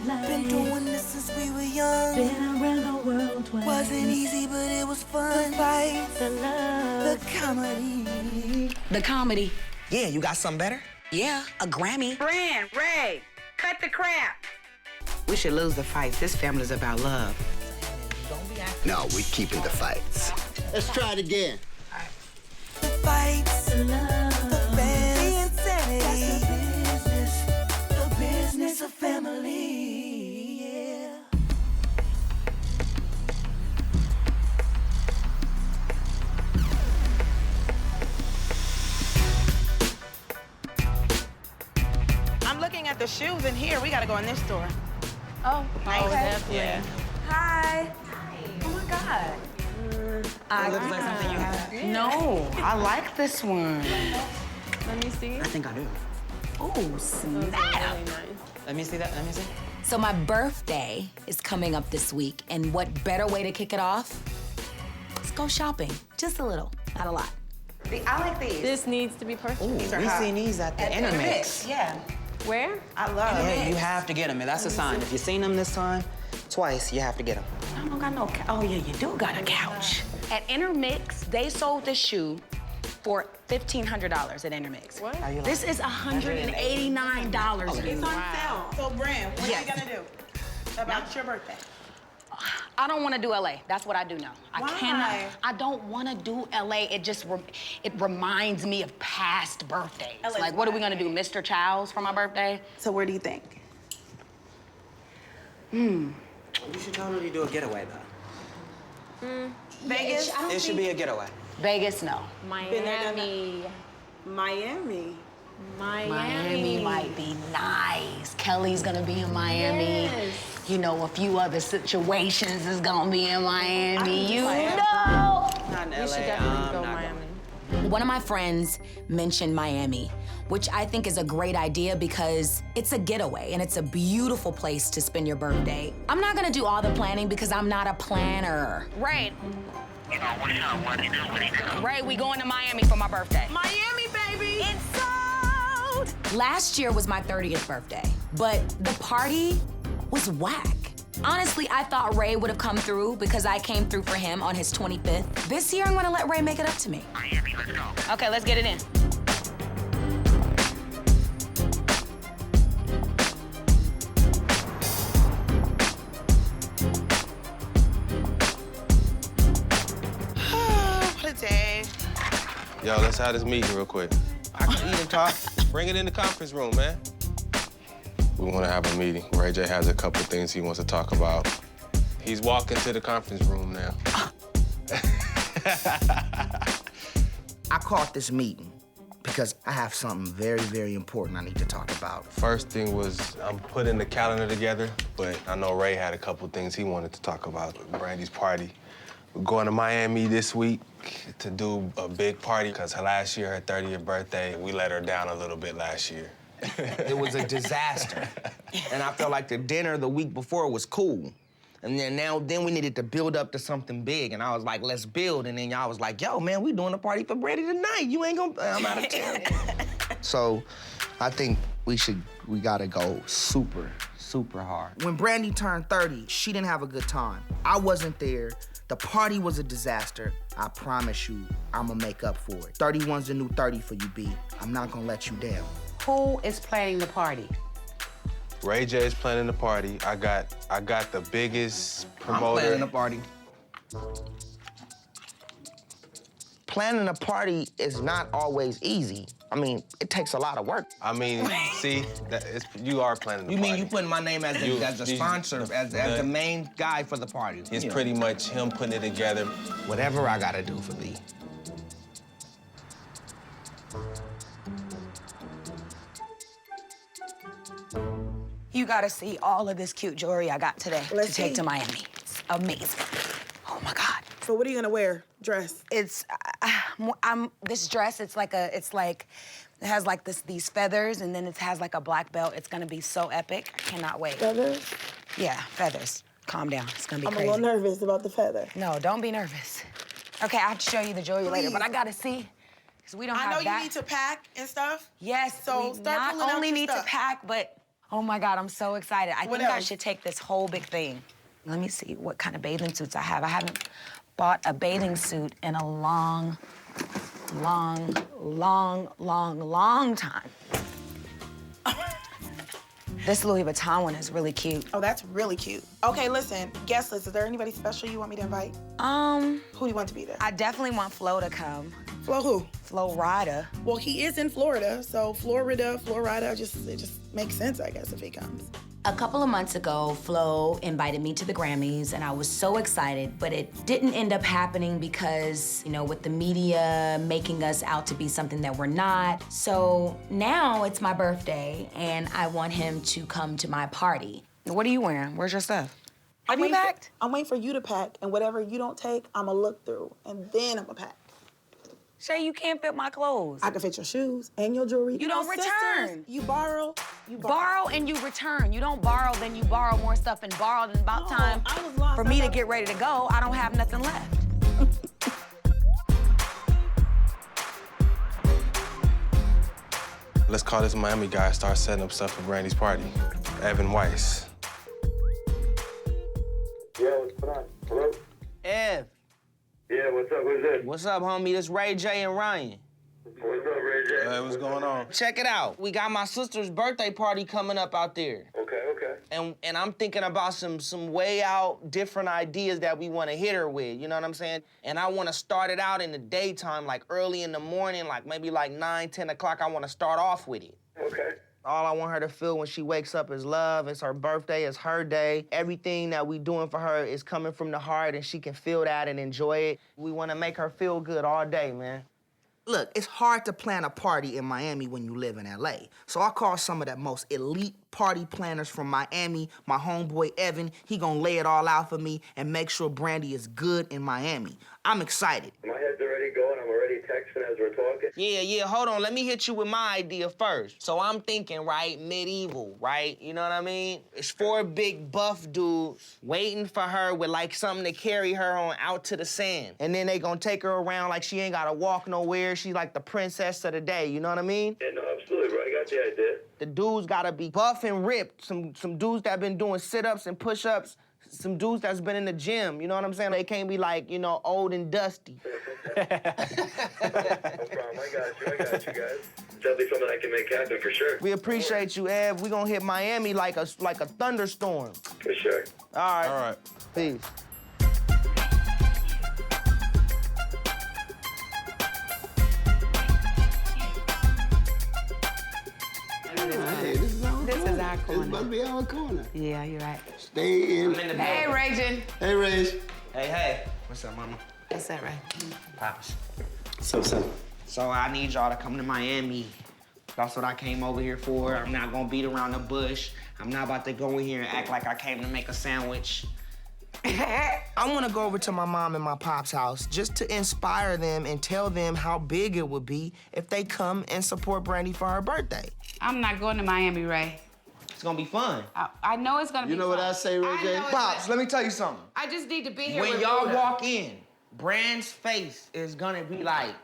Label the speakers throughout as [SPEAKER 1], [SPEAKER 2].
[SPEAKER 1] that life.
[SPEAKER 2] Been doing this since we were young.
[SPEAKER 1] Been around the world twice.
[SPEAKER 2] Wasn't easy, but it was fun. The fights,
[SPEAKER 1] The love.
[SPEAKER 2] the comedy.
[SPEAKER 3] The comedy.
[SPEAKER 4] Yeah, you got something better?
[SPEAKER 3] Yeah, a Grammy.
[SPEAKER 5] Brand, Ray, cut the crap.
[SPEAKER 6] We should lose the fights. This family's about love.
[SPEAKER 7] No, we keeping the fights.
[SPEAKER 8] Let's try it again.
[SPEAKER 2] The fights,
[SPEAKER 1] The love.
[SPEAKER 2] the bands, the insanity. That's the business of family, yeah.
[SPEAKER 5] I'm looking at the shoes in here. We gotta go in this store.
[SPEAKER 9] Oh, okay.
[SPEAKER 5] Yeah.
[SPEAKER 9] Hi. Oh my God.
[SPEAKER 6] It looks like something you have. No, I like this one.
[SPEAKER 9] Let me see.
[SPEAKER 6] I think I do.
[SPEAKER 3] Oh, snap.
[SPEAKER 9] Really nice.
[SPEAKER 6] Let me see that. Let me see.
[SPEAKER 3] So my birthday is coming up this week, and what better way to kick it off? Let's go shopping. Just a little, not a lot.
[SPEAKER 5] I like these.
[SPEAKER 9] This needs to be purchased.
[SPEAKER 6] Ooh,
[SPEAKER 5] are
[SPEAKER 6] we
[SPEAKER 5] hot.
[SPEAKER 6] seen these at the Intermix.
[SPEAKER 5] Yeah.
[SPEAKER 9] Where?
[SPEAKER 5] I love
[SPEAKER 6] Yeah,
[SPEAKER 5] it.
[SPEAKER 6] you have to get them. That's a sign. If you've seen them this time, twice, you have to get them.
[SPEAKER 3] I don't got no couch. Oh, yeah, you do got a couch. At Intermix, they sold this shoe for $1,500 at Intermix.
[SPEAKER 9] What?
[SPEAKER 6] How you like
[SPEAKER 3] This
[SPEAKER 6] it?
[SPEAKER 3] is $189.
[SPEAKER 5] It's on sale. So, Brand, what
[SPEAKER 3] Yes.
[SPEAKER 5] are you gonna do about your birthday?
[SPEAKER 3] I don't want to do LA. That's what I do now. I
[SPEAKER 5] Why?
[SPEAKER 3] cannot. I don't want to do LA. It just it reminds me of past birthdays.
[SPEAKER 5] LA 's
[SPEAKER 3] Like, what are we
[SPEAKER 5] why?
[SPEAKER 3] gonna do, Mr. Chow's for my birthday?
[SPEAKER 5] So, where do you think?
[SPEAKER 6] You should totally do a getaway, though.
[SPEAKER 5] Vegas?
[SPEAKER 6] It should be a getaway.
[SPEAKER 3] Vegas, no.
[SPEAKER 5] Been there, done that.
[SPEAKER 9] Miami.
[SPEAKER 5] Miami.
[SPEAKER 3] Miami might be nice. Kelly's gonna be in Miami.
[SPEAKER 9] Yes.
[SPEAKER 3] You know, a few other situations is gonna be in Miami. You
[SPEAKER 5] Miami.
[SPEAKER 3] know.
[SPEAKER 6] Not in LA.
[SPEAKER 9] You should definitely
[SPEAKER 6] I'm
[SPEAKER 9] go
[SPEAKER 6] not
[SPEAKER 9] Miami.
[SPEAKER 6] going.
[SPEAKER 3] One of my friends mentioned Miami, which I think is a great idea because it's a getaway and it's a beautiful place to spend your birthday. I'm not gonna do all the planning because I'm not a planner. Right. Right, we going to Miami for my birthday.
[SPEAKER 5] Miami, baby!
[SPEAKER 3] It's sold! Last year was my 30th birthday, but the party was whack. Honestly, I thought Ray would have come through because I came through for him on his 25th. This year, I'm gonna let Ray make it up to me. Miami, let's go. Okay, let's get it in.
[SPEAKER 5] What a day.
[SPEAKER 10] Yo, let's have this meeting real quick. I can eat and talk. Bring it in the conference room, man. We want to have a meeting. Ray J has a couple things he wants to talk about. He's walking to the conference room now.
[SPEAKER 4] I called this meeting because I have something very, very important I need to talk about.
[SPEAKER 10] First thing was I'm putting the calendar together, but I know Ray had a couple things he wanted to talk about. Brandy's party. We're going to Miami this week to do a big party because last year, her 30th birthday, we let her down a little bit last year.
[SPEAKER 4] It was a disaster. And I felt like the dinner the week before was cool. And then we needed to build up to something big. And I was like, let's build. And then y'all was like, yo, man, we doing a party for Brandy tonight. You ain't gonna, I'm out of town. So I think we gotta go super, super hard. When Brandy turned 30, she didn't have a good time. I wasn't there. The party was a disaster. I promise you, I'ma make up for it. 31's the new 30 for you, B. I'm not gonna let you down.
[SPEAKER 6] Who is planning the party?
[SPEAKER 10] Ray J is planning the party. I got the biggest
[SPEAKER 4] I'm
[SPEAKER 10] promoter.
[SPEAKER 4] planning a party. Planning a party is not always easy. I mean, it takes a lot of work.
[SPEAKER 10] I mean, see, you are planning the
[SPEAKER 4] You
[SPEAKER 10] party.
[SPEAKER 4] mean you putting my name as a sponsor, as the main guy for the party?
[SPEAKER 10] It's
[SPEAKER 4] Yeah.
[SPEAKER 10] pretty much him putting it together.
[SPEAKER 4] Whatever I gotta do for thee.
[SPEAKER 3] You gotta see all of this cute jewelry I got today
[SPEAKER 5] Let's
[SPEAKER 3] to take
[SPEAKER 5] see.
[SPEAKER 3] to Miami. It's amazing. Oh my God.
[SPEAKER 5] So, what are you gonna wear? Dress?
[SPEAKER 3] It's, this dress, it has like these feathers and then it has like a black belt. It's gonna be so epic. I cannot wait.
[SPEAKER 5] Feathers?
[SPEAKER 3] Yeah, feathers. Calm down, it's gonna be
[SPEAKER 5] I'm
[SPEAKER 3] crazy.
[SPEAKER 5] a little nervous about the feather.
[SPEAKER 3] No, don't be nervous. Okay, I have to show you the jewelry later, but I gotta see, because we don't
[SPEAKER 5] I
[SPEAKER 3] have
[SPEAKER 5] know
[SPEAKER 3] that.
[SPEAKER 5] you need to pack and stuff.
[SPEAKER 3] Yes,
[SPEAKER 5] So
[SPEAKER 3] we
[SPEAKER 5] start
[SPEAKER 3] not
[SPEAKER 5] pulling out
[SPEAKER 3] only
[SPEAKER 5] your
[SPEAKER 3] need
[SPEAKER 5] stuff.
[SPEAKER 3] to pack, but Oh my God, I'm so excited. I
[SPEAKER 5] What
[SPEAKER 3] think I
[SPEAKER 5] else?
[SPEAKER 3] should take this whole big thing. Let me see what kind of bathing suits I have. I haven't bought a bathing suit in a long time. This Louis Vuitton one is really cute.
[SPEAKER 5] Oh, that's really cute. Okay, listen, guest list. Is there anybody special you want me to invite? Who do you want to be there?
[SPEAKER 3] I definitely want Flo to come.
[SPEAKER 5] Flo who?
[SPEAKER 3] Flo Rida.
[SPEAKER 5] Well, he is in Florida, so Florida, it just makes sense, I guess, if he comes.
[SPEAKER 3] A couple of months ago, Flo invited me to the Grammys, and I was so excited, but it didn't end up happening because, you know, with the media making us out to be something that we're not. So now it's my birthday, and I want him to come to my party. What are you wearing? Where's your stuff? Have you packed?
[SPEAKER 5] I'm waiting for you to pack, and whatever you don't take, I'ma look through, and then I'ma pack.
[SPEAKER 3] Shay, you can't fit my clothes.
[SPEAKER 5] I can fit your shoes and your jewelry.
[SPEAKER 3] You don't
[SPEAKER 5] sisters,
[SPEAKER 3] return.
[SPEAKER 5] You borrow.
[SPEAKER 3] Borrow and you return. You don't borrow, then you borrow more stuff and borrow, then about time
[SPEAKER 5] I was lost.
[SPEAKER 3] for me to get ready to go, I don't have nothing left.
[SPEAKER 10] Let's call this Miami guy, start setting up stuff for Brandy's party. Evan Weiss.
[SPEAKER 8] Yeah, what's going on? Hello?
[SPEAKER 4] Ev,
[SPEAKER 8] Yeah, what's up? Who's this?
[SPEAKER 4] what's up, homie? This Ray J and Ryan.
[SPEAKER 8] What's up, Ray J?
[SPEAKER 10] Hey, what's going on?
[SPEAKER 4] Check it out. We got my sister's birthday party coming up out there.
[SPEAKER 8] Okay, okay.
[SPEAKER 4] And I'm thinking about some way out different ideas that we want to hit her with, you know what I'm saying? And I want to start it out in the daytime, like early in the morning, like maybe like 9, 10 o'clock. I want to start off with it.
[SPEAKER 8] Okay.
[SPEAKER 4] All I want her to feel when she wakes up is love. It's her birthday, it's her day. Everything that we doing for her is coming from the heart, and she can feel that and enjoy it. We want to make her feel good all day, man. Look, it's hard to plan a party in Miami when you live in LA. So I called some of the most elite party planners from Miami, my homeboy Evan. He gonna lay it all out for me and make sure Brandy is good in Miami. I'm excited.
[SPEAKER 8] My head's already going. I'm already texting as we're talking.
[SPEAKER 4] Yeah, hold on. Let me hit you with my idea first. So I'm thinking, right, medieval, right? You know what I mean? It's 4 big buff dudes waiting for her with like something to carry her on out to the sand. And then they gonna take her around like she ain't gotta walk nowhere. She's like the princess of the day, you know what I mean?
[SPEAKER 8] Yeah, no, absolutely, bro. I got the idea.
[SPEAKER 4] The dudes gotta be buff and ripped. Some dudes that been doing sit-ups and push-ups. Some dudes that's been in the gym, you know what I'm saying? They can't be like, you know, old and dusty.
[SPEAKER 8] No problem. I got you guys. Definitely something I can make happen for sure.
[SPEAKER 4] We appreciate you, Ev. We gonna hit Miami like a thunderstorm.
[SPEAKER 8] For sure.
[SPEAKER 4] All right.
[SPEAKER 10] All right.
[SPEAKER 4] Peace.
[SPEAKER 7] Hey, this is our
[SPEAKER 6] This
[SPEAKER 7] corner.
[SPEAKER 6] is our
[SPEAKER 7] This
[SPEAKER 6] corner.
[SPEAKER 7] must be our corner.
[SPEAKER 6] Yeah, you're right.
[SPEAKER 7] Stay in.
[SPEAKER 6] Hey, Ragin.
[SPEAKER 7] Hey, Rage.
[SPEAKER 4] Hey. What's up, mama?
[SPEAKER 6] That's that right.
[SPEAKER 4] Pops.
[SPEAKER 7] So.
[SPEAKER 4] So I need y'all to come to Miami. That's what I came over here for. I'm not gonna beat around the bush. I'm not about to go in here and act like I came to make a sandwich. I wanna go over to my mom and my pop's house just to inspire them and tell them how big it would be if they come and support Brandy for her birthday.
[SPEAKER 6] I'm not going to Miami, Ray.
[SPEAKER 4] It's gonna be fun.
[SPEAKER 6] I know it's gonna be
[SPEAKER 7] You know what I say, Ray J?
[SPEAKER 4] Pops, let me tell you something.
[SPEAKER 6] I just need to be here
[SPEAKER 4] When
[SPEAKER 6] with
[SPEAKER 4] y'all
[SPEAKER 6] Buddha.
[SPEAKER 4] walk in, Brand's face is gonna be like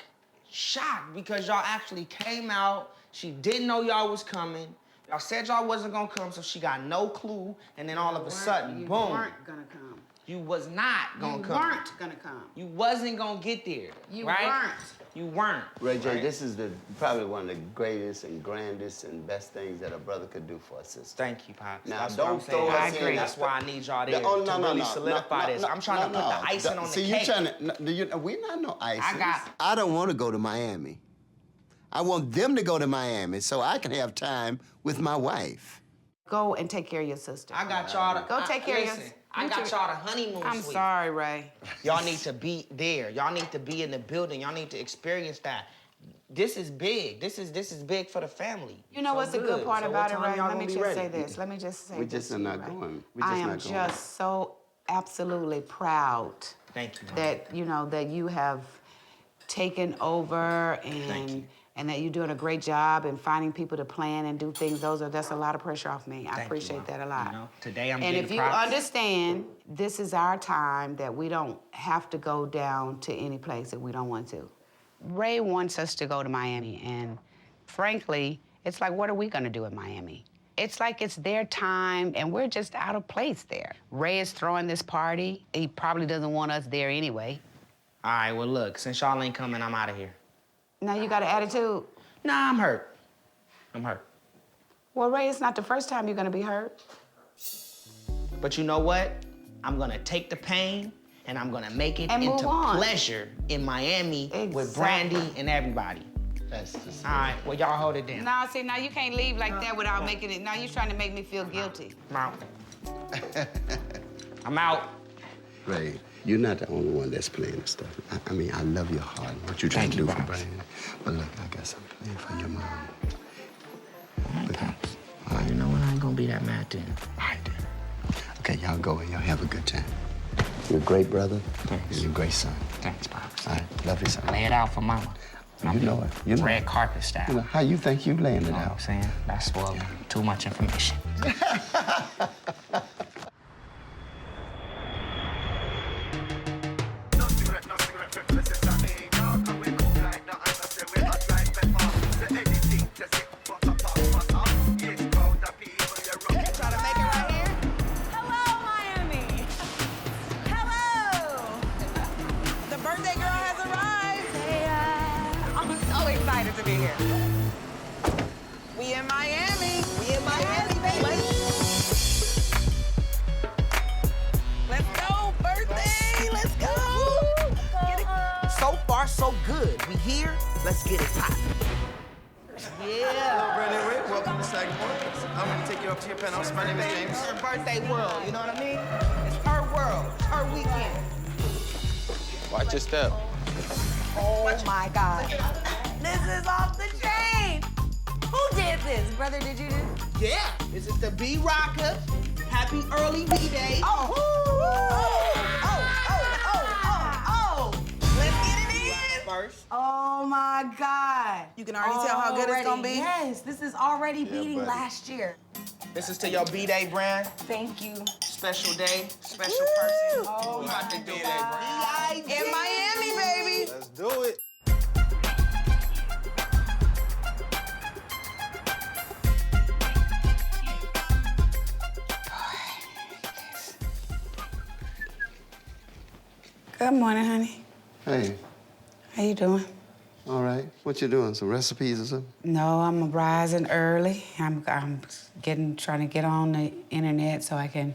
[SPEAKER 4] shocked because y'all actually came out. She didn't know y'all was coming. Y'all said y'all wasn't gonna come, so she got no clue. And then all of a sudden,
[SPEAKER 6] You
[SPEAKER 4] boom,
[SPEAKER 6] weren't gonna come.
[SPEAKER 4] you was not gonna
[SPEAKER 6] You
[SPEAKER 4] come.
[SPEAKER 6] weren't gonna come.
[SPEAKER 4] You wasn't gonna get there.
[SPEAKER 6] You
[SPEAKER 4] right?
[SPEAKER 6] weren't.
[SPEAKER 4] You weren't.
[SPEAKER 7] Ray J,
[SPEAKER 4] right?
[SPEAKER 7] this is probably one of the greatest and grandest and best things that a brother could do for a sister.
[SPEAKER 4] Thank you, Pops.
[SPEAKER 7] Now,
[SPEAKER 4] That's
[SPEAKER 7] don't
[SPEAKER 4] what I'm saying.
[SPEAKER 7] throw
[SPEAKER 6] us
[SPEAKER 4] I
[SPEAKER 6] in
[SPEAKER 4] agree.
[SPEAKER 6] that-
[SPEAKER 4] That's why I need y'all there
[SPEAKER 7] Oh,
[SPEAKER 4] to really solidify this. I'm trying to put the icing on the
[SPEAKER 7] See,
[SPEAKER 4] cake.
[SPEAKER 7] you trying to, we not no icing.
[SPEAKER 6] got-
[SPEAKER 7] I don't want to go to Miami. I want them to go to Miami so I can have time with my wife.
[SPEAKER 6] Go and take care of your sister.
[SPEAKER 4] I got y'all to
[SPEAKER 6] Go take care of your-
[SPEAKER 4] listen, I got y'all the honeymoon
[SPEAKER 6] I'm
[SPEAKER 4] suite.
[SPEAKER 6] sorry, Ray.
[SPEAKER 4] Y'all need to be there. Y'all need to be in the building. Y'all need to experience that. This is big. This is big for the family.
[SPEAKER 6] You know
[SPEAKER 4] So
[SPEAKER 6] what's the good part
[SPEAKER 4] So
[SPEAKER 6] about
[SPEAKER 4] what
[SPEAKER 6] it,
[SPEAKER 4] time
[SPEAKER 6] Ray?
[SPEAKER 4] y'all
[SPEAKER 6] Let
[SPEAKER 4] gonna
[SPEAKER 6] me
[SPEAKER 4] be
[SPEAKER 6] just
[SPEAKER 4] ready?
[SPEAKER 6] say this. Let me just say
[SPEAKER 7] We
[SPEAKER 6] this.
[SPEAKER 7] just are
[SPEAKER 6] to you,
[SPEAKER 7] not
[SPEAKER 6] Ray.
[SPEAKER 7] going. We
[SPEAKER 6] I
[SPEAKER 7] just
[SPEAKER 6] am
[SPEAKER 7] not going.
[SPEAKER 6] just so absolutely proud
[SPEAKER 4] Thank you. Mom.
[SPEAKER 6] that that you have taken over and that you're doing a great job in finding people to plan and do things. That's a lot of pressure off me. I
[SPEAKER 4] Thank you,
[SPEAKER 6] appreciate
[SPEAKER 4] Mom.
[SPEAKER 6] that a lot.
[SPEAKER 4] You know, today I'm
[SPEAKER 6] And
[SPEAKER 4] getting
[SPEAKER 6] if you
[SPEAKER 4] props.
[SPEAKER 6] understand, this is our time that we don't have to go down to any place that we don't want to. Ray wants us to go to Miami, and frankly, it's like, what are we gonna do in Miami? It's like it's their time, and we're just out of place there. Ray is throwing this party. He probably doesn't want us there anyway.
[SPEAKER 4] All right, well, look, since y'all ain't coming, I'm out of here.
[SPEAKER 6] Now you got an attitude?
[SPEAKER 4] Nah, I'm hurt. I'm hurt.
[SPEAKER 6] Well, Ray, it's not the first time you're gonna be hurt.
[SPEAKER 4] But you know what? I'm gonna take the pain and I'm gonna make it
[SPEAKER 6] And move
[SPEAKER 4] into
[SPEAKER 6] on.
[SPEAKER 4] pleasure in Miami with
[SPEAKER 6] Exactly.
[SPEAKER 4] Brandy and everybody.
[SPEAKER 7] That's the same.
[SPEAKER 4] All right, well, y'all hold it down.
[SPEAKER 6] Now, see, now you can't leave like that without making it. Now you're trying to make me feel guilty.
[SPEAKER 4] I'm out. I'm out.
[SPEAKER 7] Ray, you're not the only one that's playing this stuff. I mean, I love your heart and what you're trying to do for Brandy. But look, I got something playing for your mom.
[SPEAKER 4] You know what? I ain't gonna be that mad then.
[SPEAKER 7] All right, then. Okay, y'all go and y'all have a good time. You're a great brother.
[SPEAKER 4] Thanks.
[SPEAKER 7] And you're a great son.
[SPEAKER 4] Thanks, Pops.
[SPEAKER 7] All right, love you, son.
[SPEAKER 4] Lay it out for Mama.
[SPEAKER 7] You know it. You know
[SPEAKER 4] Red
[SPEAKER 7] it.
[SPEAKER 4] carpet style.
[SPEAKER 7] You know, how you think you laying it
[SPEAKER 4] You know what I'm
[SPEAKER 7] out?
[SPEAKER 4] saying? That's well, too much information.
[SPEAKER 5] To be here. We in Miami. We in Miami, baby. Let's go, birthday. Let's go. Get it.
[SPEAKER 4] So far, so good. We here. Let's get it poppin'.
[SPEAKER 11] Hello, Brandy and Ray. Welcome to Sagamore. I'm going to take you up to your penthouse. My name is James.
[SPEAKER 4] It's her birthday world, you know what I mean? It's her world. It's her weekend.
[SPEAKER 10] Watch your step.
[SPEAKER 3] Oh my God. This is off the chain. Who did this? Brother, did you do this?
[SPEAKER 4] Yeah, this is the B-Rocker. Happy early B-Day.
[SPEAKER 5] Oh. Let's get it in.
[SPEAKER 4] First.
[SPEAKER 3] Oh my God.
[SPEAKER 5] You can already tell how good it's gonna be.
[SPEAKER 3] Yes, this is already beating
[SPEAKER 7] buddy.
[SPEAKER 3] last year.
[SPEAKER 4] This is to your B-Day brand.
[SPEAKER 3] Thank you.
[SPEAKER 4] Special day, special person. Oh, we about to do that,
[SPEAKER 5] In Miami, baby.
[SPEAKER 10] Let's do it.
[SPEAKER 6] Good morning, honey.
[SPEAKER 7] Hey,
[SPEAKER 6] How you doing?
[SPEAKER 7] all right. What you doing? Some recipes or something?
[SPEAKER 6] No, I'm rising early. I'm trying to get on the internet so I can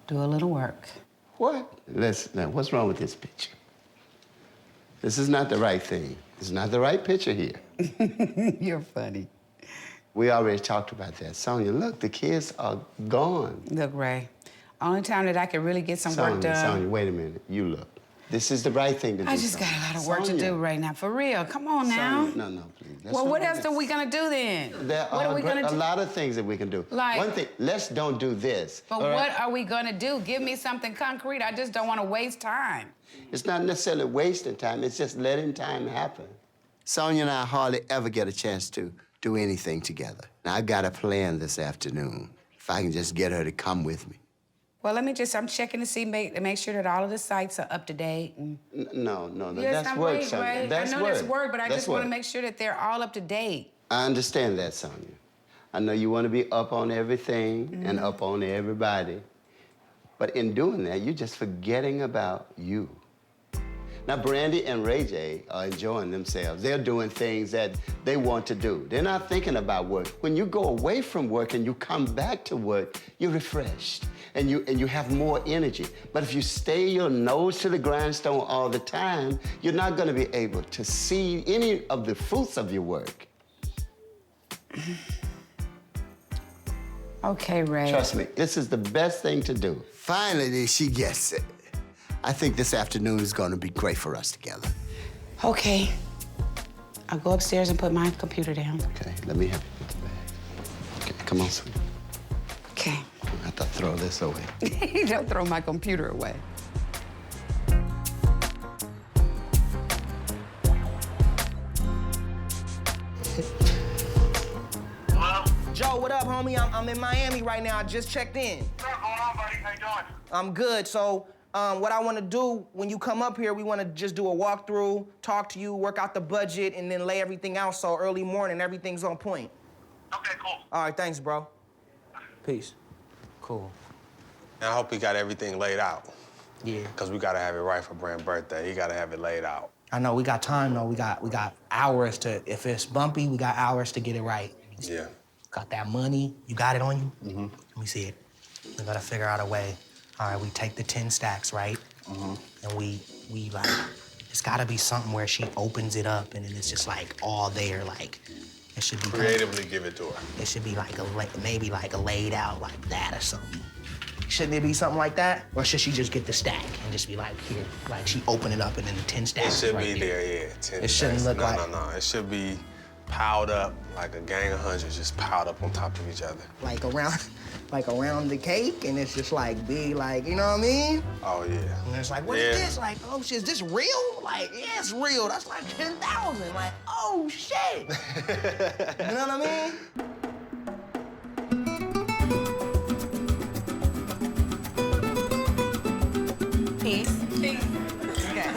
[SPEAKER 6] do a little work.
[SPEAKER 7] What? Now, what's wrong with this picture? This is not the right thing. It's not the right picture here.
[SPEAKER 6] You're funny.
[SPEAKER 7] We already talked about that. Sonia, look, the kids are gone.
[SPEAKER 6] Look, Ray, only time that I can really get some work done.
[SPEAKER 7] Sonia, wait a minute. You look. This is the right thing to do.
[SPEAKER 6] I just got a lot of work to do right now. For real, come on now.
[SPEAKER 7] Sonia, no, please. Let's
[SPEAKER 6] Well,
[SPEAKER 7] not
[SPEAKER 6] what
[SPEAKER 7] do
[SPEAKER 6] else
[SPEAKER 7] this.
[SPEAKER 6] are we gonna do then?
[SPEAKER 7] There
[SPEAKER 6] What
[SPEAKER 7] are
[SPEAKER 6] are we gonna
[SPEAKER 7] a
[SPEAKER 6] do?
[SPEAKER 7] lot of things that we can do.
[SPEAKER 6] Like-
[SPEAKER 7] One thing, let's don't do this.
[SPEAKER 6] But
[SPEAKER 7] all right?
[SPEAKER 6] what are we gonna do? Give me something concrete. I just don't want to waste time.
[SPEAKER 7] It's not necessarily wasting time. It's just letting time happen. Sonia and I hardly ever get a chance to do anything together. Now, I've got a plan this afternoon. If I can just get her to come with me.
[SPEAKER 6] Well, I'm checking to see, make sure that all of the sites are up to date. And...
[SPEAKER 7] No,
[SPEAKER 6] Yes,
[SPEAKER 7] that's
[SPEAKER 6] I'm
[SPEAKER 7] work,
[SPEAKER 6] right,
[SPEAKER 7] Sonia.
[SPEAKER 6] right?
[SPEAKER 7] That's
[SPEAKER 6] I know
[SPEAKER 7] work.
[SPEAKER 6] that's work, but I
[SPEAKER 7] That's
[SPEAKER 6] just want to
[SPEAKER 7] work.
[SPEAKER 6] make sure that they're all up to date.
[SPEAKER 7] I understand that, Sonia. I know you want to be up on everything and up on everybody. But in doing that, you're just forgetting about you. Now, Brandy and Ray J are enjoying themselves. They're doing things that they want to do. They're not thinking about work. When you go away from work and you come back to work, you're refreshed and you have more energy. But if you stay your nose to the grindstone all the time, you're not going to be able to see any of the fruits of your work.
[SPEAKER 6] Okay, Ray.
[SPEAKER 7] Trust me, this is the best thing to do. Finally, she gets it. I think this afternoon is going to be great for us together.
[SPEAKER 6] Okay. I'll go upstairs and put my computer down.
[SPEAKER 7] Okay, let me help you put the bag. Okay, come on, sweetie.
[SPEAKER 6] Okay.
[SPEAKER 7] I have to throw this away.
[SPEAKER 6] Don't throw my computer away.
[SPEAKER 4] Joe, what up, homie? I'm in Miami right now. I just checked in.
[SPEAKER 8] What's going on, buddy? How you doing?
[SPEAKER 4] I'm good. So, what I want to do when you come up here, we want to just do a walkthrough, talk to you, work out the budget, and then lay everything out so early morning everything's on point.
[SPEAKER 8] Okay, cool.
[SPEAKER 4] All right, thanks, bro. Peace. Cool.
[SPEAKER 10] And I hope he got everything laid out.
[SPEAKER 4] Yeah.
[SPEAKER 10] Because we gotta have it right for Brand's birthday. He gotta have it laid out.
[SPEAKER 4] I know we got time though. We got hours to. If it's bumpy, we got hours to get it right.
[SPEAKER 10] Yeah.
[SPEAKER 4] Got that money? You got it on you? Mm-hmm. Let me see it. We gotta figure out a way. All right, we take the 10 stacks, right? Mm-hmm. And we like, it's gotta be something where she opens it up and then it's just like all there, like it should be
[SPEAKER 10] creatively give it to her.
[SPEAKER 4] It should be like maybe like a laid out like that or something. Shouldn't it be something like that? Or should she just get the stack and just be like, here, like she open it up and then the 10 stacks
[SPEAKER 10] It should
[SPEAKER 4] right
[SPEAKER 10] be there, yeah. 10
[SPEAKER 4] it shouldn't
[SPEAKER 10] stacks.
[SPEAKER 4] look like...
[SPEAKER 10] No. It should be piled up like a gang of hundreds, just piled up on top of each other.
[SPEAKER 4] Like around the cake, and it's just like big, like, you know what I mean?
[SPEAKER 10] Oh, yeah.
[SPEAKER 4] And it's like, what is this? Like, oh shit, is this real? Like, yeah, it's real. That's like 10,000. Like, oh shit. You know what I mean?
[SPEAKER 5] Peace. Peace. Okay.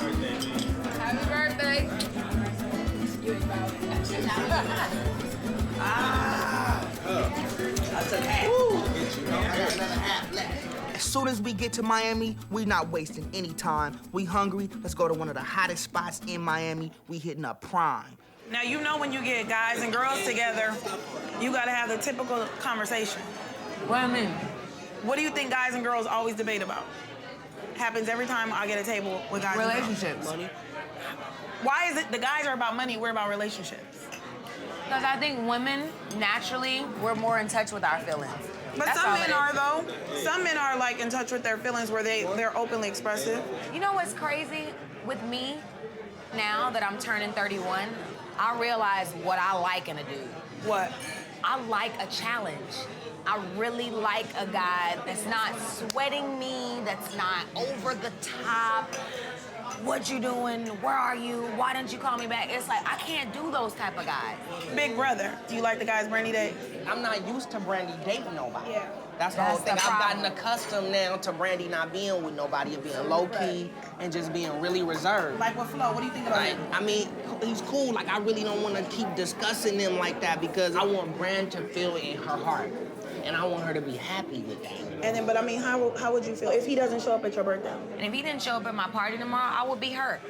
[SPEAKER 5] Happy birthday.
[SPEAKER 4] I took half. I got another half left. As soon as we get to Miami, we not wasting any time. We hungry, let's go to one of the hottest spots in Miami. We hitting up Prime.
[SPEAKER 12] Now, you know when you get guys and girls together, you gotta have the typical conversation.
[SPEAKER 5] What do you mean?
[SPEAKER 12] What do you think guys and girls always debate about? Happens every time I get a table with guys and girls.
[SPEAKER 5] Relationships.
[SPEAKER 12] Money. Why is it the guys are about money, we're about relationships?
[SPEAKER 3] Because I think women, naturally, we're more in touch with our feelings.
[SPEAKER 12] But
[SPEAKER 3] That's
[SPEAKER 12] some
[SPEAKER 3] all
[SPEAKER 12] men
[SPEAKER 3] it
[SPEAKER 12] are,
[SPEAKER 3] is.
[SPEAKER 12] though. Some men are, like, in touch with their feelings where they're openly expressive.
[SPEAKER 3] You know what's crazy with me now that I'm turning 31? I realize what I like in a dude.
[SPEAKER 12] What?
[SPEAKER 3] I like a challenge. I really like a guy that's not sweating me, that's not over the top. What you doing? Where are you? Why didn't you call me back? It's like, I can't do those type of guys.
[SPEAKER 12] Big brother, do you like the guys Brandy dates?
[SPEAKER 4] I'm not used to Brandy dating nobody.
[SPEAKER 12] Yeah.
[SPEAKER 4] That's the whole
[SPEAKER 3] That's
[SPEAKER 4] thing.
[SPEAKER 3] the
[SPEAKER 4] I've
[SPEAKER 3] problem.
[SPEAKER 4] gotten accustomed now to Brandy not being with nobody and being low-key and just being really reserved.
[SPEAKER 12] Like with Flo, what do you think about
[SPEAKER 4] Like,
[SPEAKER 12] him?
[SPEAKER 4] I mean, he's cool. Like, I really don't want to keep discussing him like that because I want Brand to feel it in her heart. And I want her to be happy with that.
[SPEAKER 12] And then, but I mean, how would you feel if he doesn't show up at your birthday?
[SPEAKER 3] And if he didn't show up at my party tomorrow, I would be hurt.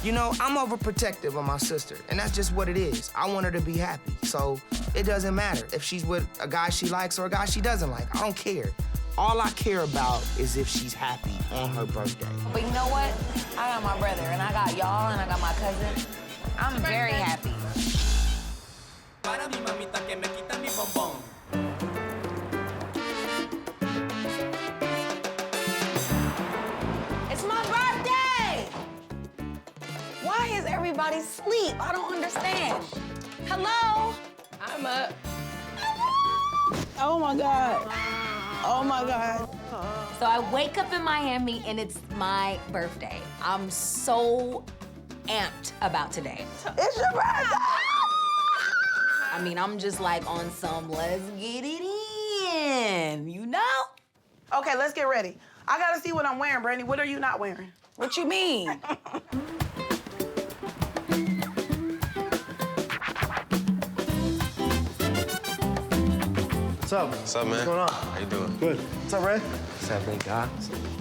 [SPEAKER 4] You know, I'm overprotective of my sister, and that's just what it is. I want her to be happy, so it doesn't matter if she's with a guy she likes or a guy she doesn't like. I don't care. All I care about is if she's happy on her birthday.
[SPEAKER 3] But you know what? I got my brother, and I got y'all, and I got my cousin. I'm very happy. It's my birthday! Why is everybody asleep? I don't understand. Hello?
[SPEAKER 5] I'm up.
[SPEAKER 12] Oh my God. Oh my God.
[SPEAKER 3] So I wake up in Miami and it's my birthday. I'm so amped about today.
[SPEAKER 12] It's your birthday!
[SPEAKER 3] I mean, I'm just like on some let's get it in, you know?
[SPEAKER 12] Okay, let's get ready. I gotta see what I'm wearing, Brandy. What are you not wearing?
[SPEAKER 3] What you mean?
[SPEAKER 11] What's up?
[SPEAKER 10] What's up, man?
[SPEAKER 11] What's going on?
[SPEAKER 10] How you doing?
[SPEAKER 11] Good. What's up, Ray?
[SPEAKER 4] What's up, big guy?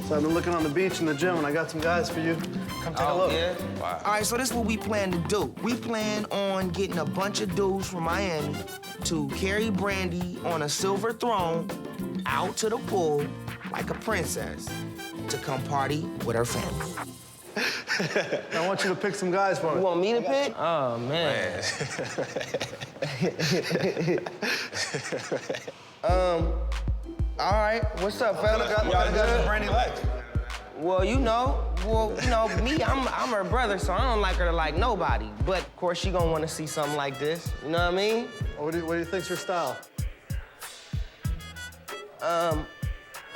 [SPEAKER 11] So I've been looking on the beach and the gym, and I got some guys for you. Come take a look.
[SPEAKER 4] Yeah?
[SPEAKER 10] Wow.
[SPEAKER 4] All right, so this is what we plan to do. We plan on getting a bunch of dudes from Miami to carry Brandy on a silver throne out to the pool like a princess to come party with her family.
[SPEAKER 11] I want you to pick some guys for me.
[SPEAKER 4] You want me to pick? Oh, man. All right, what's up, fella?
[SPEAKER 11] Y'all got Brandy likes.
[SPEAKER 4] Well, you know, me, I'm her brother, so I don't like her to like nobody. But, of course, she gonna want to see something like this. You know what I mean?
[SPEAKER 11] What do you think's your style?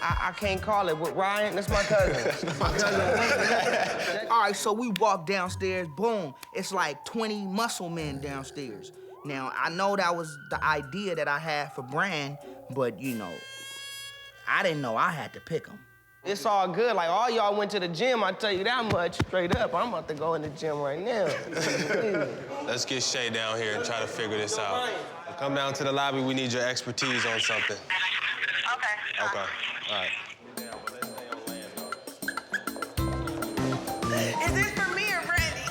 [SPEAKER 4] I can't call it. With Ryan, that's my cousin. All right, so we walk downstairs, boom. It's like 20 muscle men downstairs. Now, I know that was the idea that I had for Brand, but, you know, I didn't know I had to pick them. It's all good. Like, all y'all went to the gym, I tell you that much straight up. I'm about to go in the gym right now.
[SPEAKER 10] Let's get Shay down here and try to figure this out. Come down to the lobby. We need your expertise on something. Okay, all right.
[SPEAKER 12] Is this for me or Brandy?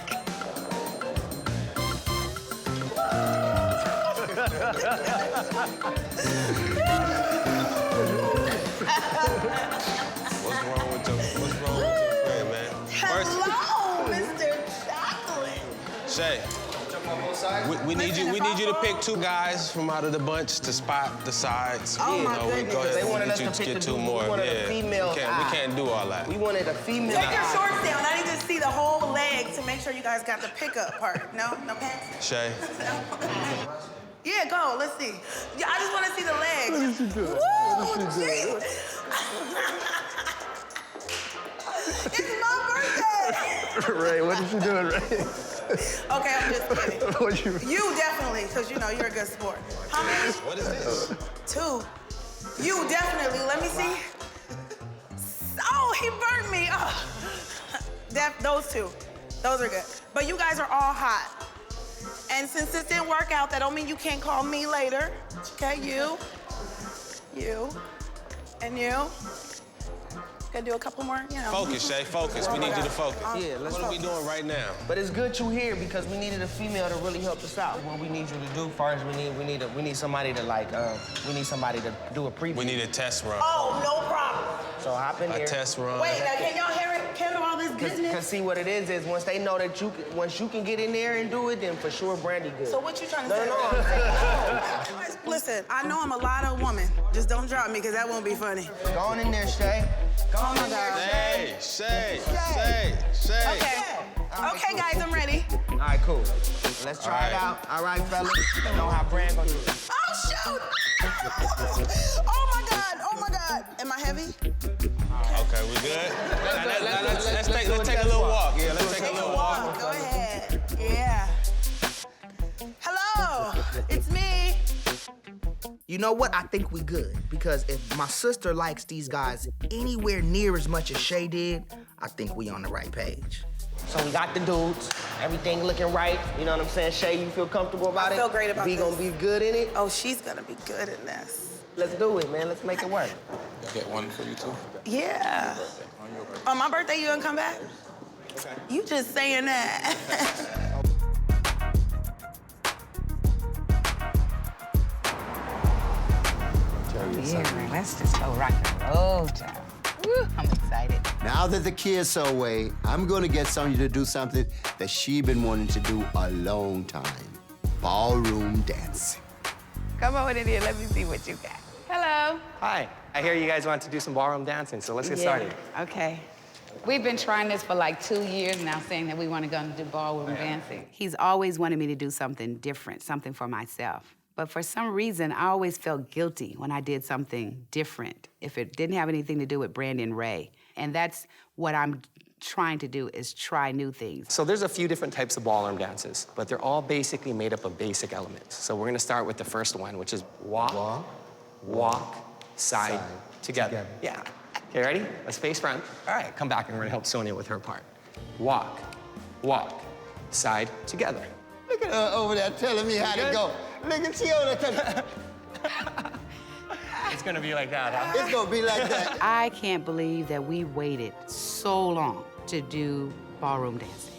[SPEAKER 10] What's wrong with your friend, man?
[SPEAKER 12] Hello, Mr. Chocolate.
[SPEAKER 10] Shay, we need you to pick two guys from out of the bunch to spot the sides.
[SPEAKER 12] Oh,
[SPEAKER 10] you
[SPEAKER 12] my
[SPEAKER 10] know,
[SPEAKER 12] goodness.
[SPEAKER 10] go ahead.
[SPEAKER 4] They wanted
[SPEAKER 10] We
[SPEAKER 4] us
[SPEAKER 10] need
[SPEAKER 4] to
[SPEAKER 10] you
[SPEAKER 4] pick
[SPEAKER 10] get
[SPEAKER 4] the
[SPEAKER 10] two
[SPEAKER 4] dude.
[SPEAKER 10] more.
[SPEAKER 4] We wanted
[SPEAKER 10] Yeah.
[SPEAKER 4] a female
[SPEAKER 10] we can't do all that.
[SPEAKER 4] We wanted a female
[SPEAKER 12] Take your
[SPEAKER 4] eye.
[SPEAKER 12] shorts down. I need to see the whole leg to make sure you guys got the pickup part. No pants?
[SPEAKER 10] Shay.
[SPEAKER 12] Yeah, go. Let's see. Yeah, I just want to see the legs.
[SPEAKER 11] What is she doing? What is she doing?
[SPEAKER 12] It's my birthday.
[SPEAKER 11] Ray, what is she doing, Ray?
[SPEAKER 12] Okay, I'm just kidding.
[SPEAKER 11] What
[SPEAKER 12] You definitely, because you know you're a good sport. How many?
[SPEAKER 10] What is this?
[SPEAKER 12] 2. You definitely. Let me see. Oh, he burnt me. Oh. Those 2. Those are good. But you guys are all hot. And since this didn't work out, that don't mean you can't call me later. Okay, you, and you. Gotta do a couple more, you know.
[SPEAKER 10] Focus, Shay, focus. We need you to focus.
[SPEAKER 4] Yeah, let's
[SPEAKER 10] What are we doing right now?
[SPEAKER 4] But it's good you here because we needed a female to really help us out. What we need you to do first, we need somebody to do a preview.
[SPEAKER 10] We need a test run.
[SPEAKER 12] Oh, no problem.
[SPEAKER 4] So hop in here.
[SPEAKER 10] A test run.
[SPEAKER 12] Wait, now can y'all handle all this business?
[SPEAKER 4] Cause see what it is once they know that once you can get in there and do it, then for sure Brandy good.
[SPEAKER 12] So what you trying to say?
[SPEAKER 4] No.
[SPEAKER 12] Listen, I know I'm a lot of woman. Just don't drop me, because that won't be funny.
[SPEAKER 4] Go on in there, Shay. Go on in there,
[SPEAKER 10] Shay, Shay.
[SPEAKER 12] Okay, guys, I'm ready.
[SPEAKER 4] All right, cool. Let's try it out. All right, fellas. You know how Brand gonna do it.
[SPEAKER 12] Oh, shoot! Oh, my God. Am I heavy?
[SPEAKER 10] Okay, we good? Let's take a little walk. Yeah, let's take a little walk.
[SPEAKER 12] Go ahead. Yeah. Hello, it's me.
[SPEAKER 4] You know what? I think we good. Because if my sister likes these guys anywhere near as much as Shay did, I think we on the right page. So we got the dudes, everything looking right. You know what I'm saying? Shay, you feel comfortable about it?
[SPEAKER 12] I feel great about
[SPEAKER 4] We
[SPEAKER 12] this.
[SPEAKER 4] gonna be good in it?
[SPEAKER 12] Oh, she's gonna be good in this.
[SPEAKER 4] Let's do it, man. Let's make it work.
[SPEAKER 10] Get one for you too.
[SPEAKER 12] Yeah. On my birthday, you gonna come back? Okay. You just saying that.
[SPEAKER 6] Yeah, let's just go rock and roll, child. Woo, I'm excited.
[SPEAKER 7] Now that the kids are away, I'm gonna get Sonya to do something that she's been wanting to do a long time. Ballroom dancing.
[SPEAKER 6] Come on in here, let me see what you got. Hello.
[SPEAKER 13] Hi. I hear you guys want to do some ballroom dancing, so let's get started.
[SPEAKER 6] Okay. We've been trying this for like 2 years now, saying that we want to go and do ballroom dancing. He's always wanted me to do something different, something for myself. But for some reason, I always felt guilty when I did something different, if it didn't have anything to do with Brandy and Ray. And that's what I'm trying to do, is try new things.
[SPEAKER 13] So there's a few different types of ballroom dances, but they're all basically made up of basic elements. So we're gonna start with the first one, which is walk, side, together. Yeah. Okay, ready? Let's face front. All right, come back and we're gonna help Sonya with her part. Walk, side, together.
[SPEAKER 7] Look at her over there telling me how to go. Look at you over there.
[SPEAKER 13] It's gonna be like that, huh?
[SPEAKER 7] It's gonna be like that.
[SPEAKER 6] I can't believe that we waited so long to do ballroom dancing.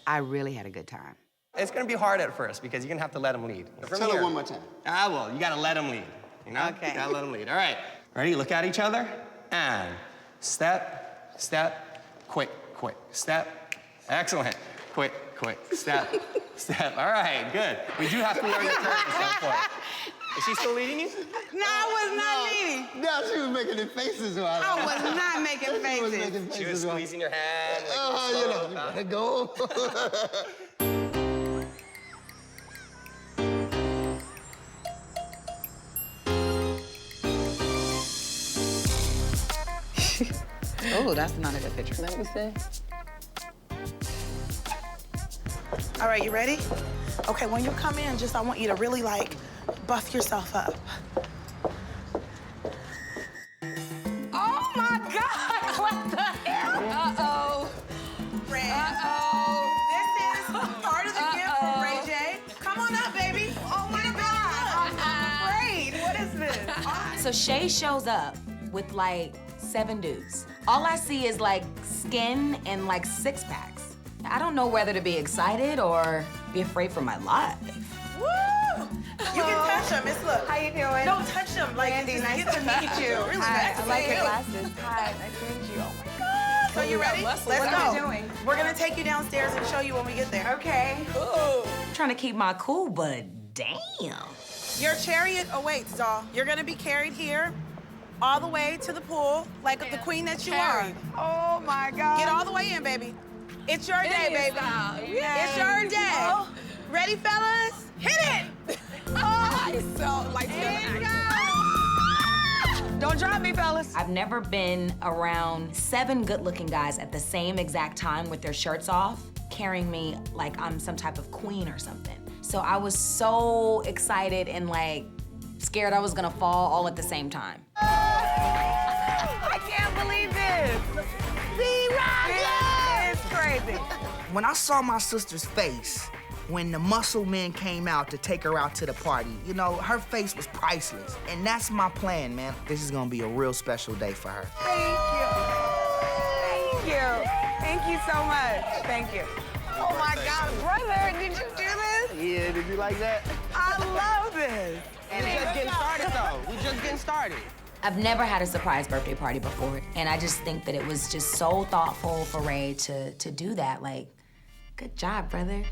[SPEAKER 6] I really had a good time.
[SPEAKER 13] It's gonna be hard at first because you're gonna have to let them lead.
[SPEAKER 7] Tell her one more time.
[SPEAKER 13] Well, you gotta let them lead. You know?
[SPEAKER 6] Okay.
[SPEAKER 13] You gotta let them lead. All right. Ready? Look at each other. And step, quick, step. Excellent. Quick, step. All right, good. We do have to learn the turn at some point. Is she still leading you?
[SPEAKER 12] No, I was not leading.
[SPEAKER 7] No, she was making the faces while
[SPEAKER 12] I was not making
[SPEAKER 7] She was
[SPEAKER 12] faces.
[SPEAKER 7] making faces
[SPEAKER 13] She was
[SPEAKER 7] while-
[SPEAKER 13] squeezing your hand. Like,
[SPEAKER 7] Oh, you know, you gotta go.
[SPEAKER 6] Oh, that's not a good picture. Let me see.
[SPEAKER 12] All right, you ready? Okay, when you come in, I want you to really, buff yourself up.
[SPEAKER 3] Oh my God! What the hell? Uh-oh.
[SPEAKER 12] This is part of the gift from Ray J. Come on up, baby. Oh my God. I'm afraid. What is this?
[SPEAKER 3] So Shay shows up with like 7 dudes. All I see is like skin and like 6-packs. I don't know whether to be excited or be afraid for my life.
[SPEAKER 12] Woo! You can touch them. It's look.
[SPEAKER 5] How you doing?
[SPEAKER 12] Don't touch them. Like,
[SPEAKER 5] Brandy,
[SPEAKER 12] just
[SPEAKER 5] nice
[SPEAKER 12] get
[SPEAKER 5] to meet you.
[SPEAKER 12] Really
[SPEAKER 5] Hi,
[SPEAKER 12] nice
[SPEAKER 5] I
[SPEAKER 12] to
[SPEAKER 5] like
[SPEAKER 12] meet
[SPEAKER 5] your
[SPEAKER 12] you.
[SPEAKER 5] glasses. Hi, nice to meet you. Oh my God.
[SPEAKER 12] So you ready?
[SPEAKER 5] Let's
[SPEAKER 12] Let's
[SPEAKER 5] go.
[SPEAKER 12] go.
[SPEAKER 5] What are you doing?
[SPEAKER 12] We're gonna take you downstairs and show you when we get there.
[SPEAKER 5] Okay.
[SPEAKER 12] Ooh.
[SPEAKER 3] I'm trying to keep my cool, but damn.
[SPEAKER 12] Your chariot awaits, doll. You're gonna be carried here all the way to the pool, like the queen that you are.
[SPEAKER 5] Oh my God.
[SPEAKER 12] Get all the way in, baby. It's your day, baby.
[SPEAKER 5] Yay.
[SPEAKER 12] It's your day.
[SPEAKER 5] Oh.
[SPEAKER 12] Ready, fellas? Hit it!
[SPEAKER 5] Oh, you're so like Don't drop me, fellas.
[SPEAKER 3] I've never been around 7 good-looking guys at the same exact time with their shirts off, carrying me like I'm some type of queen or something. So I was so excited and like scared I was gonna fall all at the same time.
[SPEAKER 5] I can't believe this. It's crazy.
[SPEAKER 14] When I saw my sister's face, when the muscle men came out to take her out to the party, you know, her face was priceless. And that's my plan, man. This is gonna be a real special day for her.
[SPEAKER 5] Thank you. Thank you. Thank you so much. Thank you. Oh my God, brother, did you do this?
[SPEAKER 4] Yeah, did you like that?
[SPEAKER 5] I love this.
[SPEAKER 4] And we just getting started, though. We just getting started.
[SPEAKER 3] I've never had a surprise birthday party before, and I just think that it was just so thoughtful for Ray to do that. Like, good job, brother.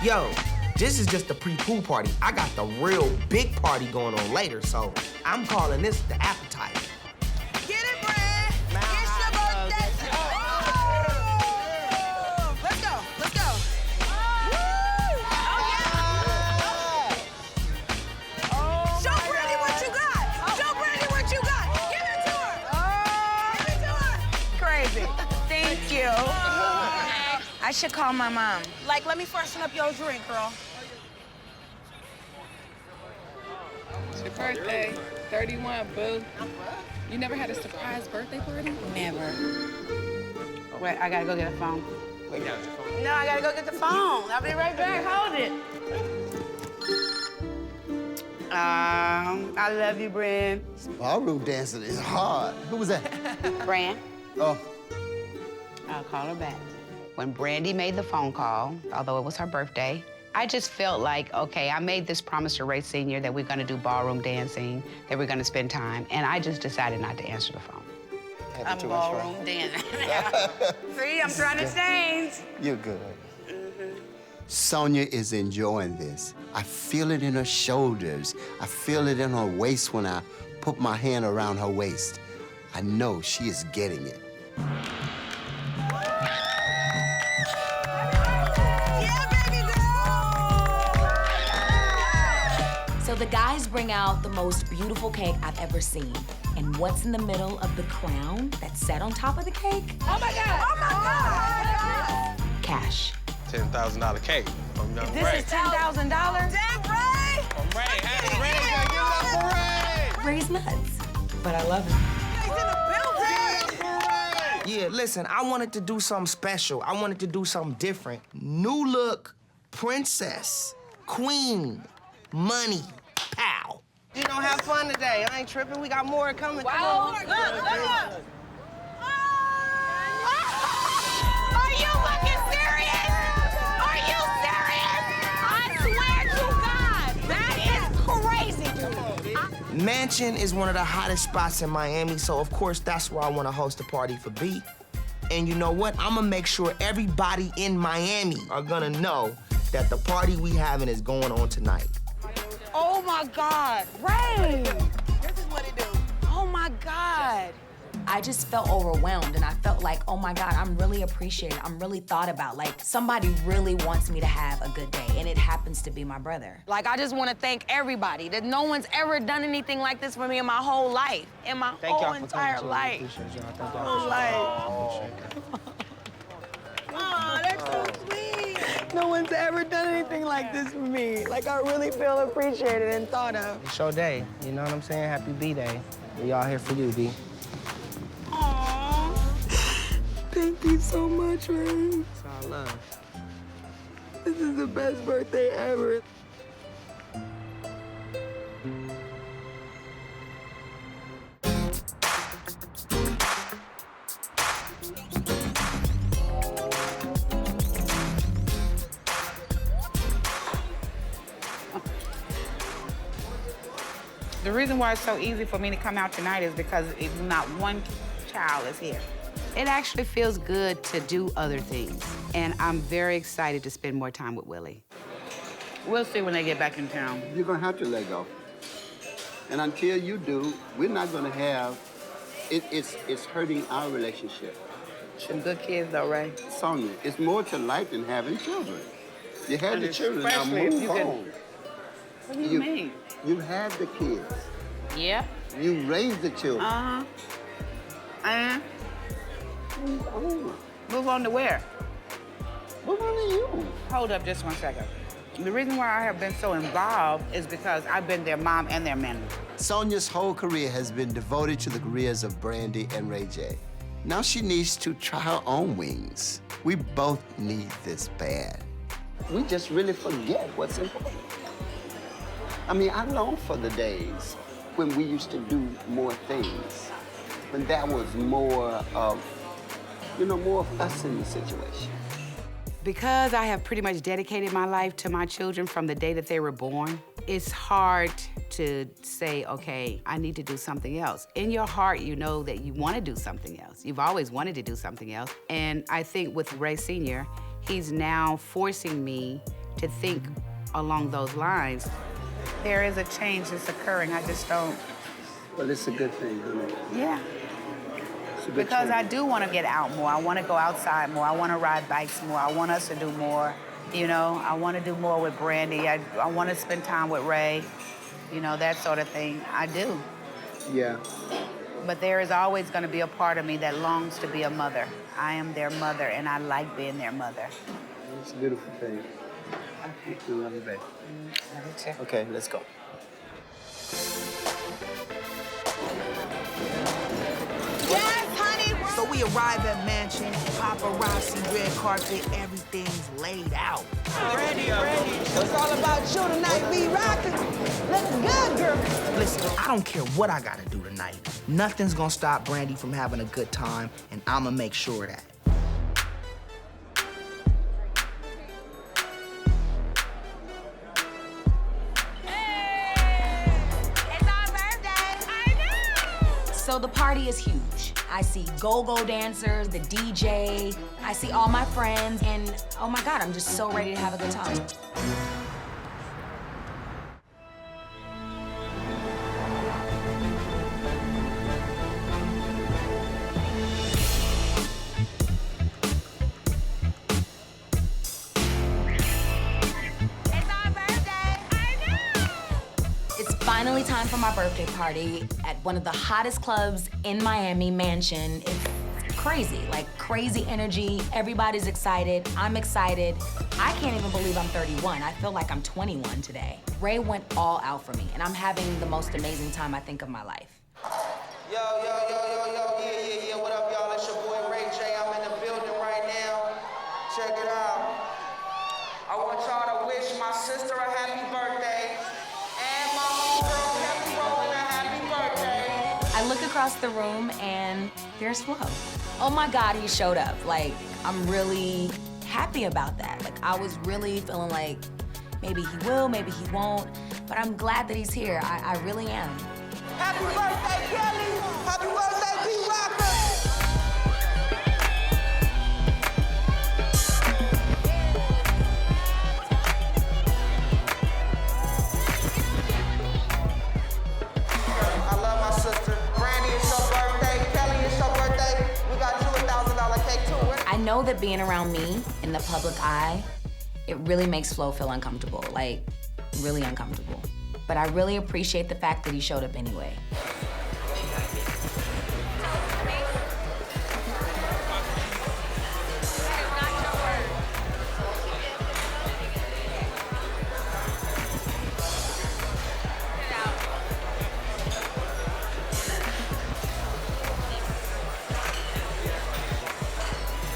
[SPEAKER 4] Yo, this is just the pre-pool party. I got the real big party going on later, so I'm calling this the appetizer.
[SPEAKER 12] Get it, Brad. It's your birthday. Let's go. Let's go. Show Brandy what you got. Show Brandy what you got. Give it to her. Give it to her.
[SPEAKER 5] Crazy. Thank you. I should call my mom.
[SPEAKER 12] Like, let me freshen up your drink, girl.
[SPEAKER 15] It's your birthday. 31, boo. You never had a surprise birthday party?
[SPEAKER 6] Never. Wait, I gotta go get a phone.
[SPEAKER 12] No, I gotta go get the phone. I'll be right back. Hold it.
[SPEAKER 6] I love you, Bran.
[SPEAKER 7] Ballroom dancing is hard. Who was that?
[SPEAKER 6] Bran,
[SPEAKER 7] Oh,
[SPEAKER 6] I'll call her back. When Brandy made the phone call, although it was her birthday, I just felt like, okay, I made this promise to Ray Sr. that we're gonna do ballroom dancing, that we're gonna spend time, and I just decided not to answer the phone.
[SPEAKER 7] I'm
[SPEAKER 6] ballroom dancing. See, I'm trying to change.
[SPEAKER 7] you're good. Sonia is enjoying this. I feel it in her shoulders. I feel it in her waist when I put my hand around her waist. I know she is getting it.
[SPEAKER 3] So the guys bring out the most beautiful cake I've ever seen. And what's in the middle of the crown that's set on top of the cake?
[SPEAKER 5] Oh my God. Oh my God.
[SPEAKER 3] Cash.
[SPEAKER 10] $10,000 cake from young
[SPEAKER 5] This
[SPEAKER 10] Ray.
[SPEAKER 5] is $10,000?
[SPEAKER 12] Damn, Ray!
[SPEAKER 10] From Ray. Hey, Ray, give it up for Ray!
[SPEAKER 3] Ray's nuts, but I love him.
[SPEAKER 12] He's in the building!
[SPEAKER 4] Yeah, listen, I wanted to do something special. I wanted to do something different. New look, princess, queen, money, pow. You know, have fun today. I ain't tripping. We got more coming.
[SPEAKER 5] Wow.
[SPEAKER 12] Look, look.
[SPEAKER 5] Are you fucking serious? Are you serious? I swear to God, that is crazy, dude.
[SPEAKER 4] Mansion is one of the hottest spots in Miami, so of course that's where I want to host a party for B. And you know what? I'm gonna make sure everybody in Miami are gonna know that the party we having is going on tonight.
[SPEAKER 12] Oh my God, Ray! This is what it do.
[SPEAKER 6] Oh my God.
[SPEAKER 3] I just felt overwhelmed and I felt like, oh my God, I'm really appreciated. I'm really thought about. Like, somebody really wants me to have a good day, and it happens to be my brother.
[SPEAKER 5] Like, I just want to thank everybody that no one's ever done anything like this for me in my whole life. In my whole entire life. Whole life.
[SPEAKER 12] Oh, that's so sweet.
[SPEAKER 5] No one's ever done anything like this for me. Like, I really feel appreciated and thought of.
[SPEAKER 4] It's your day. You know what I'm saying? Happy B-Day. We all here for you, B.
[SPEAKER 5] Aww. Thank you so much, Ray.
[SPEAKER 4] It's all love.
[SPEAKER 5] This is the best birthday ever.
[SPEAKER 6] The reason why it's so easy for me to come out tonight is because not one child is here. It actually feels good to do other things, and I'm very excited to spend more time with Willie. We'll see when they get back in town.
[SPEAKER 7] You're gonna have to let go. And until you do, we're not gonna have, it's hurting our relationship.
[SPEAKER 6] Some good kids though, Ray.
[SPEAKER 7] Sonia, it's more to life than having children. You had the children, now
[SPEAKER 6] especially if
[SPEAKER 7] move
[SPEAKER 6] you can-
[SPEAKER 7] on.
[SPEAKER 6] What do you mean?
[SPEAKER 7] You had the kids.
[SPEAKER 6] Yeah.
[SPEAKER 7] You raised the children.
[SPEAKER 6] Uh-huh. And?
[SPEAKER 7] Move on.
[SPEAKER 6] Move on to where?
[SPEAKER 7] Move on to you.
[SPEAKER 6] Hold up just 1 second. The reason why I have been so involved is because I've been their mom and their manager.
[SPEAKER 7] Sonia's whole career has been devoted to the careers of Brandy and Ray J. Now she needs to try her own wings. We both need this bad. We just really forget what's important. I mean, I long for the days when we used to do more things, when that was more of, more of us in the situation.
[SPEAKER 6] Because I have pretty much dedicated my life to my children from the day that they were born, it's hard to say, okay, I need to do something else. In your heart, you know that you want to do something else. You've always wanted to do something else. And I think with Ray Sr., he's now forcing me to think along those lines. There is a change that's occurring. I just don't.
[SPEAKER 7] Well, it's a good thing, isn't it?
[SPEAKER 6] Yeah. Because I do want to get out more. I want to go outside more. I want to ride bikes more. I want us to do more. I want to do more with Brandy. I want to spend time with Ray. That sort of thing. I do.
[SPEAKER 7] Yeah.
[SPEAKER 6] But there is always going to be a part of me that longs to be a mother. I am their mother, and I like being their mother.
[SPEAKER 7] It's a beautiful thing. I do love you, babe.
[SPEAKER 6] Love you too.
[SPEAKER 7] Okay, let's go.
[SPEAKER 12] Yes, honey.
[SPEAKER 14] So we arrive at mansion, paparazzi, red carpet, everything's laid out.
[SPEAKER 2] Brandy, it's all about you tonight, we rockin'. Looking good, girl.
[SPEAKER 14] Listen, I don't care what I gotta do tonight. Nothing's gonna stop Brandy from having a good time, and I'ma make sure of that.
[SPEAKER 3] So the party is huge. I see go-go dancers, the DJ, I see all my friends, and oh my God, I'm just so ready to have a good time. Finally time for my birthday party at one of the hottest clubs in Miami, Mansion. It's crazy, like crazy energy. Everybody's excited. I'm excited. I can't even believe I'm 31. I feel like I'm 21 today. Ray went all out for me, and I'm having the most amazing time I think of my life.
[SPEAKER 4] Yo, yeah, what up, y'all? It's your boy Ray J. I'm in the building right now. Check it out. I want y'all to wish my sister a happy birthday.
[SPEAKER 3] I look across the room and there's Flo. Oh my God, he showed up. Like, I'm really happy about that. Like, I was really feeling like maybe he will, maybe he won't, but I'm glad that he's here. I really am.
[SPEAKER 2] Happy birthday, Kelly. Happy birthday, P-Rocker.
[SPEAKER 4] I love my sister. Brandy, it's your birthday. Kelly, it's your birthday. We got you $1,000 cake too.
[SPEAKER 3] I know that being around me in the public eye, it really makes Flo feel uncomfortable, like really uncomfortable. But I really appreciate the fact that he showed up anyway.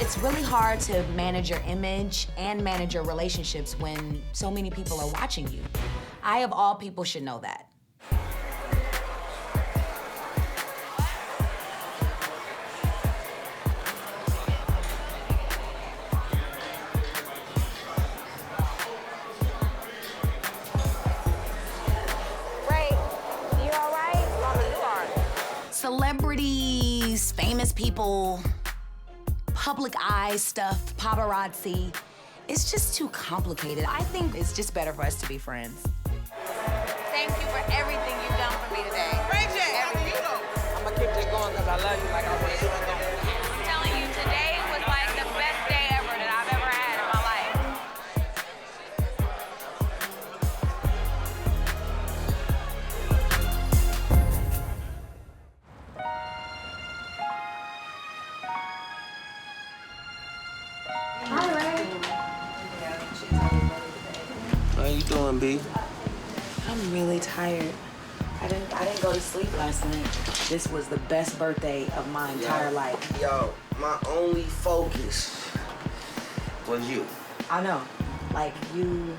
[SPEAKER 3] It's really hard to manage your image and manage your relationships when so many people are watching you. I, of all people, should know that.
[SPEAKER 5] Ray, you
[SPEAKER 3] celebrities, famous people, public eye stuff, paparazzi. It's just too complicated. I think it's just better for us to be friends.
[SPEAKER 5] Thank you for everything you've done for me today.
[SPEAKER 16] I'm gonna keep this going because I love you like I always do.
[SPEAKER 5] I'm telling you, today was like the best day ever that I've ever had in my life.
[SPEAKER 4] How you doing, B?
[SPEAKER 3] I'm really tired. I didn't go to sleep last night. This was the best birthday of my entire life.
[SPEAKER 4] Yo, my only focus was you.
[SPEAKER 3] I know. Like, you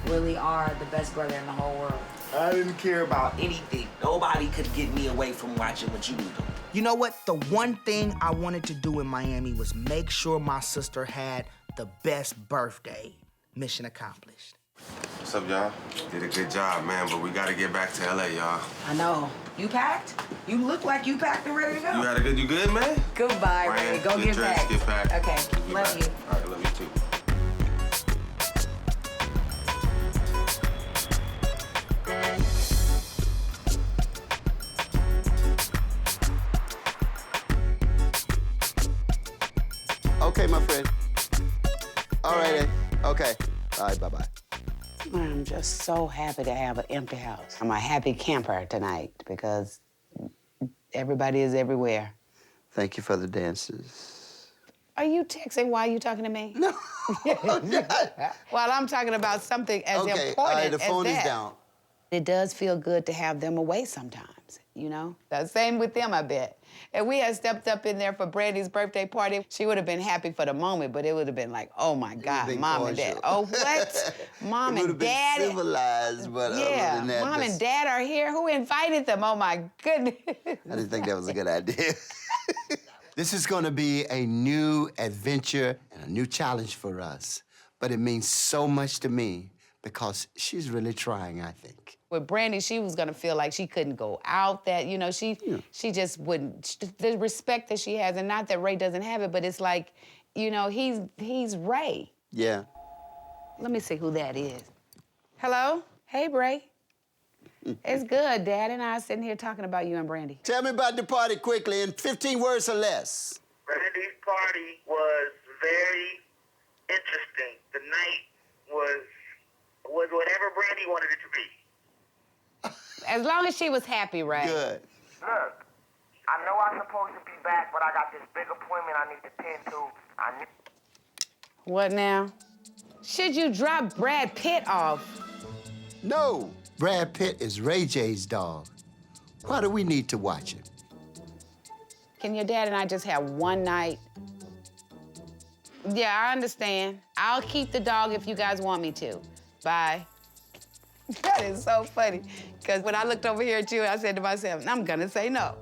[SPEAKER 3] really are the best brother in the whole world.
[SPEAKER 4] I didn't care about anything. Nobody could get me away from watching what you were doing.
[SPEAKER 14] You know what? The one thing I wanted to do in Miami was make sure my sister had the best birthday. Mission accomplished.
[SPEAKER 10] What's up, y'all? Did a good job, man, but we gotta get back to LA, y'all.
[SPEAKER 3] I know. You packed? You look like you packed and ready to go.
[SPEAKER 10] You good, man?
[SPEAKER 3] Goodbye, Ray. Go
[SPEAKER 10] get
[SPEAKER 3] get
[SPEAKER 10] dressed,
[SPEAKER 3] back.
[SPEAKER 10] get packed.
[SPEAKER 3] Okay, love you.
[SPEAKER 10] All right, love you too.
[SPEAKER 7] Okay, my friend. All right, then. Okay. All right, bye-bye.
[SPEAKER 6] I'm just so happy to have an empty house. I'm a happy camper tonight because everybody is everywhere.
[SPEAKER 7] Thank you for the dances.
[SPEAKER 6] Are you texting while you're talking to me?
[SPEAKER 7] No.
[SPEAKER 6] While I'm talking about something as
[SPEAKER 7] Okay,
[SPEAKER 6] important
[SPEAKER 7] the phone
[SPEAKER 6] as
[SPEAKER 7] is
[SPEAKER 6] that.
[SPEAKER 7] down.
[SPEAKER 6] It does feel good to have them away sometimes, you know? The same with them, I bet. If we had stepped up in there for Brandy's birthday party, she would have been happy for the moment, but it would have been like, oh my God, Mom and Dad. Oh, what? Mom and Dad.
[SPEAKER 7] Been civilized, but other than that,
[SPEAKER 6] Mom and Dad are here. Who invited them? Oh my goodness.
[SPEAKER 7] I didn't think that was a good idea. This is gonna be a new adventure and a new challenge for us, but it means so much to me because she's really trying, I think.
[SPEAKER 6] With Brandy, she was gonna feel like she couldn't go out, that, you know, she just wouldn't, the respect that she has, and not that Ray doesn't have it, but it's like, you know, he's Ray.
[SPEAKER 7] Yeah.
[SPEAKER 6] Let me see who that is. Hello? Hey, Ray. It's good. Dad and I are sitting here talking about you and Brandy.
[SPEAKER 7] Tell me about the party quickly in 15 words or less.
[SPEAKER 17] Brandy's party was very interesting. The night was whatever Brandy wanted it to be.
[SPEAKER 6] As long as she was happy, Ray.
[SPEAKER 7] Good.
[SPEAKER 17] Look, I know I'm supposed to be back, but I got this big appointment I need to tend to.
[SPEAKER 6] What now? Should you drop Brad Pitt off?
[SPEAKER 7] No, Brad Pitt is Ray J's dog. Why do we need to watch him?
[SPEAKER 6] Can your dad and I just have one night? Yeah, I understand. I'll keep the dog if you guys want me to. Bye. That is so funny, because when I looked over here at you, I said to myself, I'm gonna say no.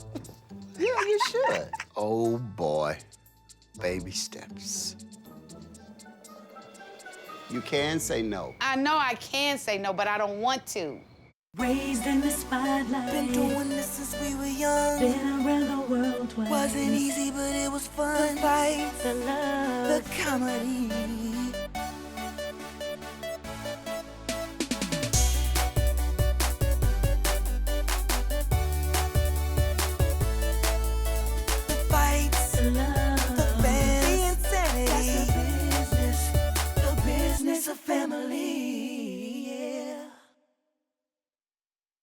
[SPEAKER 7] Yeah, you should. Oh, boy. Baby steps. You can say no.
[SPEAKER 6] I know I can say no, but I don't want to.
[SPEAKER 1] Raised in the spotlight.
[SPEAKER 2] Been doing this since we were young.
[SPEAKER 1] Been around the world twice.
[SPEAKER 2] Wasn't easy, but it was fun. The fights,
[SPEAKER 1] the love,
[SPEAKER 2] the comedy. The fights,
[SPEAKER 1] the love,
[SPEAKER 2] the fans, the insanity.
[SPEAKER 1] That's the business of family. Yeah.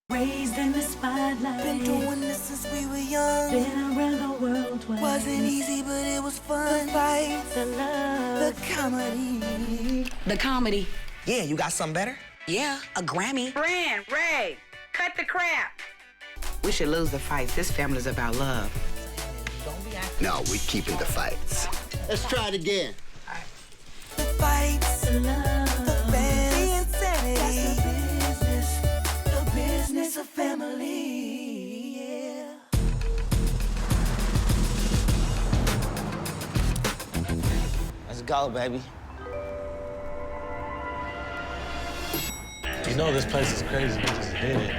[SPEAKER 1] Raised in the spotlight.
[SPEAKER 2] Been doing this since we were young.
[SPEAKER 1] Been around the world twice.
[SPEAKER 2] Wasn't easy, but it was fun.
[SPEAKER 1] The fights, the love,
[SPEAKER 2] the comedy.
[SPEAKER 3] The comedy.
[SPEAKER 4] Yeah, you got something better?
[SPEAKER 3] Yeah, a Grammy.
[SPEAKER 12] Brand, Ray, cut the crap. We should lose the fights. This family's about love.
[SPEAKER 7] No, we're keeping the fights. Let's try it again.
[SPEAKER 2] The fights,
[SPEAKER 1] the love,
[SPEAKER 2] the fans, the insanity.
[SPEAKER 1] That's the business of family. Yeah.
[SPEAKER 4] Let's go, baby.
[SPEAKER 18] You know this place is crazy. We just hit it.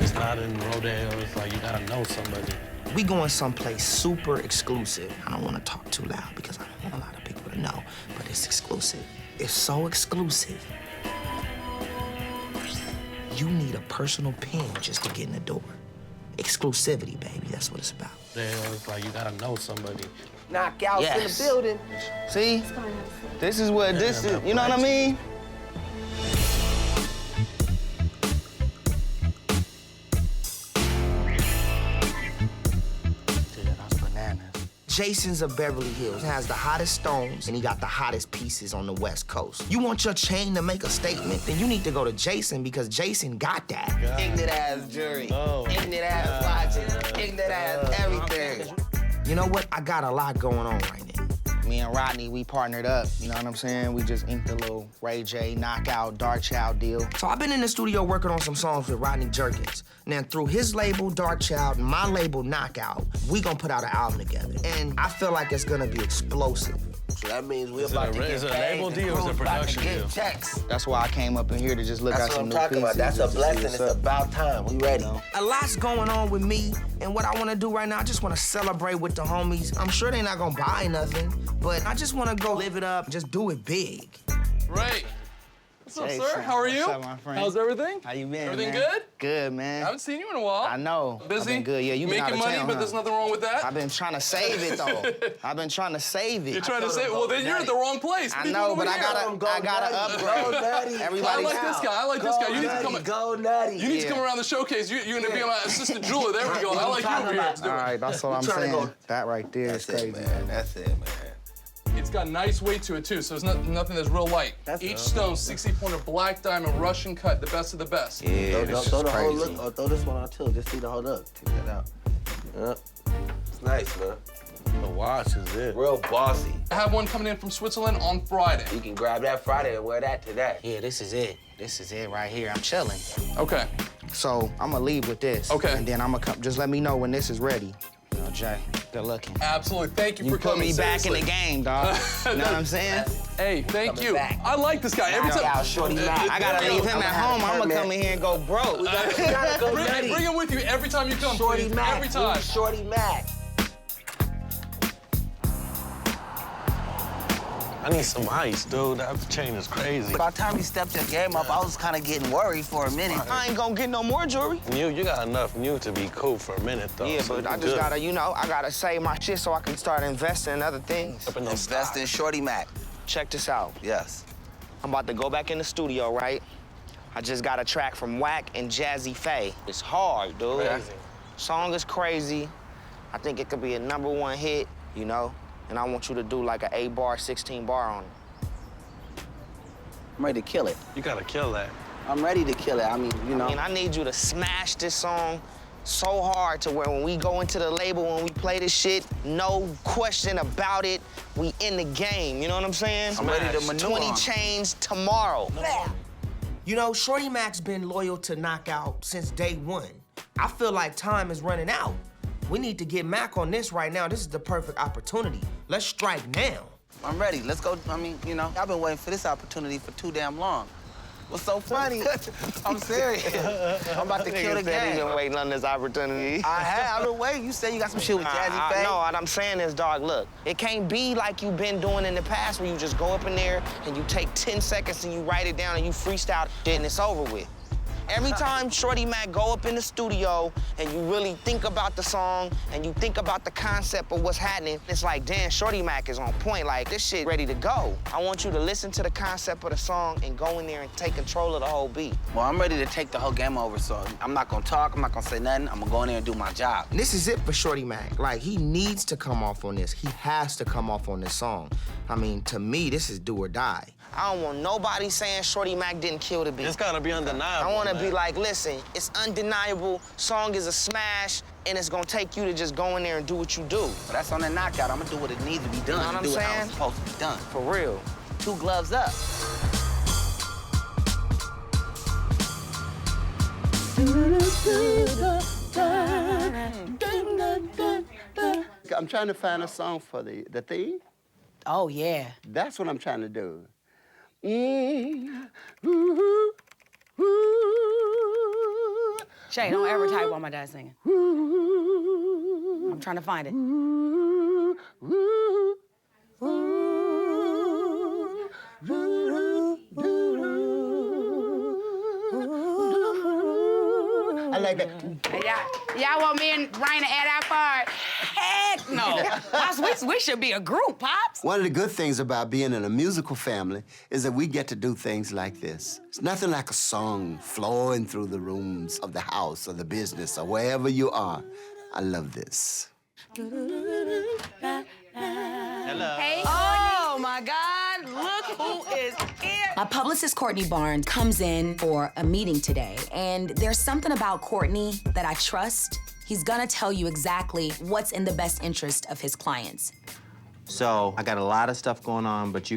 [SPEAKER 18] It's not out in Rodeo, it's like you gotta know somebody.
[SPEAKER 14] We going someplace super exclusive. I don't want to talk too loud because I don't want a lot of people to know, but it's exclusive. It's so exclusive. You need a personal pin just to get in the door. Exclusivity, baby, that's what it's about.
[SPEAKER 18] It's like you gotta know somebody.
[SPEAKER 4] Knockouts in the
[SPEAKER 14] Yes.
[SPEAKER 4] building. See? This is what this is. You know what I mean? Jason's of Beverly Hills has the hottest stones and he got the hottest pieces on the West Coast. You want your chain to make a statement, then you need to go to Jason because Jason got that. Ignorant ass jury, ignorant ass watching, ignorant ass everything. You know what? I got a lot going on right now. Me and Rodney, we partnered up, you know what I'm saying? We just inked a little Ray J, Knockout, Dark Child deal. So I've been in the studio working on some songs with Rodney Jerkins. Now, through his label, Dark Child, and my label, Knockout, we gonna put out an album together. And I feel like it's gonna be explosive.
[SPEAKER 19] So that means we're about to get
[SPEAKER 18] Is it a
[SPEAKER 19] paid
[SPEAKER 18] label
[SPEAKER 19] and
[SPEAKER 18] deal or is it a
[SPEAKER 19] crew's about to
[SPEAKER 18] production
[SPEAKER 19] get
[SPEAKER 18] deal?
[SPEAKER 19] checks.
[SPEAKER 4] That's why I came up in here to just look
[SPEAKER 19] That's
[SPEAKER 4] at
[SPEAKER 19] what
[SPEAKER 4] some
[SPEAKER 19] I'm
[SPEAKER 4] new
[SPEAKER 19] talking about.
[SPEAKER 4] pieces.
[SPEAKER 19] That's a
[SPEAKER 4] just to see
[SPEAKER 19] blessing.
[SPEAKER 4] what's
[SPEAKER 19] It's
[SPEAKER 4] up.
[SPEAKER 19] about time. We ready.
[SPEAKER 14] A lot's going on with me, and what I wanna do right now, I just wanna celebrate with the homies. I'm sure they're not gonna buy nothing, but I just wanna go live it up, just do it big.
[SPEAKER 20] Ray. What's up,
[SPEAKER 4] Hey,
[SPEAKER 20] sir?
[SPEAKER 4] son.
[SPEAKER 20] How are you?
[SPEAKER 4] What's up, my friend?
[SPEAKER 20] How's everything?
[SPEAKER 4] How you been,
[SPEAKER 20] Everything
[SPEAKER 4] man?
[SPEAKER 20] good?
[SPEAKER 4] Good, man.
[SPEAKER 20] I haven't seen you in a while.
[SPEAKER 4] I know.
[SPEAKER 20] Busy?
[SPEAKER 4] I've been good. Yeah, you been
[SPEAKER 20] Making
[SPEAKER 4] out of
[SPEAKER 20] money,
[SPEAKER 4] town,
[SPEAKER 20] but
[SPEAKER 4] huh?
[SPEAKER 20] there's nothing wrong with that.
[SPEAKER 4] I've been trying to save it though. I've been trying to save it.
[SPEAKER 20] You're trying to say, well, then you're at the wrong place. What
[SPEAKER 4] I
[SPEAKER 20] are you
[SPEAKER 4] know,
[SPEAKER 20] doing
[SPEAKER 4] but
[SPEAKER 20] over
[SPEAKER 4] I
[SPEAKER 20] here?
[SPEAKER 4] gotta upgrade.
[SPEAKER 20] I
[SPEAKER 4] Everybody's
[SPEAKER 20] like this guy. I like this guy. You need to come.
[SPEAKER 19] Go nutty.
[SPEAKER 20] You need to come around the showcase. You're gonna be my assistant jeweler. There we go. I like you over here.
[SPEAKER 4] All right, that's what I'm saying. That right there is crazy.
[SPEAKER 19] That's it, man.
[SPEAKER 20] It's got nice weight to it too, so it's nothing that's real light. Each stone, 60-pointer black diamond Russian cut, the best of the best.
[SPEAKER 19] Yeah, throw the whole look, or throw this one out too. Just see the whole look. Take that out. Yep. It's nice, man.
[SPEAKER 18] The watch is it.
[SPEAKER 19] Real bossy.
[SPEAKER 20] I have one coming in from Switzerland on Friday.
[SPEAKER 19] You can grab that Friday and wear that today.
[SPEAKER 4] Yeah, this is it. This is it right here. I'm chilling.
[SPEAKER 20] Okay.
[SPEAKER 4] So I'm gonna leave with this.
[SPEAKER 20] Okay.
[SPEAKER 4] And then I'm gonna come. Just let me know when this is ready. You know, Jay, good looking.
[SPEAKER 20] Absolutely. Thank you for
[SPEAKER 4] put
[SPEAKER 20] coming.
[SPEAKER 4] me back in the
[SPEAKER 20] seriously.
[SPEAKER 4] game, dog. You know what I'm saying?
[SPEAKER 20] Hey, thank
[SPEAKER 19] Coming
[SPEAKER 20] you.
[SPEAKER 19] back.
[SPEAKER 20] I like this guy. Every time.
[SPEAKER 4] I gotta leave him at home. I'm gonna come in here and go broke.
[SPEAKER 19] We gotta go nutty.
[SPEAKER 20] Bring him with you every time you come.
[SPEAKER 19] Shorty
[SPEAKER 20] please.
[SPEAKER 19] Mac.
[SPEAKER 20] Every time.
[SPEAKER 19] Shorty Mac.
[SPEAKER 18] I need some ice, dude. That chain is crazy.
[SPEAKER 19] By the time you stepped your game up, I was kind of getting worried for a minute.
[SPEAKER 4] I ain't gonna get no more jewelry.
[SPEAKER 18] You got enough new to be cool for a minute, though.
[SPEAKER 4] Yeah,
[SPEAKER 18] so
[SPEAKER 4] but I
[SPEAKER 18] you
[SPEAKER 4] just
[SPEAKER 18] good.
[SPEAKER 4] gotta, you know, I gotta save my shit so I can start investing in other things.
[SPEAKER 19] Invest in Shorty Mac.
[SPEAKER 4] Check this out.
[SPEAKER 19] Yes.
[SPEAKER 4] I'm about to go back in the studio, right? I just got a track from Wack and Jazzy Faye. It's hard, dude.
[SPEAKER 18] Crazy.
[SPEAKER 4] Song is crazy. I think it could be a #1 hit, you know? And I want you to do like an 8-bar, 16-bar on it.
[SPEAKER 19] I'm ready to kill it.
[SPEAKER 18] You gotta kill that.
[SPEAKER 19] I'm ready to kill it. I mean, you know.
[SPEAKER 4] I mean, I need you to smash this song so hard to where when we go into the label, when we play this shit, no question about it, we in the game, you know what I'm saying?
[SPEAKER 19] I'm ready to maneuver.
[SPEAKER 4] 20 chains tomorrow. You know, Shorty Mac's been loyal to Knockout since day one. I feel like time is running out. We need to get Mac on this right now. This is the perfect opportunity. Let's strike now.
[SPEAKER 19] I'm ready. Let's go. I mean, you know, I've been waiting for this opportunity for too damn long. What's so funny? I'm serious. I'm about to kill the game.
[SPEAKER 4] You've been waiting on this opportunity.
[SPEAKER 19] I have. I've been waiting. You said you got some shit with Jazzy Faye.
[SPEAKER 4] No, what I'm saying is, dog, look, it can't be like you've been doing in the past where you just go up in there and you take 10 seconds and you write it down and you freestyle it and it's over with. Every time Shorty Mac go up in the studio and you really think about the song and you think about the concept of what's happening, it's like, damn, Shorty Mac is on point. Like, this shit ready to go. I want you to listen to the concept of the song and go in there and take control of the whole beat.
[SPEAKER 19] Well, I'm ready to take the whole game over, so I'm not gonna talk, I'm not gonna say nothing. I'm gonna go in there and do my job.
[SPEAKER 4] And this is it for Shorty Mac. Like, he needs to come off on this. He has to come off on this song. I mean, to me, this is do or die. I don't want nobody saying Shorty Mac didn't kill the beat.
[SPEAKER 18] It's gotta be undeniable.
[SPEAKER 4] I want to
[SPEAKER 18] man.
[SPEAKER 4] be like, listen, it's undeniable, song is a smash, and it's gonna take you to just go in there and do what you do.
[SPEAKER 19] But that's on the knockout. I'm gonna do what it needs to be done.
[SPEAKER 4] You know what I'm
[SPEAKER 19] do it how
[SPEAKER 4] saying?
[SPEAKER 19] it's supposed to be done.
[SPEAKER 4] For real.
[SPEAKER 19] 2 gloves up. I'm trying to find a song for the theme.
[SPEAKER 6] Oh, yeah.
[SPEAKER 19] That's what I'm trying to do.
[SPEAKER 6] Shay, don't ever type while my dad's singing. I'm trying to find it.
[SPEAKER 7] I like that.
[SPEAKER 6] Y'all want me and Brian to add our part? Heck no. Pops, we should be a group, Pops.
[SPEAKER 7] One of the good things about being in a musical family is that we get to do things like this. It's nothing like a song flowing through the rooms of the house or the business or wherever you are. I love this.
[SPEAKER 3] Hello.
[SPEAKER 6] Hey, oh my God, look who is here.
[SPEAKER 3] My publicist, Courtney Barnes, comes in for a meeting today, and there's something about Courtney that I trust. He's gonna tell you exactly what's in the best interest of his clients.
[SPEAKER 21] So I got a lot of stuff going on, but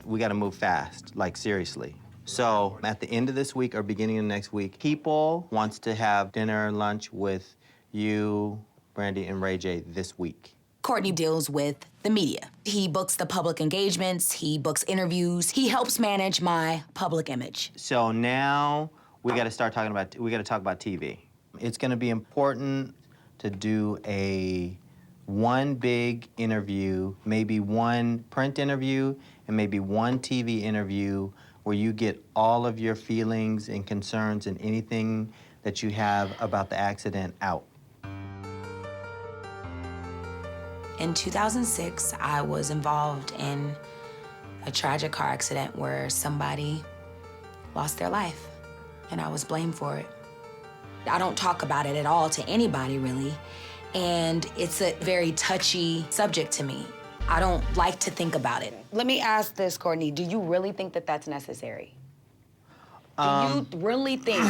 [SPEAKER 21] we gotta move fast, like seriously. So at the end of this week or beginning of next week, people wants to have dinner and lunch with you, Brandy, and Ray J this week.
[SPEAKER 3] Courtney deals with the media. He books the public engagements, he books interviews, he helps manage my public image.
[SPEAKER 21] So now we gotta talk about TV. It's gonna be important to do one big interview, maybe one print interview, and maybe one TV interview where you get all of your feelings and concerns and anything that you have about the accident out.
[SPEAKER 3] In 2006, I was involved in a tragic car accident where somebody lost their life, and I was blamed for it. I don't talk about it at all to anybody, really, and it's a very touchy subject to me. I don't like to think about it. Let me ask this, Courtney, do you really think that that's necessary? Do you really think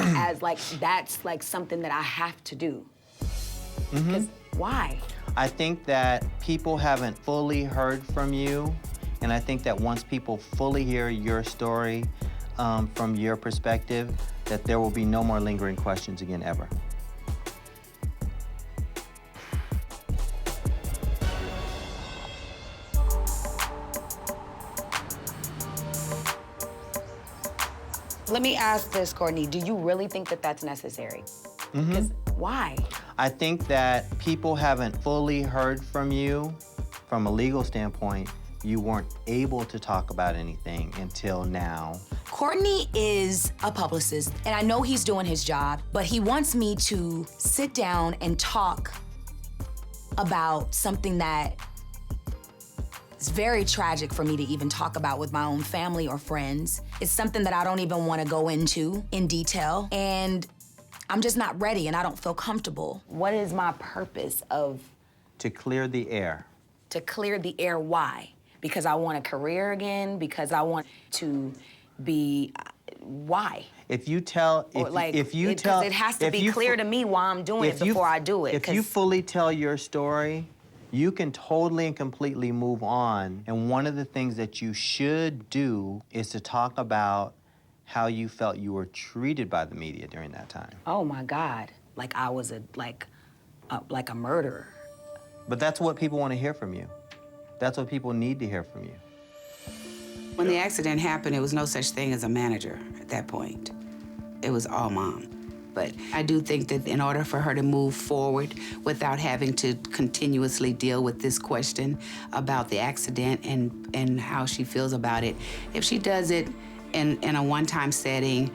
[SPEAKER 3] that's something that I have to do?
[SPEAKER 21] Mm-hmm.
[SPEAKER 3] Why?
[SPEAKER 21] I think that people haven't fully heard from you, and I think that once people fully hear your story from your perspective, that there will be no more lingering questions again, ever.
[SPEAKER 3] Let me ask this, Courtney, do you really think that that's necessary?
[SPEAKER 21] Mm-hmm.
[SPEAKER 3] Why?
[SPEAKER 21] I think that people haven't fully heard from you from a legal standpoint. You weren't able to talk about anything until now.
[SPEAKER 3] Courtney is a publicist, and I know he's doing his job, but he wants me to sit down and talk about something that is very tragic for me to even talk about with my own family or friends. It's something that I don't even want to go into in detail, and I'm just not ready, and I don't feel comfortable. What is my purpose of?
[SPEAKER 21] To clear the air.
[SPEAKER 3] To clear the air, why? Because I want a career again? Because I want to be, why?
[SPEAKER 21] If you tell,
[SPEAKER 3] because it has to be clear to me why I'm doing it before I do it.
[SPEAKER 21] If you fully tell your story, you can totally and completely move on. And one of the things that you should do is to talk about how you felt you were treated by the media during that time.
[SPEAKER 3] Oh my God, like I was a murderer.
[SPEAKER 21] But that's what people want to hear from you. That's what people need to hear from you.
[SPEAKER 6] When the accident happened, it was no such thing as a manager at that point. It was all Mom. But I do think that in order for her to move forward without having to continuously deal with this question about the accident and how she feels about it, if she does it in a one-time setting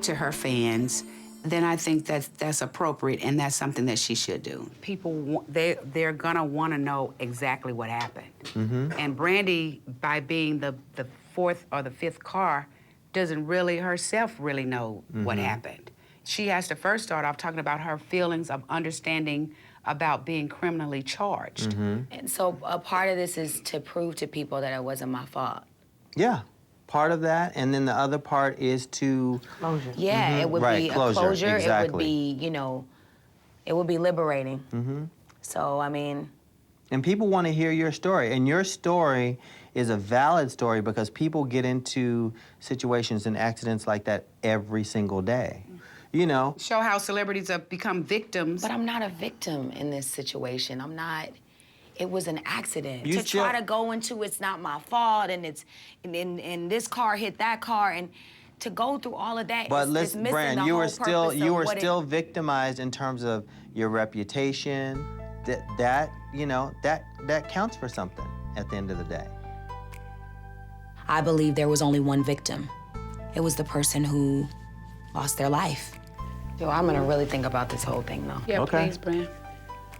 [SPEAKER 6] to her fans, then I think that's appropriate, and that's something that she should do. People, they're gonna wanna know exactly what happened.
[SPEAKER 21] Mm-hmm.
[SPEAKER 6] And Brandy, by being the fourth or the fifth car, doesn't really herself really know what happened. She has to first start off talking about her feelings of understanding about being criminally charged.
[SPEAKER 21] Mm-hmm.
[SPEAKER 3] And so a part of this is to prove to people that it wasn't my fault.
[SPEAKER 21] Yeah, part of that, and then the other part is to...
[SPEAKER 3] Closure. Yeah, it would be a closure. Exactly. It would be, it would be liberating.
[SPEAKER 21] Mm-hmm.
[SPEAKER 3] So, I mean...
[SPEAKER 21] And people want to hear your story, and your story is a valid story because people get into situations and accidents like that every single day. You know.
[SPEAKER 6] Show how celebrities have become victims.
[SPEAKER 3] But I'm not a victim in this situation. I'm not. It was an accident.
[SPEAKER 21] You
[SPEAKER 3] try to go into it's not my fault and it's and this car hit that car, and to go through all of that,
[SPEAKER 21] But
[SPEAKER 3] it's
[SPEAKER 21] listen,
[SPEAKER 3] missing
[SPEAKER 21] Brand,
[SPEAKER 3] the
[SPEAKER 21] you
[SPEAKER 3] whole
[SPEAKER 21] were still
[SPEAKER 3] purpose
[SPEAKER 21] you
[SPEAKER 3] of
[SPEAKER 21] were
[SPEAKER 3] what
[SPEAKER 21] still victimized in terms of your reputation. That you know that counts for something at the end of the day.
[SPEAKER 3] I believe there was only one victim. It was the person who lost their life.
[SPEAKER 6] Yo, I'm gonna really think about this whole thing, though.
[SPEAKER 15] Yeah, please, Brand.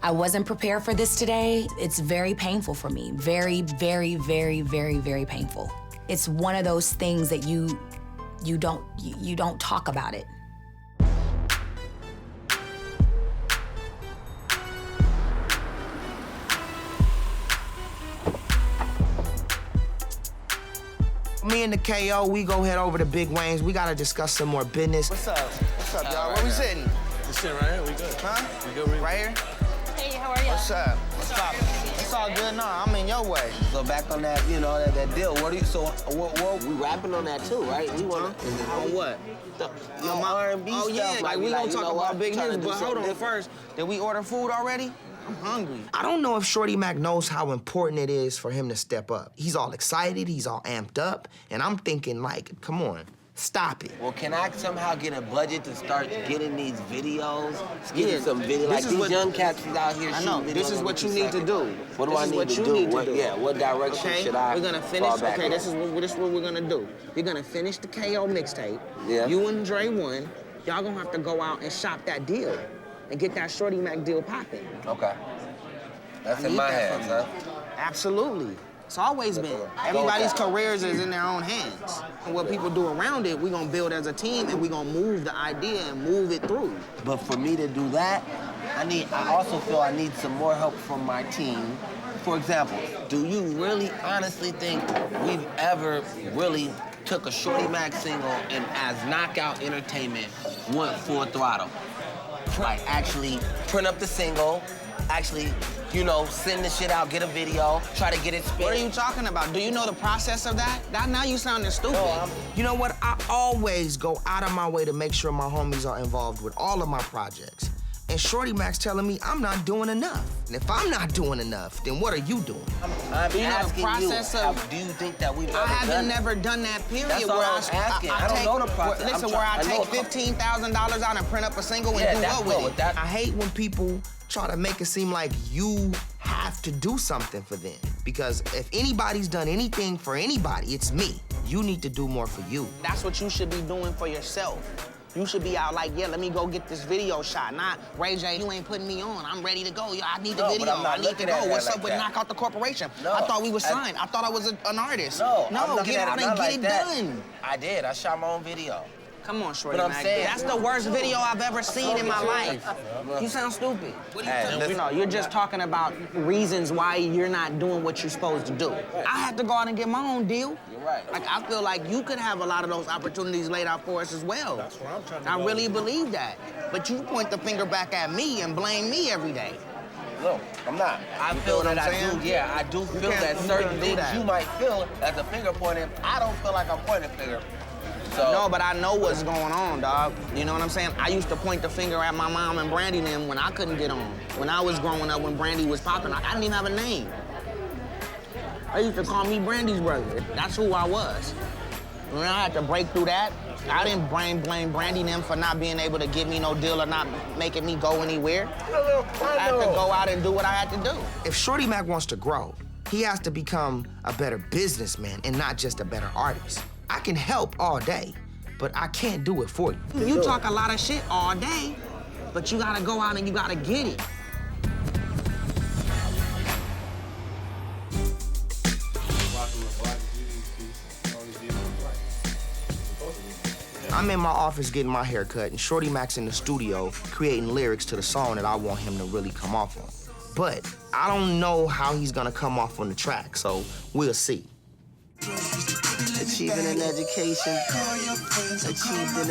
[SPEAKER 3] I wasn't prepared for this today. It's very painful for me. Very, very, very, very, very painful. It's one of those things that you don't talk about it.
[SPEAKER 4] Me and the KO, we go head over to Big Wayne's. We gotta discuss some more business.
[SPEAKER 19] What's up? What's up, y'all? Where we sitting?
[SPEAKER 18] We sitting right here. We good.
[SPEAKER 19] Huh?
[SPEAKER 18] We good.
[SPEAKER 19] Right here?
[SPEAKER 5] Hey, how are you?
[SPEAKER 19] What's up? What's up? It's all good. No, I'm in your way.
[SPEAKER 9] So back on that, you know, that deal. What do you? So we rapping on that too, right? We wanna
[SPEAKER 19] On what?
[SPEAKER 9] your R&B
[SPEAKER 19] Oh,
[SPEAKER 9] stuff.
[SPEAKER 19] yeah, like we gonna talk about big
[SPEAKER 9] Tryna
[SPEAKER 19] hits,
[SPEAKER 9] do
[SPEAKER 19] but hold
[SPEAKER 9] something
[SPEAKER 19] on first. Did we order food already? I'm hungry.
[SPEAKER 4] I don't know if Shorty Mac knows how important it is for him to step up. He's all excited, he's all amped up, and I'm thinking like, come on, stop it.
[SPEAKER 9] Well, can I somehow get a budget to start getting these videos? Getting some video,
[SPEAKER 19] this
[SPEAKER 9] like
[SPEAKER 19] is
[SPEAKER 9] these
[SPEAKER 19] what-
[SPEAKER 9] young cats is out here
[SPEAKER 19] I
[SPEAKER 9] shooting
[SPEAKER 19] know.
[SPEAKER 9] videos.
[SPEAKER 19] This is
[SPEAKER 9] on
[SPEAKER 19] what you
[SPEAKER 9] the
[SPEAKER 19] need to
[SPEAKER 9] 2
[SPEAKER 19] do.
[SPEAKER 9] seconds. What do
[SPEAKER 19] This
[SPEAKER 9] I
[SPEAKER 19] is
[SPEAKER 9] need
[SPEAKER 19] what
[SPEAKER 9] to
[SPEAKER 19] you
[SPEAKER 9] do?
[SPEAKER 19] need to
[SPEAKER 9] What,
[SPEAKER 19] do.
[SPEAKER 9] Yeah, what direction
[SPEAKER 19] Okay,
[SPEAKER 9] should I
[SPEAKER 19] we're gonna finish.
[SPEAKER 9] fall back
[SPEAKER 19] Okay,
[SPEAKER 9] on?
[SPEAKER 19] this is what we're gonna do. You're gonna finish the KO mixtape.
[SPEAKER 9] Yeah.
[SPEAKER 19] You and Dre won. Y'all gonna have to go out and shop that deal and get that Shorty Mac deal popping.
[SPEAKER 9] Okay. That's
[SPEAKER 19] I
[SPEAKER 9] in
[SPEAKER 19] need
[SPEAKER 9] my
[SPEAKER 19] that
[SPEAKER 9] hands,
[SPEAKER 19] from you.
[SPEAKER 9] huh?
[SPEAKER 19] Absolutely. It's always been. Everybody's careers is in their own hands. And what people do around it, we're gonna build as a team and we're gonna move the idea and move it through.
[SPEAKER 9] But for me to do that, I also feel I need some more help from my team. For example, do you really honestly think we've ever really took a Shorty Mac single and as Knockout Entertainment went full throttle? Like actually print up the single, actually, you know, send the shit out, get a video, try to get it spin.
[SPEAKER 19] What are you talking about? Do you know the process of that? Now you sounding stupid.
[SPEAKER 4] You know what? I always go out of my way to make sure my homies are involved with all of my projects. And Shorty Mac's telling me I'm not doing enough. And if I'm not doing enough, then what are you doing?
[SPEAKER 9] I'm
[SPEAKER 19] Do you know the
[SPEAKER 9] asking
[SPEAKER 19] process
[SPEAKER 9] you,
[SPEAKER 19] of-
[SPEAKER 9] do you think that we've ever
[SPEAKER 19] I haven't
[SPEAKER 9] done it?
[SPEAKER 19] never done that, period.
[SPEAKER 9] That's all
[SPEAKER 19] where
[SPEAKER 9] I'm asking. I don't
[SPEAKER 19] take,
[SPEAKER 9] know the process.
[SPEAKER 19] Listen,
[SPEAKER 9] I'm
[SPEAKER 19] where I
[SPEAKER 9] trying- I know
[SPEAKER 19] take
[SPEAKER 9] a couple-
[SPEAKER 19] $15,000 out and print up a single and
[SPEAKER 9] Yeah,
[SPEAKER 19] do
[SPEAKER 9] that's
[SPEAKER 19] what with
[SPEAKER 9] cool.
[SPEAKER 19] it?
[SPEAKER 9] That-
[SPEAKER 4] I hate when people try to make it seem like you have to do something for them. Because if anybody's done anything for anybody, it's me. You need to do more for you.
[SPEAKER 19] That's what you should be doing for yourself. You should be out like, yeah, let me go get this video shot. Not, Ray J, you ain't putting me on. I'm ready to go. Yo, I need the
[SPEAKER 9] No, but
[SPEAKER 19] video.
[SPEAKER 9] I'm not
[SPEAKER 19] I need to
[SPEAKER 9] looking at
[SPEAKER 19] go.
[SPEAKER 9] it
[SPEAKER 19] What's
[SPEAKER 9] like
[SPEAKER 19] up with
[SPEAKER 9] that.
[SPEAKER 19] Knock Out the Corporation?
[SPEAKER 9] No,
[SPEAKER 19] I thought we was
[SPEAKER 9] as-
[SPEAKER 19] signed. I thought I was an artist.
[SPEAKER 9] No, I'm
[SPEAKER 19] No,
[SPEAKER 9] looking
[SPEAKER 19] get
[SPEAKER 9] at
[SPEAKER 19] out
[SPEAKER 9] it
[SPEAKER 19] and
[SPEAKER 9] not
[SPEAKER 19] get
[SPEAKER 9] like
[SPEAKER 19] it
[SPEAKER 9] that.
[SPEAKER 19] done.
[SPEAKER 9] I did. I shot my own video.
[SPEAKER 19] Come on, Shorty
[SPEAKER 9] But I'm
[SPEAKER 19] Mac.
[SPEAKER 9] saying-
[SPEAKER 19] That's the worst video I've ever seen in my life. You sound stupid. You know, you're just talking about reasons why you're not doing what you're supposed to do. I had to go out and get my own deal.
[SPEAKER 9] You're right.
[SPEAKER 19] Like, I feel like you could have a lot of those opportunities laid out for us as well.
[SPEAKER 18] That's what I'm trying to
[SPEAKER 19] I
[SPEAKER 18] go
[SPEAKER 19] really
[SPEAKER 18] with.
[SPEAKER 19] believe that. But you point the finger back at me and blame me every day.
[SPEAKER 9] No, I'm not. I
[SPEAKER 19] You
[SPEAKER 9] feel
[SPEAKER 19] feel what
[SPEAKER 9] that
[SPEAKER 19] I'm
[SPEAKER 9] I
[SPEAKER 19] saying?
[SPEAKER 9] do. Yeah, I do feel
[SPEAKER 19] can't-
[SPEAKER 9] that
[SPEAKER 19] you
[SPEAKER 9] certain
[SPEAKER 19] can't do
[SPEAKER 9] things
[SPEAKER 19] that.
[SPEAKER 9] you might feel as a finger pointing. I don't feel like I'm pointing a finger. So
[SPEAKER 19] No, but I know what's going on, dog. You know what I'm saying? I used to point the finger at my mom and Brandy and them when I couldn't get on. When I was growing up, when Brandy was popping, I didn't even have a name. They used to call me Brandy's brother. That's who I was. When I had to break through that, I didn't blame Brandy and them for not being able to give me no deal or not making me go anywhere. I had to go out and do what I had to do.
[SPEAKER 4] If Shorty Mac wants to grow, he has to become a better businessman and not just a better artist. I can help all day, but I can't do it for you.
[SPEAKER 19] You talk a lot of shit all day, but you gotta go out and you gotta get it.
[SPEAKER 4] I'm in my office getting my hair cut, and Shorty Mac's in the studio creating lyrics to the song that I want him to really come off on. But I don't know how he's gonna come off on the track, so we'll see.
[SPEAKER 9] achieving an education, achieving an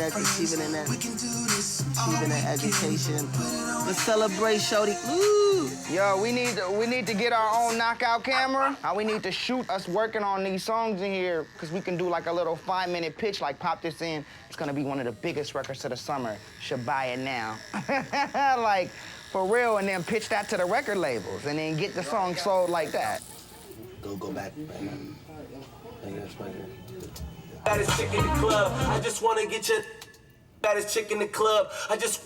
[SPEAKER 9] education. Let's celebrate, Shorty. Woo!
[SPEAKER 19] Yo, we need to get our own knockout camera. We need to shoot us working on these songs in here, because we can do like a little 5-minute pitch, like pop this in. It's gonna be one of the biggest records of the summer. Should buy it now. Like, for real, and then pitch that to the record labels, and then get the song sold like that.
[SPEAKER 9] Go back.
[SPEAKER 8] Baddest chick in the club. I just wanna get your baddest chick in the club. I just.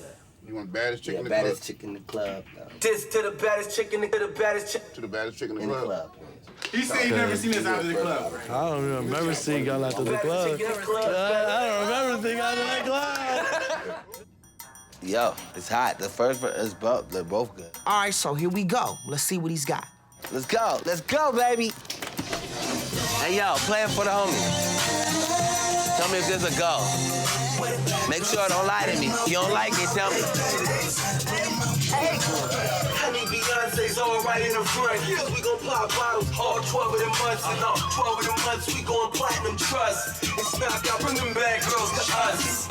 [SPEAKER 22] You want baddest chick in the
[SPEAKER 9] baddest
[SPEAKER 22] club?
[SPEAKER 9] chick in the club.
[SPEAKER 8] This to the baddest chick in the baddest chick.
[SPEAKER 22] To the baddest chick in the club.
[SPEAKER 11] He said he never seen us out of the club.
[SPEAKER 18] I don't remember seeing y'all out of the club. I don't remember seeing y'all out of the club.
[SPEAKER 9] Yo, it's hot. The first one is both. They're both good.
[SPEAKER 14] All right, so here we go. Let's see what he's got.
[SPEAKER 9] Let's go. Let's go, baby. Hey, yo, play it for the homie. Tell me if there's a go. Make sure don't lie to me. If you don't like it, tell me.
[SPEAKER 8] Hey, honey, Beyonce's all right in the front. We gon' pop bottles all 12 of them months. And all 12 of them months, we going platinum trust. It's not got bring them bad girls to us.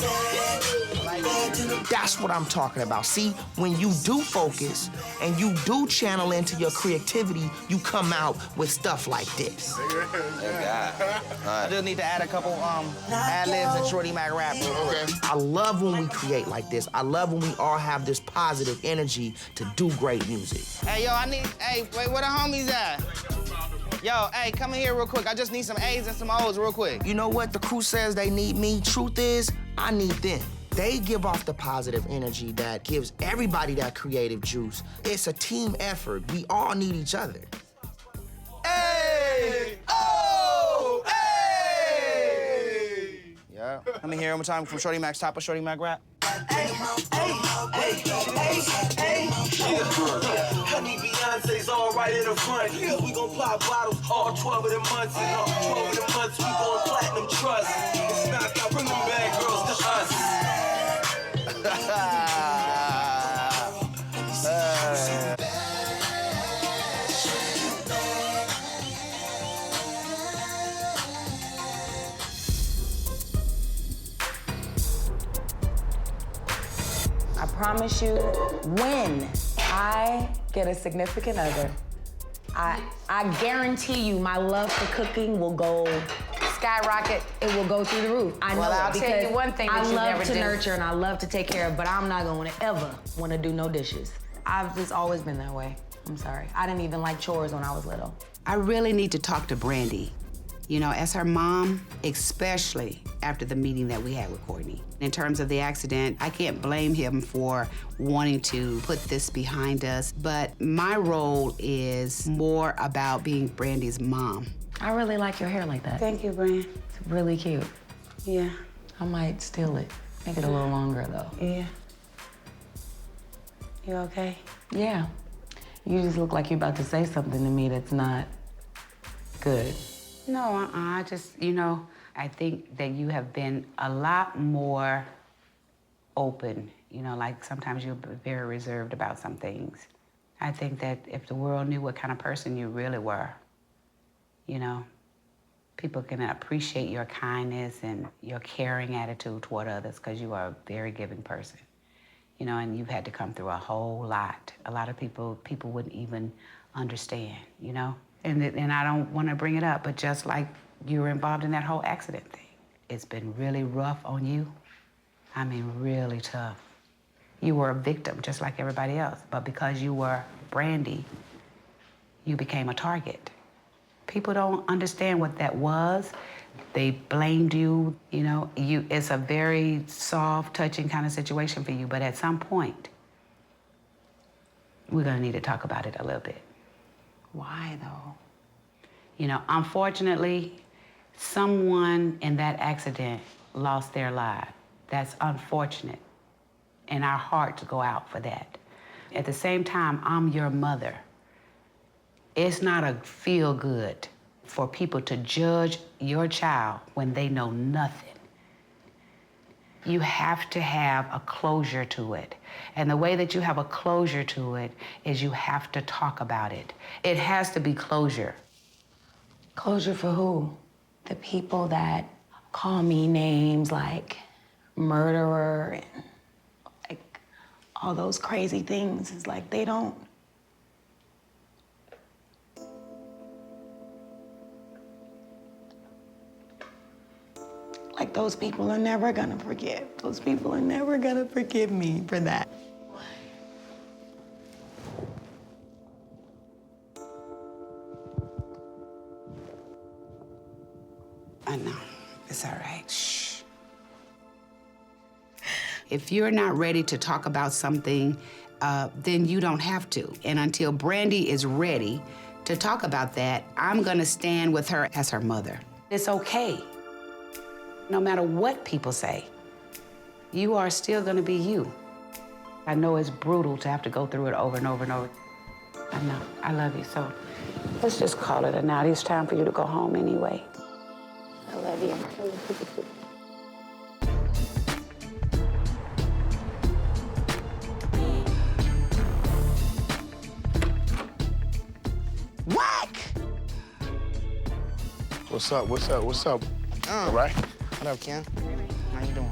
[SPEAKER 14] That's what I'm talking about. See, when you do focus and you do channel into your creativity, you come out with stuff like this.
[SPEAKER 19] I just need to add a couple ad-libs and Shorty Mac rap.
[SPEAKER 14] Okay. I love when we create like this. I love when we all have this positive energy to do great music.
[SPEAKER 19] Hey, yo, hey, wait, where the homies at? Yo, hey, come in here real quick. I just need some A's and some O's real quick.
[SPEAKER 14] You know what? The crew says they need me. Truth is, I need them. They give off the positive energy that gives everybody that creative juice. It's a team effort. We all need each other.
[SPEAKER 19] Hey! Oh! Hey! Yeah. Let me hear one more time from Shorty Mac's top of Shorty Mac rap.
[SPEAKER 8] Honey, Beyonce's all right in the front. We gon' pop bottles all 12 of them months. And all 12 of them months, we gon' platinum trust. It's not got bring them bad girls to us.
[SPEAKER 3] I promise you, when I get a significant other, I guarantee you my love for cooking will go skyrocket. It will go through the roof. I know
[SPEAKER 6] Well, I'll
[SPEAKER 3] because
[SPEAKER 6] tell you one thing that
[SPEAKER 3] I
[SPEAKER 6] you
[SPEAKER 3] love
[SPEAKER 6] never
[SPEAKER 3] to
[SPEAKER 6] do.
[SPEAKER 3] nurture and I love to take care of, but I'm not going to ever want to do no dishes. I've just always been that way. I'm sorry. I didn't even like chores when I was little.
[SPEAKER 6] I really need to talk to Brandy. You know, as her mom, especially after the meeting that we had with Courtney. In terms of the accident, I can't blame him for wanting to put this behind us, but my role is more about being Brandy's mom.
[SPEAKER 3] I really like your hair like that.
[SPEAKER 6] Thank you, Brand.
[SPEAKER 3] It's really cute.
[SPEAKER 6] Yeah.
[SPEAKER 3] I might steal it. Make it a little longer, though.
[SPEAKER 6] Yeah. You okay?
[SPEAKER 3] Yeah. You just look like you're about to say something to me that's not good.
[SPEAKER 6] No, I just, you know, I think that you have been a lot more open. You know, like sometimes you're very reserved about some things. I think that if the world knew what kind of person you really were, you know, people can appreciate your kindness and your caring attitude toward others because you are a very giving person. You know, and you've had to come through a whole lot. A lot of people wouldn't even understand, you know? And I don't want to bring it up, but just like you were involved in that whole accident thing, it's been really rough on you. I mean, really tough. You were a victim, just like everybody else, but because you were Brandy, you became a target. People don't understand what that was. They blamed you, you know. It's a very soft, touching kind of situation for you, but at some point, we're gonna need to talk about it a little bit. Why, though? You know, unfortunately, someone in that accident lost their life. That's unfortunate, and our hearts go out for that. At the same time, I'm your mother. It's not a feel-good for people to judge your child when they know nothing. You have to have a closure to it. And the way that you have a closure to it is you have to talk about it. It has to be closure.
[SPEAKER 3] Closure for who? The people that call me names like murderer and like all those crazy things. It's like they don't. Like those people are never gonna forget. Those people are never gonna forgive me for that.
[SPEAKER 6] I know. It's all right. Shh. If you're not ready to talk about something, then you don't have to. And until Brandy is ready to talk about that, I'm gonna stand with her as her mother. It's okay. No matter what people say, you are still gonna be you. I know it's brutal to have to go through it over and over and over. I know, I love you, so let's just call it a night. It's time for you to go home anyway. I love you.
[SPEAKER 19] Whack!
[SPEAKER 22] What's up? What's up? What's up? All right?
[SPEAKER 19] What up, Ken? How you doing?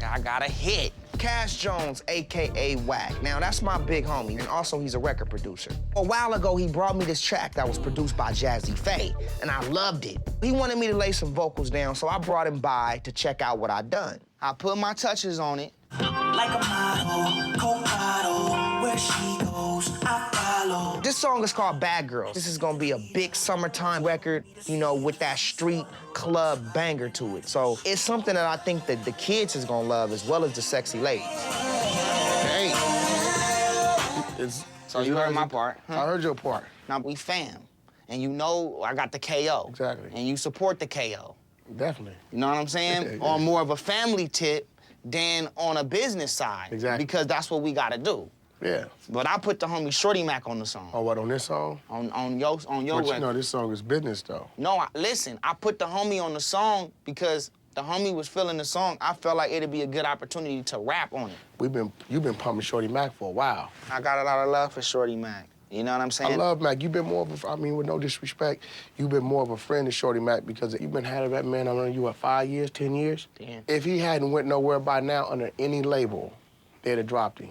[SPEAKER 19] I got a hit.
[SPEAKER 4] Cash Jones, AKA Wack. Now, that's my big homie, and also he's a record producer. A while ago, he brought me this track that was produced by Jazzy Faye, and I loved it. He wanted me to lay some vocals down, so I brought him by to check out what I'd done.
[SPEAKER 19] I put my touches on it.
[SPEAKER 1] Like a model, cold bottle, where she goes, I follow.
[SPEAKER 4] This song is called Bad Girls. This is gonna be a big summertime record, you know, with that street club banger to it. So it's something that I think that the kids is gonna love as well as the sexy ladies.
[SPEAKER 22] Hey.
[SPEAKER 19] So you heard my part.
[SPEAKER 22] I heard your part.
[SPEAKER 19] Now we fam. And you know I got the KO.
[SPEAKER 22] Exactly.
[SPEAKER 19] And you support the KO.
[SPEAKER 22] Definitely.
[SPEAKER 19] You know what I'm saying?
[SPEAKER 22] Yeah.
[SPEAKER 19] On more of a family tip than on a business side.
[SPEAKER 22] Exactly.
[SPEAKER 19] Because that's what we gotta do.
[SPEAKER 22] Yeah.
[SPEAKER 19] But I put the homie Shorty Mac on the song.
[SPEAKER 22] Oh, what, on this song?
[SPEAKER 19] On your
[SPEAKER 22] But
[SPEAKER 19] record.
[SPEAKER 22] you know, this song is business, though.
[SPEAKER 19] No, listen, I put the homie on the song because the homie was feeling the song. I felt like it'd be a good opportunity to rap on it.
[SPEAKER 22] You've been pumping Shorty Mac for a while.
[SPEAKER 19] I got a lot of love for Shorty Mac. You know what I'm saying?
[SPEAKER 22] I love Mac. You've been more of a, I mean, with no disrespect, you've been more of a friend to Shorty Mac because you've been having that man under you, what, 5 years, 10 years?
[SPEAKER 19] Damn.
[SPEAKER 22] If he hadn't went nowhere by now under any label, they'd have dropped him.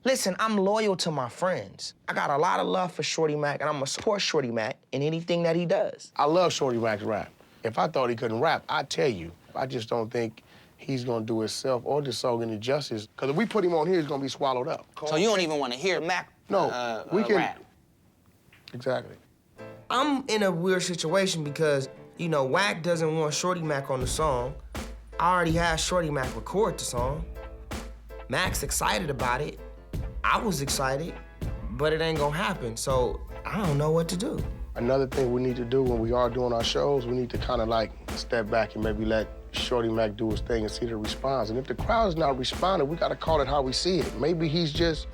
[SPEAKER 4] Listen, I'm loyal to my friends. I got a lot of love for Shorty Mac, and I'm gonna support Shorty Mac in anything that he does.
[SPEAKER 22] I love Shorty Mac's rap. If I thought he couldn't rap, I'd tell you. I just don't think he's gonna do himself or this song any justice. Because if we put him on here, he's gonna be swallowed up.
[SPEAKER 19] So you don't even want to hear Mac
[SPEAKER 22] we can
[SPEAKER 19] rap?
[SPEAKER 22] Exactly.
[SPEAKER 4] I'm in a weird situation because, you know, Wack doesn't want Shorty Mac on the song. I already had Shorty Mac record the song. Mac's excited about it. I was excited, but it ain't gonna happen, so I don't know what to do.
[SPEAKER 22] Another thing we need to do when we are doing our shows, we need to kind of like step back and maybe let Shorty Mac do his thing and see the response. And if the crowd's not responding, we gotta call it how we see it. Maybe he's just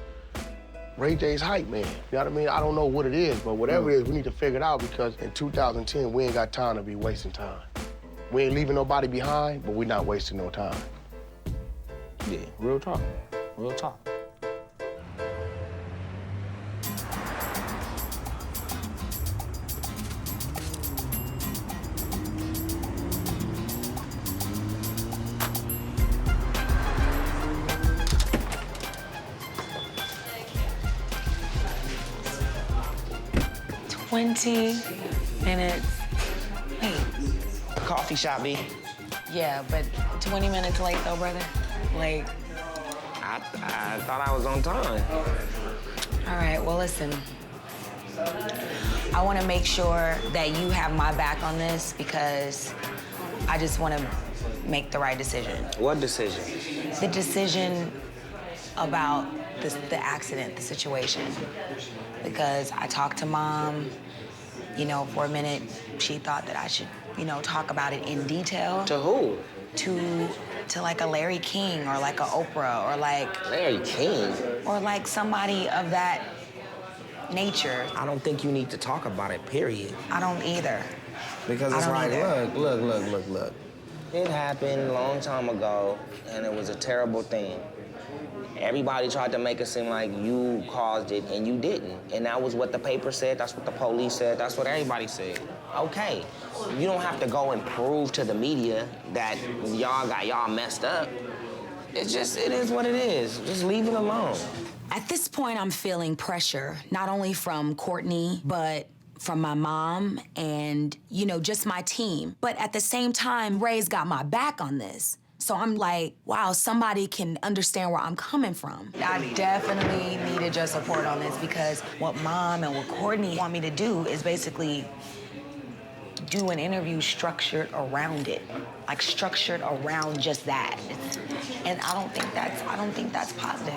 [SPEAKER 22] Ray J's hype man. You know what I mean? I don't know what it is, but whatever it is, we need to figure it out because in 2010, we ain't got time to be wasting time. We ain't leaving nobody behind, but we're not wasting no time.
[SPEAKER 19] Yeah, real talk. Real talk.
[SPEAKER 3] "20 minutes. Wait.
[SPEAKER 4] Coffee shop, B.
[SPEAKER 3] Yeah, but 20 minutes late though, brother. Like,
[SPEAKER 4] I thought I was on time.
[SPEAKER 3] all right, well, listen. I want to make sure that you have my back on this because I just want to make the right decision.
[SPEAKER 4] What decision?
[SPEAKER 3] The decision about the accident, the situation. Because I talked to Mom, you know, for a minute, she thought that I should, you know, talk about it in detail.
[SPEAKER 4] To who?
[SPEAKER 3] To like a Larry King or like a Oprah or like...
[SPEAKER 4] Larry King?
[SPEAKER 3] Or like somebody of that nature.
[SPEAKER 4] I don't think you need to talk about it, period.
[SPEAKER 3] I don't either.
[SPEAKER 4] Because it's like, look. It happened a long time ago, and it was a terrible thing. Everybody tried to make it seem like you caused it, and you didn't. And that was what the paper said, that's what the police said, that's what everybody said. Okay, you don't have to go and prove to the media that y'all got y'all messed up. It is what it is. Just leave it alone.
[SPEAKER 3] At this point, I'm feeling pressure, not only from Courtney, but from my mom and, you know, just my team. But at the same time, Ray's got my back on this. So I'm like, wow, somebody can understand where I'm coming from. I definitely needed your support on this because what Mom and what Courtney want me to do is basically do an interview structured around it, like structured around just that. And I don't think that's positive.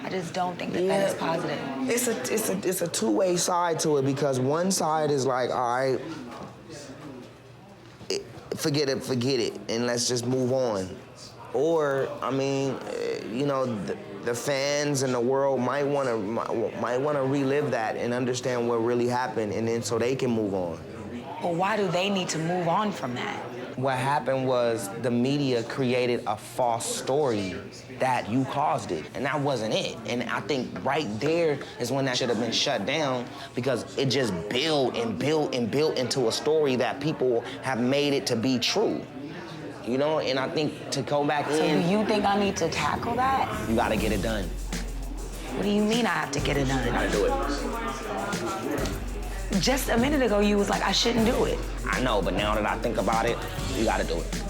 [SPEAKER 3] I just don't think that that is positive.
[SPEAKER 4] It's a two-way side to it because one side is like, all right, forget it, and let's just move on. Or, I mean, you know, the fans and the world might want to relive that and understand what really happened, and then so they can move on.
[SPEAKER 3] But why do they need to move on from that?
[SPEAKER 4] What happened was the media created a false story that you caused it, and that wasn't it. And I think right there is when that should have been shut down because it just built and built and built into a story that people have made it to be true. You know, and I think to go back in...
[SPEAKER 3] So do you think I need to tackle that?
[SPEAKER 4] You gotta get it done.
[SPEAKER 3] What do you mean I have to get it done?
[SPEAKER 4] You gotta do it.
[SPEAKER 3] Just a minute ago, you was like, I shouldn't do it.
[SPEAKER 4] I know, but now that I think about it, you gotta do it.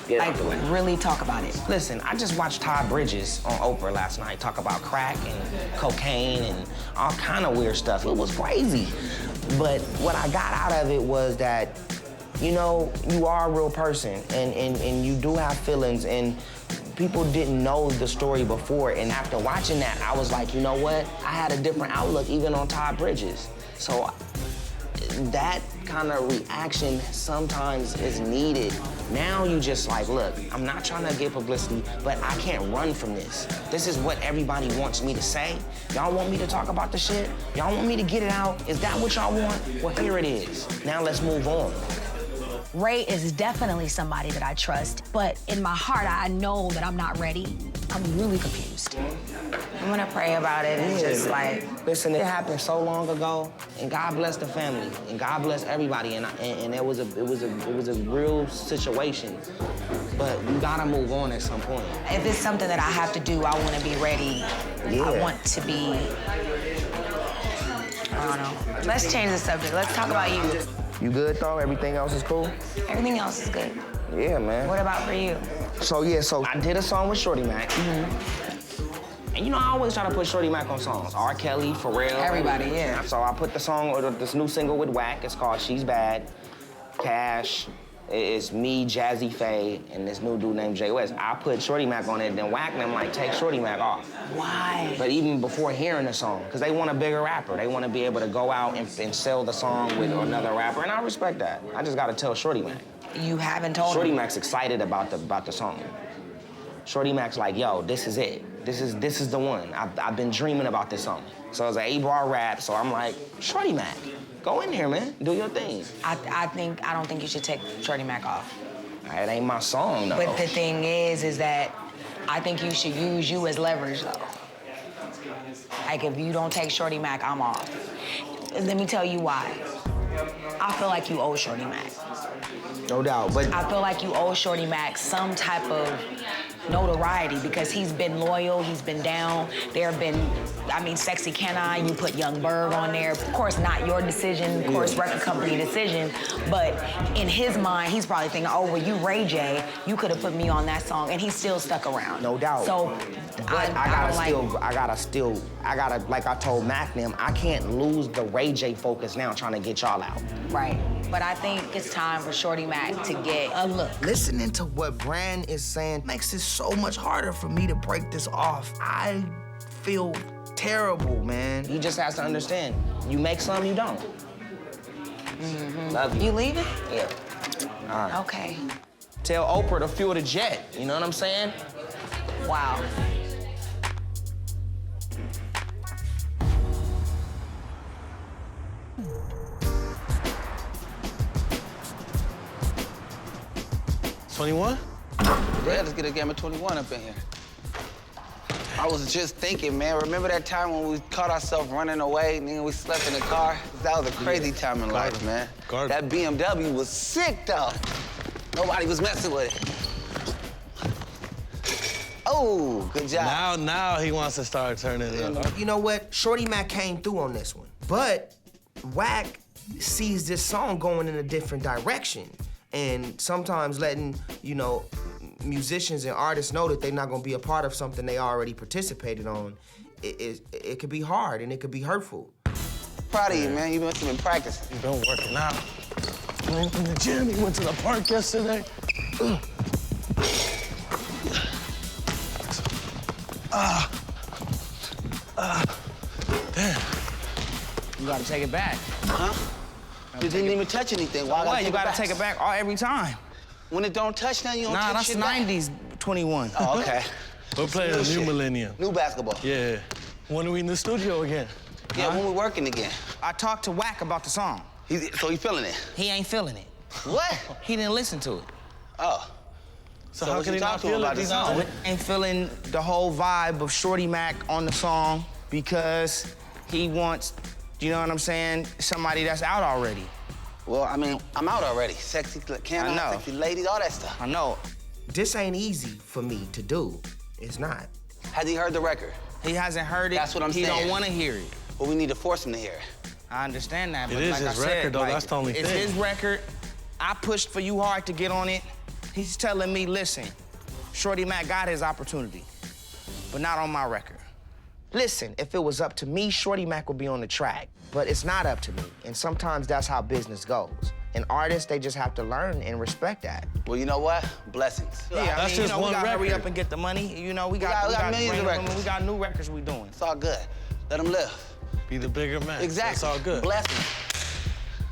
[SPEAKER 4] Get
[SPEAKER 3] like, really talk about it.
[SPEAKER 4] Listen, I just watched Todd Bridges on Oprah last night talk about crack and cocaine and all kind of weird stuff. It was crazy. But what I got out of it was that, you know, you are a real person and you do have feelings and people didn't know the story before. And after watching that, I was like, you know what? I had a different outlook even on Todd Bridges. So that kind of reaction sometimes is needed. Now you just like, look, I'm not trying to get publicity, but I can't run from this. This is what everybody wants me to say. Y'all want me to talk about the shit? Y'all want me to get it out? Is that what y'all want? Well, here it is. Now let's move on.
[SPEAKER 3] Ray is definitely somebody that I trust, but in my heart, I know that I'm not ready. I'm really confused.
[SPEAKER 4] I'm gonna pray about it and just like, listen, it happened so long ago, and God bless the family, and God bless everybody, and it was a real situation. But you gotta move on at some point.
[SPEAKER 3] If it's something that I have to do, I want to be ready.
[SPEAKER 4] Yeah.
[SPEAKER 3] I want to be. I don't know. Let's change the subject. Let's talk about you.
[SPEAKER 4] You good though? Everything else is cool?
[SPEAKER 3] Everything else is good.
[SPEAKER 4] Yeah, man.
[SPEAKER 3] What about for you?
[SPEAKER 4] So I did a song with Shorty Mac. And you know, I always try to put Shorty Mac on songs. R. Kelly, Pharrell.
[SPEAKER 3] Everybody, yeah.
[SPEAKER 4] So I put the song, or this new single with Wack. It's called She's Bad. Cash. It's me, Jazzy Faye, and this new dude named Jay West. I put Shorty Mac on it, then Wack and I'm like, take Shorty Mac off.
[SPEAKER 3] Why?
[SPEAKER 4] But even before hearing the song, because they want a bigger rapper. They want to be able to go out and sell the song with another rapper, and I respect that. I just got to tell Shorty Mac.
[SPEAKER 3] You haven't told
[SPEAKER 4] Shorty
[SPEAKER 3] him?
[SPEAKER 4] Mac's excited about the song. Shorty Mac's like, yo, this is it. This is the one. I've been dreaming about this song. So it's an 8-bar rap, so I'm like, Shorty Mac, go in here, man. Do your thing.
[SPEAKER 3] I don't think you should take Shorty Mac off.
[SPEAKER 4] It ain't my song, though.
[SPEAKER 3] But the thing is that I think you should use you as leverage, though. Like, if you don't take Shorty Mac, I'm off. Let me tell you why. I feel like you owe Shorty Mac.
[SPEAKER 4] No doubt, but...
[SPEAKER 3] I feel like you owe Shorty Mac some type of notoriety because he's been loyal, he's been down. There have been, I mean, Sexy Can I, you put Young Berg on there. Of course, not your decision, of course, record company decision, but in his mind, he's probably thinking, oh, well, you Ray J, you could have put me on that song, and he's still stuck around.
[SPEAKER 4] No doubt.
[SPEAKER 3] So,
[SPEAKER 4] but I gotta, like I told Mac them, I can't lose the Ray J focus now trying to get y'all out.
[SPEAKER 3] Right. But I think it's time for Shorty Mac to get a look.
[SPEAKER 14] Listening to what Brand is saying makes it so much harder for me to break this off. I feel terrible, man.
[SPEAKER 4] He just has to understand. You make some, you don't. Love you.
[SPEAKER 3] You leaving?
[SPEAKER 4] Yeah. All right.
[SPEAKER 3] Okay.
[SPEAKER 4] Tell Oprah to fuel the jet. You know what I'm saying?
[SPEAKER 3] Wow.
[SPEAKER 18] $21?
[SPEAKER 13] Yeah, let's get a game of 21 up in here. I was just thinking, man, remember that time when we caught ourselves running away and then we slept in the car? That was a crazy time in life, man. That BMW was sick, though. Nobody was messing with it. Oh, good job.
[SPEAKER 18] Now he wants to start turning it up.
[SPEAKER 14] You know what? Shorty Mac came through on this one. But Wack sees this song going in a different direction. And sometimes letting, you know, musicians and artists know that they're not gonna be a part of something they already participated on, it could be hard and it could be hurtful.
[SPEAKER 13] Proud of you, man. You must have been practicing.
[SPEAKER 18] You've been working out. playing in the gym. He went to the park yesterday. Damn.
[SPEAKER 19] You gotta take it back.
[SPEAKER 13] Huh? You didn't even touch anything.
[SPEAKER 19] So why? You gotta take it back every time.
[SPEAKER 13] When it don't touch nothing, you don't
[SPEAKER 19] Nah,
[SPEAKER 13] take
[SPEAKER 19] that's
[SPEAKER 13] shit back.
[SPEAKER 19] 90s 21.
[SPEAKER 13] Oh, okay.
[SPEAKER 18] We're playing a new
[SPEAKER 13] shit.
[SPEAKER 18] millennium.
[SPEAKER 13] New basketball.
[SPEAKER 18] Yeah. When are we in the studio again?
[SPEAKER 13] Yeah, when we working again.
[SPEAKER 19] I talked to Wack about the song.
[SPEAKER 13] So he feeling it?
[SPEAKER 19] He ain't feeling it.
[SPEAKER 13] What?
[SPEAKER 19] He didn't listen to it.
[SPEAKER 13] Oh.
[SPEAKER 18] So how can he not feel it? He's not.
[SPEAKER 19] Ain't feeling the whole vibe of Shorty Mac on the song because he wants, you know what I'm saying, somebody that's out already.
[SPEAKER 13] Well, I mean, I'm out already. Sexy camera, sexy ladies, all that stuff.
[SPEAKER 14] I know. This ain't easy for me to do. It's not.
[SPEAKER 13] Has he heard the record?
[SPEAKER 19] He hasn't heard it.
[SPEAKER 13] That's what I'm saying.
[SPEAKER 19] He don't want to hear it.
[SPEAKER 13] Well, we need to force him to hear it.
[SPEAKER 19] I understand that, but
[SPEAKER 18] It is
[SPEAKER 19] like
[SPEAKER 18] his
[SPEAKER 19] I said,
[SPEAKER 18] record, though.
[SPEAKER 19] like,
[SPEAKER 18] That's the only
[SPEAKER 19] it's
[SPEAKER 18] thing.
[SPEAKER 19] his record. I pushed for you hard to get on it. He's telling me, listen, Shorty Mac got his opportunity, but not on my record. Listen, if it was up to me, Shorty Mac would be on the track, but it's not up to me, and sometimes that's how business goes. And artists, they just have to learn and respect that.
[SPEAKER 13] Well, you know what? Blessings.
[SPEAKER 19] Yeah,
[SPEAKER 18] That's just
[SPEAKER 19] we
[SPEAKER 18] one
[SPEAKER 19] gotta hurry
[SPEAKER 18] record.
[SPEAKER 19] up and get the money. You know, we got
[SPEAKER 13] millions of records.
[SPEAKER 19] We got new records we doing.
[SPEAKER 13] It's all good. Let him live.
[SPEAKER 18] Be the bigger man.
[SPEAKER 13] Exactly.
[SPEAKER 18] It's all good.
[SPEAKER 13] Blessings.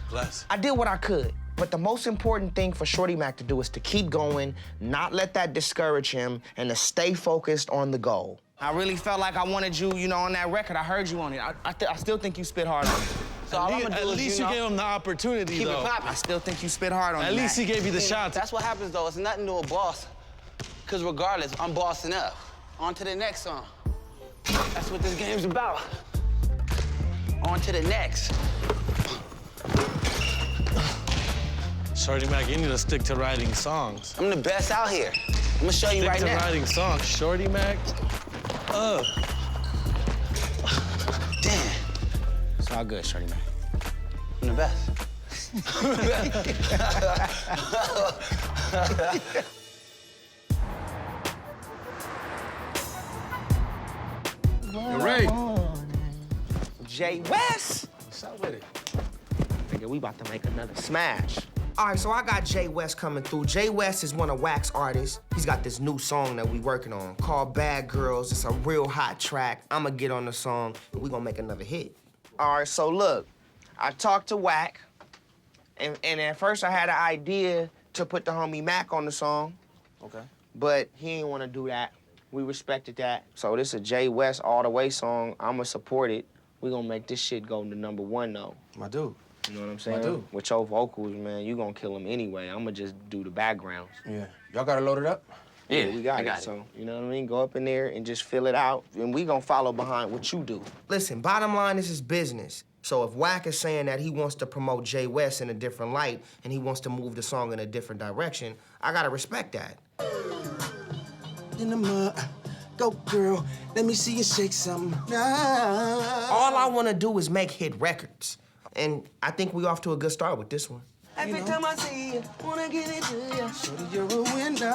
[SPEAKER 18] Bless.
[SPEAKER 14] I did what I could, but the most important thing for Shorty Mac to do is to keep going, not let that discourage him, and to stay focused on the goal.
[SPEAKER 19] I really felt like I wanted you, you know, on that record. I heard you on it. I still think you spit hard on it.
[SPEAKER 13] So all I'm gonna do
[SPEAKER 18] At
[SPEAKER 13] is,
[SPEAKER 18] least you gave him the opportunity,
[SPEAKER 13] keep
[SPEAKER 18] though.
[SPEAKER 13] it popping.
[SPEAKER 19] I still think you spit hard on it.
[SPEAKER 18] At least he gave you the
[SPEAKER 13] See,
[SPEAKER 18] shot.
[SPEAKER 13] That's what happens, though. It's nothing to a boss. Because regardless, I'm bossing up. On to the next song. That's what this game's about. On to the next.
[SPEAKER 18] Shorty Mac, you need to stick to writing songs.
[SPEAKER 13] I'm the best out here. I'm gonna show you
[SPEAKER 18] Stick
[SPEAKER 13] right
[SPEAKER 18] to
[SPEAKER 13] now.
[SPEAKER 18] writing songs. Shorty Mac.
[SPEAKER 13] Damn.
[SPEAKER 19] It's all good, Shorty Mac.
[SPEAKER 13] I'm the best.
[SPEAKER 18] Ray.
[SPEAKER 14] Jay West.
[SPEAKER 18] What's up with it?
[SPEAKER 14] Nigga, we about to make another smash. All right, so I got Jay West coming through. Jay West is one of Wack's artists. He's got this new song that we working on called Bad Girls. It's a real hot track. I'ma get on the song, and we gonna make another hit. All right, so look, I talked to Wack, and at first I had an idea to put the homie Mac on the song.
[SPEAKER 19] Okay.
[SPEAKER 14] But he ain't wanna do that. We respected that. So this is a Jay West all the way song. I'ma support it. We gonna make this shit go to #1 though.
[SPEAKER 19] My dude.
[SPEAKER 14] You know what I'm saying?
[SPEAKER 19] I do.
[SPEAKER 14] With your vocals, man, you gonna kill him anyway. I'ma just do the backgrounds.
[SPEAKER 19] Yeah. Y'all got it loaded up?
[SPEAKER 14] Yeah, we got it. So, you know what I mean? Go up in there and just fill it out, and we gonna follow behind what you do. Listen, bottom line, this is business. So if Wack is saying that he wants to promote Jay West in a different light and he wants to move the song in a different direction, I gotta respect that.
[SPEAKER 8] In the mud, go girl, let me see you shake something now.
[SPEAKER 14] All I wanna do is make hit records. And I think we off to a good start with this one.
[SPEAKER 8] Every time I see you, wanna get it to you. Shorty, you're a winner.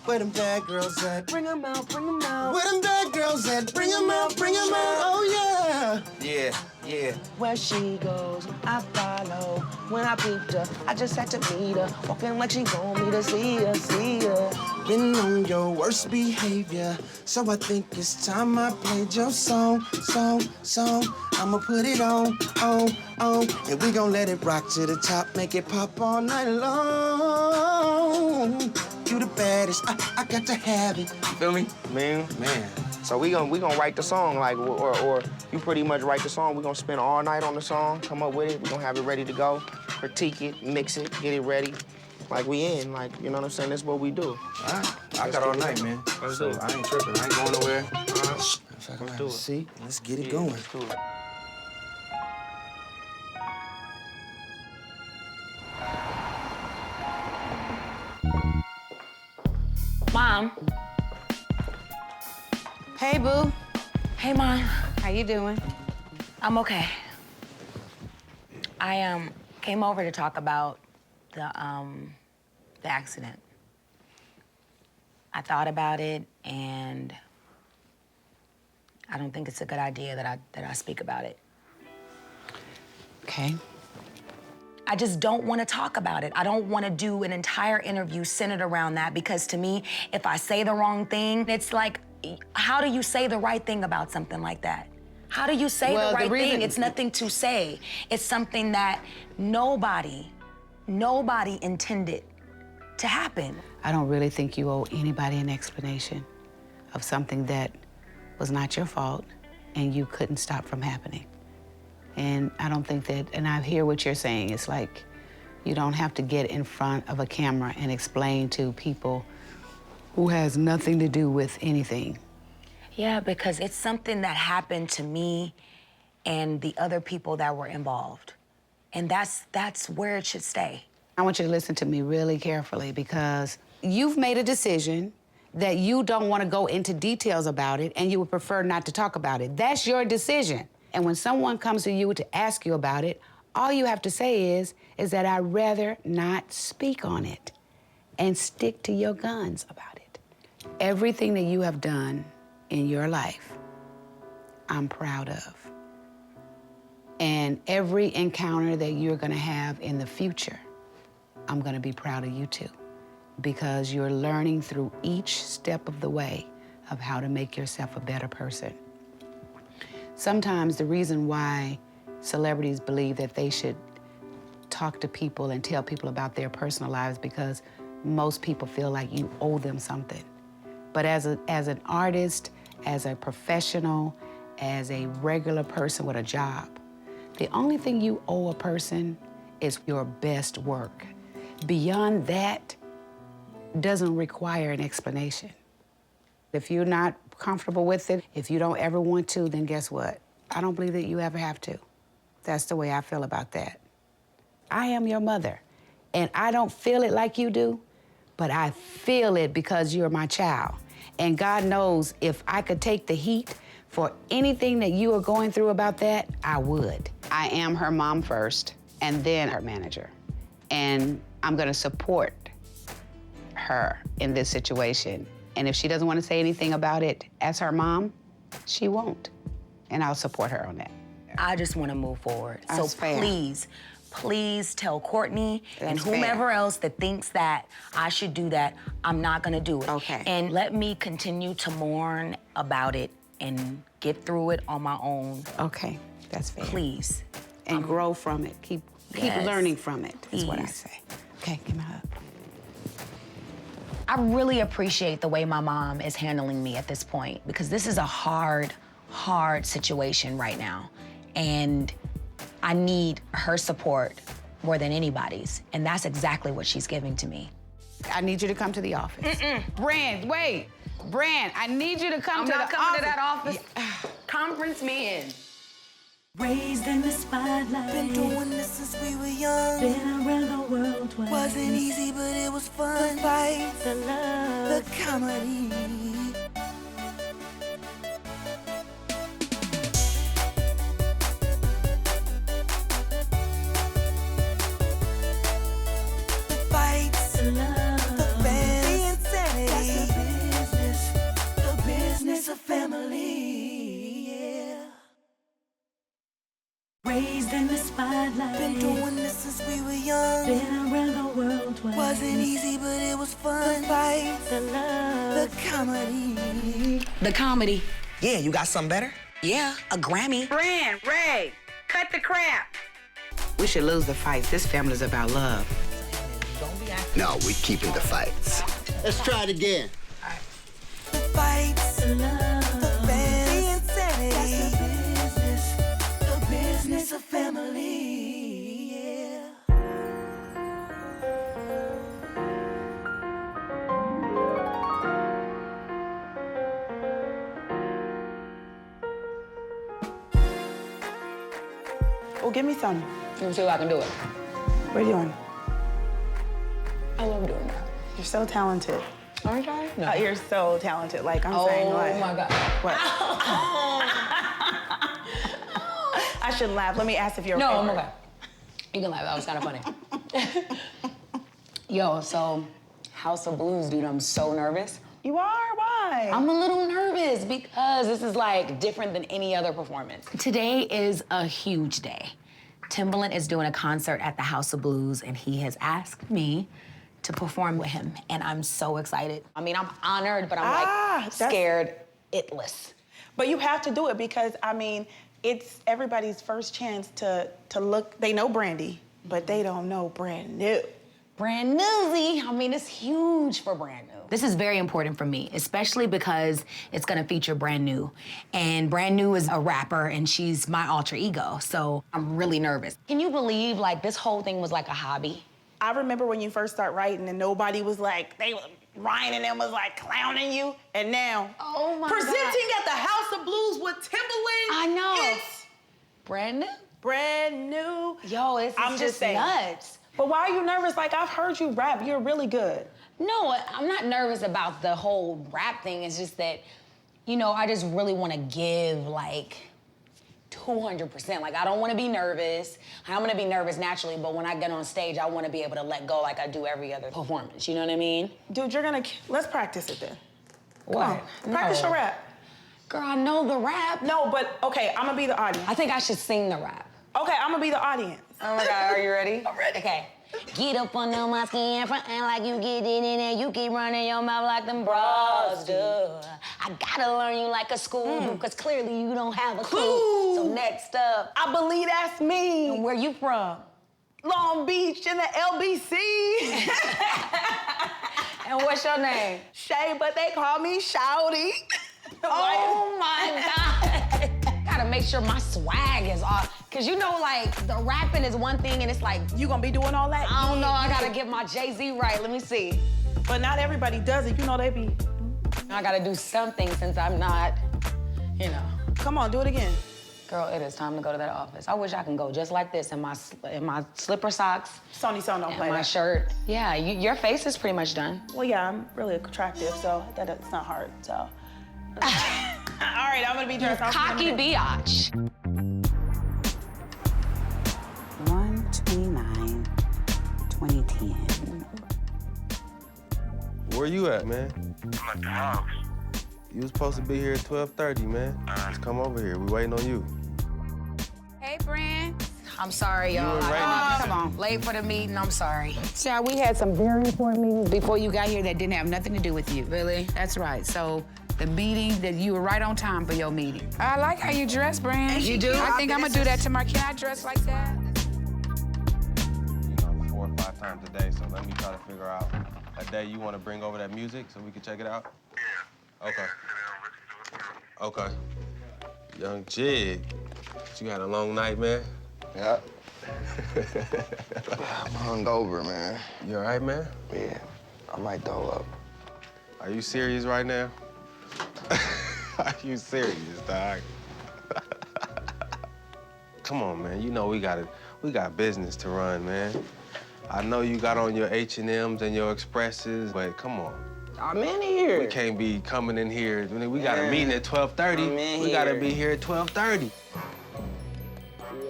[SPEAKER 8] Where them bad girls at?
[SPEAKER 12] Bring them out, bring them out.
[SPEAKER 8] Where them bad girls at? Bring them out, bring them out. Oh, yeah.
[SPEAKER 14] Yeah, yeah.
[SPEAKER 12] Where she goes, I follow. When I peeped her, I just had to meet her. Walking like she want me to see her, see her.
[SPEAKER 8] Been on your worst behavior, so I think it's time I played your song. I'ma put it on, and we gon' let it rock to the top, make it pop all night long. You the baddest, I got to have it.
[SPEAKER 14] Feel me? Man. So we gonna write the song, like, or you pretty much write the song. We gonna spend all night on the song, come up with it. We gonna have it ready to go, critique it, mix it, get it ready. Like we in, like, you know what I'm saying? That's what we do.
[SPEAKER 19] All right. I got all night, man.
[SPEAKER 14] Let's
[SPEAKER 19] so
[SPEAKER 14] do it.
[SPEAKER 19] I ain't tripping. I ain't going nowhere.
[SPEAKER 14] Let's do it.
[SPEAKER 19] See,
[SPEAKER 8] let's get it going.
[SPEAKER 14] Let's do it.
[SPEAKER 6] Mom. Hey, boo.
[SPEAKER 3] Hey, Mom.
[SPEAKER 6] How you doing?
[SPEAKER 3] I'm okay. I came over to talk about the accident. I thought about it, and I don't think it's a good idea that I speak about it.
[SPEAKER 6] Okay.
[SPEAKER 3] I just don't want to talk about it. I don't want to do an entire interview centered around that because to me, if I say the wrong thing, it's like, how do you say the right thing about something like that? How do you say the right thing? It's nothing to say. It's something that nobody intended to happen.
[SPEAKER 6] I don't really think you owe anybody an explanation of something that was not your fault and you couldn't stop from happening. And I don't think that, and I hear what you're saying, it's like you don't have to get in front of a camera and explain to people who has nothing to do with anything.
[SPEAKER 3] Yeah, because it's something that happened to me and the other people that were involved. And that's where it should stay.
[SPEAKER 6] I want you to listen to me really carefully because you've made a decision that you don't want to go into details about it and you would prefer not to talk about it. That's your decision. And when someone comes to you to ask you about it, all you have to say is that I'd rather not speak on it and stick to your guns about it. Everything that you have done in your life, I'm proud of. And every encounter that you're gonna have in the future, I'm gonna be proud of you too, because you're learning through each step of the way of how to make yourself a better person. Sometimes the reason why celebrities believe that they should talk to people and tell people about their personal lives because most people feel like you owe them something. But as an artist, as a professional, as a regular person with a job, the only thing you owe a person is your best work. Beyond that, doesn't require an explanation. If you're not comfortable with it, if you don't ever want to, then guess what? I don't believe that you ever have to. That's the way I feel about that. I am your mother, and I don't feel it like you do, but I feel it because you're my child. And God knows if I could take the heat for anything that you are going through about that, I would. I am her mom first, and then her manager. And I'm gonna support her in this situation. And if she doesn't want to say anything about it as her mom, she won't. And I'll support her on that.
[SPEAKER 3] I just want to move forward.
[SPEAKER 6] That's
[SPEAKER 3] so
[SPEAKER 6] fair.
[SPEAKER 3] please tell Courtney and
[SPEAKER 6] That's
[SPEAKER 3] whomever
[SPEAKER 6] fair.
[SPEAKER 3] else that thinks that I should do that, I'm not gonna do it.
[SPEAKER 6] Okay.
[SPEAKER 3] And let me continue to mourn about it and get through it on my own.
[SPEAKER 6] Okay, that's fair.
[SPEAKER 3] Please.
[SPEAKER 6] And grow from it. Keep
[SPEAKER 3] Yes.
[SPEAKER 6] learning from it, is what I
[SPEAKER 3] Please.
[SPEAKER 6] say. Okay, give me a hug.
[SPEAKER 3] I really appreciate the way my mom is handling me at this point because this is a hard situation right now. And I need her support more than anybody's. And that's exactly what she's giving to me.
[SPEAKER 6] I need you to come to the office. Brand, wait. Brand, I need you to come to the office.
[SPEAKER 3] I'm not coming to that office. Conference me in.
[SPEAKER 2] Raised in the spotlight.
[SPEAKER 17] Been doing this since we were young.
[SPEAKER 2] Been around the world twice.
[SPEAKER 17] Wasn't easy, but it was fun. The fights,
[SPEAKER 2] The love.
[SPEAKER 17] the comedy. The fights,
[SPEAKER 2] The love.
[SPEAKER 17] the fans, the insanity.
[SPEAKER 2] That's the business of family. Yeah. Raised in the spotlight.
[SPEAKER 17] Been doing this since we were young.
[SPEAKER 2] Been around the world twice.
[SPEAKER 17] Wasn't easy, but it was fun. The fights,
[SPEAKER 2] The love.
[SPEAKER 17] the comedy.
[SPEAKER 3] The comedy.
[SPEAKER 4] Yeah, you got something better?
[SPEAKER 3] Yeah, a Grammy.
[SPEAKER 6] Brand, Ray, cut the crap. We should lose the fights. This family's about love.
[SPEAKER 7] No, we're keeping the fights. Let's try it again.
[SPEAKER 17] The fights,
[SPEAKER 2] The love.
[SPEAKER 17] the fans, the insanity.
[SPEAKER 2] That's the business of family. Yeah.
[SPEAKER 12] Oh, give me some.
[SPEAKER 3] Let me see if I can do it.
[SPEAKER 12] What are you doing?
[SPEAKER 3] I love doing that.
[SPEAKER 12] You're so talented.
[SPEAKER 3] Aren't I? No.
[SPEAKER 12] You're so talented. Like, I'm saying, what?
[SPEAKER 3] Oh my God.
[SPEAKER 12] What? I shouldn't laugh. Let me ask if you're okay.
[SPEAKER 3] No, I'm okay. You can laugh. That was kind of funny. Yo, so House of Blues, dude, I'm so nervous.
[SPEAKER 12] You are? Why?
[SPEAKER 3] I'm a little nervous because this is like different than any other performance. Today is a huge day. Timbaland is doing a concert at the House of Blues, and he has asked me to perform with him, and I'm so excited. I mean, I'm honored, but I'm like scared, itless.
[SPEAKER 12] But you have to do it because, I mean, it's everybody's first chance to look. They know Brandy, but they don't know Brand New.
[SPEAKER 3] Brand Newsy, I mean, it's huge for Brand New. This is very important for me, especially because it's gonna feature Brand New. And Brand New is a rapper, and she's my alter ego, so I'm really nervous. Can you believe, like, this whole thing was like a hobby?
[SPEAKER 12] I remember when you first start writing and nobody was like, Ryan and them was like clowning you, and now,
[SPEAKER 3] oh my
[SPEAKER 12] presenting
[SPEAKER 3] God.
[SPEAKER 12] at the House of Blues with Timbaland.
[SPEAKER 3] I know.
[SPEAKER 12] It's
[SPEAKER 3] Brand New.
[SPEAKER 12] Brand New.
[SPEAKER 3] Yo, I'm just nuts.
[SPEAKER 12] But why are you nervous? Like, I've heard you rap, you're really good.
[SPEAKER 3] No, I'm not nervous about the whole rap thing. It's just that, you know, I just really want to give, like, 200%. Like, I don't want to be nervous. I'm going to be nervous naturally, but when I get on stage, I want to be able to let go like I do every other performance. You know what I mean?
[SPEAKER 12] Dude, let's practice it then.
[SPEAKER 3] What?
[SPEAKER 12] Practice your rap.
[SPEAKER 3] Girl, I know the rap.
[SPEAKER 12] No, but, okay, I'm going to be the audience.
[SPEAKER 3] I think I should sing the rap.
[SPEAKER 12] Okay, I'm going to be the audience.
[SPEAKER 3] Oh, my God, are you ready? I'm ready. Okay. Get up under my skin, frontin' like you get it in there. You keep running your mouth like them bras do. I gotta learn you like a school, cause clearly you don't have a clue. So next up,
[SPEAKER 12] I believe that's me.
[SPEAKER 3] And where you from?
[SPEAKER 12] Long Beach in the LBC.
[SPEAKER 3] And what's your name?
[SPEAKER 12] Shay, but they call me Shouty.
[SPEAKER 3] Oh my God. Gotta make sure my swag is off. Cause you know, like, the rapping is one thing and it's like,
[SPEAKER 12] you gonna be doing all that?
[SPEAKER 3] I don't know, I gotta get my Jay-Z right, let me see.
[SPEAKER 12] But not everybody does it, you know they be.
[SPEAKER 3] I gotta do something since I'm not, you know.
[SPEAKER 12] Come on, do it again.
[SPEAKER 3] Girl, it is time to go to that office. I wish I can go just like this in my slipper socks.
[SPEAKER 12] Sony Son don't play
[SPEAKER 3] my
[SPEAKER 12] that.
[SPEAKER 3] shirt. Yeah, your face is pretty much done.
[SPEAKER 12] Well, yeah, I'm really attractive, so it's not hard, so. All right, I'm gonna be dressed.
[SPEAKER 3] Cocky biatch.
[SPEAKER 6] 1/29/2010.
[SPEAKER 10] Where you at, man?
[SPEAKER 17] I'm at the house.
[SPEAKER 10] You was supposed to be here at 12:30, man. Just come over here. We waiting on you.
[SPEAKER 6] Hey, Brand.
[SPEAKER 3] I'm sorry, y'all.
[SPEAKER 6] Come on.
[SPEAKER 3] Late for the meeting, I'm sorry.
[SPEAKER 6] Child, we had some very important meetings before you got here that didn't have nothing to do with you.
[SPEAKER 3] Really?
[SPEAKER 6] That's right. So the meeting, that you were right on time for your meeting. I like how you dress, Brand.
[SPEAKER 3] You do?
[SPEAKER 6] I think I'm gonna do that tomorrow. Can I dress like that?
[SPEAKER 10] You know, 4 or 5 times a day, so let me try to figure out a day you want to bring over that music so we can check it out? Yeah. Okay. Okay. Young Jig, you had a long night, man?
[SPEAKER 7] Yep. I'm hungover, man.
[SPEAKER 10] You all right, man?
[SPEAKER 7] Yeah, I might throw up.
[SPEAKER 10] Are you serious right now? Are you serious, dog? Come on, man. You know we got business to run, man. I know you got on your H&Ms and your Expresses, but come on.
[SPEAKER 19] I'm in here.
[SPEAKER 10] We can't be coming in here. We got a meeting at 12:30. We gotta be here at 12:30.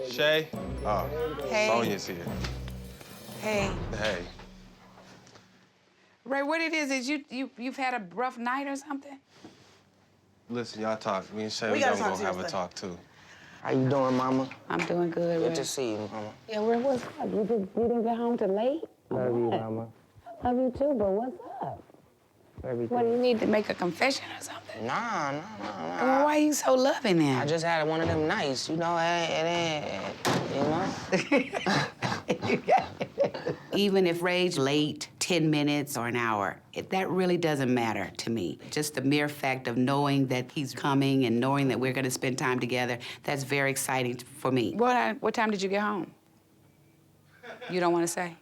[SPEAKER 10] Shay? Oh,
[SPEAKER 6] Hey.
[SPEAKER 10] Sonya's here.
[SPEAKER 6] Hey.
[SPEAKER 10] Hey.
[SPEAKER 6] Ray, what it is you've had a rough night or something?
[SPEAKER 10] Listen, y'all talk. Me and Shay,
[SPEAKER 6] We
[SPEAKER 10] we
[SPEAKER 6] gotta
[SPEAKER 10] gonna
[SPEAKER 6] talk
[SPEAKER 10] go have a
[SPEAKER 6] seriously.
[SPEAKER 10] talk, too.
[SPEAKER 19] How you doing, Mama?
[SPEAKER 6] I'm doing good,
[SPEAKER 19] Good
[SPEAKER 6] Ray.
[SPEAKER 19] to see you, Mama.
[SPEAKER 6] Yeah, Ray, what's up? You didn't get home till late?
[SPEAKER 19] Love you, Mama.
[SPEAKER 6] Love you too, but what's up?
[SPEAKER 19] Everything.
[SPEAKER 6] What, do you need to make a confession or something?
[SPEAKER 19] Nah.
[SPEAKER 6] Well, why you so loving then?
[SPEAKER 19] I just had one of them nights, you know, you know?
[SPEAKER 6] Even if Ray's late 10 minutes or an hour, that really doesn't matter to me. Just the mere fact of knowing that he's coming and knowing that we're gonna spend time together, that's very exciting for me. What time did you get home? You don't wanna say?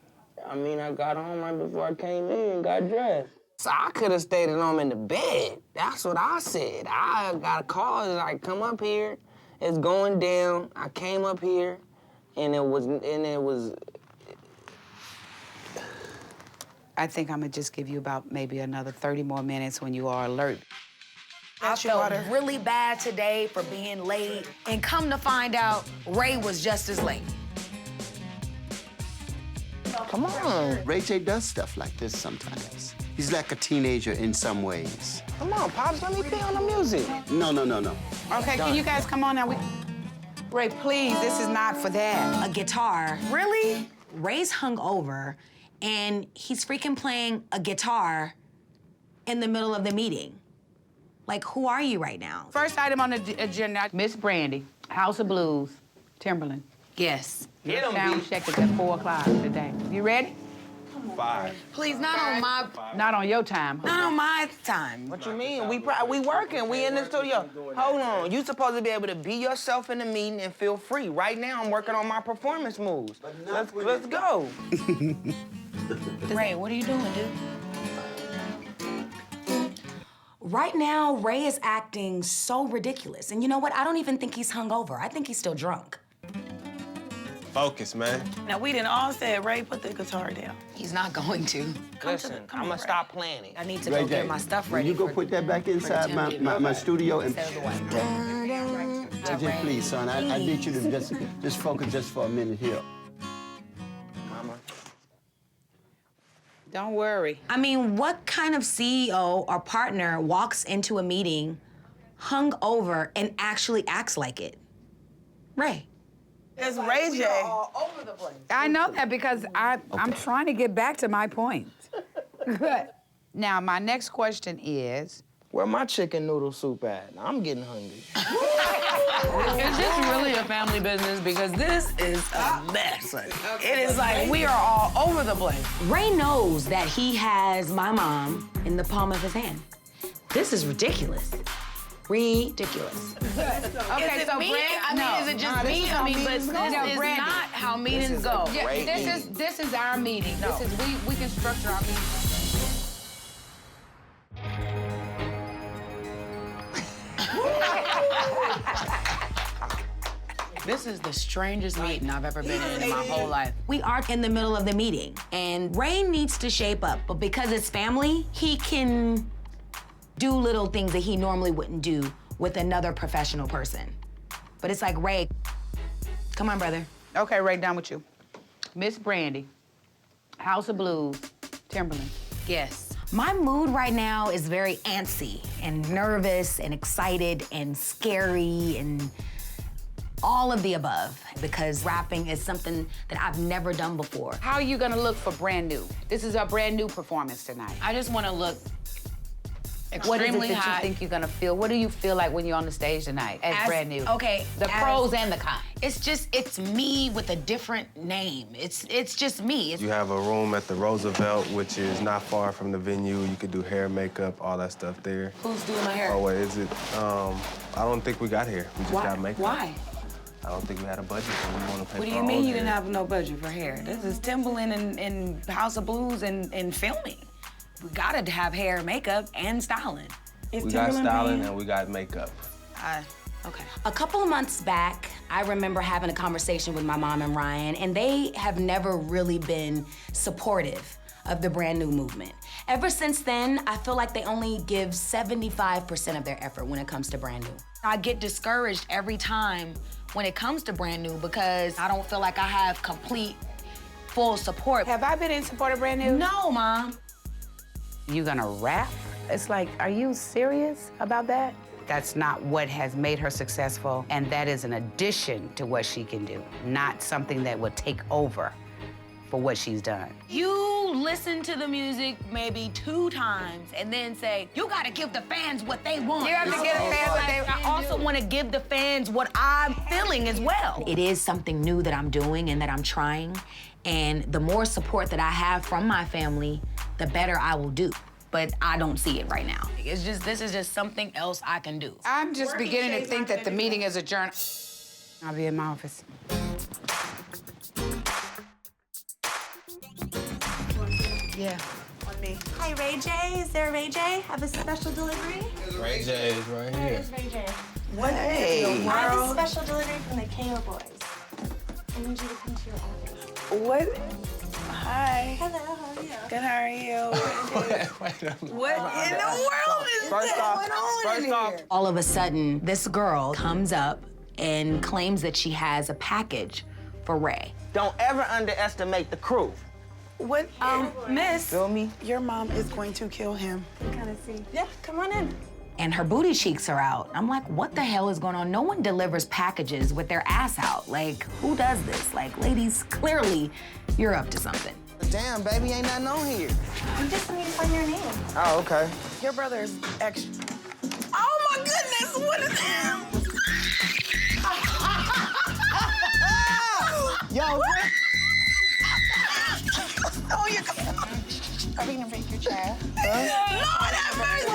[SPEAKER 19] I mean, I got home right before I came in and got dressed. So I could have stayed at home in the bed. That's what I said. I got a call, it's like, come up here. It's going down. I came up here, and it was.
[SPEAKER 6] I think I'm gonna just give you about maybe another 30 more minutes when you are alert.
[SPEAKER 3] I felt really bad today for being late, and come to find out, Ray was just as late.
[SPEAKER 19] Come on.
[SPEAKER 7] Ray J does stuff like this sometimes. He's like a teenager in some ways.
[SPEAKER 19] Come on, Pops, let me be on the music.
[SPEAKER 7] No.
[SPEAKER 6] Okay, can you guys come on now? Ray, please, this is not for that.
[SPEAKER 3] A guitar.
[SPEAKER 6] Really?
[SPEAKER 3] Ray's hungover, and he's freaking playing a guitar in the middle of the meeting. Like, who are you right now?
[SPEAKER 6] First item on the agenda, Miss Brandy, House of Blues, Timberland. Yes.
[SPEAKER 4] Get 'em,
[SPEAKER 6] Sound
[SPEAKER 4] B.
[SPEAKER 6] check is at 4 o'clock today. You ready?
[SPEAKER 10] 5.
[SPEAKER 3] Please, not on my...
[SPEAKER 6] Not on your time.
[SPEAKER 3] Not on my time.
[SPEAKER 4] What you mean? We working. We in the studio. Hold on. You supposed to be able to be yourself in the meeting and feel free. Right now, I'm working on my performance moves. Let's go.
[SPEAKER 3] Ray, what are you doing, dude? Right now, Ray is acting so ridiculous. And you know what? I don't even think he's hungover. I think he's still drunk.
[SPEAKER 10] Focus, man.
[SPEAKER 12] Now, we didn't all say, Ray, put the guitar down.
[SPEAKER 3] He's not going to.
[SPEAKER 4] Listen, I'm gonna stop planning.
[SPEAKER 3] I need to
[SPEAKER 7] Ray
[SPEAKER 3] go get
[SPEAKER 7] J,
[SPEAKER 3] my stuff
[SPEAKER 7] will
[SPEAKER 3] ready.
[SPEAKER 7] you go put that back inside my studio and... Ray J, please, son, I need you to just focus just for a minute here.
[SPEAKER 4] Mama.
[SPEAKER 6] Don't worry.
[SPEAKER 3] I mean, what kind of CEO or partner walks into a meeting hungover and actually acts like it? Ray.
[SPEAKER 12] It's Ray J.
[SPEAKER 6] All over the place. I know that because I'm trying to get back to my point. Good. Now, my next question is...
[SPEAKER 4] Where my chicken noodle soup at? I'm getting hungry.
[SPEAKER 12] Is this really a family business? Because this is a mess. It is like we are all over the place.
[SPEAKER 3] Ray knows that he has my mom in the palm of his hand. This is ridiculous. Ridiculous.
[SPEAKER 12] Okay,
[SPEAKER 6] so
[SPEAKER 12] me?
[SPEAKER 6] Brand,
[SPEAKER 12] I mean,
[SPEAKER 6] no.
[SPEAKER 12] is it just me? I mean, but this is
[SPEAKER 6] Brandy.
[SPEAKER 12] not how meetings go.
[SPEAKER 6] Yeah, this is our meeting.
[SPEAKER 12] No.
[SPEAKER 6] This is we can structure our meeting.
[SPEAKER 12] This is the strangest meeting I've ever been in my whole life.
[SPEAKER 3] We are in the middle of the meeting, and Ray needs to shape up, but because it's family, he can do little things that he normally wouldn't do with another professional person. But it's like, Ray, come on, brother.
[SPEAKER 6] Okay, Ray, done with you. Miss Brandy, House of Blues, Timberland.
[SPEAKER 3] Yes. My mood right now is very antsy and nervous and excited and scary and all of the above, because rapping is something that I've never done before.
[SPEAKER 6] How are you gonna look for brand new? This is a brand new performance tonight.
[SPEAKER 12] I just want to look
[SPEAKER 6] What is it
[SPEAKER 12] extremely
[SPEAKER 6] that
[SPEAKER 12] hot.
[SPEAKER 6] you think you're gonna feel? What do you feel like when you're on the stage tonight as brand new?
[SPEAKER 3] Okay.
[SPEAKER 6] The pros and the cons.
[SPEAKER 3] It's me with a different name. It's just me.
[SPEAKER 10] You have a room at the Roosevelt, which is not far from the venue. You could do hair, makeup, all that stuff there.
[SPEAKER 12] Who's doing my hair?
[SPEAKER 10] Oh, wait, is it? I don't think we got hair. We just got makeup.
[SPEAKER 12] Why?
[SPEAKER 10] I don't think we had a budget, so we want to pay
[SPEAKER 12] What
[SPEAKER 10] for
[SPEAKER 12] do you
[SPEAKER 10] our
[SPEAKER 12] mean
[SPEAKER 10] own
[SPEAKER 12] you didn't
[SPEAKER 10] hair.
[SPEAKER 12] have no budget for hair? This is Timberland and House of Blues and filming. We gotta have hair, makeup, and styling.
[SPEAKER 10] We got styling and we got makeup.
[SPEAKER 12] Okay.
[SPEAKER 3] A couple of months back, I remember having a conversation with my mom and Ryan, and they have never really been supportive of the brand new movement. Ever since then, I feel like they only give 75% of their effort when it comes to brand new. I get discouraged every time when it comes to brand new because I don't feel like I have complete, full support.
[SPEAKER 6] Have I been in support of brand new?
[SPEAKER 3] No, Mom.
[SPEAKER 6] You gonna rap? It's like, are you serious about that? That's not what has made her successful, and that is an addition to what she can do, not something that will take over for what she's done.
[SPEAKER 3] You listen to the music maybe 2 times and then say, you gotta give the fans what they want.
[SPEAKER 6] You have to give the fans what they
[SPEAKER 3] I also wanna give the fans what I'm feeling as well. It is something new that I'm doing and that I'm trying, and the more support that I have from my family, the better I will do. But I don't see it right now. It's just, this is just something else I can do.
[SPEAKER 6] I'm just beginning to think that the meeting is adjourned. I'll be in my office.
[SPEAKER 12] Yeah.
[SPEAKER 16] On me. Hi, Ray J. Is there a Ray J? Have a special delivery?
[SPEAKER 10] Ray J is right here.
[SPEAKER 16] Where's Ray J?
[SPEAKER 12] What in the
[SPEAKER 16] I have a
[SPEAKER 12] world?
[SPEAKER 16] special delivery from the KO Boys. I need you to come to your office.
[SPEAKER 12] What? Hi.
[SPEAKER 16] Hello, how are you?
[SPEAKER 12] Good, how are you? What in the world is
[SPEAKER 4] First
[SPEAKER 12] that
[SPEAKER 4] off-
[SPEAKER 12] going on
[SPEAKER 4] first
[SPEAKER 12] in
[SPEAKER 4] off-
[SPEAKER 12] here?
[SPEAKER 3] All of a sudden, this girl comes up and claims that she has a package for Ray.
[SPEAKER 4] Don't ever underestimate the crew.
[SPEAKER 12] What? Miss.
[SPEAKER 4] Feel me?
[SPEAKER 12] Your mom is going to kill him.
[SPEAKER 16] Kind of see. Yeah, come on in.
[SPEAKER 3] and her booty cheeks are out. I'm like, what the hell is going on? No one delivers packages with their ass out. Like, who does this? Like, ladies, clearly you're up to something.
[SPEAKER 19] Damn, baby, ain't nothing on here.
[SPEAKER 16] We just need to find your name.
[SPEAKER 19] Oh, okay.
[SPEAKER 12] Your brother is extra. Oh my goodness, what is that?
[SPEAKER 19] Yo, what?
[SPEAKER 12] Oh, you're
[SPEAKER 16] Are we gonna break your chair?
[SPEAKER 12] Lord have mercy!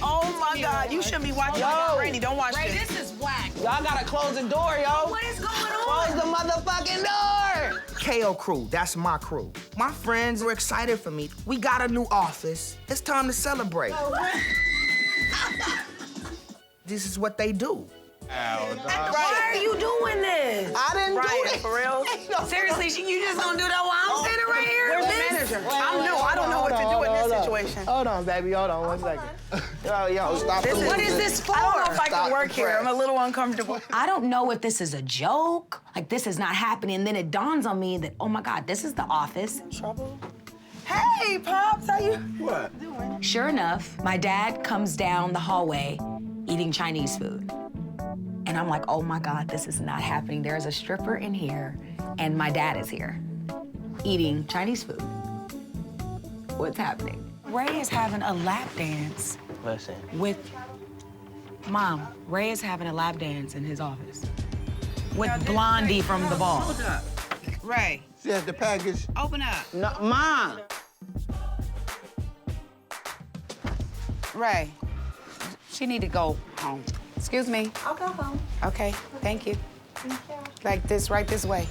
[SPEAKER 12] Oh my God, you shouldn't be watching Brandy. Don't watch
[SPEAKER 5] Ray,
[SPEAKER 12] this.
[SPEAKER 5] this is whack.
[SPEAKER 19] Y'all gotta close the door, yo.
[SPEAKER 5] What is going on?
[SPEAKER 19] Close the motherfucking door.
[SPEAKER 14] KO crew, that's my crew. My friends were excited for me. We got a new office. It's time to celebrate. This is what they do.
[SPEAKER 12] Why are you doing this?
[SPEAKER 19] I didn't do
[SPEAKER 12] Ryan,
[SPEAKER 19] it.
[SPEAKER 12] for real? Seriously, you just gonna do that while I'm standing right here?
[SPEAKER 14] Where's the
[SPEAKER 12] Miss?
[SPEAKER 14] manager?
[SPEAKER 12] I'm new. I don't know what to do in this situation.
[SPEAKER 14] Hold on, baby. Hold on 1 second.
[SPEAKER 19] Yo, stop the
[SPEAKER 12] What is this for? I don't know if I can work here. I'm a little uncomfortable.
[SPEAKER 3] I don't know if this is a joke, like this is not happening. And then it dawns on me that, oh my God, this is the office.
[SPEAKER 12] Trouble? Hey, Pops, how you?
[SPEAKER 14] What?
[SPEAKER 3] Sure enough, my dad comes down the hallway eating Chinese food. And I'm like, oh my God, this is not happening. There's a stripper in here, and my dad is here eating Chinese food. What's happening?
[SPEAKER 6] Ray is having a lap dance
[SPEAKER 19] Listen.
[SPEAKER 6] with Mom. Ray is having a lap dance in his office with Blondie from the ball.
[SPEAKER 12] Hold up. Ray,
[SPEAKER 19] She has the package.
[SPEAKER 12] open up.
[SPEAKER 19] No, Mom.
[SPEAKER 6] Ray, she need to go home. Excuse me.
[SPEAKER 16] I'll go home.
[SPEAKER 6] Okay, thank you.
[SPEAKER 16] Thank you.
[SPEAKER 6] Like this, right this way.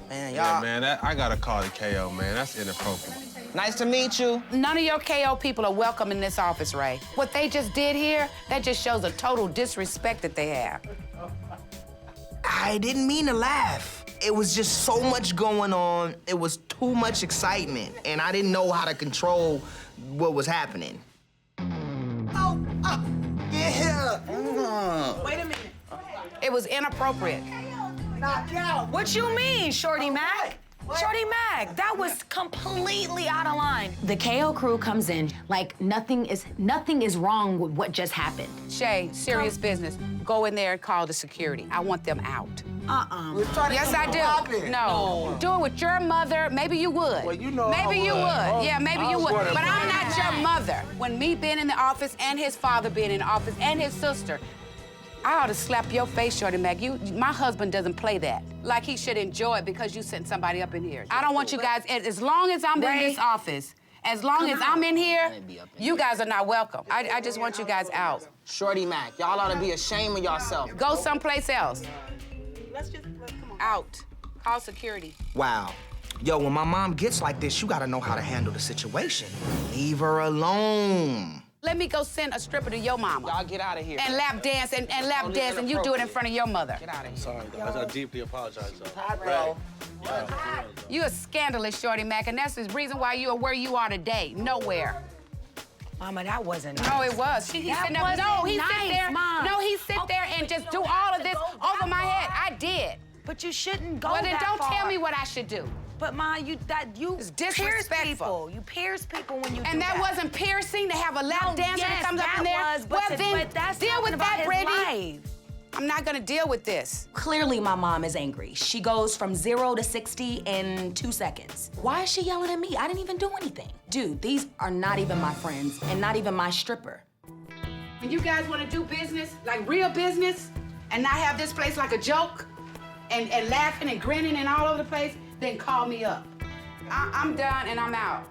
[SPEAKER 19] Man,
[SPEAKER 10] Yeah,
[SPEAKER 19] y'all.
[SPEAKER 10] man, I gotta call the KO, man. That's inappropriate.
[SPEAKER 19] Nice to meet you.
[SPEAKER 6] None of your KO people are welcome in this office, Ray. What they just did here, that just shows a total disrespect that they have.
[SPEAKER 14] I didn't mean to laugh. It was just so much going on. It was too much excitement, and I didn't know how to control what was happening.
[SPEAKER 19] Get here.
[SPEAKER 12] Wait a minute.
[SPEAKER 6] It was inappropriate.
[SPEAKER 3] What you mean, Shorty Mac? Shorty Mac, that was completely out of line. The KO crew comes in like nothing is wrong with what just happened.
[SPEAKER 6] Shay, serious business. Go in there and call the security. I want them out. Yes, I do. No. Do it with your mother. Maybe you would.
[SPEAKER 18] Well, you know
[SPEAKER 6] maybe
[SPEAKER 18] I
[SPEAKER 6] you
[SPEAKER 18] would.
[SPEAKER 6] would. Yeah, maybe
[SPEAKER 18] I
[SPEAKER 6] you would.
[SPEAKER 18] swear to
[SPEAKER 6] But I'm
[SPEAKER 18] God.
[SPEAKER 6] not your mother. When me being in the office and his father being in the office and his sister, I ought to slap your face, Shorty Mac. My husband doesn't play that. Like he should enjoy it because you sent somebody up in here. I don't want you guys, as long as I'm in this office, as long as I'm in here, you guys are not welcome. I just want you guys out.
[SPEAKER 19] Shorty Mac, y'all ought to be ashamed of yourself.
[SPEAKER 6] Go someplace else. Let's come on. Out. Call security.
[SPEAKER 14] Wow. Yo, when my mom gets like this, you gotta know how to handle the situation. Leave her alone.
[SPEAKER 6] Let me go send a stripper to your mama.
[SPEAKER 19] Y'all get out of here.
[SPEAKER 6] And lap dance and lap dance, and you do it in front of your mother.
[SPEAKER 19] Get out of here.
[SPEAKER 18] Sorry, guys. I deeply apologize, though.
[SPEAKER 19] Hi, bro.
[SPEAKER 6] You are scandalous, Shorty Mac, and that's the reason why you are where you are today. Nowhere.
[SPEAKER 3] Mama, that wasn't
[SPEAKER 6] No, it was. He
[SPEAKER 3] That
[SPEAKER 6] sit there.
[SPEAKER 3] wasn't
[SPEAKER 6] No, he
[SPEAKER 3] nice,
[SPEAKER 6] sit there.
[SPEAKER 3] Mom.
[SPEAKER 6] No, he sit there and just do all of this over my head. I did.
[SPEAKER 3] But you shouldn't go
[SPEAKER 6] Well, then
[SPEAKER 3] that
[SPEAKER 6] don't
[SPEAKER 3] far.
[SPEAKER 6] tell me what I should do.
[SPEAKER 3] But Ma, you
[SPEAKER 6] It's
[SPEAKER 3] pierce
[SPEAKER 6] disrespectful.
[SPEAKER 3] people. You pierce people when you do
[SPEAKER 6] And that
[SPEAKER 3] that.
[SPEAKER 6] wasn't piercing to have a lap dancer that comes up in there?
[SPEAKER 3] Was, but
[SPEAKER 6] well, then
[SPEAKER 3] but that's
[SPEAKER 6] deal with
[SPEAKER 3] about
[SPEAKER 6] that,
[SPEAKER 3] his
[SPEAKER 6] Brandy.
[SPEAKER 3] life.
[SPEAKER 6] I'm not gonna deal with this.
[SPEAKER 3] Clearly, my mom is angry. She goes from 0 to 60 in 2 seconds. Why is she yelling at me? I didn't even do anything. Dude, these are not even my friends and not even my stripper.
[SPEAKER 6] When you guys wanna do business, like real business, and not have this place like a joke, and laughing and grinning and all over the place, then call me up. I'm done and I'm out.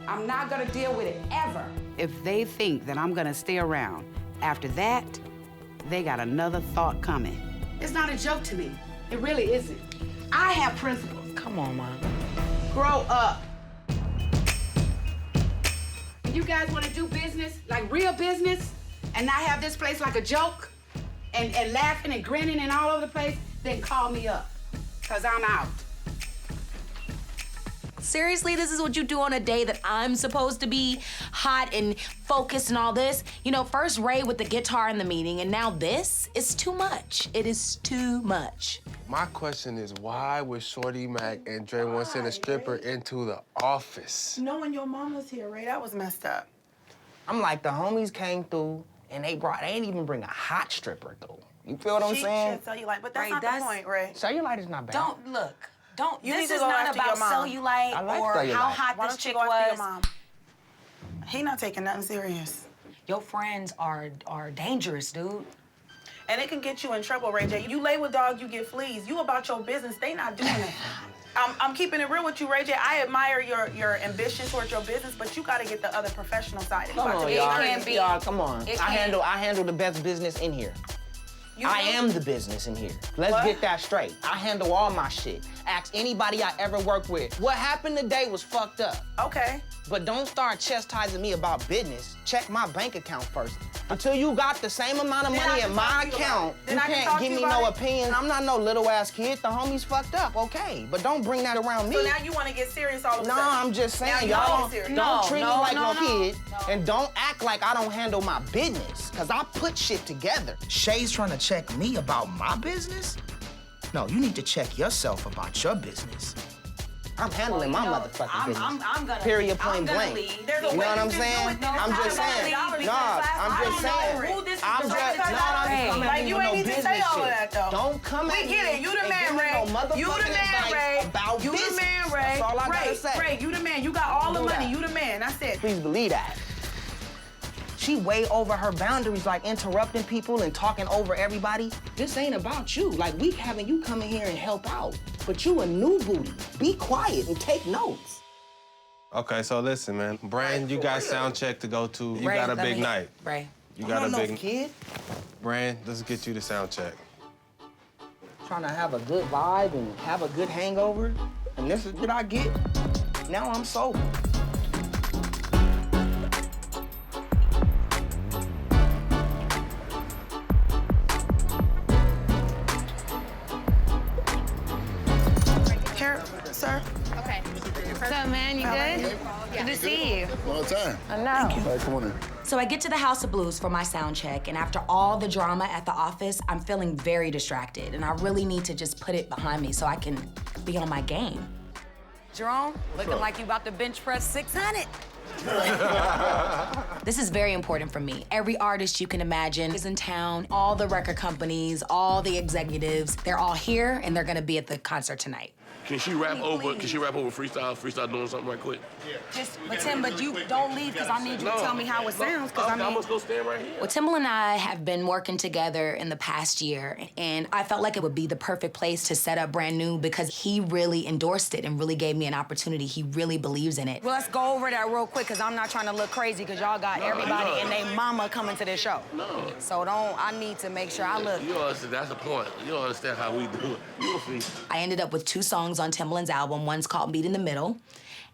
[SPEAKER 6] I'm not gonna deal with it, ever. If they think that I'm gonna stay around after that, they got another thought coming. It's not a joke to me. It really isn't. I have principles.
[SPEAKER 3] Come on, Mom.
[SPEAKER 6] Grow up. When you guys wanna do business, like real business, and not have this place like a joke, and laughing and grinning and all over the place, then call me up, 'cause I'm out.
[SPEAKER 3] Seriously, this is what you do on a day that I'm supposed to be hot and focused and all this? You know, first Ray with the guitar in the meeting, and now this is too much. It is too much.
[SPEAKER 10] My question is, why would Shorty Mac and Dre want to send a stripper into the office?
[SPEAKER 12] Knowing your mom was here, Ray, that was messed up.
[SPEAKER 4] I'm like, the homies came through and they ain't even bring a hot stripper through. You feel what I'm saying?
[SPEAKER 12] Cellulite, but that's
[SPEAKER 3] Ray,
[SPEAKER 12] not the point, Ray.
[SPEAKER 4] Cellulite is not bad.
[SPEAKER 12] You
[SPEAKER 3] This
[SPEAKER 12] need to
[SPEAKER 3] is
[SPEAKER 12] go
[SPEAKER 3] not
[SPEAKER 12] after
[SPEAKER 3] about
[SPEAKER 12] your mom.
[SPEAKER 3] cellulite
[SPEAKER 4] I like
[SPEAKER 3] or
[SPEAKER 4] cellulite.
[SPEAKER 3] how hot
[SPEAKER 12] Why
[SPEAKER 3] this
[SPEAKER 12] don't you
[SPEAKER 3] chick
[SPEAKER 12] go after your
[SPEAKER 3] was.
[SPEAKER 12] mom? He not taking nothing serious.
[SPEAKER 3] Your friends are dangerous, dude.
[SPEAKER 12] And it can get you in trouble, Ray J. You lay with dogs, you get fleas. You about your business, they not doing it. I'm keeping it real with you, Ray J. I admire your ambition towards your business, but you gotta get the other professional side.
[SPEAKER 4] Come on, y'all. Come on. I handle the best business in here. I am the business in here. Let's get that straight. I handle all my shit. Ask anybody I ever worked with. What happened today was fucked up.
[SPEAKER 12] Okay.
[SPEAKER 4] But don't start chastising me about business. Check my bank account first. Until you got the same amount of money in my account, you can't give me no opinion. I'm not no little ass kid. The homie's fucked up, okay. But don't bring that around me.
[SPEAKER 12] So now you wanna get serious all of a sudden?
[SPEAKER 4] No, I'm just saying, y'all don't treat me like no kid. And don't act like I don't handle my business, cause I put shit together.
[SPEAKER 14] Shay's trying to check me about my business? No, you need to check yourself about your business.
[SPEAKER 4] I'm handling my motherfucking business.
[SPEAKER 3] I'm gonna
[SPEAKER 4] Period, point blank.
[SPEAKER 3] leave.
[SPEAKER 4] You know what I'm saying? I'm just saying. I'm just saying.
[SPEAKER 12] Like, you ain't need to say all of that, though.
[SPEAKER 4] Don't come at me.
[SPEAKER 12] We get it. You the man, Ray. You the man, Ray. You the man, Ray.
[SPEAKER 4] That's all I gotta say.
[SPEAKER 12] Ray, you the man. You got all the money. You the man. That's it.
[SPEAKER 4] Please believe that. She way over her boundaries, like interrupting people and talking over everybody. This ain't about you. Like, we having you come in here and help out. But you a new booty. Be quiet and take notes.
[SPEAKER 10] Okay, so listen, man. Brand, you got sound check to go to. You
[SPEAKER 3] Ray,
[SPEAKER 10] got a
[SPEAKER 3] let
[SPEAKER 10] big
[SPEAKER 3] me-
[SPEAKER 10] night.
[SPEAKER 3] Ray.
[SPEAKER 10] You got a big
[SPEAKER 4] kid.
[SPEAKER 10] Brand, let's get you the sound check.
[SPEAKER 4] Trying to have a good vibe and have a good hangover. And this is what I get. Now I'm sober.
[SPEAKER 12] Here, sir.
[SPEAKER 5] Okay. What's up, man? You good? Good to see you.
[SPEAKER 20] Long time.
[SPEAKER 5] I know.
[SPEAKER 20] All right, come on in.
[SPEAKER 3] So I get to the House of Blues for my sound check, and after all the drama at the office, I'm feeling very distracted, and I really need to just put it behind me so I can be on my game.
[SPEAKER 21] Jerome, looking like you about to bench press 600.
[SPEAKER 3] This is very important for me. Every artist you can imagine is in town. All the record companies, all the executives, they're all here, and they're gonna be at the concert tonight.
[SPEAKER 20] Can she rap over? Can she rap over freestyle? Freestyle doing something right quick?
[SPEAKER 21] But Tim, you don't leave because I need you to tell me how it sounds. Because
[SPEAKER 20] I must go stand right here.
[SPEAKER 3] Well, Timbaland and I have been working together in the past year, and I felt like it would be the perfect place to set up Brand New because he really endorsed it and really gave me an opportunity. He really believes in it.
[SPEAKER 21] Well, let's go over that real quick because I'm not trying to look crazy because y'all got everybody and their mama coming to this show.
[SPEAKER 20] No.
[SPEAKER 21] So I need to make sure I look.
[SPEAKER 20] You understand, that's the point. You don't understand how we do it. You'll see.
[SPEAKER 3] I ended up with 2 songs on Timbaland's album. One's called Meet in the Middle,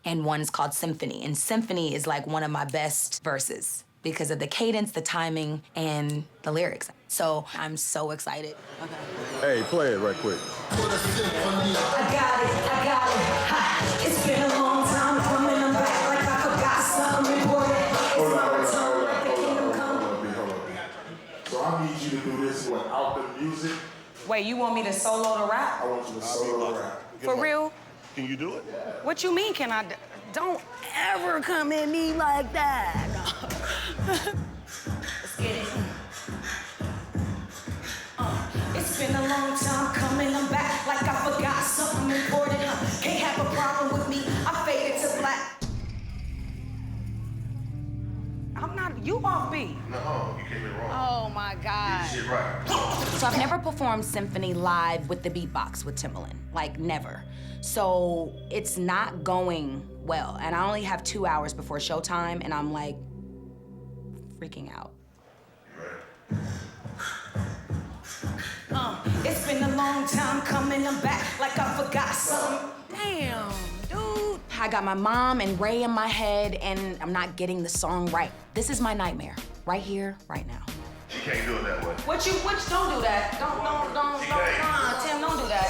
[SPEAKER 3] and one's called Symphony. And Symphony is like one of my best verses because of the cadence, the timing, and the lyrics. So I'm so excited.
[SPEAKER 20] Hey, play it right quick.
[SPEAKER 2] I got it, ha. It's been a long time coming, I'm back like I forgot something important.
[SPEAKER 20] Hold on. So I need you to do this without the music.
[SPEAKER 21] Wait, you want me to solo the rap?
[SPEAKER 20] I want you to solo rap.
[SPEAKER 21] For real?
[SPEAKER 20] Can you do it?
[SPEAKER 21] What you mean, can I? Don't ever come at me like that. Let's get it.
[SPEAKER 2] It's been a long time coming, I'm back like I forgot something important. Can't have a problem with me, I faded to black.
[SPEAKER 21] I'm not, you off beat.
[SPEAKER 20] No, you came in wrong.
[SPEAKER 21] Oh my God.
[SPEAKER 20] Get shit right.
[SPEAKER 3] So I've never performed Symphony live with the beatbox with Timbaland, like never. So it's not going well. And I only have 2 hours before showtime, and I'm like freaking out.
[SPEAKER 2] It's been a long time coming, I'm back like I forgot something.
[SPEAKER 21] Damn, dude.
[SPEAKER 3] I got my mom and Ray in my head, and I'm not getting the song right. This is my nightmare, right here, right now.
[SPEAKER 20] She can't do it that way.
[SPEAKER 21] Don't do that. Tim, don't do that.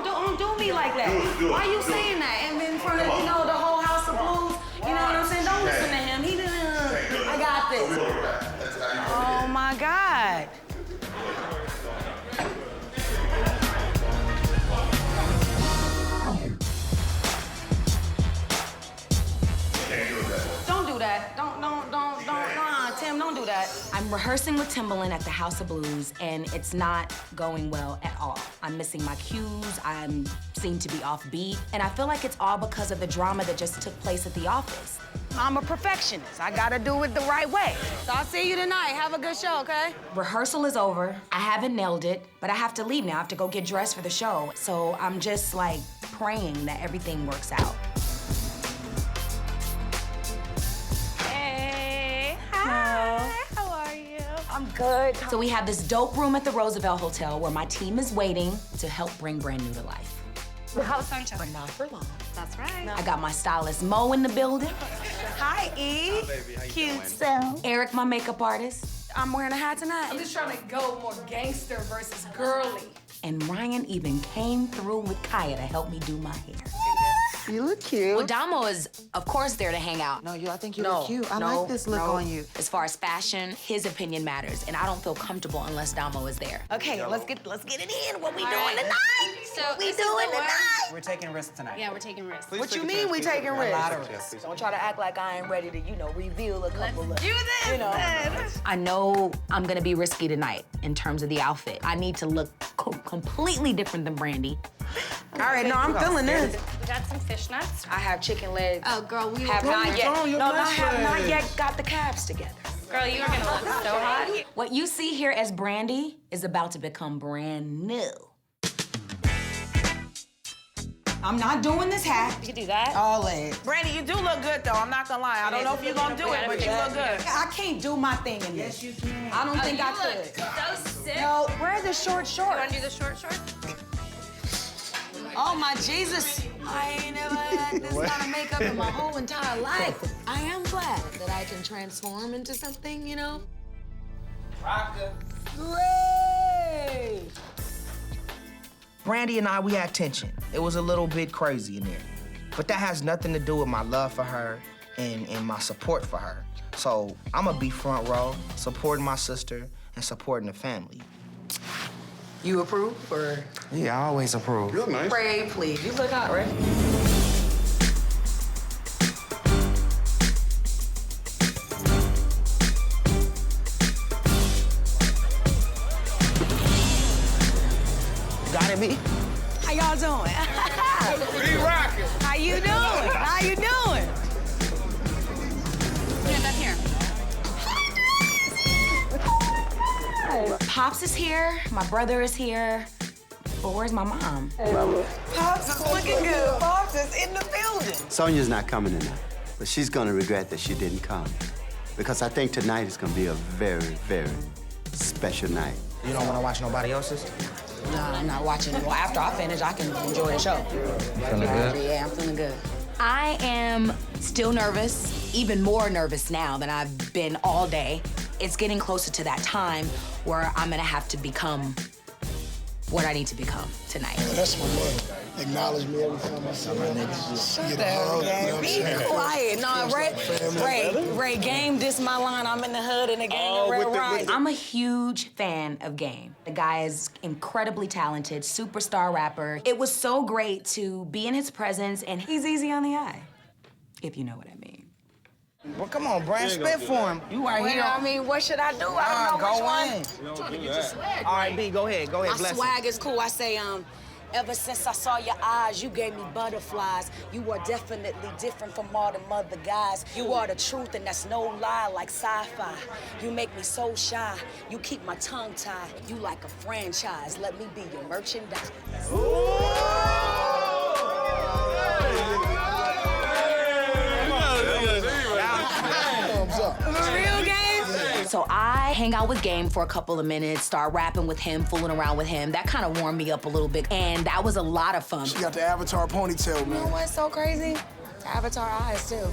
[SPEAKER 21] Don't do me like that.
[SPEAKER 20] Do it,
[SPEAKER 21] Why you
[SPEAKER 20] do it.
[SPEAKER 21] saying that in front you know, the whole House of Blues. You know what I'm saying? Don't listen to him. He didn't. I got this. Oh my God. Don't do that. Don't, Tim, don't do that.
[SPEAKER 3] I'm rehearsing with Timbaland at the House of Blues, and it's not going well at all. I'm missing my cues, I seem to be off beat, and I feel like it's all because of the drama that just took place at the office.
[SPEAKER 21] I'm a perfectionist. I gotta do it the right way. So I'll see you tonight. Have a good show, okay?
[SPEAKER 3] Rehearsal is over. I haven't nailed it, but I have to leave now. I have to go get dressed for the show. So I'm just like praying that everything works out.
[SPEAKER 21] Hey, hi. How are you? I'm good.
[SPEAKER 3] So we have this dope room at the Roosevelt Hotel where my team is waiting to help bring Brand New to life.
[SPEAKER 21] How sunshine?
[SPEAKER 3] But not for long.
[SPEAKER 21] That's right.
[SPEAKER 3] I got my stylist Mo in the building.
[SPEAKER 21] Hi, E. Cute self.
[SPEAKER 3] Eric, my makeup artist.
[SPEAKER 21] I'm wearing a hat tonight.
[SPEAKER 11] I'm just trying to go more gangster versus girly.
[SPEAKER 3] And Ryan even came through with Kaya to help me do my hair.
[SPEAKER 15] You look cute.
[SPEAKER 3] Well, Damo is, of course, there to hang out.
[SPEAKER 15] No, I think you look cute. I like this look on you.
[SPEAKER 3] As far as fashion, his opinion matters, and I don't feel comfortable unless Damo is there.
[SPEAKER 21] Okay, let's get it in. What we
[SPEAKER 5] All
[SPEAKER 21] doing
[SPEAKER 5] right.
[SPEAKER 21] tonight?
[SPEAKER 5] So
[SPEAKER 21] what we
[SPEAKER 5] this is
[SPEAKER 21] doing
[SPEAKER 5] the one.
[SPEAKER 21] tonight?
[SPEAKER 23] We're taking risks tonight.
[SPEAKER 5] Yeah, we're taking risks.
[SPEAKER 21] What you mean we taking risks?
[SPEAKER 23] A lot of risks.
[SPEAKER 21] Don't try to act like I ain't ready to, reveal a couple of.
[SPEAKER 5] Do this.
[SPEAKER 21] You know.
[SPEAKER 3] I know I'm gonna be risky tonight in terms of the outfit. I need to look completely different than Brandy.
[SPEAKER 21] All right, no, I'm feeling this.
[SPEAKER 5] We got some fishnets.
[SPEAKER 21] I have chicken legs.
[SPEAKER 5] Oh, girl, we
[SPEAKER 21] have not yet. I have not
[SPEAKER 5] legs.
[SPEAKER 21] yet got the calves together.
[SPEAKER 5] Girl, you are gonna look so hot.
[SPEAKER 3] What you see here as Brandy is about to become brand new. I'm not doing this hat.
[SPEAKER 5] You can do that.
[SPEAKER 21] All legs. Brandy, you do look good though. I'm not gonna lie. I don't know if you're gonna do it, but you look good.
[SPEAKER 3] I can't do my thing in this. Yes, you can. I don't think I could.
[SPEAKER 5] So sick.
[SPEAKER 21] No, wear the short
[SPEAKER 5] You
[SPEAKER 21] shorts.
[SPEAKER 5] wanna do the short shorts?
[SPEAKER 21] Oh my Jesus. I ain't never had this kind of makeup in my whole entire life.
[SPEAKER 24] I am glad that I can transform into something, you know?
[SPEAKER 21] Great.
[SPEAKER 14] Brandy and I, we had tension. It was a little bit crazy in there. But that has nothing to do with my love for her and my support for her. So I'm gonna be front row, supporting my sister and supporting the family.
[SPEAKER 21] You approve or?
[SPEAKER 4] Yeah, I always approve.
[SPEAKER 23] You're nice.
[SPEAKER 21] Pray, please. You look hot, right?
[SPEAKER 4] Got it, B?
[SPEAKER 21] How y'all doing?
[SPEAKER 23] We rocking.
[SPEAKER 21] How you doing? How you doing?
[SPEAKER 5] Stand up here.
[SPEAKER 3] Pops is here, my brother is here, but where's my mom?
[SPEAKER 21] Pops is looking good. Pops is in the building.
[SPEAKER 7] Sonia's not coming tonight, but she's gonna regret that she didn't come. Because I think tonight is gonna be a very, very special night.
[SPEAKER 14] You don't wanna watch nobody else's?
[SPEAKER 3] No, I'm not watching. Well, after I finish, I can enjoy the show.
[SPEAKER 4] Feeling good?
[SPEAKER 3] Yeah, I'm feeling good. I am still nervous, even more nervous now than I've been all day. It's getting closer to that time where I'm gonna have to become what I need to become tonight.
[SPEAKER 18] That's my man. Acknowledge me every time I see my niggas. Just get a hug. You know what I'm
[SPEAKER 21] Be
[SPEAKER 18] saying?
[SPEAKER 21] quiet. No, Ray, Game, this my line. I'm in the hood and the gang of Red Ride.
[SPEAKER 3] I'm a huge fan of Game. The guy is incredibly talented, superstar rapper. It was so great to be in his presence, and he's easy on the eye, if you know what I mean.
[SPEAKER 4] Well, come on, Brand, spit for him. You right here.
[SPEAKER 21] I mean, what should I do? I don't know which one.
[SPEAKER 4] I'm trying to get your swag. All right, B, go ahead. Go ahead,
[SPEAKER 21] My
[SPEAKER 4] bless
[SPEAKER 21] swag is cool. I say, ever since I saw your eyes, you gave me butterflies. You are definitely different from all the other guys. You are the truth, and that's no lie, like sci-fi. You make me so shy. You keep my tongue tied. You like a franchise. Let me be your merchandise.
[SPEAKER 3] Real Game? So I hang out with Game for a couple of minutes, start rapping with him, fooling around with him. That kind of warmed me up a little bit, and that was a lot of fun.
[SPEAKER 18] She got the Avatar ponytail, man.
[SPEAKER 21] You know what's so crazy? Avatar eyes, too.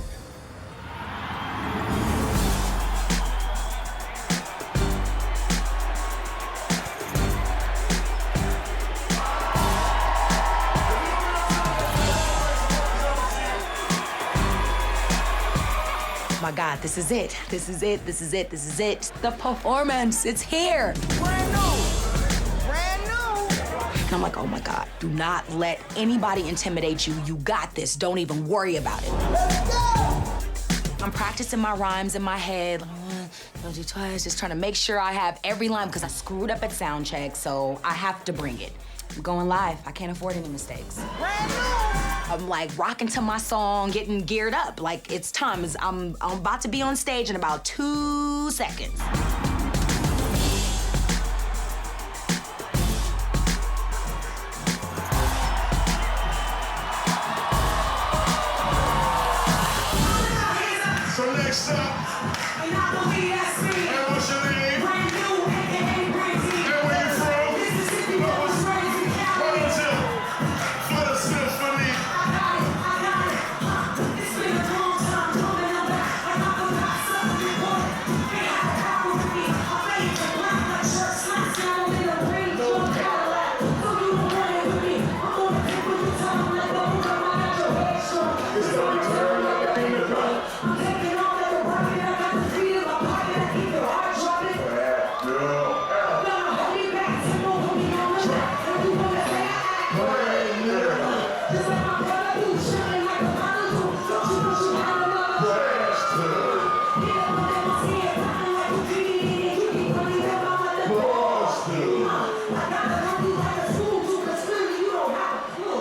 [SPEAKER 3] my God, this is it. This is it, this is it, this is it. The performance, it's here.
[SPEAKER 12] Brand new. Brand new.
[SPEAKER 3] And I'm like, oh my God, do not let anybody intimidate you. You got this, don't even worry about it.
[SPEAKER 12] Let's go.
[SPEAKER 3] I'm practicing my rhymes in my head. Don't do twice, just trying to make sure I have every line because I screwed up at sound check, so I have to bring it. I'm going live, I can't afford any mistakes.
[SPEAKER 12] Brand new.
[SPEAKER 3] I'm like rocking to my song, getting geared up. Like it's time, I'm about to be on stage in about 2 seconds.
[SPEAKER 20] So next up,
[SPEAKER 2] And I believe that's me.
[SPEAKER 20] and what's your name?
[SPEAKER 2] Brand new, aka Brandy.
[SPEAKER 20] And where you from?
[SPEAKER 2] Mississippi, Dallas, raised in Cali.
[SPEAKER 20] Florida Symphony.
[SPEAKER 2] I got it. It's been a long time coming. I'm back like I forgot something important. They had a problem with me. I made the black like shirt slacks down in a green blue Cadillac. So you don't run it with me. I'm gonna take what you tell me like the hook up. I got your head strong. It's gonna turn like a finger drum. I'm taking all that work and I got the feet in my pocket. I keep your heart dropping. Hold me back, tempo, hold me on the track. And you wanna say I act just like my brother do, shining like a model do. Don't you know she had another? Get up on that skin, rocking like a dream. You keep running down my mother. I gotta love you like a spoon too, 'cause clearly you don't have a clue.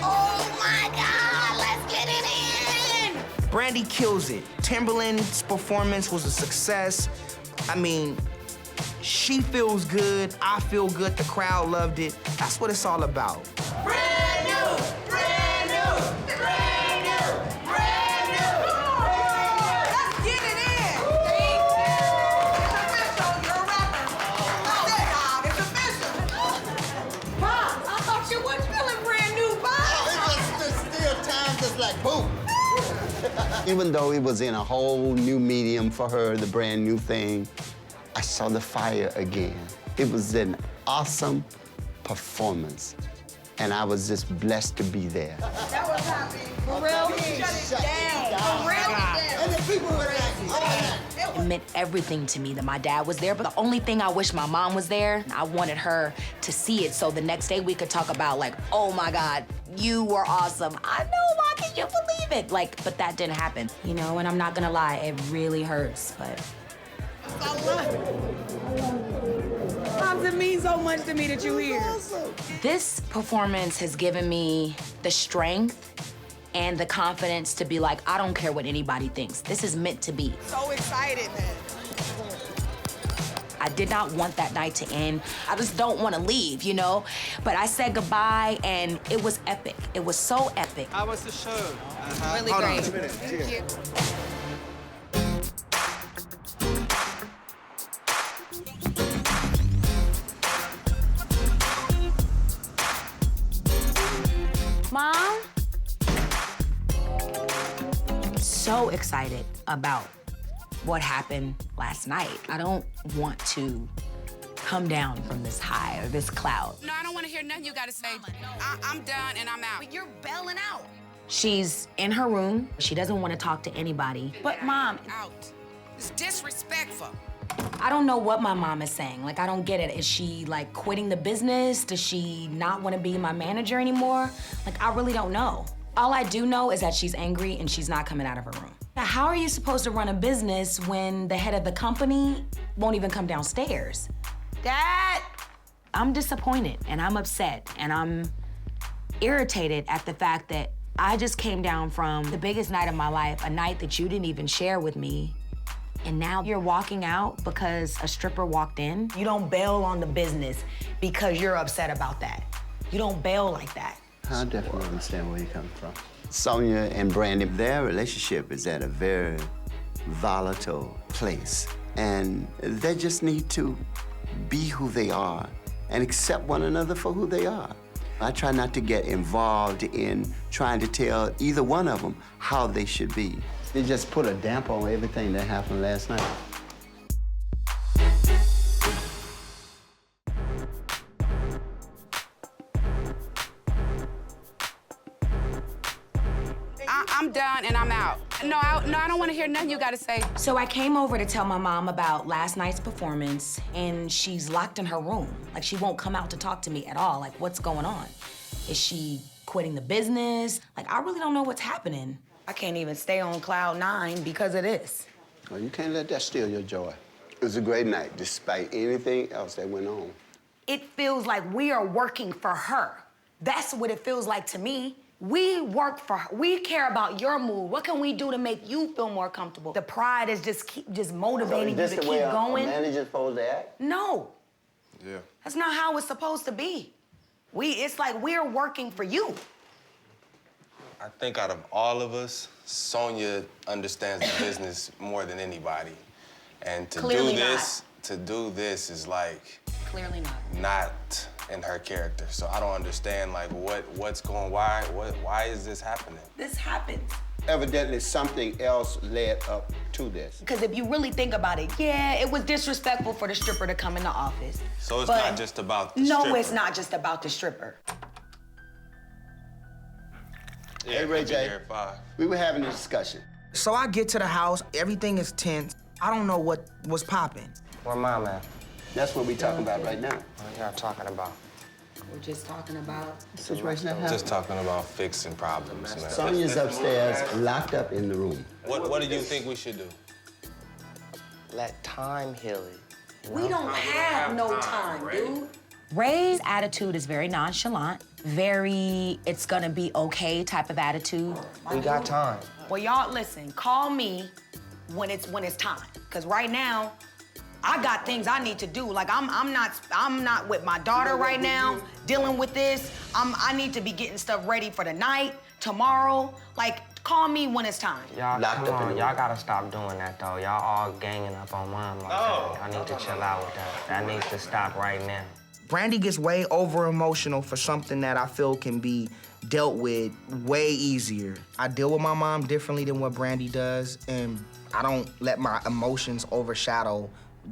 [SPEAKER 12] Oh my God, let's get it in.
[SPEAKER 14] Brandy kills it. Timberland's performance was a success. I mean, she feels good, I feel good, the crowd loved it. That's what it's all about.
[SPEAKER 12] Brand new, brand new, brand new, brand new. Let's get it in. It's official, you're a rapper. That's it, Bob, it's official. Bob, I thought you weren't feeling brand new, Bob.
[SPEAKER 7] It's still time, just like boom. Even though it was in a whole new medium for her, the brand new thing, I saw the fire again. It was an awesome performance, and I was just blessed to be there.
[SPEAKER 12] That was happy. For real, you shut it down. For real. And the people were like, oh.
[SPEAKER 3] It meant everything to me that my dad was there, but the only thing I wish my mom was there, I wanted her to see it so the next day we could talk about like, oh my God, you were awesome. I know, Mom, can you believe it? Like, but that didn't happen, you know, and I'm not gonna lie, it really hurts, but.
[SPEAKER 12] Moms, it means so much to me that you're here.
[SPEAKER 3] This performance has given me the strength and the confidence to be like, I don't care what anybody thinks. This is meant to be.
[SPEAKER 12] So excited, man.
[SPEAKER 3] I did not want that night to end. I just don't want to leave, you know? But I said goodbye, and it was epic. It was so epic.
[SPEAKER 1] How was the show?
[SPEAKER 3] Really
[SPEAKER 1] Hold on,
[SPEAKER 3] great.
[SPEAKER 1] 2 minutes.
[SPEAKER 3] Thank you.
[SPEAKER 12] Mom?
[SPEAKER 3] So excited about what happened last night. I don't want to come down from this high or this cloud.
[SPEAKER 6] No, I don't want to hear nothing you got to say. I'm done and I'm out.
[SPEAKER 12] But you're bailing out.
[SPEAKER 3] She's in her room. She doesn't want to talk to anybody.
[SPEAKER 12] But Mom,
[SPEAKER 6] Out. It's disrespectful.
[SPEAKER 3] I don't know what my mom is saying. Like, I don't get it. Is she, like, quitting the business? Does she not want to be my manager anymore? Like, I really don't know. All I do know is that she's angry and she's not coming out of her room. Now, how are you supposed to run a business when the head of the company won't even come downstairs?
[SPEAKER 12] Dad!
[SPEAKER 3] I'm disappointed and I'm upset and I'm irritated at the fact that I just came down from the biggest night of my life, a night that you didn't even share with me. And now you're walking out because a stripper walked in? You don't bail on the business because you're upset about that. You don't bail like that.
[SPEAKER 7] I definitely understand where you're coming from. Sonia and Brandy, their relationship is at a very volatile place. And they just need to be who they are and accept one another for who they are. I try not to get involved in trying to tell either one of them how they should be. It just put a damper on everything that happened last night.
[SPEAKER 6] I'm done and I'm out. No, I don't want to hear nothing you got to say.
[SPEAKER 3] So I came over to tell my mom about last night's performance, and she's locked in her room. Like, she won't come out to talk to me at all. Like, what's going on? Is she quitting the business? Like, I really don't know what's happening. I can't even stay on cloud 9 because of this.
[SPEAKER 7] Well, you can't let that steal your joy. It was a great night, despite anything else that went on.
[SPEAKER 3] It feels like we are working for her. That's what it feels like to me. We work for her. We care about your mood. What can we do to make you feel more comfortable? The pride is just motivating you to keep going.
[SPEAKER 7] A manager's supposed to act?
[SPEAKER 3] No.
[SPEAKER 10] Yeah.
[SPEAKER 3] That's not how it's supposed to be. It's like we're working for you.
[SPEAKER 10] I think out of all of us, Sonia understands the business more than anybody. And to
[SPEAKER 3] Clearly
[SPEAKER 10] do this is like
[SPEAKER 3] Clearly not.
[SPEAKER 10] Not in her character. So I don't understand like what's going why is this happening?
[SPEAKER 3] This happens.
[SPEAKER 7] Evidently something else led up to this.
[SPEAKER 3] Because if you really think about it, yeah, it was disrespectful for the stripper to come in the office.
[SPEAKER 10] So it's not just about the
[SPEAKER 3] No,
[SPEAKER 10] stripper.
[SPEAKER 3] it's not just about the stripper.
[SPEAKER 10] Yeah,
[SPEAKER 7] Hey, Ray
[SPEAKER 10] I've been
[SPEAKER 7] J,
[SPEAKER 10] here at 5.
[SPEAKER 7] we were having a discussion.
[SPEAKER 14] So I get to the house, everything is tense. I don't know what was popping.
[SPEAKER 19] Where Mom at?
[SPEAKER 7] That's what we talking about right now.
[SPEAKER 19] What y'all talking about?
[SPEAKER 3] We're just talking about
[SPEAKER 7] Situation that happened.
[SPEAKER 10] Just talking about fixing problems, man.
[SPEAKER 7] Sonia's upstairs, locked up in the room.
[SPEAKER 10] What do you think we should do?
[SPEAKER 19] Let time heal it.
[SPEAKER 3] We don't have no time, dude. Ray's attitude is very nonchalant, very it's gonna be okay type of attitude.
[SPEAKER 19] We got time.
[SPEAKER 3] Well, y'all listen, call me when it's time. Cause right now, I got things I need to do. Like I'm not with my daughter right now, dealing with this. I need to be getting stuff ready for the night, tomorrow. Like, call me when it's time.
[SPEAKER 19] Y'all, come on, y'all gotta stop doing that though. Y'all all ganging up on Mom like that. I need to chill out with that. That needs to stop right now.
[SPEAKER 14] Brandy gets way over emotional for something that I feel can be dealt with way easier. I deal with my mom differently than what Brandy does, and I don't let my emotions overshadow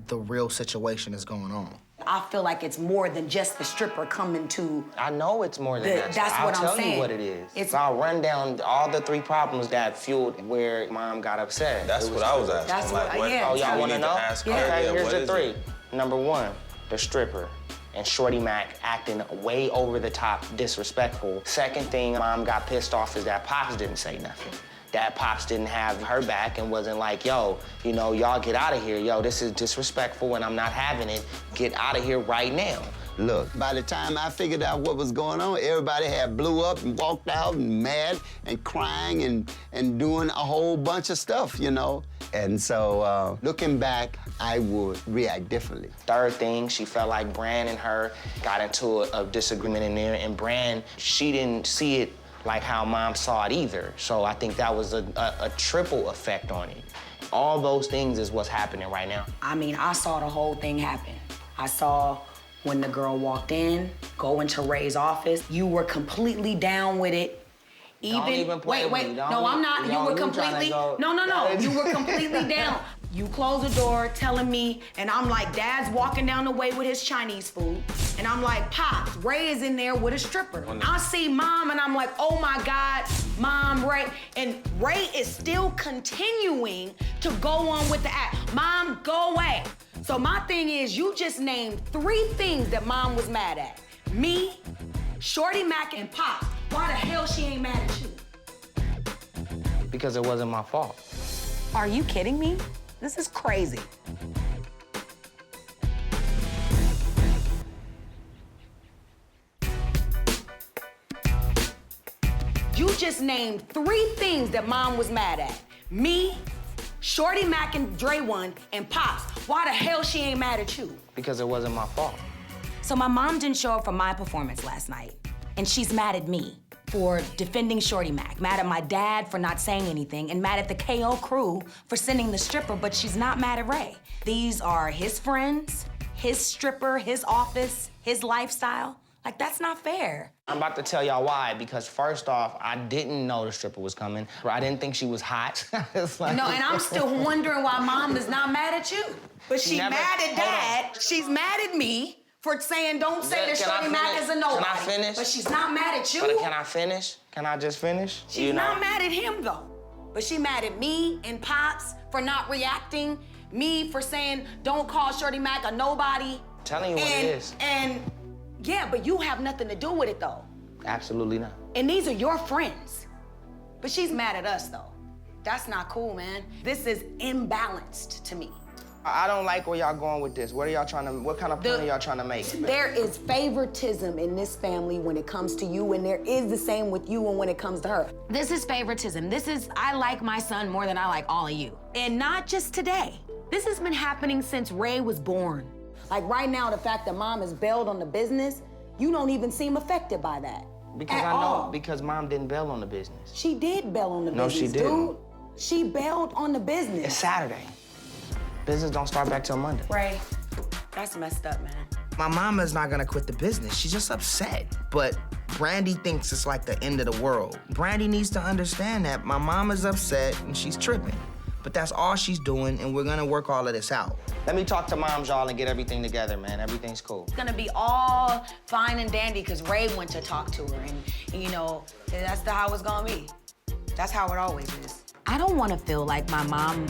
[SPEAKER 14] the real situation that's going on.
[SPEAKER 3] I feel like it's more than just the stripper coming to.
[SPEAKER 19] I know it's more than that.
[SPEAKER 3] That's what I'm saying.
[SPEAKER 19] I'll tell you what it is. I'll run down all the 3 problems that fueled where Mom got upset.
[SPEAKER 10] That's what I was asking.
[SPEAKER 3] That's
[SPEAKER 10] like,
[SPEAKER 3] what, yeah.
[SPEAKER 19] Oh, y'all wanna know?
[SPEAKER 10] Ask her.
[SPEAKER 19] Okay,
[SPEAKER 10] Yeah,
[SPEAKER 19] here's
[SPEAKER 10] what
[SPEAKER 19] the
[SPEAKER 10] is
[SPEAKER 19] 3.
[SPEAKER 10] it?
[SPEAKER 19] Number 1, the stripper. And Shorty Mac acting way over the top, disrespectful. Second thing Mom got pissed off is that Pops didn't say nothing. That Pops didn't have her back and wasn't like, yo, you know, y'all get out of here. Yo, this is disrespectful and I'm not having it. Get out of here right now.
[SPEAKER 7] Look, by the time I figured out what was going on, everybody had blew up and walked out and mad and crying and doing a whole bunch of stuff, you know? And so, looking back, I would react differently.
[SPEAKER 19] Third thing, she felt like Bran and her got into a disagreement in there, and Bran, she didn't see it like how Mom saw it either. So I think that was a triple effect on it. All those things is what's happening right now.
[SPEAKER 3] I mean, I saw the whole thing happen. I saw when the girl walked in, go into Ray's office. You were completely down with it.
[SPEAKER 19] Don't even play with me.
[SPEAKER 3] No, I'm not. You were completely, no. You were completely down. You close the door telling me, and I'm like, Dad's walking down the way with his Chinese food. And I'm like, Pops, Ray is in there with a stripper. I see Mom, and I'm like, oh my God, Mom, Ray. And Ray is still continuing to go on with the act. Mom, go away. So my thing is, you just named 3 things that Mom was mad at. Me, Shorty Mac, and Pop. Why the hell she ain't mad at you?
[SPEAKER 19] Because it wasn't my fault.
[SPEAKER 3] Are you kidding me? This is crazy. You just named 3 things that Mom was mad at. Me, Shorty Mac and Dre One, and Pops. Why the hell she ain't mad at you?
[SPEAKER 19] Because it wasn't my fault.
[SPEAKER 3] So my mom didn't show up for my performance last night, and she's mad at me. for defending Shorty Mac, mad at my dad for not saying anything, and mad at the KO crew for sending the stripper, but she's not mad at Ray. These are his friends, his stripper, his office, his lifestyle. Like, that's not fair.
[SPEAKER 19] I'm about to tell y'all why, because first off, I didn't know the stripper was coming. I didn't think she was hot. It's like...
[SPEAKER 3] No, and I'm still wondering why Mom is not mad at you. But she's mad at Dad. She's mad at me for saying don't say that Shorty Mac is a nobody.
[SPEAKER 19] Can I finish?
[SPEAKER 3] But she's not mad at you.
[SPEAKER 19] But can I finish? Can I just finish?
[SPEAKER 3] She's not mad at him, though. But she mad at me and Pops for not reacting, me for saying don't call Shorty Mac a nobody.
[SPEAKER 19] Telling you what it is.
[SPEAKER 3] And yeah, but you have nothing to do with it, though.
[SPEAKER 19] Absolutely not.
[SPEAKER 3] And these are your friends. But she's mad at us, though. That's not cool, man. This is imbalanced to me.
[SPEAKER 19] I don't like where y'all going with this. What kind of point are y'all trying to make?
[SPEAKER 3] There is favoritism in this family when it comes to you, and there is the same with you and when it comes to her. This is favoritism. I like my son more than I like all of you. And not just today. This has been happening since Ray was born. Like right now, the fact that Mom has bailed on the business, you don't even seem affected by that.
[SPEAKER 19] Because I know, because Mom didn't bail on the business.
[SPEAKER 3] She did bail on the business,
[SPEAKER 19] No, she didn't.
[SPEAKER 3] dude. She bailed on the business.
[SPEAKER 19] It's Saturday. Business don't start back till Monday.
[SPEAKER 3] Ray, that's messed up, man.
[SPEAKER 14] My mama's not gonna quit the business. She's just upset. But Brandy thinks it's like the end of the world. Brandy needs to understand that my mama's upset and she's tripping. But that's all she's doing, and we're gonna work all of this out.
[SPEAKER 19] Let me talk to Moms, y'all, and get everything together, man. Everything's cool.
[SPEAKER 3] It's gonna be all fine and dandy because Ray went to talk to her, and you know, that's how it's gonna be. That's how it always is. I don't wanna feel like my mom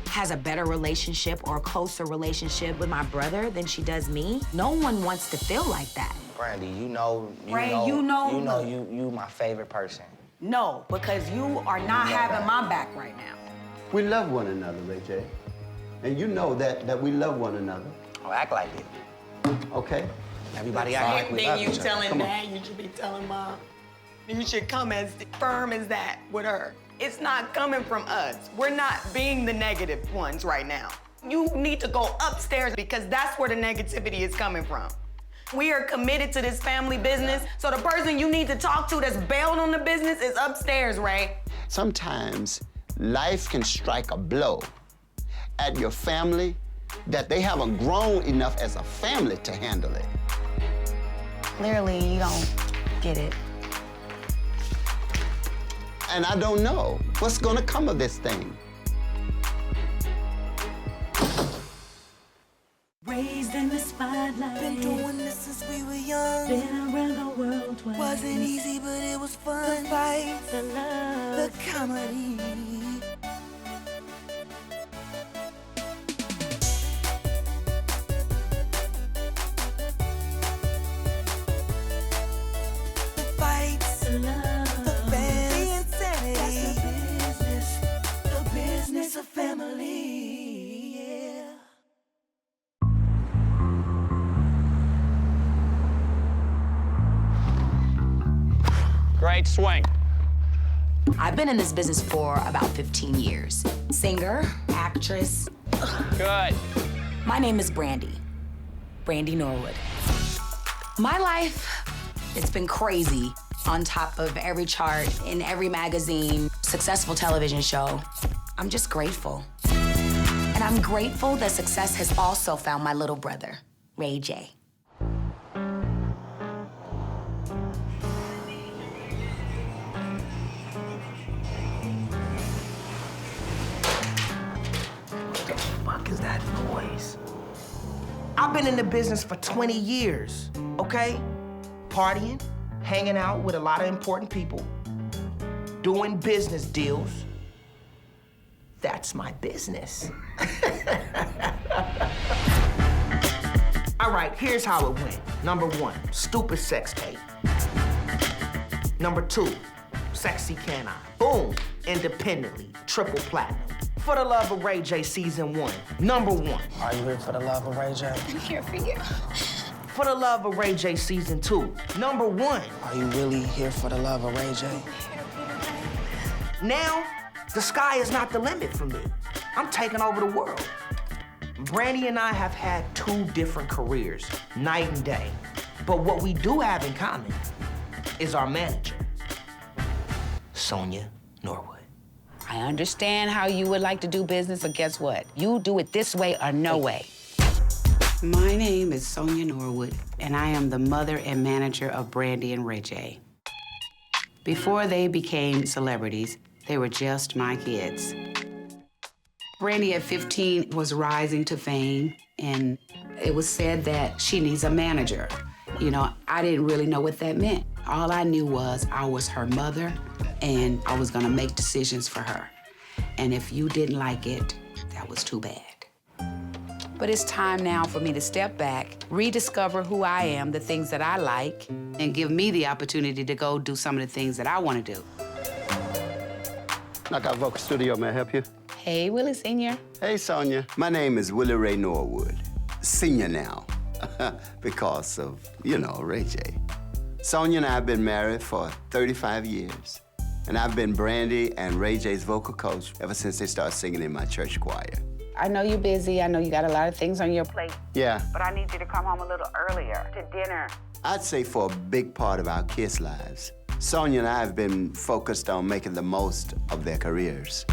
[SPEAKER 3] has a better relationship or a closer relationship with my brother than she does me. No one wants to feel like that.
[SPEAKER 19] Brandy, you know you my favorite person.
[SPEAKER 3] No, because you are not having my back right now.
[SPEAKER 7] We love one another, Ray J. And you know that we love one another.
[SPEAKER 19] Oh, act like it.
[SPEAKER 7] Okay?
[SPEAKER 19] Everybody act like we love each other.
[SPEAKER 3] telling Dad, you should be telling Mom. You should come as firm as that with her. It's not coming from us. We're not being the negative ones right now. You need to go upstairs because that's where the negativity is coming from. We are committed to this family business, so the person you need to talk to that's bailed on the business is upstairs, Ray.
[SPEAKER 7] Sometimes life can strike a blow at your family that they haven't grown enough as a family to handle it.
[SPEAKER 3] Clearly, you don't get it.
[SPEAKER 7] And I don't know what's gonna come of this thing.
[SPEAKER 2] Raised in the spotlight. Been doing this since we were young. Been around the world twice. Wasn't easy, but it was fun. The fight, the love, the comedy. The fights, the love, the fans, the insanity. That's the business of family. Yeah.
[SPEAKER 19] Great swing.
[SPEAKER 3] I've been in this business for about 15 years. Singer, actress.
[SPEAKER 19] Good.
[SPEAKER 3] My name is Brandy. Brandy Norwood. My life, it's been crazy. On top of every chart, in every magazine, successful television show. I'm just grateful. And I'm grateful that success has also found my little brother, Ray J.
[SPEAKER 14] Fuck is that noise? I've been in the business for 20 years, okay? Partying, hanging out with a lot of important people, doing business deals. That's my business. All right, here's how it went. Number 1, stupid sex tape. Number 2, sexy can I? Boom, independently, triple platinum. For the Love of Ray J season 1, number 1.
[SPEAKER 19] Are you here for the love of Ray J?
[SPEAKER 3] I'm here for you.
[SPEAKER 14] For the Love of Ray J season 2, number 1.
[SPEAKER 19] Are you really here for the love of Ray J?
[SPEAKER 14] Now, the sky is not the limit for me. I'm taking over the world. Brandy and I have had 2 different careers, night and day. But what we do have in common is our manager. Sonia Norwood.
[SPEAKER 6] I understand how you would like to do business, but guess what? You do it this way or no way. My name is Sonia Norwood, and I am the mother and manager of Brandy and Ray J. Before they became celebrities, they were just my kids. Brandy at 15 was rising to fame, and it was said that she needs a manager. You know, I didn't really know what that meant. All I knew was I was her mother, and I was gonna make decisions for her. And if you didn't like it, that was too bad. But it's time now for me to step back, rediscover who I am, the things that I like, and give me the opportunity to go do some of the things that I wanna do.
[SPEAKER 7] Knockout Vocal Studio, may I help you?
[SPEAKER 6] Hey, Willie Sr.
[SPEAKER 7] Hey, Sonia. My name is Willie Ray Norwood, senior now, because of, you know, Ray J. Sonia and I have been married for 35 years, and I've been Brandy and Ray J's vocal coach ever since they started singing in my church choir.
[SPEAKER 6] I know you're busy. I know you got a lot of things on your plate.
[SPEAKER 7] Yeah.
[SPEAKER 6] But I need you to come home a little earlier to dinner.
[SPEAKER 7] I'd say for a big part of our kids' lives, Sonia and I have been focused on making the most of their careers.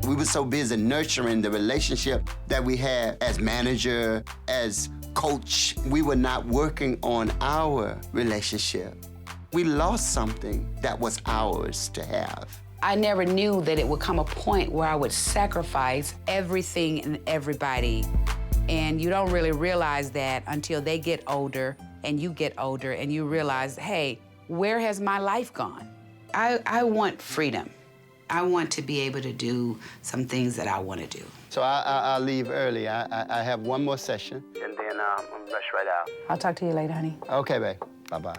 [SPEAKER 7] We were so busy nurturing the relationship that we had as manager, as coach. We were not working on our relationship. We lost something that was ours to have.
[SPEAKER 6] I never knew that it would come a point where I would sacrifice everything and everybody. And you don't really realize that until they get older and you get older and you realize, hey, where has my life gone? I want freedom. I want to be able to do some things that I want to do.
[SPEAKER 7] So I'll leave early. I have one more session, and then I'm gonna rush right out.
[SPEAKER 6] I'll talk to you later, honey.
[SPEAKER 7] Okay, babe. Bye-bye.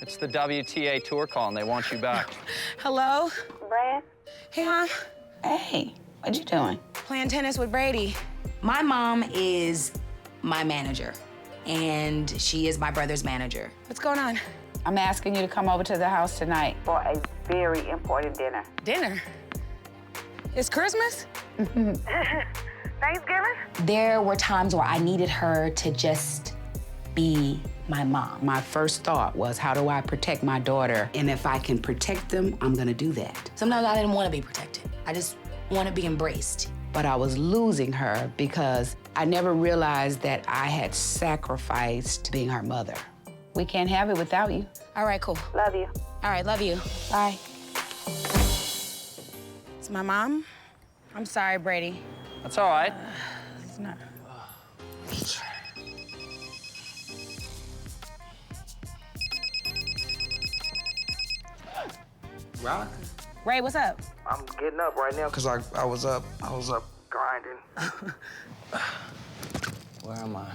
[SPEAKER 1] It's the WTA tour call, and they want you back.
[SPEAKER 3] Hello?
[SPEAKER 21] Brad?
[SPEAKER 3] Hey, Mom.
[SPEAKER 6] Hey, what you doing?
[SPEAKER 3] Playing tennis with Brady. My mom is my manager, and she is my brother's manager. What's going on?
[SPEAKER 6] I'm asking you to come over to the house tonight for a very important dinner.
[SPEAKER 3] Dinner? It's Christmas?
[SPEAKER 21] Thanksgiving?
[SPEAKER 3] There were times where I needed her to just be my mom.
[SPEAKER 6] My first thought was, how do I protect my daughter? And if I can protect them, I'm gonna do that.
[SPEAKER 3] Sometimes I didn't want to be protected. I just want to be embraced.
[SPEAKER 6] But I was losing her because I never realized that I had sacrificed being her mother. We can't have it without you.
[SPEAKER 3] All right, cool.
[SPEAKER 21] Love you.
[SPEAKER 3] All right, love you.
[SPEAKER 6] Bye.
[SPEAKER 3] It's my mom. I'm sorry, Brady.
[SPEAKER 1] That's all right.
[SPEAKER 3] It's not.
[SPEAKER 4] Rock?
[SPEAKER 3] Ray, what's up?
[SPEAKER 4] I'm getting up right now because I was up grinding.
[SPEAKER 19] Where am I?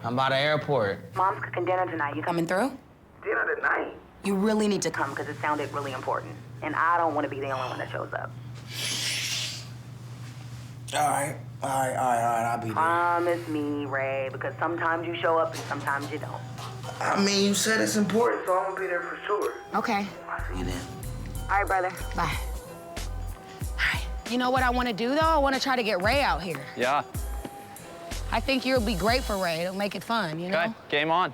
[SPEAKER 19] I'm by the airport.
[SPEAKER 21] Mom's cooking dinner tonight. You
[SPEAKER 3] Coming through?
[SPEAKER 4] Dinner tonight?
[SPEAKER 21] You really need to come because it sounded really important. And I don't want to be the only one that shows up.
[SPEAKER 4] All right, I'll be there.
[SPEAKER 21] Promise me, Ray, because sometimes you show up and sometimes you don't.
[SPEAKER 4] I mean, you said it's important, so I'm gonna be there for sure.
[SPEAKER 3] Okay.
[SPEAKER 4] I'll see you then.
[SPEAKER 21] All right, brother.
[SPEAKER 3] Bye. All right. You know what I want to do, though? I want to try to get Ray out here.
[SPEAKER 1] Yeah.
[SPEAKER 3] I think you'll be great for Ray. It'll make it fun, you know?
[SPEAKER 1] Okay, game on.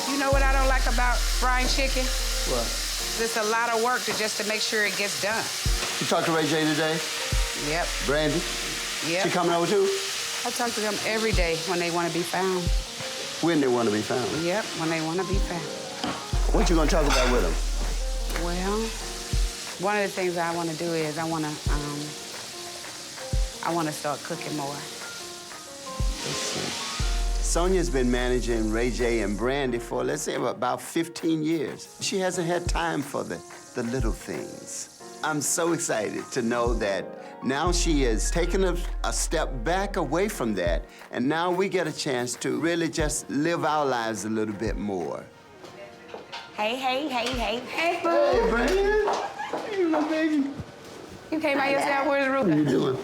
[SPEAKER 6] You know what I don't like about frying chicken?
[SPEAKER 7] What?
[SPEAKER 6] It's a lot of work to make sure it gets done.
[SPEAKER 7] You talked to Ray J today?
[SPEAKER 6] Yep.
[SPEAKER 7] Brandy?
[SPEAKER 6] Yep.
[SPEAKER 7] She coming over too?
[SPEAKER 6] I talk to them every day when they want to be found.
[SPEAKER 7] When they want to be found?
[SPEAKER 6] Yep, when they want to be found.
[SPEAKER 7] What you gonna talk about with them?
[SPEAKER 6] Well, one of the things I want to do is I want to start cooking more.
[SPEAKER 7] Sonia's been managing Ray J and Brandy for, let's say, about 15 years. She hasn't had time for the little things. I'm so excited to know that now she is taking a step back away from that, and now we get a chance to really just live our lives a little bit more.
[SPEAKER 3] Hey.
[SPEAKER 7] Hey, Brandy. Hey, my baby.
[SPEAKER 6] You came by yourself? Where's Ruka?
[SPEAKER 7] What are you doing?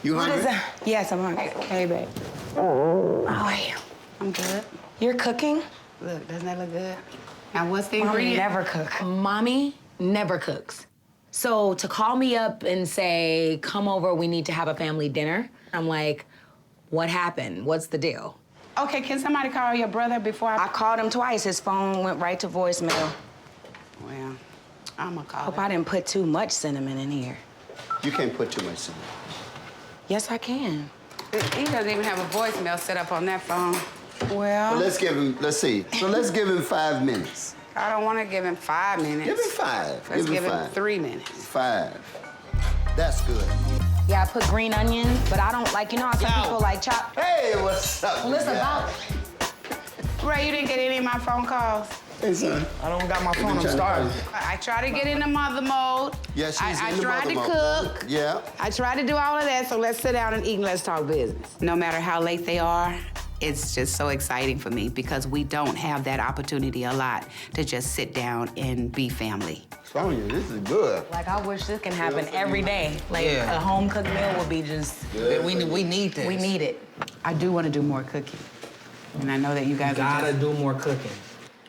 [SPEAKER 7] You
[SPEAKER 3] What
[SPEAKER 7] hungry?
[SPEAKER 3] is that? Yes, I'm hungry.
[SPEAKER 6] Hey, babe.
[SPEAKER 3] How are you?
[SPEAKER 6] I'm good.
[SPEAKER 3] You're cooking?
[SPEAKER 6] Look, doesn't that look good? Now, what's the
[SPEAKER 3] Mommy
[SPEAKER 6] ingredient?
[SPEAKER 3] never cook. Mommy never cooks. So to call me up and say, come over, we need to have a family dinner, I'm like, what happened? What's the deal?
[SPEAKER 6] Okay, can somebody call your brother before
[SPEAKER 21] I called him twice. His phone went right to voicemail.
[SPEAKER 6] Well, I'm gonna call
[SPEAKER 21] Hope
[SPEAKER 6] him.
[SPEAKER 21] I didn't put too much cinnamon in here.
[SPEAKER 7] You can't put too much cinnamon.
[SPEAKER 21] Yes, I can.
[SPEAKER 6] He doesn't even have a voicemail set up on that phone. Well,
[SPEAKER 7] Let's give him, let's see. So let's give him 5 minutes.
[SPEAKER 6] I don't want to give him 5 minutes.
[SPEAKER 7] Give him 5.
[SPEAKER 6] Let's give him
[SPEAKER 7] 5.
[SPEAKER 6] 3 minutes.
[SPEAKER 7] 5. That's good.
[SPEAKER 21] Yeah, I put green onion, but I don't like, you know how some people like chop.
[SPEAKER 7] Hey, what's up?
[SPEAKER 21] Well, it's about.
[SPEAKER 6] Ray, you didn't get any of my phone calls?
[SPEAKER 7] Hey, son.
[SPEAKER 4] I don't got my phone, I'm
[SPEAKER 7] trying to
[SPEAKER 4] starving.
[SPEAKER 6] I tried to get into mother mode.
[SPEAKER 7] Yeah, she's
[SPEAKER 6] I
[SPEAKER 7] in the
[SPEAKER 6] tried to
[SPEAKER 7] mother mode.
[SPEAKER 6] cook.
[SPEAKER 7] Yeah.
[SPEAKER 6] I tried to do all of that, so let's sit down and eat and let's talk business. No matter how late they are, it's just so exciting for me because we don't have that opportunity a lot to just sit down and be family.
[SPEAKER 7] Sonya, this is good.
[SPEAKER 3] Like, I wish this can happen every day. Like,
[SPEAKER 19] Yeah.
[SPEAKER 3] a home-cooked meal would be just...
[SPEAKER 19] We need this.
[SPEAKER 3] We need it.
[SPEAKER 6] I do want to do more cooking. And I know that you guys
[SPEAKER 19] You
[SPEAKER 6] are
[SPEAKER 19] gotta
[SPEAKER 6] just...
[SPEAKER 19] do more cooking.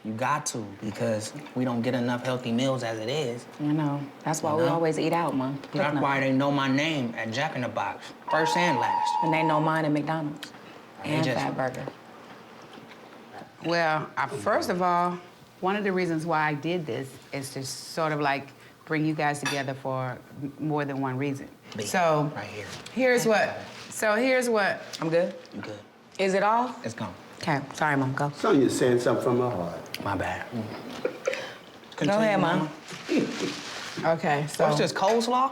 [SPEAKER 19] You got to, because we don't get enough healthy meals as it is.
[SPEAKER 3] You know, that's why we always eat out, Mom.
[SPEAKER 19] That's why they know my name at Jack in the Box, first and last.
[SPEAKER 3] And they know mine at McDonald's. And
[SPEAKER 19] just-
[SPEAKER 3] Fatburger.
[SPEAKER 6] Well, first of all, one of the reasons why I did this is to sort of like bring you guys together for more than one reason. So,
[SPEAKER 19] right here.
[SPEAKER 6] here's what.
[SPEAKER 3] I'm good?
[SPEAKER 19] You good?
[SPEAKER 3] Is it all?
[SPEAKER 19] It's gone.
[SPEAKER 3] Okay, sorry, Mom, go.
[SPEAKER 7] Sonya's saying something from her heart.
[SPEAKER 19] My bad.
[SPEAKER 3] Go ahead, Mom.
[SPEAKER 6] Okay, so.
[SPEAKER 19] What's this, coleslaw?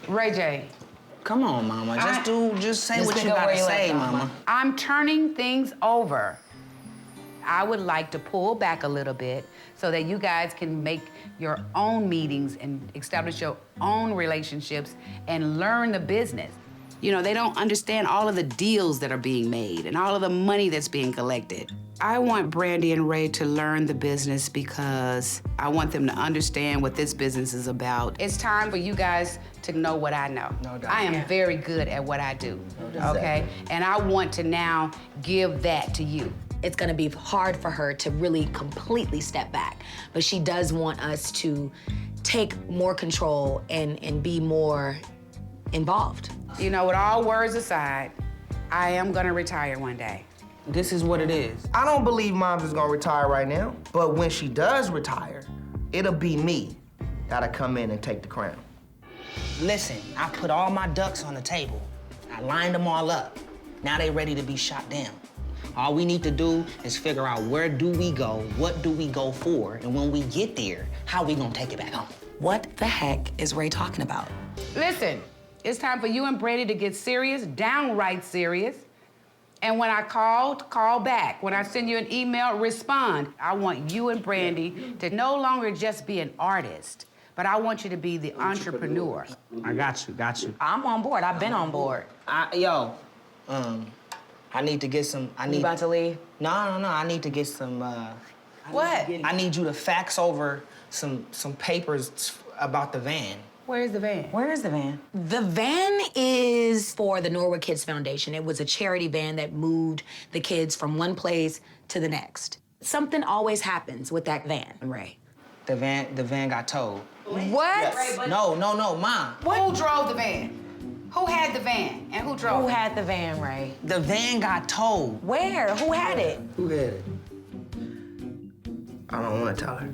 [SPEAKER 6] Ray J.
[SPEAKER 19] Come on, Mama. Just say
[SPEAKER 3] Just
[SPEAKER 19] what
[SPEAKER 3] pick
[SPEAKER 19] you
[SPEAKER 3] up
[SPEAKER 19] gotta
[SPEAKER 3] where you
[SPEAKER 19] say,
[SPEAKER 3] left off,
[SPEAKER 19] Mama.
[SPEAKER 6] I'm turning things over. I would like to pull back a little bit so that you guys can make your own meetings and establish your own relationships and learn the business. You know, they don't understand all of the deals that are being made and all of the money that's being collected. I want Brandy and Ray to learn the business because I want them to understand what this business is about. It's time for you guys to know what I know.
[SPEAKER 19] No doubt.
[SPEAKER 6] I am very good at what I do, okay? And I want to now give that to you.
[SPEAKER 3] It's gonna be hard for her to really completely step back, but she does want us to take more control and be more involved.
[SPEAKER 6] You know, with all words aside, I am gonna retire one day.
[SPEAKER 19] This is what it is.
[SPEAKER 14] I don't believe Mom's is gonna retire right now, but when she does retire, it'll be me that'll come in and take the crown.
[SPEAKER 19] Listen, I put all my ducks on the table. I lined them all up. Now they ready to be shot down. All we need to do is figure out where do we go, what do we go for, and when we get there, how we gonna take it back home.
[SPEAKER 3] What the heck is Ray talking about?
[SPEAKER 6] Listen, it's time for you and Brandy to get serious, downright serious. And when I call back. When I send you an email, respond. I want you and Brandy to no longer just be an artist, but I want you to be the entrepreneur.
[SPEAKER 19] I got you.
[SPEAKER 3] I'm on board. I've been on board.
[SPEAKER 19] I need to get some,
[SPEAKER 3] You about to leave?
[SPEAKER 19] No, I need to get some,
[SPEAKER 6] What?
[SPEAKER 19] I need you to fax over some papers about the van.
[SPEAKER 6] Where's the van?
[SPEAKER 3] Where is the van? The van is for the Norwood Kids Foundation. It was a charity van that moved the kids from one place to the next. Something always happens with that van, Ray.
[SPEAKER 19] The van got towed.
[SPEAKER 6] What?
[SPEAKER 19] No, Mom.
[SPEAKER 6] Who drove the van? Who had the van and who drove
[SPEAKER 3] Who
[SPEAKER 6] it?
[SPEAKER 3] had the van, Ray?
[SPEAKER 19] The van got towed.
[SPEAKER 3] Where? Who had it?
[SPEAKER 14] Who had it? I don't wanna tell her.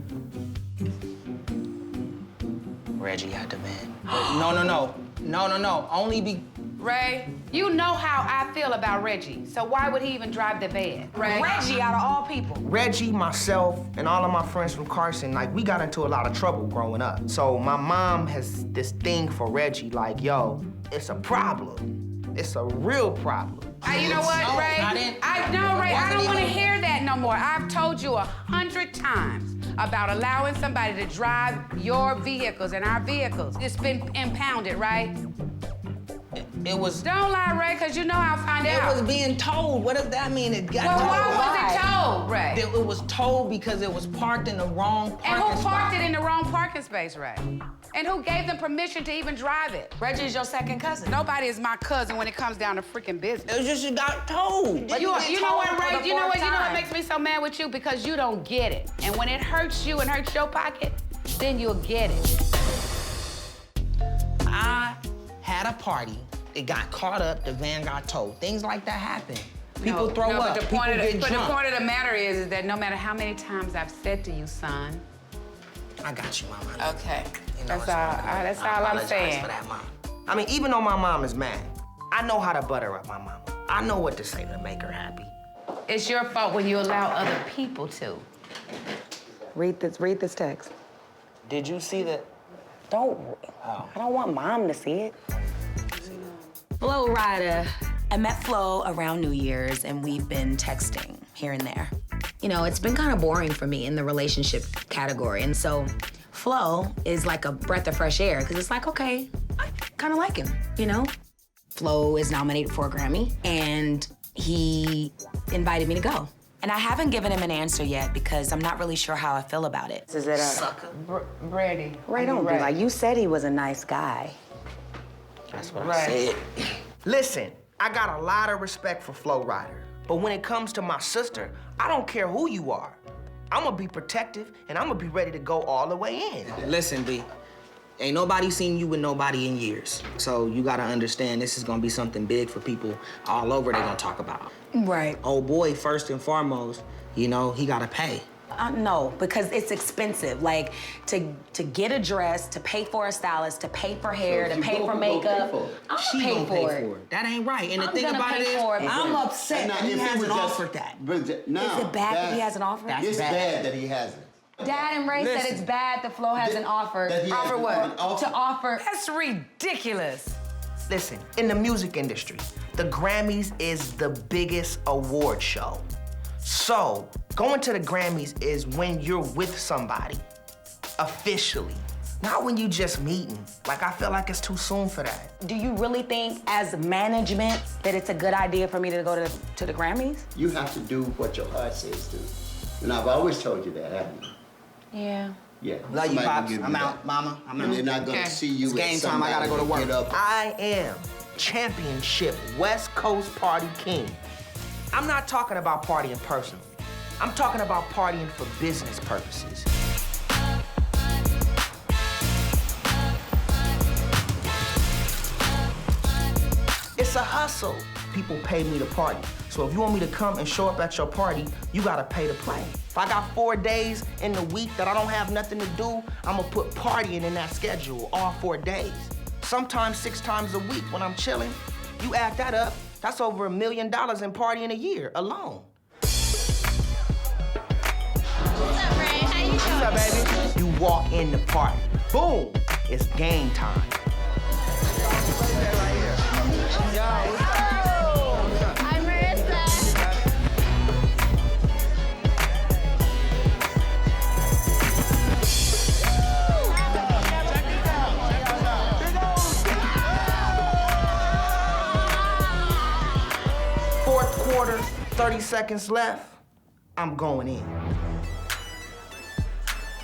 [SPEAKER 19] Reggie had the van. No. Only be.
[SPEAKER 6] Ray, you know how I feel about Reggie, so why would he even drive the van? Ray?
[SPEAKER 3] Reggie, out of all people.
[SPEAKER 14] Reggie, myself, and all of my friends from Carson, like, we got into a lot of trouble growing up. So my mom has this thing for Reggie, like, yo, it's a problem. It's a real problem.
[SPEAKER 6] You know what,
[SPEAKER 19] No,
[SPEAKER 6] Ray?
[SPEAKER 19] I didn't-
[SPEAKER 6] Ray, I don't want to
[SPEAKER 19] even-
[SPEAKER 6] hear that no more. I've told you 100 times about allowing somebody to drive your vehicles and our vehicles. It's been impounded, right?
[SPEAKER 19] It was.
[SPEAKER 6] Don't lie, Ray, because you know I'll find out.
[SPEAKER 19] It was being towed. What does that mean? It got
[SPEAKER 6] Well,
[SPEAKER 19] towed.
[SPEAKER 6] why was it towed, Ray?
[SPEAKER 19] It was towed because it was parked in the wrong parking
[SPEAKER 6] And who parked
[SPEAKER 19] spot.
[SPEAKER 6] it in the wrong parking space, Ray? And who gave them permission to even drive it?
[SPEAKER 3] Reggie's your second cousin.
[SPEAKER 6] Nobody is my cousin when it comes down to freaking business.
[SPEAKER 19] It just got towed.
[SPEAKER 6] You know what, Ray? You know what makes me so mad with you? Because you don't get it. And when it hurts you and hurts your pocket, then you'll get it.
[SPEAKER 4] I had a party, it got caught up, the van got towed. Things like that happen. People throw up,
[SPEAKER 6] but the
[SPEAKER 4] people
[SPEAKER 6] point
[SPEAKER 4] get
[SPEAKER 6] but
[SPEAKER 4] drunk.
[SPEAKER 6] the point of the matter is that no matter how many times I've said to you, son.
[SPEAKER 4] I got you, Mama.
[SPEAKER 6] Okay.
[SPEAKER 4] You know,
[SPEAKER 6] That's all I'm
[SPEAKER 4] apologize
[SPEAKER 6] saying.
[SPEAKER 4] for that, Mom. I mean, even though my mom is mad, I know how to butter up my mama. I know what to say to make her happy.
[SPEAKER 6] It's your fault when you allow other people to.
[SPEAKER 8] Read this text.
[SPEAKER 19] Did you see that? Don't. I don't want Mom to see it.
[SPEAKER 3] Flo Rida. I met Flo around New Year's, and we've been texting here and there. You know, it's been kind of boring for me in the relationship category, and so Flo is like a breath of fresh air, because it's like, okay, I kind of like him, you know? Flo is nominated for a Grammy, and he invited me to go. And I haven't given him an answer yet because I'm not really sure how I feel about it.
[SPEAKER 8] Is it a
[SPEAKER 4] sucker?
[SPEAKER 6] Brandy.
[SPEAKER 8] Ray, don't be like, you said he was a nice guy.
[SPEAKER 4] That's what I said. Listen, I got a lot of respect for Flo Rida, but when it comes to my sister, I don't care who you are. I'm gonna be protective, and I'm gonna be ready to go all the way in. Listen, B, ain't nobody seen you with nobody in years, so you gotta understand this is gonna be something big for people all over they gonna talk about.
[SPEAKER 3] Right.
[SPEAKER 4] Oh boy, first and foremost, you know, he gotta pay.
[SPEAKER 3] No, because it's expensive. Like, to get a dress, to pay for a stylist, to pay for hair, to pay for makeup. I'm
[SPEAKER 4] She
[SPEAKER 3] gonna
[SPEAKER 4] gonna
[SPEAKER 3] pay for it.
[SPEAKER 4] That ain't right. And the
[SPEAKER 3] I'm
[SPEAKER 4] thing
[SPEAKER 3] gonna
[SPEAKER 4] about
[SPEAKER 3] pay
[SPEAKER 4] it is,
[SPEAKER 3] for it.
[SPEAKER 4] I'm upset
[SPEAKER 7] Now,
[SPEAKER 4] he
[SPEAKER 7] if it
[SPEAKER 4] hasn't
[SPEAKER 7] was just-
[SPEAKER 4] offered that.
[SPEAKER 7] No,
[SPEAKER 3] Is it bad that he hasn't offered?
[SPEAKER 7] It's bad that he hasn't.
[SPEAKER 3] Dad and Ray said it's bad that Flo hasn't offered.
[SPEAKER 7] that he
[SPEAKER 3] Offer
[SPEAKER 7] hasn't
[SPEAKER 3] what?
[SPEAKER 7] offered.
[SPEAKER 3] To offer.
[SPEAKER 6] That's ridiculous.
[SPEAKER 4] Listen, in the music industry, the Grammys is the biggest award show. So, going to the Grammys is when you're with somebody, officially. Not when you just meeting. Like, I feel like it's too soon for that.
[SPEAKER 3] Do you really think, as management, that it's a good idea for me to go to the Grammys?
[SPEAKER 7] You have to do what your heart says to. And I've always told you that, haven't you?
[SPEAKER 3] Yeah.
[SPEAKER 7] Yeah.
[SPEAKER 4] Love you,
[SPEAKER 7] Somebody
[SPEAKER 4] Pops.
[SPEAKER 7] will give
[SPEAKER 4] I'm
[SPEAKER 7] you
[SPEAKER 4] out,
[SPEAKER 7] that.
[SPEAKER 4] Mama. I'm
[SPEAKER 7] And
[SPEAKER 4] out.
[SPEAKER 7] they're not gonna see you
[SPEAKER 4] It's
[SPEAKER 7] as
[SPEAKER 4] game time. I gotta go to
[SPEAKER 7] somebody
[SPEAKER 4] work.
[SPEAKER 7] that get up.
[SPEAKER 4] I am championship West Coast party king. I'm not talking about partying personally. I'm talking about partying for business purposes. It's a hustle. People pay me to party. So if you want me to come and show up at your party, you gotta pay to play. If I got 4 days in the week that I don't have nothing to do, I'm gonna put partying in that schedule all 4 days. Sometimes 6 times a week when I'm chilling. You add that up, that's over $1 million in partying a year alone.
[SPEAKER 5] What's up, Ray? How you doing?
[SPEAKER 4] What's up, baby? You walk in the party, boom, it's game time.
[SPEAKER 5] I'm Marissa.
[SPEAKER 4] Fourth quarter, 30 seconds left, I'm going in.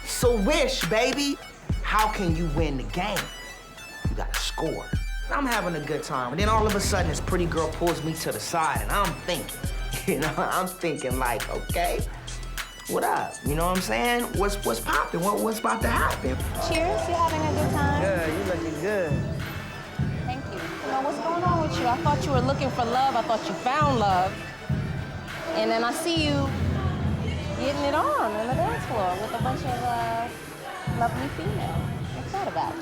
[SPEAKER 4] So wish, baby, how can you win the game? You gotta score. I'm having a good time, and then all of a sudden this pretty girl pulls me to the side, and I'm thinking, I'm thinking like, okay, what up? You know what I'm saying? What's poppin'? What's about to happen?
[SPEAKER 16] Cheers, you having a good time?
[SPEAKER 4] Good, you looking good.
[SPEAKER 16] Thank you. You know, what's going on with you? I thought you were looking for love. I thought you found love. And then I see you getting it on the dance floor with a bunch of lovely females. What's that about?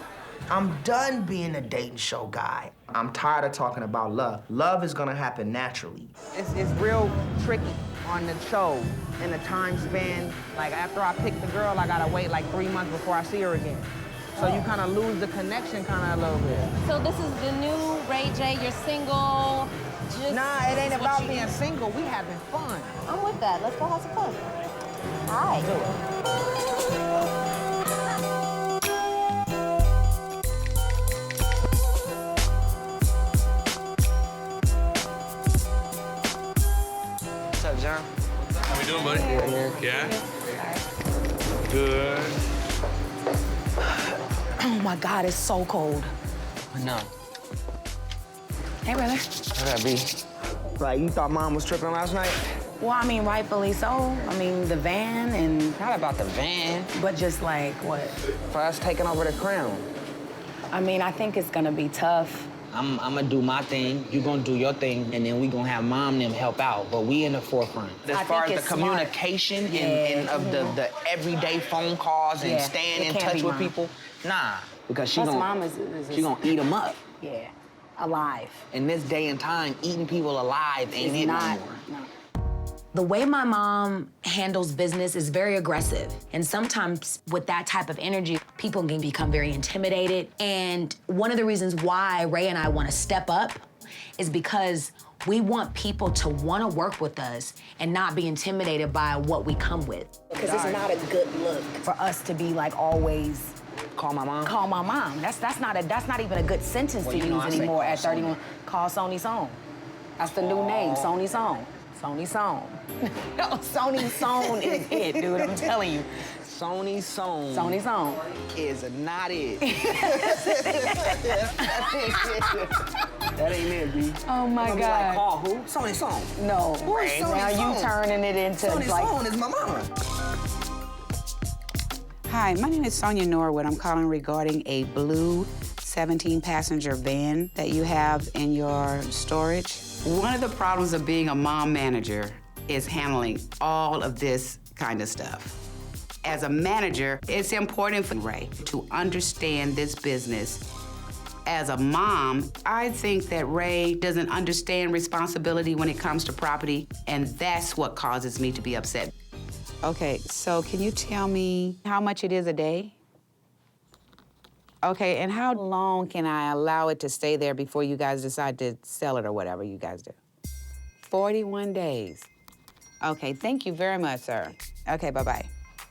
[SPEAKER 4] I'm done being a dating show guy. I'm tired of talking about love. Love is gonna happen naturally.
[SPEAKER 19] It's real tricky on the show in the time span. Like, after I pick the girl, I gotta wait like 3 months before I see her again. So you kind of lose the connection kind of a little bit.
[SPEAKER 16] So this is the new Ray J. You're single. Just
[SPEAKER 19] Nah, it ain't about being single. We having fun.
[SPEAKER 16] I'm with that. Let's go have some fun. All right.
[SPEAKER 4] What's up, John?
[SPEAKER 18] How we doing, buddy? Yeah? Good.
[SPEAKER 3] Oh my God, it's so cold.
[SPEAKER 4] No.
[SPEAKER 3] Hey, brother.
[SPEAKER 4] What up, B? Like, you thought Mom was tripping last night?
[SPEAKER 6] Well, I mean, rightfully so. I mean, the van and...
[SPEAKER 19] Not about the van.
[SPEAKER 6] But just like, what?
[SPEAKER 19] For us taking over the crown.
[SPEAKER 6] I mean, I think it's gonna be tough.
[SPEAKER 19] I'm gonna do my thing, you gonna do your thing, and then we gonna have mom and them help out, but we in the forefront. As far as the communication and of the everyday phone calls and staying in touch with people, nah, because she gonna eat them up.
[SPEAKER 6] Yeah, alive.
[SPEAKER 19] In this day and time, eating people alive ain't it no more.
[SPEAKER 6] No.
[SPEAKER 3] The way my mom handles business is very aggressive. And sometimes with that type of energy, people can become very intimidated. And one of the reasons why Ray and I want to step up is because we want people to want to work with us and not be intimidated by what we come with.
[SPEAKER 6] Because it's not a good look for us to be like always
[SPEAKER 19] call my mom.
[SPEAKER 6] Call my mom. That's not even a good sentence to use anymore at 31. Call Sony Song. That's the new name, Sony Song. Sony Song. No, Sony Song is it, dude. I'm telling you.
[SPEAKER 19] Sony Song.
[SPEAKER 6] Sony Song
[SPEAKER 19] is not it. That ain't it, B.
[SPEAKER 6] Oh my God.
[SPEAKER 19] Like, call who? Sony Song.
[SPEAKER 6] No.
[SPEAKER 19] Who is Sony
[SPEAKER 6] now
[SPEAKER 19] Song?
[SPEAKER 6] You turning it into
[SPEAKER 19] Sony
[SPEAKER 6] like.
[SPEAKER 19] Song is my mama.
[SPEAKER 6] Hi, my name is Sonia Norwood. I'm calling regarding a blue 17-passenger van that you have in your storage. One of the problems of being a mom manager is handling all of this kind of stuff. As a manager, it's important for Ray to understand this business. As a mom, I think that Ray doesn't understand responsibility when it comes to property, and that's what causes me to be upset. Okay, so can you tell me how much it is a day? Okay, and how long can I allow it to stay there before you guys decide to sell it or whatever you guys do? 41 days. Okay, thank you very much, sir. Okay, bye-bye.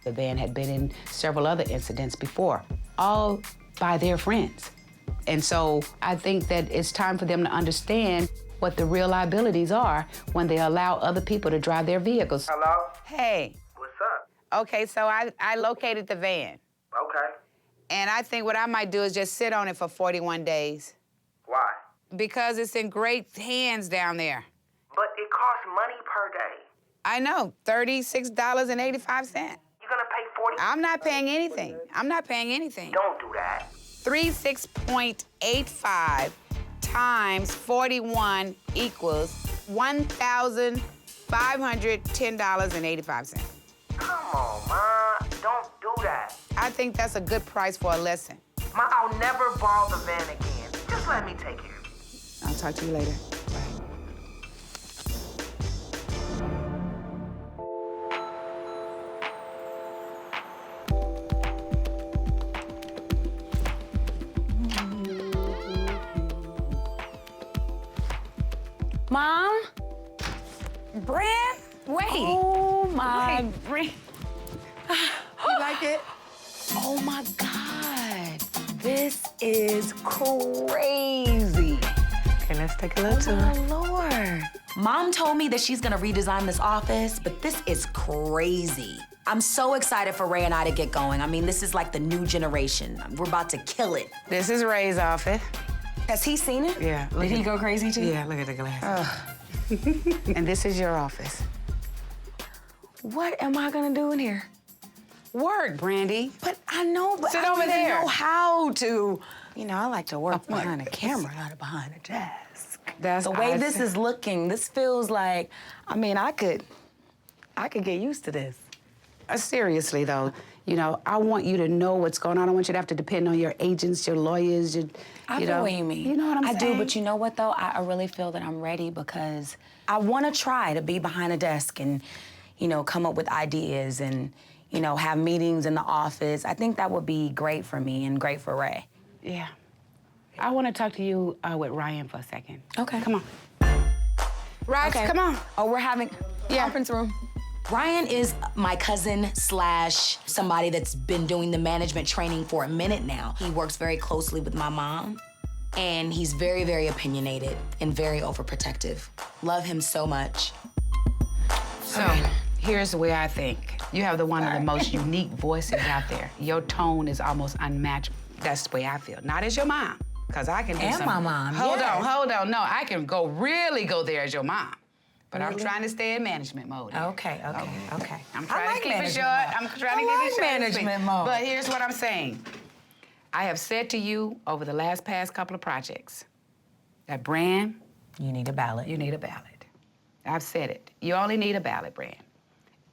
[SPEAKER 6] The van had been in several other incidents before, all by their friends. And so I think that it's time for them to understand what the real liabilities are when they allow other people to drive their vehicles.
[SPEAKER 14] Hello?
[SPEAKER 6] Hey.
[SPEAKER 14] What's up?
[SPEAKER 6] Okay, so I located the van.
[SPEAKER 14] Okay.
[SPEAKER 6] And I think what I might do is just sit on it for 41 days.
[SPEAKER 14] Why?
[SPEAKER 6] Because it's in great hands down there.
[SPEAKER 14] But it costs money per day.
[SPEAKER 6] I know, $36.85.
[SPEAKER 14] You're gonna pay 40.
[SPEAKER 6] I'm not paying anything. I'm not paying anything.
[SPEAKER 14] Don't do that.
[SPEAKER 6] 36.85 times 41 equals $1,510.85.
[SPEAKER 14] Come on, Ma. Don't do that.
[SPEAKER 6] I think that's a good price for a lesson.
[SPEAKER 14] Ma, I'll never borrow the van again. Just let me take care of it.
[SPEAKER 6] I'll talk to you later. Bye. Mom? Brand? Wait. Oh, my Brand. You like it? Oh, my God. This is crazy. Okay, let's take a little tour.
[SPEAKER 3] Oh, my Lord. Mom told me that she's gonna redesign this office, but this is crazy. I'm so excited for Ray and I to get going. I mean, this is like the new generation. We're about to kill it.
[SPEAKER 6] This is Ray's office.
[SPEAKER 3] Has he seen it?
[SPEAKER 6] Yeah.
[SPEAKER 3] Did he go crazy too?
[SPEAKER 6] Yeah, look at the glasses. And this is your office.
[SPEAKER 3] What am I gonna do in here?
[SPEAKER 6] Work, Brandy.
[SPEAKER 3] But I know, but
[SPEAKER 6] Sit
[SPEAKER 3] I
[SPEAKER 6] over
[SPEAKER 3] don't even
[SPEAKER 6] there.
[SPEAKER 3] know how to. You know, I like to work behind a camera, not behind a desk.
[SPEAKER 6] That's
[SPEAKER 3] the way this is looking. This feels like, I mean, I could get used to this.
[SPEAKER 6] Seriously, though, you know, I want you to know what's going on. I want you to have to depend on your agents, your lawyers,
[SPEAKER 3] I feel what you mean.
[SPEAKER 6] You know what I'm saying?
[SPEAKER 3] I do, but you know what, though? I really feel that I'm ready because I want to try to be behind a desk and, you know, come up with ideas and, you know, have meetings in the office. I think that would be great for me and great for Ray.
[SPEAKER 6] Yeah. I want to talk to you with Ryan for a second.
[SPEAKER 3] Okay.
[SPEAKER 6] Come on. Ryan, come on.
[SPEAKER 3] Oh, we're having conference room. Ryan is my cousin / somebody that's been doing the management training for a minute now. He works very closely with my mom, and he's very, very opinionated and very overprotective. Love him so much.
[SPEAKER 6] So, here's the way I think. You have one of the most unique voices out there. Your tone is almost unmatched. That's the way I feel. Not as your mom, because I can do
[SPEAKER 3] And
[SPEAKER 6] some...
[SPEAKER 3] my mom,
[SPEAKER 6] Hold on. No, I can really go there as your mom. But I'm trying to stay in management mode.
[SPEAKER 3] Okay.
[SPEAKER 6] I'm
[SPEAKER 3] I
[SPEAKER 6] trying
[SPEAKER 3] like
[SPEAKER 6] to keep it
[SPEAKER 3] management
[SPEAKER 6] short.
[SPEAKER 3] mode.
[SPEAKER 6] I'm trying to
[SPEAKER 3] I
[SPEAKER 6] keep it
[SPEAKER 3] like
[SPEAKER 6] short.
[SPEAKER 3] management mode.
[SPEAKER 6] But here's what I'm saying. I have said to you over the past couple of projects that, Brand,
[SPEAKER 3] you need a ballot.
[SPEAKER 6] You need a ballot. I've said it. You only need a ballot, Brand,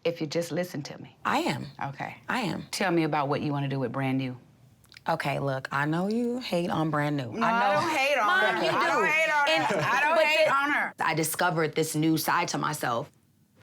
[SPEAKER 6] if you just listen to me.
[SPEAKER 3] I am.
[SPEAKER 6] Okay.
[SPEAKER 3] I am.
[SPEAKER 6] Tell me about what you want to do with Brand New.
[SPEAKER 3] Okay, look, I know you hate on Brand New.
[SPEAKER 6] No, I don't hate on her.
[SPEAKER 3] Mom, you do.
[SPEAKER 6] I don't hate on her. I don't hate on her.
[SPEAKER 3] I discovered this new side to myself,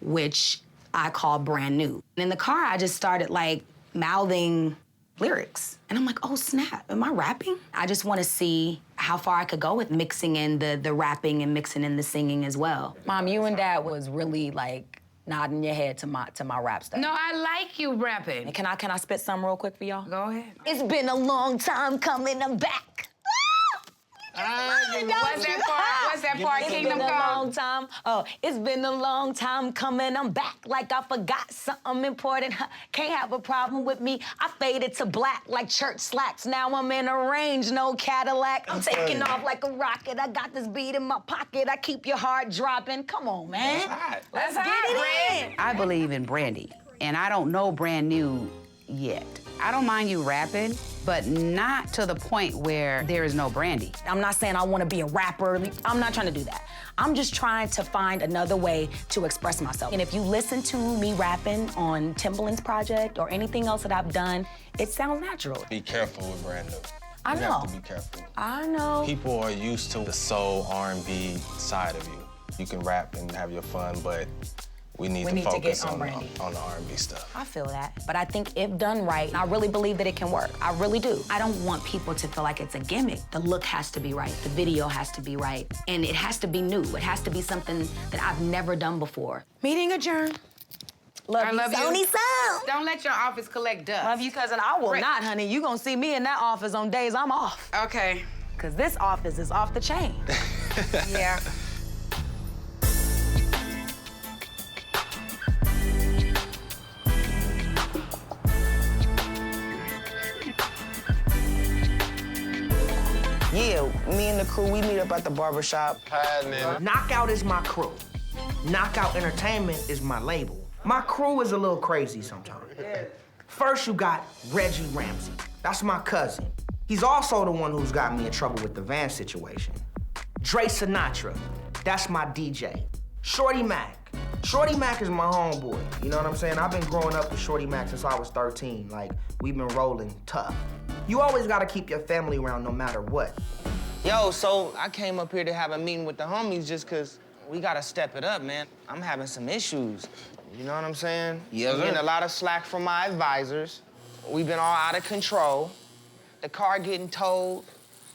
[SPEAKER 3] which I call Brand New. And in the car, I just started like mouthing lyrics. And I'm like, oh snap, am I rapping? I just want to see how far I could go with mixing in the rapping and mixing in the singing as well. Mom, you and Dad was really like nodding your head to my rap stuff.
[SPEAKER 6] No, I like you rapping.
[SPEAKER 3] Can I spit some real quick for y'all?
[SPEAKER 6] Go ahead.
[SPEAKER 3] It's been a long time coming, I'm back.
[SPEAKER 6] What's that part, Kingdom
[SPEAKER 3] It's been a
[SPEAKER 6] Come?
[SPEAKER 3] long time. Oh, it's been a long time coming. I'm back like I forgot something important. Can't have a problem with me. I faded to black like church slacks. Now I'm in a range, no Cadillac. I'm taking off like a rocket. I got this beat in my pocket. I keep your heart dropping. Come on, man. Let's get it in.
[SPEAKER 6] I believe in Brandy, and I don't know Brand New yet. I don't mind you rapping, but not to the point where there is no Brandy.
[SPEAKER 3] I'm not saying I want to be a rapper. I'm not trying to do that. I'm just trying to find another way to express myself. And if you listen to me rapping on Timbaland's project or anything else that I've done, it sounds natural.
[SPEAKER 10] Be careful with Brand New.
[SPEAKER 3] I
[SPEAKER 10] You
[SPEAKER 3] know.
[SPEAKER 10] have to be careful.
[SPEAKER 3] I know.
[SPEAKER 10] People are used to the soul R&B side of you. You can rap and have your fun, but we need to focus
[SPEAKER 3] get
[SPEAKER 10] on
[SPEAKER 3] Brandy.
[SPEAKER 10] the R&B stuff.
[SPEAKER 3] I feel that. But I think if done right, I really believe that it can work. I really do. I don't want people to feel like it's a gimmick. The look has to be right. The video has to be right. And it has to be new. It has to be something that I've never done before. Meeting adjourned. Love you, Sony Sound.
[SPEAKER 6] Don't let your office collect dust.
[SPEAKER 3] Love you, cousin. I will
[SPEAKER 6] Right.
[SPEAKER 3] not, honey. You gonna see me in that office on days I'm off.
[SPEAKER 6] Okay.
[SPEAKER 3] Cause this office is off the chain.
[SPEAKER 6] Yeah.
[SPEAKER 19] Yeah, me and the crew, we meet up at the barbershop.
[SPEAKER 14] Knockout is my crew. Knockout Entertainment is my label. My crew is a little crazy sometimes. First, you got Reggie Ramsey. That's my cousin. He's also the one who's got me in trouble with the van situation. Dre Sinatra. That's my DJ. Shorty Mac. Shorty Mac is my homeboy. You know what I'm saying? I've been growing up with Shorty Mac since I was 13. Like, we've been rolling tough. You always gotta keep your family around no matter what.
[SPEAKER 19] Yo, so I came up here to have a meeting with the homies just cause we gotta step it up, man. I'm having some issues. You know what I'm saying?
[SPEAKER 4] Yes,
[SPEAKER 19] I'm
[SPEAKER 4] sir.
[SPEAKER 19] getting a lot of slack from my advisors. We've been all out of control. The car getting towed,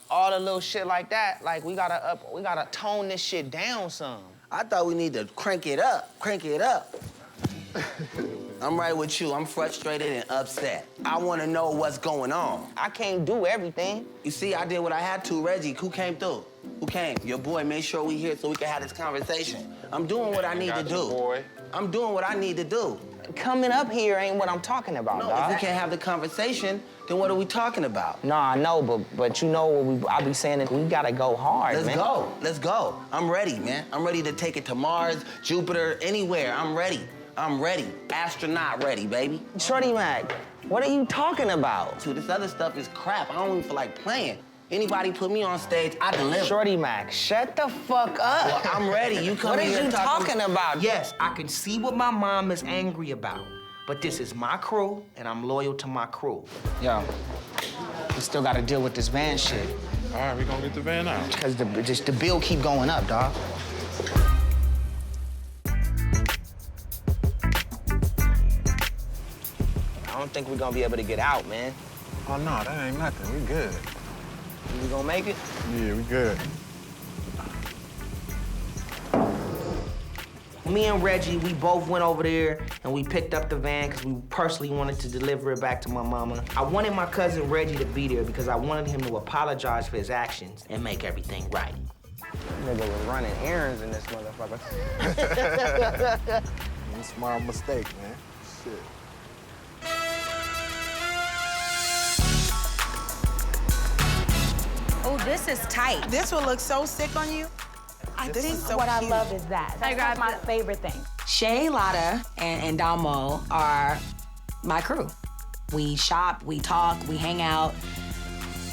[SPEAKER 19] all the little shit like that. Like, we gotta tone this shit down some.
[SPEAKER 9] I thought we need to crank it up, I'm right with you. I'm frustrated and upset. I want to know what's going on.
[SPEAKER 19] I can't do everything.
[SPEAKER 9] You see, I did what I had to. Reggie, who came through? Who came? Your boy made sure we here so we can have this conversation. I'm doing what I need to do. I'm doing what I need to do.
[SPEAKER 19] Coming up here ain't what I'm talking about,
[SPEAKER 9] No,
[SPEAKER 19] dog.
[SPEAKER 9] if we can't have the conversation, then what are we talking about?
[SPEAKER 19] No, I know, but you know what I be saying that we gotta go hard,
[SPEAKER 9] Let's
[SPEAKER 19] man.
[SPEAKER 9] go. Let's go. I'm ready, man. I'm ready to take it to Mars, Jupiter, anywhere. I'm ready. I'm ready. Astronaut ready, baby.
[SPEAKER 19] Shorty Mac, what are you talking about?
[SPEAKER 9] Dude, this other stuff is crap. I don't even feel like playing. Anybody put me on stage, I deliver.
[SPEAKER 19] Shorty Mac, shut the fuck up.
[SPEAKER 9] Well, I'm ready. You come
[SPEAKER 19] What
[SPEAKER 9] here
[SPEAKER 19] is you talking about?
[SPEAKER 14] Yes, I can see what my mom is angry about, but this is my crew, and I'm loyal to my crew.
[SPEAKER 19] Yo, we still gotta deal with this van shit.
[SPEAKER 20] All right, we gonna get the van out.
[SPEAKER 19] Because the bill keep going up, dog. I don't think we're gonna be able to get out, man.
[SPEAKER 20] Oh, no, that ain't nothing. We good.
[SPEAKER 19] We gonna make it?
[SPEAKER 20] Yeah, we good.
[SPEAKER 14] Me and Reggie, we both went over there and we picked up the van because we personally wanted to deliver it back to my mama. I wanted my cousin Reggie to be there because I wanted him to apologize for his actions and make everything right.
[SPEAKER 19] Nigga was running errands in this motherfucker.
[SPEAKER 20] Small mistake, man. Shit.
[SPEAKER 12] Oh, this is tight. This will look so sick on you.
[SPEAKER 3] I think what I love is that. That's like my favorite thing. Shay, Lotta, and Damo are my crew. We shop, we talk, we hang out.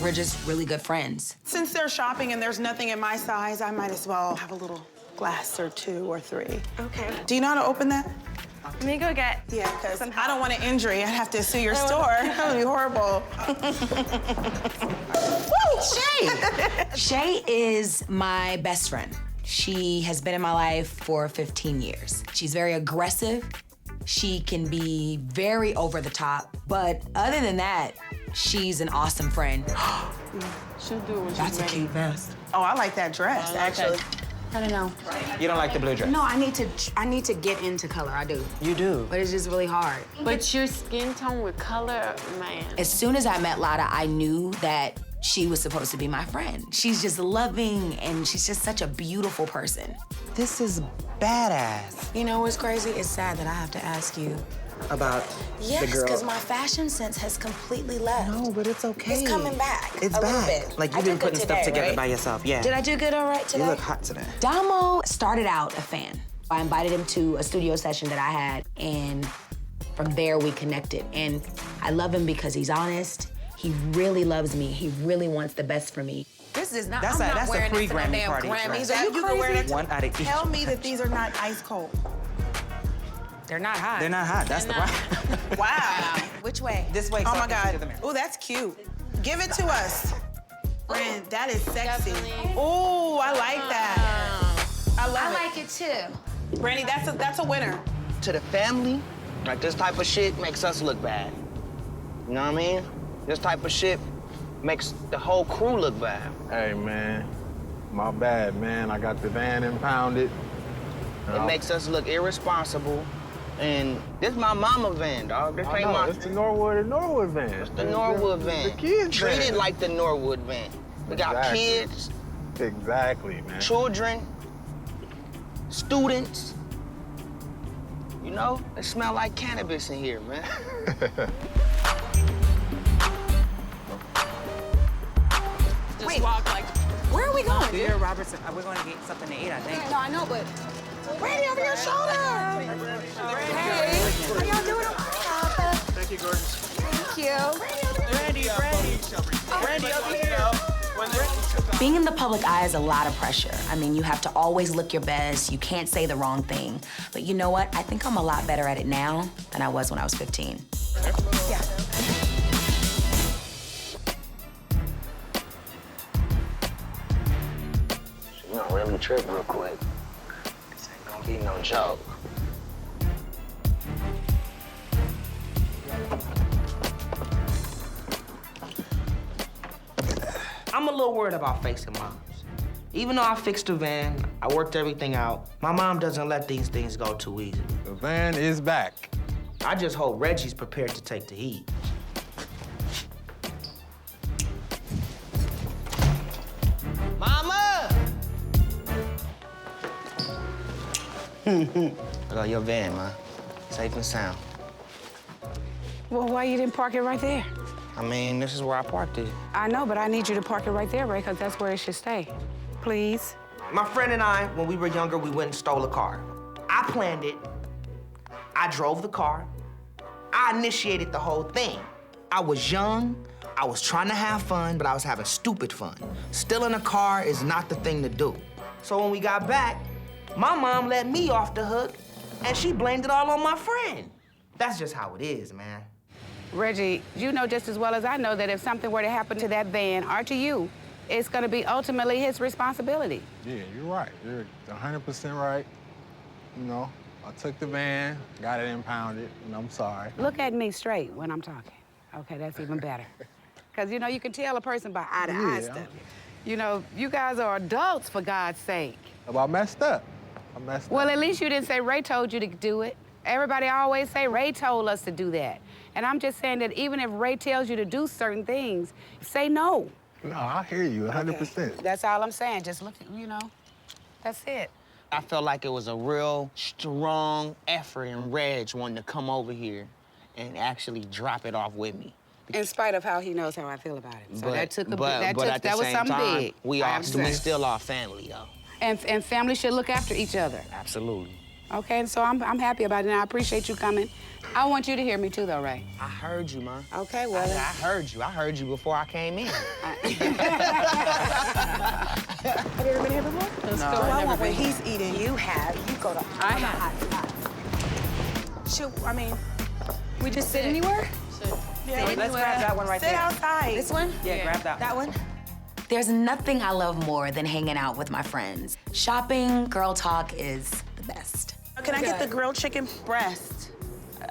[SPEAKER 3] We're just really good friends.
[SPEAKER 12] Since they're shopping and there's nothing in my size, I might as well have a little glass or 2 or 3.
[SPEAKER 11] Okay.
[SPEAKER 12] Do you know how to open that?
[SPEAKER 11] Let me go get.
[SPEAKER 12] Yeah, because I don't want an injury. I'd have to sue your store. That would be horrible.
[SPEAKER 3] Woo! Shay! Shay is my best friend. She has been in my life for 15 years. She's very aggressive. She can be very over the top, but other than that, she's an awesome friend.
[SPEAKER 11] She'll do what
[SPEAKER 12] That's a cute vest. Oh, I like that dress, actually.
[SPEAKER 3] I don't know.
[SPEAKER 19] You don't like the blue dress?
[SPEAKER 3] No, I need to get into color. I do.
[SPEAKER 19] You do?
[SPEAKER 3] But it's just really hard.
[SPEAKER 11] But your skin tone with color, man.
[SPEAKER 3] As soon as I met Lotta, I knew that she was supposed to be my friend. She's just loving, and she's just such a beautiful person.
[SPEAKER 19] This is badass.
[SPEAKER 21] You know what's crazy? It's sad that I have to ask you.
[SPEAKER 19] About
[SPEAKER 21] Yes,
[SPEAKER 19] the girl.
[SPEAKER 21] because my fashion sense has completely left.
[SPEAKER 19] No, but it's okay.
[SPEAKER 21] It's coming back.
[SPEAKER 19] It's
[SPEAKER 21] a little
[SPEAKER 19] back.
[SPEAKER 21] bit.
[SPEAKER 19] Like,
[SPEAKER 21] I
[SPEAKER 19] you've been
[SPEAKER 21] did good
[SPEAKER 19] putting stuff
[SPEAKER 21] today,
[SPEAKER 19] together
[SPEAKER 21] right?
[SPEAKER 19] by yourself, yeah.
[SPEAKER 21] Did I do good all right today?
[SPEAKER 19] You look hot today.
[SPEAKER 3] Damo started out a fan. I invited him to a studio session that I had, and from there we connected. And I love him because he's honest. He really loves me. He really wants the best for me. This is not.
[SPEAKER 19] That's
[SPEAKER 3] I'm
[SPEAKER 19] a-
[SPEAKER 3] not
[SPEAKER 19] that's a
[SPEAKER 3] wearing this to no
[SPEAKER 19] pre-Grammy
[SPEAKER 3] damn
[SPEAKER 19] party
[SPEAKER 3] Grammys.
[SPEAKER 19] dress.
[SPEAKER 3] Are you
[SPEAKER 12] can wear
[SPEAKER 3] crazy?
[SPEAKER 12] that.
[SPEAKER 19] One out of each.
[SPEAKER 12] Tell me that these are not ice cold.
[SPEAKER 3] They're not hot.
[SPEAKER 19] They're not hot. That's the problem.
[SPEAKER 12] Wow.
[SPEAKER 3] Which way?
[SPEAKER 19] This way.
[SPEAKER 12] Oh
[SPEAKER 19] so
[SPEAKER 12] my
[SPEAKER 19] I can see
[SPEAKER 12] God.
[SPEAKER 19] the mirror.
[SPEAKER 12] Oh, that's cute. Give it to us. Brand, that is sexy.
[SPEAKER 11] Definitely.
[SPEAKER 12] Oh, I like that. I love
[SPEAKER 3] I
[SPEAKER 12] it.
[SPEAKER 3] like it too.
[SPEAKER 12] Brandy, that's a winner.
[SPEAKER 19] To the family, like this type of shit makes us look bad. You know what I mean? This type of shit makes the whole crew look bad.
[SPEAKER 13] Hey, man. My bad, man. I got the van impounded.
[SPEAKER 19] It makes us look irresponsible. And this my mama van, dog. This ain't my.
[SPEAKER 13] It's the Norwood van.
[SPEAKER 19] It's the Norwood van.
[SPEAKER 13] The kids
[SPEAKER 19] Treat
[SPEAKER 13] van.
[SPEAKER 19] it like the Norwood van. We got
[SPEAKER 13] Exactly.
[SPEAKER 19] kids,
[SPEAKER 13] Exactly, man.
[SPEAKER 19] children, students. You know, it smell like cannabis in here, man.
[SPEAKER 11] Just walk like.
[SPEAKER 3] Where are we going?
[SPEAKER 17] Dear Robertson, we're going to get something to eat, I think.
[SPEAKER 3] No, I know, but
[SPEAKER 12] Brandy, over your shoulder.
[SPEAKER 3] hey, how y'all doing?
[SPEAKER 13] Thank you, gorgeous.
[SPEAKER 3] Thank you.
[SPEAKER 17] Brandy, over here.
[SPEAKER 3] Being in the public eye is a lot of pressure. I mean, you have to always look your best. You can't say the wrong thing. But you know what? I think I'm a lot better at it now than I was when I was 15. Yeah.
[SPEAKER 19] You know, really trip real quick. This ain't gonna be no joke.
[SPEAKER 14] I'm a little worried about facing moms. Even though I fixed the van, I worked everything out, my mom doesn't let these things go too easy.
[SPEAKER 13] The van is back.
[SPEAKER 14] I just hope Reggie's prepared to take the heat. Mama!
[SPEAKER 19] I got your van, man. Safe and sound.
[SPEAKER 6] Well, why you didn't park it right there?
[SPEAKER 19] I mean, this is where I parked it.
[SPEAKER 6] I know, but I need you to park it right there, Ray, because that's where it should stay. Please.
[SPEAKER 14] My friend and I, when we were younger, we went and stole a car. I planned it. I drove the car. I initiated the whole thing. I was young, I was trying to have fun, but I was having stupid fun. Stealing a car is not the thing to do. So when we got back, my mom let me off the hook, and she blamed it all on my friend. That's just how it is, man.
[SPEAKER 6] Reggie, you know just as well as I know that if something were to happen to that van or to you, it's going to be ultimately his responsibility.
[SPEAKER 13] Yeah, you're right. You're 100% right. You know, I took the van, got it impounded, and I'm sorry.
[SPEAKER 6] Look at me straight when I'm talking. Okay, that's even better. Because, you know, you can tell a person by eye to eye stuff. You know, you guys are adults, for God's sake.
[SPEAKER 13] Well, I messed up.
[SPEAKER 6] Well, at least you didn't say Ray told you to do it. Everybody always say Ray told us to do that. And I'm just saying that even if Ray tells you to do certain things, say no.
[SPEAKER 13] No, I hear you 100%.
[SPEAKER 6] Okay. That's all I'm saying. Just look, you know, that's it.
[SPEAKER 19] I felt like it was a real strong effort in Reg wanting to come over here and actually drop it off with me.
[SPEAKER 6] In spite of how he knows how I feel about it. So
[SPEAKER 19] But-
[SPEAKER 6] that took a
[SPEAKER 19] but
[SPEAKER 6] that
[SPEAKER 19] at the
[SPEAKER 6] was
[SPEAKER 19] same
[SPEAKER 6] something
[SPEAKER 19] time,
[SPEAKER 6] big.
[SPEAKER 19] we
[SPEAKER 6] I
[SPEAKER 19] are
[SPEAKER 6] understand.
[SPEAKER 19] still our family, though.
[SPEAKER 6] And family should look after each other.
[SPEAKER 4] Absolutely.
[SPEAKER 6] Okay, so I'm happy about it, and I appreciate you coming. I want you to hear me too, though, Ray.
[SPEAKER 4] I heard you, ma.
[SPEAKER 6] Okay, well.
[SPEAKER 4] I heard you. I heard you before I came in.
[SPEAKER 12] Have you ever been here before?
[SPEAKER 6] No,
[SPEAKER 12] I want what he's eating.
[SPEAKER 3] You have. You go to
[SPEAKER 6] I have.
[SPEAKER 3] hot spots.
[SPEAKER 12] Should, I mean,
[SPEAKER 3] We just sit anywhere?
[SPEAKER 12] yeah,
[SPEAKER 17] Let's grab that one right
[SPEAKER 12] sit
[SPEAKER 17] there.
[SPEAKER 12] outside.
[SPEAKER 3] This one?
[SPEAKER 17] Yeah, grab that.
[SPEAKER 3] That one? There's nothing I love more than hanging out with my friends. Shopping, girl talk is the best.
[SPEAKER 12] Can I get the grilled chicken breast?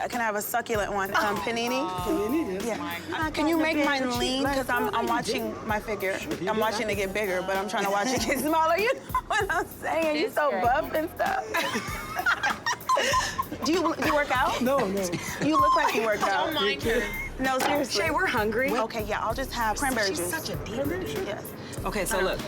[SPEAKER 12] Can I have a succulent one? Panini? Panini? Yeah. Can you make mine lean? Because I'm watching my figure. I'm watching it get bigger, but I'm trying to watch it get smaller. You know what I'm saying? You so buff and stuff. Do you work out?
[SPEAKER 17] No.
[SPEAKER 12] You look like you work out.
[SPEAKER 11] Don't mind her.
[SPEAKER 12] No, seriously.
[SPEAKER 3] Shay, we're hungry.
[SPEAKER 12] Okay, yeah, I'll just have cranberry
[SPEAKER 3] She's
[SPEAKER 12] juice.
[SPEAKER 3] such a diva.
[SPEAKER 12] Yes.
[SPEAKER 17] Okay, so look.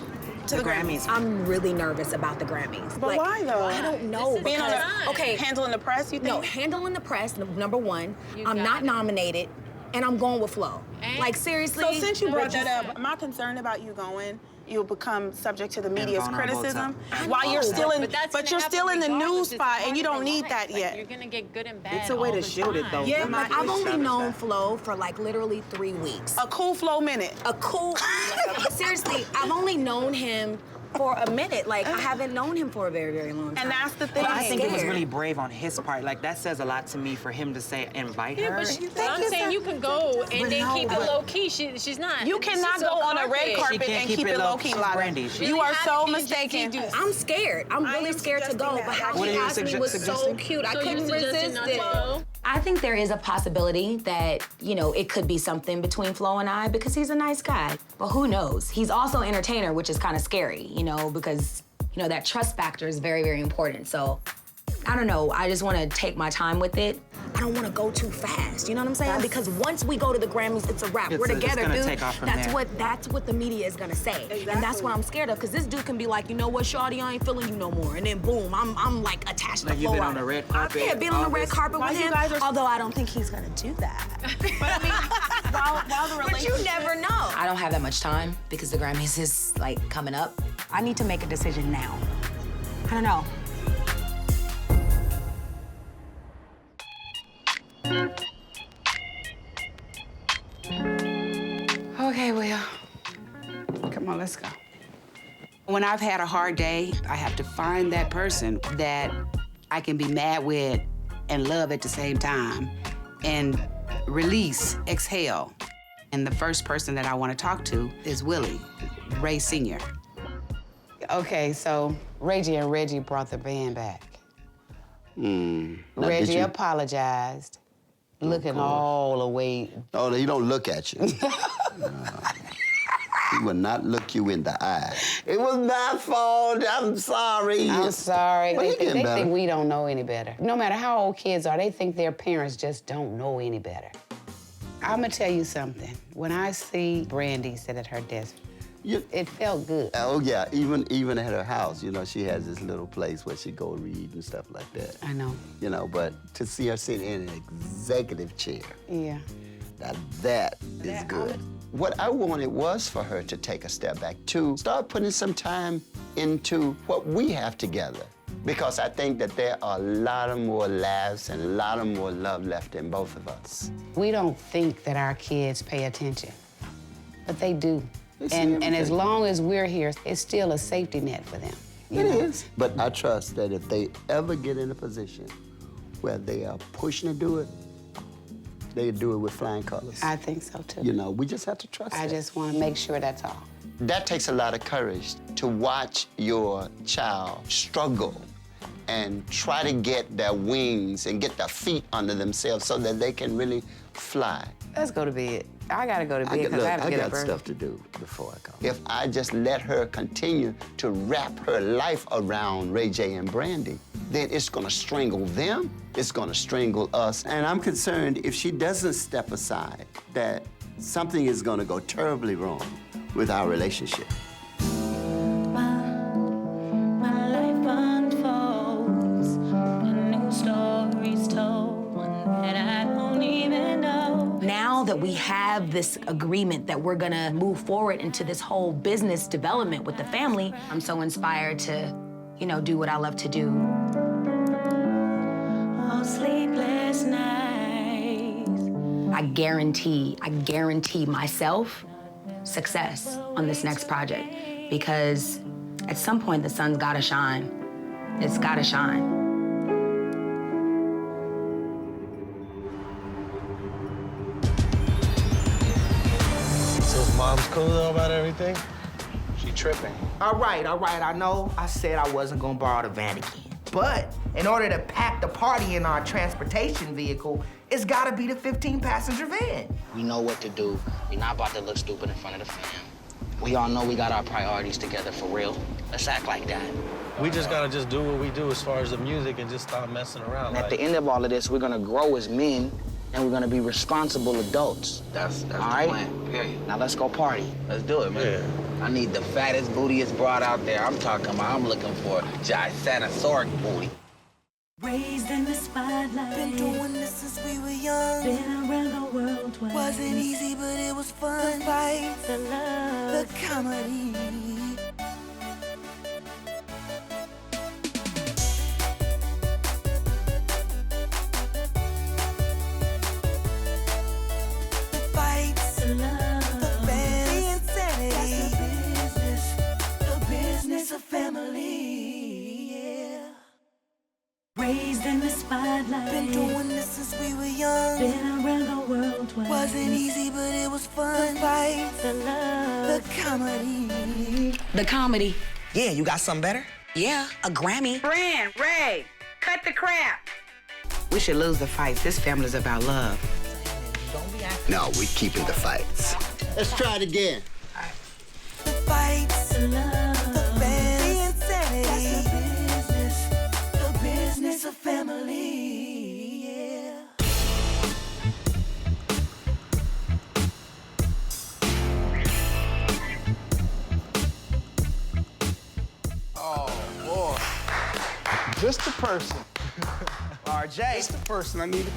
[SPEAKER 12] To the Grammys.
[SPEAKER 3] I'm really nervous about the Grammys.
[SPEAKER 12] But why, though?
[SPEAKER 3] I don't know.
[SPEAKER 12] Being on
[SPEAKER 3] because-
[SPEAKER 12] the,
[SPEAKER 3] okay,
[SPEAKER 12] handling the press, you think?
[SPEAKER 3] no, handling the press, number one.
[SPEAKER 11] You
[SPEAKER 3] I'm
[SPEAKER 11] got
[SPEAKER 3] not
[SPEAKER 11] it.
[SPEAKER 3] nominated, and I'm going with Flo.
[SPEAKER 11] And-
[SPEAKER 3] Like, seriously.
[SPEAKER 12] So since you brought
[SPEAKER 3] Reggie-
[SPEAKER 12] that up, am I concerned about you going? You'll become subject to the media's
[SPEAKER 17] vulnerable
[SPEAKER 12] criticism
[SPEAKER 3] I
[SPEAKER 12] while you're
[SPEAKER 3] know,
[SPEAKER 12] still in,
[SPEAKER 11] But that's
[SPEAKER 12] but
[SPEAKER 11] gonna
[SPEAKER 12] you're
[SPEAKER 11] happen
[SPEAKER 12] still in the news
[SPEAKER 11] regardless. It's
[SPEAKER 12] spot, and
[SPEAKER 11] part
[SPEAKER 12] you
[SPEAKER 11] of
[SPEAKER 12] don't
[SPEAKER 11] the
[SPEAKER 12] need
[SPEAKER 11] life.
[SPEAKER 12] that
[SPEAKER 11] Like,
[SPEAKER 12] yet.
[SPEAKER 11] you're gonna get good and bad.
[SPEAKER 17] It's a way
[SPEAKER 11] all
[SPEAKER 17] to
[SPEAKER 11] the
[SPEAKER 17] shield it,
[SPEAKER 11] time.
[SPEAKER 17] though.
[SPEAKER 3] Yeah,
[SPEAKER 17] We're
[SPEAKER 3] like,
[SPEAKER 17] not
[SPEAKER 3] I've only
[SPEAKER 17] established
[SPEAKER 3] known
[SPEAKER 17] that.
[SPEAKER 3] Flo for like literally 3 weeks.
[SPEAKER 12] A cool flow minute.
[SPEAKER 3] A cool. Seriously, I've only known him for a minute. Like, I haven't known him for a very, very long time.
[SPEAKER 12] And that's the thing.
[SPEAKER 17] But I think it was
[SPEAKER 3] scared.
[SPEAKER 17] really brave on his part. Like, that says a lot to me for him to say, invite
[SPEAKER 11] Yeah,
[SPEAKER 17] her.
[SPEAKER 11] but I'm saying you can go and then keep it low key. She's not.
[SPEAKER 12] You cannot
[SPEAKER 11] she's
[SPEAKER 12] go on a red
[SPEAKER 11] carpet.
[SPEAKER 12] carpet
[SPEAKER 17] can't
[SPEAKER 12] and
[SPEAKER 17] keep
[SPEAKER 12] keep
[SPEAKER 17] it
[SPEAKER 12] it
[SPEAKER 17] low.
[SPEAKER 12] low key,
[SPEAKER 17] She's
[SPEAKER 12] Lada.
[SPEAKER 17] Brandy. She-
[SPEAKER 12] You are
[SPEAKER 11] Really
[SPEAKER 12] so
[SPEAKER 11] happy you
[SPEAKER 12] mistaken.
[SPEAKER 11] just
[SPEAKER 3] I'm scared. I'm
[SPEAKER 12] I
[SPEAKER 3] really
[SPEAKER 12] am
[SPEAKER 3] scared to go.
[SPEAKER 12] suggesting
[SPEAKER 3] But
[SPEAKER 12] that.
[SPEAKER 3] how
[SPEAKER 17] What
[SPEAKER 3] she
[SPEAKER 17] are you
[SPEAKER 3] asked me was so
[SPEAKER 17] suggesting?
[SPEAKER 3] cute. I
[SPEAKER 11] So you're
[SPEAKER 3] couldn't
[SPEAKER 11] suggesting
[SPEAKER 3] resist
[SPEAKER 11] not to
[SPEAKER 3] it.
[SPEAKER 11] go?
[SPEAKER 3] I think there is a possibility that, you know, it could be something between Flo and I because he's a nice guy. But who knows? He's also an entertainer, which is kind of scary, you know, because, you know, that trust factor is very, very important. So, I don't know. I just want to take my time with it. I don't want to go too fast. You know what I'm saying? Because once we go to the Grammys, it's a wrap. We're together,
[SPEAKER 17] gonna
[SPEAKER 3] dude.
[SPEAKER 17] take off from
[SPEAKER 3] that's
[SPEAKER 17] there.
[SPEAKER 3] what the media is gonna say, and that's what I'm scared of. Because this dude can be like, you know what, shawty, I ain't feeling you no more, and then boom, I'm like attached to
[SPEAKER 17] Like, you've
[SPEAKER 3] Flo.
[SPEAKER 17] been on the red carpet.
[SPEAKER 3] Yeah, been on the red carpet
[SPEAKER 12] While
[SPEAKER 3] with
[SPEAKER 12] you
[SPEAKER 3] him.
[SPEAKER 12] guys are-
[SPEAKER 3] Although I don't think he's gonna do that.
[SPEAKER 12] But I mean, while the
[SPEAKER 3] But
[SPEAKER 12] relationship.
[SPEAKER 3] you never know. I don't have that much time because the Grammys is like coming up. I need to make a decision now. I don't know.
[SPEAKER 6] Okay, well, come on, let's go. When I've had a hard day, I have to find that person that I can be mad with and love at the same time and release, exhale. And the first person that I want to talk to is Willie, Ray Sr. Okay, so Reggie and Reggie brought the band back.
[SPEAKER 7] Now, did
[SPEAKER 6] Reggie
[SPEAKER 7] you-
[SPEAKER 6] apologized, looking all the way.
[SPEAKER 7] Oh, he don't look at you. He will not look you in the eye. It was my fault. I'm sorry.
[SPEAKER 6] I'm sorry.
[SPEAKER 7] Well,
[SPEAKER 6] They,
[SPEAKER 7] he
[SPEAKER 6] think,
[SPEAKER 7] getting
[SPEAKER 6] they think
[SPEAKER 7] better.
[SPEAKER 6] we don't know any better. No matter how old kids are, they think their parents just don't know any better. I'm gonna tell you something. When I see Brandy sit at her desk, it felt good.
[SPEAKER 7] Oh yeah, even at her house, you know, she has this little place where she go read and stuff like that.
[SPEAKER 6] I know.
[SPEAKER 7] You know, but to see her sit in an executive chair,
[SPEAKER 6] Yeah.
[SPEAKER 7] now that is good. What I wanted was for her to take a step back, to start putting some time into what we have together. Because I think that there are a lot of more laughs and a lot of more love left in both of us.
[SPEAKER 6] We don't think that our kids pay attention, but they do.
[SPEAKER 7] They see
[SPEAKER 6] And as
[SPEAKER 7] everything.
[SPEAKER 6] long as we're here, it's still a safety net for them. you
[SPEAKER 7] It
[SPEAKER 6] know?
[SPEAKER 7] is. But I trust that if they ever get in a position where they are pushing to do it, they do it with flying colors.
[SPEAKER 6] I think so too.
[SPEAKER 7] You know, we just have to trust
[SPEAKER 6] I
[SPEAKER 7] that.
[SPEAKER 6] just want to make sure that's all.
[SPEAKER 7] That takes a lot of courage to watch your child struggle and try to get their wings and get their feet under themselves so that they can really fly.
[SPEAKER 6] Let's go to bed. I gotta go to bed because I have to get
[SPEAKER 7] got
[SPEAKER 6] up early.
[SPEAKER 7] stuff to do before I come. If I just let her continue to wrap her life around Ray J and Brandy, then it's gonna strangle them, it's gonna strangle us. And I'm concerned if she doesn't step aside, that something is gonna go terribly wrong with our relationship.
[SPEAKER 2] My life unfolds, a new story's told, one that I don't even know.
[SPEAKER 3] Now that we have this agreement that we're gonna move forward into this whole business development with the family, I'm so inspired to, you know, do what I love to do. Oh, sleepless nights. I guarantee myself success on this next project because at some point the sun's gotta shine. It's gotta shine.
[SPEAKER 18] So is mom's cool though about everything?
[SPEAKER 14] She tripping. All right. I know I said I wasn't gonna borrow the van again. But in order to pack the party in our transportation vehicle, it's gotta be the 15-passenger van.
[SPEAKER 19] We know what to do. We're not about to look stupid in front of the fam. We all know we got our priorities together for real. Let's act like that.
[SPEAKER 18] We just gotta just do what we do as far as the music and just stop messing around.
[SPEAKER 19] And at the end of all of this, we're gonna grow as men and we're gonna be responsible adults.
[SPEAKER 9] That's
[SPEAKER 19] all
[SPEAKER 9] the
[SPEAKER 19] right?
[SPEAKER 9] plan, period.
[SPEAKER 19] Now let's go party.
[SPEAKER 9] Let's do it, man. I need the fattest, bootiest broad out there. I'm talking about, I'm looking for gigantosauric booty.
[SPEAKER 2] Raised in the spotlight. Been doing this since we were young. Been around the world twice. Wasn't easy, but it was fun. The fight, the love, the comedy. The fights, the love, the fans, the insanity. That's the business of family. Yeah. Raised in the spotlight. Been doing this since we were young. Been around the world twice. Wasn't easy, but it was fun. The fight, the love, the comedy.
[SPEAKER 3] The comedy.
[SPEAKER 14] Yeah, you got something better?
[SPEAKER 3] Yeah, a Grammy.
[SPEAKER 6] Brand, Ray, cut the crap. We should lose the fights. This family's about love.
[SPEAKER 7] No, we keeping the fights. Let's try it again.
[SPEAKER 2] The fights, the love, the fans, the insanity. That's the business of family. Yeah.
[SPEAKER 13] Oh, boy. Just the person.
[SPEAKER 14] RJ.
[SPEAKER 13] Just the person I need to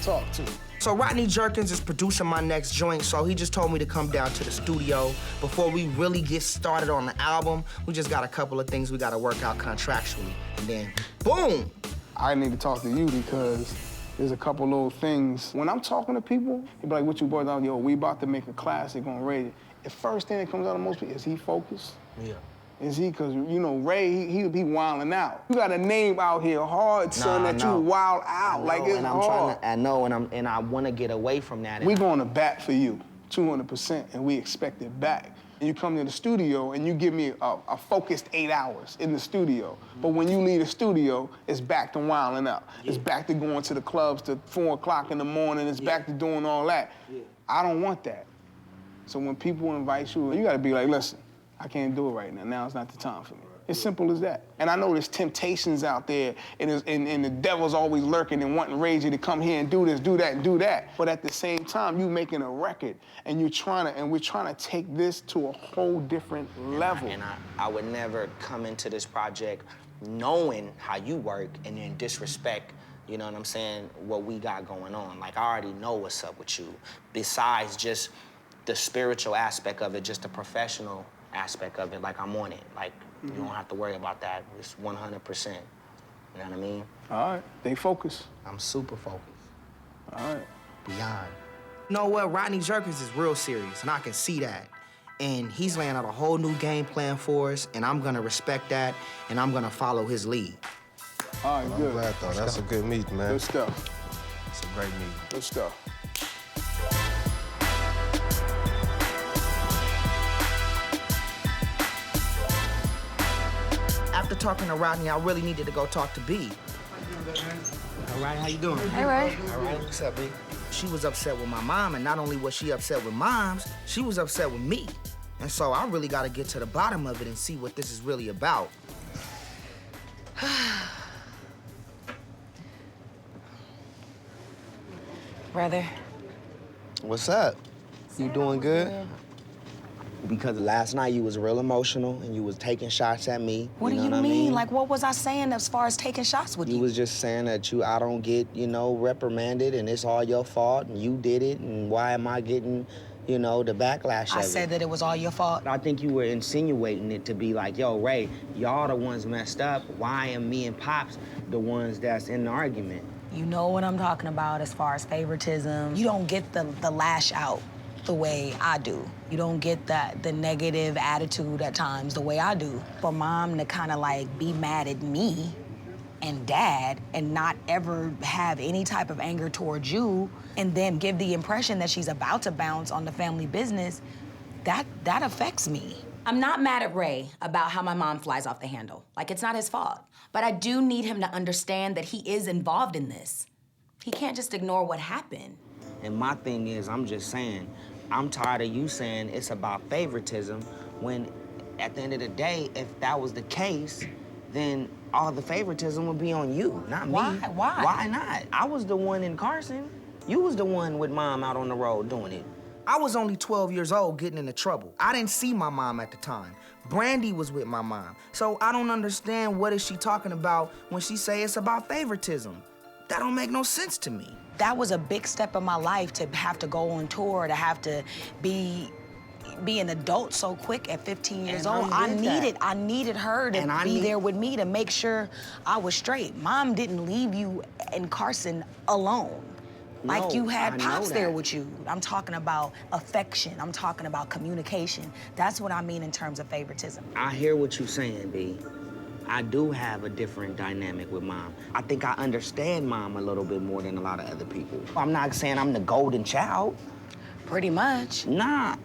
[SPEAKER 13] talk to.
[SPEAKER 14] So Rodney Jerkins is producing my next joint, so he just told me to come down to the studio. Before we really get started on the album, we just got a couple of things we gotta work out contractually. And then, boom!
[SPEAKER 13] I need to talk to you because there's a couple little things. When I'm talking to people, they be like, what you boys out? Yo, we about to make a classic on radio. The first thing that comes out of most people, is he focused?
[SPEAKER 18] Yeah.
[SPEAKER 13] Is he? Because, you know, Ray, he wilding out. You got a name out here hard, son, that you wild out. Like, it's hard.
[SPEAKER 14] I know, and I want to get away from that.
[SPEAKER 13] We going to bat for you, 200%, and we expect it back. And you come to the studio, and you give me a focused 8 hours in the studio. But when you leave the studio, it's back to wilding out. Yeah. It's back to going to the clubs to 4 o'clock in the morning. It's back to doing all that. Yeah. I don't want that. So when people invite you, you got to be like, listen, I can't do it right now. Now is not the time for me. It's simple as that. And I know there's temptations out there, and the devil's always lurking and wanting Ray J to come here and do this, do that, and do that. But at the same time, you making a record, and we're trying to take this to a whole different level.
[SPEAKER 19] And I would never come into this project knowing how you work and then disrespect, you know what I'm saying, what we got going on. Like, I already know what's up with you. Besides just the spiritual aspect of it, just the professional aspect of it, like, I'm on it. Like, you don't have to worry about that. It's 100%. You know what I mean?
[SPEAKER 13] All right, they focus.
[SPEAKER 14] I'm super focused.
[SPEAKER 13] All right.
[SPEAKER 14] Beyond. You know what? Rodney Jerkins is real serious, and I can see that. And he's laying out a whole new game plan for us, and I'm gonna respect that, and I'm gonna follow his lead.
[SPEAKER 13] All right, good.
[SPEAKER 10] I'm glad, though. That's a good meeting, man.
[SPEAKER 13] Good stuff.
[SPEAKER 10] It's a great meeting.
[SPEAKER 13] Good stuff.
[SPEAKER 14] After talking to Rodney, I really needed to go talk to B. All right, how you doing?
[SPEAKER 8] Hey, Ray.
[SPEAKER 14] All right, what's up, B? She was upset with my mom, and not only was she upset with moms, she was upset with me. And so I really got to get to the bottom of it and see what this is really about.
[SPEAKER 8] Brother.
[SPEAKER 18] What's up? You doing good?
[SPEAKER 19] Because last night you was real emotional and you was taking shots at me.
[SPEAKER 21] What do
[SPEAKER 19] know
[SPEAKER 21] you
[SPEAKER 19] what I
[SPEAKER 21] mean? Like, what was I saying as far as taking shots with you?
[SPEAKER 19] You was just saying that I don't get, reprimanded and it's all your fault and you did it and why am I getting, the backlash of it?
[SPEAKER 21] I said that it was all your fault.
[SPEAKER 19] I think you were insinuating it to be like, yo, Ray, y'all the ones messed up. Why am me and Pops the ones that's in the argument?
[SPEAKER 21] You know what I'm talking about as far as favoritism. You don't get the lash out the way I do. You don't get the negative attitude at times the way I do. For Mom to kind of like be mad at me and Dad and not ever have any type of anger towards you and then give the impression that she's about to bounce on the family business, that affects me. I'm not mad at Ray about how my mom flies off the handle. Like, it's not his fault. But I do need him to understand that he is involved in this. He can't just ignore what happened.
[SPEAKER 19] And my thing is, I'm just saying, I'm tired of you saying it's about favoritism when at the end of the day, if that was the case, then all the favoritism would be on you, not me.
[SPEAKER 21] Why?
[SPEAKER 19] Why not? I was the one in Carson. You was the one with Mom out on the road doing it.
[SPEAKER 14] I was only 12 years old getting into trouble. I didn't see my mom at the time. Brandy was with my mom. So I don't understand what is she talking about when she say it's about favoritism. That don't make no sense to me.
[SPEAKER 21] That was a big step in my life to have to go on tour, to have to be an adult so quick at 15 years old. I needed her to be there with me to make sure I was straight. Mom didn't leave you in Carson alone. Like you had Pops there with you. I'm talking about affection. I'm talking about communication. That's what I mean in terms of favoritism.
[SPEAKER 19] I hear what you're saying, B. I do have a different dynamic with Mom. I think I understand Mom a little bit more than a lot of other people. I'm not saying I'm the golden child.
[SPEAKER 21] Pretty much.
[SPEAKER 19] Nah.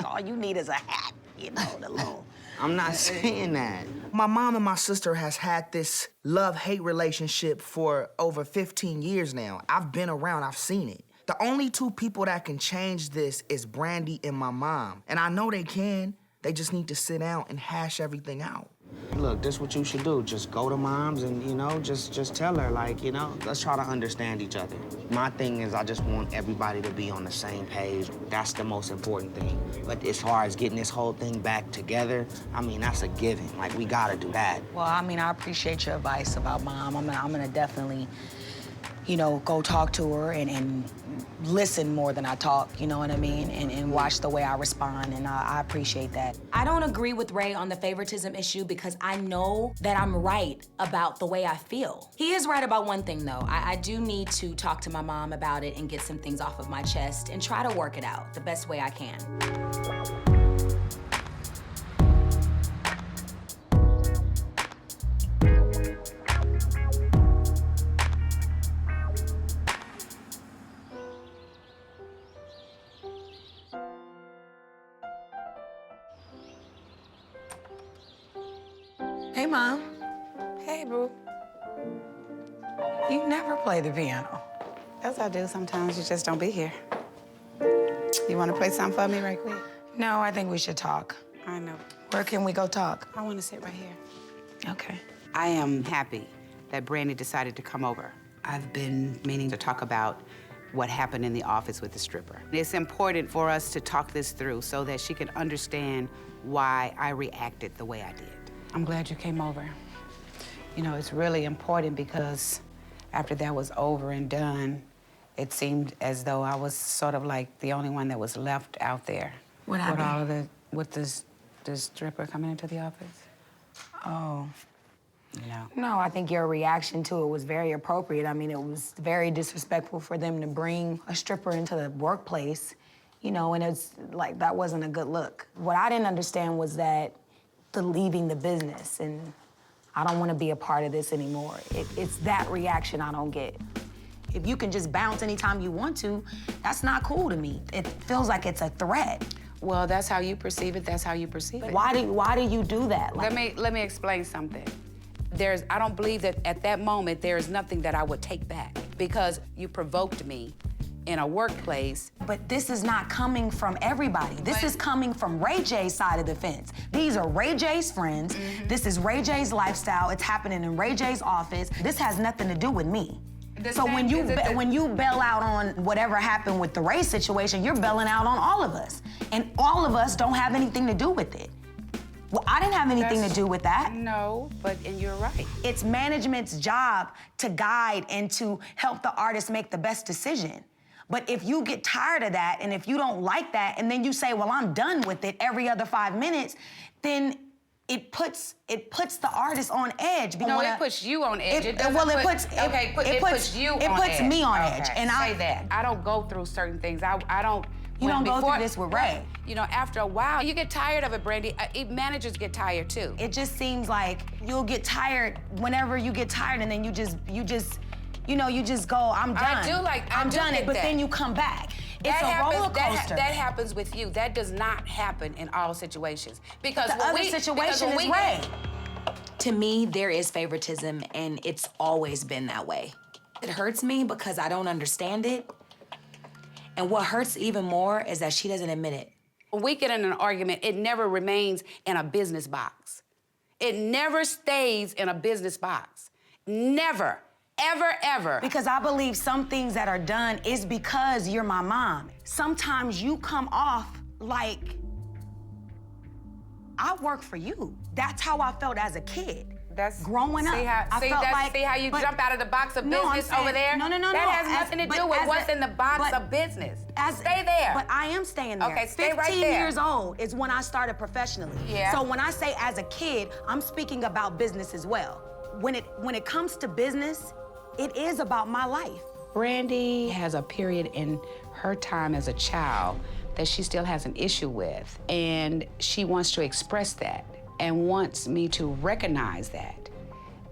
[SPEAKER 21] All you need is a hat, the little...
[SPEAKER 19] I'm not saying that.
[SPEAKER 14] My mom and my sister has had this love-hate relationship for over 15 years now. I've been around, I've seen it. The only two people that can change this is Brandy and my mom. And I know they can. They just need to sit down and hash everything out.
[SPEAKER 19] Look, this is what you should do. Just go to Mom's and, just tell her, let's try to understand each other. My thing is I just want everybody to be on the same page. That's the most important thing. But as far as getting this whole thing back together, that's a given. We gotta do that.
[SPEAKER 21] Well, I appreciate your advice about Mom. I'm gonna definitely, go talk to her and listen more than I talk, you know what I mean? And watch the way I respond, and I appreciate that. I don't agree with Ray on the favoritism issue because I know that I'm right about the way I feel. He is right about one thing, though. I do need to talk to my mom about it and get some things off of my chest and try to work it out the best way I can. Hey, Mom.
[SPEAKER 6] Hey, boo.
[SPEAKER 21] You never play the piano.
[SPEAKER 6] Yes, I do. Sometimes you just don't be here. You want to play something for me right quick?
[SPEAKER 21] No, I think we should talk.
[SPEAKER 6] I know.
[SPEAKER 21] Where can we go talk?
[SPEAKER 6] I want to sit right here.
[SPEAKER 21] Okay.
[SPEAKER 6] I am happy that Brandy decided to come over. I've been meaning to talk about what happened in the office with the stripper. It's important for us to talk this through so that she can understand why I reacted the way I did. I'm glad you came over. It's really important because after that was over and done, it seemed as though I was sort of like the only one that was left out there.
[SPEAKER 21] What happened?
[SPEAKER 6] With the stripper coming into the office.
[SPEAKER 21] Oh.
[SPEAKER 6] No.
[SPEAKER 21] No, I think your reaction to it was very appropriate. It was very disrespectful for them to bring a stripper into the workplace, and it's like, that wasn't a good look. What I didn't understand was that the leaving the business, and I don't want to be a part of this anymore. It's that reaction I don't get. If you can just bounce anytime you want to, that's not cool to me. It feels like it's a threat.
[SPEAKER 6] Well, that's how you perceive it. That's how you perceive it.
[SPEAKER 21] Why do you do that?
[SPEAKER 6] Let me explain something. I don't believe that at that moment there is nothing that I would take back because you provoked me in a workplace.
[SPEAKER 21] But this is not coming from everybody. This is coming from Ray J's side of the fence. These are Ray J's friends. This is Ray J's lifestyle. It's happening in Ray J's office. This has nothing to do with me.
[SPEAKER 3] So when you bail out on whatever happened with the Ray situation, you're bailing out on all of us. And all of us don't have anything to do with it. Well, I didn't have anything to do with that.
[SPEAKER 6] No, and you're right.
[SPEAKER 3] It's management's job to guide and to help the artist make the best decision. But if you get tired of that and if you don't like that and then you say, well, I'm done with it every other 5 minutes, then it puts the artist on edge.
[SPEAKER 6] No, it puts you on edge.
[SPEAKER 3] It puts
[SPEAKER 6] you on edge.
[SPEAKER 3] It puts me on edge. And
[SPEAKER 6] say that. I don't go through certain things. I don't.
[SPEAKER 3] You don't go through this with Ray.
[SPEAKER 6] You know, after a while, you get tired of it, Brandy. Managers get tired too.
[SPEAKER 3] It just seems like you'll get tired whenever you get tired, and then you just go, I'm done. I'm done. But then you come back. It's a roller coaster.
[SPEAKER 6] That happens with you. That does not happen in all situations. Because
[SPEAKER 3] the other situation is Ray. To me, there is favoritism, and it's always been that way. It hurts me because I don't understand it. And what hurts even more is that she doesn't admit it.
[SPEAKER 6] When we get in an argument, it never remains in a business box. It never stays in a business box. Never. Ever, ever.
[SPEAKER 3] Because I believe some things that are done is because you're my mom. Sometimes you come off like I work for you. That's how I felt as a kid.
[SPEAKER 6] That's
[SPEAKER 3] growing up.
[SPEAKER 6] See how you jump out of the box of business over there?
[SPEAKER 3] No.
[SPEAKER 6] That has nothing to do with what's in the box of business. Stay there.
[SPEAKER 3] But I am staying there.
[SPEAKER 6] Okay, stay right there.
[SPEAKER 3] 15 years old is when I started professionally.
[SPEAKER 6] Yeah.
[SPEAKER 3] So when I say as a kid, I'm speaking about business as well. When it comes to business, it is about my life.
[SPEAKER 6] Brandy has a period in her time as a child that she still has an issue with, and she wants to express that and wants me to recognize that,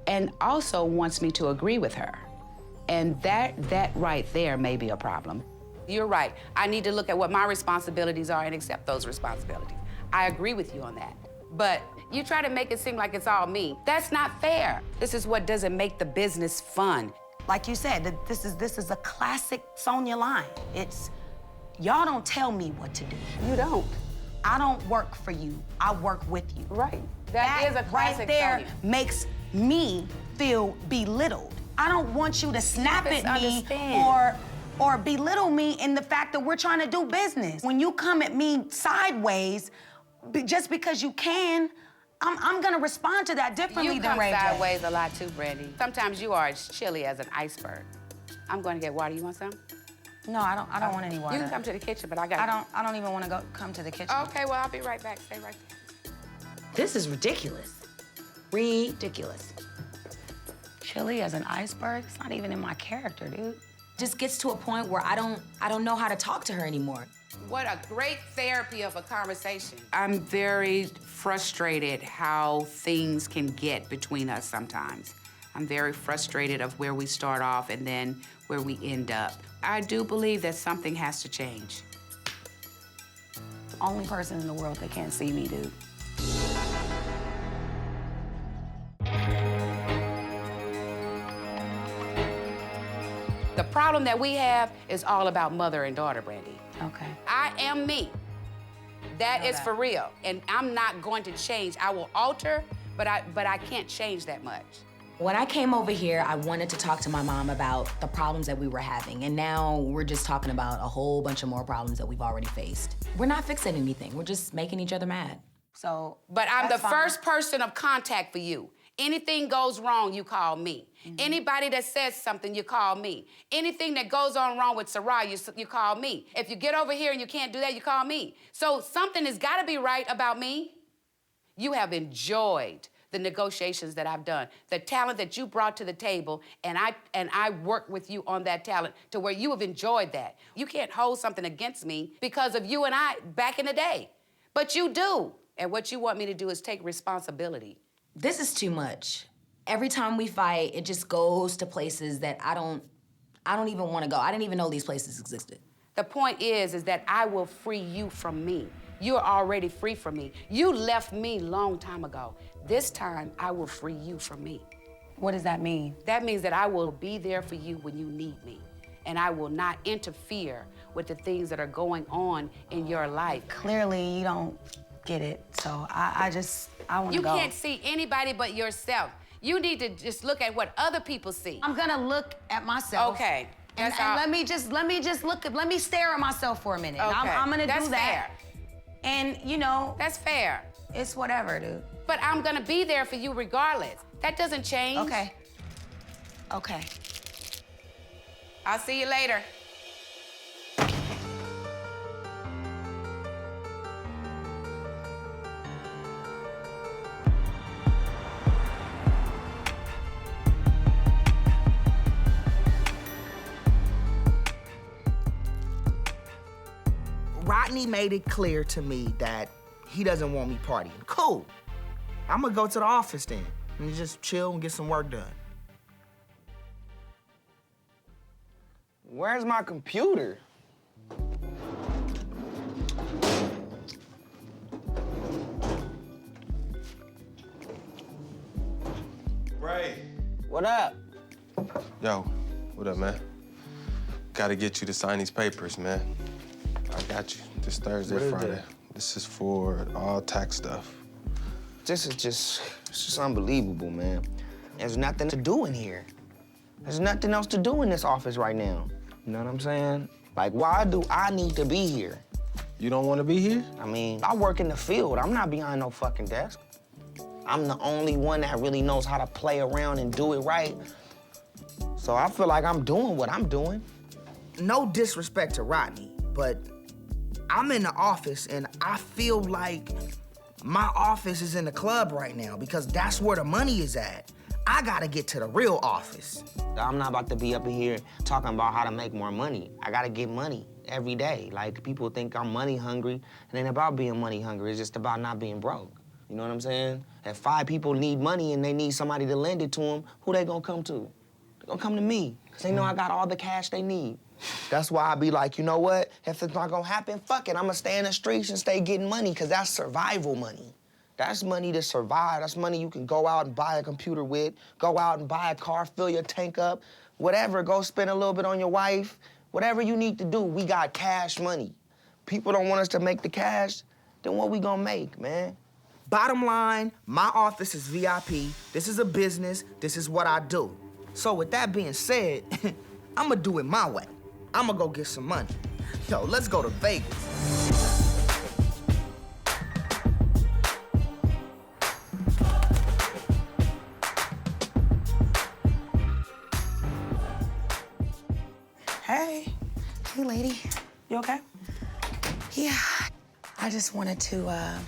[SPEAKER 6] and also wants me to agree with her. And that right there may be a problem. You're right. I need to look at what my responsibilities are and accept those responsibilities. I agree with you on that. But you try to make it seem like it's all me. That's not fair. This is what doesn't make the business fun.
[SPEAKER 3] Like you said, this is a classic Sonia line. It's, y'all don't tell me what to do.
[SPEAKER 6] You don't.
[SPEAKER 3] I don't work for you. I work with you.
[SPEAKER 6] Right. That is a classic
[SPEAKER 3] right there
[SPEAKER 6] Sonia.
[SPEAKER 3] Makes me feel belittled. I don't want you to snap at me or belittle me in the fact that we're trying to do business. When you come at me sideways, just because you can, I'm gonna respond to that differently than Ray J.
[SPEAKER 6] You come sideways a lot too, Brandy. Sometimes you are as chilly as an iceberg. I'm gonna get water. You want some?
[SPEAKER 3] No, I don't want any water.
[SPEAKER 6] You can come to the kitchen, but I got.
[SPEAKER 3] I don't even want to come to the kitchen.
[SPEAKER 6] Okay, well I'll be right back. Stay right there.
[SPEAKER 3] This is ridiculous. Ridiculous. Chilly as an iceberg. It's not even in my character, dude. Just gets to a point where I don't know how to talk to her anymore.
[SPEAKER 6] What a great therapy of a conversation. I'm very frustrated how things can get between us sometimes. I'm very frustrated of where we start off and then where we end up. I do believe that something has to change.
[SPEAKER 3] The only person in the world that can't see me, dude.
[SPEAKER 6] The problem that we have is all about mother and daughter, Brandy.
[SPEAKER 3] Okay.
[SPEAKER 6] I am me. That is for real. And I'm not going to change. I will alter, but I can't change that much.
[SPEAKER 3] When I came over here, I wanted to talk to my mom about the problems that we were having. And now we're just talking about a whole bunch of more problems that we've already faced. We're not fixing anything. We're just making each other mad. So,
[SPEAKER 6] but I'm the first person of contact for you. Anything goes wrong, you call me. Anybody that says something, you call me. Anything that goes on wrong with Sarah, you call me. If you get over here and you can't do that, you call me. So something has got to be right about me. You have enjoyed the negotiations that I've done, the talent that you brought to the table, and I worked with you on that talent to where you have enjoyed that. You can't hold something against me because of you and I back in the day, but you do. And what you want me to do is take responsibility.
[SPEAKER 3] This is too much. Every time we fight, it just goes to places that I don't even want to go. I didn't even know these places existed.
[SPEAKER 6] The point is that I will free you from me. You're already free from me. You left me long time ago. This time, I will free you from me.
[SPEAKER 3] What does that mean?
[SPEAKER 6] That means that I will be there for you when you need me. And I will not interfere with the things that are going on in your life.
[SPEAKER 3] Clearly, you don't get it. So I want to go.
[SPEAKER 6] You can't see anybody but yourself. You need to just look at what other people see.
[SPEAKER 3] I'm gonna look at myself.
[SPEAKER 6] Okay.
[SPEAKER 3] And let me just let me stare at myself for a minute.
[SPEAKER 6] Okay.
[SPEAKER 3] I'm gonna
[SPEAKER 6] That's
[SPEAKER 3] do that.
[SPEAKER 6] fair.
[SPEAKER 3] And you know,
[SPEAKER 6] That's fair.
[SPEAKER 3] it's whatever, dude.
[SPEAKER 6] But I'm gonna be there for you regardless. That doesn't change.
[SPEAKER 3] Okay. Okay.
[SPEAKER 6] I'll see you later.
[SPEAKER 14] Rodney made it clear to me that he doesn't want me partying. Cool. I'm gonna go to the office then and just chill and get some work done.
[SPEAKER 19] Where's my computer?
[SPEAKER 10] Ray.
[SPEAKER 19] What up?
[SPEAKER 10] Yo, what up, man? Gotta get you to sign these papers, man. I got you. This Thursday,
[SPEAKER 14] What is
[SPEAKER 10] Friday.
[SPEAKER 14] that?
[SPEAKER 10] This is for all tax stuff.
[SPEAKER 14] This is just unbelievable, man. There's nothing to do in here. There's nothing else to do in this office right now. You know what I'm saying? Like, why do I need to be here?
[SPEAKER 10] You don't want to be here?
[SPEAKER 14] I mean, I work in the field. I'm not behind no fucking desk. I'm the only one that really knows how to play around and do it right. So I feel like I'm doing what I'm doing. No disrespect to Rodney, but I'm in the office and I feel like my office is in the club right now because that's where the money is at. I gotta get to the real office. I'm not about to be up here talking about how to make more money. I gotta get money every day. Like, people think I'm money hungry. It ain't about being money hungry, it's just about not being broke. You know what I'm saying? If 5 people need money and they need somebody to lend it to them, who they gonna come to? They gonna come to me, because they know I got all the cash they need. That's why I be like, you know what? If it's not gonna happen, fuck it. I'm gonna stay in the streets and stay getting money, because that's survival money. That's money to survive. That's money you can go out and buy a computer with, go out and buy a car, fill your tank up, whatever. Go spend a little bit on your wife. Whatever you need to do, we got cash money. People don't want us to make the cash, then what we gonna make, man? Bottom line, my office is VIP. This is a business. This is what I do. So with that being said, I'm gonna do it my way. I'm gonna go get some money. Yo, let's go to Vegas.
[SPEAKER 3] Hey. Hey, lady. You okay? Yeah. I just wanted to, I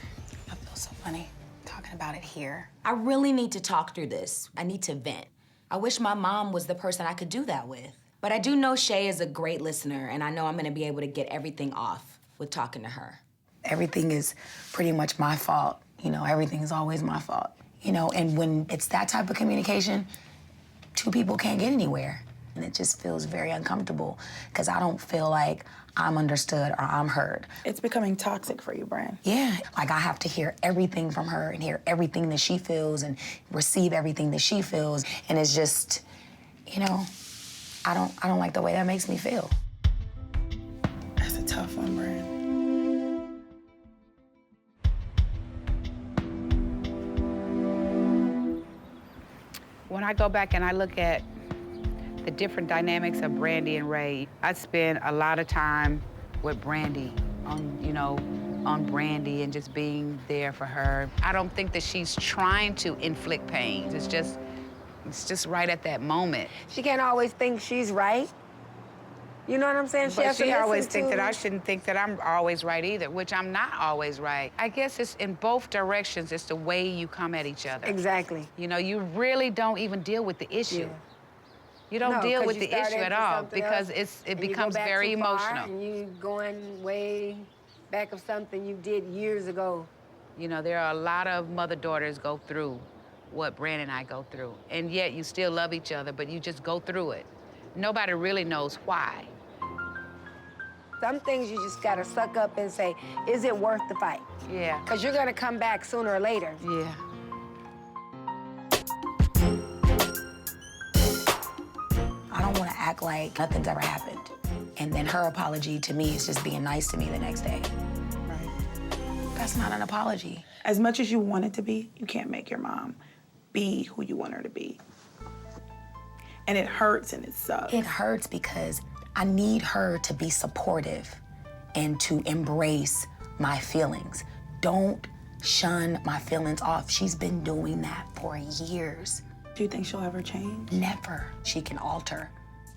[SPEAKER 3] feel so funny talking about it here. I really need to talk through this. I need to vent. I wish my mom was the person I could do that with. But I do know Shay is a great listener, and I know I'm gonna be able to get everything off with talking to her. Everything is pretty much my fault. You know, everything is always my fault. You know, and when it's that type of communication, 2 people can't get anywhere. And it just feels very uncomfortable because I don't feel like I'm understood or I'm heard.
[SPEAKER 12] It's becoming toxic for you, Brand.
[SPEAKER 3] Yeah, like I have to hear everything from her and hear everything that she feels and receive everything that she feels. And it's just, you know, I don't like the way that makes me feel.
[SPEAKER 12] That's a tough one, Brand.
[SPEAKER 6] When I go back and I look at the different dynamics of Brandy and Ray, I spend a lot of time with Brandy on Brandy and just being there for her. I don't think that she's trying to inflict pain. It's just right at that moment.
[SPEAKER 8] She can't always think she's right. You know what I'm saying?
[SPEAKER 6] But
[SPEAKER 8] has to
[SPEAKER 6] she always
[SPEAKER 8] listen
[SPEAKER 6] think
[SPEAKER 8] to-
[SPEAKER 6] that I shouldn't think that I'm always right either, which I'm not always right. I guess it's in both directions. It's the way you come at each other.
[SPEAKER 8] Exactly.
[SPEAKER 6] You know, you really don't even deal with the issue.
[SPEAKER 8] Yeah.
[SPEAKER 6] You don't
[SPEAKER 8] No,
[SPEAKER 6] deal
[SPEAKER 8] 'cause
[SPEAKER 6] with
[SPEAKER 8] you
[SPEAKER 6] the
[SPEAKER 8] start
[SPEAKER 6] issue at
[SPEAKER 8] into
[SPEAKER 6] all
[SPEAKER 8] something
[SPEAKER 6] because
[SPEAKER 8] else,
[SPEAKER 6] it
[SPEAKER 8] and you go
[SPEAKER 6] becomes
[SPEAKER 8] back
[SPEAKER 6] very
[SPEAKER 8] too far,
[SPEAKER 6] emotional.
[SPEAKER 8] And you going way back of something you did years ago.
[SPEAKER 6] You know, there are a lot of mother-daughters go through what Brand and I go through, and yet you still love each other, but you just go through it. Nobody really knows why.
[SPEAKER 8] Some things you just gotta suck up and say, is it worth the fight?
[SPEAKER 6] Yeah.
[SPEAKER 8] Because you're gonna come back sooner or later.
[SPEAKER 6] Yeah.
[SPEAKER 3] I don't want to act like nothing's ever happened. And then her apology to me is just being nice to me the next day.
[SPEAKER 12] Right.
[SPEAKER 3] That's not an apology.
[SPEAKER 12] As much as you want it to be, you can't make your mom be who you want her to be. And it hurts and it sucks.
[SPEAKER 3] It hurts because I need her to be supportive and to embrace my feelings. Don't shun my feelings off. She's been doing that for years.
[SPEAKER 12] Do you think she'll ever change?
[SPEAKER 3] Never. She can alter,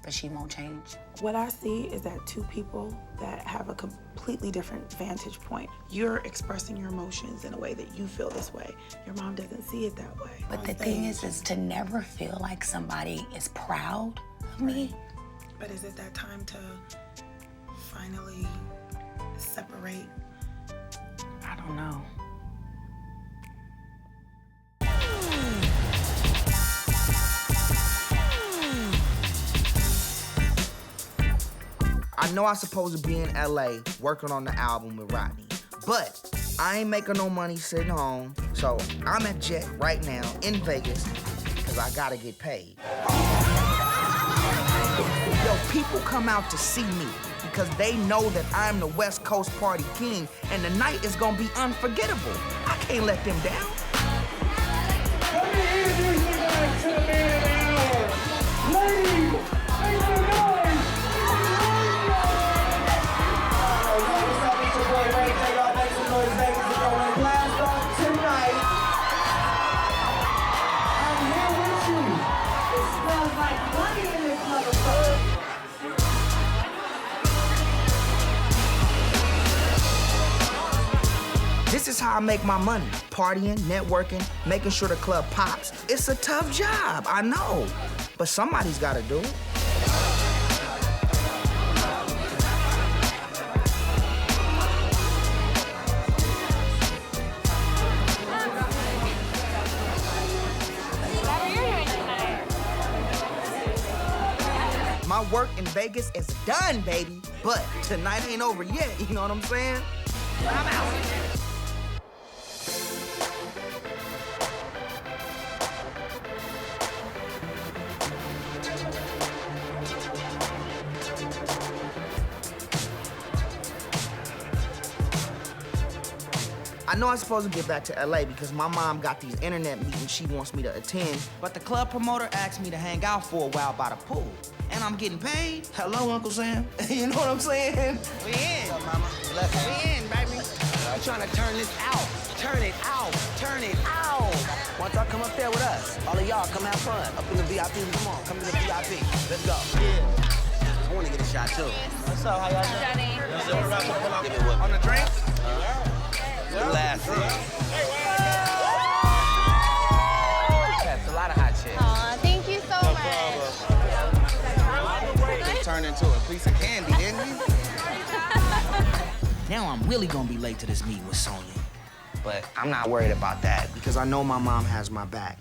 [SPEAKER 3] but she won't change.
[SPEAKER 12] What I see is that two people that have a completely different vantage point. You're expressing your emotions in a way that you feel this way. Your mom doesn't see it that way.
[SPEAKER 3] But the thing is to never feel like somebody is proud of me.
[SPEAKER 12] But is it that time to finally separate?
[SPEAKER 3] I don't know.
[SPEAKER 14] I know I'm supposed to be in LA working on the album with Rodney, but I ain't making no money sitting home, so I'm at Jet right now in Vegas because I gotta get paid. Yo, people come out to see me because they know that I'm the West Coast party king and the night is gonna be unforgettable. I can't let them down.
[SPEAKER 2] Let me introduce you guys to the man of the hour. Ladies, make some noise. What's up, it's your boy Ray J. Y'all make some noise, Vegas. We're going to blast off tonight. I'm here with you. It smells like money in this motherfucker.
[SPEAKER 14] This is how I make my money. Partying, networking, making sure the club pops. It's a tough job, I know, but somebody's gotta do it. My work in Vegas is done, baby, but tonight ain't over yet, you know what I'm saying? I'm out. I know I'm supposed to get back to LA because my mom got these internet meetings she wants me to attend, but the club promoter asked me to hang out for a while by the pool. And I'm getting paid. Hello, Uncle Sam. You know what I'm saying?
[SPEAKER 9] We in. What's up, mama? We in, baby. I'm trying to turn this out. Turn it out. Turn it out. Why don't y'all come up there with us? All of y'all come have fun. Up in the VIP. Come on, come to the VIP. Let's go. Yeah. I want to get a shot, too. What's up? How y'all doing?
[SPEAKER 11] Johnny.
[SPEAKER 9] Give me one.
[SPEAKER 14] On the drink?
[SPEAKER 9] Glasses. That's a lot of hot chicks.
[SPEAKER 16] Aw, thank you so much.
[SPEAKER 9] Turned into a piece of candy, didn't you?
[SPEAKER 14] Now I'm really gonna be late to this meeting with Sonya. But I'm not worried about that because I know my mom has my back.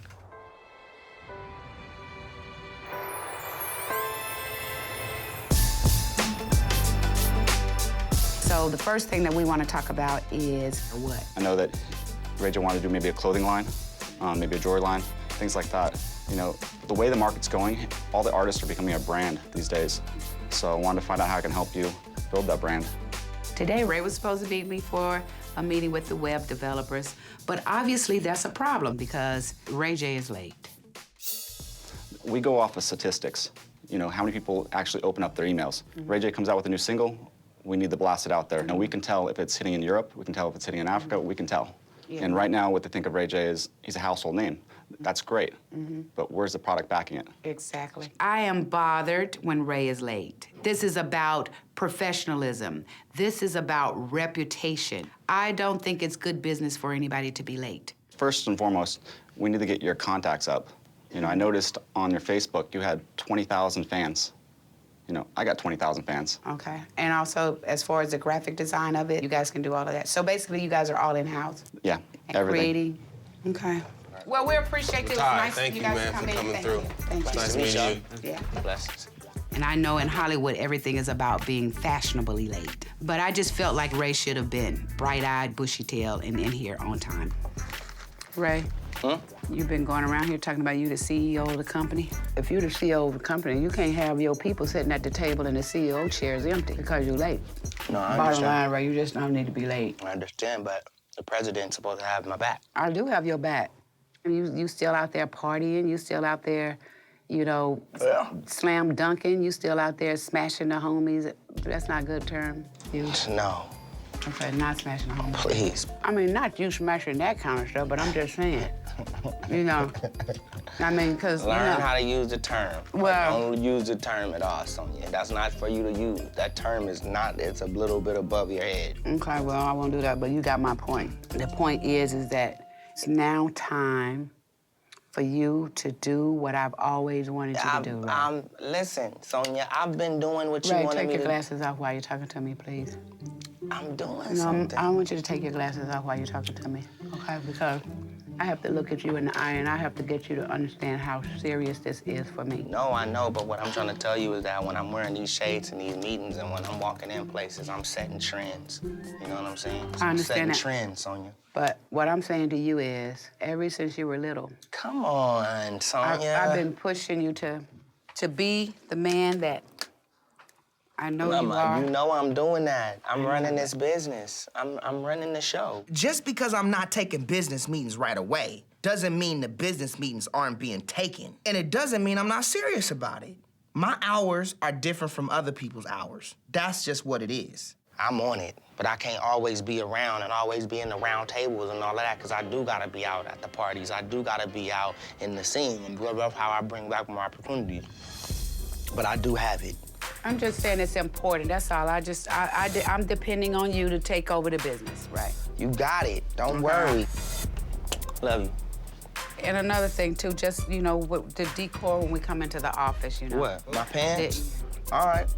[SPEAKER 6] So the first thing that we want to talk about is what?
[SPEAKER 15] I know that Ray J wanted to do maybe a clothing line, maybe a jewelry line, things like that. You know, the way the market's going, all the artists are becoming a brand these days. So I wanted to find out how I can help you build that brand.
[SPEAKER 6] Today, Ray was supposed to meet me for a meeting with the web developers, but obviously that's a problem because Ray J is late.
[SPEAKER 15] We go off of statistics. You know, how many people actually open up their emails. Ray J comes out with a new single, we need to blast it out there. And we can tell if it's hitting in Europe, we can tell if it's hitting in Africa, we can tell.
[SPEAKER 6] Yeah.
[SPEAKER 15] And right now, what they think of Ray J is he's a household name. That's great, but where's the product backing it?
[SPEAKER 6] Exactly. I am bothered when Ray is late. This is about professionalism. This is about reputation. I don't think it's good business for anybody to be late.
[SPEAKER 15] First and foremost, we need to get your contacts up. You know, I noticed on your Facebook you had 20,000 fans. You know, I got 20,000 fans.
[SPEAKER 6] Okay. And also, as far as the graphic design of it, you guys can do all of that. So basically, you guys are all in-house?
[SPEAKER 15] Yeah,
[SPEAKER 6] And
[SPEAKER 15] everything.
[SPEAKER 6] creating? Okay. Well, we appreciate it. It was
[SPEAKER 10] Ty,
[SPEAKER 6] nice
[SPEAKER 10] thank
[SPEAKER 6] you
[SPEAKER 10] you,
[SPEAKER 6] guys
[SPEAKER 10] man,
[SPEAKER 6] to come
[SPEAKER 10] for
[SPEAKER 6] in.
[SPEAKER 10] coming
[SPEAKER 6] Thank
[SPEAKER 10] through.
[SPEAKER 6] you. Thank you.
[SPEAKER 10] Nice to meet you.
[SPEAKER 6] Yeah.
[SPEAKER 9] Blessings.
[SPEAKER 6] And I know in Hollywood, everything is about being fashionably late. But I just felt like Ray should have been bright-eyed, bushy-tailed, and in here on time. Ray, you've been going around here talking about you the CEO of the company. If you're the CEO of the company, you can't have your people sitting at the table and the CEO chair is empty because you're late.
[SPEAKER 9] No, I
[SPEAKER 6] Bottom
[SPEAKER 9] understand.
[SPEAKER 6] line, Ray, you just don't need to be late.
[SPEAKER 9] I understand, but the president's supposed to have my back.
[SPEAKER 6] I do have your back. You still out there partying, you still out there, you know, slam dunking, you still out there smashing the homies. That's not a good term.
[SPEAKER 4] No.
[SPEAKER 6] Okay, not smashing the homies.
[SPEAKER 4] Please.
[SPEAKER 6] I mean, not you smashing that kind of stuff, but I'm just saying. You know, I mean, because,
[SPEAKER 4] Learn how to use the term.
[SPEAKER 6] Well-
[SPEAKER 4] Don't use the term at all, Sonia. That's not for you to use. That term is not, it's a little bit above your head.
[SPEAKER 6] Okay, well, I won't do that, but you got my point. The point is that it's now time for you to do what I've always wanted you to do, right?
[SPEAKER 4] Listen, Sonia, I've been doing what you
[SPEAKER 6] Ray,
[SPEAKER 4] wanted
[SPEAKER 6] take
[SPEAKER 4] me
[SPEAKER 6] your
[SPEAKER 4] to.
[SPEAKER 6] glasses off while you're talking to me, please.
[SPEAKER 4] I'm doing
[SPEAKER 6] No,
[SPEAKER 4] something.
[SPEAKER 6] I want you to take your glasses off while you're talking to me, okay? Because I have to look at you in the eye and I have to get you to understand how serious this is for me.
[SPEAKER 4] No, I know, but what I'm trying to tell you is that when I'm wearing these shades in these meetings and when I'm walking in places, I'm setting trends. You know what I'm saying?
[SPEAKER 6] I understand
[SPEAKER 4] I'm setting
[SPEAKER 6] that.
[SPEAKER 4] trends, Sonia.
[SPEAKER 6] But what I'm saying to you is, ever since you were little,
[SPEAKER 4] come on, Sonia.
[SPEAKER 6] I've been pushing you to be the man that I know you are.
[SPEAKER 4] You know I'm doing that. I'm running this business. I'm running the show.
[SPEAKER 14] Just because I'm not taking business meetings right away doesn't mean the business meetings aren't being taken. And it doesn't mean I'm not serious about it. My hours are different from other people's hours. That's just what it is.
[SPEAKER 4] I'm on it, but I can't always be around and always be in the round tables and all of that, because I do gotta be out at the parties. I do gotta be out in the scene, and that's how I bring back more opportunities. But I do have it.
[SPEAKER 6] I'm just saying it's important, that's all. I'm depending on you to take over the business, right?
[SPEAKER 4] You got it, don't worry. Love you.
[SPEAKER 6] And another thing, too, just, you know, with the decor when we come into the office, you know.
[SPEAKER 4] What, my pants? All right.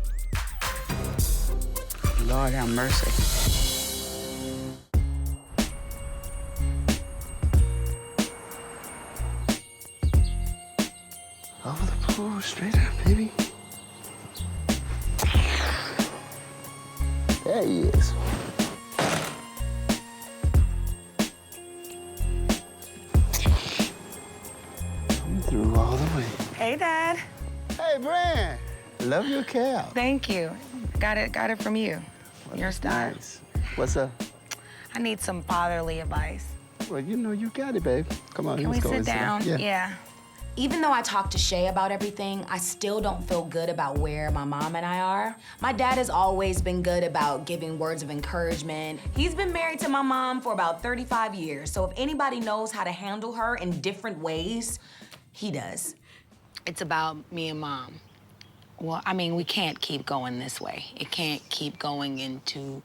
[SPEAKER 6] Lord have mercy.
[SPEAKER 7] Over the pool, straight up, baby. There he is. Come through all the way.
[SPEAKER 1] Hey, Dad.
[SPEAKER 7] Hey, Brand. Love your cap.
[SPEAKER 1] Thank you. Got it from you. Your style.
[SPEAKER 7] Nice. What's up?
[SPEAKER 1] I need some fatherly advice.
[SPEAKER 7] Well, you know you got it, babe. Come on,
[SPEAKER 3] Can
[SPEAKER 7] let's
[SPEAKER 3] we
[SPEAKER 7] go
[SPEAKER 3] sit
[SPEAKER 7] inside.
[SPEAKER 3] down?
[SPEAKER 1] Yeah.
[SPEAKER 3] Even though I talked to Shay about everything, I still don't feel good about where my mom and I are. My dad has always been good about giving words of encouragement. He's been married to my mom for about 35 years, so if anybody knows how to handle her in different ways, he does.
[SPEAKER 1] It's about me and Mom. Well, I mean, we can't keep going this way. It can't keep going into,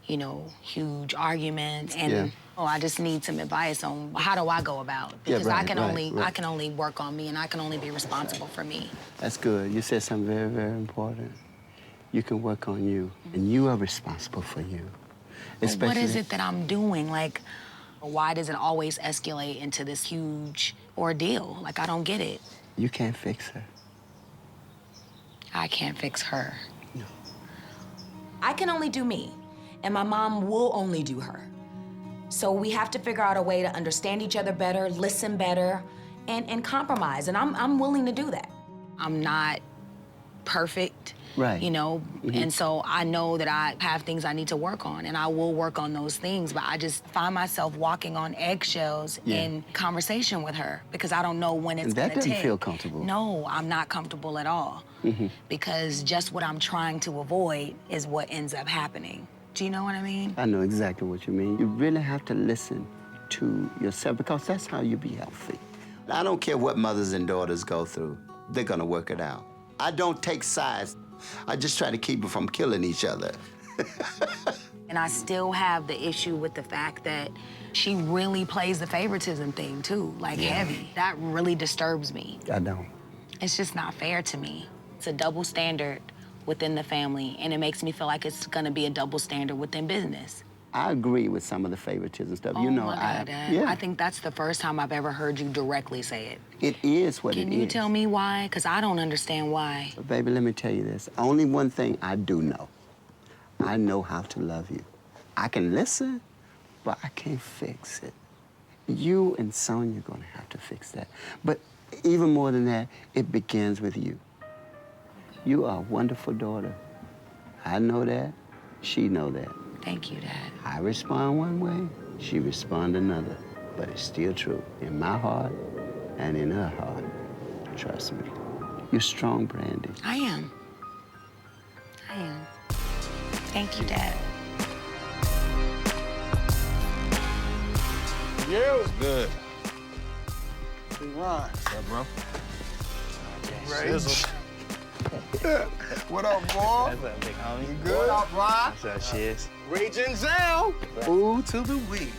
[SPEAKER 1] you know, huge arguments. And I just need some advice on how do I go about it? Because I can only work on me and I can only be responsible for me.
[SPEAKER 7] That's good. You said something very, very important. You can work on you, and you are responsible for you.
[SPEAKER 1] What is it that I'm doing? Like, why does it always escalate into this huge ordeal? Like, I don't get it.
[SPEAKER 7] You can't fix her.
[SPEAKER 1] I can't fix her.
[SPEAKER 7] No.
[SPEAKER 3] I can only do me, and my mom will only do her. So we have to figure out a way to understand each other better, listen better, and compromise, and I'm willing to do that.
[SPEAKER 1] I'm not perfect,
[SPEAKER 7] right?
[SPEAKER 1] You know, and so I know that I have things I need to work on, and I will work on those things, but I just find myself walking on eggshells in conversation with her because I don't know when it's gonna
[SPEAKER 7] That doesn't
[SPEAKER 1] tick.
[SPEAKER 7] feel comfortable.
[SPEAKER 1] No, I'm not comfortable at all because just what I'm trying to avoid is what ends up happening. Do you know what I mean?
[SPEAKER 7] I know exactly what you mean. You really have to listen to yourself because that's how you be healthy. I don't care what mothers and daughters go through. They're gonna work it out. I don't take sides. I just try to keep them from killing each other.
[SPEAKER 1] And I still have the issue with the fact that she really plays the favoritism thing too, like heavy. That really disturbs me.
[SPEAKER 7] I know.
[SPEAKER 1] It's just not fair to me. It's a double standard within the family, and it makes me feel like it's gonna be a double standard within business.
[SPEAKER 7] I agree with some of the favoritism stuff.
[SPEAKER 1] Oh
[SPEAKER 7] You know,
[SPEAKER 1] my God, Dad.
[SPEAKER 7] yeah.
[SPEAKER 1] I think that's the first time I've ever heard you directly say it.
[SPEAKER 7] It is what it is.
[SPEAKER 1] Can you tell me why? Because I don't understand why.
[SPEAKER 7] But baby, let me tell you this. Only one thing I do know. I know how to love you. I can listen, but I can't fix it. You and Sonia are gonna have to fix that. But even more than that, it begins with you. You are a wonderful daughter. I know that. She know that.
[SPEAKER 1] Thank you, Dad.
[SPEAKER 7] I respond one way, she respond another. but it's still true in my heart and in her heart. Trust me. You're strong, Brandy.
[SPEAKER 1] I am. I am. Thank you, Dad.
[SPEAKER 13] You.
[SPEAKER 10] Good.
[SPEAKER 13] Big Ron.
[SPEAKER 10] What's up, bro?
[SPEAKER 13] Rage. What up, boy?
[SPEAKER 17] What's up, big homie?
[SPEAKER 13] You good? What up, Ron?
[SPEAKER 17] What's up, Shiz?
[SPEAKER 13] Rage and Zell. Ooh to the weed.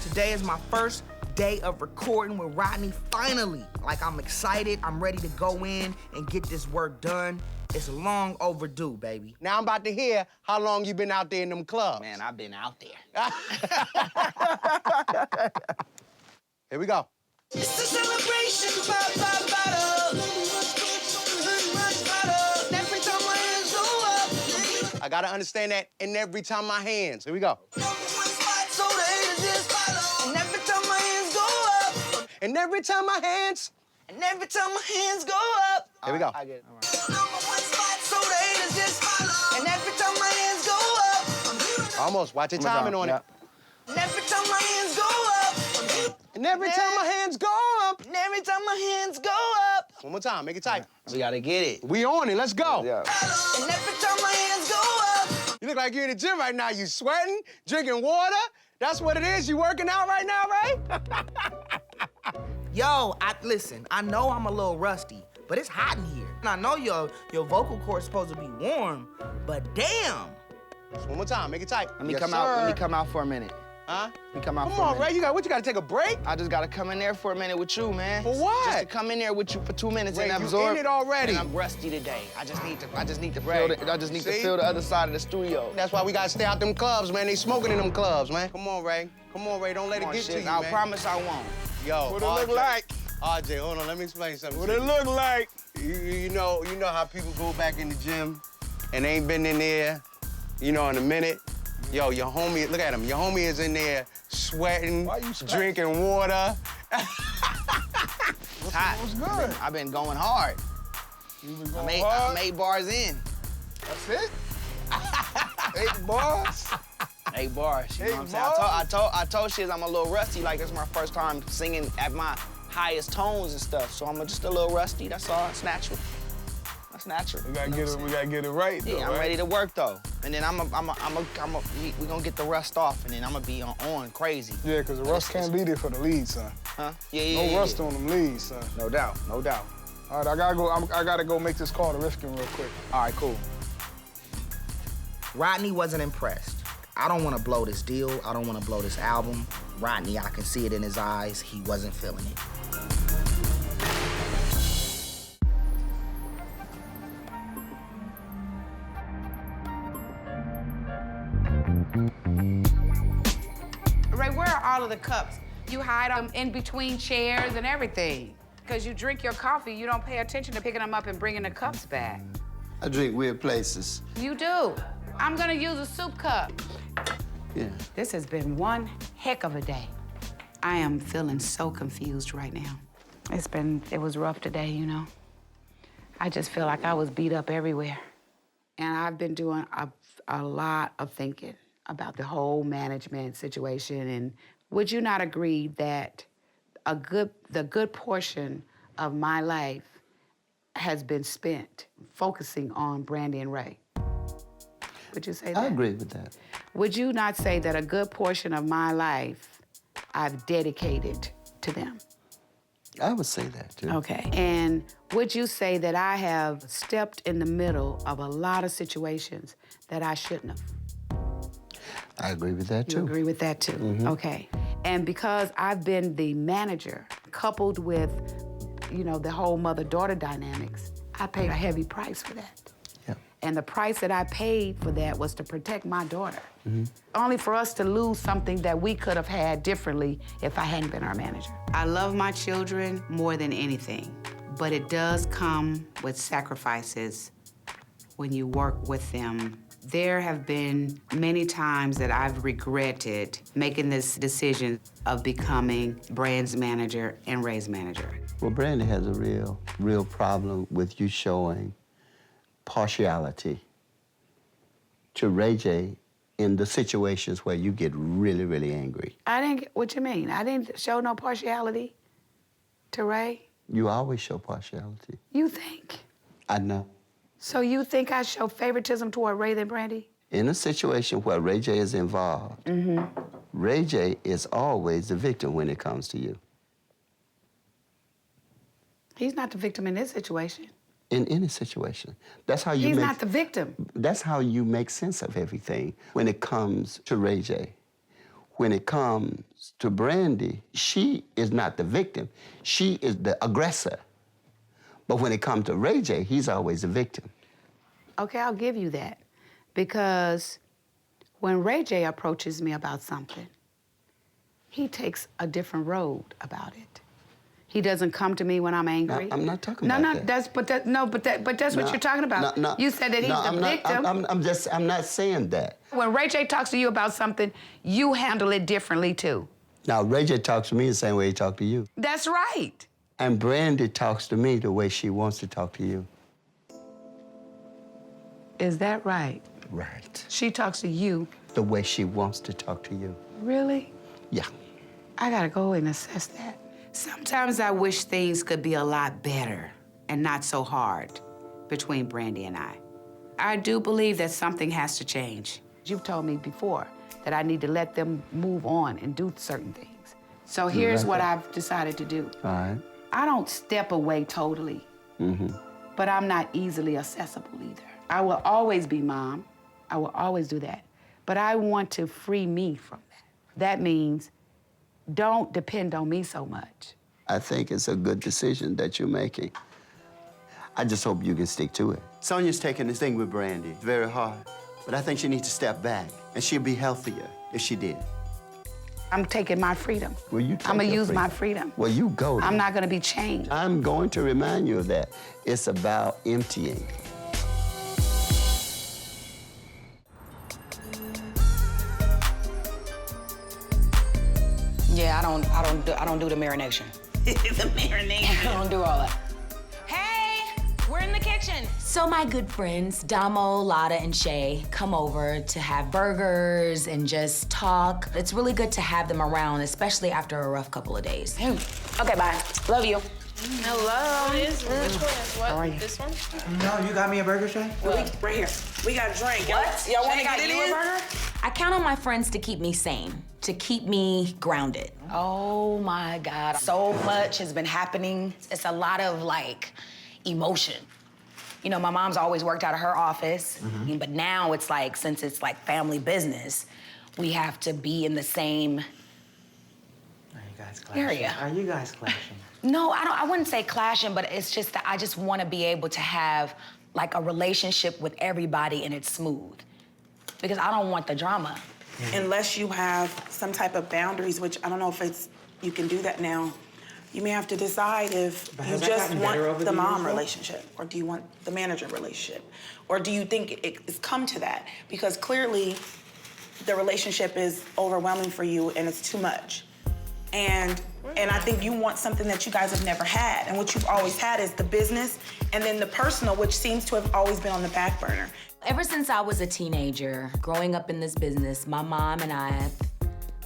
[SPEAKER 14] Today is my first day of recording with Rodney, finally. Like, I'm excited. I'm ready to go in and get this work done. It's long overdue, baby.
[SPEAKER 9] Now I'm about to hear how long you been out there in them clubs.
[SPEAKER 14] Man, I've been out there.
[SPEAKER 9] Here we go.
[SPEAKER 2] It's a celebration, ba-ba-ba-da. Every time my hands go up.
[SPEAKER 9] I gotta understand that in every time my hands. Here we go.
[SPEAKER 2] So the haters just follow. And every time my hands go up.
[SPEAKER 9] And every time my hands.
[SPEAKER 2] And every time my hands go up.
[SPEAKER 9] Here we go.
[SPEAKER 2] I get it. So the haters just follow. And every time my hands go up.
[SPEAKER 9] Almost. Watch your timing on it.
[SPEAKER 2] And every time my hands go up.
[SPEAKER 9] And every time my hands go up.
[SPEAKER 2] And every time my hands go up.
[SPEAKER 9] One more time. Make it tight.
[SPEAKER 14] We gotta get it.
[SPEAKER 9] We on it. Let's go.
[SPEAKER 2] And every time my hands go up.
[SPEAKER 9] You look like you're in the gym right now. You sweating, drinking water. That's what it is. You working out right now, right?
[SPEAKER 14] Yo, listen, I know I'm a little rusty, but it's hot in here. And I know your vocal cord's supposed to be warm, but damn.
[SPEAKER 9] Just one more time. Make it tight.
[SPEAKER 17] Let me
[SPEAKER 9] Yes,
[SPEAKER 17] come
[SPEAKER 9] sir.
[SPEAKER 17] out. Let me come out for a minute.
[SPEAKER 9] Huh?
[SPEAKER 17] Let me come out
[SPEAKER 9] Come
[SPEAKER 17] for a
[SPEAKER 9] on,
[SPEAKER 17] minute.
[SPEAKER 9] Ray. You gotta take a break?
[SPEAKER 17] I just gotta come in there for a minute with you, man.
[SPEAKER 9] For what?
[SPEAKER 17] Just to come in there with you for 2 minutes
[SPEAKER 9] Ray,
[SPEAKER 17] and
[SPEAKER 9] you
[SPEAKER 17] absorb.
[SPEAKER 9] in it already.
[SPEAKER 17] And I'm rusty today. I just need to
[SPEAKER 9] Ray,
[SPEAKER 17] feel feel the other side of the studio.
[SPEAKER 9] That's why we gotta stay out them clubs, man. They smoking in them clubs, man. Come on, Ray. Come on, Ray. Don't let
[SPEAKER 17] Come
[SPEAKER 9] it
[SPEAKER 17] on,
[SPEAKER 9] get
[SPEAKER 17] shit.
[SPEAKER 9] to you,
[SPEAKER 17] I
[SPEAKER 9] man.
[SPEAKER 17] promise I won't.
[SPEAKER 9] Yo,
[SPEAKER 13] What it look like?
[SPEAKER 9] RJ, hold on. Let me explain something.
[SPEAKER 13] What
[SPEAKER 9] to
[SPEAKER 13] it
[SPEAKER 9] you.
[SPEAKER 13] look like?
[SPEAKER 9] You know how people go back in the gym and they ain't been in there, in a minute. Yo, your homie, look at him. Your homie is in there sweating, drinking water.
[SPEAKER 17] It's hot.
[SPEAKER 13] What's good?
[SPEAKER 17] I've been going hard.
[SPEAKER 13] You been going
[SPEAKER 17] I'm
[SPEAKER 13] hard?
[SPEAKER 17] 8 bars in.
[SPEAKER 13] That's it? 8 bars?
[SPEAKER 17] 8 bars. You know what I'm saying? I told Shiz I'm a little rusty. Like, this is my first time singing at my highest tones and stuff. So I'm just a little rusty. That's all. It's natural. That's natural.
[SPEAKER 13] We gotta get it right, though.
[SPEAKER 17] Yeah, I'm
[SPEAKER 13] right?
[SPEAKER 17] ready to work though. And then we gonna get the rust off, and then I'm gonna be on crazy.
[SPEAKER 13] Yeah, because the rust can't be there for the lead, son.
[SPEAKER 17] Huh? Yeah.
[SPEAKER 13] No rust on them leads, son.
[SPEAKER 17] No doubt, no doubt.
[SPEAKER 13] All right, I gotta go make this call to Rifkin real quick.
[SPEAKER 17] All right, cool.
[SPEAKER 14] Rodney wasn't impressed. I don't want to blow this deal. I don't want to blow this album. Rodney, I can see it in his eyes. He wasn't feeling it.
[SPEAKER 6] Ray, where are all of the cups? You hide them in between chairs and everything. Because you drink your coffee, you don't pay attention to picking them up and bringing the cups back.
[SPEAKER 7] I drink weird places.
[SPEAKER 6] You do. I'm gonna use a soup cup.
[SPEAKER 7] Yeah.
[SPEAKER 6] This has been one heck of a day. I am feeling so confused right now. It was rough today, I just feel like I was beat up everywhere. And I've been doing a lot of thinking about the whole management situation. And would you not agree that the good portion of my life has been spent focusing on Brandy and Ray? Would you say that?
[SPEAKER 7] I agree with that.
[SPEAKER 6] Would you not say that a good portion of my life I've dedicated to them?
[SPEAKER 7] I would say that, too.
[SPEAKER 6] Okay. And would you say that I have stepped in the middle of a lot of situations that I shouldn't have?
[SPEAKER 7] I agree with that, too.
[SPEAKER 6] You agree with that, too?
[SPEAKER 7] Mhm.
[SPEAKER 6] Okay. And because I've been the manager, coupled with, the whole mother-daughter dynamics, I paid a heavy price for that. And the price that I paid for that was to protect my daughter. Only for us to lose something that we could have had differently if I hadn't been our manager. I love my children more than anything, but it does come with sacrifices when you work with them. There have been many times that I've regretted making this decision of becoming Brand's manager and Ray's manager.
[SPEAKER 7] Well, Brandy has a real problem with you showing partiality to Ray J in the situations where you get really, really angry.
[SPEAKER 6] I didn't get what you mean. I didn't show no partiality to Ray.
[SPEAKER 7] You always show partiality.
[SPEAKER 6] You think?
[SPEAKER 7] I know.
[SPEAKER 6] So you think I show favoritism toward Ray than Brandy?
[SPEAKER 7] In a situation where Ray J is involved, Ray J is always the victim when it comes to you.
[SPEAKER 6] He's not the victim in this situation.
[SPEAKER 7] In any situation. That's how you
[SPEAKER 6] He's
[SPEAKER 7] make...
[SPEAKER 6] not the victim.
[SPEAKER 7] That's how you make sense of everything when it comes to Ray J. When it comes to Brandy, she is not the victim. She is the aggressor. But when it comes to Ray J, he's always the victim.
[SPEAKER 6] Okay, I'll give you that. Because when Ray J approaches me about something, he takes a different road about it. He doesn't come to me when I'm angry.
[SPEAKER 7] No, I'm not talking about that.
[SPEAKER 6] But that's what you're talking about. You said that he's the victim.
[SPEAKER 7] I'm not saying that.
[SPEAKER 6] When Ray J talks to you about something, you handle it differently too.
[SPEAKER 7] Now, Ray J talks to me the same way he talks to you.
[SPEAKER 6] That's right.
[SPEAKER 7] And Brandy talks to me the way she wants to talk to you.
[SPEAKER 6] Is that right?
[SPEAKER 7] Right.
[SPEAKER 6] She talks to you.
[SPEAKER 7] The way she wants to talk to you.
[SPEAKER 6] Really?
[SPEAKER 7] Yeah.
[SPEAKER 6] I gotta go and assess that. Sometimes I wish things could be a lot better and not so hard between Brandy and I. I do believe that something has to change. You've told me before that I need to let them move on and do certain things. So here's what I've decided to do.
[SPEAKER 7] All right.
[SPEAKER 6] I don't step away totally, but I'm not easily accessible either. I will always be mom. I will always do that. But I want to free me from that. That means don't depend on me so much.
[SPEAKER 7] I think it's a good decision that you're making. I just hope you can stick to it. Sonia's taking this thing with Brandy. It's very hard. But I think she needs to step back, and she'll be healthier if she did.
[SPEAKER 6] I'm taking my freedom.
[SPEAKER 7] Well, you take
[SPEAKER 6] I'm gonna
[SPEAKER 7] your
[SPEAKER 6] use my freedom.
[SPEAKER 7] Well, you go.
[SPEAKER 6] I'm not gonna be chained.
[SPEAKER 7] I'm going to remind you of that. It's about emptying.
[SPEAKER 21] Yeah, I don't do the marination.
[SPEAKER 12] The marination.
[SPEAKER 21] I don't do all that. Hey, we're in the kitchen.
[SPEAKER 3] So my good friends, Damo, Lotta, and Shay, come over to have burgers and just talk. It's really good to have them around, especially after a rough couple of days.
[SPEAKER 21] Okay, bye. Love you.
[SPEAKER 11] Hello. Which one? What?
[SPEAKER 21] How are you?
[SPEAKER 11] This one?
[SPEAKER 17] No, you got me a burger, Shay?
[SPEAKER 12] Right here. We got a drink.
[SPEAKER 21] What?
[SPEAKER 12] Y'all want
[SPEAKER 21] Shay
[SPEAKER 12] to
[SPEAKER 21] got
[SPEAKER 12] get it
[SPEAKER 21] you a
[SPEAKER 12] in?
[SPEAKER 21] burger?
[SPEAKER 3] I count on my friends to keep me sane, to keep me grounded.
[SPEAKER 21] Oh my God. So much has been happening. It's a lot of like emotion. You know, my mom's always worked out of her office, but now it's like, since it's like family business, we have to be in the same
[SPEAKER 17] Are you guys clashing?
[SPEAKER 21] area.
[SPEAKER 17] Are you guys clashing?
[SPEAKER 21] No, I wouldn't say clashing, but it's just that I just want to be able to have like a relationship with everybody and it's smooth. Because I don't want the drama.
[SPEAKER 12] Unless you have some type of boundaries, which I don't know if you can do that now. You may have to decide if you just want the mom relationship, or do you want the manager relationship? Or do you think it's come to that? Because clearly the relationship is overwhelming for you and it's too much. And I think you want something that you guys have never had. And what you've always had is the business and then the personal, which seems to have always been on the back burner.
[SPEAKER 3] Ever since I was a teenager, growing up in this business, my mom and I have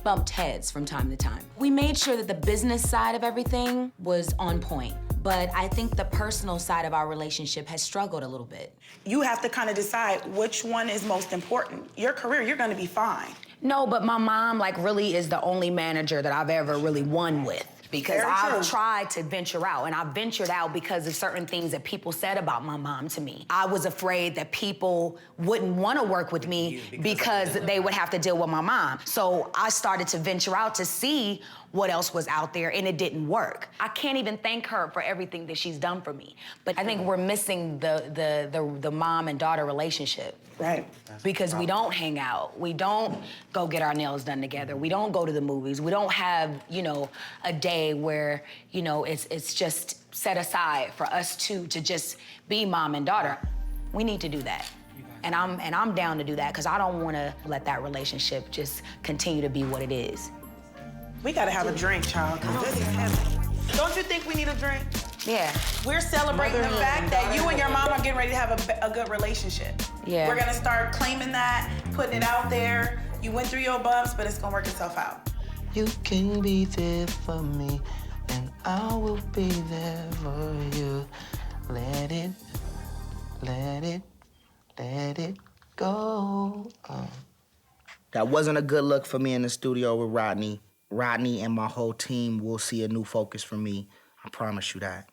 [SPEAKER 3] bumped heads from time to time. We made sure that the business side of everything was on point, but I think the personal side of our relationship has struggled a little bit.
[SPEAKER 12] You have to kind of decide which one is most important. Your career, you're gonna be fine.
[SPEAKER 21] No, but my mom like really is the only manager that I've ever really won with. Because I've tried to venture out, and I ventured out because of certain things that people said about my mom to me. I was afraid that people wouldn't want to work with me because they would have to deal with my mom. So I started to venture out to see what else was out there, and it didn't work. I can't even thank her for everything that she's done for me. But I think we're missing the mom and daughter relationship.
[SPEAKER 12] Right.
[SPEAKER 21] Because we don't hang out. We don't go get our nails done together. We don't go to the movies. We don't have, you know, a day where, you know, it's just set aside for us two to just be mom and daughter. We need to do that. And I'm down to do that because I don't want to let that relationship just continue to be what it is.
[SPEAKER 12] We gotta have a drink, child, because this is heavy. Don't you think we need a drink?
[SPEAKER 21] Yeah.
[SPEAKER 12] We're celebrating the fact that you and your mom are getting ready to have a good relationship.
[SPEAKER 6] Yeah.
[SPEAKER 12] We're gonna start claiming that, putting it out there. You went through your bumps, but it's gonna work itself out.
[SPEAKER 14] You can be there for me, and I will be there for you. Let it go.
[SPEAKER 4] That wasn't a good look for me in the studio with Rodney. Rodney and my whole team will see a new focus from me. I promise you that.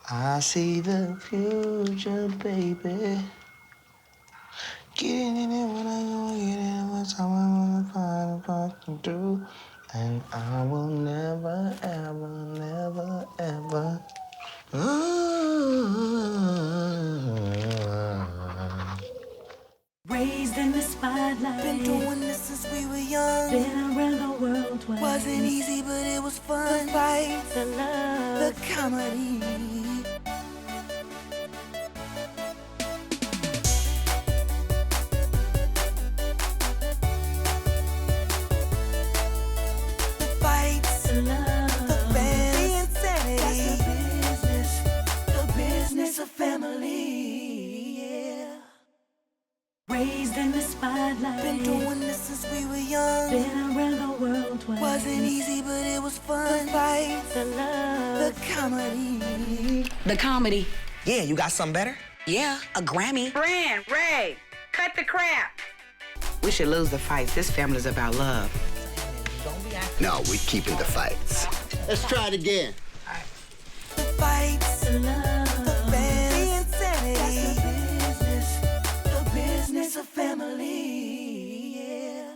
[SPEAKER 4] I see the future, baby. Getting in it when I go, get in what time I wanna find what I can do. And I will never, ever.
[SPEAKER 2] Raised in the spotlight. Been doing this since we were young. Been around the world twice. Wasn't easy, but it was fun. The fights, the love, the comedy. The fights, the love, the fans, the insanity. That's the business of family. Yeah. Raised in the spotlight. Been doing this since we were young. Been around the world twice. Wasn't easy, but it was fun. The fights, the love, the comedy.
[SPEAKER 21] The comedy.
[SPEAKER 4] Yeah, you got something better?
[SPEAKER 21] Yeah, a Grammy.
[SPEAKER 12] Brand, Ray, cut the crap. We should lose the fights. This family's about love.
[SPEAKER 7] No, we're keeping the fights. Let's try it again.
[SPEAKER 2] The fights, the love, the fans, the insanity. That's the business of family. Yeah.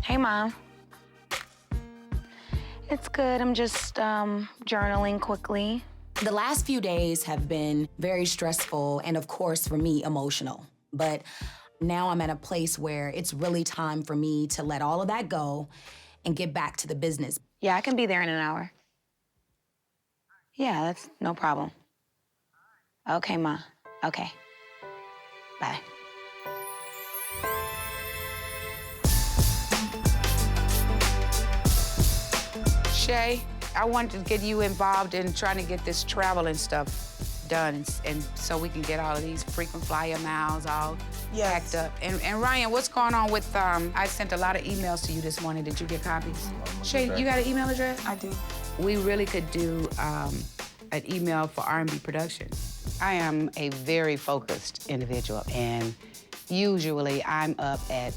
[SPEAKER 1] Hey, Mom. It's good. I'm just journaling quickly.
[SPEAKER 3] The last few days have been very stressful and, of course, for me, emotional. But now I'm at a place where it's really time for me to let all of that go and get back to the business.
[SPEAKER 1] Yeah, I can be there in an hour. Yeah, that's no problem. Okay, Ma. Okay. Bye.
[SPEAKER 6] Shay, I wanted to get you involved in trying to get this travel and stuff done, and so we can get all of these frequent flyer miles all packed up. And Ryan, what's going on with, I sent a lot of emails to you this morning. Did you get copies? Shay, you got an email address?
[SPEAKER 12] I do.
[SPEAKER 6] We really could do an email for R&B production. I am a very focused individual, and usually I'm up at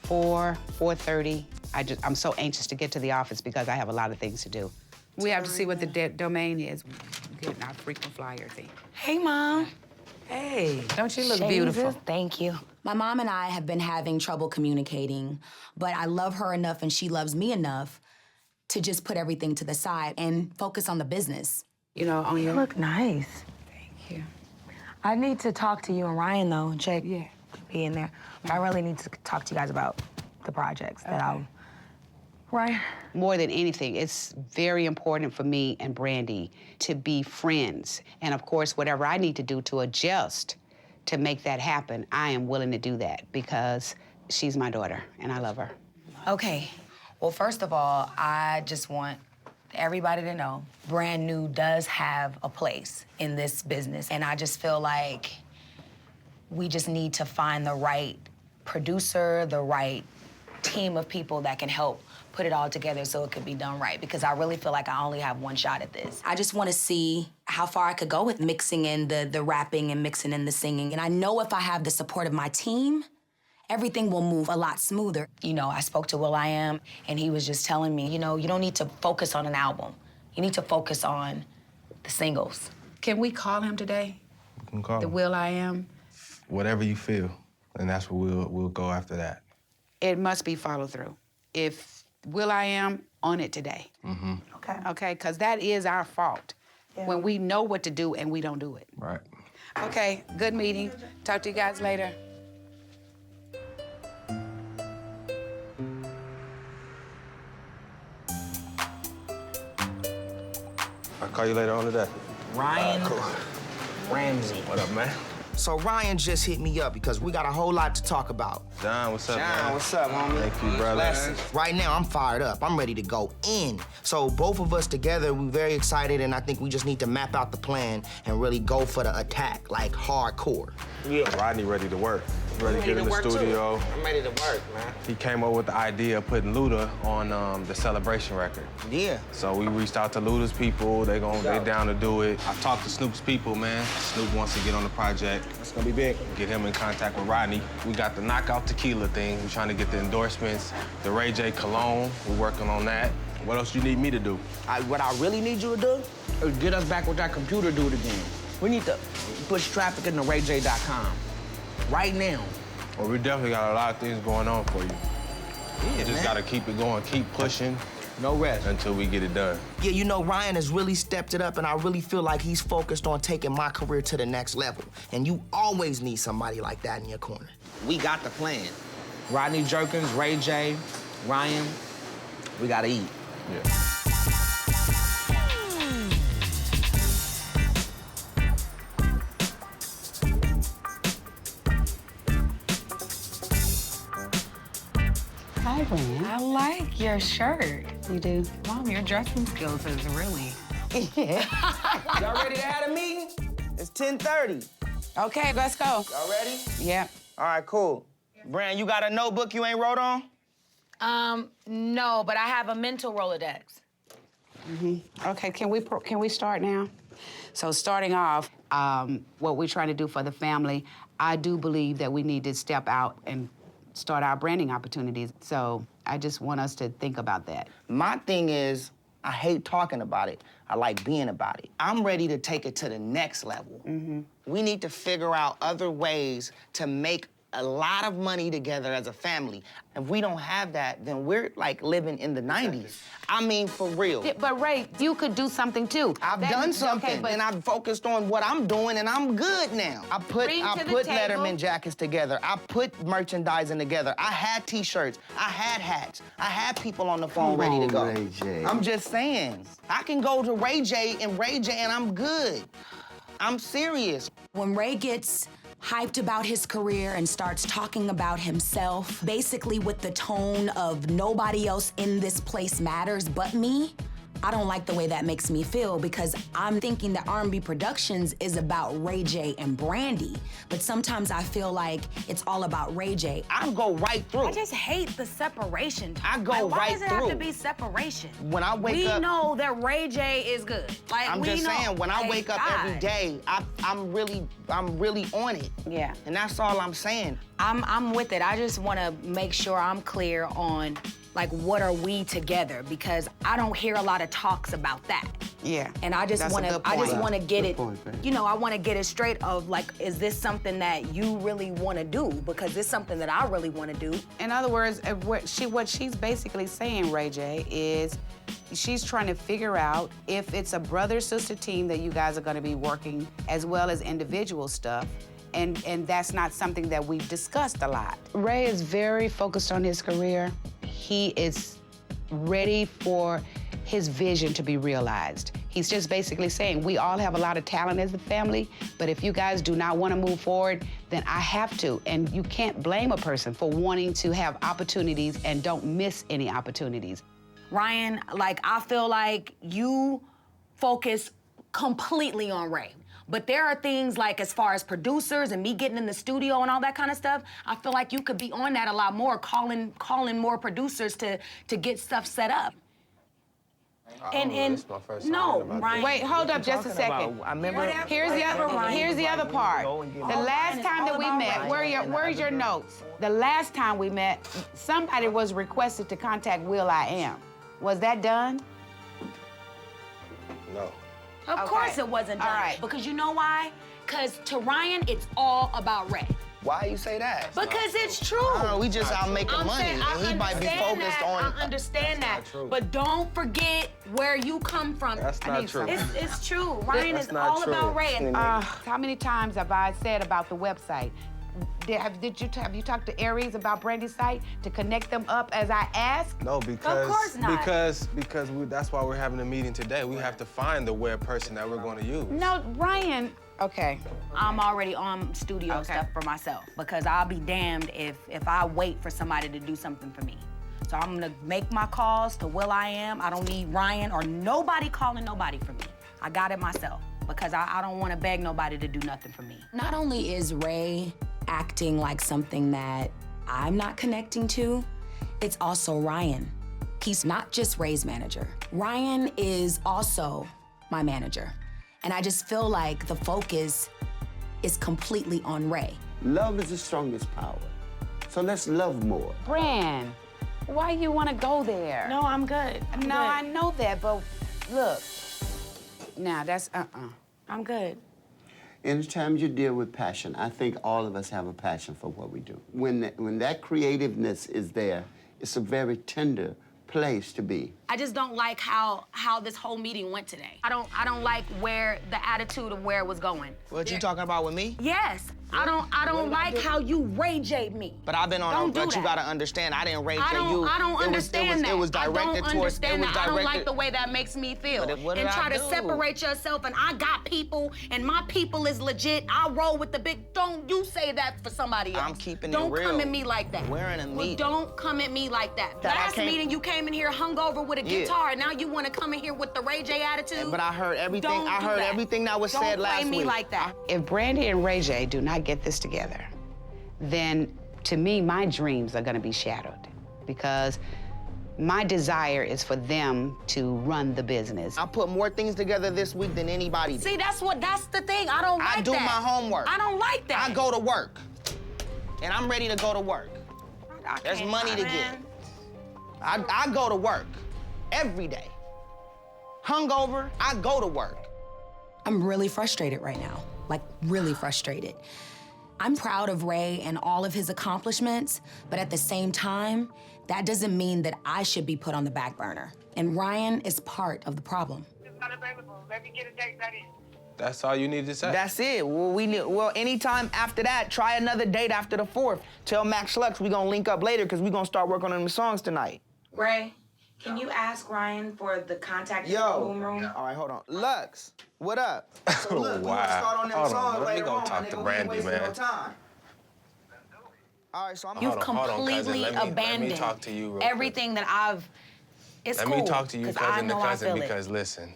[SPEAKER 6] 4:30. I'm so anxious to get to the office because I have a lot of things to do. We have to see what the domain is. Getting our frequent flyer thing.
[SPEAKER 1] Hey, Mom.
[SPEAKER 6] Hey, don't you look
[SPEAKER 1] Shazer,
[SPEAKER 6] beautiful?
[SPEAKER 1] Thank you.
[SPEAKER 3] My mom and I have been having trouble communicating, but I love her enough and she loves me enough to just put everything to the side and focus on the business.
[SPEAKER 6] You know, on your...
[SPEAKER 1] You look nice.
[SPEAKER 6] Thank you.
[SPEAKER 1] I need to talk to you and Ryan, though, and check be in there. But I really need to talk to you guys about the projects that I'll... Right.
[SPEAKER 6] More than anything, it's very important for me and Brandy to be friends. And of course, whatever I need to do to adjust to make that happen, I am willing to do that because she's my daughter and I love her.
[SPEAKER 1] Okay. Well, first of all, I just want everybody to know Brand New does have a place in this business. And I just feel like we just need to find the right producer, the right team of people that can help put it all together so it could be done right, because I really feel like I only have one shot at this.
[SPEAKER 3] I just want to see how far I could go with mixing in the rapping and mixing in the singing. And I know if I have the support of my team, everything will move a lot smoother.
[SPEAKER 1] You know, I spoke to will.i.am, and he was just telling me, you know, you don't need to focus on an album. You need to focus on the singles.
[SPEAKER 6] Can we call him today?
[SPEAKER 10] You can call
[SPEAKER 6] The
[SPEAKER 10] him.
[SPEAKER 6] will.i.am?
[SPEAKER 10] Whatever you feel, and that's what we'll go after that.
[SPEAKER 6] It must be follow through. If will.i.am on it today.
[SPEAKER 10] Mm-hmm.
[SPEAKER 6] Okay. Okay, because that is our fault. When we know what to do and we don't do it.
[SPEAKER 10] Right.
[SPEAKER 6] Okay, good meeting. Talk to you guys later.
[SPEAKER 10] I'll call you later on today.
[SPEAKER 4] Ryan
[SPEAKER 10] Cool.
[SPEAKER 4] Ramsey.
[SPEAKER 10] What up, man?
[SPEAKER 14] So Ryan just hit me up because we got a whole lot to talk about.
[SPEAKER 10] John, what's up,
[SPEAKER 19] John,
[SPEAKER 10] man?
[SPEAKER 19] what's up, homie?
[SPEAKER 10] Thank you, brother.
[SPEAKER 19] Blessings.
[SPEAKER 14] Right now, I'm fired up. I'm ready to go in. So both of us together, we're very excited, and I think we just need to map out the plan and really go for the attack, like hardcore.
[SPEAKER 10] Yeah. Rodney ready to work. Ready to get in the studio.
[SPEAKER 19] I'm ready to work, man.
[SPEAKER 10] He came up with the idea of putting Luda on the Celebration record.
[SPEAKER 19] Yeah.
[SPEAKER 10] So we reached out to Luda's people. They down to do it. I talked to Snoop's people, man. Snoop wants to get on the project.
[SPEAKER 19] It's gonna be big.
[SPEAKER 10] Get him in contact with Rodney. We got the Knockout Tequila thing. We're trying to get the endorsements. The Ray J Cologne, we're working on that. What else you need me to do?
[SPEAKER 19] What I really need you to do is get us back with that computer dude again. We need to push traffic into RayJ.com right now.
[SPEAKER 10] Well, we definitely got a lot of things going on for you.
[SPEAKER 19] Yeah,
[SPEAKER 10] You just
[SPEAKER 19] man.
[SPEAKER 10] gotta keep it going, keep pushing.
[SPEAKER 19] No rest.
[SPEAKER 10] Until we get it done.
[SPEAKER 14] Yeah, you know, Ryan has really stepped it up, and I really feel like he's focused on taking my career to the next level. And you always need somebody like that in your corner.
[SPEAKER 19] We got the plan. Rodney Jerkins, Ray J, Ryan, we gotta eat.
[SPEAKER 10] Yeah.
[SPEAKER 6] Hi, Brandy.
[SPEAKER 1] I like your shirt.
[SPEAKER 6] You do?
[SPEAKER 1] Mom, your dressing skills is really...
[SPEAKER 19] Y'all ready to have a meeting? It's 10:30.
[SPEAKER 6] Okay, let's go.
[SPEAKER 19] Y'all ready?
[SPEAKER 6] Yeah.
[SPEAKER 19] All right, cool. Brand, you got a notebook you ain't wrote on?
[SPEAKER 1] No, but I have a mental Rolodex.
[SPEAKER 6] Okay, can we start now? So starting off, what we're trying to do for the family, I do believe that we need to step out and start our branding opportunities. So I just want us to think about that.
[SPEAKER 19] My thing is, I hate talking about it. I like being about it. I'm ready to take it to the next level. We need to figure out other ways to make a lot of money together as a family. If we don't have that, then we're like living in the 90s. I mean, for real.
[SPEAKER 6] Yeah, but Ray, you could do something too.
[SPEAKER 19] I've done something, and I've focused on what I'm doing, and I'm good now. I put Letterman jackets together. I put merchandising together. I had T-shirts. I had hats. I had people on the phone ready to go.
[SPEAKER 7] Ray J.
[SPEAKER 19] I'm just saying. I can go to Ray J, and I'm good. I'm serious.
[SPEAKER 3] When Ray gets hyped about his career and starts talking about himself, basically with the tone of nobody else in this place matters but me, I don't like the way that makes me feel because I'm thinking that R&B Productions is about Ray J and Brandy, but sometimes I feel like it's all about Ray J.
[SPEAKER 19] I go right through.
[SPEAKER 1] I just hate the separation.
[SPEAKER 19] I go
[SPEAKER 1] why
[SPEAKER 19] right
[SPEAKER 1] does it have to
[SPEAKER 19] through.
[SPEAKER 1] be separation?
[SPEAKER 19] When I wake up...
[SPEAKER 1] We know that Ray J is good. Like,
[SPEAKER 19] I'm
[SPEAKER 1] we
[SPEAKER 19] just
[SPEAKER 1] know.
[SPEAKER 19] saying, when I wake up every
[SPEAKER 1] God.
[SPEAKER 19] day, I'm really on it.
[SPEAKER 1] Yeah.
[SPEAKER 19] And that's all I'm saying.
[SPEAKER 1] I'm with it. I just want to make sure I'm clear on, like, what are we together? Because I don't hear a lot of talks about that.
[SPEAKER 6] Yeah.
[SPEAKER 1] And I just
[SPEAKER 6] That's a
[SPEAKER 1] want to,
[SPEAKER 6] good
[SPEAKER 1] I just
[SPEAKER 6] point.
[SPEAKER 1] want to get
[SPEAKER 7] Good
[SPEAKER 1] it,
[SPEAKER 7] point, babe.
[SPEAKER 1] you know, I want to get it straight of, like, is this something that you really want to do? Because it's something that I really want to do.
[SPEAKER 6] In other words, what she's basically saying, Ray J, is she's trying to figure out if it's a brother-sister team that you guys are going to be working as well as individual stuff. And that's not something that we've discussed a lot. Ray is very focused on his career. He is ready for his vision to be realized. He's just basically saying, we all have a lot of talent as a family, but if you guys do not want to move forward, then I have to. And you can't blame a person for wanting to have opportunities and don't miss any opportunities.
[SPEAKER 1] Ryan, like, I feel like you focus completely on Ray. But there are things like, as far as producers and me getting in the studio and all that kind of stuff, I feel like you could be on that a lot more, calling more producers to get stuff set up.
[SPEAKER 10] This my first time hearing about
[SPEAKER 1] Ryan.
[SPEAKER 6] Wait, hold up just a second.
[SPEAKER 19] I remember...
[SPEAKER 6] Here's the other part. The last time that we met, where's your notes? The last time we met, somebody was requested to contact Will.i.am. Was that done?
[SPEAKER 10] No.
[SPEAKER 1] Of course it wasn't done.
[SPEAKER 6] All right.
[SPEAKER 1] Because you know why? Because to Ryan, it's all about Ray.
[SPEAKER 19] Why you say that?
[SPEAKER 1] Because it's true.
[SPEAKER 19] We just out making money, and he might be focused on...
[SPEAKER 1] I understand that,
[SPEAKER 10] true.
[SPEAKER 1] but don't forget where you come from.
[SPEAKER 10] That's not true.
[SPEAKER 1] It's true. Ryan
[SPEAKER 10] That's
[SPEAKER 1] is
[SPEAKER 10] not
[SPEAKER 1] all
[SPEAKER 10] true.
[SPEAKER 1] about Ray. And
[SPEAKER 6] How many times have I said about the website? Have you talked to Aries about Brandy's site to connect them up as I asked?
[SPEAKER 10] No, because
[SPEAKER 6] Of course not.
[SPEAKER 10] That's why we're having a meeting today. We have to find the web person that we're going to use.
[SPEAKER 6] No, Ryan. Okay.
[SPEAKER 3] I'm already on studio stuff for myself because I'll be damned if I wait for somebody to do something for me. So I'm gonna make my calls to will.i.am. I don't need Ryan or nobody calling nobody for me. I got it myself because I don't wanna beg nobody to do nothing for me.
[SPEAKER 5] Not only is Ray acting like something that I'm not connecting to, it's also Ryan. He's not just Ray's manager. Ryan is also my manager. And I just feel like the focus is completely on Ray.
[SPEAKER 7] Love is the strongest power. So let's love more.
[SPEAKER 6] Bran, why you want to go there?
[SPEAKER 3] No, I'm good. I'm
[SPEAKER 6] no,
[SPEAKER 3] good.
[SPEAKER 6] I know that, but look. Now, that's
[SPEAKER 3] I'm good.
[SPEAKER 7] Anytime you deal with passion, I think all of us have a passion for what we do. When that creativeness is there, it's a very tender place to be.
[SPEAKER 3] I just don't like how this whole meeting went today. I don't like where the attitude of where it was going.
[SPEAKER 19] What you talking about with me?
[SPEAKER 3] Yes. I don't like how you Ray J'd me.
[SPEAKER 19] But I've been on. But you gotta understand, I didn't Ray J you.
[SPEAKER 3] I don't understand that.
[SPEAKER 19] It was directed towards. It was directed.
[SPEAKER 3] I don't like the way that makes me feel.
[SPEAKER 19] What did
[SPEAKER 3] and try
[SPEAKER 19] I
[SPEAKER 3] to
[SPEAKER 19] do?
[SPEAKER 3] separate yourself. And I got people, and my people is legit. I roll with the big. Don't you say that for somebody else.
[SPEAKER 19] I'm keeping it
[SPEAKER 3] Don't
[SPEAKER 19] real.
[SPEAKER 3] come at me like that.
[SPEAKER 19] We're in a meeting.
[SPEAKER 3] Don't come at me like that.
[SPEAKER 19] That I
[SPEAKER 3] Last
[SPEAKER 19] can't-
[SPEAKER 3] meeting you came in here hungover with a
[SPEAKER 19] Yeah.
[SPEAKER 3] guitar, and now you want to come in here with the Ray J attitude.
[SPEAKER 19] But I heard everything.
[SPEAKER 3] Don't
[SPEAKER 19] I
[SPEAKER 3] do
[SPEAKER 19] heard
[SPEAKER 3] that.
[SPEAKER 19] everything that was
[SPEAKER 3] Don't
[SPEAKER 19] said last
[SPEAKER 3] play me
[SPEAKER 19] week.
[SPEAKER 3] like that.
[SPEAKER 6] If Brandy and Ray J do not get this together, then to me, my dreams are gonna be shattered because my desire is for them to run the business.
[SPEAKER 19] I put more things together this week than anybody did.
[SPEAKER 3] See, that's the thing. I don't like that.
[SPEAKER 19] I do my homework.
[SPEAKER 3] I don't like that.
[SPEAKER 19] I go to work. And I'm ready to go to work. There's money to get. I go to work every day. Hungover, I go to work.
[SPEAKER 5] I'm really frustrated right now, like really frustrated. I'm proud of Ray and all of his accomplishments, but at the same time, that doesn't mean that I should be put on the back burner. And Ryan is part of the problem.
[SPEAKER 10] That's all you need to say?
[SPEAKER 19] That's it. Well, anytime after that, try another date after the 4th. Tell Max Lux we gonna link up later because we gonna start working on them songs tonight.
[SPEAKER 3] Ray, can you ask Ryan for the contact in the
[SPEAKER 19] Yo.
[SPEAKER 3] boom room?
[SPEAKER 19] All right, hold on. Lux, what up? So look, we gonna start on them
[SPEAKER 10] Hold on,
[SPEAKER 19] songs
[SPEAKER 10] let me
[SPEAKER 19] later
[SPEAKER 10] go
[SPEAKER 19] on,
[SPEAKER 10] talk
[SPEAKER 19] my
[SPEAKER 10] to
[SPEAKER 19] nigga.
[SPEAKER 10] Brandy,
[SPEAKER 19] We ain't wasting
[SPEAKER 10] man.
[SPEAKER 19] no time. All right, so I'm
[SPEAKER 3] You've
[SPEAKER 10] Hold on, cousin.
[SPEAKER 3] completely
[SPEAKER 10] Let me
[SPEAKER 3] abandoned
[SPEAKER 10] talk to you real quick.
[SPEAKER 3] everything that I've. It's
[SPEAKER 10] Let
[SPEAKER 3] cool.
[SPEAKER 10] me talk to you
[SPEAKER 3] 'cause
[SPEAKER 10] cousin
[SPEAKER 3] I
[SPEAKER 10] to
[SPEAKER 3] know
[SPEAKER 10] cousin
[SPEAKER 3] I feel
[SPEAKER 10] because listen,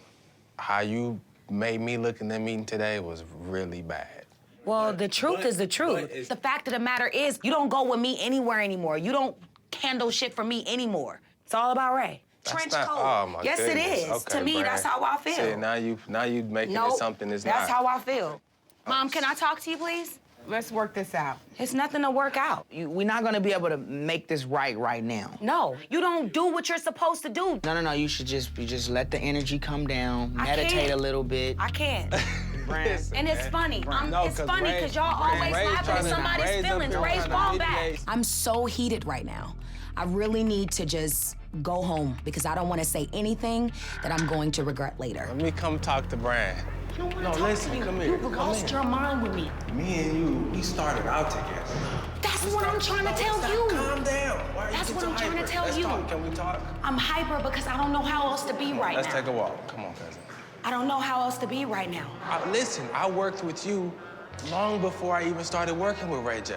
[SPEAKER 10] how you made me look in that meeting today was really bad.
[SPEAKER 3] Well, the truth is the truth. The fact of the matter is, you don't go with me anywhere anymore. You don't handle shit for me anymore. It's all about Ray. Trench coat.
[SPEAKER 10] Oh my
[SPEAKER 3] yes,
[SPEAKER 10] goodness.
[SPEAKER 3] it is.
[SPEAKER 10] Okay,
[SPEAKER 3] to me,
[SPEAKER 10] Brand.
[SPEAKER 3] that's how I feel.
[SPEAKER 10] See, now you making it something it's not.
[SPEAKER 3] That's how I feel. Mom, can I talk to you, please?
[SPEAKER 6] Let's work this out.
[SPEAKER 3] It's nothing to work out.
[SPEAKER 19] We're not gonna be able to make this right now.
[SPEAKER 3] No, you don't do what you're supposed to do.
[SPEAKER 19] No. You just let the energy come down,
[SPEAKER 3] I
[SPEAKER 19] meditate
[SPEAKER 3] can't.
[SPEAKER 19] a little bit.
[SPEAKER 3] I can't.
[SPEAKER 19] Brand.
[SPEAKER 3] And it's funny. It's funny because y'all always laughing at somebody's feelings. Ray's fall back.
[SPEAKER 5] I'm so heated right now. I really need to just go home because I don't want to say anything that I'm going to regret later.
[SPEAKER 10] Let me come talk to Brand.
[SPEAKER 3] No, listen,
[SPEAKER 10] come here.
[SPEAKER 3] You lost your mind with me.
[SPEAKER 10] Me and you, we started out together.
[SPEAKER 3] That's what I'm trying to tell you.
[SPEAKER 10] Calm down. Why are you
[SPEAKER 3] That's
[SPEAKER 10] getting
[SPEAKER 3] what
[SPEAKER 10] so
[SPEAKER 3] I'm trying to
[SPEAKER 10] hyper?
[SPEAKER 3] tell
[SPEAKER 10] Let's
[SPEAKER 3] you.
[SPEAKER 10] Talk. Can we talk?
[SPEAKER 3] I'm hyper because I don't know how else to be right
[SPEAKER 10] Let's
[SPEAKER 3] now.
[SPEAKER 10] take a walk. Come on, cousin.
[SPEAKER 3] I don't know how else to be right now.
[SPEAKER 10] Listen, I worked with you long before I even started working with Ray J.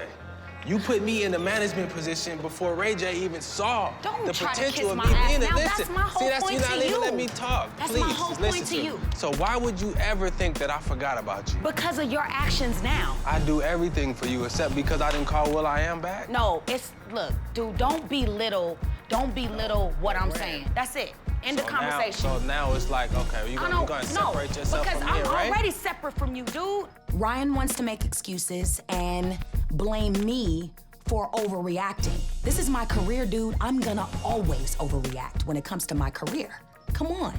[SPEAKER 10] You put me in the management position before Ray J even saw
[SPEAKER 3] Don't
[SPEAKER 10] the
[SPEAKER 3] try to
[SPEAKER 10] potential
[SPEAKER 3] kiss
[SPEAKER 10] of
[SPEAKER 3] my
[SPEAKER 10] me
[SPEAKER 3] ass.
[SPEAKER 10] being
[SPEAKER 3] Now,
[SPEAKER 10] a
[SPEAKER 3] that's
[SPEAKER 10] listen.
[SPEAKER 3] my whole
[SPEAKER 10] See, that's
[SPEAKER 3] point
[SPEAKER 10] you not
[SPEAKER 3] to
[SPEAKER 10] even
[SPEAKER 3] you.
[SPEAKER 10] let me talk.
[SPEAKER 3] That's
[SPEAKER 10] Please,
[SPEAKER 3] my whole
[SPEAKER 10] listen
[SPEAKER 3] point to
[SPEAKER 10] me.
[SPEAKER 3] you.
[SPEAKER 10] So why would you ever think that I forgot about you?
[SPEAKER 3] Because of your actions now.
[SPEAKER 10] I do everything for you except because I didn't call will.i.am back.
[SPEAKER 3] No, look, dude, don't belittle what I'm saying. That's it. End of conversation.
[SPEAKER 10] So now it's like, okay, you're gonna separate yourself
[SPEAKER 3] because
[SPEAKER 10] from me,
[SPEAKER 3] I'm
[SPEAKER 10] right?
[SPEAKER 3] already separate from you, dude.
[SPEAKER 5] Ryan wants to make excuses and blame me for overreacting. This is my career, dude. I'm gonna always overreact when it comes to my career. Come on.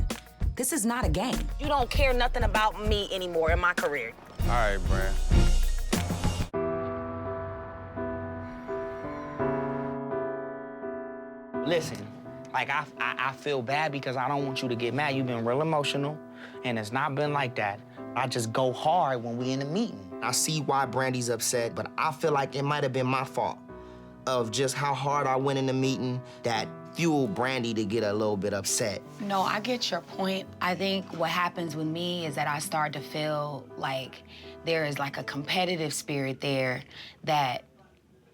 [SPEAKER 5] This is not a game.
[SPEAKER 3] You don't care nothing about me anymore in my career.
[SPEAKER 10] All right, Brand.
[SPEAKER 19] Listen, like I feel bad because I don't want you to get mad. You've been real emotional, and it's not been like that. I just go hard when we in a meeting.
[SPEAKER 14] I see why Brandy's upset, but I feel like it might have been my fault of just how hard I went in the meeting that fueled Brandy to get a little bit upset.
[SPEAKER 1] No, I get your point. I think what happens with me is that I start to feel like there is like a competitive spirit there that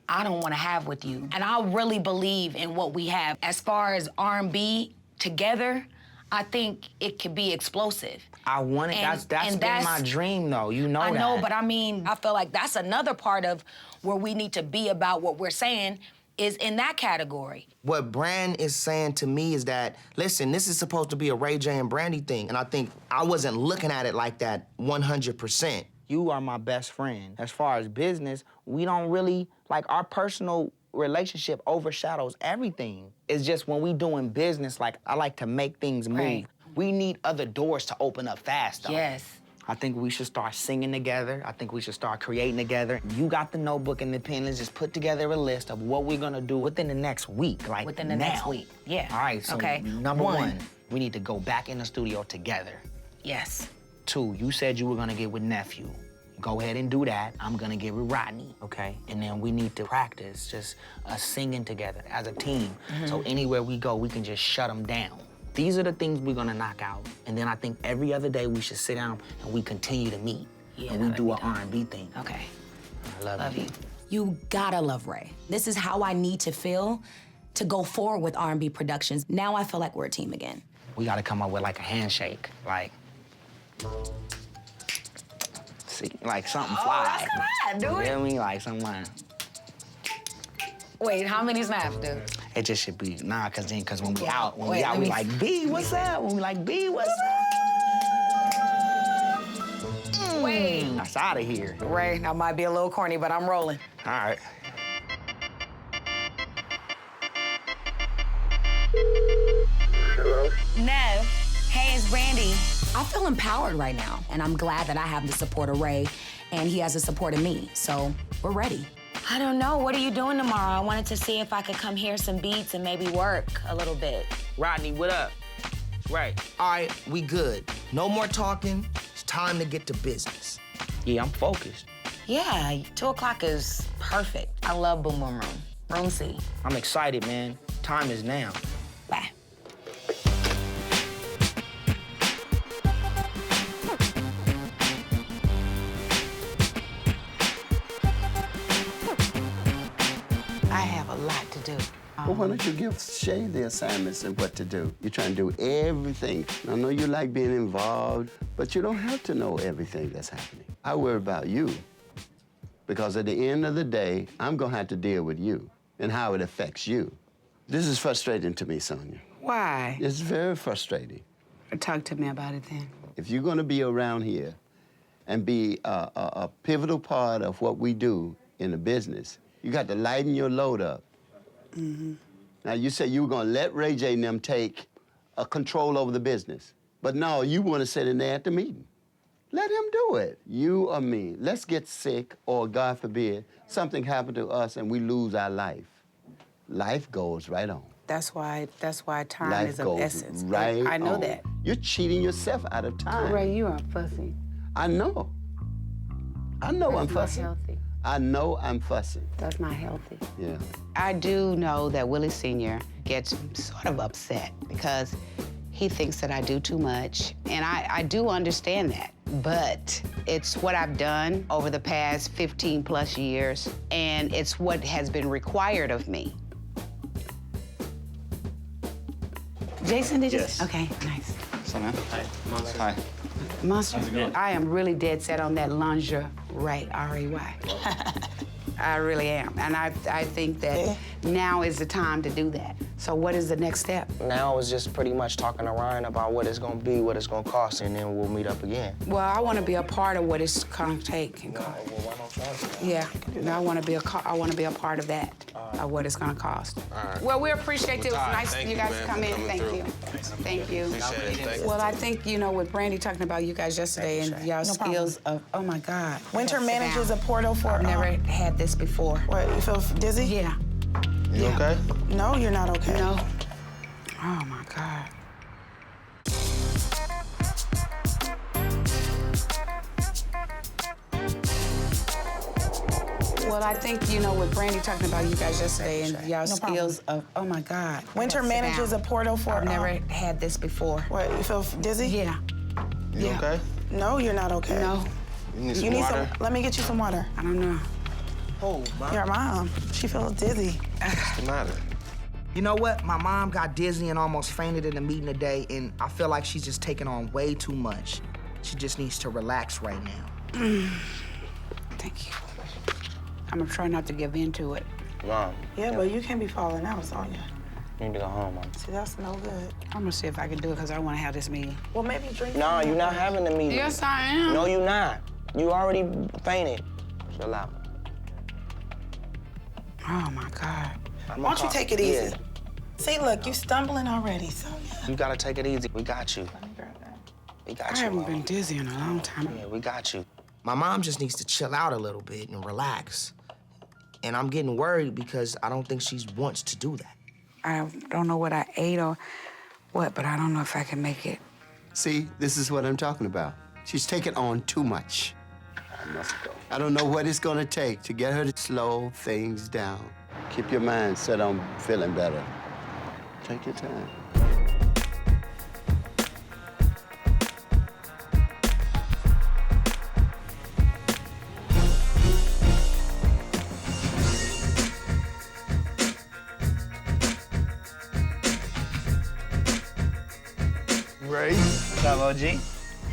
[SPEAKER 1] I don't want to have with you. And I really believe in what we have. As far as R&B together, I think it could be explosive.
[SPEAKER 19] I want it. That's been my dream, though. You know that.
[SPEAKER 1] I know, but I mean, I feel like that's another part of where we need to be about what we're saying is in that category.
[SPEAKER 14] What Brand is saying to me is that, listen, this is supposed to be a Ray J and Brandy thing, and I think I wasn't looking at it like that 100%.
[SPEAKER 19] You are my best friend. As far as business, we don't really, like, our personal relationship overshadows everything. It's just when we doing business, like, I like to make things move.
[SPEAKER 1] Right.
[SPEAKER 19] We need other doors to open up fast, though.
[SPEAKER 1] Yes.
[SPEAKER 19] I think we should start singing together. I think we should start creating together. You got the notebook and the pen. Let's just put together a list of what we're gonna do within the next week, like
[SPEAKER 1] Within the
[SPEAKER 19] now.
[SPEAKER 1] next week, yeah.
[SPEAKER 19] All right, so
[SPEAKER 1] okay.
[SPEAKER 19] number one, we need to go back in the studio together.
[SPEAKER 1] Yes.
[SPEAKER 19] 2, you said you were gonna get with Nephew. Go ahead and do that. I'm gonna get with Rodney, okay? And then we need to practice just us singing together as a team. So anywhere we go, we can just shut them down. These are the things we're gonna knock out. And then I think every other day we should sit down and we continue to meet.
[SPEAKER 1] Yeah,
[SPEAKER 19] and we do an R&B thing.
[SPEAKER 1] Okay.
[SPEAKER 19] I love you.
[SPEAKER 5] You gotta love Ray. This is how I need to feel to go forward with R&B productions. Now I feel like we're a team again.
[SPEAKER 19] We gotta come up with like a handshake, like, see, like something fly.
[SPEAKER 1] come on, do
[SPEAKER 19] You
[SPEAKER 1] it.
[SPEAKER 19] feel me? Like something.
[SPEAKER 1] Wait, how many snaps, dude?
[SPEAKER 19] It just should be, cause when we out,
[SPEAKER 1] Wait, let
[SPEAKER 19] we
[SPEAKER 1] me-
[SPEAKER 19] like, B, what's up? When we like, B, what's up?
[SPEAKER 1] Wait.
[SPEAKER 19] That's out of here.
[SPEAKER 1] Ray, that might be a little corny, but I'm rolling.
[SPEAKER 19] All right.
[SPEAKER 5] Hello?
[SPEAKER 1] Nev, hey, it's Brandy.
[SPEAKER 5] I feel empowered right now, and I'm glad that I have the support of Ray, and he has the support of me, so we're ready.
[SPEAKER 1] I don't know. What are you doing tomorrow? I wanted to see if I could come hear some beats and maybe work a little bit.
[SPEAKER 19] Rodney, what up? Right.
[SPEAKER 14] All right, we good. No more talking. It's time to get to business.
[SPEAKER 19] Yeah, I'm focused.
[SPEAKER 1] Yeah, 2 o'clock is perfect. I love Boom Boom Room. Room C.
[SPEAKER 19] I'm excited, man. Time is now.
[SPEAKER 1] Bye.
[SPEAKER 6] I have a lot to do.
[SPEAKER 7] Well, why don't you give Shay the assignments and what to do? You're trying to do everything. I know you like being involved, but you don't have to know everything that's happening. I worry about you, because at the end of the day, I'm gonna have to deal with you and how it affects you. This is frustrating to me, Sonia.
[SPEAKER 6] Why?
[SPEAKER 7] It's very frustrating.
[SPEAKER 6] Talk to me about it then.
[SPEAKER 7] If you're gonna be around here and be a pivotal part of what we do in the business, you got to lighten your load up. Now, you said you were gonna let Ray J and them take control over the business. But no, you wanna sit in there at the meeting. Let him do it. You or me. Let's get sick, or God forbid, something happened to us and we lose our life. Life goes right on.
[SPEAKER 6] That's why time
[SPEAKER 7] Life
[SPEAKER 6] is of
[SPEAKER 7] goes
[SPEAKER 6] essence.
[SPEAKER 7] right
[SPEAKER 6] I know
[SPEAKER 7] on.
[SPEAKER 6] that.
[SPEAKER 7] You're cheating yourself out of time.
[SPEAKER 6] Ray, you are fussy.
[SPEAKER 7] I know. I know I'm
[SPEAKER 6] That's not
[SPEAKER 7] fussing.
[SPEAKER 6] healthy.
[SPEAKER 7] I know I'm fussing.
[SPEAKER 6] That's not healthy.
[SPEAKER 7] Yeah.
[SPEAKER 6] I do know that Willie Sr. gets sort of upset because he thinks that I do too much, and I do understand that. But it's what I've done over the past 15 plus years, and it's what has been required of me. Jason, did you?
[SPEAKER 15] Yes.
[SPEAKER 6] Okay, nice.
[SPEAKER 15] What's up, man? Hi. Monster. Hi.
[SPEAKER 6] Monster,
[SPEAKER 15] How's it going?
[SPEAKER 6] I am really dead set on that lingerie, R-A-Y. I really am, and I think that now is the time to do that. So what is the next step?
[SPEAKER 4] Now it's just pretty much talking to Ryan about what it's gonna be, what it's gonna cost, and then we'll meet up again.
[SPEAKER 6] Well, I want to be a part of what it's gonna take.
[SPEAKER 4] Well, why don't try?
[SPEAKER 6] Yeah, and I want to be a part of that, of what it's gonna cost. Well, we appreciate it. It was nice
[SPEAKER 10] Thank
[SPEAKER 6] you
[SPEAKER 10] you,
[SPEAKER 6] guys
[SPEAKER 10] man,
[SPEAKER 6] to come
[SPEAKER 10] for
[SPEAKER 6] in.
[SPEAKER 10] coming
[SPEAKER 6] Thank
[SPEAKER 10] through.
[SPEAKER 6] you. Thank you.
[SPEAKER 10] Appreciate it. Thank you.
[SPEAKER 6] Well, I think, with Brandy talking about you guys yesterday and y'all skills of, oh my God.
[SPEAKER 12] Winter
[SPEAKER 6] Sit
[SPEAKER 12] manages a
[SPEAKER 6] down.
[SPEAKER 12] portal for.
[SPEAKER 6] I've never had this before.
[SPEAKER 12] What, you feel dizzy?
[SPEAKER 6] Yeah.
[SPEAKER 10] You okay?
[SPEAKER 12] No, you're not okay.
[SPEAKER 6] No. Oh my God. Well, I think, you know, with Brandy talking about you guys yesterday and y'all skills of, oh my God.
[SPEAKER 12] Winter manages a portal for.
[SPEAKER 6] I've never had this before.
[SPEAKER 12] What, you feel dizzy?
[SPEAKER 6] Yeah.
[SPEAKER 10] You okay?
[SPEAKER 12] No, you're not okay.
[SPEAKER 6] No.
[SPEAKER 10] You need some water?
[SPEAKER 12] Let me get you some water.
[SPEAKER 6] I don't know.
[SPEAKER 14] Oh, Mom.
[SPEAKER 12] Your mom, she feels dizzy.
[SPEAKER 10] What's the matter?
[SPEAKER 14] You know what? My mom got dizzy and almost fainted in the meeting today, and I feel like she's just taking on way too much. She just needs to relax right now.
[SPEAKER 6] Thank you. I'm gonna try not to give in to it.
[SPEAKER 10] Mom.
[SPEAKER 12] Yeah, but you can't be falling out, Sonya.
[SPEAKER 10] You need to go home, Mom.
[SPEAKER 12] See, that's no good.
[SPEAKER 6] I'm gonna see if I can do it because I want to have this meeting.
[SPEAKER 12] Well, maybe drink.
[SPEAKER 19] No, you're not having the meeting.
[SPEAKER 6] Yes, I am.
[SPEAKER 19] No, you're not. You already fainted. Chill out.
[SPEAKER 6] Oh, my God.
[SPEAKER 12] Why don't you take it easy? See, look, you stumbling already, Sonya.
[SPEAKER 19] You gotta take it easy. We got you. We got
[SPEAKER 6] I
[SPEAKER 19] you,
[SPEAKER 6] haven't
[SPEAKER 19] Mom.
[SPEAKER 6] been dizzy in a long time.
[SPEAKER 19] Yeah, we got you.
[SPEAKER 14] My mom just needs to chill out a little bit and relax. And I'm getting worried because I don't think she wants to do that.
[SPEAKER 6] I don't know what I ate or what, but I don't know if I can make it.
[SPEAKER 7] See, this is what I'm talking about. She's taking on too much. I must go. I don't know what it's gonna take to get her to slow things down. Keep your mind set on feeling better. Take your time.
[SPEAKER 13] Ray.
[SPEAKER 14] What's up, OG?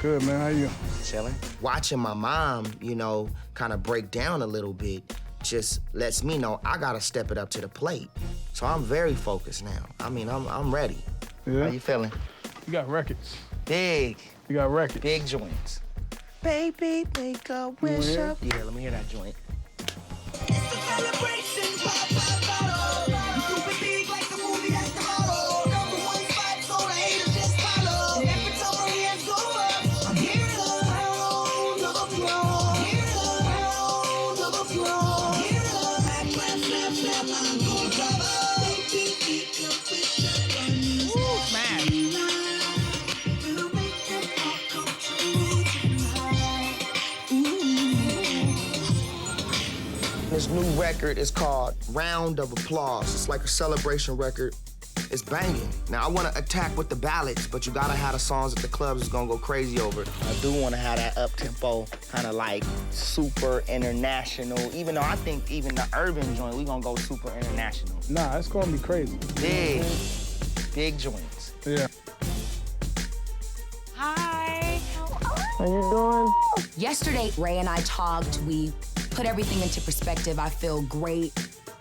[SPEAKER 13] Good, man. How you?
[SPEAKER 14] Chilling. Watching my mom, you know, kind of break down a little bit just lets me know I gotta step it up to the plate. So I'm very focused now. I mean, I'm ready.
[SPEAKER 13] Yeah.
[SPEAKER 14] How you feeling?
[SPEAKER 13] You got records.
[SPEAKER 14] Big.
[SPEAKER 13] You got records.
[SPEAKER 14] Big joints. Baby, make a wish
[SPEAKER 13] hear
[SPEAKER 14] up. Yeah, let me hear that joint. This new record is called Round of Applause. It's like a celebration record. It's banging. Now, I want to attack with the ballads, but you gotta have the songs that the clubs is gonna go crazy over.
[SPEAKER 19] I do want to have that up-tempo, kind of like super international, even though I think even the urban joint, we gonna go super international.
[SPEAKER 13] Nah, it's gonna be crazy.
[SPEAKER 19] Big joints.
[SPEAKER 13] Yeah.
[SPEAKER 5] Hi.
[SPEAKER 19] How you doing?
[SPEAKER 5] Yesterday, Ray and I talked. We put everything into perspective. I feel great.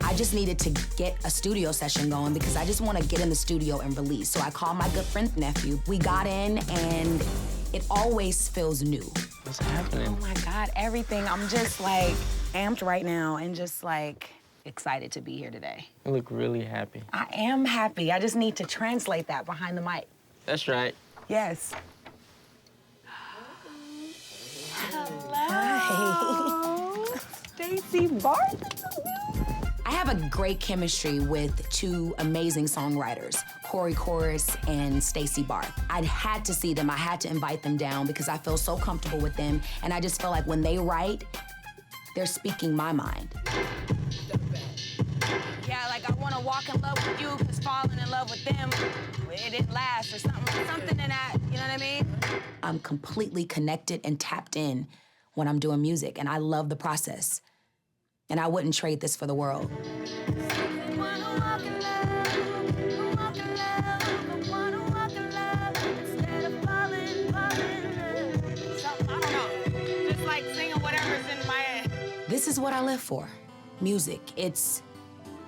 [SPEAKER 5] I just needed to get a studio session going because I just want to get in the studio and release. So I called my good friend nephew. We got in and it always feels new.
[SPEAKER 19] What's happening?
[SPEAKER 1] Oh my God, everything. I'm just like amped right now and just like excited to be here today.
[SPEAKER 19] You look really happy.
[SPEAKER 1] I am happy. I just need to translate that behind the mic.
[SPEAKER 19] That's right.
[SPEAKER 1] Yes.
[SPEAKER 5] Hello. Stacey Barth. I have a great chemistry with two amazing songwriters, Corey Chorus and Stacey Barth. I had to see them. I had to invite them down because I feel so comfortable with them. And I just feel like when they write, they're speaking my mind.
[SPEAKER 1] Yeah, like I want to walk in love with you because falling in love with them, it didn't last or something in that, you know what I mean?
[SPEAKER 5] I'm completely connected and tapped in when I'm doing music, and I love the process. And I wouldn't trade this for the world.
[SPEAKER 1] Just like singing whatever's in my head.
[SPEAKER 5] This is what I live for, music. It's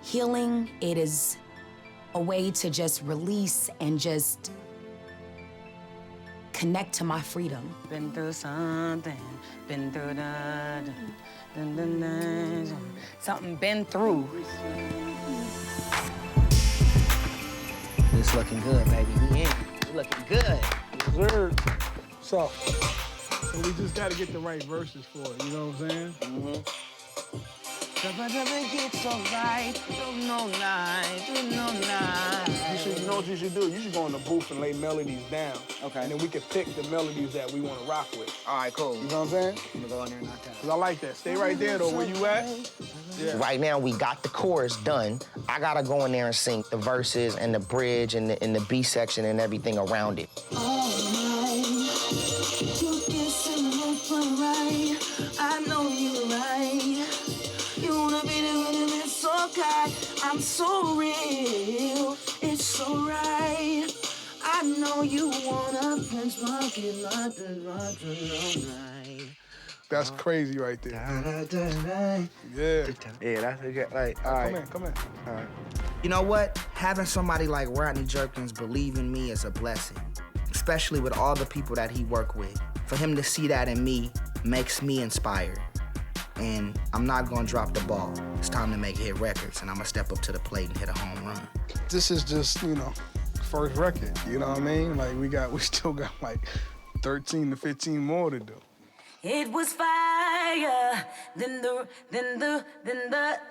[SPEAKER 5] healing. It is a way to just release and just connect to my freedom.
[SPEAKER 6] Been through something, been through
[SPEAKER 1] something been through.
[SPEAKER 19] It's looking good, baby. We in. It's looking good.
[SPEAKER 13] Word. So we just gotta get the right verses for it, you know what I'm saying?
[SPEAKER 19] Mm-hmm.
[SPEAKER 13] You know what you should do? You should go in the booth and lay melodies down.
[SPEAKER 19] Okay.
[SPEAKER 13] And then we can pick the melodies that we want to rock with.
[SPEAKER 19] All right, cool.
[SPEAKER 13] You know what I'm saying?
[SPEAKER 19] I'm gonna go in there and knock that out.
[SPEAKER 13] 'Cause I like that. Stay right there, though. Where you at?
[SPEAKER 14] Yeah. Right now, we got the chorus done. I gotta go in there and sing the verses and the bridge and the B section and everything around it.
[SPEAKER 2] I know you're right. You wanna be doing it so kind. I'm so real. It's so right. I know you wanna punch my kid,
[SPEAKER 13] That's crazy right there. Yeah.
[SPEAKER 14] Yeah, that's a good, like, all right.
[SPEAKER 13] Come in.
[SPEAKER 14] All right. You know what? Having somebody like Rodney Jerkins believe in me is a blessing, especially with all the people that he worked with. For him to see that in me makes me inspired. And I'm not gonna drop the ball. It's time to make hit records, and I'm gonna step up to the plate and hit a home run.
[SPEAKER 13] This is just, first record, you know what I mean? Like, we still got like 13 to 15 more to do.
[SPEAKER 5] It was fire, then the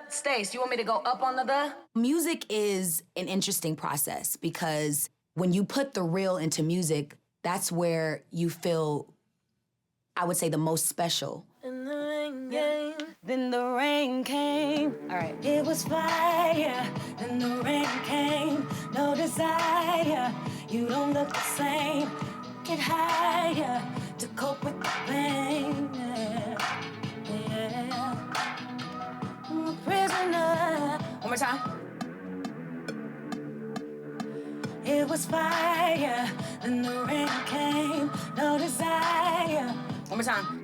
[SPEAKER 5] Stace, you want me to go up on the? Music is an interesting process because when you put the real into music, that's where you feel, I would say, the most special.
[SPEAKER 2] And the rain came.
[SPEAKER 5] Then the rain came. All right.
[SPEAKER 2] It was fire, then the rain came. No desire, you don't look the same. Get higher to cope with the pain. Yeah. I'm a prisoner.
[SPEAKER 5] One more time.
[SPEAKER 2] It was fire, then the rain came. No desire.
[SPEAKER 5] One more time.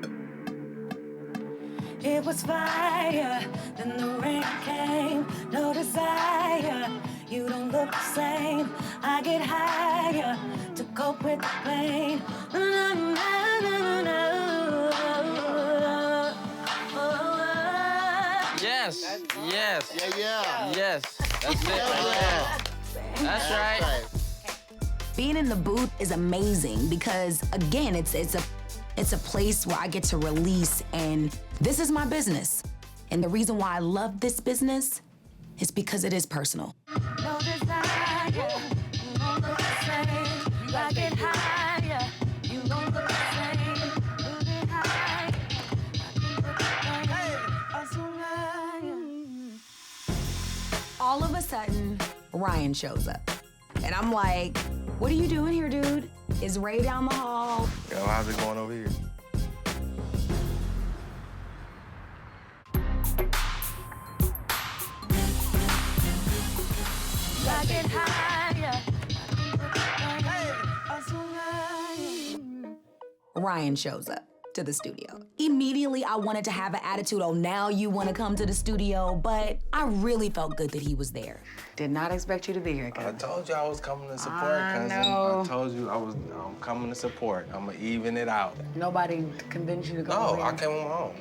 [SPEAKER 2] It was fire, then the rain came. No desire, you don't look the same. I get higher to cope with the pain.
[SPEAKER 4] Yes, yes.
[SPEAKER 7] Yeah.
[SPEAKER 4] Yes, that's it right there. That's right.
[SPEAKER 5] Being in the booth is amazing because, again, it's a place where I get to release, and this is my business. And the reason why I love this business is because it is personal.
[SPEAKER 2] No desire, you don't look the same. I get higher, you don't look the same. You get higher, I can look
[SPEAKER 5] All of a sudden, Ryan shows up. And I'm like, what are you doing here, dude? Is Ray down the hall?
[SPEAKER 10] Yo, how's it going over here?
[SPEAKER 2] I get higher.
[SPEAKER 5] Ryan shows up to the studio. Immediately, I wanted to have an attitude, oh, now you want to come to the studio, but I really felt good that he was there.
[SPEAKER 6] Did not expect you to be here,
[SPEAKER 10] I told you I was coming to support,
[SPEAKER 6] I
[SPEAKER 10] cousin.
[SPEAKER 6] know.
[SPEAKER 10] I told you I'm coming to support. I'm gonna even it out.
[SPEAKER 6] Nobody convinced you to go
[SPEAKER 10] No,
[SPEAKER 6] over
[SPEAKER 10] I
[SPEAKER 6] here?
[SPEAKER 10] came home.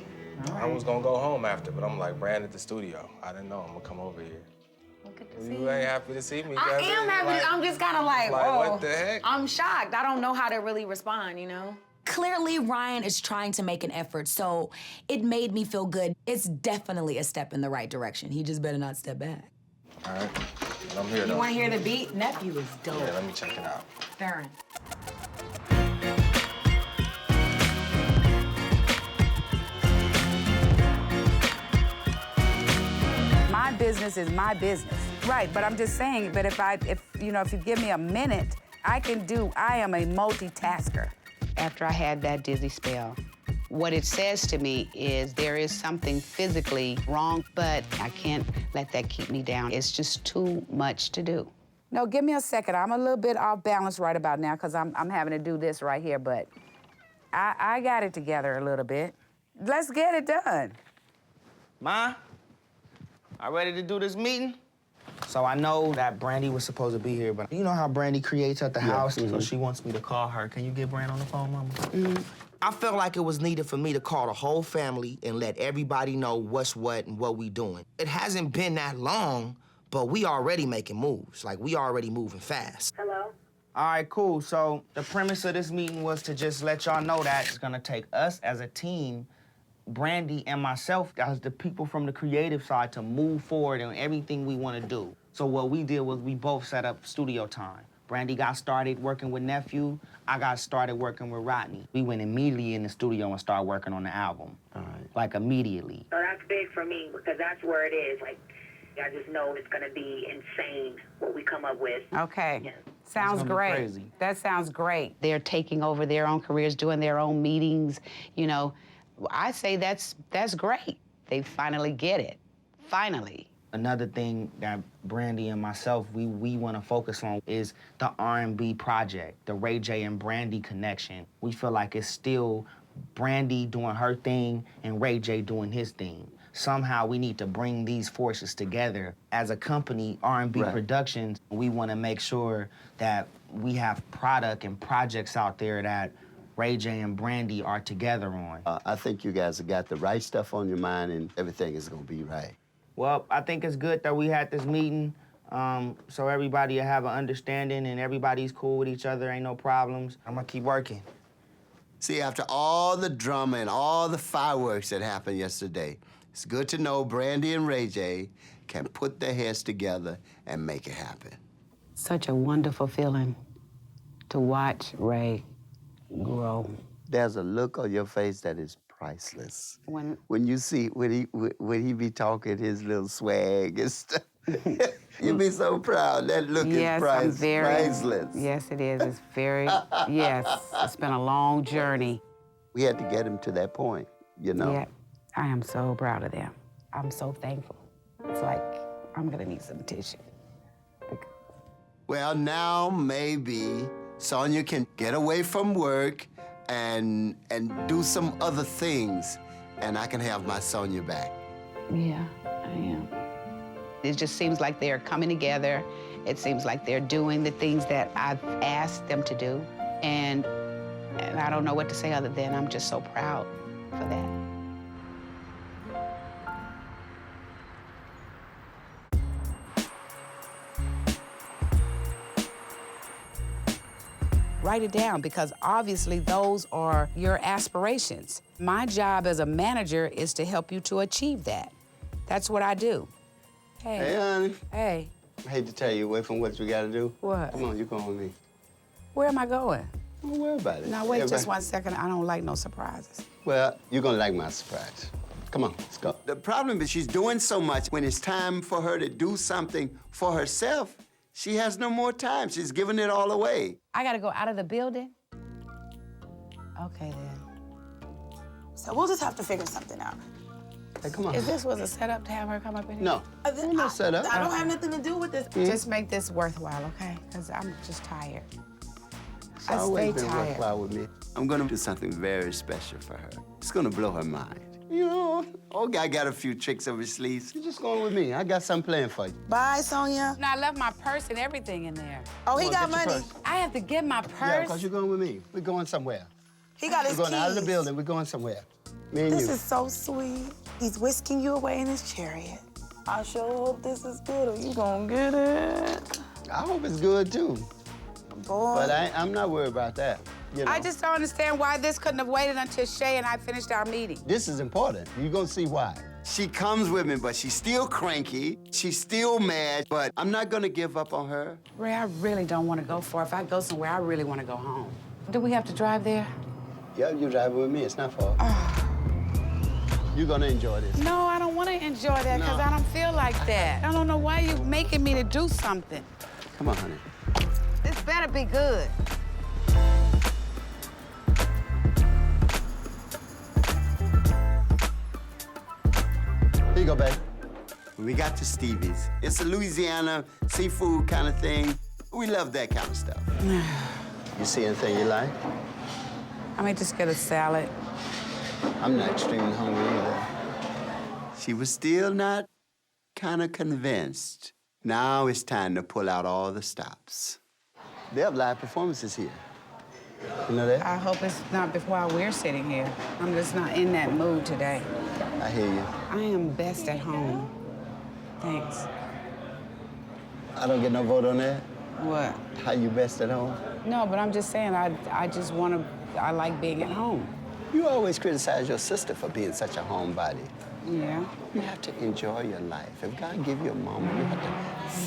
[SPEAKER 6] All
[SPEAKER 10] I
[SPEAKER 6] right.
[SPEAKER 10] was gonna go home after, but I'm like, Brand at the studio. I didn't know I'm gonna come over here. You ain't happy to see me,
[SPEAKER 6] I
[SPEAKER 10] cousin.
[SPEAKER 6] am happy.
[SPEAKER 10] Like,
[SPEAKER 6] I'm just kind of like,
[SPEAKER 10] like,
[SPEAKER 6] whoa.
[SPEAKER 10] what the heck?
[SPEAKER 6] I'm shocked. I don't know how to really respond,
[SPEAKER 5] Clearly, Ryan is trying to make an effort, so it made me feel good. It's definitely a step in the right direction. He just better not step back.
[SPEAKER 10] All right, I'm here
[SPEAKER 6] You
[SPEAKER 10] though.
[SPEAKER 6] want to hear the beat? Nephew is dope.
[SPEAKER 10] Yeah, let me check it out.
[SPEAKER 6] Farron. My business is my business. Right, but I'm just saying, but if you give me a minute, I am a multitasker.
[SPEAKER 20] After I had that dizzy spell, what it says to me is there is something physically wrong, but I can't let that keep me down. It's just too much to do.
[SPEAKER 6] No, give me a second. I'm a little bit off balance right about now because I'm having to do this right here, but I got it together a little bit. Let's get it done.
[SPEAKER 14] Ma, are ready to do this meeting? So I know that Brandy was supposed to be here, but you know how Brandy creates at the house, so she wants me to call her. Can you get Brand on the phone, Mama? I felt like it was needed for me to call the whole family and let everybody know what's what and what we doing. It hasn't been that long, but we already making moves. Like, we already moving fast.
[SPEAKER 2] Hello?
[SPEAKER 14] All right, cool. So the premise of this meeting was to just let y'all know that it's gonna take us as a team, Brandy and myself as the people from the creative side, to move forward on everything we want to do. So what we did was we both set up studio time.
[SPEAKER 4] Brandy got started working with Nephew. I got started working with Rodney. We went immediately in the studio and started working on the album.
[SPEAKER 7] All right.
[SPEAKER 4] Like immediately.
[SPEAKER 18] So that's big for me because that's where it is. Like, I just know it's gonna be insane what we come up with.
[SPEAKER 20] Okay.
[SPEAKER 18] Yeah.
[SPEAKER 20] Sounds great.
[SPEAKER 4] Crazy.
[SPEAKER 20] That sounds great. They're taking over their own careers, doing their own meetings. You know, I say that's great. They finally get it. Finally.
[SPEAKER 4] Another thing that Brandy and myself, we want to focus on is the R&B project, the Ray J and Brandy connection. We feel like it's still Brandy doing her thing and Ray J doing his thing. Somehow we need to bring these forces together. As a company, R&B Productions, we want to make sure that we have product and projects out there that Ray J and Brandy are together on.
[SPEAKER 7] I think you guys have got the right stuff on your mind and everything is gonna be right.
[SPEAKER 4] Well, I think it's good that we had this meeting so everybody will have an understanding and everybody's cool with each other, ain't no problems. I'm gonna keep working.
[SPEAKER 7] See, after all the drama and all the fireworks that happened yesterday, it's good to know Brandy and Ray J can put their heads together and make it happen.
[SPEAKER 20] Such a wonderful feeling to watch Ray grow.
[SPEAKER 7] There's a look on your face that is priceless.
[SPEAKER 20] When
[SPEAKER 7] you see, when he be talking his little swag and stuff, you be so proud. That look is priceless.
[SPEAKER 20] Yes, it is. It's very, yes. It's been a long journey.
[SPEAKER 7] We had to get him to that point, you know?
[SPEAKER 20] Yeah, I am so proud of them. I'm so thankful. It's like, I'm gonna need some tissue.
[SPEAKER 7] Well, now maybe Sonia can get away from work and do some other things, and I can have my Sonia back.
[SPEAKER 20] Yeah, I am. It just seems like they're coming together. It seems like they're doing the things that I've asked them to do. And I don't know what to say other than I'm just so proud for that. Write it down, because obviously those are your aspirations. My job as a manager is to help you to achieve that. That's what I do. Hey.
[SPEAKER 7] Hey, honey.
[SPEAKER 20] Hey.
[SPEAKER 7] I hate to tell you away from what you gotta do.
[SPEAKER 20] What?
[SPEAKER 7] Come on, you going with me.
[SPEAKER 20] Where am I going?
[SPEAKER 7] Don't worry about it.
[SPEAKER 20] Now, wait just 1 second. I don't like no surprises.
[SPEAKER 7] Well, you're gonna like my surprise. Come on, let's go. The problem is she's doing so much. When it's time for her to do something for herself, she has no more time. She's giving it all away.
[SPEAKER 20] I gotta go out of the building? Okay, then.
[SPEAKER 12] So we'll just have to figure something out.
[SPEAKER 7] Hey, come on.
[SPEAKER 20] Is this was a setup to have her come up in here?
[SPEAKER 7] No. No setup.
[SPEAKER 12] I don't have nothing to do with this.
[SPEAKER 20] Just make this worthwhile, okay? Because I'm just tired.
[SPEAKER 7] It's
[SPEAKER 20] I
[SPEAKER 7] always
[SPEAKER 20] stay
[SPEAKER 7] been
[SPEAKER 20] tired.
[SPEAKER 7] worthwhile with me. I'm gonna do something very special for her. It's gonna blow her mind. You know, old guy got a few tricks up his sleeves. You're just going with me. I got something planned for you.
[SPEAKER 12] Bye, Sonia.
[SPEAKER 20] No, I left my purse and everything in there.
[SPEAKER 12] Oh, he
[SPEAKER 7] Come on,
[SPEAKER 12] got
[SPEAKER 7] get your
[SPEAKER 12] money.
[SPEAKER 7] purse.
[SPEAKER 20] I have to get my purse.
[SPEAKER 7] Yeah, because you're going with me. We're going somewhere.
[SPEAKER 12] He got his
[SPEAKER 7] We're going out of the
[SPEAKER 12] keys.
[SPEAKER 7] building. We're going somewhere. Me and
[SPEAKER 12] This
[SPEAKER 7] you.
[SPEAKER 12] is so sweet. He's whisking you away in his chariot. I sure hope this is good or you gonna get it.
[SPEAKER 7] I hope it's good, too.
[SPEAKER 12] Boy.
[SPEAKER 7] But I'm not worried about that. You know,
[SPEAKER 20] I just don't understand why this couldn't have waited until Shay and I finished our meeting.
[SPEAKER 7] this is important. You're going to see why. She comes with me, but she's still cranky. She's still mad, but I'm not going to give up on her.
[SPEAKER 20] Ray, I really don't want to go far. If I go somewhere, I really want to go home. Do we have to drive there?
[SPEAKER 7] Yeah, you're driving with me. It's not far. You're going to enjoy this.
[SPEAKER 20] No, I don't want to enjoy that because
[SPEAKER 7] No.
[SPEAKER 20] I don't feel like that. I don't know why you're making me to do something.
[SPEAKER 7] Come on, honey.
[SPEAKER 20] This better be good.
[SPEAKER 7] Here you go, babe. We got to Stevie's. It's a Louisiana seafood kind of thing. We love that kind of stuff. You see anything you like?
[SPEAKER 20] I may just get a salad.
[SPEAKER 7] I'm not extremely hungry either. She was still not kind of convinced. Now it's time to pull out all the stops. They have live performances here. You know that?
[SPEAKER 20] I hope it's not while we're sitting here. I'm just not in that mood today.
[SPEAKER 7] I hear you.
[SPEAKER 20] I am best at home. Thanks.
[SPEAKER 7] I don't get no vote on that?
[SPEAKER 20] What?
[SPEAKER 7] How you best at home?
[SPEAKER 20] No, but I'm just saying, I just want to, I like being at home.
[SPEAKER 7] You always criticize your sister for being such a homebody.
[SPEAKER 20] Yeah.
[SPEAKER 7] You have to enjoy your life. If God give you a moment, you have to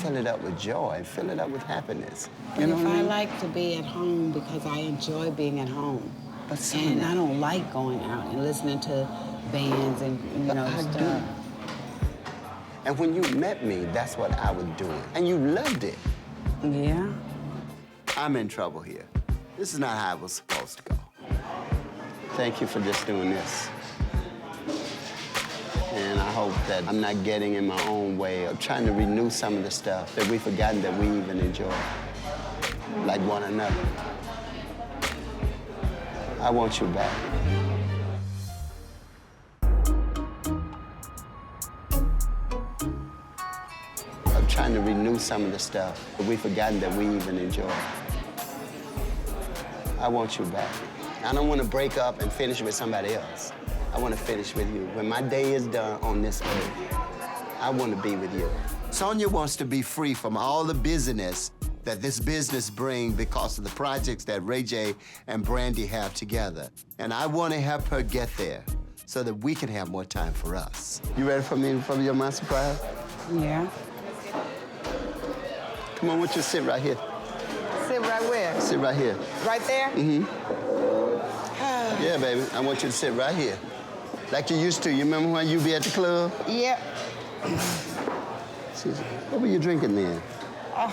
[SPEAKER 7] fill it up with joy, fill it up with happiness. You know
[SPEAKER 20] If
[SPEAKER 7] what I
[SPEAKER 20] I
[SPEAKER 7] mean?
[SPEAKER 20] like to be at home because I enjoy being at home.
[SPEAKER 7] But
[SPEAKER 20] and I don't like going out and listening to bands and, stuff.
[SPEAKER 7] do. And when you met me, that's what I was doing. And you loved it.
[SPEAKER 20] Yeah.
[SPEAKER 7] I'm in trouble here. This is not how I was supposed to go. Thank you for just doing this. And I hope that I'm not getting in my own way of trying to renew some of the stuff that we've forgotten that we even enjoy, like one another. I want you back. I'm trying to renew some of the stuff that we've forgotten that we even enjoy. I want you back. I don't want to break up and finish with somebody else. I want to finish with you. When my day is done on this earth, I want to be with you. Sonia wants to be free from all the busyness that this business brings because of the projects that Ray J and Brandy have together. And I want to help her get there so that we can have more time for us. You ready for me for your mind surprise?
[SPEAKER 20] Yeah.
[SPEAKER 7] Come on, I want you to sit right here.
[SPEAKER 20] Sit right where?
[SPEAKER 7] Sit right here.
[SPEAKER 20] Right there?
[SPEAKER 7] Mm-hmm. Yeah, baby, I want you to sit right here. Like you used to. You remember when you be at the club?
[SPEAKER 20] Yep.
[SPEAKER 7] What were you drinking then?
[SPEAKER 20] Oh,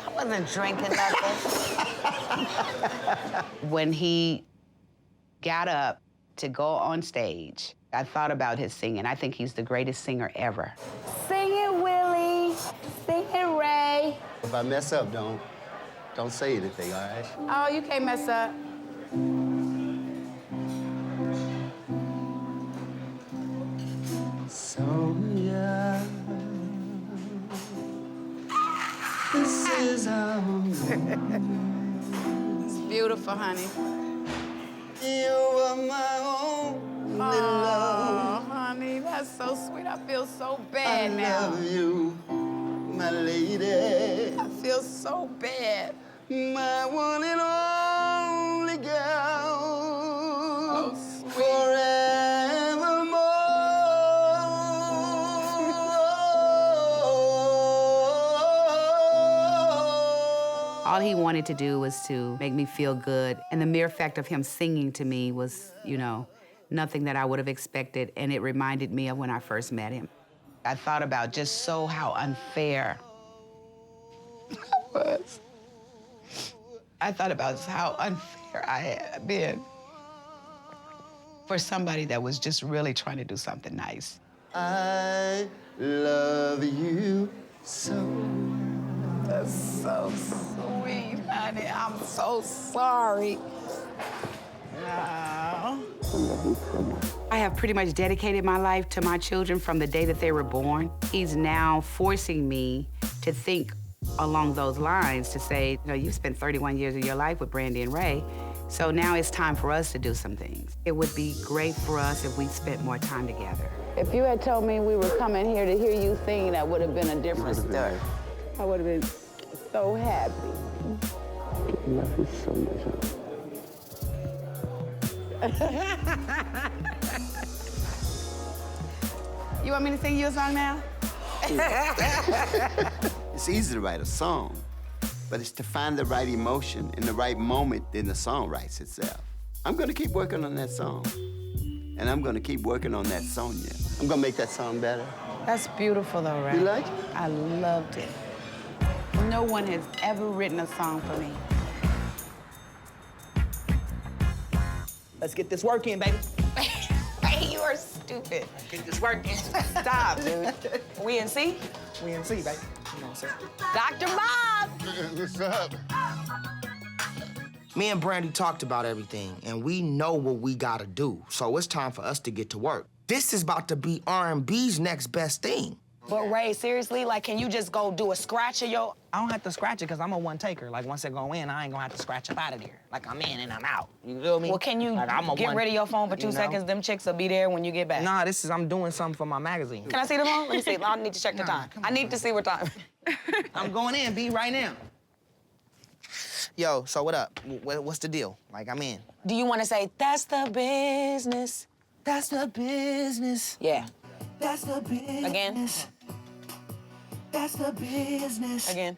[SPEAKER 20] I wasn't drinking nothing. When he got up to go on stage, I thought about his singing. I think he's the greatest singer ever.
[SPEAKER 21] Sing it, Willie. Sing it, Ray.
[SPEAKER 7] If I mess up, don't say anything, all right?
[SPEAKER 20] Oh, you can't mess up.
[SPEAKER 7] Sonia, this is our
[SPEAKER 20] It's beautiful, honey.
[SPEAKER 7] You are my only love.
[SPEAKER 20] Honey, that's so sweet. I feel so bad now.
[SPEAKER 7] I love you, my lady.
[SPEAKER 20] I feel so bad.
[SPEAKER 7] My one and only girl.
[SPEAKER 20] So sweet.
[SPEAKER 7] Forevermore.
[SPEAKER 20] All he wanted to do was to make me feel good. And the mere fact of him singing to me was, nothing that I would have expected. And it reminded me of when I first met him. I thought about just how unfair I was. I thought about how unfair I had been for somebody that was just really trying to do something nice.
[SPEAKER 7] I love you so.
[SPEAKER 20] That's so sweet, honey. I'm so sorry. No. I have pretty much dedicated my life to my children from the day that they were born. He's now forcing me to think along those lines, to say, you've spent 31 years of your life with Brandy and Ray, so now it's time for us to do some things. It would be great for us if we spent more time together. If you had told me we were coming here to hear you sing, that would have been a different story. I would have been so happy.
[SPEAKER 7] I love you so much.
[SPEAKER 20] You want me to sing you a song now?
[SPEAKER 7] It's easy to write a song, but it's to find the right emotion in the right moment, then the song writes itself. I'm gonna keep working on that song, and I'm gonna keep working on that Sonia. I'm gonna make that song better.
[SPEAKER 20] That's beautiful though, Ray.
[SPEAKER 7] You like it?
[SPEAKER 20] I loved it. No one has ever written a song for me.
[SPEAKER 19] Let's get this work in, baby.
[SPEAKER 20] Hey, you are stupid.
[SPEAKER 19] Get this work in.
[SPEAKER 20] Stop, dude. We in C?
[SPEAKER 19] We in C, baby. Come on, sir.
[SPEAKER 20] Dr. Bob!
[SPEAKER 7] What's up?
[SPEAKER 14] Me and Brandy talked about everything, and we know what we gotta do. So it's time for us to get to work. This is about to be R&B's next best thing.
[SPEAKER 21] But Ray, seriously, can you just go do a scratch of your...
[SPEAKER 19] I don't have to scratch it because I'm a one-taker. Once it go in, I ain't gonna have to scratch up out of there. I'm in and I'm out. You feel me?
[SPEAKER 21] Well, can you get rid of your phone for 2 seconds? Them chicks will be there when you get back.
[SPEAKER 19] Nah, I'm doing something for my magazine.
[SPEAKER 21] Can I see the phone? Let me see. I need to check the time. I need to see what time.
[SPEAKER 19] I'm going in, B, right now. Yo, so what up? What's the deal? I'm in.
[SPEAKER 21] Do you want to say, that's the business?
[SPEAKER 19] That's the business.
[SPEAKER 21] Yeah.
[SPEAKER 2] That's the business.
[SPEAKER 8] Again?
[SPEAKER 2] That's the business.
[SPEAKER 8] Again.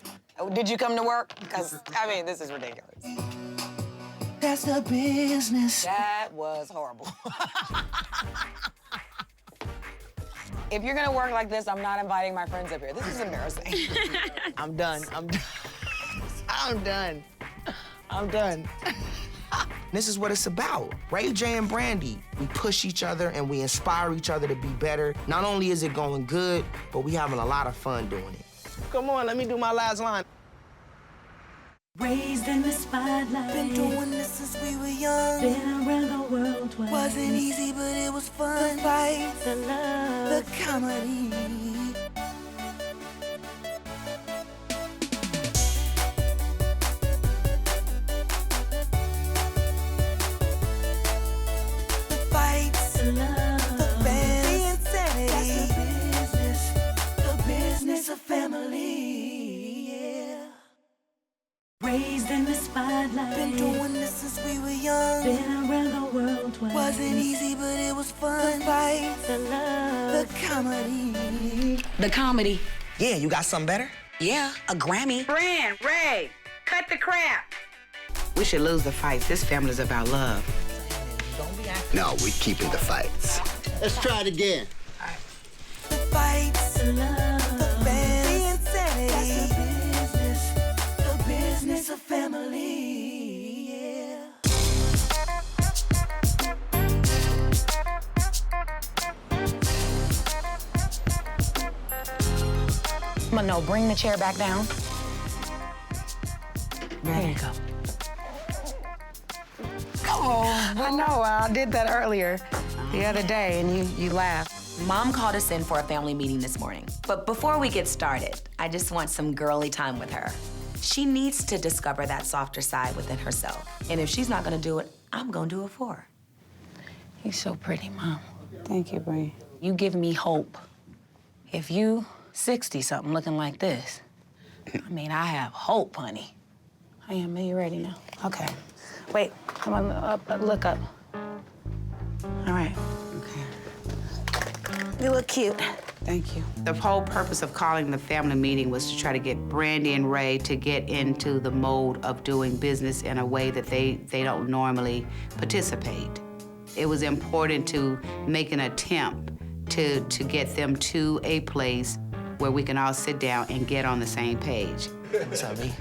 [SPEAKER 8] Did you come to work? Because, I mean, this is ridiculous.
[SPEAKER 2] That's the business.
[SPEAKER 8] That was horrible. If you're gonna work like this, I'm not inviting my friends up here. This is embarrassing.
[SPEAKER 4] I'm done. I'm done. I'm done. I'm done. This is what it's about. Ray J and Brandy, we push each other and we inspire each other to be better. Not only is it going good, but we having a lot of fun doing it.
[SPEAKER 19] Come on, let me do my last line.
[SPEAKER 2] Raised in the spotlight. Been doing this since we were young. Been around the world twice. Wasn't easy, but it was fun. The fights, the love, the comedy. The fights, the love, the fans, the insanity. That's the business of family. Yeah. Raised in the spotlight. Been doing this since we were young. Been around the world twice. Wasn't easy, but it was fun. The fights, the love, the comedy.
[SPEAKER 3] The comedy.
[SPEAKER 4] Yeah, you got something better?
[SPEAKER 3] Yeah, a Grammy.
[SPEAKER 6] Brand, Ray, cut the crap. We should lose the fights. This family's about love.
[SPEAKER 7] No, we're keeping the fights. Let's try it again.
[SPEAKER 2] The fights, the love, the fans, the insanity. That's the business of family. Yeah.
[SPEAKER 3] No, bring the chair back down. There you go.
[SPEAKER 6] Oh, I know. I did that earlier the other day, and you laughed.
[SPEAKER 3] Mom called us in for a family meeting this morning. But before we get started, I just want some girly time with her. She needs to discover that softer side within herself. And if she's not gonna do it, I'm gonna do it for her.
[SPEAKER 1] You're so pretty, Mom.
[SPEAKER 6] Thank you, Bree.
[SPEAKER 1] You give me hope. If you 60-something looking like this, I mean, I have hope, honey. I am. Are you ready now? Okay. Wait, come on, look up. All right.
[SPEAKER 6] You look cute. Thank you. The whole purpose of calling the family meeting was to try to get Brandy and Ray to get into the mode of doing business in a way that they don't normally participate. It was important to make an attempt to get them to a place where we can all sit down and get on the same page.
[SPEAKER 4] What's up, B?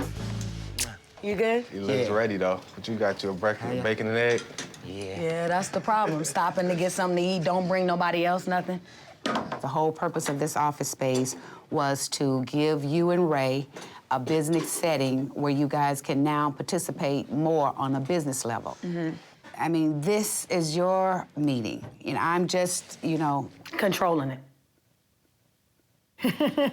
[SPEAKER 1] You good?
[SPEAKER 10] He looks ready, though. But you got your breakfast, bacon and egg?
[SPEAKER 1] Yeah, that's the problem. Stopping to get something to eat, don't bring nobody else nothing.
[SPEAKER 6] The whole purpose of this office space was to give you and Ray a business setting where you guys can now participate more on a business level. I mean, this is your meeting. You know, I'm just,
[SPEAKER 1] controlling it.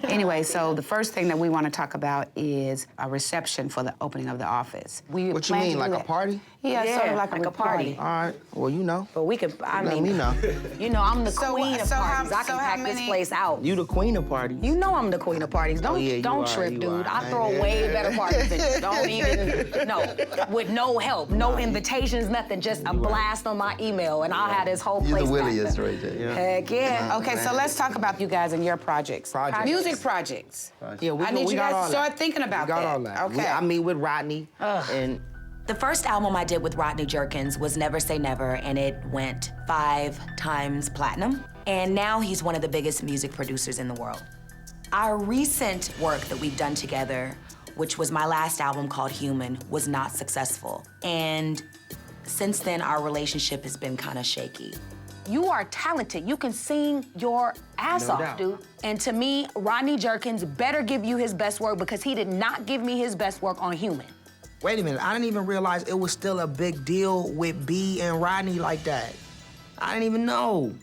[SPEAKER 6] Anyway, so the first thing that we want to talk about is a reception for the opening of the office.
[SPEAKER 4] What you mean, like a party?
[SPEAKER 6] Yeah, sort of like a party.
[SPEAKER 4] All right, well, you know.
[SPEAKER 1] But we could,
[SPEAKER 4] Let me know.
[SPEAKER 1] You know, I'm the
[SPEAKER 6] So,
[SPEAKER 1] queen of
[SPEAKER 6] so
[SPEAKER 1] parties.
[SPEAKER 6] how-
[SPEAKER 1] I can
[SPEAKER 6] so how
[SPEAKER 1] pack this
[SPEAKER 6] many-
[SPEAKER 1] place out.
[SPEAKER 4] You the queen of parties.
[SPEAKER 1] You know I'm the queen of parties. Don't
[SPEAKER 4] yeah, you
[SPEAKER 1] don't
[SPEAKER 4] are,
[SPEAKER 1] trip,
[SPEAKER 4] you
[SPEAKER 1] dude.
[SPEAKER 4] are.
[SPEAKER 1] I throw way better parties than you. Don't even, no. With no help, no invitations, nothing. Just a blast on my email, and I'll have this whole
[SPEAKER 7] You're
[SPEAKER 1] place
[SPEAKER 7] the
[SPEAKER 1] packed
[SPEAKER 7] williest
[SPEAKER 1] up.
[SPEAKER 7] right there. Yeah.
[SPEAKER 1] Heck yeah.
[SPEAKER 6] Okay, so let's talk about you guys and your projects. Music projects.
[SPEAKER 4] Yeah,
[SPEAKER 6] I need you guys to start thinking about
[SPEAKER 4] We got
[SPEAKER 6] that.
[SPEAKER 4] all that.
[SPEAKER 6] Okay.
[SPEAKER 4] I meet with Rodney, and
[SPEAKER 3] The first album I did with Rodney Jerkins was Never Say Never, and it went 5 times platinum. And now he's one of the biggest music producers in the world. Our recent work that we've done together, which was my last album called Human, was not successful. And since then, our relationship has been kind of shaky.
[SPEAKER 1] You are talented. You can sing your ass
[SPEAKER 4] No
[SPEAKER 1] off,
[SPEAKER 4] doubt.
[SPEAKER 1] dude. And to me, Rodney Jerkins better give you his best work because he did not give me his best work on Human.
[SPEAKER 4] wait a minute, I didn't even realize it was still a big deal with B and Rodney like that. I didn't even know.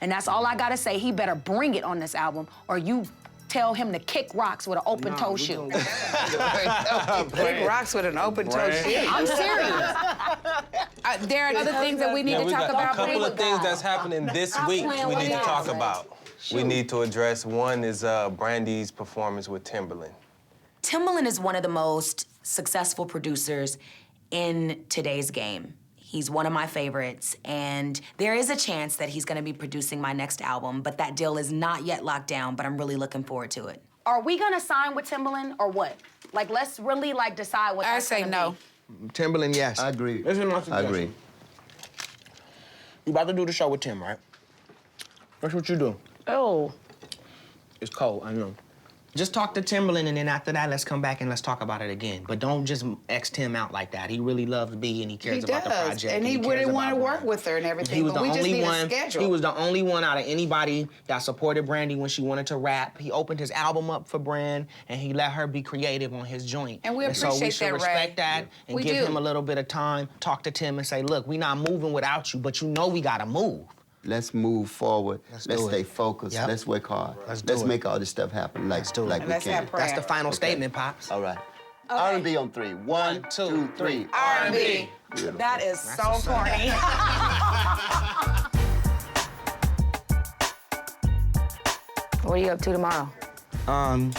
[SPEAKER 1] And that's all I gotta say. He better bring it on this album, or you tell him to kick rocks with an open-toe shoe.
[SPEAKER 6] Kick rocks with an open-toe shoe.
[SPEAKER 1] I'm serious.
[SPEAKER 6] There are other things that we need to
[SPEAKER 10] we
[SPEAKER 6] talk
[SPEAKER 10] got
[SPEAKER 6] about.
[SPEAKER 10] a couple
[SPEAKER 6] Bree.
[SPEAKER 10] of things that's happening this week
[SPEAKER 1] playing
[SPEAKER 10] we
[SPEAKER 1] with
[SPEAKER 10] need to
[SPEAKER 1] you.
[SPEAKER 10] talk about. We need to address. One is Brandy's performance with Timbaland.
[SPEAKER 3] Timbaland is one of the most successful producers in today's game.
[SPEAKER 5] He's one of my favorites, and there is a chance that he's gonna be producing my next album, but that deal is not yet locked down, but I'm really looking forward to it.
[SPEAKER 21] Are we gonna sign with Timbaland or what? Like, let's really like decide what
[SPEAKER 6] I
[SPEAKER 21] that's
[SPEAKER 6] say
[SPEAKER 21] gonna
[SPEAKER 6] no.
[SPEAKER 21] be.
[SPEAKER 4] Timbaland, yes.
[SPEAKER 7] I agree.
[SPEAKER 4] This is my suggestion.
[SPEAKER 7] I agree.
[SPEAKER 4] You about to do the show with Tim, right? That's what you do.
[SPEAKER 21] Oh.
[SPEAKER 4] It's cold, I know. Just talk to Timbaland, and then after that, let's come back and let's talk about it again. But don't just X Tim out like that. He really loves B, and he cares about the project.
[SPEAKER 6] And he wouldn't want to work with her and everything,
[SPEAKER 4] He was
[SPEAKER 6] but
[SPEAKER 4] the
[SPEAKER 6] we just
[SPEAKER 4] only
[SPEAKER 6] need a
[SPEAKER 4] one.
[SPEAKER 6] schedule.
[SPEAKER 4] He was the only one out of anybody that supported Brandy when she wanted to rap. He opened his album up for Brand, and he let her be creative on his joint.
[SPEAKER 6] And we
[SPEAKER 4] so we
[SPEAKER 6] appreciate
[SPEAKER 4] should
[SPEAKER 6] that, Ray.
[SPEAKER 4] respect that and
[SPEAKER 6] We
[SPEAKER 4] give
[SPEAKER 6] do.
[SPEAKER 4] him a little bit of time. Talk to Tim and say, look, we not moving without you, but you know we gotta move.
[SPEAKER 7] Let's move forward.
[SPEAKER 4] Let's
[SPEAKER 7] Let's
[SPEAKER 4] do it.
[SPEAKER 7] stay focused.
[SPEAKER 4] Yep.
[SPEAKER 7] Let's work hard.
[SPEAKER 4] Let's do it.
[SPEAKER 7] make all this stuff happen like we
[SPEAKER 6] Let's
[SPEAKER 7] can.
[SPEAKER 6] have prayer.
[SPEAKER 4] That's the final statement, Pops.
[SPEAKER 7] All right. R&B on 3. 1, 2, 3.
[SPEAKER 6] R&B.
[SPEAKER 7] Beautiful.
[SPEAKER 21] That is so corny. What are you up to tomorrow?
[SPEAKER 4] I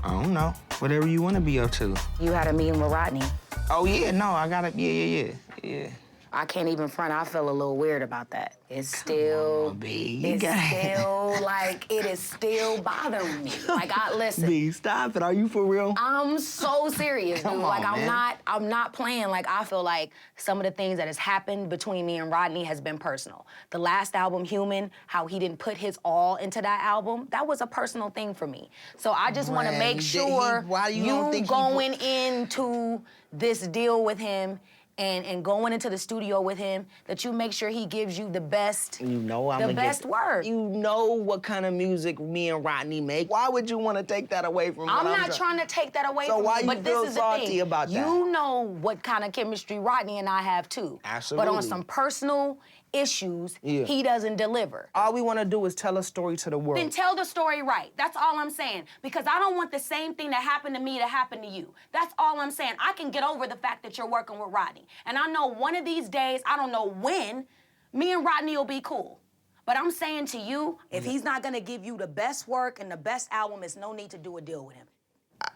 [SPEAKER 4] don't know. Whatever you want to be up to.
[SPEAKER 21] You had a meeting with Rodney.
[SPEAKER 4] Oh, yeah, no, I got it. Yeah.
[SPEAKER 21] I can't even front. I feel a little weird about that. It's still,
[SPEAKER 4] B.
[SPEAKER 21] it's still like it is still bothering me. Like listen.
[SPEAKER 4] B, stop it. Are you for real?
[SPEAKER 21] I'm so serious, dude.
[SPEAKER 4] Come
[SPEAKER 21] Like
[SPEAKER 4] on, man.
[SPEAKER 21] I'm not playing. Like I feel like some of the things that has happened between me and Rodney has been personal. The last album, Human, how he didn't put his all into that album, that was a personal thing for me. So I just want to
[SPEAKER 4] Right.
[SPEAKER 21] make sure
[SPEAKER 4] Why you don't think he
[SPEAKER 21] going into this deal with him and going into the studio with him, that you make sure he gives you the best,
[SPEAKER 4] You know I'm
[SPEAKER 21] the
[SPEAKER 4] gonna
[SPEAKER 21] best
[SPEAKER 4] get,
[SPEAKER 21] work.
[SPEAKER 4] You know what kind of music me and Rodney make. Why would you want to take that away from me?
[SPEAKER 21] I'm not trying to take that away
[SPEAKER 4] So
[SPEAKER 21] from
[SPEAKER 4] why
[SPEAKER 21] you,
[SPEAKER 4] you
[SPEAKER 21] but
[SPEAKER 4] feel
[SPEAKER 21] this is the
[SPEAKER 4] salty
[SPEAKER 21] thing.
[SPEAKER 4] about that?
[SPEAKER 21] You know what kind of chemistry Rodney and I have too.
[SPEAKER 4] Absolutely.
[SPEAKER 21] But on some personal issues,
[SPEAKER 4] Yeah.
[SPEAKER 21] he doesn't deliver.
[SPEAKER 4] All we want to do is tell a story to the world.
[SPEAKER 21] Then tell the story right. That's all I'm saying. Because I don't want the same thing that happened to me to happen to you. That's all I'm saying. I can get over the fact that you're working with Rodney. And I know one of these days, I don't know when, me and Rodney will be cool. But I'm saying to you, if he's not gonna give you the best work and the best album, there's no need to do a deal with him.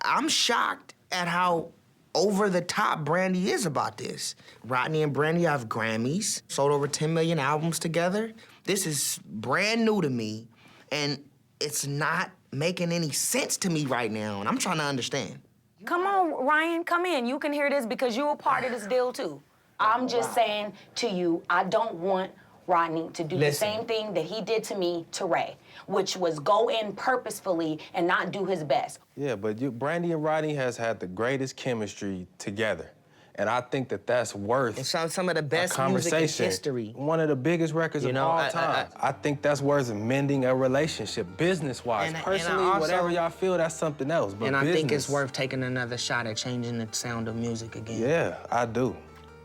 [SPEAKER 4] I'm shocked at how over the top Brandy is about this. Rodney and Brandy have Grammys, sold over 10 million albums together. This is brand new to me, and it's not making any sense to me right now, and I'm trying to understand.
[SPEAKER 21] Come on, Ryan, come in. You can hear this because you were part of this deal too. I'm just saying to you, I don't want Rodney to do the same thing that he did to me to Ray, which was go in purposefully and not do his best.
[SPEAKER 10] Yeah, but Brandy and Rodney has had the greatest chemistry together. And I think that that's worth
[SPEAKER 4] It's some of the best
[SPEAKER 10] a
[SPEAKER 4] music in
[SPEAKER 10] conversation.
[SPEAKER 4] history.
[SPEAKER 10] One of the biggest records
[SPEAKER 4] You
[SPEAKER 10] of
[SPEAKER 4] know,
[SPEAKER 10] all time. I think that's worth mending a relationship, business-wise.
[SPEAKER 4] And I
[SPEAKER 10] Personally,
[SPEAKER 4] also-
[SPEAKER 10] whatever y'all feel, that's something else. But
[SPEAKER 4] And I think it's
[SPEAKER 10] business-
[SPEAKER 4] worth taking another shot at changing the sound of music again.
[SPEAKER 10] Yeah, I do.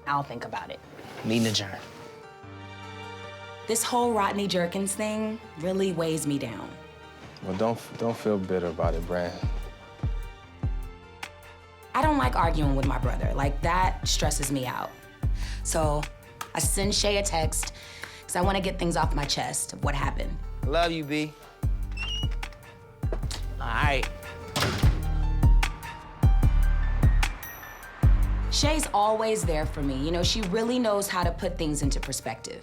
[SPEAKER 21] I'll think about it.
[SPEAKER 4] Meeting adjourned.
[SPEAKER 5] This whole Rodney Jerkins thing really weighs me down.
[SPEAKER 10] Well, don't feel bitter about it, Brand.
[SPEAKER 5] I don't like arguing with my brother. Like, that stresses me out. So I send Shay a text because I want to get things off my chest of what happened.
[SPEAKER 4] Love you, B. All right.
[SPEAKER 5] Shay's always there for me. You know, she really knows how to put things into perspective.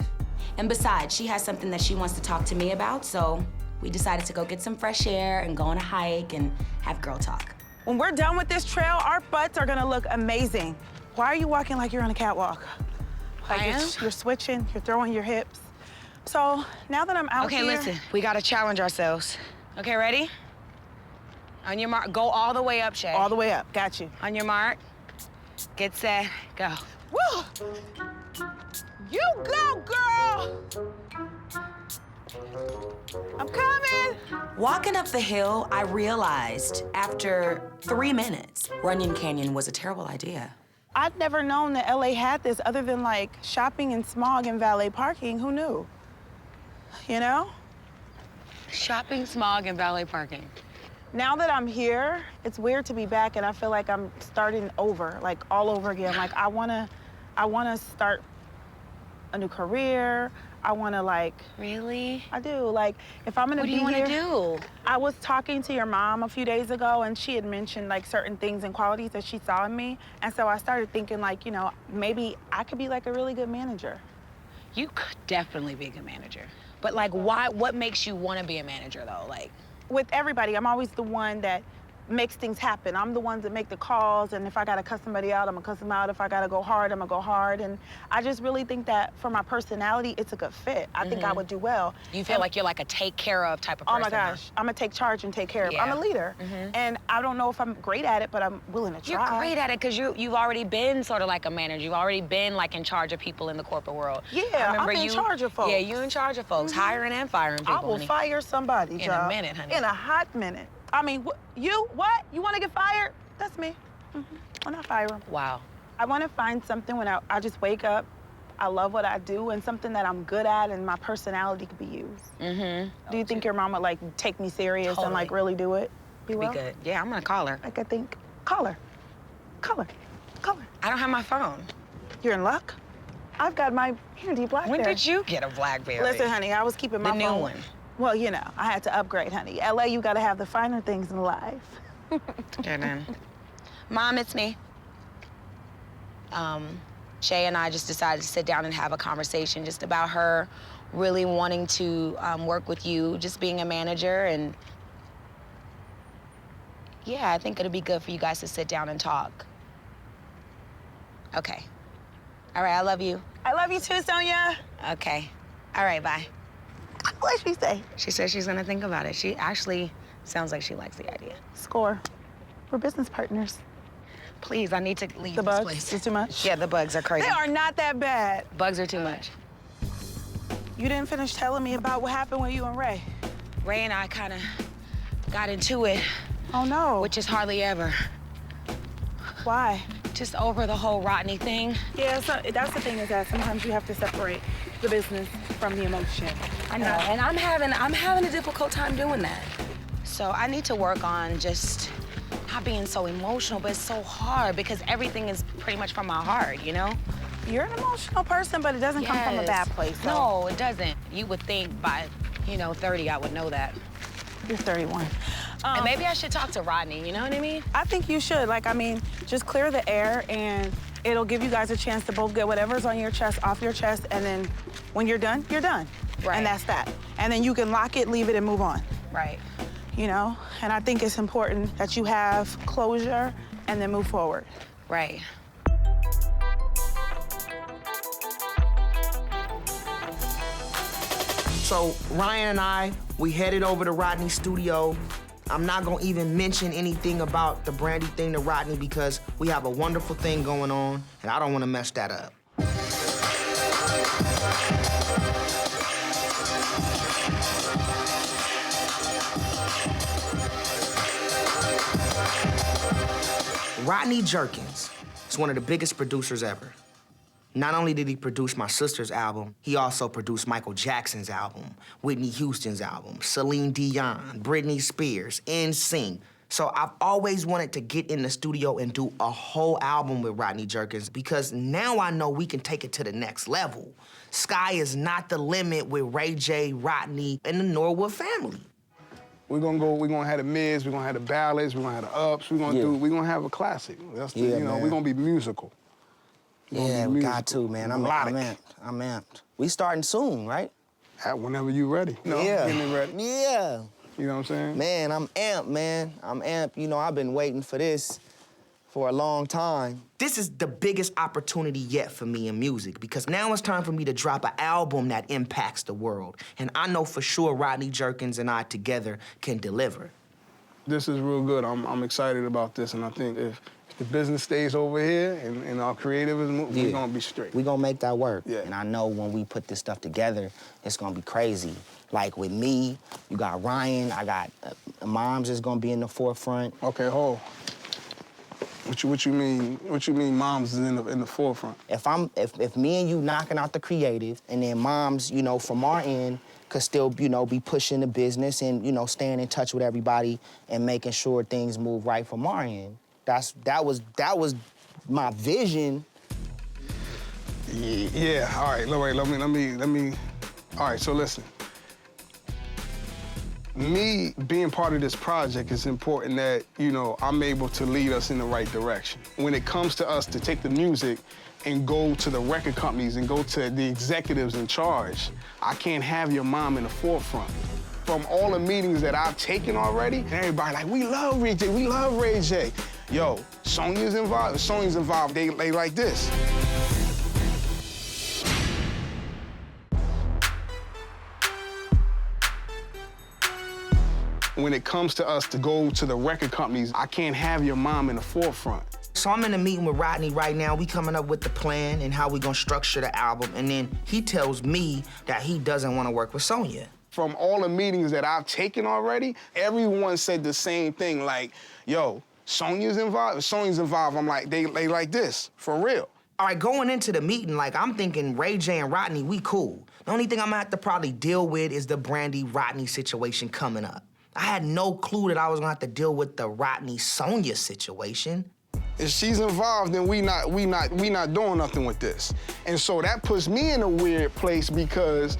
[SPEAKER 5] And besides, she has something that she wants to talk to me about, so we decided to go get some fresh air and go on a hike and have girl talk.
[SPEAKER 12] When we're done with this trail, our butts are gonna look amazing. Why are you walking like you're on a catwalk? Like
[SPEAKER 21] I am?
[SPEAKER 12] you're switching, you're throwing your hips. So now that I'm out
[SPEAKER 21] Okay,
[SPEAKER 12] here...
[SPEAKER 21] listen, we gotta challenge ourselves. Okay, ready? On your mark, go all the way up, Shay.
[SPEAKER 12] All the way up, got you.
[SPEAKER 21] On your mark, get set, go.
[SPEAKER 12] Woo! You go, girl! I'm coming!
[SPEAKER 5] Walking up the hill, I realized after 3 minutes, Runyon Canyon was a terrible idea.
[SPEAKER 12] I'd never known that LA had this other than like shopping and smog and valet parking. Who knew? You know?
[SPEAKER 21] Shopping, smog, and valet parking.
[SPEAKER 12] Now that I'm here, it's weird to be back and I feel like I'm starting over, like all over again. Like I wanna start a new career. I want to like.
[SPEAKER 1] Really?
[SPEAKER 12] I do. Like, if I'm gonna
[SPEAKER 1] What
[SPEAKER 12] be
[SPEAKER 1] do you
[SPEAKER 12] here.
[SPEAKER 1] want to do?
[SPEAKER 12] I was talking to your mom a few days ago, and she had mentioned like certain things and qualities that she saw in me, and so I started thinking like, you know, maybe I could be like a really good manager.
[SPEAKER 1] You could definitely be a good manager. But like, why? What makes you want to be a manager though? Like,
[SPEAKER 12] With everybody, I'm always the one that makes things happen. I'm the ones that make the calls, and if I gotta cuss somebody out, I'm gonna cuss them out. If I gotta go hard, I'm gonna go hard. And I just really think that for my personality, it's a good fit. I think I would do well.
[SPEAKER 1] you feel like you're like a take care of type of person.
[SPEAKER 12] Oh my gosh, I'm gonna take charge and take care of. I'm a leader, and I don't know if I'm great at it, but I'm willing to try.
[SPEAKER 1] You're great at it because you've already been sort of like a manager. You've already been like in charge of people in the corporate world.
[SPEAKER 12] Yeah,
[SPEAKER 1] I remember
[SPEAKER 12] I'm in charge of folks.
[SPEAKER 1] Yeah, you're in charge of folks, hiring and firing people.
[SPEAKER 12] I will
[SPEAKER 1] honey.
[SPEAKER 12] fire somebody,
[SPEAKER 1] In a
[SPEAKER 12] Joe.
[SPEAKER 1] minute, honey.
[SPEAKER 12] In a hot minute. I mean, you what? You want to get fired? That's me. When I fire them.
[SPEAKER 1] Wow.
[SPEAKER 12] I want to find something when I just wake up. I love what I do, and something that I'm good at, and my personality could be used. Do you think your mom would like take me serious and like really do it?
[SPEAKER 1] Be good. Yeah, I'm gonna call her.
[SPEAKER 12] Like I think, call her. Call her. Call her.
[SPEAKER 1] I don't have my phone.
[SPEAKER 12] You're in luck. I've got my handy BlackBerry.
[SPEAKER 1] When did you get a BlackBerry?
[SPEAKER 12] Listen, honey, I was keeping my
[SPEAKER 1] The new
[SPEAKER 12] phone.
[SPEAKER 1] one.
[SPEAKER 12] Well, you know, I had to upgrade, honey. LA, you gotta have the finer things in life.
[SPEAKER 1] Okay, then. Mom, it's me. Shay and I just decided to sit down and have a conversation just about her really wanting to work with you, just being a manager, and yeah, I think it'll be good for you guys to sit down and talk. Okay. All right, I love you.
[SPEAKER 12] I love you too, Sonia.
[SPEAKER 1] Okay. All right, bye.
[SPEAKER 12] What'd she say?
[SPEAKER 1] She said she's gonna think about it. She actually sounds like she likes the idea.
[SPEAKER 12] Score. We're business partners.
[SPEAKER 1] Please, I need to leave
[SPEAKER 12] The
[SPEAKER 1] this
[SPEAKER 12] bugs
[SPEAKER 1] place.
[SPEAKER 12] is too much?
[SPEAKER 1] Yeah, the bugs are crazy.
[SPEAKER 12] They are not that bad.
[SPEAKER 1] Bugs are too much.
[SPEAKER 12] You didn't finish telling me about what happened with you and Ray.
[SPEAKER 1] Ray and I kind of got into it.
[SPEAKER 12] Oh, no.
[SPEAKER 1] Which is hardly ever.
[SPEAKER 12] Why?
[SPEAKER 1] Just over the whole Rodney thing.
[SPEAKER 12] Yeah, so that's the thing is that sometimes you have to separate the business from the emotion.
[SPEAKER 1] I know, and I'm having a difficult time doing that. So I need to work on just not being so emotional, but it's so hard because everything is pretty much from my heart, you know?
[SPEAKER 12] You're an emotional person, but it doesn't come from a bad place. So.
[SPEAKER 1] No, it doesn't. You would think by, 30, I would know that.
[SPEAKER 12] You're 31.
[SPEAKER 1] And maybe I should talk to Rodney, you know what I mean?
[SPEAKER 12] I think you should. Just clear the air, and it'll give you guys a chance to both get whatever's on your chest off your chest, and then when you're done, you're done.
[SPEAKER 1] Right.
[SPEAKER 12] And that's that. And then you can lock it, leave it, and move on.
[SPEAKER 1] Right.
[SPEAKER 12] You know? And I think it's important that you have closure and then move forward.
[SPEAKER 1] Right.
[SPEAKER 14] So Ryan and I, we headed over to Rodney's studio. I'm not gonna even mention anything about the Brandy thing to Rodney because we have a wonderful thing going on, and I don't wanna mess that up. Rodney Jerkins is one of the biggest producers ever. Not only did he produce my sister's album, he also produced Michael Jackson's album, Whitney Houston's album, Celine Dion, Britney Spears, NSYNC. So I've always wanted to get in the studio and do a whole album with Rodney Jerkins because now I know we can take it to the next level. Sky is not the limit with Ray J, Rodney, and the Norwood family.
[SPEAKER 13] We're gonna have the mids, we're gonna have the ballads, we're gonna have the ups, we're gonna have a classic. That's the, we're gonna be musical.
[SPEAKER 4] Yeah, we got to, man. I'm amped. We starting soon, right?
[SPEAKER 13] Whenever you ready. Getting ready.
[SPEAKER 4] Yeah.
[SPEAKER 13] You know what I'm saying?
[SPEAKER 4] Man, I'm amped, man. I'm amped. I've been waiting for this for a long time.
[SPEAKER 14] This is the biggest opportunity yet for me in music because now it's time for me to drop an album that impacts the world. And I know for sure Rodney Jerkins and I together can deliver.
[SPEAKER 13] This is real good. I'm excited about this, and I think if the business stays over here and our creative is moving, we're gonna be straight.
[SPEAKER 4] We're gonna make that work.
[SPEAKER 13] Yeah.
[SPEAKER 4] And I know when we put this stuff together, it's gonna be crazy. Like with me, you got Ryan, I got Moms is gonna be in the forefront.
[SPEAKER 13] Okay, hold. What you mean? What you mean? Moms is in the forefront.
[SPEAKER 4] If me and you knocking out the creative, and then Moms, from our end, could still, be pushing the business and staying in touch with everybody and making sure things move right from our end. That was my vision.
[SPEAKER 13] Yeah. All right. Let me All right, so listen. Me being part of this project is important that, you know, I'm able to lead us in the right direction. When it comes to us to take the music and go to the record companies and go to the executives in charge, I can't have your mom in the forefront. From all the meetings that I've taken already, everybody like, we love Ray J, we love Ray J. Yo, Sonya's involved, they like this. When it comes to us to go to the record companies, I can't have your mom in the forefront.
[SPEAKER 14] So I'm in a meeting with Rodney right now. We coming up with the plan and how we gonna structure the album, and then he tells me that he doesn't wanna work with Sonya.
[SPEAKER 13] From all the meetings that I've taken already, everyone said the same thing, like, yo, Sonya's involved? If Sonya's involved, I'm like, they like this, for real.
[SPEAKER 14] All right, going into the meeting, like, I'm thinking Ray J and Rodney, we cool. The only thing I'm gonna have to probably deal with is the Brandy-Rodney situation coming up. I had no clue that I was gonna have to deal with the Rodney-Sonya situation.
[SPEAKER 13] If she's involved, then we not doing nothing with this. And so that puts me in a weird place because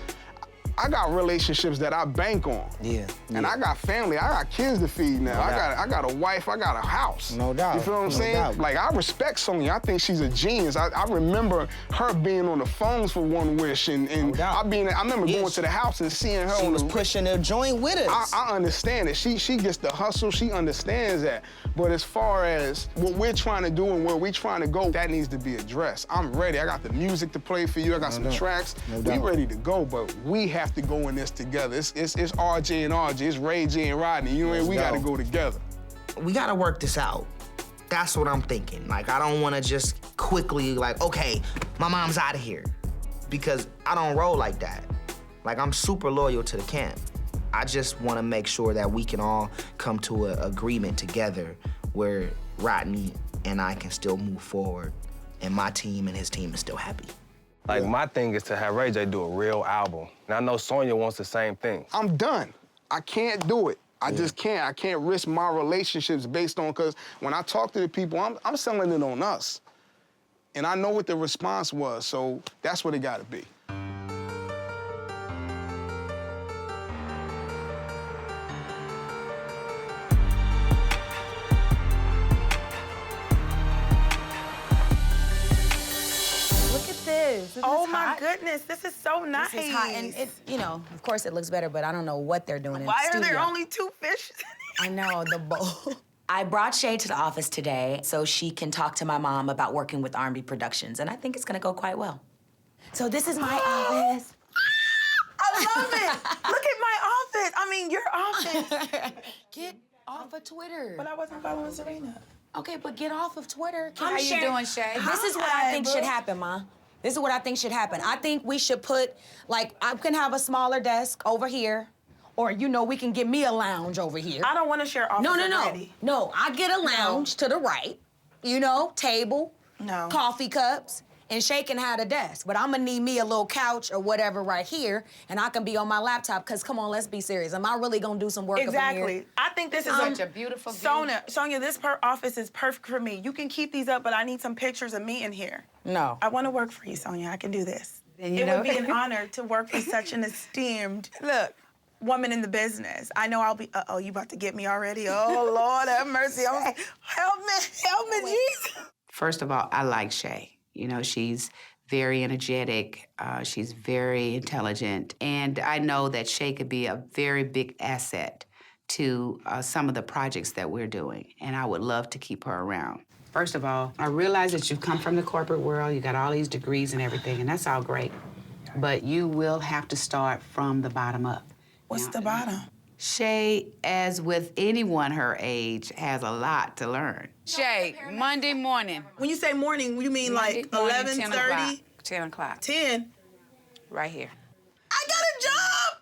[SPEAKER 13] I got relationships that I bank on.
[SPEAKER 14] Yeah.
[SPEAKER 13] And I got family, I got kids to feed now. I got a wife, I got a house.
[SPEAKER 14] No doubt.
[SPEAKER 13] You feel what I'm saying?
[SPEAKER 14] Doubt.
[SPEAKER 13] Like, I respect Sonya. I think she's a genius. I remember her being on the phones for One Wish, and I remember going to the house and seeing her.
[SPEAKER 14] She was pushing her joint with us.
[SPEAKER 13] I understand it. She gets the hustle, she understands that. But as far as what we're trying to do and where we're trying to go, that needs to be addressed. I'm ready. I got the music to play for you. I got some tracks. We ready to go, but we have to go in this together. It's RJ and RJ. It's Ray J and Rodney. You know, we got to go together.
[SPEAKER 14] We got to work this out. That's what I'm thinking. Like, I don't want to just quickly, like, okay, my mom's out of here. Because I don't roll like that. Like, I'm super loyal to the camp. I just want to make sure that we can all come to an agreement together where Rodney and I can still move forward, and my team and his team is still happy.
[SPEAKER 10] Like, my thing is to have Ray J do a real album. And I know Sonya wants the same thing.
[SPEAKER 13] I'm done. I can't do it. I just can't. I can't risk my relationships based on, because when I talk to the people, I'm selling it on us. And I know what the response was, so that's what it got to be.
[SPEAKER 12] Oh my goodness, this is so nice.
[SPEAKER 5] This is hot, and it, you know, of course it looks better, but I don't know what they're doing in the
[SPEAKER 12] Why
[SPEAKER 5] studio.
[SPEAKER 12] are there only 2 fishes?
[SPEAKER 5] I know, the bowl. I brought Shay to the office today so she can talk to my mom about working with R&B Productions, and I think it's gonna go quite well. So this is my office.
[SPEAKER 12] I love it. Look at my office. I mean, your office.
[SPEAKER 5] Get off of Twitter.
[SPEAKER 12] But I wasn't following Serena.
[SPEAKER 5] Okay, but get off of Twitter.
[SPEAKER 6] How you doing, Shay?
[SPEAKER 5] This is what I think should happen, Ma. This is what I think should happen. I think we should put, like, I can have a smaller desk over here, or, you know, we can get me a lounge over here.
[SPEAKER 12] I don't want to share office with Brandy.
[SPEAKER 5] No, I get a lounge to the right, you know, table, coffee cups, and Shay can have a desk. But I'm gonna need me a little couch or whatever right here, and I can be on my laptop, because come on, let's be serious. Am I really gonna do some work up in here?
[SPEAKER 12] Exactly. I think this is
[SPEAKER 6] such a beautiful view.
[SPEAKER 12] Sonya, this office is perfect for me. You can keep these up, but I need some pictures of me in here.
[SPEAKER 5] No.
[SPEAKER 12] I want to work for you, Sonya. I can do this.
[SPEAKER 6] Then
[SPEAKER 12] It would be an honor to work with such an esteemed, woman in the business. I know I'll be, uh-oh, you about to get me already? Oh, Lord, have mercy. Help me, Jesus.
[SPEAKER 6] First of all, I like Shay. You know, she's very energetic, she's very intelligent, and I know that Shay could be a very big asset to some of the projects that we're doing, and I would love to keep her around. First of all, I realize that you've come from the corporate world, you got all these degrees and everything, and that's all great, but you will have to start from the bottom up.
[SPEAKER 12] What's the bottom?
[SPEAKER 6] Shay, as with anyone her age, has a lot to learn. Shay, Monday morning.
[SPEAKER 12] When you say morning, you mean like 11:30?
[SPEAKER 6] 10 o'clock.
[SPEAKER 12] 10?
[SPEAKER 6] Right here.
[SPEAKER 12] I got a job!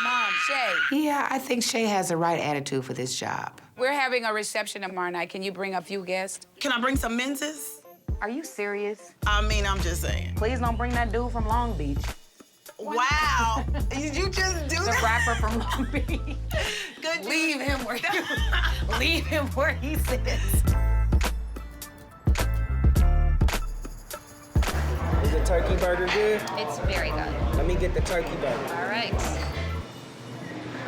[SPEAKER 6] Mom, Shay. Yeah, I think Shay has the right attitude for this job. We're having a reception tomorrow night. Can you bring a few guests?
[SPEAKER 12] Can I bring some menses?
[SPEAKER 6] Are you serious?
[SPEAKER 12] I mean, I'm just saying.
[SPEAKER 5] Please don't bring that dude from Long Beach.
[SPEAKER 12] Wow. Did you just do
[SPEAKER 5] the
[SPEAKER 12] that?
[SPEAKER 5] rapper from Long Beach.
[SPEAKER 12] Good.
[SPEAKER 5] Leave him where he sits.
[SPEAKER 4] the turkey burger good?
[SPEAKER 11] It's very good.
[SPEAKER 4] Let me get the turkey burger.
[SPEAKER 11] All right.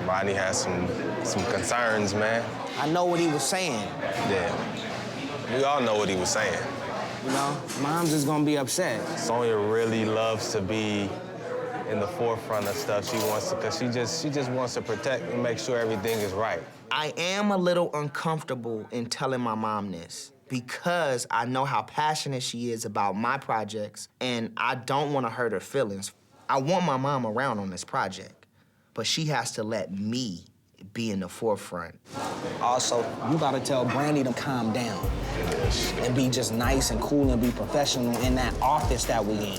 [SPEAKER 10] Rodney has some concerns, man.
[SPEAKER 19] I know what he was saying.
[SPEAKER 10] Yeah. We all know what he was saying.
[SPEAKER 19] You know, Mom's is gonna be upset.
[SPEAKER 10] Sonya really loves to be in the forefront of stuff. She wants to, cause she just wants to protect and make sure everything is right.
[SPEAKER 14] I am a little uncomfortable in telling my mom this because I know how passionate she is about my projects, and I don't want to hurt her feelings. I want my mom around on this project, but she has to let me be in the forefront.
[SPEAKER 19] Also, you gotta tell Brandy to calm down and be just nice and cool and be professional in that office that we in.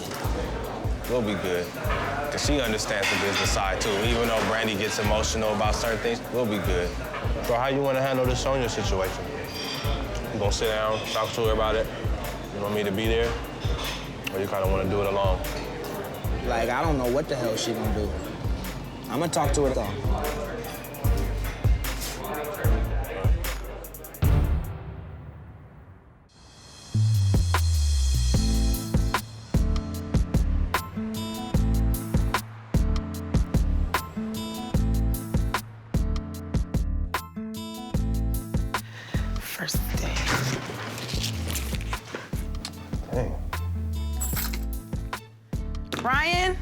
[SPEAKER 10] We'll be good. Cause she understands the business side too. Even though Brandy gets emotional about certain things, we'll be good. So how you wanna handle this Sonya situation? You gonna sit down, talk to her about it? You want me to be there? Or you kinda wanna do it alone?
[SPEAKER 19] Like, I don't know what the hell she gonna do. I'm gonna talk to her though.
[SPEAKER 12] First day.
[SPEAKER 10] Hey.
[SPEAKER 12] Ryan?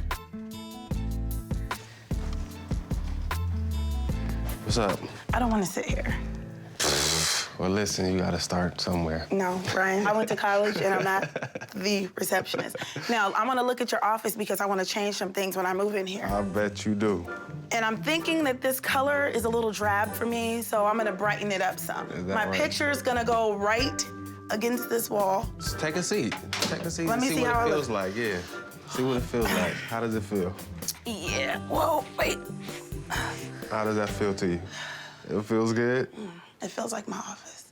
[SPEAKER 10] What's up?
[SPEAKER 12] I don't want to sit here.
[SPEAKER 10] Well, listen, you gotta start somewhere.
[SPEAKER 12] No, Ryan, I went to college and I'm not the receptionist. Now, I'm gonna look at your office because I want to change some things when I move in here.
[SPEAKER 10] I bet you do.
[SPEAKER 12] And I'm thinking that this color is a little drab for me, so I'm gonna brighten it up some.
[SPEAKER 10] Is that
[SPEAKER 12] My
[SPEAKER 10] right?
[SPEAKER 12] picture's gonna go right against this wall.
[SPEAKER 10] Just take a seat. Take a seat
[SPEAKER 12] Let
[SPEAKER 10] and
[SPEAKER 12] me
[SPEAKER 10] see
[SPEAKER 12] see
[SPEAKER 10] what
[SPEAKER 12] how I
[SPEAKER 10] it feels
[SPEAKER 12] look.
[SPEAKER 10] like, yeah. See what it feels like. How does it feel?
[SPEAKER 12] Yeah, whoa, wait.
[SPEAKER 10] How does that feel to you? It feels good?
[SPEAKER 12] It feels like my office.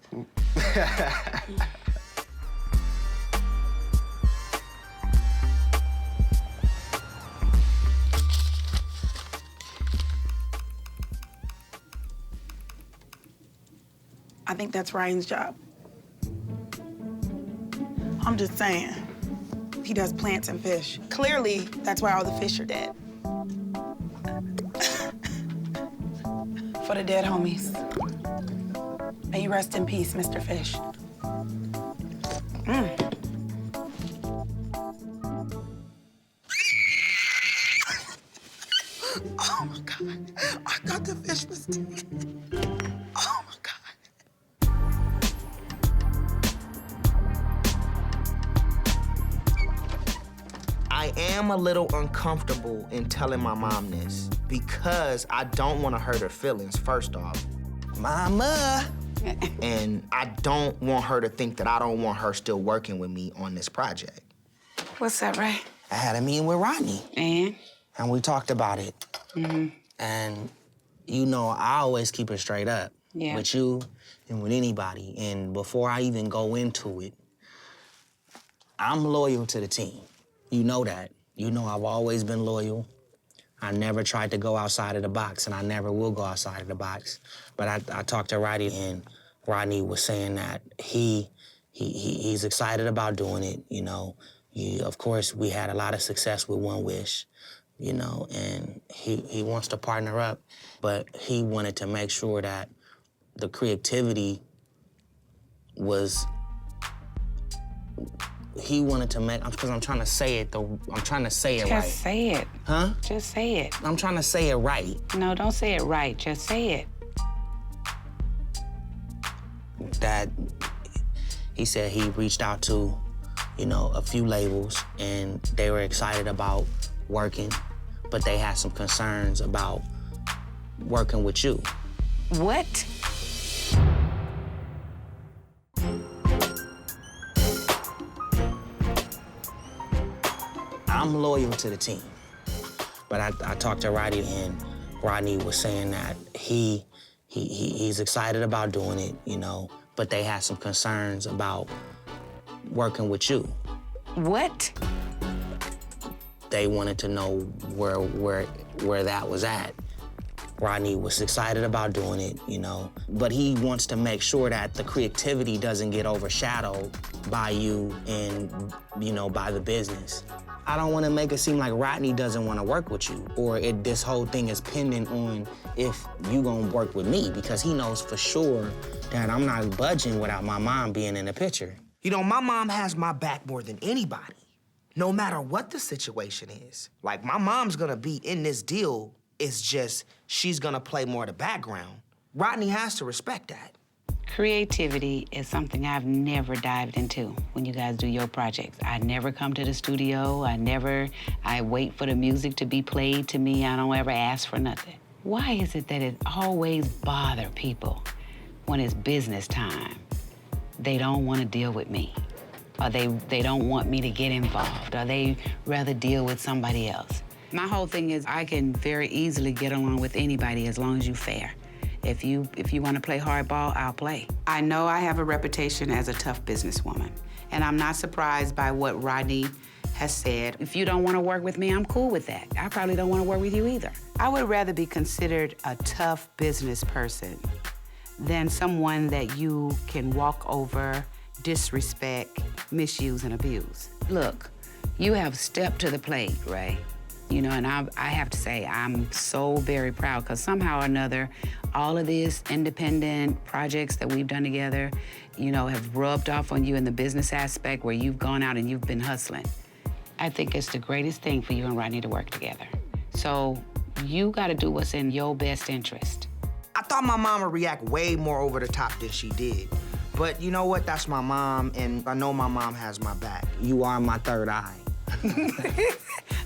[SPEAKER 12] I think that's Ryan's job. I'm just saying. He does plants and fish. Clearly, that's why all the fish are dead. For the dead homies. May you rest in peace, Mr. Fish. Oh my God. I thought the fish was dead. Oh my God.
[SPEAKER 14] I am a little uncomfortable in telling my mom this because I don't want to hurt her feelings, first off.
[SPEAKER 19] Mama!
[SPEAKER 14] And I don't want her to think that I don't want her still working with me on this project.
[SPEAKER 12] What's that, Ray?
[SPEAKER 19] I had a meeting with Rodney. And we talked about it. And you know, I always keep it straight up.
[SPEAKER 6] Yeah.
[SPEAKER 19] With you and with anybody. And before I even go into it, I'm loyal to the team. You know that. You know I've always been loyal. I never tried to go outside of the box, and I never will go outside of the box. But I talked to Rodney, and Rodney was saying that he's excited about doing it, you know. Of course, we had a lot of success with One Wish, you know, and he wants to partner up, but he wanted to make sure that the creativity was, he wanted to make, because I'm trying to say it, though, I'm trying to say it right.
[SPEAKER 6] Just say it.
[SPEAKER 19] Huh?
[SPEAKER 6] Just say it.
[SPEAKER 19] I'm trying to say it right.
[SPEAKER 6] No, don't say it right. Just say it.
[SPEAKER 19] That he said he reached out to, you know, a few labels, and they were excited about working, but they had some concerns about working with you.
[SPEAKER 6] What?
[SPEAKER 19] I'm loyal to the team, but I talked to Rodney, and Rodney was saying that he's excited about doing it, you know, but they had some concerns about working with you.
[SPEAKER 6] What?
[SPEAKER 19] They wanted to know where that was at. Rodney was excited about doing it, you know, but he wants to make sure that the creativity doesn't get overshadowed by you and, you know, by the business.
[SPEAKER 4] I don't want to make it seem like Rodney doesn't want to work with you, or this whole thing is pending on if you gonna work with me, because he knows for sure that I'm not budging without my mom being in the picture.
[SPEAKER 14] You know, my mom has my back more than anybody, no matter what the situation is. Like, my mom's gonna be in this deal, it's just she's gonna play more the background. Rodney has to respect that.
[SPEAKER 20] Creativity is something I've never dived into when you guys do your projects. I never come to the studio. I wait for the music to be played to me. I don't ever ask for nothing. Why is it that it always bothers people when it's business time? They don't want to deal with me, or they don't want me to get involved, or they rather deal with somebody else. My whole thing is I can very easily get along with anybody as long as you're fair. If you want to play hardball, I'll play. I know I have a reputation as a tough businesswoman, and I'm not surprised by what Rodney has said. If you don't want to work with me, I'm cool with that. I probably don't want to work with you either. I would rather be considered a tough business person than someone that you can walk over, disrespect, misuse, and abuse. Look, you have stepped to the plate, Ray. You know, and I have to say, I'm so very proud, because somehow or another, all of these independent projects that we've done together, you know, have rubbed off on you in the business aspect where you've gone out and you've been hustling. I think it's the greatest thing for you and Rodney to work together. So you gotta do what's in your best interest.
[SPEAKER 14] I thought my mom would react way more over the top than she did. But you know what? That's my mom, and I know my mom has my back. You are my third eye.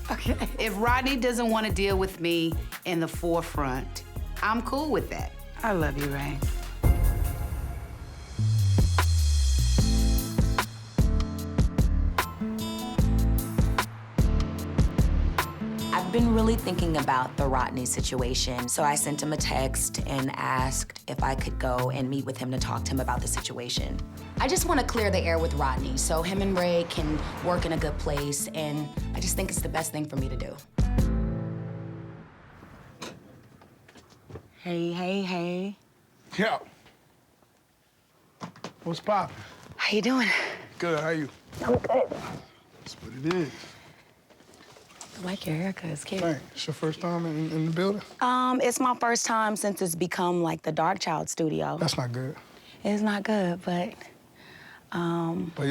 [SPEAKER 20] Okay. If Rodney doesn't want to deal with me in the forefront, I'm cool with that. I love you, Ray.
[SPEAKER 5] I've been really thinking about the Rodney situation, so I sent him a text and asked if I could go and meet with him to talk to him about the situation. I just want to clear the air with Rodney so him and Ray can work in a good place, and I just think it's the best thing for me to do.
[SPEAKER 1] Hey.
[SPEAKER 13] Yo. What's poppin'?
[SPEAKER 1] How you doing?
[SPEAKER 13] Good, how you?
[SPEAKER 1] I'm good.
[SPEAKER 13] That's what it is.
[SPEAKER 1] I like your haircut, it's cute.
[SPEAKER 13] Thanks. It's your first time in the building?
[SPEAKER 1] It's my first time since it's become like the Dark Child studio.
[SPEAKER 13] That's not good.
[SPEAKER 1] It's not good, but,
[SPEAKER 13] But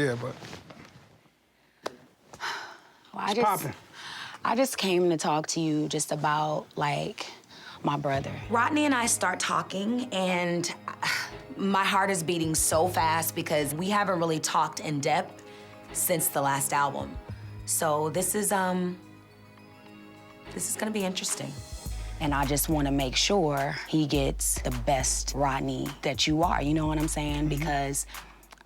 [SPEAKER 1] well, I just came to talk to you just about, like, my brother.
[SPEAKER 5] Rodney and I start talking, and my heart is beating so fast because we haven't really talked in depth since the last album. So this is gonna be interesting.
[SPEAKER 1] And I just want to make sure he gets the best Rodney that you are, you know what I'm saying? Because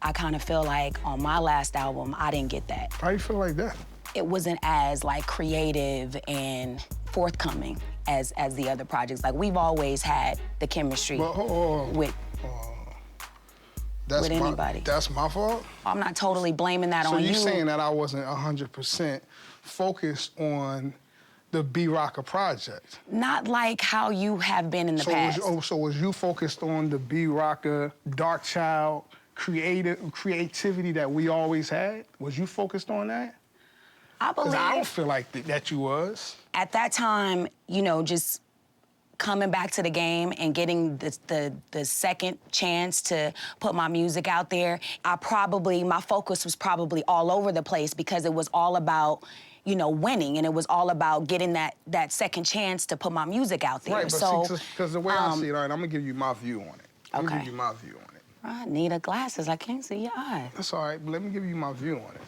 [SPEAKER 1] I kind of feel like on my last album, I didn't get that.
[SPEAKER 13] How you feel like that?
[SPEAKER 1] It wasn't as, like, creative and forthcoming as the other projects. Like, we've always had the chemistry with anybody.
[SPEAKER 13] That's my fault?
[SPEAKER 1] I'm not totally blaming that on you.
[SPEAKER 13] So you're saying that I wasn't 100% focused on the B-Rocker project?
[SPEAKER 1] Not like how you have been in the past.
[SPEAKER 13] So was you focused on the B-Rocker, Dark Child, creativity that we always had? Was you focused on that?
[SPEAKER 1] I believe.
[SPEAKER 13] 'Cause I don't feel like that you was.
[SPEAKER 1] At that time, you know, just coming back to the game and getting the second chance to put my music out there, my focus was probably all over the place because it was all about, you know, winning, and it was all about getting that second chance to put my music out there.
[SPEAKER 13] Right, but because the way I see it, all right, I'm gonna give you my view on it. I'm gonna give you my view on it.
[SPEAKER 1] I need glasses. I can't see your eyes.
[SPEAKER 13] That's all right, but let me give you my view on it.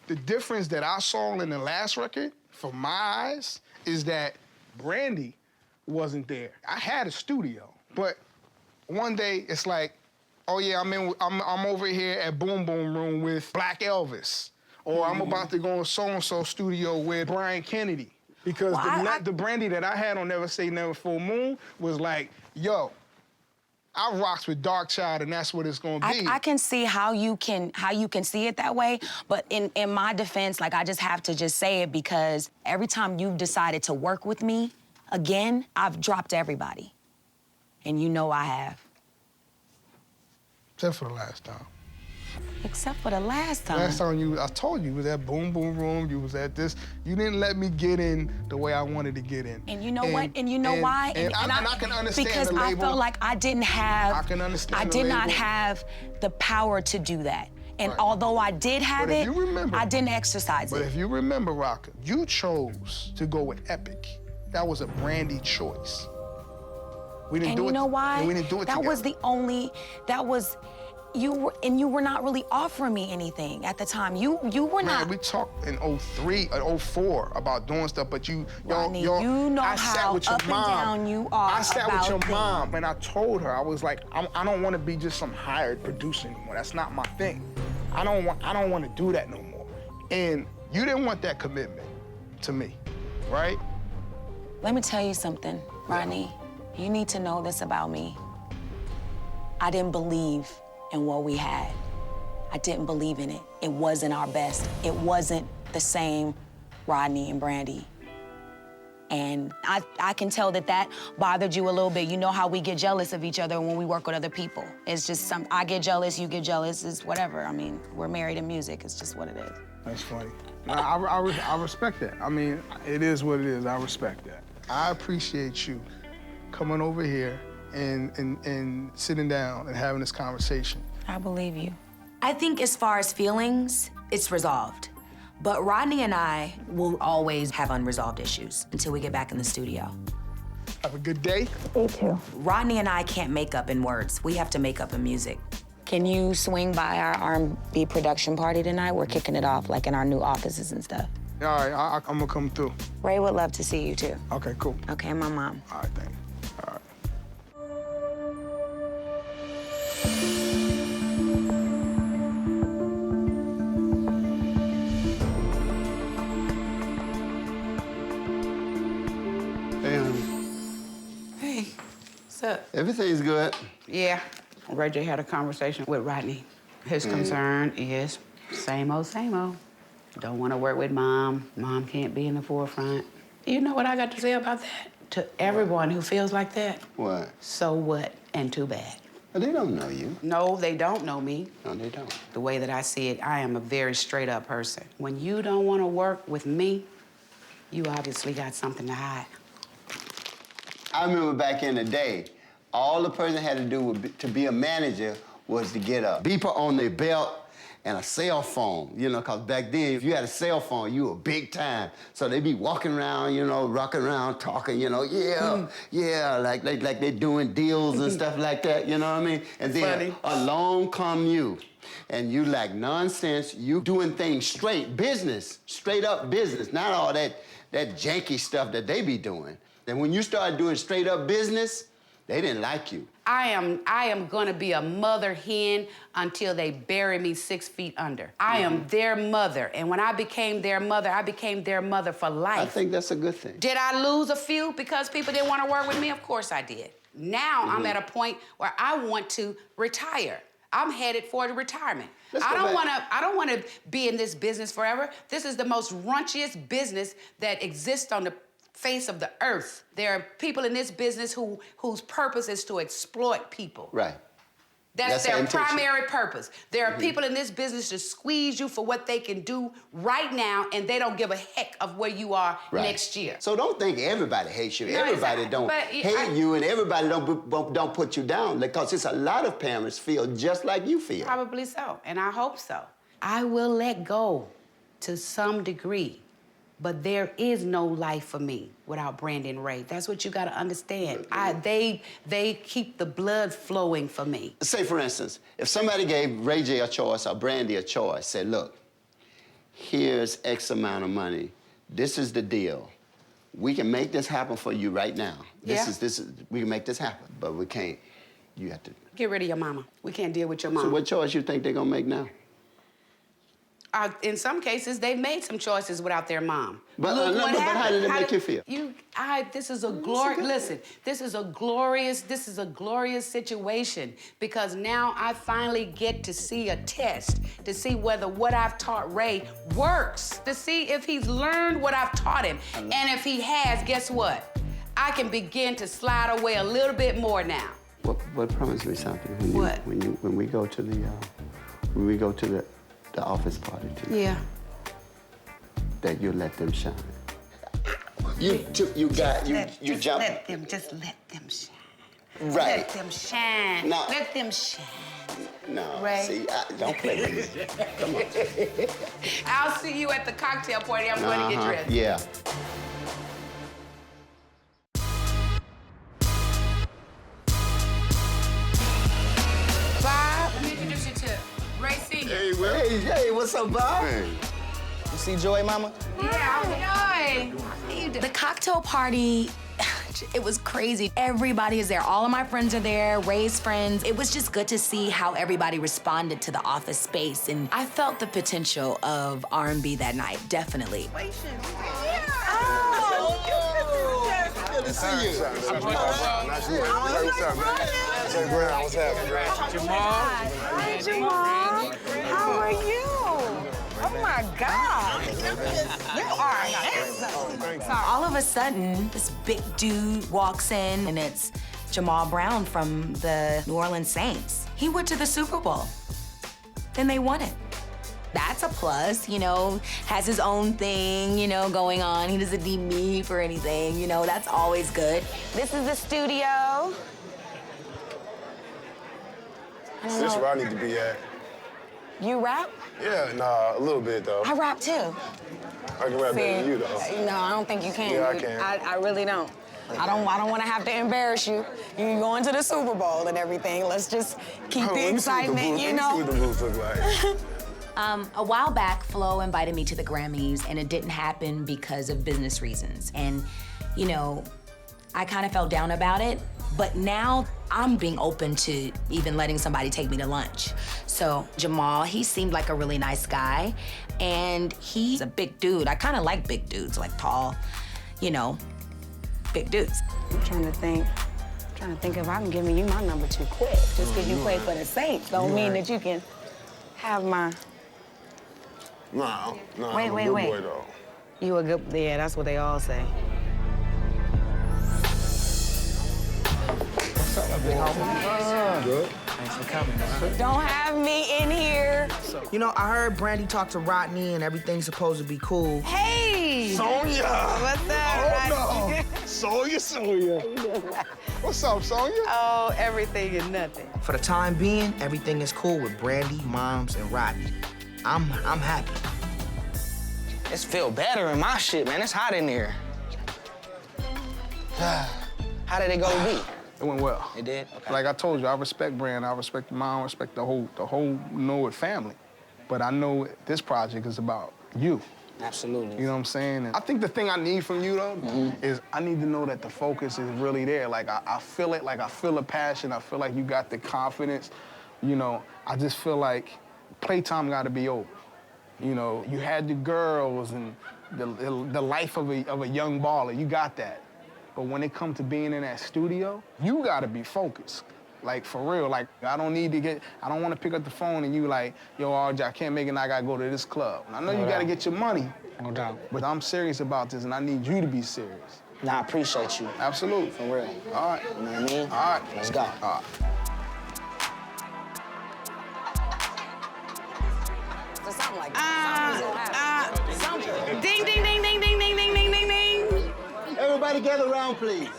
[SPEAKER 13] The difference that I saw in the last record, from my eyes, is that Brandy wasn't there. I had a studio, but one day it's like, oh yeah, I'm over here at Boom Boom Room with Black Elvis, or I'm about to go in so-and-so studio with Brian Kennedy, because the Brandy that I had on Never Say Never Full Moon was like, yo, I rocks with Dark Child, and that's what it's gonna be.
[SPEAKER 1] I can see how you can see it that way, but in my defense, like, I just have to just say it because every time you've decided to work with me again, I've dropped everybody, and you know I have.
[SPEAKER 13] Except for the last time.
[SPEAKER 1] Except for the last time.
[SPEAKER 13] Last time I told you was at Boom Boom Room, you was at this. You didn't let me get in the way I wanted to get in.
[SPEAKER 1] And you know what? And you know why?
[SPEAKER 13] And I can understand
[SPEAKER 1] because
[SPEAKER 13] the label.
[SPEAKER 1] I felt like I didn't have.
[SPEAKER 13] I can understand
[SPEAKER 1] I
[SPEAKER 13] the
[SPEAKER 1] did not
[SPEAKER 13] label.
[SPEAKER 1] have the power to do that. And although I did have
[SPEAKER 13] But if
[SPEAKER 1] it,
[SPEAKER 13] you remember,
[SPEAKER 1] I didn't exercise
[SPEAKER 13] But
[SPEAKER 1] it.
[SPEAKER 13] if you remember, Rocka, you chose to go with Epic. That was a Brandy choice. We didn't
[SPEAKER 1] And
[SPEAKER 13] do
[SPEAKER 1] you
[SPEAKER 13] it.
[SPEAKER 1] know why?
[SPEAKER 13] And we didn't do it
[SPEAKER 1] that
[SPEAKER 13] together.
[SPEAKER 1] was the only. That was. You were not really offering me anything at the time. You were
[SPEAKER 13] Man,
[SPEAKER 1] not.
[SPEAKER 13] we talked in 03 and 04 about doing stuff, but
[SPEAKER 1] Rodney, you know
[SPEAKER 13] I sat
[SPEAKER 1] how
[SPEAKER 13] with your
[SPEAKER 1] up and
[SPEAKER 13] mom.
[SPEAKER 1] down you are
[SPEAKER 13] I sat with
[SPEAKER 1] about
[SPEAKER 13] your
[SPEAKER 1] things.
[SPEAKER 13] mom and I told her, I was like, I don't want to be just some hired producer anymore. That's not my thing. I don't want to do that no more. And you didn't want that commitment to me, right?
[SPEAKER 1] Let me tell you something, Rodney. You need to know this about me. I didn't believe in what we had. I didn't believe in it. It wasn't our best. It wasn't the same Rodney and Brandy. And I can tell that bothered you a little bit. You know how we get jealous of each other when we work with other people. It's just I get jealous, you get jealous, it's whatever. I mean, we're married in music, it's just what it is.
[SPEAKER 13] That's funny. I respect that. I mean, it is what it is. I respect that. I appreciate you coming over here and sitting down and having this conversation.
[SPEAKER 1] I believe you.
[SPEAKER 5] I think as far as feelings, it's resolved. But Rodney and I will always have unresolved issues until we get back in the studio.
[SPEAKER 13] Have a good day.
[SPEAKER 1] You too.
[SPEAKER 5] Rodney and I can't make up in words. We have to make up in music.
[SPEAKER 1] Can you swing by our R&B production party tonight? We're kicking it off, like in our new offices and stuff.
[SPEAKER 13] All right, I'm gonna come through.
[SPEAKER 1] Ray would love to see you too.
[SPEAKER 13] Okay, cool.
[SPEAKER 1] Okay, and my mom.
[SPEAKER 13] All right, thanks. All right.
[SPEAKER 7] Hey,
[SPEAKER 6] Hey, what's up?
[SPEAKER 7] everything's good.
[SPEAKER 6] Yeah, Ray J had a conversation with Rodney. His concern is same old, same old. Don't want to work with Mom. Mom can't be in the forefront. You know what I got to say about that? To everyone who feels like that,
[SPEAKER 7] What?
[SPEAKER 6] so what and too bad.
[SPEAKER 7] They don't know you.
[SPEAKER 6] No, they don't know me.
[SPEAKER 7] No, they don't.
[SPEAKER 6] The way that I see it, I am a very straight up person. When you don't want to work with me, you obviously got something to hide.
[SPEAKER 7] I remember back in the day, all the person had to do to be a manager was to get a beeper on their belt and a cell phone, you know, because back then, if you had a cell phone, you were big time. So they'd be walking around, you know, rocking around, talking, you know, yeah, like they're doing deals and stuff like that, you know what I mean? And then along come you, and you like nonsense, you doing things straight, business, straight up business, not all that janky stuff that they be doing. And when you start doing straight up business, they didn't like you.
[SPEAKER 6] I am gonna be a mother hen until they bury me 6 feet under. I am their mother, and when I became their mother, I became their mother for life.
[SPEAKER 7] I think that's a good thing.
[SPEAKER 6] Did I lose a few because people didn't want to work with me? Of course I did. Now I'm at a point where I want to retire. I'm headed for the retirement. I don't want to be in this business forever. This is the most raunchiest business that exists on the face of the earth. There are people in this business whose purpose is to exploit people.
[SPEAKER 7] Right.
[SPEAKER 6] That's their primary purpose. There are people in this business to squeeze you for what they can do right now, and they don't give a heck of where you are next year.
[SPEAKER 7] So don't think everybody hates you.
[SPEAKER 6] No,
[SPEAKER 7] Everybody
[SPEAKER 6] exactly.
[SPEAKER 7] don't
[SPEAKER 6] But
[SPEAKER 7] hate you, and everybody don't put you down, because it's a lot of parents feel just like you feel.
[SPEAKER 6] Probably so, and I hope so. I will let go to some degree, but there is no life for me without Brandy and Ray. That's what you gotta understand. They keep the blood flowing for me.
[SPEAKER 7] Say, for instance, if somebody gave Ray J a choice or Brandy a choice, said, look, here's X amount of money. This is the deal. We can make this happen for you right now. We can make this happen, but we can't. You have to.
[SPEAKER 6] Get rid of your mama. We can't deal with your mama.
[SPEAKER 7] So what choice you think they're gonna make now?
[SPEAKER 6] In some cases, they've made some choices without their mom.
[SPEAKER 7] But how did it make you feel?
[SPEAKER 6] This is a glorious situation, because now I finally get to see a test to see whether what I've taught Ray works, to see if he's learned what I've taught him. And if he has, guess what? I can begin to slide away a little bit more now.
[SPEAKER 7] What promise me something? When we go to the when we go to the office party too,
[SPEAKER 6] Yeah.
[SPEAKER 7] that you let them shine.
[SPEAKER 6] Just let them shine.
[SPEAKER 7] Right.
[SPEAKER 6] Let them shine.
[SPEAKER 7] No.
[SPEAKER 6] Let them shine.
[SPEAKER 7] No,
[SPEAKER 6] Ray.
[SPEAKER 7] see, don't play with me. Come on.
[SPEAKER 6] I'll see you at the cocktail party. I'm going to get dressed.
[SPEAKER 7] Yeah.
[SPEAKER 6] Bob, let me introduce you to Ray Senior.
[SPEAKER 7] Hey, what's up, Bob?
[SPEAKER 19] You see Joy, mama?
[SPEAKER 6] Yeah, Joy.
[SPEAKER 5] The cocktail party, it was crazy. Everybody is there. All of my friends are there, Ray's friends. It was just good to see how everybody responded to the office space. And I felt the potential of R&B that night, definitely.
[SPEAKER 7] Good to see you.
[SPEAKER 16] Nice to meet you, bro. Nice to meet you. Hey, what's up, man? Jay Brown, what's happening?
[SPEAKER 8] Jamal. Hi, Jamal. How are you? Oh my God. You are handsome.
[SPEAKER 5] All of a sudden, this big dude walks in, and it's Jamal Brown from the New Orleans Saints. He went to the Super Bowl. Then they won it. That's a plus, you know, has his own thing, you know, going on. He doesn't need me for anything, you know, that's always good.
[SPEAKER 8] This is the studio.
[SPEAKER 16] This is where I need to be at.
[SPEAKER 8] You rap?
[SPEAKER 16] Yeah, nah, a little bit, though.
[SPEAKER 8] I rap too.
[SPEAKER 16] I can rap better than you, though.
[SPEAKER 8] No, I don't think you can.
[SPEAKER 16] Yeah, I can.
[SPEAKER 8] I really don't. I don't want to have to embarrass you. You're going to the Super Bowl and everything. Let's just keep the excitement, you know.
[SPEAKER 16] Let me see what the booth look like.
[SPEAKER 5] A while back, Flo invited me to the Grammys, and it didn't happen because of business reasons. And, you know, I kind of felt down about it, but now I'm being open to even letting somebody take me to lunch. So Jamal, he seemed like a really nice guy, and he's a big dude. I kind of like big dudes, like tall, you know, big dudes.
[SPEAKER 8] I'm trying to think if I can give you my number too quick. Just because you play for the Saints don't mean that you can have my...
[SPEAKER 16] No,
[SPEAKER 8] Wait,
[SPEAKER 16] I'm a
[SPEAKER 8] wait,
[SPEAKER 16] good
[SPEAKER 8] wait.
[SPEAKER 16] boy, though.
[SPEAKER 8] You a good... Yeah, that's what they all say.
[SPEAKER 16] What's up, big homie? Good.
[SPEAKER 14] Thanks for coming, man.
[SPEAKER 8] Don't have me in here.
[SPEAKER 14] You know, I heard Brandy talk to Rodney and everything's supposed to be cool.
[SPEAKER 8] Hey!
[SPEAKER 16] Sonya!
[SPEAKER 8] What's up,
[SPEAKER 16] Oh,
[SPEAKER 8] Rodney?
[SPEAKER 16] no. Sonya. What's up, Sonya?
[SPEAKER 8] Oh, everything and nothing.
[SPEAKER 14] For the time being, everything is cool with Brandy, Moms, and Rodney. I'm happy.
[SPEAKER 19] It's feel better in my shit, man. It's hot in there. How did it go with me?
[SPEAKER 13] It went well.
[SPEAKER 19] It did? Okay.
[SPEAKER 13] Like I told you, I respect Brand, I respect the mom, I respect the whole Norwood family. But I know this project is about you.
[SPEAKER 19] Absolutely.
[SPEAKER 13] You know what I'm saying? And I think the thing I need from you, though, is I need to know that the focus is really there. Like, I feel it, like I feel the passion, I feel like you got the confidence. You know, I just feel like playtime gotta be over. You know, you had the girls and the life of a young baller, you got that. But when it comes to being in that studio, you gotta be focused. Like, for real, like, I don't wanna pick up the phone and you like, yo, RJ, I can't make it, and I gotta go to this club. And I know you gotta get your money.
[SPEAKER 19] No doubt.
[SPEAKER 13] But I'm serious about this, and I need you to be serious.
[SPEAKER 19] Nah, I appreciate you.
[SPEAKER 13] Absolutely.
[SPEAKER 19] For real.
[SPEAKER 13] All right.
[SPEAKER 19] You know what I mean?
[SPEAKER 13] All right.
[SPEAKER 19] Let's go.
[SPEAKER 13] All right.
[SPEAKER 8] Something like that.
[SPEAKER 6] Ding, ding, ding, ding, ding, ding, ding, ding, ding, ding.
[SPEAKER 7] Everybody gather around, please.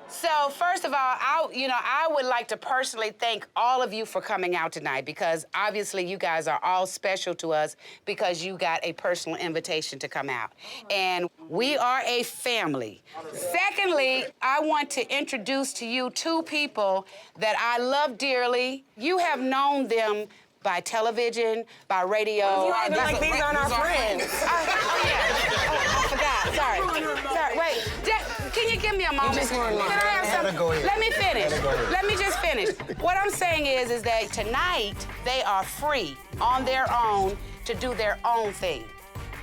[SPEAKER 6] So first of all, I would like to personally thank all of you for coming out tonight, because obviously you guys are all special to us because you got a personal invitation to come out. And we are a family. Secondly, I want to introduce to you two people that I love dearly. You have known them by television, by radio.
[SPEAKER 8] You acting like these aren't our friends.
[SPEAKER 6] Oh, yeah. I forgot. Sorry. Wait. Can you give me a moment? Can I have some?
[SPEAKER 14] Go ahead.
[SPEAKER 6] Let me finish. Let me just finish. What I'm saying is that tonight they are free on their own to do their own thing.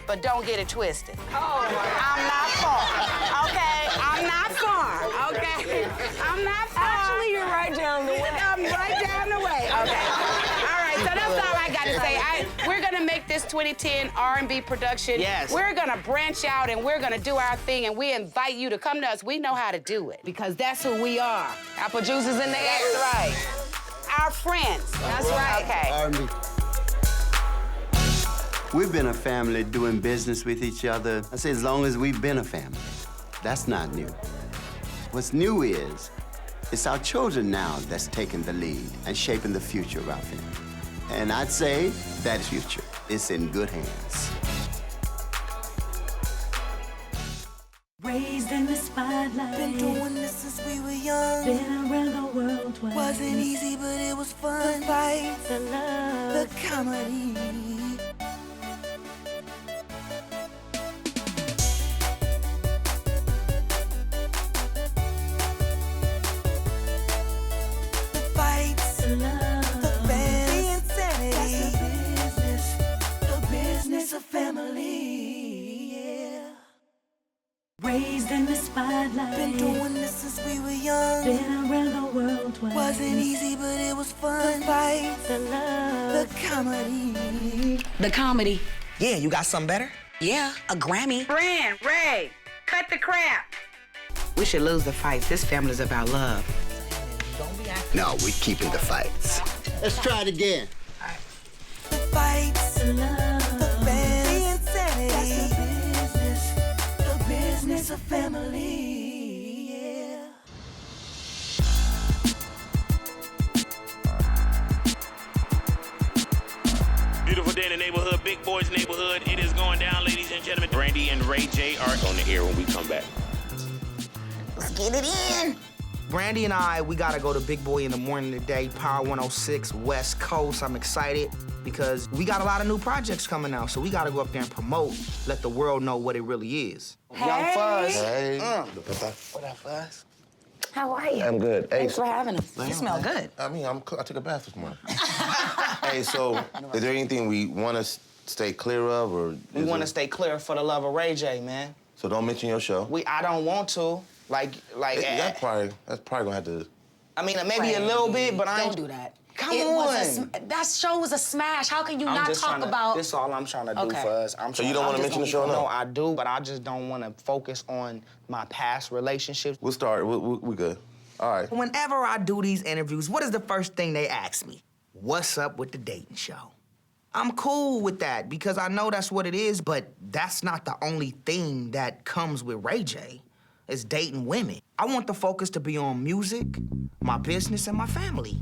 [SPEAKER 6] But don't get it twisted.
[SPEAKER 8] Oh,
[SPEAKER 6] I'm not far. Okay? I'm not far. Okay? I'm not far.
[SPEAKER 8] Actually, you're right down the way.
[SPEAKER 6] I'm right down the way. Okay. All right, so that's all I got to say. We're going to make this 2010 R&B production.
[SPEAKER 19] Yes.
[SPEAKER 6] We're going to branch out and we're going to do our thing, and we invite you to come to us. We know how to do it because that's who we are.
[SPEAKER 8] Apple juice is in the air.
[SPEAKER 6] That's right. Our friends.
[SPEAKER 8] That's right.
[SPEAKER 6] Okay.
[SPEAKER 7] R&B. We've been a family doing business with each other, I say as long as we've been a family. That's not new. What's new is, it's our children now that's taking the lead and shaping the future of our family. And I'd say that future is in good hands.
[SPEAKER 2] Raised in the spotlight.
[SPEAKER 9] Been doing this since we were young.
[SPEAKER 2] Been around the world twice.
[SPEAKER 9] Wasn't easy, but it was fun. The fights,
[SPEAKER 2] the love,
[SPEAKER 9] the comedy. The fights,
[SPEAKER 2] the love,
[SPEAKER 9] the fans, the insanity.
[SPEAKER 2] that's
[SPEAKER 9] The business of family. Yeah.
[SPEAKER 2] raised in the spotlight.
[SPEAKER 9] Been doing this since we were young.
[SPEAKER 2] Been around the world twice.
[SPEAKER 9] Wasn't easy, but it was fun. The fights,
[SPEAKER 2] the love,
[SPEAKER 9] the comedy.
[SPEAKER 5] The comedy.
[SPEAKER 4] Yeah, you got something better?
[SPEAKER 5] Yeah, a Grammy.
[SPEAKER 6] Brand, Ray, cut the crap. We should lose the fights. This family's about love.
[SPEAKER 7] No, we're keeping the fights. Let's try it again.
[SPEAKER 9] The fights,
[SPEAKER 2] the love,
[SPEAKER 9] the fans, the insanity.
[SPEAKER 2] the business of family.
[SPEAKER 9] Yeah.
[SPEAKER 22] Beautiful day in the neighborhood, Big Boys neighborhood. It is going down, ladies and gentlemen. Brandy and Ray J are on the air when we come back.
[SPEAKER 4] Let's get it in. Brandy and I, we gotta go to Big Boy in the morning today, Power 106 West Coast. I'm excited because we got a lot of new projects coming out, so we gotta go up there and promote, let the world know what it really is.
[SPEAKER 9] Young Fuzz.
[SPEAKER 16] Hey.
[SPEAKER 9] What up, Fuzz?
[SPEAKER 21] How are you?
[SPEAKER 16] I'm good. Hey,
[SPEAKER 21] Thanks for having us. You smell good.
[SPEAKER 16] I mean, I took a bath this morning. Hey, so is there anything we want to stay clear of, or
[SPEAKER 19] We want to stay clear for the love of Ray J, man.
[SPEAKER 16] So don't mention your show.
[SPEAKER 19] I don't want to.
[SPEAKER 16] That's probably gonna have to.
[SPEAKER 19] I mean, maybe a little bit, but I
[SPEAKER 5] Don't do that.
[SPEAKER 19] Come
[SPEAKER 5] It
[SPEAKER 19] on.
[SPEAKER 5] was that show was a smash. How can you
[SPEAKER 19] I'm
[SPEAKER 5] not
[SPEAKER 19] just
[SPEAKER 5] talk
[SPEAKER 19] tryna-
[SPEAKER 5] about?
[SPEAKER 19] This is all I'm trying to do,
[SPEAKER 5] Okay.
[SPEAKER 19] Fuzz.
[SPEAKER 16] So you don't wanna mention the show, no?
[SPEAKER 19] No, I do, but I just don't want to focus on my past relationships.
[SPEAKER 16] We'll start. We good. All right.
[SPEAKER 4] Whenever I do these interviews, what is the first thing they ask me? What's up with the dating show? I'm cool with that because I know that's what it is, but that's not the only thing that comes with Ray J. It's dating women. I want the focus to be on music, my business, and my family.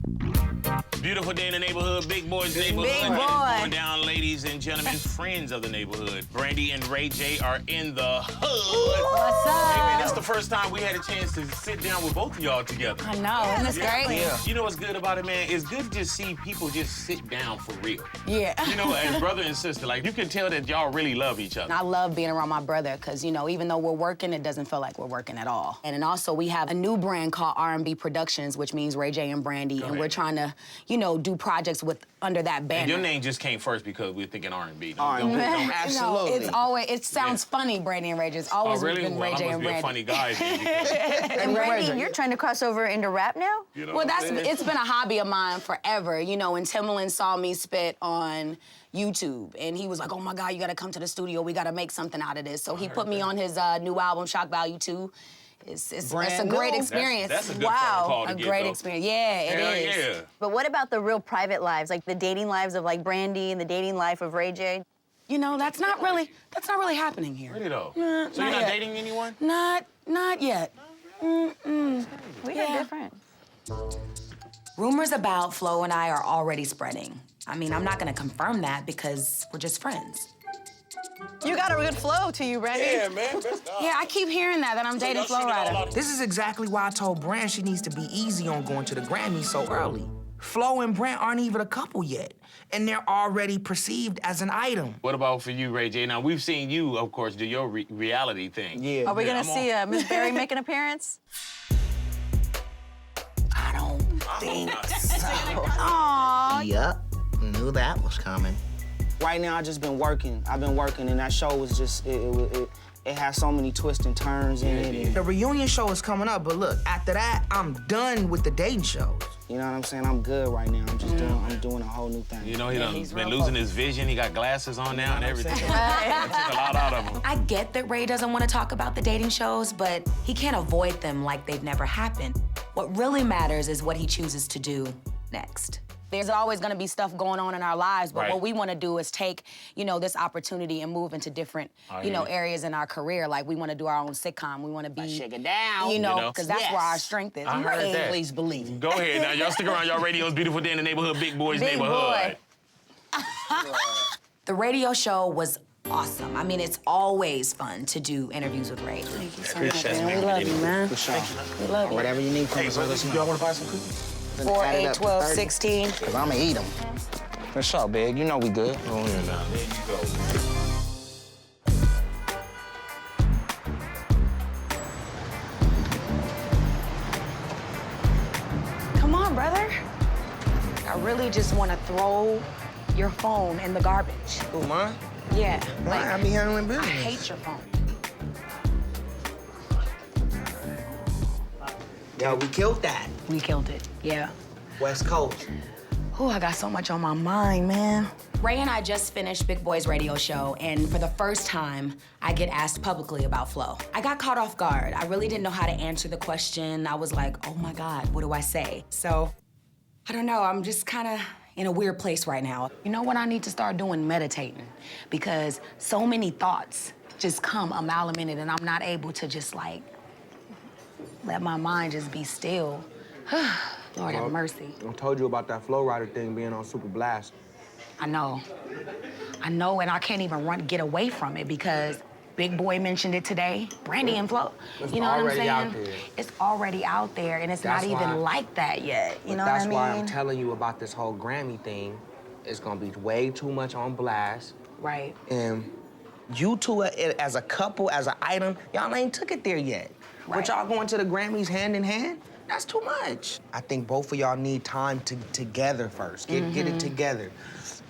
[SPEAKER 22] Beautiful day in the neighborhood, Big Boys neighborhood.
[SPEAKER 21] Big
[SPEAKER 22] It is
[SPEAKER 21] boy.
[SPEAKER 22] going down, ladies and gentlemen, friends of the neighborhood. Brandy and Ray J are in the hood.
[SPEAKER 21] What's up?
[SPEAKER 22] Hey, man, that's the first time we had a chance to sit down with both of y'all together.
[SPEAKER 21] I know, isn't this great?
[SPEAKER 22] Yeah. You know what's good about it, man? It's good to just see people just sit down for real.
[SPEAKER 21] Yeah.
[SPEAKER 22] You know, as brother and sister, like, you can tell that y'all really love each other.
[SPEAKER 5] I love being around my brother because, you know, even though we're working, it doesn't feel like we're working at all. And then also we have a new brand called R&B Productions, which means Ray J and Brandy, and we're trying to, you know, do projects with under that banner.
[SPEAKER 22] And your name just came first because we're thinking R&B.
[SPEAKER 5] No, it's always, it sounds funny, Brandy and Ray J. It's always
[SPEAKER 22] really?
[SPEAKER 5] been Ray
[SPEAKER 22] Well,
[SPEAKER 5] J
[SPEAKER 22] I
[SPEAKER 5] and
[SPEAKER 22] must be a
[SPEAKER 5] Brandy.
[SPEAKER 22] funny guy then.
[SPEAKER 21] And Brandy, you're trying to cross over into rap now?
[SPEAKER 22] You know
[SPEAKER 5] Well,
[SPEAKER 22] what I'm saying?
[SPEAKER 5] it's been a hobby of mine forever, you know, and Timbaland saw me spit on YouTube, and he was like, oh my God, you gotta come to the studio, we gotta make something out of this. So he put me on his new album, Shock Value 2. It's a great experience.
[SPEAKER 22] That's a good phone call to
[SPEAKER 5] a
[SPEAKER 22] get,
[SPEAKER 5] great
[SPEAKER 22] though.
[SPEAKER 5] experience. Yeah, it
[SPEAKER 22] Hell
[SPEAKER 5] is.
[SPEAKER 22] yeah.
[SPEAKER 21] But what about the real private lives, like the dating lives of like Brandy and the dating life of Ray J?
[SPEAKER 5] You know, that's not really happening here.
[SPEAKER 22] Really though?
[SPEAKER 5] Nah,
[SPEAKER 22] So you're not
[SPEAKER 5] yet.
[SPEAKER 22] dating anyone?
[SPEAKER 5] Not yet. Mm-mm.
[SPEAKER 21] We are different.
[SPEAKER 5] Rumors about Flo and I are already spreading. I mean, I'm not gonna confirm that because we're just friends.
[SPEAKER 21] You got a good flow to you, Brandy.
[SPEAKER 22] Yeah, man.
[SPEAKER 5] Yeah, I keep hearing that I'm dating Flo Rida.
[SPEAKER 4] This is exactly why I told Brand she needs to be easy on going to the Grammys so early. Flo and Brand aren't even a couple yet, and they're already perceived as an item.
[SPEAKER 22] What about for you, Ray J? Now, we've seen you, of course, do your reality thing.
[SPEAKER 4] Yeah.
[SPEAKER 21] Are we gonna
[SPEAKER 22] I'm
[SPEAKER 21] see Miss Berry make an appearance?
[SPEAKER 4] I don't think so.
[SPEAKER 21] Aww.
[SPEAKER 4] Yup, knew that was coming.
[SPEAKER 19] Right now, I just been working. I've been working, and that show was just it has so many twists and turns in it. And,
[SPEAKER 4] The reunion show is coming up, but look, after that, I'm done with the dating shows.
[SPEAKER 19] you know what I'm saying? I'm good right now. I'm just doing a whole new thing.
[SPEAKER 22] You know, he done been losing his vision. He got glasses on now and everything. That took a lot out of him.
[SPEAKER 5] I get that Ray doesn't want to talk about the dating shows, but he can't avoid them like they've never happened. What really matters is what he chooses to do next. There's always gonna be stuff going on in our lives, but
[SPEAKER 22] Right.
[SPEAKER 5] what we wanna do is take, this opportunity and move into different, areas in our career. Like, we wanna do our own sitcom. We wanna be,
[SPEAKER 19] Shake it down.
[SPEAKER 5] because that's where our strength is.
[SPEAKER 22] I heard that.
[SPEAKER 19] Please believe.
[SPEAKER 22] Go ahead now. Y'all stick around. Y'all radio's Beautiful Day in the Neighborhood, Big Boys
[SPEAKER 5] Big
[SPEAKER 22] Neighborhood.
[SPEAKER 5] boy. The radio show was awesome. I mean, it's always fun to do interviews with Ray.
[SPEAKER 8] Thank you so much, man. We love you, man.
[SPEAKER 19] For sure.
[SPEAKER 8] We love you.
[SPEAKER 19] Whatever you need from us, let us know.
[SPEAKER 22] Y'all want to buy some cookies?
[SPEAKER 5] 4,
[SPEAKER 19] Add it
[SPEAKER 5] 8,
[SPEAKER 19] up to
[SPEAKER 5] 12,
[SPEAKER 19] 30.
[SPEAKER 5] 16.
[SPEAKER 19] Because I'm going to eat them. For sure, big. You know we good.
[SPEAKER 22] Go ahead now. There you go.
[SPEAKER 5] Come on, brother. I really just want to throw your phone in the garbage.
[SPEAKER 14] Who, mine?
[SPEAKER 5] Yeah.
[SPEAKER 14] Why? I be handling
[SPEAKER 5] I
[SPEAKER 14] business.
[SPEAKER 5] hate your phone.
[SPEAKER 14] Yo, we killed that.
[SPEAKER 5] We killed it. Yeah.
[SPEAKER 14] West Coast.
[SPEAKER 5] Oh, I got so much on my mind, man. Ray and I just finished Big Boy's radio show, and for the first time, I get asked publicly about Flo. I got caught off guard. I really didn't know how to answer the question. I was like, oh my God, what do I say? So, I don't know, I'm just kind of in a weird place right now. You know what I need to start doing? Meditating. Because so many thoughts just come a mile a minute, and I'm not able to just like, let my mind just be still. Lord have mercy.
[SPEAKER 4] I told you about that Flow Rider thing being on Super Blast.
[SPEAKER 5] I know, and I can't even get away from it because Big Boy mentioned it today. Brandy and Flo,
[SPEAKER 4] It's
[SPEAKER 5] you know what I'm
[SPEAKER 4] already
[SPEAKER 5] saying?
[SPEAKER 4] out there.
[SPEAKER 5] It's already out there, and it's
[SPEAKER 4] That's
[SPEAKER 5] not even
[SPEAKER 4] why-
[SPEAKER 5] like that yet. You
[SPEAKER 4] But
[SPEAKER 5] know what I
[SPEAKER 4] that's
[SPEAKER 5] mean?
[SPEAKER 4] why I'm telling you about this whole Grammy thing. It's gonna be way too much on blast.
[SPEAKER 5] Right.
[SPEAKER 4] And you two, as a couple, as an item, y'all ain't took it there yet. But y'all going to the Grammys hand in hand? That's too much. I think both of y'all need time together first. Get it together.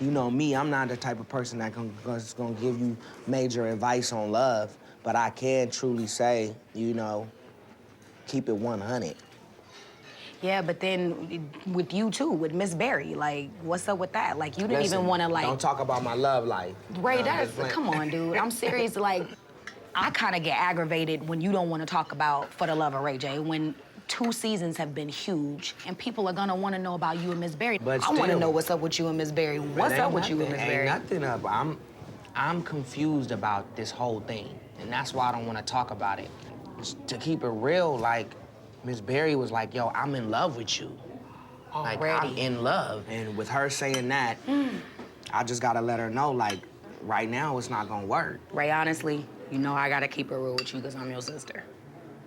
[SPEAKER 4] You know me, I'm not the type of person that's gonna give you major advice on love, but I can truly say, keep it 100.
[SPEAKER 5] Yeah, but then with you too, with Miss Berry, like, what's up with that? Like, you didn't
[SPEAKER 4] Listen,
[SPEAKER 5] even want to like.
[SPEAKER 4] Don't talk about my love life.
[SPEAKER 5] Ray,
[SPEAKER 4] No, I'm
[SPEAKER 5] that's
[SPEAKER 4] just playing.
[SPEAKER 5] come on, dude. I'm serious. Like, I kind of get aggravated when you don't want to talk about For the Love of Ray J. When 2 seasons have been huge, and people are gonna want to know about you and Miss Berry.
[SPEAKER 4] But
[SPEAKER 5] I want to
[SPEAKER 4] still-
[SPEAKER 5] know what's up with you and Miss Berry. What's up with you and Miss Berry?
[SPEAKER 4] Ain't nothing up. I'm confused about this whole thing, and that's why I don't want to talk about it. To keep it real, like, Miss Berry was like, yo, I'm in love with you. Like, I'm
[SPEAKER 5] Already.
[SPEAKER 4] in love. And with her saying that, I just gotta let her know, like, right now it's not gonna work.
[SPEAKER 5] Ray, honestly, you know I gotta keep it real with you because I'm your sister.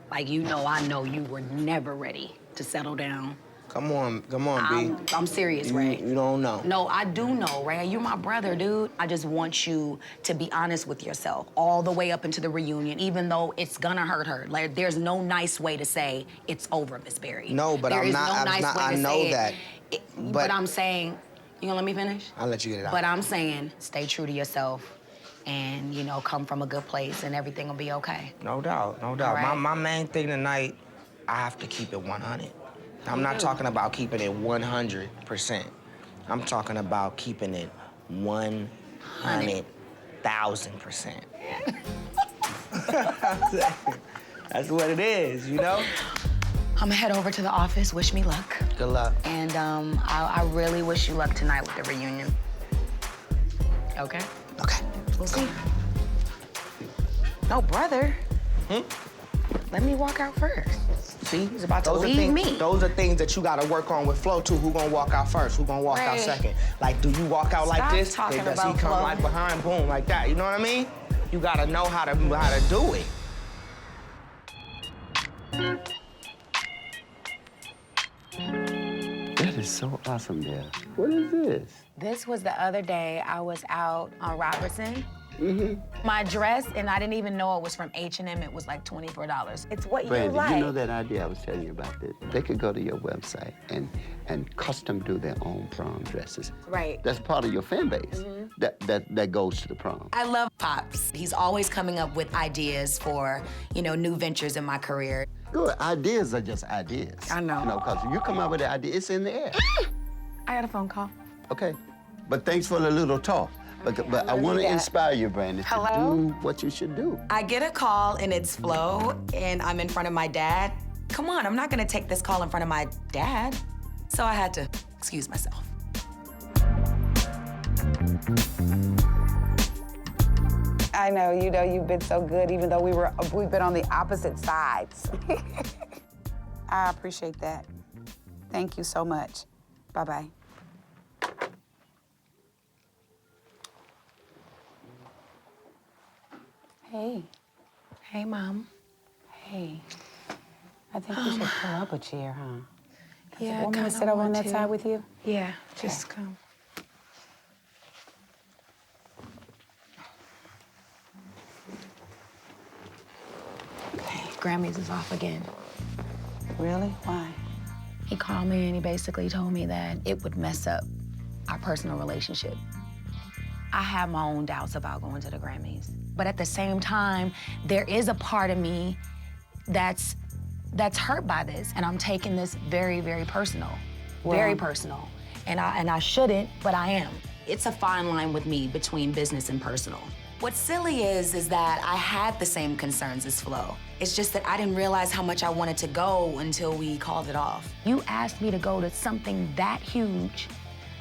[SPEAKER 5] Like, I know you were never ready to settle down.
[SPEAKER 4] Come on, B.
[SPEAKER 5] I'm serious, Ray.
[SPEAKER 4] You don't know.
[SPEAKER 5] No, I do know, Ray. You're my brother, dude. I just want you to be honest with yourself all the way up into the reunion, even though it's gonna hurt her. Like, there's no nice way to say it's over, Miss Berry.
[SPEAKER 4] No, but
[SPEAKER 5] There
[SPEAKER 4] I'm
[SPEAKER 5] is
[SPEAKER 4] not.
[SPEAKER 5] no
[SPEAKER 4] I'm
[SPEAKER 5] nice
[SPEAKER 4] not.
[SPEAKER 5] way
[SPEAKER 4] I
[SPEAKER 5] to
[SPEAKER 4] know
[SPEAKER 5] say
[SPEAKER 4] that.
[SPEAKER 5] it. But I'm saying, you gonna let me finish?
[SPEAKER 4] I'll let you get it out.
[SPEAKER 5] But I'm saying, stay true to yourself, and come from a good place, and everything will be okay.
[SPEAKER 4] No doubt, no doubt.
[SPEAKER 5] All right.
[SPEAKER 4] My main thing tonight, I have to keep it 100. I'm not talking about keeping it 100%. I'm talking about keeping it 100,000%. That's what it is,
[SPEAKER 5] I'm gonna head over to the office. Wish me luck.
[SPEAKER 4] Good luck.
[SPEAKER 5] And I really wish you luck tonight with the reunion. Okay?
[SPEAKER 4] Okay.
[SPEAKER 5] We'll see. No, brother. Let me walk out first.
[SPEAKER 4] See?
[SPEAKER 5] He's about to
[SPEAKER 4] Those are
[SPEAKER 5] leave
[SPEAKER 4] things,
[SPEAKER 5] me.
[SPEAKER 4] Those are things that you gotta work on with Flo, too. Who gonna walk out first? Who gonna walk out
[SPEAKER 5] Ray.
[SPEAKER 4] second? Like, do you walk out like
[SPEAKER 5] Stop
[SPEAKER 4] this?
[SPEAKER 5] talking
[SPEAKER 4] Does he
[SPEAKER 5] about
[SPEAKER 4] come
[SPEAKER 5] Flo.
[SPEAKER 4] like behind, boom, like that? You know what I mean? You gotta know how to do it.
[SPEAKER 7] That is so awesome, there. What is this?
[SPEAKER 5] This was the other day I was out on Robertson. My dress, and I didn't even know it was from H&M. It was like $24. It's what
[SPEAKER 7] Brandy,
[SPEAKER 5] you like.
[SPEAKER 7] you know that idea I was telling you about this? They could go to your website and custom do their own prom dresses.
[SPEAKER 5] Right.
[SPEAKER 7] That's part of your fan base. That goes to the prom.
[SPEAKER 5] I love Pops. He's always coming up with ideas for, new ventures in my career.
[SPEAKER 7] Good. Ideas are just ideas.
[SPEAKER 5] I know.
[SPEAKER 7] Because if you come up with an idea, it's in the air.
[SPEAKER 5] I got a phone call.
[SPEAKER 7] Okay. But thanks for the little talk. But I want to
[SPEAKER 5] that.
[SPEAKER 7] inspire you, Brandy,
[SPEAKER 5] Hello?
[SPEAKER 7] to do what you should do.
[SPEAKER 5] I get a call and it's Flo, and I'm in front of my dad. Come on, I'm not gonna take this call in front of my dad. So I had to excuse myself.
[SPEAKER 6] I know, you've been so good, even though we've been on the opposite sides. I appreciate that. Thank you so much. Bye-bye. Hey.
[SPEAKER 1] Hey, Mom.
[SPEAKER 6] Hey. I think we should pull up a chair, huh?
[SPEAKER 1] Yeah,
[SPEAKER 6] Want me to sit over on that side with you?
[SPEAKER 1] Yeah, just come. Okay, Grammys is off again.
[SPEAKER 6] Really? Why?
[SPEAKER 1] He called me and he basically told me that it would mess up our personal relationship. I have my own doubts about going to the Grammys. But at the same time, there is a part of me that's hurt by this, and I'm taking this very, very personal. Very personal. And I shouldn't, but I am.
[SPEAKER 5] It's a fine line with me between business and personal. What's silly is that I had the same concerns as Flo. It's just that I didn't realize how much I wanted to go until we called it off.
[SPEAKER 1] You asked me to go to something that huge,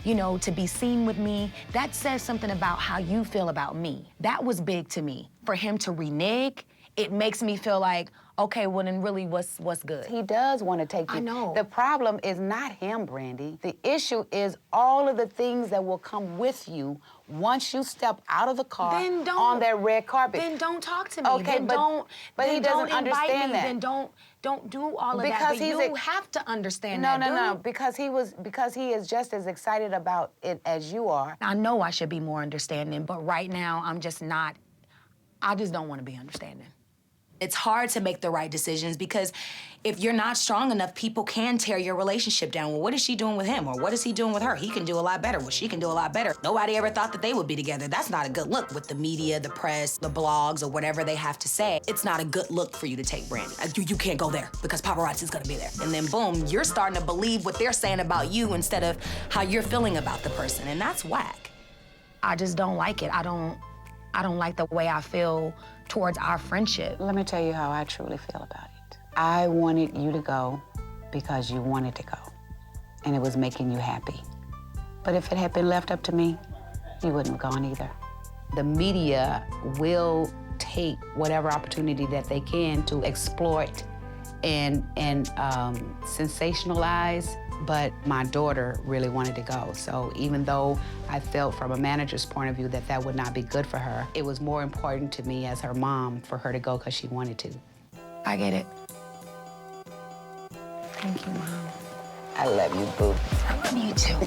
[SPEAKER 1] you know, to be seen with me. That says something about how you feel about me. That was big to me. For him to renege, it makes me feel like, okay, well then really what's good?
[SPEAKER 6] He does want to take you.
[SPEAKER 1] I know.
[SPEAKER 6] The problem is not him, Brandy. The issue is all of the things that will come with you once you step out of the car on that red carpet.
[SPEAKER 1] Then don't talk to me.
[SPEAKER 6] Okay,
[SPEAKER 1] then
[SPEAKER 6] but he doesn't understand that.
[SPEAKER 1] Then don't do all of
[SPEAKER 6] Because
[SPEAKER 1] that. But
[SPEAKER 6] he's
[SPEAKER 1] you have to understand that.
[SPEAKER 6] No. Because he is just as excited about it as you are.
[SPEAKER 1] I know I should be more understanding, but right now I'm just not. I just don't want to be understanding.
[SPEAKER 5] It's hard to make the right decisions because if you're not strong enough, people can tear your relationship down. Well, what is she doing with him? Or what is he doing with her? He can do a lot better. Well, she can do a lot better. Nobody ever thought that they would be together. That's not a good look with the media, the press, the blogs, or whatever they have to say. It's not a good look for you to take Brandy. You can't go there because paparazzi's gonna be there. And then boom, you're starting to believe what they're saying about you instead of how you're feeling about the person, and that's whack.
[SPEAKER 1] I just don't like it. I don't like the way I feel towards our friendship.
[SPEAKER 6] Let me tell you how I truly feel about it. I wanted you to go because you wanted to go, and it was making you happy. But if it had been left up to me, you wouldn't have gone either. The media will take whatever opportunity that they can to exploit and sensationalize, but my daughter really wanted to go. So even though I felt from a manager's point of view that that would not be good for her, it was more important to me as her mom for her to go because she wanted to.
[SPEAKER 1] I get it. Thank you, Mom.
[SPEAKER 6] I love you, boo.
[SPEAKER 1] I love you too.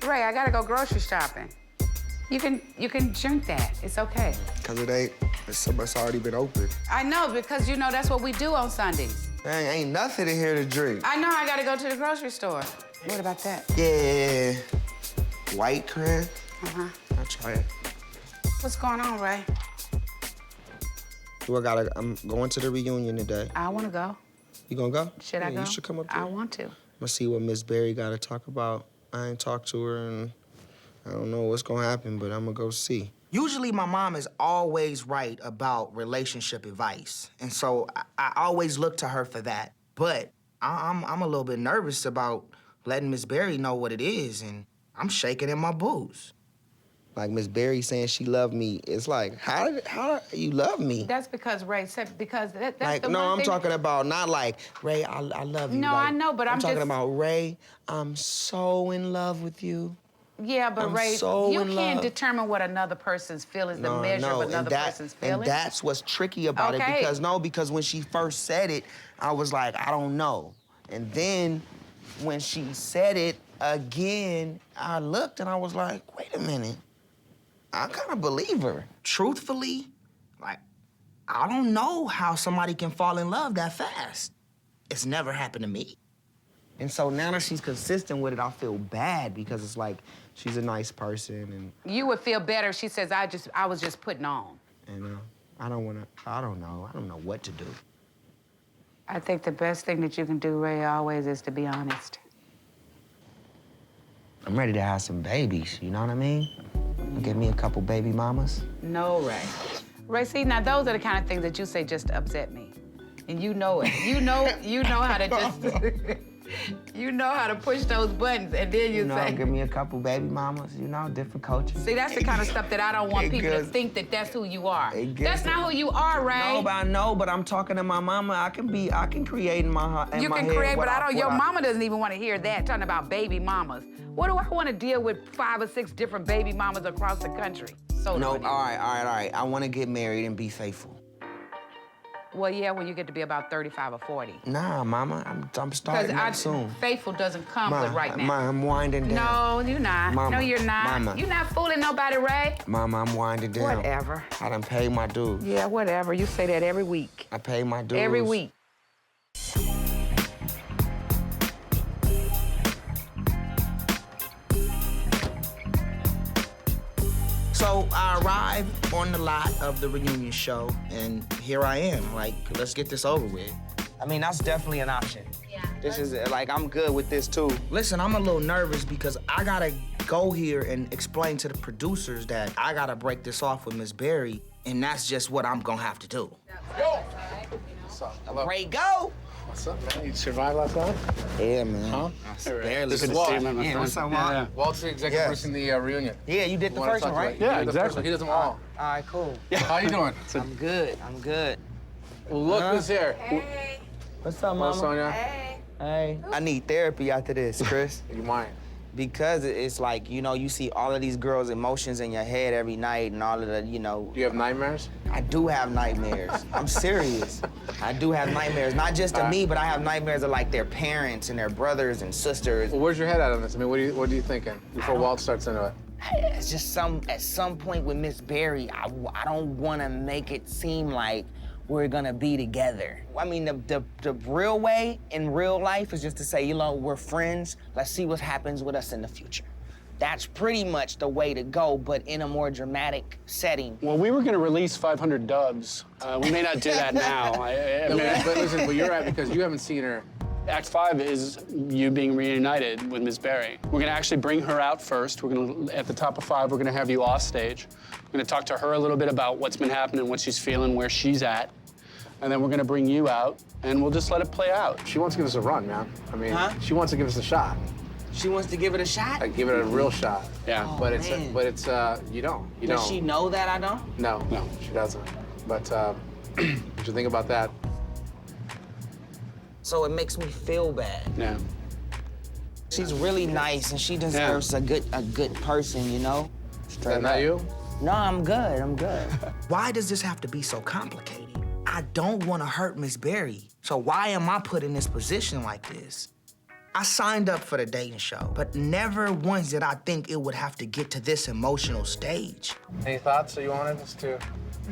[SPEAKER 6] Ray, I gotta go grocery shopping. You can drink that. It's okay.
[SPEAKER 14] Cause it's already been open.
[SPEAKER 6] I know, because you know that's what we do on Sundays.
[SPEAKER 14] Dang, ain't nothing in here to drink.
[SPEAKER 6] I know I gotta go to the grocery store. What about that?
[SPEAKER 14] Yeah. White cran.
[SPEAKER 6] Uh-huh.
[SPEAKER 14] I'll try it.
[SPEAKER 6] What's going on, Ray?
[SPEAKER 14] I'm going to the reunion today.
[SPEAKER 6] I wanna go.
[SPEAKER 14] You gonna go?
[SPEAKER 6] Should I go?
[SPEAKER 14] You should come up there.
[SPEAKER 6] I want to.
[SPEAKER 14] I'm gonna see what Miss Berry gotta talk about. I ain't talked to her and I don't know what's gonna happen, but I'm gonna go see. Usually my mom is always right about relationship advice. And so I always look to her for that. But I'm a little bit nervous about letting Miss Berry know what it is, and I'm shaking in my boots. Like Miss Berry saying she loved me, it's like, how you love me?
[SPEAKER 6] That's because Ray said, because that's
[SPEAKER 14] Like,
[SPEAKER 6] the
[SPEAKER 14] no,
[SPEAKER 6] one
[SPEAKER 14] I'm
[SPEAKER 6] thing.
[SPEAKER 14] talking about not like, Ray, I love you.
[SPEAKER 6] No,
[SPEAKER 14] like,
[SPEAKER 6] I know, but I'm
[SPEAKER 14] talking
[SPEAKER 6] just-
[SPEAKER 14] about, Ray, I'm so in love with you.
[SPEAKER 6] Yeah, but
[SPEAKER 14] I'm
[SPEAKER 6] Ray,
[SPEAKER 14] so
[SPEAKER 6] you
[SPEAKER 14] in
[SPEAKER 6] can't
[SPEAKER 14] love.
[SPEAKER 6] determine what another person's feelings, the measure of another person's feelings.
[SPEAKER 14] And that's what's tricky about
[SPEAKER 6] Okay.
[SPEAKER 14] it, because when she first said it, I was like, I don't know. And then when she said it again, I looked and I was like, wait a minute. I kind of believe her. Truthfully, like, I don't know how somebody can fall in love that fast. It's never happened to me. And so now that she's consistent with it, I feel bad because it's like she's a nice person and
[SPEAKER 6] You would feel better if she says, I was just putting on.
[SPEAKER 14] I don't know what to do.
[SPEAKER 6] I think the best thing that you can do, Ray, always is to be honest.
[SPEAKER 14] I'm ready to have some babies, you know what I mean? Give me a couple baby mamas.
[SPEAKER 6] No, Ray. Ray, see, now those are the kind of things that you say just to upset me. And you know it. You know how to just, you know how to push those buttons, and then you say.
[SPEAKER 4] Give me a couple baby mamas, different cultures.
[SPEAKER 6] See, that's the kind of stuff that I don't want people to think that that's who you are. That's not who you are, Ray.
[SPEAKER 4] No, but I know, but I'm talking to my mama. I can create in my heart.
[SPEAKER 6] You can create, but I don't. Your mama doesn't even want to hear that, talking about baby mamas. What do I want to deal with 5 or 6 different baby mamas across the country? So
[SPEAKER 4] no, all right. I want to get married and be faithful.
[SPEAKER 6] Well, yeah, when you get to be about 35 or 40.
[SPEAKER 4] Nah, mama, I'm starting up soon.
[SPEAKER 6] Faithful doesn't come with right now.
[SPEAKER 4] Mama, I'm winding down.
[SPEAKER 6] No, you're not.
[SPEAKER 4] Mama,
[SPEAKER 6] no, you're not.
[SPEAKER 4] Mama.
[SPEAKER 6] You're not fooling nobody, Ray.
[SPEAKER 4] Mama, I'm winding down.
[SPEAKER 6] Whatever.
[SPEAKER 4] I done paid my dues.
[SPEAKER 6] Yeah, whatever. You say that every week.
[SPEAKER 4] I pay my dues.
[SPEAKER 6] Every week.
[SPEAKER 14] So I arrived on the lot of the reunion show, and here I am. Like, let's get this over with.
[SPEAKER 4] I mean, that's definitely an option.
[SPEAKER 19] Yeah.
[SPEAKER 4] This is, I'm good with this, too.
[SPEAKER 14] Listen, I'm a little nervous because I gotta go here and explain to the producers that I gotta break this off with Miss Berry, and that's just what I'm gonna have to do.
[SPEAKER 13] Go! What's up? Hello.
[SPEAKER 14] Ray, go!
[SPEAKER 13] What's up, man? You survived last night?
[SPEAKER 4] Yeah, man.
[SPEAKER 13] Huh?
[SPEAKER 14] Barely.
[SPEAKER 13] This is Walt.
[SPEAKER 14] Yeah, what's up, Walt?
[SPEAKER 13] Yeah. Walt's the executive producing the reunion.
[SPEAKER 14] Yeah, you did the first one, right?
[SPEAKER 13] Yeah, exactly. He does them all.
[SPEAKER 14] All right, cool.
[SPEAKER 13] How you doing?
[SPEAKER 4] I'm good.
[SPEAKER 13] Well, look who's here.
[SPEAKER 14] Hey. What's up,
[SPEAKER 13] Hello,
[SPEAKER 14] mama?
[SPEAKER 13] Sonia.
[SPEAKER 14] Hey.
[SPEAKER 4] I need therapy after this, Chris.
[SPEAKER 13] You mind?
[SPEAKER 4] Because it's like, you see all of these girls' emotions in your head every night and all of the,
[SPEAKER 13] Do you have nightmares?
[SPEAKER 4] I do have nightmares. I'm serious. I do have nightmares. Not just of me, but I have nightmares of like their parents and their brothers and sisters.
[SPEAKER 13] Well, where's your head at on this? I mean, what are you thinking before Walt starts into it?
[SPEAKER 4] It's just at some point with Miss Berry, I don't want to make it seem like we're gonna be together. I mean, the real way in real life is just to say, we're friends. Let's see what happens with us in the future. That's pretty much the way to go, but in a more dramatic setting.
[SPEAKER 15] Well, we were going to release 500 dubs. We may not do that now.
[SPEAKER 13] But listen, but you're right, because you haven't seen her.
[SPEAKER 15] Act 5 is you being reunited with Miss Berry. We're going to actually bring her out first. We're going to, at the top of 5, we're going to have you off stage. We're going to talk to her a little bit about what's been happening, what she's feeling, where she's at. And then we're going to bring you out, and we'll just let it play out.
[SPEAKER 13] She wants to give us a run, man. I mean, she wants to give us a shot.
[SPEAKER 4] She wants to give it a shot?
[SPEAKER 13] Like, give it a real shot.
[SPEAKER 15] Yeah.
[SPEAKER 4] Oh,
[SPEAKER 13] but
[SPEAKER 4] man.
[SPEAKER 13] it's you don't. You
[SPEAKER 4] Does
[SPEAKER 13] don't.
[SPEAKER 4] she know that I don't?
[SPEAKER 13] No, she doesn't. But what you think about that?
[SPEAKER 4] So it makes me feel bad.
[SPEAKER 15] Yeah.
[SPEAKER 4] She's really nice, and she deserves a good person,
[SPEAKER 13] Is that not you?
[SPEAKER 4] No, I'm good.
[SPEAKER 14] Why does this have to be so complicated? I don't want to hurt Miss Berry, so why am I put in this position like this? I signed up for the dating show, but never once did I think it would have to get to this emotional stage.
[SPEAKER 13] Any thoughts that you wanted us to?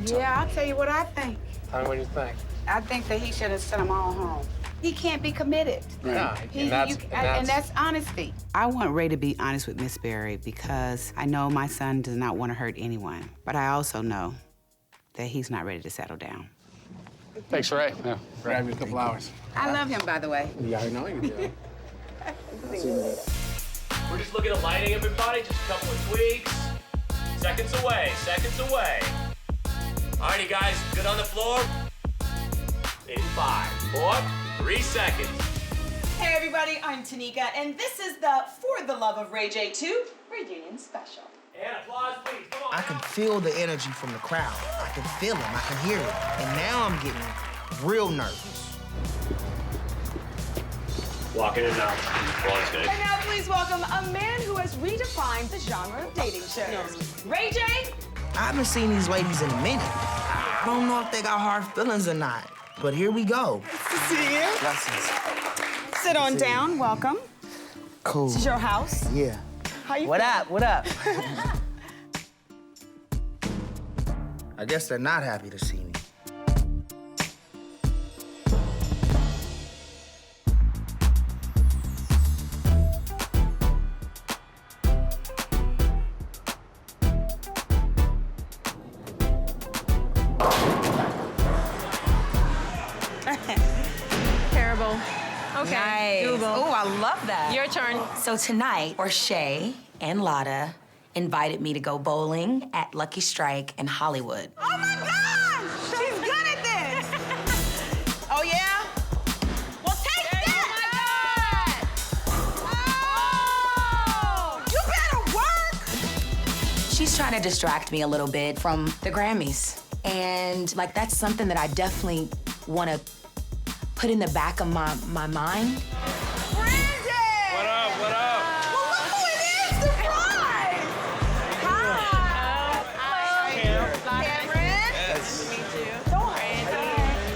[SPEAKER 12] Yeah, I'll tell you what I think.
[SPEAKER 13] Tell me what you think.
[SPEAKER 12] I think that he should have sent them all home. He can't be committed.
[SPEAKER 13] Right.
[SPEAKER 12] And that's honesty.
[SPEAKER 6] I want Ray to be honest with Miss Berry because I know my son does not want to hurt anyone. But I also know that he's not ready to settle down.
[SPEAKER 15] Thanks, Ray. Yeah.
[SPEAKER 13] Grab you a couple hours.
[SPEAKER 6] I love him, by the way.
[SPEAKER 13] Yeah, I know you do.
[SPEAKER 22] We're just looking at lighting, everybody. Just a couple of tweaks. Seconds away. Alrighty, guys, good on the floor. In 5, 4, 3 seconds.
[SPEAKER 17] Hey everybody, I'm Tanika, and this is the For the Love of Ray J 2 reunion special.
[SPEAKER 22] And applause, please. Come on.
[SPEAKER 14] I can feel the energy from the crowd. I can feel it, I can hear it. And now I'm getting real nervous.
[SPEAKER 22] Walking in now.
[SPEAKER 17] And now please welcome a man who has redefined the genre of dating shows. Ray J.
[SPEAKER 14] I haven't seen these ladies in a minute. I don't know if they got hard feelings or not, but here we go.
[SPEAKER 17] Nice to see you.
[SPEAKER 14] Blessings.
[SPEAKER 17] Sit on down, welcome.
[SPEAKER 14] Cool.
[SPEAKER 17] This is your house.
[SPEAKER 14] Yeah.
[SPEAKER 17] How you
[SPEAKER 4] What
[SPEAKER 17] feeling?
[SPEAKER 4] up?
[SPEAKER 14] I guess they're not happy to see me.
[SPEAKER 11] Terrible. Okay.
[SPEAKER 5] Nice.
[SPEAKER 11] Google.
[SPEAKER 5] Oh, I love that.
[SPEAKER 11] Your turn.
[SPEAKER 5] So tonight, O'Shea and Lotta invited me to go bowling at Lucky Strike in Hollywood.
[SPEAKER 17] Oh my God!
[SPEAKER 5] He's trying to distract me a little bit from the Grammys. And like, that's something that I definitely want to put in the back of my mind.
[SPEAKER 22] What up? What up?
[SPEAKER 12] Well, look who it is! Surprise! Hi! Cameron.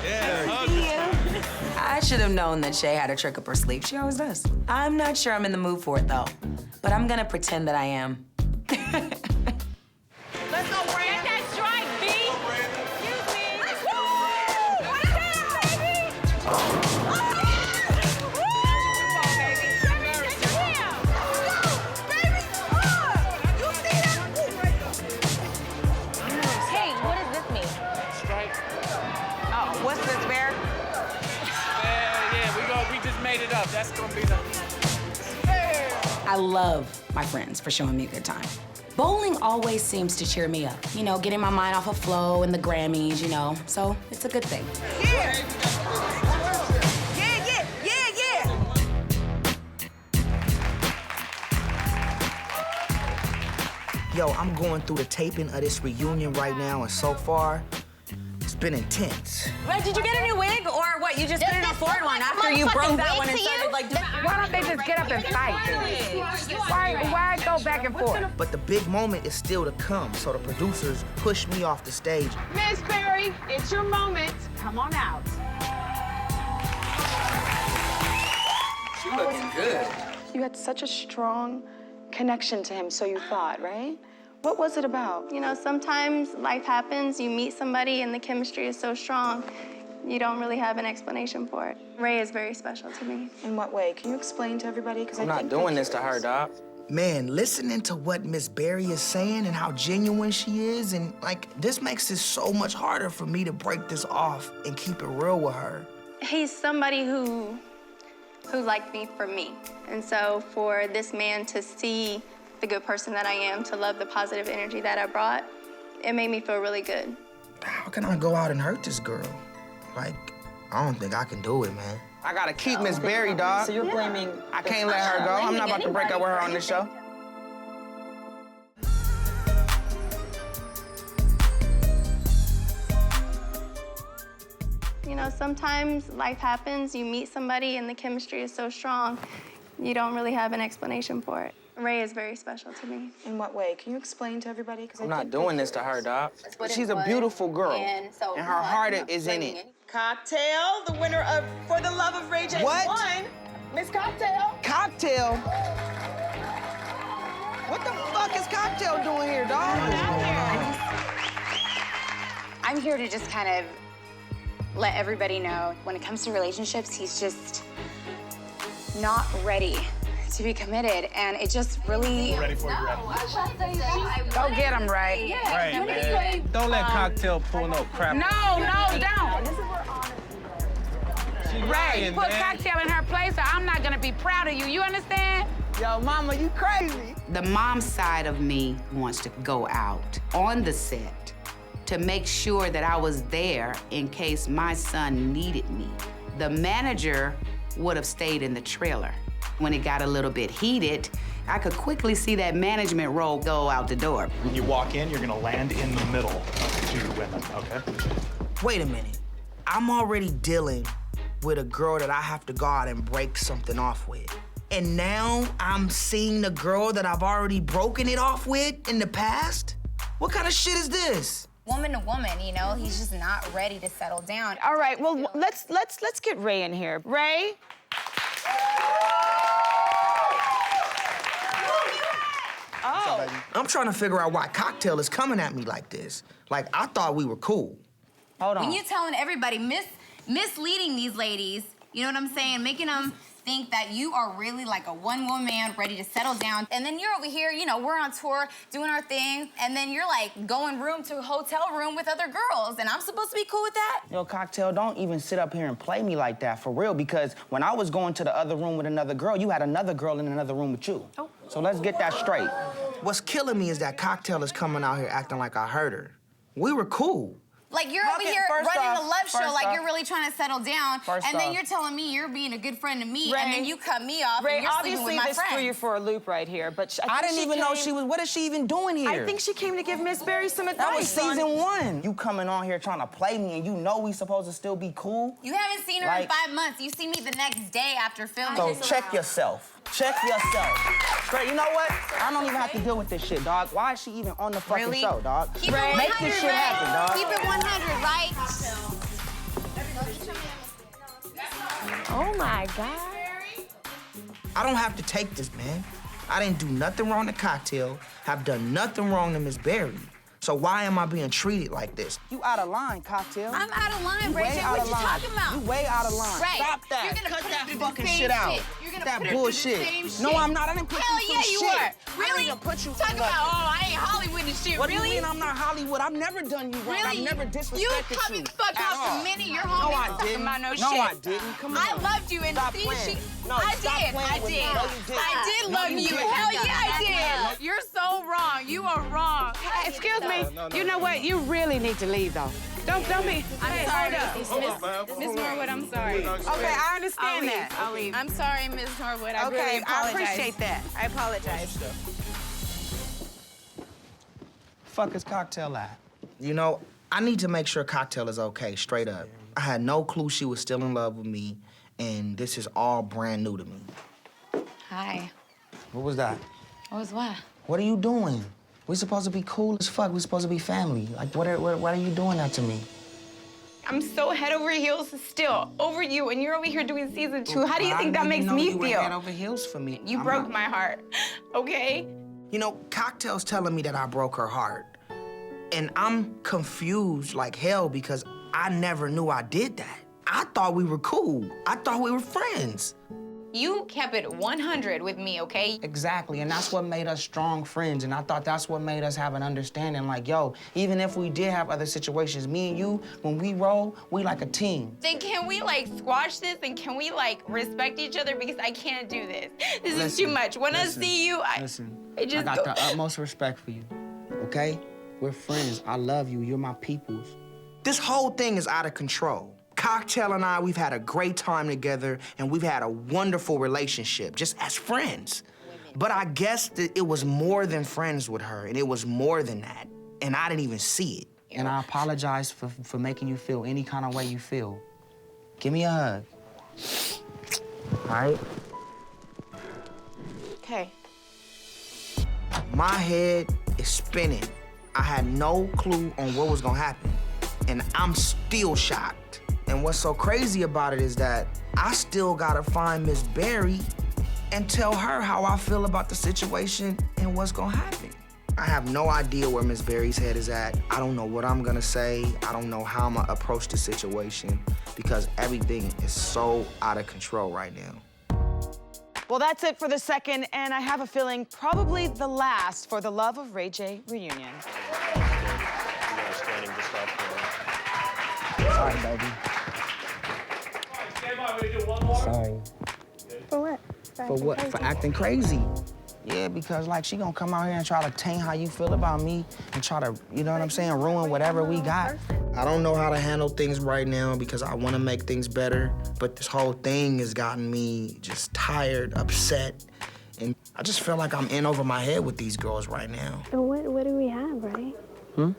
[SPEAKER 22] Yes.
[SPEAKER 5] I should have known that Shay had a trick up her sleeve. She always does. I'm not sure I'm in the mood for it, though. But I'm gonna pretend that I am.
[SPEAKER 11] Let's go, Brand. Get that strike, B. Excuse me. Let's go.
[SPEAKER 8] Hey, what does this mean?
[SPEAKER 15] Strike.
[SPEAKER 8] Oh, what's this, Bear?
[SPEAKER 15] Yeah, we just made it up. That's gonna be the.
[SPEAKER 5] I love my friends for showing me a good time. Bowling always seems to cheer me up. You know, getting my mind off of flow and the Grammys, you know. So it's a good thing.
[SPEAKER 12] Yeah!
[SPEAKER 14] Yo, I'm going through the taping of this reunion right now, and so far, it's been intense.
[SPEAKER 8] Wait, did you get a new wig or what? You just put in a foreign one after you broke that one and started like doing.
[SPEAKER 6] Why don't they just get up and fight? Why go back and forth?
[SPEAKER 14] But the big moment is still to come, so the producers pushed me off the stage.
[SPEAKER 11] Miss Berry, it's your moment. Come on out.
[SPEAKER 9] She looking good.
[SPEAKER 3] You had such a strong connection to him, so you thought, right? What was it about?
[SPEAKER 18] You know, sometimes life happens, you meet somebody and the chemistry is so strong, you don't really have an explanation for it. Ray is very special to me.
[SPEAKER 3] In what way? Can you explain to everybody? Because
[SPEAKER 19] I'm not doing this to her, dog.
[SPEAKER 14] Man, listening to what Miss Berry is saying and how genuine she is, and like, this makes it so much harder for me to break this off and keep it real with her.
[SPEAKER 18] He's somebody who liked me for me. And so for this man to see the good person that I am, to love the positive energy that I brought, it made me feel really good.
[SPEAKER 14] How can I go out and hurt this girl? Like, I don't think I can do it, man.
[SPEAKER 19] I gotta keep Miss Berry, dog.
[SPEAKER 8] So you're blaming.
[SPEAKER 19] I can't let her go. I'm not about to break up with her on this show.
[SPEAKER 18] You know, sometimes life happens, you meet somebody and the chemistry is so strong, you don't really have an explanation for it. Ray is very special to me.
[SPEAKER 3] In what way? Can you explain to everybody? Because
[SPEAKER 19] I'm not doing this to her, dog. She's a beautiful girl, and her heart is in it.
[SPEAKER 17] Cocktail, the winner of For the Love of Ray J
[SPEAKER 19] What?
[SPEAKER 17] won. Miss Cocktail.
[SPEAKER 19] Cocktail? What the fuck is Cocktail doing here, dog?
[SPEAKER 23] I'm here to just kind of let everybody know when it comes to relationships, he's just not ready to be committed, and it just really.
[SPEAKER 15] Ready for you, ready.
[SPEAKER 6] Go get him, Ray.
[SPEAKER 15] Right, man. Don't let Cocktail pull no crap.
[SPEAKER 6] No, don't.
[SPEAKER 15] She
[SPEAKER 6] Ray,
[SPEAKER 15] lying,
[SPEAKER 6] put
[SPEAKER 15] man.
[SPEAKER 6] Cocktail in her place, or I'm not gonna be proud of you. You understand?
[SPEAKER 19] Yo, mama, you crazy.
[SPEAKER 6] The mom side of me wants to go out on the set to make sure that I was there in case my son needed me. The manager would have stayed in the trailer. When it got a little bit heated, I could quickly see that management role go out the door.
[SPEAKER 24] When you walk in, you're gonna land in the middle of two women, okay?
[SPEAKER 14] Wait a minute. I'm already dealing with a girl that I have to go out and break something off with. And now I'm seeing the girl that I've already broken it off with in the past? What kind of shit is this?
[SPEAKER 23] Woman to woman, you know, he's just not ready to settle down.
[SPEAKER 17] All right, well, let's get Ray in here. Ray?
[SPEAKER 14] Oh. I'm trying to figure out why Cocktail is coming at me like this. Like, I thought we were cool.
[SPEAKER 19] Hold
[SPEAKER 23] When you telling everybody, misleading these ladies, you know what I'm saying? Making them think that you are really like a one-woman man ready to settle down. And then you're over here, you know, we're on tour doing our thing, and then you're like going room to hotel room with other girls, and I'm supposed to be cool with that?
[SPEAKER 19] Yo, Cocktail, don't even sit up here and play me like that, for real, because when I was going to the other room with another girl, you had another girl in another room with you. Oh. So let's get that straight.
[SPEAKER 14] What's killing me is that Cocktail is coming out here acting like I hurt her. We were cool.
[SPEAKER 23] Like, you're over here running the love show like you're really trying to settle down, and then you're telling me you're being a good friend to me, and then you cut me off, and you're sleeping with my friend.
[SPEAKER 17] Obviously, this threw you for a loop right here, but
[SPEAKER 19] I didn't even know she was, what is she even doing here?
[SPEAKER 17] I think she came to give Miss Berry some advice.
[SPEAKER 19] That was season 1. You coming on here trying to play me, and you know we supposed to still be cool?
[SPEAKER 23] You haven't seen her in 5 months. You see me the next day after filming.
[SPEAKER 19] So check yourself. Check yourself. Straight, you know what? I don't even have to deal with this shit, dog. Why is she even on the fucking show, dog?
[SPEAKER 23] Keep it 100,
[SPEAKER 19] Make this shit happen, dog.
[SPEAKER 23] Keep it 100, right?
[SPEAKER 8] Oh my God.
[SPEAKER 14] I don't have to take this, man. I didn't do nothing wrong to Cocktail, have done nothing wrong to Miss Berry. So why am I being treated like this?
[SPEAKER 19] You out of line, Cocktail.
[SPEAKER 23] I'm out of line, Ray. What you talking about?
[SPEAKER 19] You way out of line.
[SPEAKER 23] Right.
[SPEAKER 19] Stop that.
[SPEAKER 23] You're gonna
[SPEAKER 19] Cut
[SPEAKER 23] put
[SPEAKER 19] that
[SPEAKER 23] her through
[SPEAKER 19] fucking
[SPEAKER 23] the same
[SPEAKER 19] shit out.
[SPEAKER 23] You're gonna
[SPEAKER 19] That
[SPEAKER 23] put her
[SPEAKER 19] bullshit.
[SPEAKER 23] through the same
[SPEAKER 19] No,
[SPEAKER 23] shit.
[SPEAKER 19] I'm not. I didn't put
[SPEAKER 23] Hell
[SPEAKER 19] you through
[SPEAKER 23] yeah,
[SPEAKER 19] shit.
[SPEAKER 23] you are.
[SPEAKER 19] I
[SPEAKER 23] Really?
[SPEAKER 19] didn't even put you
[SPEAKER 23] Talk
[SPEAKER 19] through
[SPEAKER 23] about,
[SPEAKER 19] nothing.
[SPEAKER 23] oh, I ain't Hollywood and shit.
[SPEAKER 19] What
[SPEAKER 23] Really?
[SPEAKER 19] do you mean I'm not Hollywood? I've never done you wrong.
[SPEAKER 23] Really?
[SPEAKER 19] I've never disrespected
[SPEAKER 23] You cut me the fuck
[SPEAKER 19] at
[SPEAKER 23] off
[SPEAKER 19] all.
[SPEAKER 23] the minute you're
[SPEAKER 19] No,
[SPEAKER 23] home
[SPEAKER 19] I
[SPEAKER 23] and talking
[SPEAKER 19] didn't.
[SPEAKER 23] about no shit.
[SPEAKER 19] No, I didn't. Come on.
[SPEAKER 23] I loved you and
[SPEAKER 19] Stop
[SPEAKER 23] see
[SPEAKER 19] playing. No,
[SPEAKER 23] I
[SPEAKER 19] stop
[SPEAKER 23] did.
[SPEAKER 19] playing
[SPEAKER 23] I
[SPEAKER 19] with me.
[SPEAKER 23] did.
[SPEAKER 19] No, you didn't.
[SPEAKER 23] I did
[SPEAKER 19] No,
[SPEAKER 23] love
[SPEAKER 19] you
[SPEAKER 23] you.
[SPEAKER 19] didn't.
[SPEAKER 23] Hell yeah, I did. You're so wrong. You are wrong.
[SPEAKER 6] Excuse me. You know what? You really need to leave, though. Don't be.
[SPEAKER 23] I'm sorry,
[SPEAKER 6] Miss Norwood, I'm sorry. Okay, I understand that.
[SPEAKER 23] I'll leave. I'm sorry, Miss Norwood. I
[SPEAKER 6] Okay,
[SPEAKER 23] really apologize.
[SPEAKER 6] I appreciate that. I apologize.
[SPEAKER 14] Fuck is Cocktail at? You know, I need to make sure Cocktail is okay, straight up. I had no clue she was still in love with me, and this is all brand new to me.
[SPEAKER 1] Hi.
[SPEAKER 14] What was that?
[SPEAKER 1] What was what?
[SPEAKER 14] What are you doing? We're supposed to be cool as fuck. We're supposed to be family. Like, why are you doing that to me?
[SPEAKER 12] I'm so head over heels still over you, and you're over here doing season 2. How do you think that makes me
[SPEAKER 14] you were
[SPEAKER 12] feel?
[SPEAKER 14] head over heels for me.
[SPEAKER 12] You broke my heart, okay?
[SPEAKER 14] You know, Cocktail's telling me that I broke her heart. And I'm confused like hell because I never knew I did that. I thought we were cool. I thought we were friends.
[SPEAKER 12] You kept it 100 with me, okay?
[SPEAKER 19] Exactly, and that's what made us strong friends, and I thought that's what made us have an understanding, like, yo, even if we did have other situations, me and you, when we roll, we like a team.
[SPEAKER 12] Then can we, like, squash this, and can we, like, respect each other? Because I can't do this. This is too much. When I see you, I just
[SPEAKER 19] I got
[SPEAKER 12] go.
[SPEAKER 19] the utmost respect for you, okay? We're friends. I love you. You're my peoples.
[SPEAKER 14] This whole thing is out of control. Cocktail and I, we've had a great time together, and we've had a wonderful relationship, just as friends. But I guess that it was more than friends with her, and it was more than that, and I didn't even see it.
[SPEAKER 19] And I apologize for making you feel any kind of way you feel. Give me a hug. All right?
[SPEAKER 12] Okay.
[SPEAKER 14] My head is spinning. I had no clue on what was gonna happen, and I'm still shocked. And what's so crazy about it is that I still gotta find Miss Berry and tell her how I feel about the situation and what's gonna happen. I have no idea where Miss Berry's head is at. I don't know what I'm gonna say. I don't know how I'm gonna approach the situation because everything is so out of control right now.
[SPEAKER 17] Well, that's it for the second, and I have a feeling probably the last for the Love of Ray J reunion.
[SPEAKER 19] Sorry, baby. Sorry.
[SPEAKER 8] For what?
[SPEAKER 19] For what? For acting crazy. Yeah, because like she gonna come out here and try to taint how you feel about me and try to, you know what I'm saying, ruin whatever we got.
[SPEAKER 14] I don't know how to handle things right now because I want to make things better, but this whole thing has gotten me just tired, upset, and I just feel like I'm in over my head with these girls right now.
[SPEAKER 8] So what do we have, right?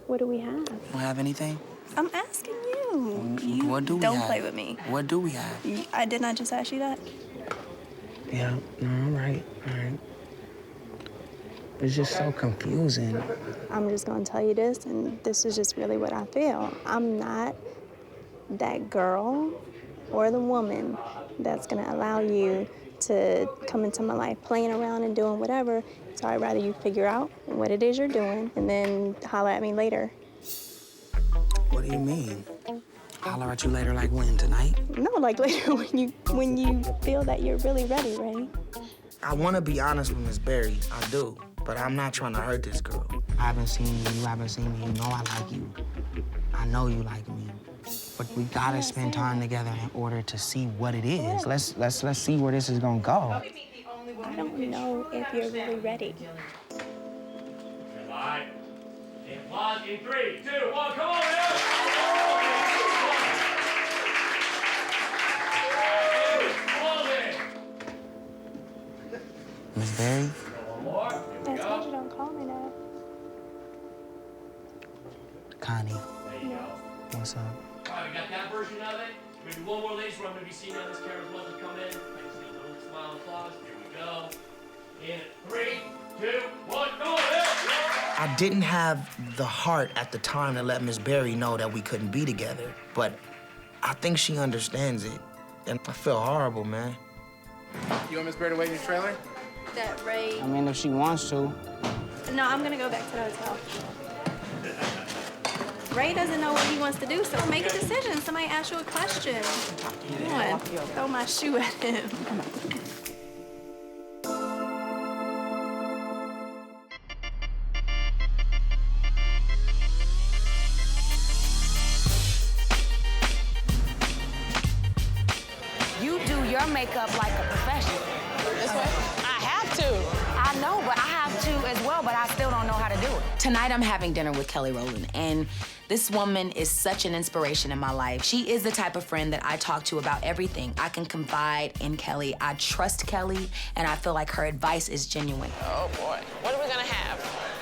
[SPEAKER 8] What do we have?
[SPEAKER 19] Don't have anything?
[SPEAKER 2] I'm asking you.
[SPEAKER 19] What do we
[SPEAKER 2] Don't
[SPEAKER 19] have?
[SPEAKER 2] play with me.
[SPEAKER 19] What do we have?
[SPEAKER 2] I did not just ask you that.
[SPEAKER 19] Yeah, no, all right. It's just so confusing.
[SPEAKER 8] I'm just gonna tell you this, and this is just really what I feel. I'm not that girl or the woman that's gonna allow you to come into my life playing around and doing whatever. So I'd rather you figure out what it is you're doing and then holler at me later.
[SPEAKER 19] What do you mean? Holler at you later, like when, tonight?
[SPEAKER 8] No, like later when you feel that you're really ready, right?
[SPEAKER 14] I want to be honest with Miss Berry, I do, but I'm not trying to hurt this girl.
[SPEAKER 19] I haven't seen you, you haven't seen me. You know I like you. I know you like me. But we gotta spend time together in order to see what it is. Let's see where this is gonna go.
[SPEAKER 8] I don't know if you're really ready.
[SPEAKER 22] Live. In 3, 2, 1, come on, man!
[SPEAKER 10] Connie.
[SPEAKER 22] There you go.
[SPEAKER 10] What's up?
[SPEAKER 22] All right, we got that version of it. We're gonna do one more, ladies, where I'm gonna be seeing on this camera as well as we come in. I just get a little smile and applause. Here we go. In 3, 2, 1, go ahead!
[SPEAKER 14] I didn't have the heart at the time to let Miss Berry know that we couldn't be together, but I think she understands it, and I feel horrible, man.
[SPEAKER 9] You want Miss Berry to wait in your trailer?
[SPEAKER 8] That Ray.
[SPEAKER 10] I mean, if she wants to.
[SPEAKER 8] No, I'm gonna go back to the hotel. Ray doesn't know what he wants to do, so make a decision. Somebody ask you a question. Come on, throw my shoe at him.
[SPEAKER 5] You do your makeup like a professional.
[SPEAKER 11] This way? I have to.
[SPEAKER 5] I know, but I have to as well, but I still don't know how to do it. Tonight I'm having dinner with Kelly Rowland, and this woman is such an inspiration in my life. She is the type of friend that I talk to about everything. I can confide in Kelly. I trust Kelly, and I feel like her advice is genuine.
[SPEAKER 11] Oh boy. What are we gonna have?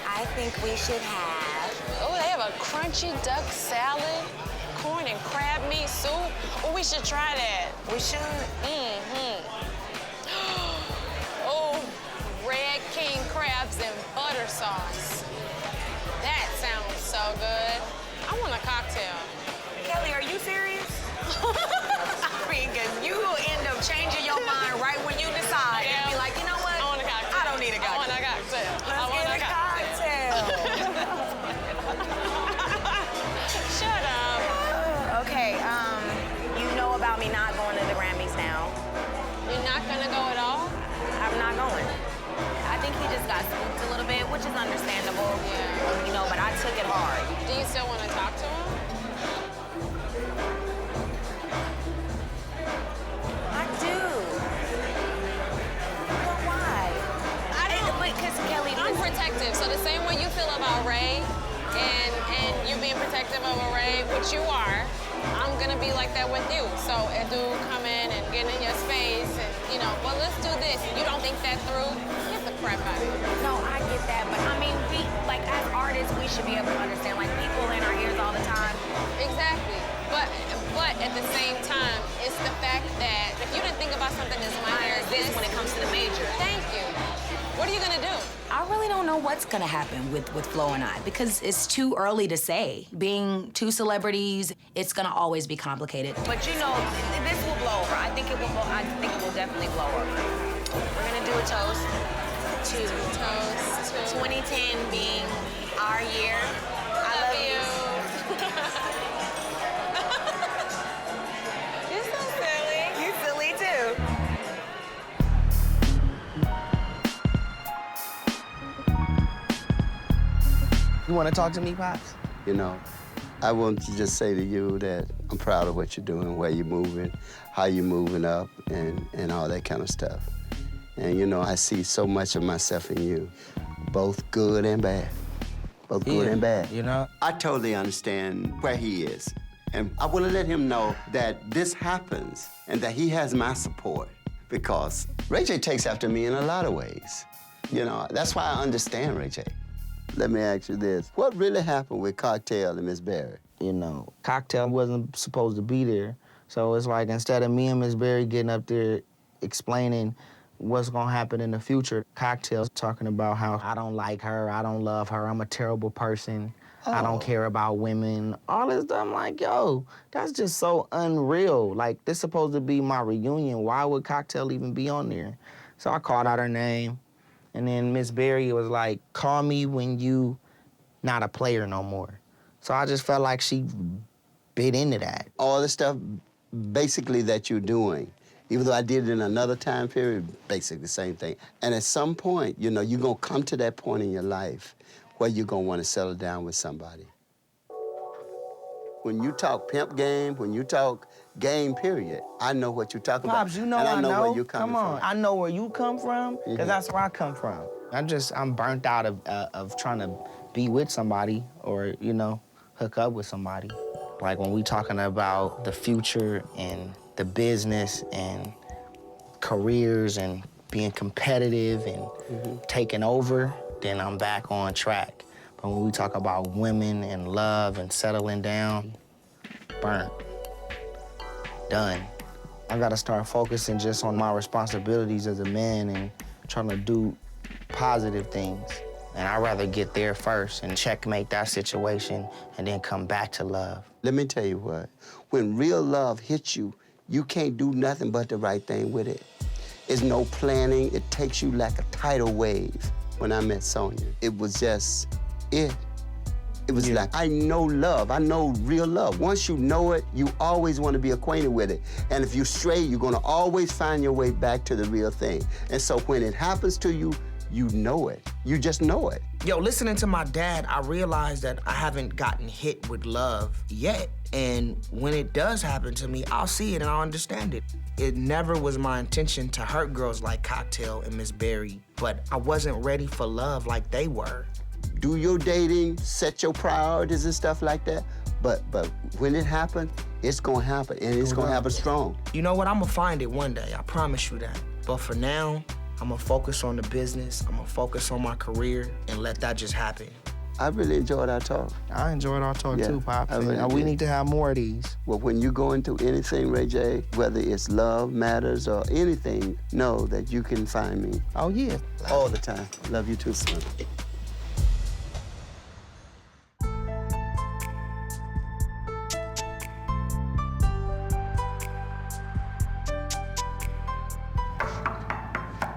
[SPEAKER 5] I think we should have...
[SPEAKER 11] Oh, they have a crunchy duck salad, corn and crab meat soup. Oh, we should try that.
[SPEAKER 5] We should.
[SPEAKER 11] Oh, red king crabs and butter sauce. That sounds so good. I want a cocktail.
[SPEAKER 5] Kelly, are you serious? I mean, 'cause you will end up changing your mind right when you decide. And be like, you know what?
[SPEAKER 11] I want a cocktail.
[SPEAKER 5] I don't need a cocktail.
[SPEAKER 11] I want a cocktail.
[SPEAKER 5] Let's get a cocktail.
[SPEAKER 11] Shut up.
[SPEAKER 5] Okay, you know about me not going to the Grammys now.
[SPEAKER 11] You're not gonna go at all?
[SPEAKER 5] I'm not going. I think he just got spooked a little bit, which is understandable. Yeah. You know, but I took it hard.
[SPEAKER 11] Do you still want to talk to him?
[SPEAKER 5] I do. But why? Because Kelly,
[SPEAKER 11] I'm protective. So the same way you feel about Ray and you being protective of a Ray, which you are, I'm gonna be like that with you. So a dude come in and get in your space and, you know, well, let's do this. You don't think that through? Get the crap out of here.
[SPEAKER 5] No, I get that, but I mean, we, like, as artists, we should be able to understand, like, people in our ears all the time.
[SPEAKER 11] Exactly. But at the same time, it's the fact that if you didn't think about something as minor as this
[SPEAKER 5] when it comes to the major.
[SPEAKER 11] Thank you. What are you gonna do?
[SPEAKER 5] I really don't know what's gonna happen with Flo and I because it's too early to say. Being two celebrities, it's gonna always be complicated. But you know, this will blow over. I think it will definitely blow over. We're gonna do a toast to 2010 being our year. I love you.
[SPEAKER 11] You're so silly.
[SPEAKER 5] You're silly too.
[SPEAKER 14] You want to talk to me, Pops?
[SPEAKER 7] You know, I want to just say to you that I'm proud of what you're doing, where you're moving, how you're moving up, and all that kind of stuff. And, you know, I see so much of myself in you, both good and bad. Both good and bad.
[SPEAKER 14] You know?
[SPEAKER 7] I totally understand where he is. And I want to let him know that this happens and that he has my support because Ray J takes after me in a lot of ways. You know, that's why I understand Ray J. Let me ask you this. What really happened with Cocktail and Miss Berry?
[SPEAKER 10] You know, Cocktail wasn't supposed to be there. So it's like instead of me and Miss Berry getting up there explaining what's gonna happen in the future, Cocktail's talking about how I don't like her, I don't love her, I'm a terrible person, I don't care about women, all this stuff. I'm like, yo, that's just so unreal. Like, this supposed to be my reunion. Why would Cocktail even be on there? So I called out her name. And then Miss Berry was like, call me when you not a player no more. So I just felt like she bit into that.
[SPEAKER 7] All the stuff basically that you're doing, even though I did it in another time period, basically the same thing. And at some point, you know, you're gonna come to that point in your life where you're gonna wanna settle down with somebody. When you talk pimp game, when you talk game period, I know what you're talking about.
[SPEAKER 10] Pops, you know
[SPEAKER 7] and
[SPEAKER 10] I know.
[SPEAKER 7] where you're coming
[SPEAKER 10] Come on,
[SPEAKER 7] from.
[SPEAKER 10] I know where you come from, because that's where I come from. I'm burnt out of trying to be with somebody or, you know, hook up with somebody. Like when we talking about the future and the business and careers and being competitive and taking over, then I'm back on track. When we talk about women and love and settling down, burnt, done. I gotta start focusing just on my responsibilities as a man and trying to do positive things. And I'd rather get there first and checkmate that situation and then come back to love.
[SPEAKER 7] Let me tell you what, when real love hits you, you can't do nothing but the right thing with it. There's no planning. It takes you like a tidal wave. When I met Sonia, it was just it. It was like, I know love. I know real love. Once you know it, you always want to be acquainted with it. And if you stray, you're going to always find your way back to the real thing. And so when it happens to you, you know it. You just know it.
[SPEAKER 14] Yo, listening to my dad, I realized that I haven't gotten hit with love yet. And when it does happen to me, I'll see it and I'll understand it. It never was my intention to hurt girls like Cocktail and Miss Berry, but I wasn't ready for love like they were.
[SPEAKER 7] Do your dating, set your priorities and stuff like that. But when it happens, it's gonna happen, and it's gonna happen strong.
[SPEAKER 14] You know what? I'm gonna find it one day, I promise you that. But for now, I'm gonna focus on the business, I'm gonna focus on my career, and let that just happen.
[SPEAKER 7] I really enjoyed our talk.
[SPEAKER 10] I enjoyed our talk too, Pops. We need to have more of these.
[SPEAKER 7] Well, when you go into anything, Ray J, whether it's love matters or anything, know that you can find me.
[SPEAKER 10] Oh, yeah.
[SPEAKER 7] All the time. Love you too, son.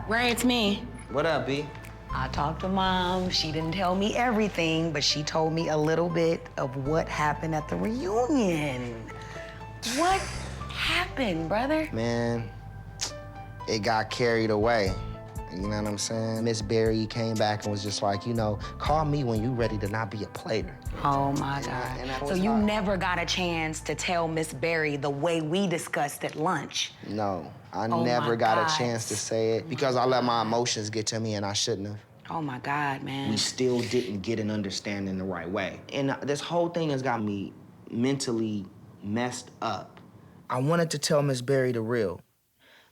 [SPEAKER 1] Ray, it's me.
[SPEAKER 4] What up, B?
[SPEAKER 1] I talked to Mom. She didn't tell me everything, but she told me a little bit of what happened at the reunion. What happened, brother?
[SPEAKER 10] Man, it got carried away. You know what I'm saying? Miss Berry came back and was just like, you know, call me when you ready to not be a player.
[SPEAKER 1] Oh, my God. So you never got a chance to tell Miss Berry the way we discussed at lunch?
[SPEAKER 10] No, I never got a chance to say it because I let my emotions get to me and I shouldn't have.
[SPEAKER 1] Oh, my God, man.
[SPEAKER 4] We still didn't get an understanding the right way. And this whole thing has got me mentally messed up.
[SPEAKER 14] I wanted to tell Miss Berry the real.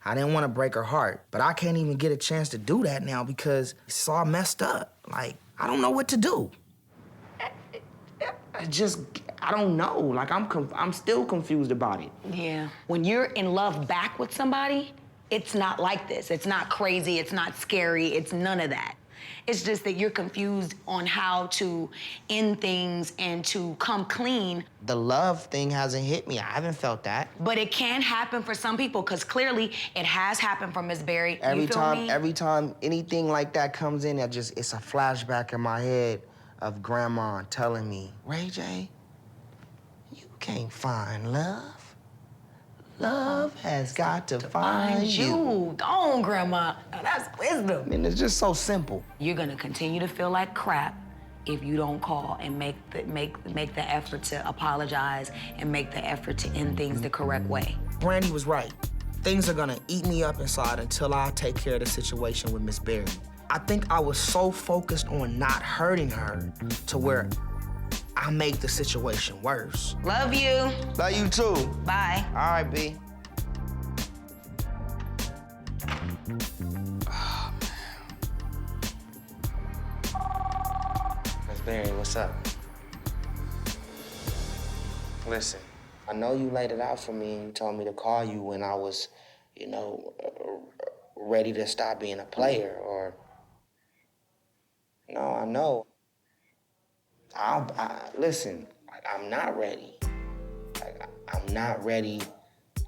[SPEAKER 14] I didn't want to break her heart, but I can't even get a chance to do that now because it's all messed up. Like, I don't know what to do.
[SPEAKER 4] I don't know. Like, I'm still confused about it.
[SPEAKER 1] Yeah. When you're in love back with somebody, it's not like this. It's not crazy, it's not scary, it's none of that. It's just that you're confused on how to end things and to come clean.
[SPEAKER 10] The love thing hasn't hit me. I haven't felt that.
[SPEAKER 1] But it can happen for some people, because clearly it has happened for Miss Berry.
[SPEAKER 10] Every time anything like that comes in, it's a flashback in my head of Grandma telling me, Ray J, you can't find love. Love has got to find you.
[SPEAKER 1] Go on, Grandma. Now, that's wisdom.
[SPEAKER 10] And it's just so simple.
[SPEAKER 1] You're gonna continue to feel like crap if you don't call and make the effort to apologize and make the effort to end things the correct way.
[SPEAKER 14] Brandy was right. Things are gonna eat me up inside until I take care of the situation with Miss Berry. I think I was so focused on not hurting her to where I made the situation worse.
[SPEAKER 1] Love you.
[SPEAKER 10] Love you too.
[SPEAKER 1] Bye.
[SPEAKER 10] All right, B.
[SPEAKER 4] Oh, man. Miss Berry, what's up?
[SPEAKER 10] Listen, I know you laid it out for me and you told me to call you when I was, you know, ready to stop being a player or... No, I know. Listen, I'm not ready. I'm not ready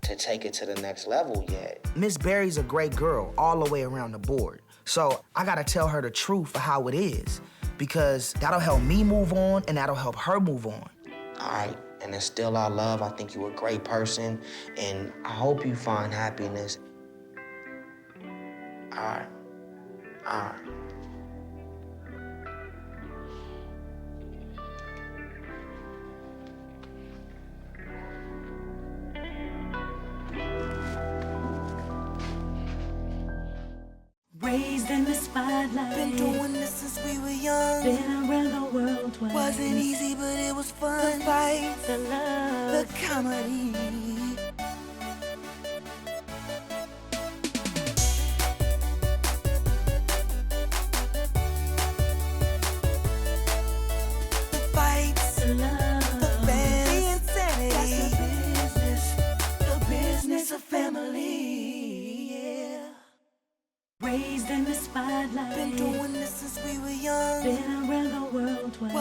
[SPEAKER 10] to take it to the next level yet.
[SPEAKER 14] Miss Berry's a great girl all the way around the board. So I gotta tell her the truth for how it is, because that'll help me move on and that'll help her move on.
[SPEAKER 10] All right, and it's still our love. I think you're a great person, and I hope you find happiness. All right, all right.
[SPEAKER 13] Raised in the spotlight.
[SPEAKER 12] Been doing this since we were young.
[SPEAKER 13] Been around the world twice.
[SPEAKER 12] Wasn't easy, but it was fun. The fights,
[SPEAKER 13] the love,
[SPEAKER 12] the comedy.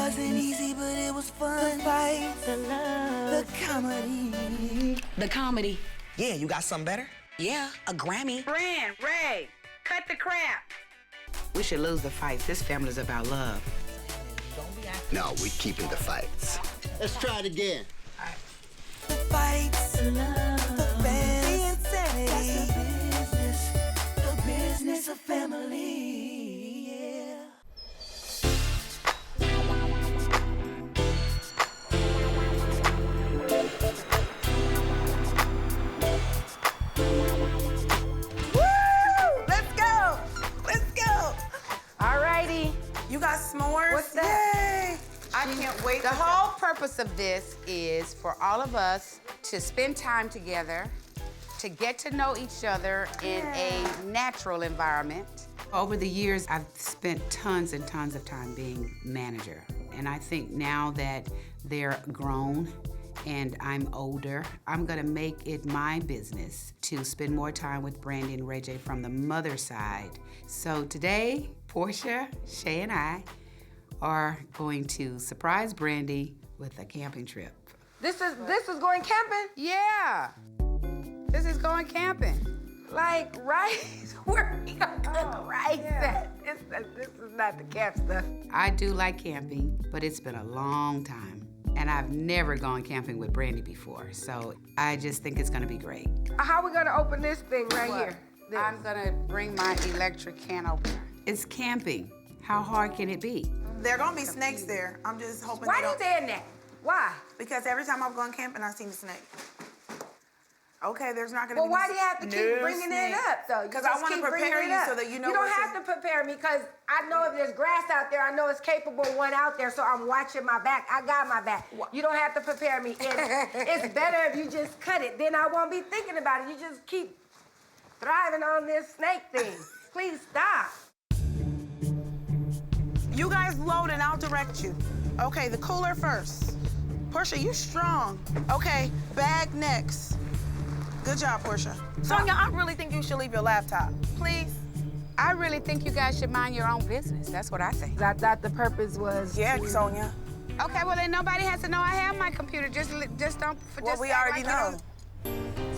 [SPEAKER 12] wasn't easy, but it was fun. The fight, the love, the comedy.
[SPEAKER 5] The comedy.
[SPEAKER 4] Yeah, you got something better?
[SPEAKER 5] Yeah, a Grammy.
[SPEAKER 6] Brand, Ray, cut the crap. We should lose the fights. This family's about love.
[SPEAKER 7] No, we're keeping the fights. Let's try it again.
[SPEAKER 12] The fights, the love, the fans, the insanity. That's the business of family, yeah. Let's go! Let's go!
[SPEAKER 6] All righty.
[SPEAKER 12] You got s'mores?
[SPEAKER 6] What's that?
[SPEAKER 12] Yay! I can't wait.
[SPEAKER 6] The whole purpose of this is for all of us to spend time together, to get to know each other in a natural environment. Over the years, I've spent tons and tons of time being manager. And I think now that they're grown and I'm older, I'm gonna make it my business to spend more time with Brandy and Ray J from the mother side. So today, Portia, Shay, and I are going to surprise Brandy with a camping trip.
[SPEAKER 16] This is going camping?
[SPEAKER 6] Yeah. This is going camping.
[SPEAKER 16] Like rice? Where are we gonna cook rice at? This is not the camp stuff.
[SPEAKER 6] I do like camping, but it's been a long time. And I've never gone camping with Brandy before, so I just think it's gonna be great.
[SPEAKER 16] How are we gonna open this thing right here? This.
[SPEAKER 6] I'm gonna bring my electric can opener. It's camping. How hard can it be?
[SPEAKER 12] There are gonna be snakes there. I'm just hoping.
[SPEAKER 16] Why you saying that? Why?
[SPEAKER 12] Because every time I've gone camping, I've seen a snake. Okay, there's not gonna be.
[SPEAKER 16] Well, why do you have to keep bringing it up, though?
[SPEAKER 12] Because I want to prepare you so that you know.
[SPEAKER 16] You don't have to prepare me, because I know if there's grass out there, I know it's capable of one out there, so I'm watching my back. I got my back. You don't have to prepare me. It's better if you just cut it. Then I won't be thinking about it. You just keep thriving on this snake thing. Please stop.
[SPEAKER 12] You guys load and I'll direct you. Okay, the cooler first. Portia, you strong. Okay, bag next. Good job, Portia. Sonia, I really think you should leave your laptop. Please.
[SPEAKER 6] I really think you guys should mind your own business. That's what I think.
[SPEAKER 16] I thought the purpose was.
[SPEAKER 12] Yeah, Sonia.
[SPEAKER 6] Okay, well then nobody has to know I have my computer. Just don't.
[SPEAKER 12] Well, we already know.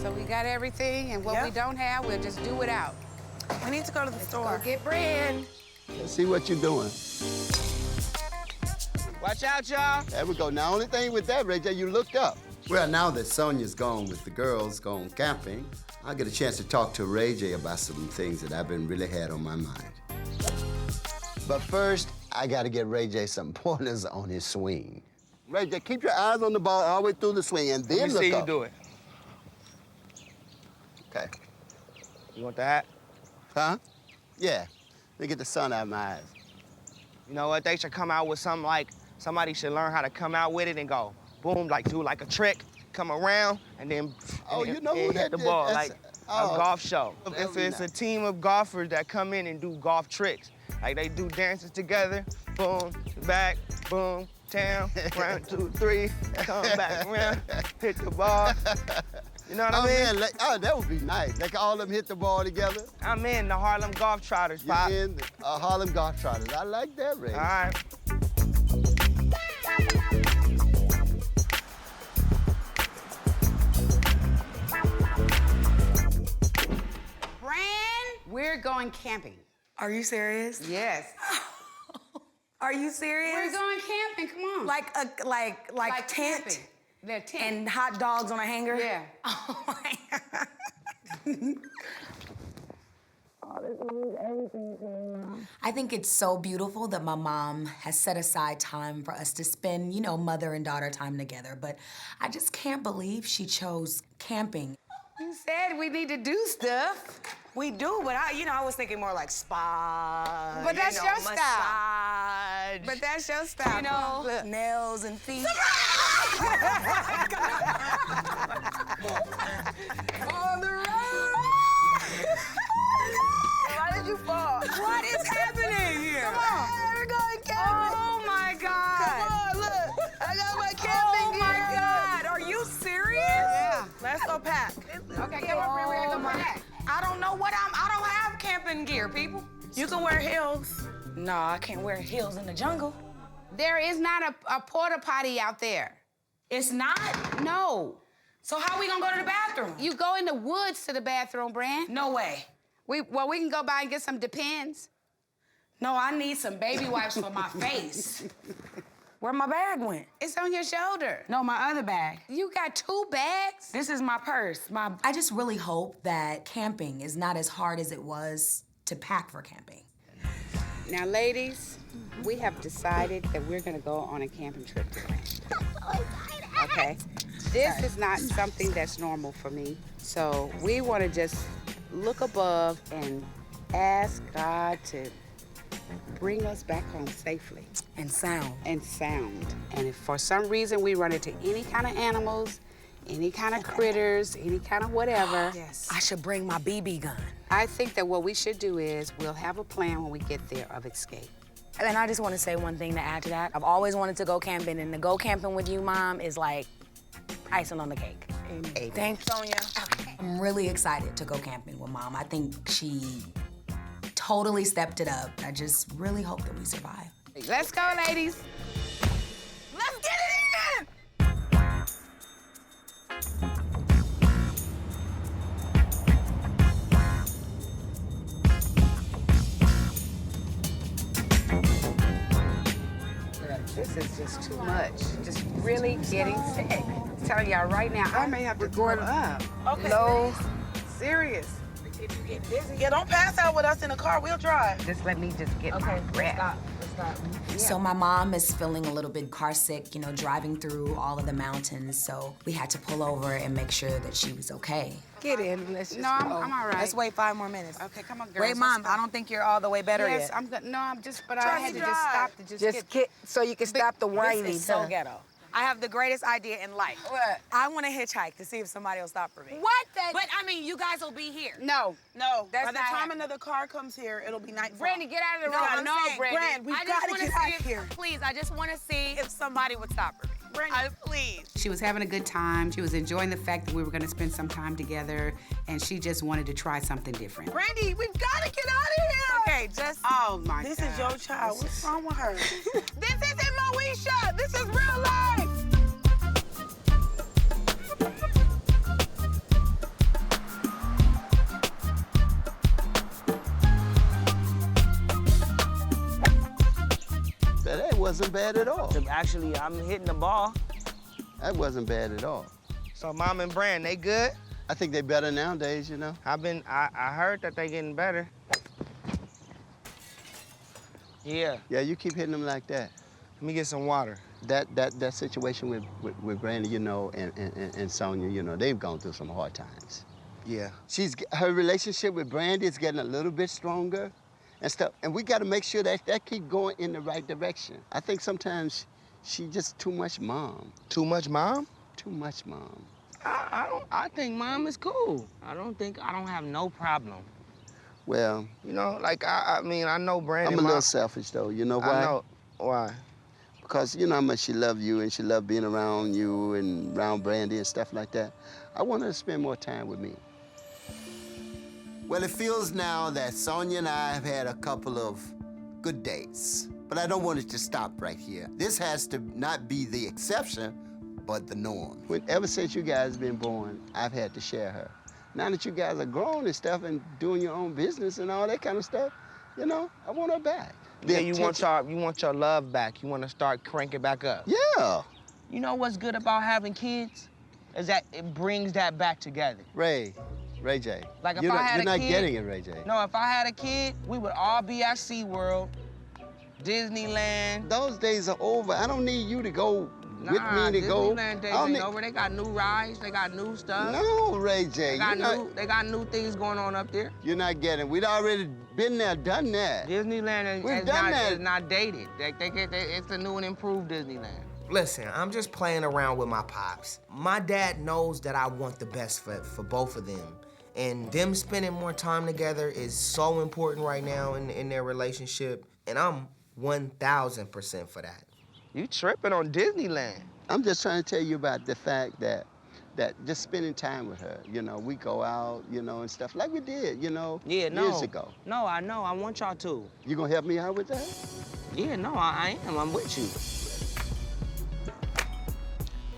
[SPEAKER 6] So we got everything, and what we don't have, we'll just do without.
[SPEAKER 12] We need to go to the store.
[SPEAKER 16] Go get Brand.
[SPEAKER 7] Let's see what you're doing.
[SPEAKER 4] Watch out, y'all.
[SPEAKER 7] There we go. Now, only thing with that, Ray J, you looked up. Well, now that Sonia's gone with the girls, gone camping, I'll get a chance to talk to Ray J about some things that I've been really had on my mind. But first, I gotta get Ray J some pointers on his swing. Ray J, keep your eyes on the ball all the way through the swing, and then look up.
[SPEAKER 4] Let me see you do it.
[SPEAKER 7] Okay.
[SPEAKER 4] You want the hat?
[SPEAKER 7] Huh? Yeah. Let me get the sun out of my eyes.
[SPEAKER 4] You know what? They should come out with something like, somebody should learn how to come out with it and go, boom, like do like a trick, come around, and then hit the ball, like a golf show. If it's a team of golfers that come in and do golf tricks, like they do dances together, boom, back, boom, down, 1, 2, 3, come back around, hit the ball. You know what I mean?
[SPEAKER 7] Man, that would be nice. They can all of them hit the ball together.
[SPEAKER 4] I'm in the Harlem Golf Trotters, Pop.
[SPEAKER 7] You're in the Harlem Golf Trotters. I like that, Ray.
[SPEAKER 4] All right.
[SPEAKER 6] Brand, we're going camping.
[SPEAKER 12] Are you serious?
[SPEAKER 6] Yes.
[SPEAKER 12] Are you serious?
[SPEAKER 6] We're going camping. Come on.
[SPEAKER 12] Like tent?
[SPEAKER 6] Camping. They're tent.
[SPEAKER 12] And hot dogs on a hanger?
[SPEAKER 6] Yeah.
[SPEAKER 12] Oh my God.
[SPEAKER 5] I think it's so beautiful that my mom has set aside time for us to spend, you know, mother and daughter time together. But I just can't believe she chose camping.
[SPEAKER 6] You said we need to do stuff.
[SPEAKER 12] We do, but I was thinking more like spa.
[SPEAKER 6] But that's your
[SPEAKER 12] massage.
[SPEAKER 6] style. But that's your style.
[SPEAKER 12] You know, look, nails and feet.
[SPEAKER 16] On the road. Why did you fall?
[SPEAKER 12] What is happening here?
[SPEAKER 16] Come on. We're going camping.
[SPEAKER 12] Oh my God.
[SPEAKER 16] Come on, look. I got my camping gear.
[SPEAKER 12] Oh my God. Are you serious?
[SPEAKER 6] Yeah.
[SPEAKER 12] Let's go pack.
[SPEAKER 6] Okay, come on, friend. We're gonna go pack.
[SPEAKER 12] I don't know what I don't have camping gear, people. You can wear heels. No, I can't wear heels in the jungle.
[SPEAKER 6] There is not a porta potty out there.
[SPEAKER 12] It's not?
[SPEAKER 6] No.
[SPEAKER 12] So how we gonna go to the bathroom?
[SPEAKER 6] You go in the woods to the bathroom, Brand.
[SPEAKER 12] No way.
[SPEAKER 6] We can go by and get some Depends.
[SPEAKER 12] No, I need some baby wipes for my face. Where my bag went?
[SPEAKER 6] It's on your shoulder.
[SPEAKER 12] No, my other bag.
[SPEAKER 6] You got 2 bags?
[SPEAKER 12] This is my purse.
[SPEAKER 5] I just really hope that camping is not as hard as it was to pack for camping.
[SPEAKER 6] Now, ladies, we have decided that we're gonna go on a camping trip today. Okay? This is not something that's normal for me. So we wanna just look above and ask God to bring us back home safely.
[SPEAKER 12] And sound.
[SPEAKER 6] And sound. And if for some reason we run into any kind of animals, any kind of critters, any kind of whatever.
[SPEAKER 12] Yes. I should bring my BB gun.
[SPEAKER 6] I think that what we should do is we'll have a plan when we get there of escape.
[SPEAKER 1] And I just want to say one thing to add to that. I've always wanted to go camping, and to go camping with you, Mom, is like icing on the cake.
[SPEAKER 12] Hey, thanks, Sonia.
[SPEAKER 5] I'm really excited to go camping with Mom. I think she totally stepped it up. I just really hope that we survive.
[SPEAKER 6] Let's go, ladies.
[SPEAKER 12] Let's get it in!
[SPEAKER 6] This is just too much. Just really getting sick. I'm telling y'all right now, I may have to throw up.
[SPEAKER 12] Okay.
[SPEAKER 6] No, serious.
[SPEAKER 12] Yeah, don't pass out with us in the car. We'll drive.
[SPEAKER 6] Just let me just get my breath.
[SPEAKER 12] Let's stop.
[SPEAKER 5] So my mom is feeling a little bit car sick, driving through all of the mountains. So we had to pull over and make sure that she was okay.
[SPEAKER 6] Get in. Let's just
[SPEAKER 12] No,
[SPEAKER 6] go.
[SPEAKER 12] I'm all right.
[SPEAKER 1] Let's wait 5 more minutes.
[SPEAKER 6] Okay, come on, girls.
[SPEAKER 1] Wait, Mom, I don't think you're all the way better
[SPEAKER 6] Yes,
[SPEAKER 1] yet.
[SPEAKER 6] I'm good. No, I'm just, but
[SPEAKER 12] Try
[SPEAKER 6] I had
[SPEAKER 12] to
[SPEAKER 6] to just
[SPEAKER 12] drive.
[SPEAKER 6] stop to just get
[SPEAKER 12] so you can stop the whining.
[SPEAKER 1] This is so ghetto. I have the greatest idea in life.
[SPEAKER 12] What?
[SPEAKER 1] I want to hitchhike to see if somebody will stop for me.
[SPEAKER 6] What the?
[SPEAKER 1] But I mean, you guys will be here.
[SPEAKER 6] No.
[SPEAKER 12] No,
[SPEAKER 1] That's
[SPEAKER 12] by the
[SPEAKER 1] not
[SPEAKER 12] time
[SPEAKER 1] happening.
[SPEAKER 12] another car comes here, it'll be nightfall.
[SPEAKER 6] Brandy, get out of the
[SPEAKER 1] No,
[SPEAKER 6] road.
[SPEAKER 1] I'm
[SPEAKER 6] No,
[SPEAKER 1] saying,
[SPEAKER 6] Brandy.
[SPEAKER 12] Brand, we've
[SPEAKER 1] I just
[SPEAKER 12] got to
[SPEAKER 1] wanna
[SPEAKER 12] get out
[SPEAKER 1] see
[SPEAKER 12] of
[SPEAKER 1] if-
[SPEAKER 12] here.
[SPEAKER 1] Please, I just want to see if somebody would stop for me.
[SPEAKER 12] Brandy, please.
[SPEAKER 6] She was having a good time. She was enjoying the fact that we were going to spend some time together, and she just wanted to try something different.
[SPEAKER 12] Brandy, we've got to get out of here.
[SPEAKER 1] Okay, just...
[SPEAKER 6] Oh, my
[SPEAKER 12] This
[SPEAKER 6] God.
[SPEAKER 12] is your child. What's wrong with her?
[SPEAKER 6] This isn't Moesha. This is real life.
[SPEAKER 7] That wasn't bad at all.
[SPEAKER 19] Actually, I'm hitting the ball.
[SPEAKER 7] That wasn't bad at all.
[SPEAKER 4] So Mom and Brand, they good?
[SPEAKER 7] I think they're better nowadays,
[SPEAKER 4] I heard that they getting better. Yeah.
[SPEAKER 7] Yeah, you keep hitting them like that.
[SPEAKER 4] Let me get some water.
[SPEAKER 7] That situation with Brandy, and Sonia, they've gone through some hard times.
[SPEAKER 4] Yeah.
[SPEAKER 7] Her relationship with Brandy is getting a little bit stronger and stuff. And we got to make sure that keep going in the right direction. I think sometimes she just too much mom.
[SPEAKER 4] Too much mom?
[SPEAKER 7] Too much mom.
[SPEAKER 19] I think Mom is cool. I don't have no problem.
[SPEAKER 7] Well,
[SPEAKER 4] I mean, I know Brandy.
[SPEAKER 7] I'm a little selfish though. You know why?
[SPEAKER 4] I know. Why?
[SPEAKER 7] Because you know how much she loved you and she loved being around you and around Brandy and stuff like that. I want her to spend more time with me. Well, it feels now that Sonia and I have had a couple of good dates, but I don't want it to stop right here. This has to not be the exception, but the norm. Ever since you guys been born, I've had to share her. Now that you guys are grown and stuff and doing your own business and all that kind of stuff, I want her back.
[SPEAKER 4] Yeah, you want your love back. You want to start cranking back up.
[SPEAKER 7] Yeah.
[SPEAKER 19] You know what's good about having kids? Is that it brings that back together.
[SPEAKER 7] Ray J.
[SPEAKER 19] Like if
[SPEAKER 7] you're
[SPEAKER 19] I had a
[SPEAKER 7] not
[SPEAKER 19] kid,
[SPEAKER 7] getting it, Ray J.
[SPEAKER 19] No, if I had a kid, we would all be at SeaWorld, Disneyland.
[SPEAKER 7] Those days are over. I don't need you to go with me to go.
[SPEAKER 19] Disneyland days ain't over. They got new rides. They got new stuff.
[SPEAKER 7] No, Ray J.
[SPEAKER 19] They got new things going on up there.
[SPEAKER 7] You're not getting it. We'd already been there, done that.
[SPEAKER 19] Disneyland is not dated. It's a new and improved Disneyland.
[SPEAKER 14] Listen, I'm just playing around with my pops. My dad knows that I want the best for both of them. And them spending more time together is so important right now in their relationship. And I'm 1,000% for that.
[SPEAKER 4] You tripping on Disneyland.
[SPEAKER 7] I'm just trying to tell you about the fact that that just spending time with her. You know, we go out, you know, and stuff like we did, you know,
[SPEAKER 19] Yeah, no.
[SPEAKER 7] years ago.
[SPEAKER 19] No, I know. I want y'all to.
[SPEAKER 7] You gonna help me out with that?
[SPEAKER 19] Yeah, no, I am. I'm with you.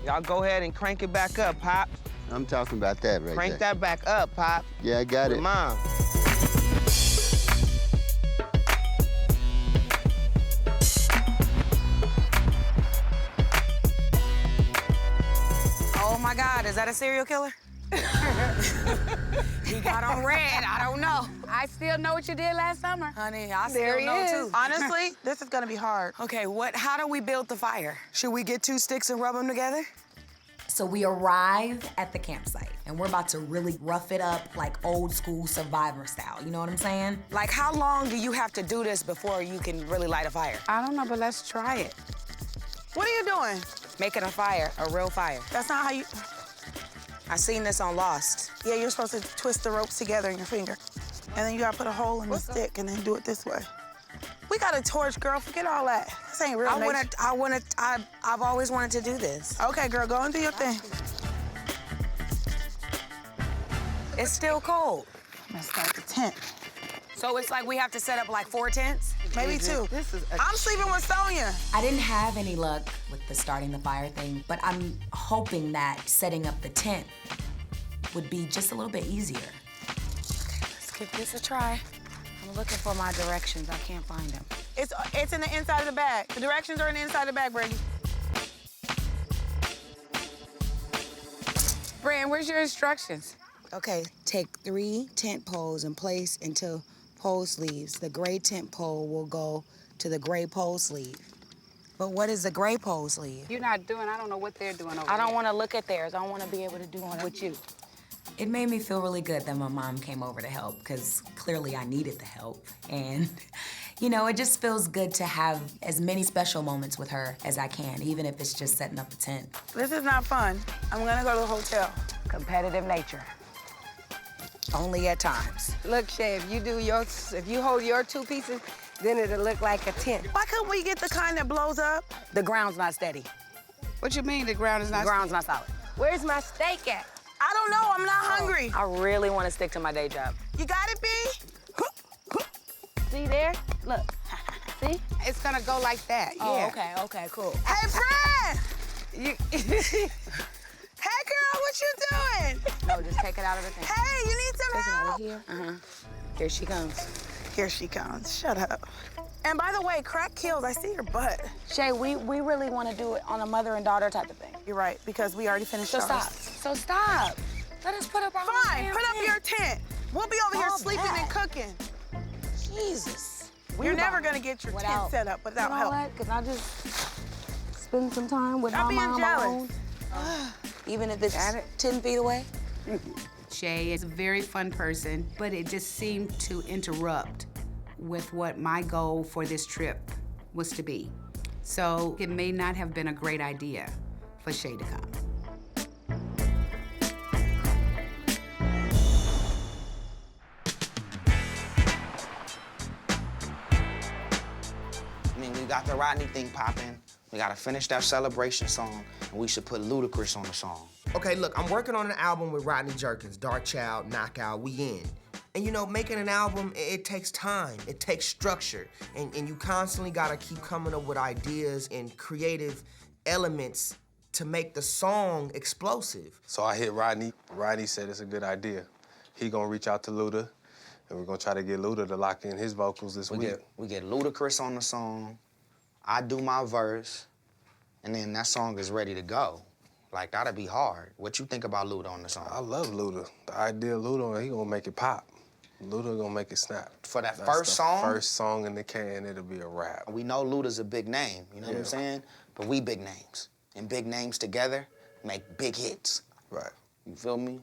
[SPEAKER 19] Y'all go ahead and crank it back up, Pop.
[SPEAKER 7] I'm talking about that right
[SPEAKER 19] Crank
[SPEAKER 7] there.
[SPEAKER 19] that back up, Pop.
[SPEAKER 7] Yeah, I got
[SPEAKER 19] With
[SPEAKER 7] it.
[SPEAKER 19] Mom.
[SPEAKER 12] Oh my God, is that a serial killer? He got on red, I don't know.
[SPEAKER 6] I still know what you did last summer.
[SPEAKER 12] Honey, I
[SPEAKER 6] There
[SPEAKER 12] still
[SPEAKER 6] he
[SPEAKER 12] know
[SPEAKER 6] is.
[SPEAKER 12] too. Honestly, this is gonna be hard. Okay, how do we build the fire? Should we get 2 sticks and rub them together?
[SPEAKER 5] So we arrive at the campsite, and we're about to really rough it up like old school Survivor style. You know what I'm saying?
[SPEAKER 12] Like, how long do you have to do this before you can really light a fire?
[SPEAKER 6] I don't know, but let's try it.
[SPEAKER 12] What are you doing? Making a fire, a real fire. That's not how you... I seen this on Lost. Yeah, you're supposed to twist the ropes together in your finger. And then you gotta put a hole in the stick and then do it this way. We got a torch, girl. Forget all that. This ain't real nature. I've always wanted to do this. Okay, girl, go and do your thing. It's still cold. I'm gonna start the tent. So it's like we have to set up like 4 tents? Maybe 2. I'm sleeping with Sonia.
[SPEAKER 5] I didn't have any luck with the starting the fire thing, but I'm hoping that setting up the tent would be just a little bit easier.
[SPEAKER 12] Let's give this a try. I'm looking for my directions. I can't find them. It's in the inside of the bag. The directions are in the inside of the bag, Brandy.
[SPEAKER 6] Brand, where's your instructions?
[SPEAKER 12] Okay, take 3 tent poles and place into pole sleeves. The gray tent pole will go to the gray pole sleeve. But what is the gray pole sleeve?
[SPEAKER 6] You're not doing, I don't know what they're doing over
[SPEAKER 12] I don't
[SPEAKER 6] there.
[SPEAKER 12] want to look at theirs. I want to be able to do one with you.
[SPEAKER 5] It made me feel really good that my mom came over to help, because clearly I needed the help. And, you know, it just feels good to have as many special moments with her as I can, even if it's just setting up a tent.
[SPEAKER 12] This is not fun. I'm gonna go to the hotel. Competitive nature. Only at times.
[SPEAKER 16] Look, Shay, if you hold your 2 pieces, then it'll look like a tent.
[SPEAKER 12] Why couldn't we get the kind that blows up? The ground's not steady.
[SPEAKER 6] What you mean the ground is not
[SPEAKER 12] The ground's not solid.
[SPEAKER 16] Where's my steak at?
[SPEAKER 12] I don't know, I'm not hungry.
[SPEAKER 16] I really want to stick to my day job.
[SPEAKER 12] You got it, B?
[SPEAKER 16] See there? Look. See?
[SPEAKER 6] It's gonna go like that,
[SPEAKER 12] Oh,
[SPEAKER 6] yeah.
[SPEAKER 12] okay, cool. Hey, Fred! Hey, girl, what you doing?
[SPEAKER 16] No, just take it out of the thing.
[SPEAKER 12] Hey, you need some
[SPEAKER 16] Take it out
[SPEAKER 12] help?
[SPEAKER 16] of here. Uh-huh. Here she comes.
[SPEAKER 12] Here she comes. Shut up. And by the way, crack kills. I see your butt.
[SPEAKER 16] Shay, we really want to do it on a mother and daughter type of thing.
[SPEAKER 12] You're right, because we already finished
[SPEAKER 16] So
[SPEAKER 12] ours.
[SPEAKER 16] stop. So stop. Let us put up our own
[SPEAKER 12] Fine,
[SPEAKER 16] damn
[SPEAKER 12] put up
[SPEAKER 16] tent.
[SPEAKER 12] your tent. We'll be over here
[SPEAKER 16] All
[SPEAKER 12] sleeping
[SPEAKER 16] that.
[SPEAKER 12] and cooking.
[SPEAKER 16] Jesus.
[SPEAKER 12] You're never gonna get your tent set up without help.
[SPEAKER 16] Can I just spend some time with
[SPEAKER 12] Stop
[SPEAKER 16] my
[SPEAKER 12] being
[SPEAKER 16] mom
[SPEAKER 12] jealous.
[SPEAKER 16] alone? Even if it's 10 feet away?
[SPEAKER 6] Shay is a very fun person, but it just seemed to interrupt with what my goal for this trip was to be. So it may not have been a great idea for Shay to come.
[SPEAKER 19] I mean, we got the Rodney thing popping. We gotta finish that celebration song, and we should put Ludacris on the song.
[SPEAKER 14] Okay, look, I'm working on an album with Rodney Jerkins, Dark Child, Knockout, we in. And you know, making an album, it takes time, it takes structure, and you constantly gotta keep coming up with ideas and creative elements to make the song explosive.
[SPEAKER 3] So I hit Rodney. Rodney said it's a good idea. He gonna reach out to Luda, and we're gonna try to get Luda to lock in his vocals this week.
[SPEAKER 19] We get Ludacris on the song, I do my verse, and then that song is ready to go. Like, that'd be hard. What you think about Luda on the song?
[SPEAKER 3] I love Luda. The idea of Luda, he gonna make it pop. Luda gonna make it snap.
[SPEAKER 19] For that
[SPEAKER 3] That's
[SPEAKER 19] first song?
[SPEAKER 3] First song in the can, it'll be a rap.
[SPEAKER 19] We know Luda's a big name, you know what I'm
[SPEAKER 3] Yeah.
[SPEAKER 19] saying? But we big names. And big names together make big hits.
[SPEAKER 3] Right.
[SPEAKER 19] You feel me?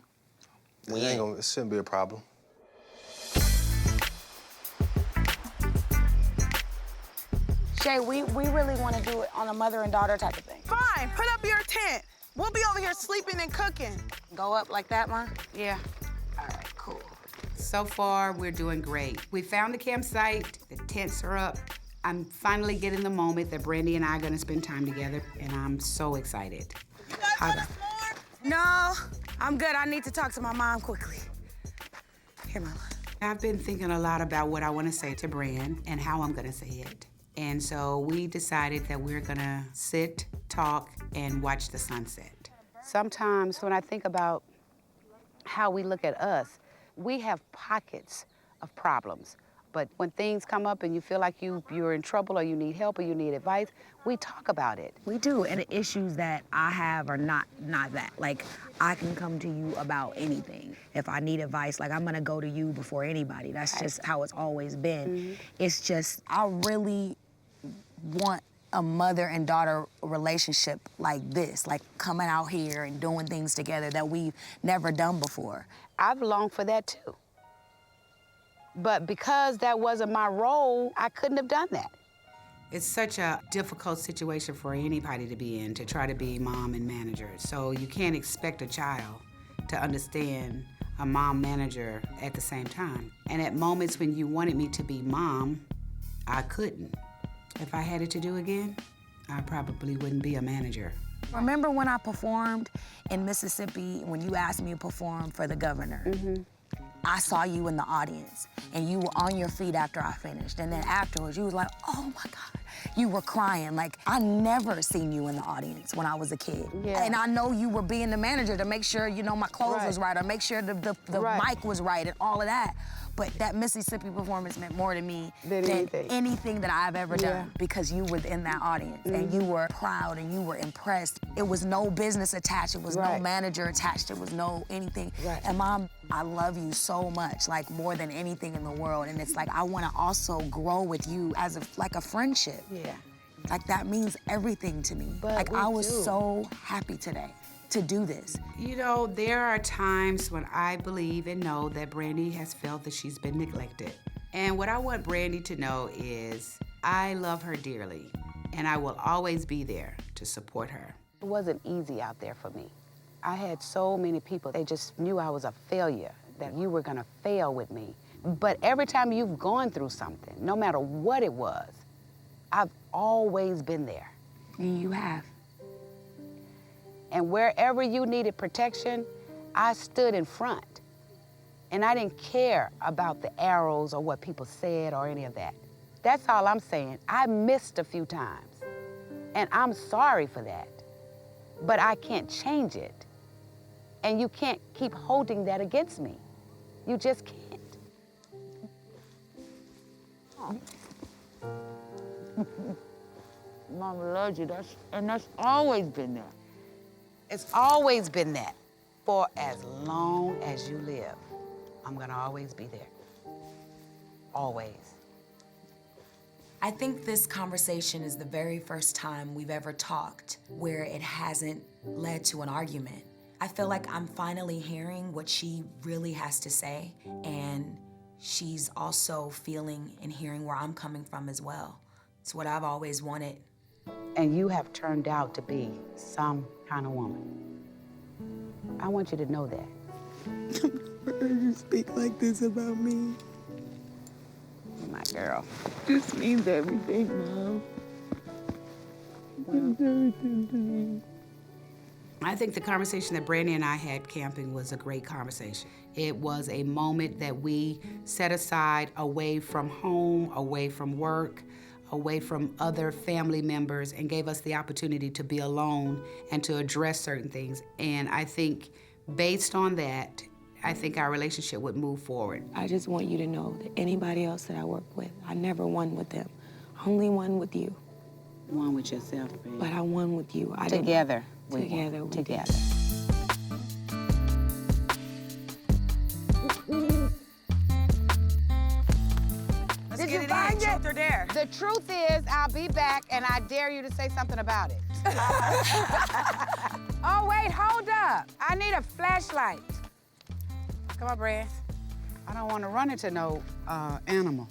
[SPEAKER 3] It shouldn't be a problem.
[SPEAKER 16] Shay, we really want to do it on a mother and daughter type of thing.
[SPEAKER 12] Fine, put up your tent. We'll be over here sleeping and cooking.
[SPEAKER 16] Go up like that, Ma?
[SPEAKER 6] Yeah.
[SPEAKER 16] All right, cool.
[SPEAKER 6] So far, we're doing great. We found the campsite, the tents are up. I'm finally getting the moment that Brandy and I are gonna spend time together, and I'm so excited.
[SPEAKER 12] You guys want us more? No, I'm good. I need to talk to my mom quickly. Here, Mama.
[SPEAKER 6] I've been thinking a lot about what I want to say to Brand and how I'm gonna say it. And so we decided that we're gonna sit, talk, and watch the sunset. Sometimes when I think about how we look at us, we have pockets of problems. But when things come up and you feel like you're in trouble or you need help or you need advice, we talk about it.
[SPEAKER 1] We do, and the issues that I have are not that. Like, I can come to you about anything. If I need advice, like, I'm gonna go to you before anybody. That's just how it's always been. It's just, I really want a mother and daughter relationship like this, like coming out here and doing things together that we've never done before.
[SPEAKER 6] I've longed for that too. But because that wasn't my role, I couldn't have done that. It's such a difficult situation for anybody to be in, to try to be mom and manager. So you can't expect a child to understand a mom manager at the same time. And at moments when you wanted me to be mom, I couldn't. If I had it to do again, I probably wouldn't be a manager.
[SPEAKER 1] Remember when I performed in Mississippi, when you asked me to perform for the governor? I saw you in the audience, and you were on your feet after I finished. And then afterwards, you was like, oh my God. You were crying. Like, I never seen you in the audience when I was a kid.
[SPEAKER 6] Yeah.
[SPEAKER 1] And I know you were being the manager to make sure, you know, my clothes was right, or make sure the mic was right and all of that. But that Mississippi performance meant more to me than anything that I've ever done, because you were in that audience and you were proud and you were impressed. It was no business attached. It was no manager attached. It was no anything. And Mom, I love you so much, like more than anything in the world. And it's like, I want to also grow with you as like a friendship.
[SPEAKER 6] Yeah.
[SPEAKER 1] Like, that means everything to me.
[SPEAKER 6] But
[SPEAKER 1] like, I was so happy today to do this.
[SPEAKER 6] You know, there are times when I believe and know that Brandy has felt that she's been neglected. And what I want Brandy to know is I love her dearly, and I will always be there to support her. It wasn't easy out there for me. I had so many people, they just knew I was a failure, that you were gonna fail with me. But every time you've gone through something, no matter what it was, I've always been there.
[SPEAKER 1] You have.
[SPEAKER 6] And wherever you needed protection, I stood in front. And I didn't care about the arrows or what people said or any of that. That's all I'm saying. I missed a few times. And I'm sorry for that. But I can't change it. And you can't keep holding that against me. You just can't.
[SPEAKER 1] Mama loves you, and that's always been there.
[SPEAKER 6] It's always been that. For as long as you live, I'm gonna always be there. Always.
[SPEAKER 5] I think this conversation is the very first time we've ever talked where it hasn't led to an argument. I feel like I'm finally hearing what she really has to say, and she's also feeling and hearing where I'm coming from as well. It's what I've always wanted.
[SPEAKER 6] And you have turned out to be some kind of woman. I want you to know that.
[SPEAKER 1] You speak like this about me.
[SPEAKER 6] My girl.
[SPEAKER 1] This means everything, Mom. It means everything to me.
[SPEAKER 6] I think the conversation that Brandy and I had camping was a great conversation. It was a moment that we set aside away from home, away from work, away from other family members, and gave us the opportunity to be alone and to address certain things. And I think based on that, I think our relationship would move forward.
[SPEAKER 1] I just want you to know that anybody else that I work with, I never won with them. Only won with you.
[SPEAKER 6] Won with yourself, baby.
[SPEAKER 1] But I won with you.
[SPEAKER 6] Together.
[SPEAKER 1] Together.
[SPEAKER 6] Together.
[SPEAKER 12] Did you find it? Truth or dare?
[SPEAKER 6] The truth is, I'll be back, and I dare you to say something about it. Oh, wait, hold up. I need a flashlight. Come on, Brand. I don't want to run into no animal.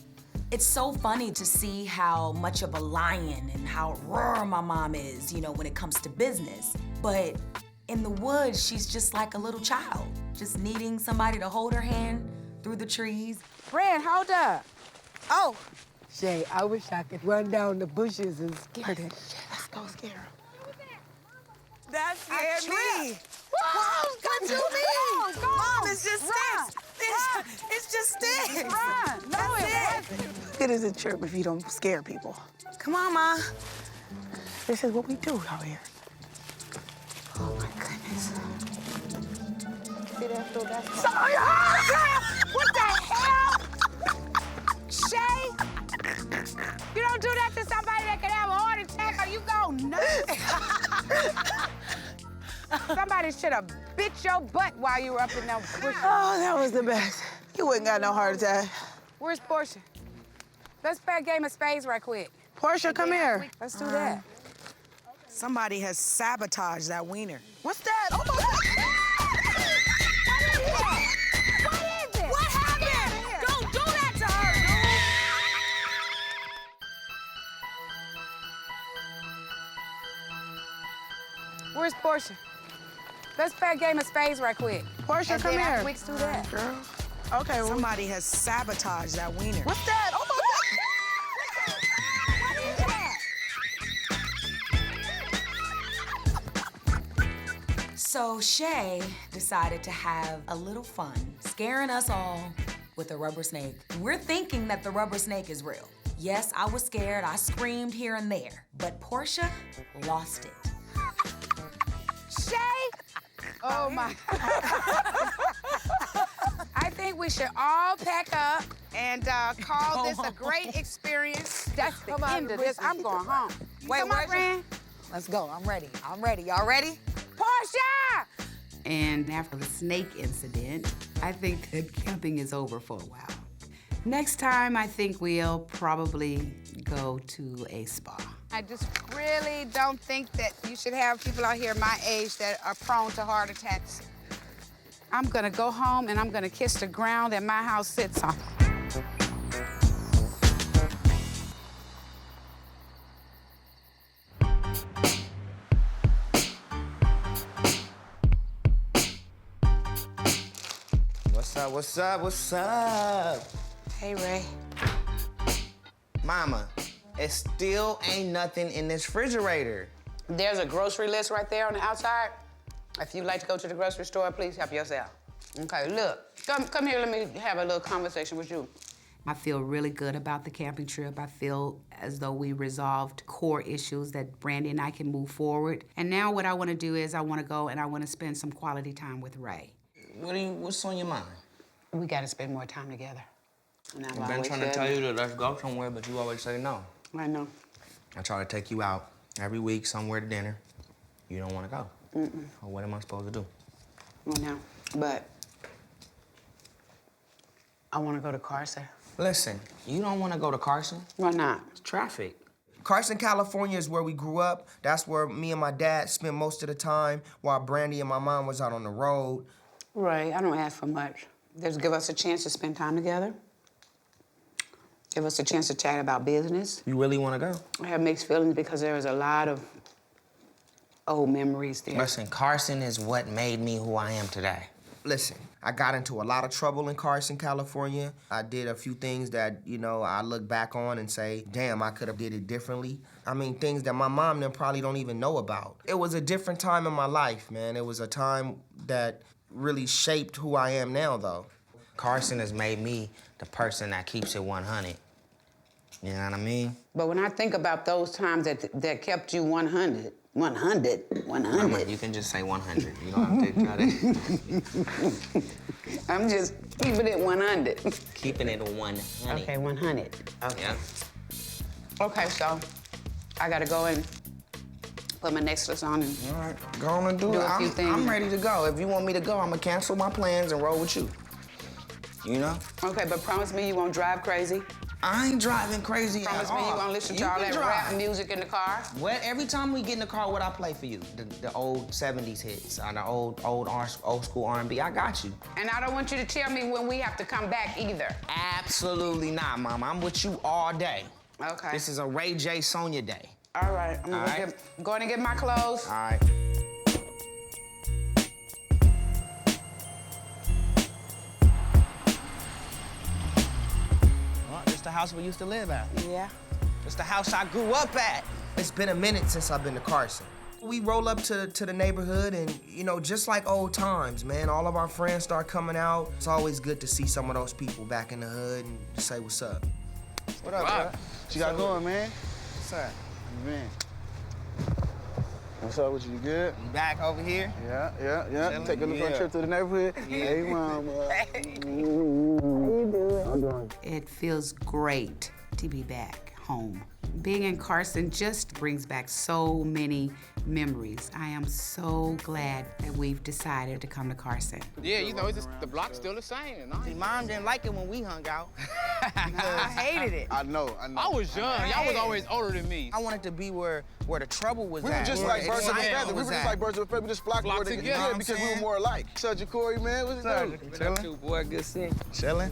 [SPEAKER 5] It's so funny to see how much of a lion and how raw my mom is, you know, when it comes to business. But in the woods, she's just like a little child, just needing somebody to hold her hand through the trees.
[SPEAKER 12] Brand, hold up. Oh.
[SPEAKER 15] Shay, I wish I could run down the bushes and scare her.
[SPEAKER 12] Let's go scare her. That scared me. is a trip if you don't scare people. Come on, Ma. This is what we do out here. Oh, my goodness. Sorry, what the hell? Shay? You don't do that to somebody that can have a heart attack or you go nuts. Somebody should have bit your butt while you were up in them bushes. Oh, that was the best. You wouldn't got no heart attack. Where's Portia? Let's play a game of spades right quick. Portia, come here. Let's do that. Somebody has sabotaged that wiener. What's that? Oh, my God. What is it? What happened? Don't do that to her, dude. Where's Portia? Let's play a game of spades right quick. Portia, come here. Let's do that. Girl. Okay, well. Somebody has sabotaged that wiener. What's that? Oh, my God. What is that?
[SPEAKER 5] So Shay decided to have a little fun, scaring us all with a rubber snake. We're thinking that the rubber snake is real. Yes, I was scared, I screamed here and there, but Portia lost it.
[SPEAKER 6] Shay! Oh my. I think we should all pack up and call this a great experience. That's the end of this. I'm going home. Wait, where's Brandy?
[SPEAKER 15] Let's go. I'm ready. Y'all ready?
[SPEAKER 6] Portia! And after the snake incident, I think that camping is over for a while. Next time, I think we'll probably go to a spa. I just really don't think that you should have people out here my age that are prone to heart attacks. I'm gonna go home and I'm gonna kiss the ground that my house sits on.
[SPEAKER 4] What's up?
[SPEAKER 6] Hey, Ray.
[SPEAKER 4] Mama, it still ain't nothing in this refrigerator.
[SPEAKER 6] There's a grocery list right there on the outside. If you'd like to go to the grocery store, please help yourself. Okay, look, come here, let me have a little conversation with you. I feel really good about the camping trip. I feel as though we resolved core issues that Brandy and I can move forward. And now what I want to do is I want to go and I want to spend some quality time with Ray.
[SPEAKER 19] What's on your mind?
[SPEAKER 6] We got to spend more time together. And
[SPEAKER 19] I've been trying to tell you to let's go somewhere, but you always say no.
[SPEAKER 6] I know.
[SPEAKER 4] I try to take you out every week somewhere to dinner. You don't want to go. Or what am I supposed to do?
[SPEAKER 6] I know, but I want to go to Carson.
[SPEAKER 4] Listen, you don't want to go to Carson?
[SPEAKER 6] Why not?
[SPEAKER 4] It's traffic.
[SPEAKER 14] Carson, California is where we grew up. That's where me and my dad spent most of the time while Brandy and my mom was out on the road.
[SPEAKER 6] Right, I don't ask for much. Just give us a chance to spend time together. Give us a chance to chat about business.
[SPEAKER 4] You really want to go?
[SPEAKER 6] I have mixed feelings because there is a lot of old memories there.
[SPEAKER 4] Listen, Carson is what made me who I am today. Listen, I got into a lot of trouble in Carson, California. I did a few things that, I look back on and say, damn, I could have did it differently. I mean, things that my mom then probably don't even know about. It was a different time in my life, man. It was a time that really shaped who I am now, though. Carson has made me the person that keeps it 100. You know what I mean?
[SPEAKER 6] But when I think about those times that kept you 100.
[SPEAKER 4] Mama, you can just say 100. You don't have to try to.
[SPEAKER 6] I'm just keeping it 100.
[SPEAKER 4] Keeping it 100.
[SPEAKER 6] Okay, 100. Okay.
[SPEAKER 4] Yeah.
[SPEAKER 6] Okay, so I gotta go and put my necklace on and
[SPEAKER 4] all right, go on and do it.
[SPEAKER 6] a few things.
[SPEAKER 4] I'm ready to go. If you want me to go, I'm gonna cancel my plans and roll with you. You know?
[SPEAKER 6] Okay, but promise me you won't drive crazy.
[SPEAKER 4] I ain't driving crazy
[SPEAKER 6] Promise
[SPEAKER 4] at all.
[SPEAKER 6] me you won't listen to all that rap music in the car.
[SPEAKER 4] What? Every time we get in the car, what I play for you? The old 70s hits, the old school R&B. I got you.
[SPEAKER 6] And I don't want you to tell me when we have to come back either.
[SPEAKER 4] Absolutely not, Mama. I'm with you all day.
[SPEAKER 6] Okay.
[SPEAKER 4] This is a Ray J. Sonya day.
[SPEAKER 6] All right. I'm going to get my clothes.
[SPEAKER 4] All right. It's the house we used to live at.
[SPEAKER 6] Yeah.
[SPEAKER 4] It's the house I grew up at.
[SPEAKER 14] It's been a minute since I've been to Carson. We roll up to the neighborhood and, just like old times, man, all of our friends start coming out. It's always good to see some of those people back in the hood and say what's up.
[SPEAKER 10] What up,
[SPEAKER 9] Wow.
[SPEAKER 10] bro? What you got going, man?
[SPEAKER 4] What's up?
[SPEAKER 10] Man. What's up with you? You good?
[SPEAKER 4] You back over here?
[SPEAKER 10] Yeah.
[SPEAKER 4] Chilling?
[SPEAKER 10] Take a little trip to the neighborhood.
[SPEAKER 4] Yeah.
[SPEAKER 10] Hey, mama. How you doing? I'm doing.
[SPEAKER 6] It feels great to be back home. Being in Carson just brings back so many memories. I am so glad that we've decided to come to Carson.
[SPEAKER 9] Yeah, you know, it's just, the block's still the same.
[SPEAKER 19] See, Mom didn't like it when we hung out.
[SPEAKER 6] I hated it.
[SPEAKER 10] I know.
[SPEAKER 9] I was young. Y'all was always older than me.
[SPEAKER 19] I wanted to be where the trouble was
[SPEAKER 10] We
[SPEAKER 19] at.
[SPEAKER 10] were just
[SPEAKER 19] where
[SPEAKER 10] like birds of a
[SPEAKER 19] excitement
[SPEAKER 10] feather. We
[SPEAKER 19] was
[SPEAKER 10] were just
[SPEAKER 19] at.
[SPEAKER 10] like birds of a feather. We just flocked
[SPEAKER 9] Flocked
[SPEAKER 10] together.
[SPEAKER 9] together.
[SPEAKER 10] Yeah, because we were more alike. What's up, Jacory, man? What's it doing?
[SPEAKER 19] Chilling?
[SPEAKER 9] Boy, good see.
[SPEAKER 19] Chilling?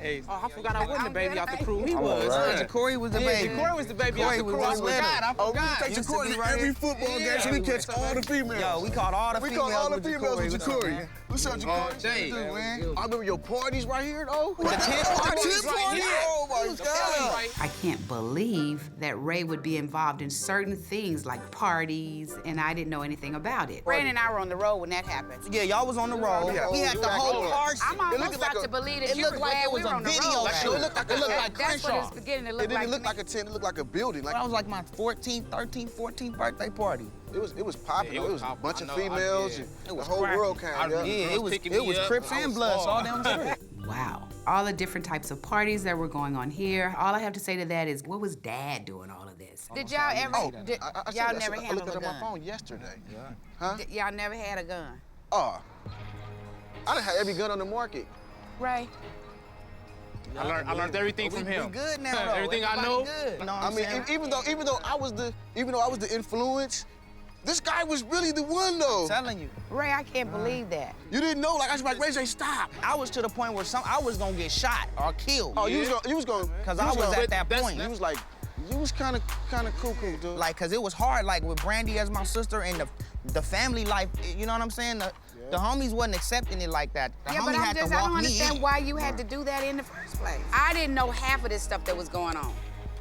[SPEAKER 9] Hey. Oh, I forgot I wasn't the baby out the crew. He
[SPEAKER 10] I'm
[SPEAKER 9] was.
[SPEAKER 10] alright.
[SPEAKER 19] Jacory was the baby.
[SPEAKER 9] Jacory was the baby out the crew. I forgot. I
[SPEAKER 10] Oh, we
[SPEAKER 9] forgot.
[SPEAKER 10] take
[SPEAKER 19] Used to
[SPEAKER 10] Jacory
[SPEAKER 19] be
[SPEAKER 10] to
[SPEAKER 19] right
[SPEAKER 10] every
[SPEAKER 19] here.
[SPEAKER 10] football game so we catch all the females.
[SPEAKER 19] Yo, we caught all the
[SPEAKER 10] We
[SPEAKER 19] females
[SPEAKER 10] caught all the
[SPEAKER 19] with
[SPEAKER 10] females with
[SPEAKER 19] Jacory.
[SPEAKER 10] Jacory. What's up, Jacory?
[SPEAKER 9] Jay.
[SPEAKER 10] What you do, man? I remember your parties right here, though.
[SPEAKER 19] The tent parties?
[SPEAKER 10] The tent parties? Oh, my God.
[SPEAKER 6] I can't believe that Ray would be involved in certain things like parties, and I didn't know anything about it.
[SPEAKER 18] Brandon and I were on the road when that happened.
[SPEAKER 19] Yeah, y'all was on the road.
[SPEAKER 10] Yeah.
[SPEAKER 19] We had the whole Carson.
[SPEAKER 18] I'm almost about to believe that
[SPEAKER 19] It
[SPEAKER 18] you
[SPEAKER 19] looked
[SPEAKER 18] were
[SPEAKER 19] like
[SPEAKER 18] glad
[SPEAKER 19] it
[SPEAKER 18] we
[SPEAKER 19] was
[SPEAKER 18] were
[SPEAKER 19] a
[SPEAKER 18] on the
[SPEAKER 19] video
[SPEAKER 18] road.
[SPEAKER 19] shoot.
[SPEAKER 10] It looked like
[SPEAKER 18] That's what it's beginning to
[SPEAKER 10] It
[SPEAKER 18] look
[SPEAKER 10] didn't
[SPEAKER 18] like.
[SPEAKER 10] look like a tent. It looked like a building. Like
[SPEAKER 19] That was like my 14th, 13th, 14th birthday party.
[SPEAKER 10] it was popping.
[SPEAKER 9] Yeah,
[SPEAKER 10] It was a
[SPEAKER 9] popping.
[SPEAKER 10] bunch
[SPEAKER 9] I
[SPEAKER 10] of
[SPEAKER 9] know,
[SPEAKER 10] females.
[SPEAKER 9] yeah.
[SPEAKER 10] And
[SPEAKER 19] It
[SPEAKER 10] the
[SPEAKER 19] was
[SPEAKER 10] whole
[SPEAKER 19] cracking.
[SPEAKER 10] world came.
[SPEAKER 9] I-
[SPEAKER 10] Yeah.
[SPEAKER 19] Yeah, it was
[SPEAKER 9] picking me up.
[SPEAKER 19] Crips
[SPEAKER 9] I
[SPEAKER 19] and
[SPEAKER 9] was
[SPEAKER 19] Bloods all
[SPEAKER 9] hard.
[SPEAKER 19] down the street.
[SPEAKER 6] Wow. All the different types of parties that were going on here. All I have to say to that is, what was Dad doing all of this?
[SPEAKER 18] Did y'all ever?
[SPEAKER 10] Oh,
[SPEAKER 18] Did,
[SPEAKER 10] I
[SPEAKER 18] y'all
[SPEAKER 10] said-
[SPEAKER 18] never
[SPEAKER 10] I looked
[SPEAKER 18] handled
[SPEAKER 10] at
[SPEAKER 18] a
[SPEAKER 10] it on
[SPEAKER 18] gun?
[SPEAKER 10] my phone yesterday. Huh?
[SPEAKER 18] Y'all never had a gun,
[SPEAKER 10] Oh. I done had every gun on the market.
[SPEAKER 18] right?
[SPEAKER 9] I learned everything from him.
[SPEAKER 19] We good now, though.
[SPEAKER 9] Everything I
[SPEAKER 19] Everybody
[SPEAKER 9] know.
[SPEAKER 19] Good. You know what
[SPEAKER 10] I
[SPEAKER 19] I'm
[SPEAKER 10] mean,
[SPEAKER 19] saying?
[SPEAKER 10] even though I was the influence, this guy was really the one though.
[SPEAKER 19] I'm telling you.
[SPEAKER 18] Ray, I can't believe that.
[SPEAKER 10] You didn't know, like I was like, Ray J, stop.
[SPEAKER 19] I was to the point where I was gonna get shot or killed.
[SPEAKER 10] Oh, you was going,
[SPEAKER 19] Cause I was at that point.
[SPEAKER 10] You was like, you was kind of cuckoo, dude.
[SPEAKER 19] Like, cause it was hard, like with Brandy as my sister and the family life, you know what I'm saying? The homies wasn't accepting it like that. The
[SPEAKER 18] Yeah, but
[SPEAKER 19] homie had to
[SPEAKER 18] I
[SPEAKER 19] walk
[SPEAKER 18] don't
[SPEAKER 19] me
[SPEAKER 18] understand
[SPEAKER 19] in.
[SPEAKER 18] why you had to do that in the first place. I didn't know half of this stuff that was going on.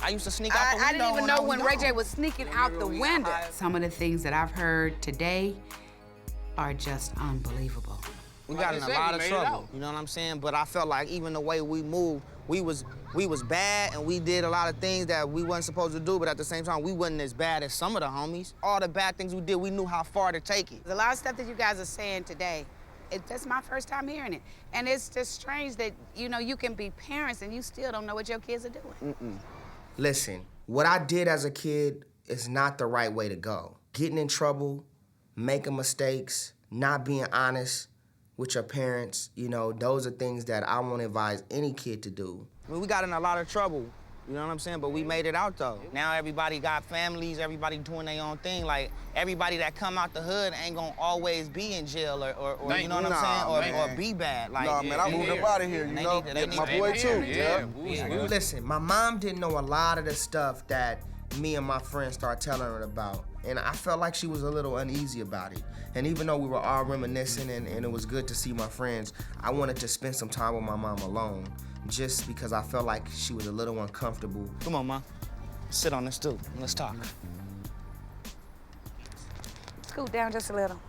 [SPEAKER 19] I used to sneak out the window.
[SPEAKER 18] I didn't even know when Ray
[SPEAKER 19] gone.
[SPEAKER 18] J was sneaking out the window.
[SPEAKER 6] Some of the things that I've heard today are just unbelievable.
[SPEAKER 19] We
[SPEAKER 9] Like
[SPEAKER 19] got
[SPEAKER 9] you
[SPEAKER 19] in a
[SPEAKER 9] said,
[SPEAKER 19] lot
[SPEAKER 9] we
[SPEAKER 19] of
[SPEAKER 9] made it
[SPEAKER 19] trouble.
[SPEAKER 9] out.
[SPEAKER 19] You know what I'm saying? But I felt like even the way we moved, we was bad and we did a lot of things that we wasn't supposed to do, but at the same time, we wasn't as bad as some of the homies. All the bad things we did, we knew how far to take it.
[SPEAKER 18] There's a lot of stuff that you guys are saying today. That's my first time hearing it. And it's just strange that, you know, you can be parents and you still don't know what your kids are doing.
[SPEAKER 14] Listen, what I did as a kid is not the right way to go. Getting in trouble, making mistakes, not being honest with your parents, you know, those are things that I won't advise any kid to do.
[SPEAKER 19] I mean, we got in a lot of trouble, you know what I'm saying? But we made it out though. Now everybody got families, everybody doing their own thing. Like, everybody that come out the hood ain't gonna always be in jail or you know what I'm saying? Or be bad. Like,
[SPEAKER 10] Nah, man, I moved up out of here, you know? My boy too, yeah.
[SPEAKER 14] Listen, my mom didn't know a lot of the stuff that me and my friends started telling her about. And I felt like she was a little uneasy about it. And even though we were all reminiscing and it was good to see my friends, I wanted to spend some time with my mom alone, just because I felt like she was a little uncomfortable.
[SPEAKER 19] Come on, Ma. Sit on this stool and let's talk.
[SPEAKER 18] Scoot down just a little.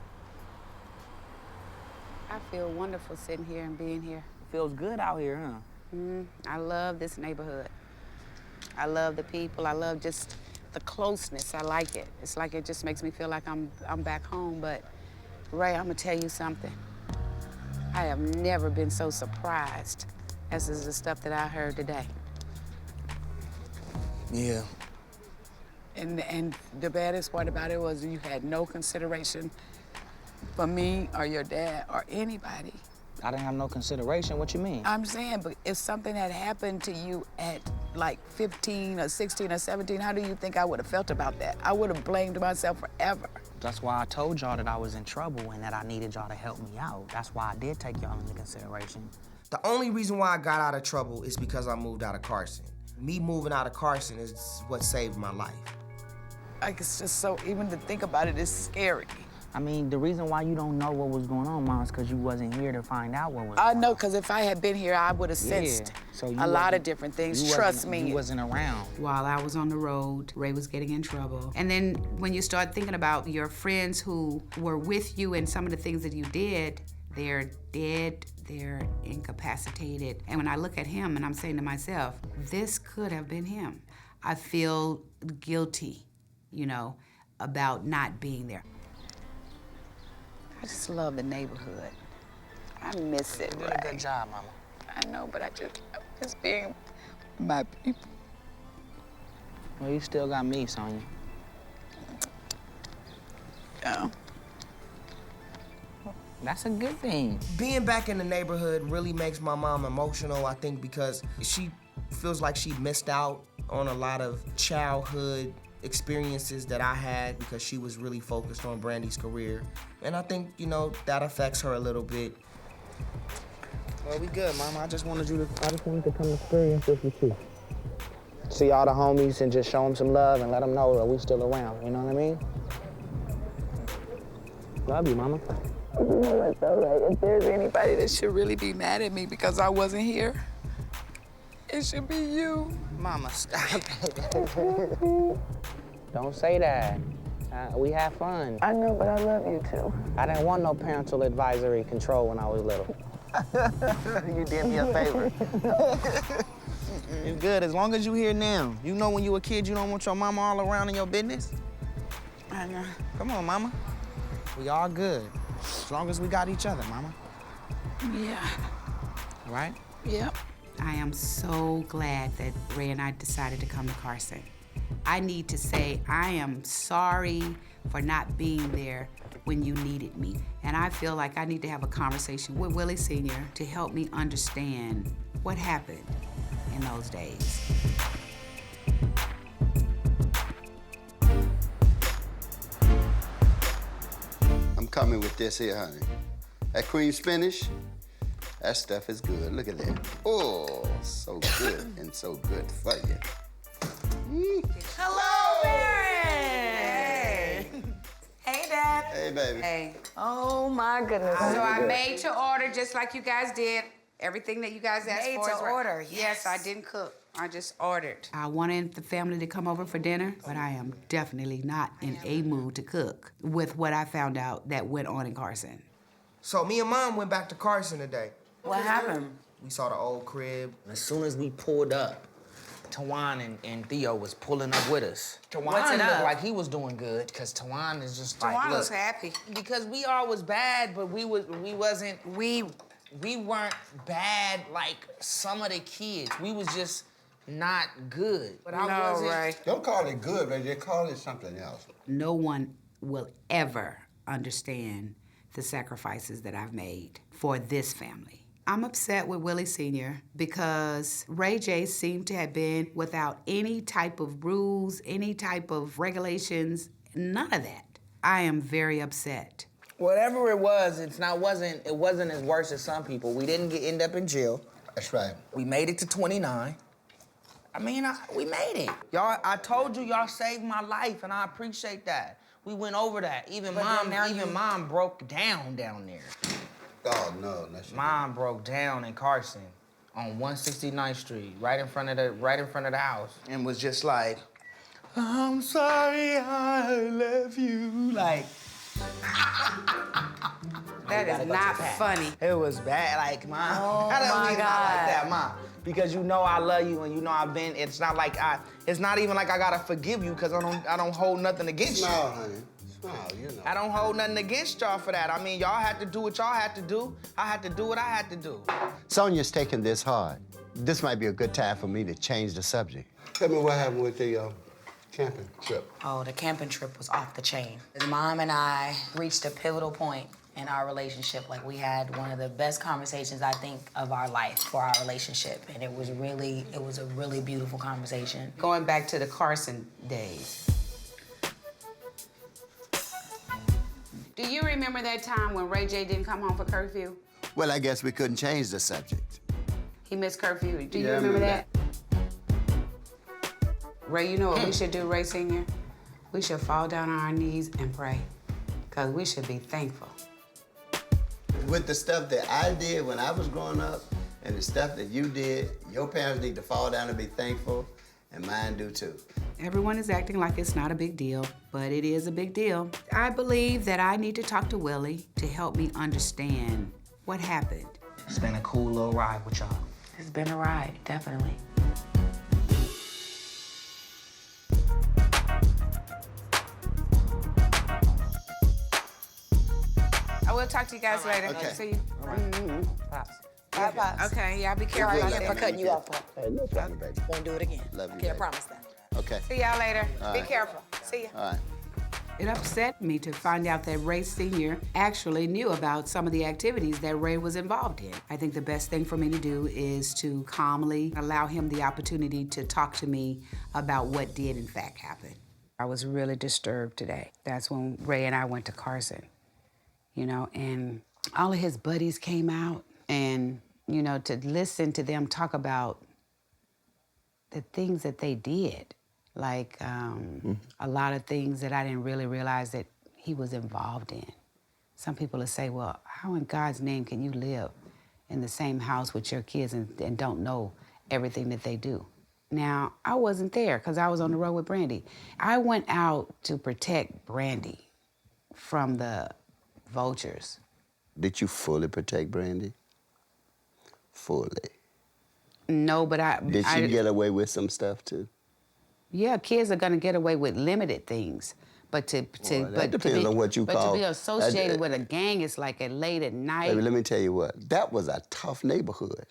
[SPEAKER 18] I feel wonderful sitting here and being here.
[SPEAKER 19] Feels good out here, huh?
[SPEAKER 18] I love this neighborhood. I love the people. I love just the closeness. I like it. It's like it just makes me feel like I'm back home. But Ray, I'm gonna tell you something. I have never been so surprised as is the stuff that I heard today.
[SPEAKER 19] Yeah.
[SPEAKER 15] And the baddest part about it was you had no consideration for me or your dad or anybody.
[SPEAKER 19] I didn't have no consideration. What you mean?
[SPEAKER 15] I'm saying, but if something had happened to you at like 15 or 16 or 17, how do you think I would have felt about that? I would have blamed myself forever.
[SPEAKER 19] That's why I told y'all that I was in trouble and that I needed y'all to help me out. That's why I did take y'all into consideration.
[SPEAKER 14] The only reason why I got out of trouble is because I moved out of Carson. Me moving out of Carson is what saved my life.
[SPEAKER 15] Like, it's just so, even to think about it is scary.
[SPEAKER 19] I mean, the reason why you don't know what was going on, Mom, is because you wasn't here to find out what was
[SPEAKER 15] I
[SPEAKER 19] going
[SPEAKER 15] know, because if I had been here, I would have sensed
[SPEAKER 19] So you
[SPEAKER 15] a lot of
[SPEAKER 19] wasn't-
[SPEAKER 15] different things.
[SPEAKER 19] you
[SPEAKER 15] Trust
[SPEAKER 19] wasn't-
[SPEAKER 15] me.
[SPEAKER 19] You wasn't around.
[SPEAKER 6] While I was on the road, Ray was getting in trouble. And then when you start thinking about your friends who were with you and some of the things that you did, They're dead, they're incapacitated. And when I look at him and I'm saying to myself, this could have been him. I feel guilty, you know, about not being there.
[SPEAKER 15] I just love the neighborhood. I miss it,
[SPEAKER 19] You did a good job, Mama.
[SPEAKER 15] I know, but I miss being my people.
[SPEAKER 19] Well, you still got me, Sonya.
[SPEAKER 15] Yeah.
[SPEAKER 19] That's a good thing.
[SPEAKER 14] Being back in the neighborhood really makes my mom emotional, I think, because she feels like she missed out on a lot of childhood experiences that I had because she was really focused on Brandy's career. And I think, you know, that affects her a little bit.
[SPEAKER 19] Well, we good, Mama. I just wanted to come experience this with you. See all the homies and just show them some love and let them know that we still around, you know what I mean? Love you, Mama.
[SPEAKER 15] You know what, though, right? If there's anybody that should really be mad at me because I wasn't here, it should be you.
[SPEAKER 19] Mama, stop. Don't say that. We have fun.
[SPEAKER 15] I know, but I love you, too.
[SPEAKER 19] I didn't want no parental advisory control when I was little. You did me a favor. You good, as long as you here now. You know when you a kid, you don't want your mama all around in your business?
[SPEAKER 15] I know.
[SPEAKER 19] Come on, Mama. We all good. As long as we got each other, Mama.
[SPEAKER 15] Yeah.
[SPEAKER 19] Right?
[SPEAKER 15] Yep.
[SPEAKER 6] I am so glad that Ray and I decided to come to Carson. I need to say I am sorry for not being there when you needed me. And I feel like I need to have a conversation with Willie Sr. to help me understand what happened in those days.
[SPEAKER 7] I'm coming with this here, honey. That cream spinach, that stuff is good. Look at that. Oh, so good and so good for you.
[SPEAKER 12] Hello, Barry. Hey, Dad.
[SPEAKER 7] Hey, baby.
[SPEAKER 6] Hey.
[SPEAKER 15] Oh, my goodness.
[SPEAKER 6] So I made to order just like you guys did. Everything that you guys asked
[SPEAKER 12] Made
[SPEAKER 6] for
[SPEAKER 12] to
[SPEAKER 6] is right.
[SPEAKER 12] order,
[SPEAKER 6] Yes, I didn't cook. I just ordered. I wanted the family to come over for dinner, but I am definitely not in a mood to cook with what I found out that went on in Carson.
[SPEAKER 14] So me and Mom went back to Carson today.
[SPEAKER 12] What happened?
[SPEAKER 14] We saw the old crib.
[SPEAKER 19] As soon as we pulled up, Tawan and Theo was pulling up with us.
[SPEAKER 12] What's
[SPEAKER 19] Tawan
[SPEAKER 12] it
[SPEAKER 19] looked
[SPEAKER 12] up?
[SPEAKER 19] like he was doing good, because Tawan is just like,
[SPEAKER 6] Tawan
[SPEAKER 19] look,
[SPEAKER 6] was happy.
[SPEAKER 19] because we all was bad, but we weren't bad like some of the kids. We was just not good. But I wasn't.
[SPEAKER 6] Right.
[SPEAKER 7] Don't call it good, baby. They call it something else.
[SPEAKER 6] No one will ever understand the sacrifices that I've made for this family. I'm upset with Willie Sr. because Ray J seemed to have been without any type of rules, any type of regulations, none of that. I am very upset.
[SPEAKER 19] Whatever it was, it wasn't as worse as some people. We didn't end up in jail.
[SPEAKER 7] That's right.
[SPEAKER 19] We made it to 29. I mean, we made it. Y'all, I told you y'all saved my life, and I appreciate that. We went over that. Even Mom broke down there.
[SPEAKER 7] Oh, no.
[SPEAKER 19] Mom broke down in Carson on 169th Street, right in front of the house, and was just like, I'm sorry I left you. Like,
[SPEAKER 6] That is not funny.
[SPEAKER 19] it was bad. Like, Mom,
[SPEAKER 12] Oh,
[SPEAKER 19] I don't
[SPEAKER 12] my
[SPEAKER 19] mean not
[SPEAKER 12] God.
[SPEAKER 19] like that, Mom. Because you know I love you and you know it's not even like I gotta forgive you because I don't hold nothing against you.
[SPEAKER 7] Smile, honey. Smile, you know.
[SPEAKER 19] I don't hold nothing against y'all for that. I mean, y'all had to do what y'all had to do. I had to do what I had to do.
[SPEAKER 7] Sonia's taking this hard. This might be a good time for me to change the subject. Tell me what happened with the camping trip.
[SPEAKER 5] Oh, the camping trip was off the chain. Mom and I reached a pivotal point in our relationship. Like, we had one of the best conversations, I think, of our life for our relationship. And it was a really beautiful conversation.
[SPEAKER 6] Going back to the Carson days. Do you remember that time when Ray J didn't come home for curfew?
[SPEAKER 7] Well, I guess we couldn't change the subject.
[SPEAKER 6] He missed curfew. Do you
[SPEAKER 7] Yeah, I
[SPEAKER 6] remember
[SPEAKER 7] remember
[SPEAKER 6] that? Ray, you know what we should do, Ray Sr.? We should fall down on our knees and pray, because we should be thankful.
[SPEAKER 7] With the stuff that I did when I was growing up and the stuff that you did, your parents need to fall down and be thankful, and mine do too.
[SPEAKER 6] Everyone is acting like it's not a big deal, but it is a big deal. I believe that I need to talk to Willie to help me understand What happened?
[SPEAKER 10] It's been a cool little ride with y'all.
[SPEAKER 1] It's been a ride, definitely.
[SPEAKER 6] I will talk to you guys later.
[SPEAKER 7] Okay.
[SPEAKER 6] See you.
[SPEAKER 2] Pops. Bye, Pops.
[SPEAKER 6] Okay, y'all be careful.
[SPEAKER 2] Sorry
[SPEAKER 6] out
[SPEAKER 2] again
[SPEAKER 6] there.
[SPEAKER 2] for cutting you off.
[SPEAKER 7] Hey, no problem, baby.
[SPEAKER 2] Won't do it again.
[SPEAKER 7] Love you,
[SPEAKER 2] Okay, I
[SPEAKER 7] baby.
[SPEAKER 2] promise that.
[SPEAKER 7] Okay.
[SPEAKER 6] See y'all later.
[SPEAKER 7] All
[SPEAKER 6] Be
[SPEAKER 7] right.
[SPEAKER 6] careful. See ya.
[SPEAKER 7] All right.
[SPEAKER 6] It upset me to find out that Ray Sr. actually knew about some of the activities that Ray was involved in. I think the best thing for me to do is to calmly allow him the opportunity to talk to me about what did in fact happen. I was really disturbed today. That's when Ray and I went to Carson, you know, and all of his buddies came out and, you know, to listen to them talk about the things that they did. Like a lot of things that I didn't really realize that he was involved in. Some people will say, well, how in God's name can you live in the same house with your kids and don't know everything that they do? Now, I wasn't there because I was on the road with Brandy. I went out to protect Brandy from the vultures.
[SPEAKER 7] Did you fully protect Brandy? Fully.
[SPEAKER 6] No, but
[SPEAKER 7] Did she get away with some stuff too?
[SPEAKER 6] Yeah, kids are gonna get away with limited things, but
[SPEAKER 7] That depends on what you call.
[SPEAKER 6] to be associated with a gang, it's like at late at night.
[SPEAKER 7] Baby, let me tell you what. That was a tough neighborhood.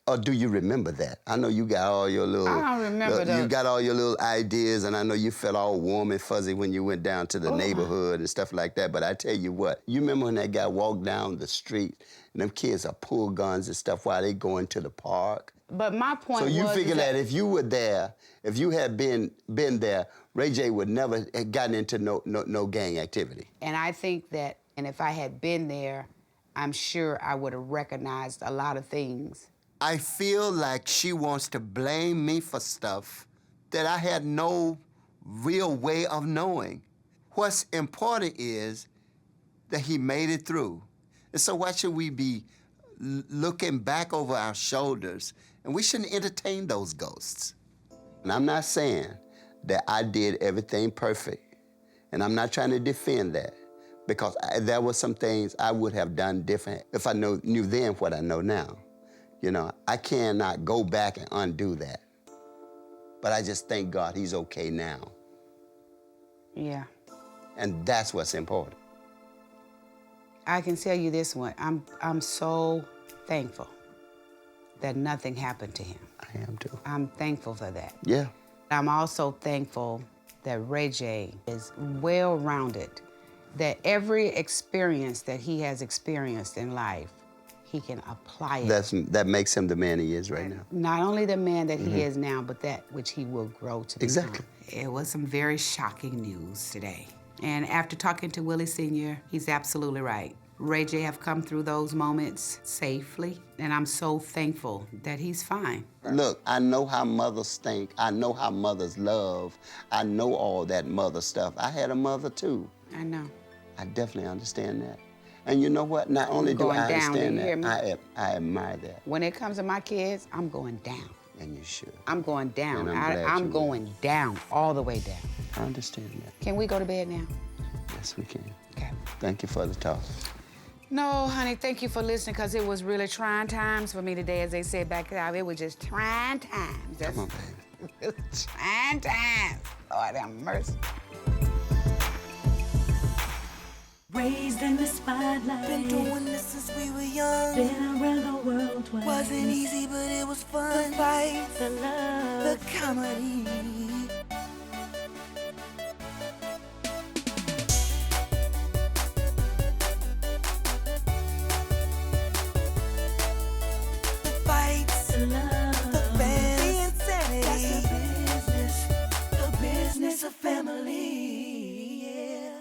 [SPEAKER 7] Or do you remember that? I know you got all your little.
[SPEAKER 6] I don't remember that.
[SPEAKER 7] You got all your little ideas, and I know you felt all warm and fuzzy when you went down to the neighborhood and stuff like that. But I tell you what, you remember when that guy walked down the street and them kids are pull guns and stuff while they going to the park?
[SPEAKER 6] But my point
[SPEAKER 7] So
[SPEAKER 6] was
[SPEAKER 7] you figure that if you were there, if you had been there, Ray J would never have gotten into no gang activity.
[SPEAKER 6] And I think that, and if I had been there, I'm sure I would have recognized a lot of things.
[SPEAKER 7] I feel like she wants to blame me for stuff that I had no real way of knowing. What's important is that he made it through. And so why should we be looking back over our shoulders? And we shouldn't entertain those ghosts. And I'm not saying that I did everything perfect. And I'm not trying to defend that, because there were some things I would have done different if I knew then what I know now. You know, I cannot go back and undo that. But I just thank God he's okay now.
[SPEAKER 6] Yeah.
[SPEAKER 7] And that's what's important.
[SPEAKER 6] I can tell you this one, I'm so thankful that nothing happened to him.
[SPEAKER 7] I am too.
[SPEAKER 6] I'm thankful for that.
[SPEAKER 7] Yeah.
[SPEAKER 6] I'm also thankful that Ray J is well-rounded, that every experience that he has experienced in life, he can apply it.
[SPEAKER 7] That makes him the man he is right now.
[SPEAKER 6] Not only the man that he is now, but that which he will grow to become.
[SPEAKER 7] Exactly.
[SPEAKER 6] It was some very shocking news today. And after talking to Willie Sr., he's absolutely right. Ray J have come through those moments safely, and I'm so thankful that he's fine.
[SPEAKER 7] Look, I know how mothers think. I know how mothers love. I know all that mother stuff. I had a mother too.
[SPEAKER 6] I know.
[SPEAKER 7] I definitely understand that. And you know what? Not only do I understand that, I admire that.
[SPEAKER 6] When it comes to my kids, I'm going down.
[SPEAKER 7] And you should.
[SPEAKER 6] I'm going down.
[SPEAKER 7] And I'm glad
[SPEAKER 6] I'm
[SPEAKER 7] you
[SPEAKER 6] going down, all the way down.
[SPEAKER 7] I understand that.
[SPEAKER 6] Can we go to bed now?
[SPEAKER 7] Yes, we can.
[SPEAKER 6] Okay.
[SPEAKER 7] Thank you for the talk.
[SPEAKER 6] No, honey, thank you for listening, because it was really trying times for me today, as they said back out. It was just trying times.
[SPEAKER 7] Come on, baby.
[SPEAKER 6] It was trying times. Lord have mercy.
[SPEAKER 13] Raised in the spotlight.
[SPEAKER 12] Been doing this since we were young.
[SPEAKER 13] Been around the world twice.
[SPEAKER 12] Wasn't easy, but it was fun. The fight,
[SPEAKER 13] the love,
[SPEAKER 12] the comedy. The fights,
[SPEAKER 13] the love,
[SPEAKER 12] the bands, the insanity.
[SPEAKER 13] That's the business of family.
[SPEAKER 12] Yeah.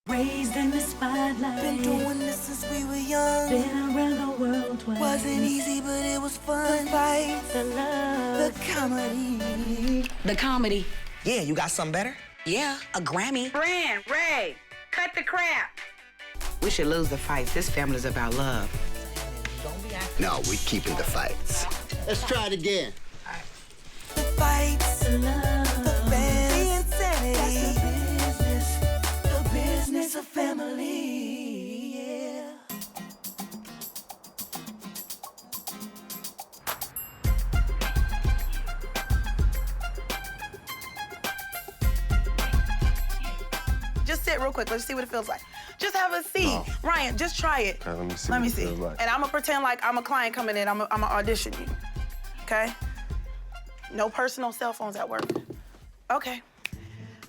[SPEAKER 13] Raised in the spotlight.
[SPEAKER 12] Been doing this since we were young.
[SPEAKER 13] Been around the world twice.
[SPEAKER 12] Wasn't easy, but it was fun. The fight,
[SPEAKER 13] the love,
[SPEAKER 12] the comedy.
[SPEAKER 5] The comedy.
[SPEAKER 4] Yeah, you got something better?
[SPEAKER 5] Yeah, a Grammy.
[SPEAKER 6] Brand, Ray, cut the crap. We should lose the fights. This family's about love.
[SPEAKER 7] No, we're keeping the fights. Let's try it again.
[SPEAKER 12] The fights,
[SPEAKER 13] the love,
[SPEAKER 12] the bands, the insanity.
[SPEAKER 13] that's the business of family.
[SPEAKER 12] sit real quick. Let's see what it feels like. Just have a seat.
[SPEAKER 3] No.
[SPEAKER 12] Ryan, just try it.
[SPEAKER 3] Okay, let me see.
[SPEAKER 12] Let me
[SPEAKER 3] what it
[SPEAKER 12] see.
[SPEAKER 3] feels like.
[SPEAKER 12] And I'm gonna pretend like I'm a client coming in. I'm gonna audition you. Okay? No personal cell phones at work. Okay.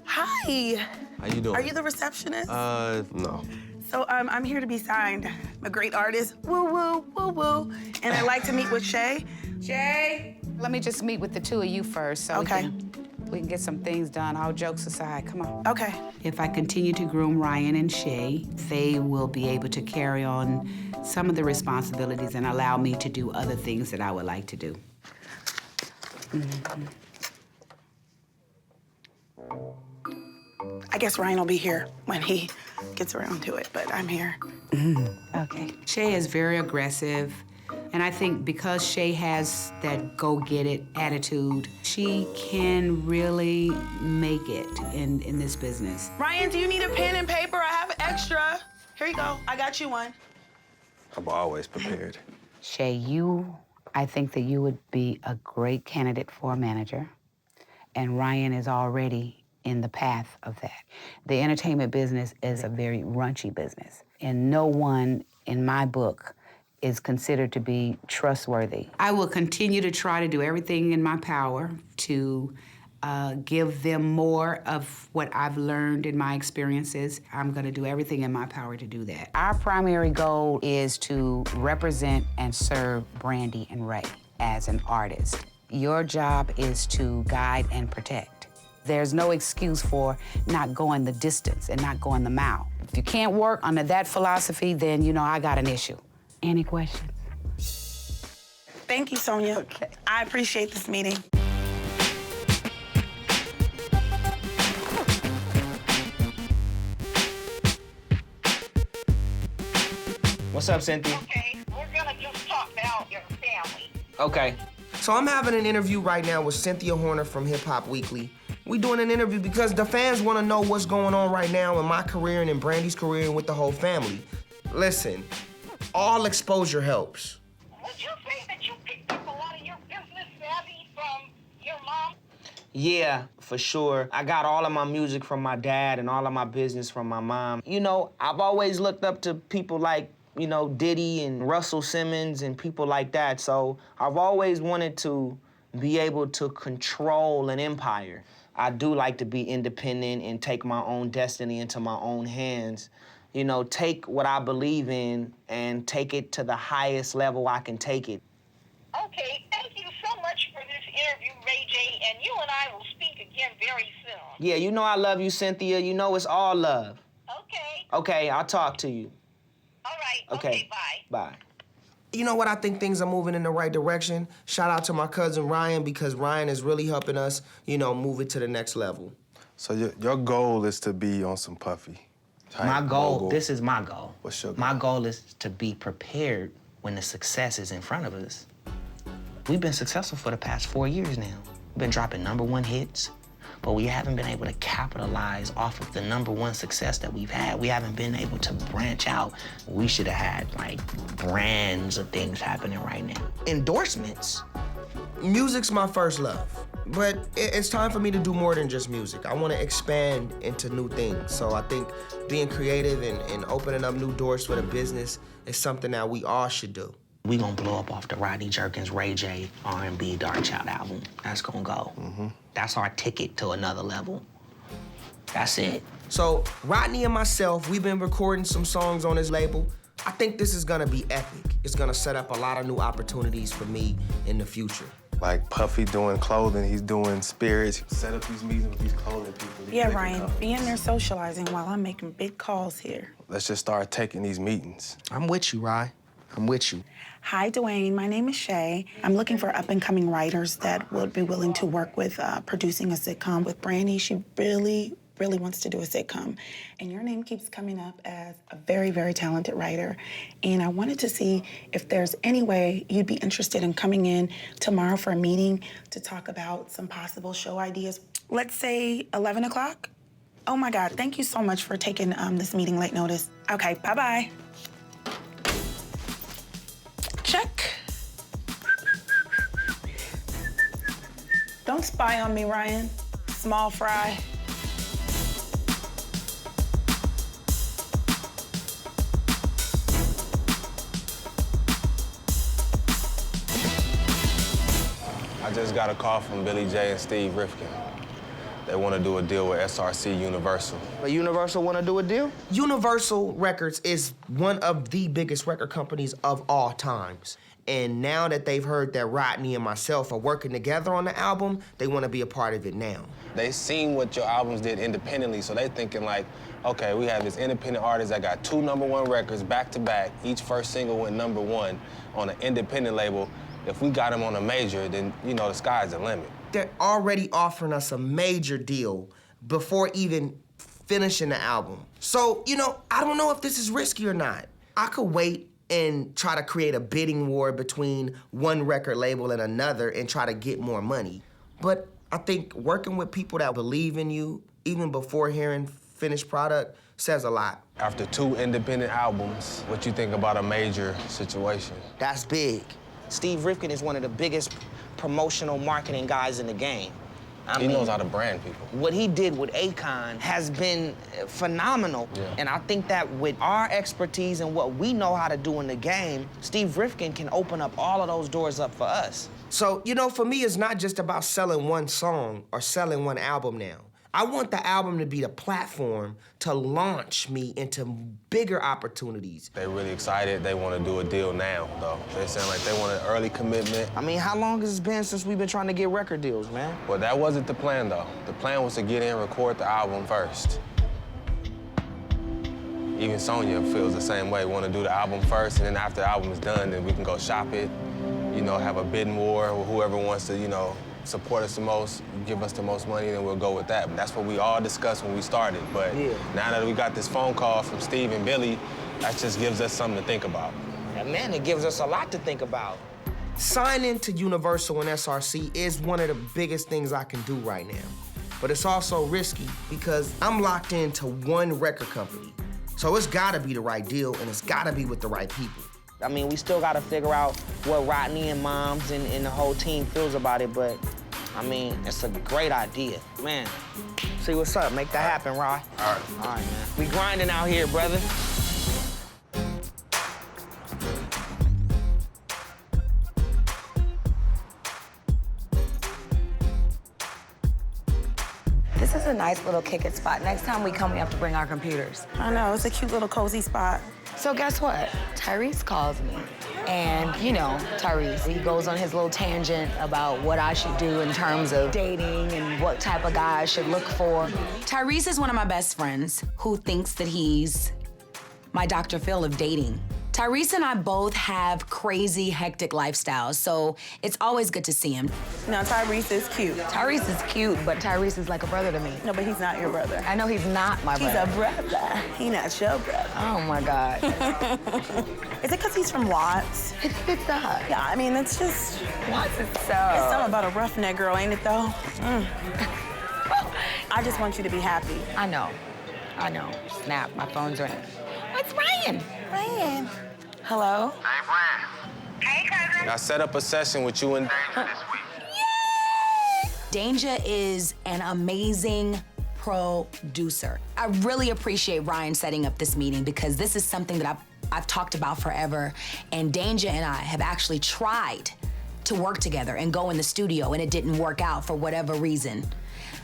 [SPEAKER 12] Hi.
[SPEAKER 3] How you doing?
[SPEAKER 12] Are you the receptionist?
[SPEAKER 3] No.
[SPEAKER 12] So I'm here to be signed. I'm a great artist. Woo, woo, woo, woo. And I'd like to meet with Shay. Shay?
[SPEAKER 18] Let me just meet with the two of you first so
[SPEAKER 12] Okay.
[SPEAKER 18] we can get some things done, all jokes aside. Come on.
[SPEAKER 12] Okay.
[SPEAKER 18] If I continue to groom Ryan and Shay, they will be able to carry on some of the responsibilities and allow me to do other things that I would like to do.
[SPEAKER 12] I guess Ryan will be here when he gets around to it, but I'm here.
[SPEAKER 18] Okay. Shay is very aggressive, and I think because Shay has that go-get-it attitude, she can really make it in this business.
[SPEAKER 12] Ryan, do you need a pen and paper? I have extra. Here you go. I got you one.
[SPEAKER 3] I'm always prepared.
[SPEAKER 18] Shay, I think that you would be a great candidate for a manager, and Ryan is already in the path of that. The entertainment business is a very raunchy business, and no one in my book is considered to be trustworthy. I will continue to try to do everything in my power to give them more of what I've learned in my experiences. I'm gonna do everything in my power to do that. Our primary goal is to represent and serve Brandy and Ray as an artist. Your job is to guide and protect. There's no excuse for not going the distance and not going the mile. If you can't work under that philosophy, then you know I got an issue. Any questions?
[SPEAKER 12] Thank you, Sonia. Okay. I appreciate this meeting.
[SPEAKER 4] What's up, Cynthia?
[SPEAKER 20] Okay, we're gonna just talk about your family.
[SPEAKER 4] Okay.
[SPEAKER 14] So I'm having an interview right now with Cynthia Horner from Hip Hop Weekly. We doing an interview because the fans want to know what's going on right now in my career and in Brandy's career and with the whole family. Listen, all exposure helps.
[SPEAKER 20] Would you say that you picked up a lot of your business savvy from your mom?
[SPEAKER 4] Yeah, for sure. I got all of my music from my dad and all of my business from my mom. You know, I've always looked up to people like, you know, Diddy and Russell Simmons and people like that. So I've always wanted to be able to control an empire. I do like to be independent and take my own destiny into my own hands. You know, take what I believe in and take it to the highest level I can take it.
[SPEAKER 20] Okay, thank you so much for this interview, Ray J, and you and I will speak again very soon.
[SPEAKER 4] Yeah, you know I love you, Cynthia. You know it's all love.
[SPEAKER 20] Okay.
[SPEAKER 4] Okay, I'll talk to you.
[SPEAKER 20] All right.
[SPEAKER 4] Okay,
[SPEAKER 20] bye.
[SPEAKER 4] Bye.
[SPEAKER 14] You know what? I think things are moving in the right direction. Shout out to my cousin Ryan because Ryan is really helping us, you know, move it to the next level.
[SPEAKER 3] So your goal is to be on some Puffy.
[SPEAKER 4] My goal, this is my goal.
[SPEAKER 3] What's your goal?
[SPEAKER 4] My goal is to be prepared when the success is in front of us. We've been successful for the past 4 years now. We've been dropping #1 hits, but we haven't been able to capitalize off of the #1 success that we've had. We haven't been able to branch out. We should have had, like, brands of things happening right now.
[SPEAKER 14] Endorsements. Music's my first love, but it's time for me to do more than just music. I want to expand into new things. So I think being creative and opening up new doors for the business is something that we all should do.
[SPEAKER 4] We gonna blow up off the Rodney Jerkins, Ray J, R&B, Dark Child album. That's gonna go. That's our ticket to another level. That's it.
[SPEAKER 14] So Rodney and myself, we've been recording some songs on his label. I think this is gonna be epic. It's gonna set up a lot of new opportunities for me in the future.
[SPEAKER 3] Like Puffy doing clothing, he's doing spirits. Set up these meetings with these clothing people. these
[SPEAKER 12] Yeah,
[SPEAKER 3] liquor
[SPEAKER 12] Ryan,
[SPEAKER 3] companies.
[SPEAKER 12] be in there socializing while I'm making big calls here.
[SPEAKER 3] Let's just start taking these meetings.
[SPEAKER 14] I'm with you, Rye. I'm with you.
[SPEAKER 12] Hi, Dwayne. My name is Shay. I'm looking for up-and-coming writers that would be willing to work with producing a sitcom with Brandy. She really wants to do a sitcom. And your name keeps coming up as a very, very talented writer. And I wanted to see if there's any way you'd be interested in coming in tomorrow for a meeting to talk about some possible show ideas. Let's say 11 o'clock? Oh my God, thank you so much for taking this meeting late notice. Okay, bye-bye. Check. Don't spy on me, Ryan. Small fry.
[SPEAKER 3] I just got a call from Billy J and Steve Rifkin. They want to do a deal with SRC Universal.
[SPEAKER 4] But Universal want to do a deal? Universal Records is one of the biggest record companies of all times. And now that they've heard that Rodney and myself are working together on the album, they want to be a part of it now.
[SPEAKER 3] They seen what your albums did independently, so they thinking like, okay, we have this independent artist that got 2 #1 records back to back. Each first single went #1 on an independent label. If we got him on a major, then, you know, the sky's the limit.
[SPEAKER 4] They're already offering us a major deal before even finishing the album. So, you know, I don't know if this is risky or not. I could wait and try to create a bidding war between one record label and another and try to get more money. But I think working with people that believe in you, even before hearing finished product, says a lot.
[SPEAKER 3] After 2 independent albums, what you think about a major situation?
[SPEAKER 4] That's big.
[SPEAKER 19] Steve Rifkin is one of the biggest promotional marketing guys in the game.
[SPEAKER 3] He knows how to brand people.
[SPEAKER 19] What he did with Akon has been phenomenal.
[SPEAKER 3] Yeah.
[SPEAKER 19] And I think that with our expertise and what we know how to do in the game, Steve Rifkin can open up all of those doors up for us.
[SPEAKER 4] So, you know, for me, it's not just about selling one song or selling one album now. I want the album to be the platform to launch me into bigger opportunities.
[SPEAKER 3] They really excited. They want to do a deal now, though. They sound like they want an early commitment.
[SPEAKER 19] I mean, how long has it been since we've been trying to get record deals, man?
[SPEAKER 3] Well, that wasn't the plan, though. The plan was to get in, record the album first. Even Sonya feels the same way. Want to do the album first, and then after the album is done, then we can go shop it, you know, have a bidding war with whoever wants to, you know, support us the most, give us the most money, then we'll go with that. But that's what we all discussed when we started. But now that we got this phone call from Steve and Billy, that just gives us something to think about.
[SPEAKER 19] Yeah, man, it gives us a lot to think about.
[SPEAKER 4] Signing to Universal and SRC is one of the biggest things I can do right now. But it's also risky because I'm locked into one record company. So it's gotta be the right deal and it's gotta be with the right people.
[SPEAKER 19] I mean, we still gotta figure out what Rodney and Moms and the whole team feels about it, but I mean, it's a great idea. Man, see what's up, make that happen, Rod.
[SPEAKER 3] All right.
[SPEAKER 19] All right, man. We grinding out here, brother.
[SPEAKER 1] This is a nice little kick-it spot. Next time we come, we have to bring our computers.
[SPEAKER 12] I know, it's a cute little cozy spot.
[SPEAKER 1] So guess what? Tyrese calls me. And, you know, Tyrese, he goes on his little tangent about what I should do in terms of dating and what type of guy I should look for.
[SPEAKER 5] Tyrese is one of my best friends who thinks that he's my Dr. Phil of dating. Tyrese and I both have crazy, hectic lifestyles, so it's always good to see him.
[SPEAKER 12] No, Tyrese is cute.
[SPEAKER 1] Tyrese is cute, but Tyrese is like a brother to me.
[SPEAKER 12] No, but he's not your brother.
[SPEAKER 1] I know he's not my brother.
[SPEAKER 12] He's a brother. He not your brother.
[SPEAKER 1] Oh my God.
[SPEAKER 12] Is it because he's from Watts?
[SPEAKER 1] It's not.
[SPEAKER 12] Yeah, I mean, it's just...
[SPEAKER 1] Watts is so...
[SPEAKER 12] It's something about a roughneck girl, ain't it, though? I just want you to be happy.
[SPEAKER 1] I know. Snap, my phone's ringing. It's Ryan. Ryan. Hello?
[SPEAKER 3] Hey, Brand.
[SPEAKER 20] Hey, cousin.
[SPEAKER 3] I set up a session with you and Danger this week.
[SPEAKER 5] Danger is an amazing producer. I really appreciate Ryan setting up this meeting because this is something that I've talked about forever, and Danger and I have actually tried to work together and go in the studio, and it didn't work out for whatever reason.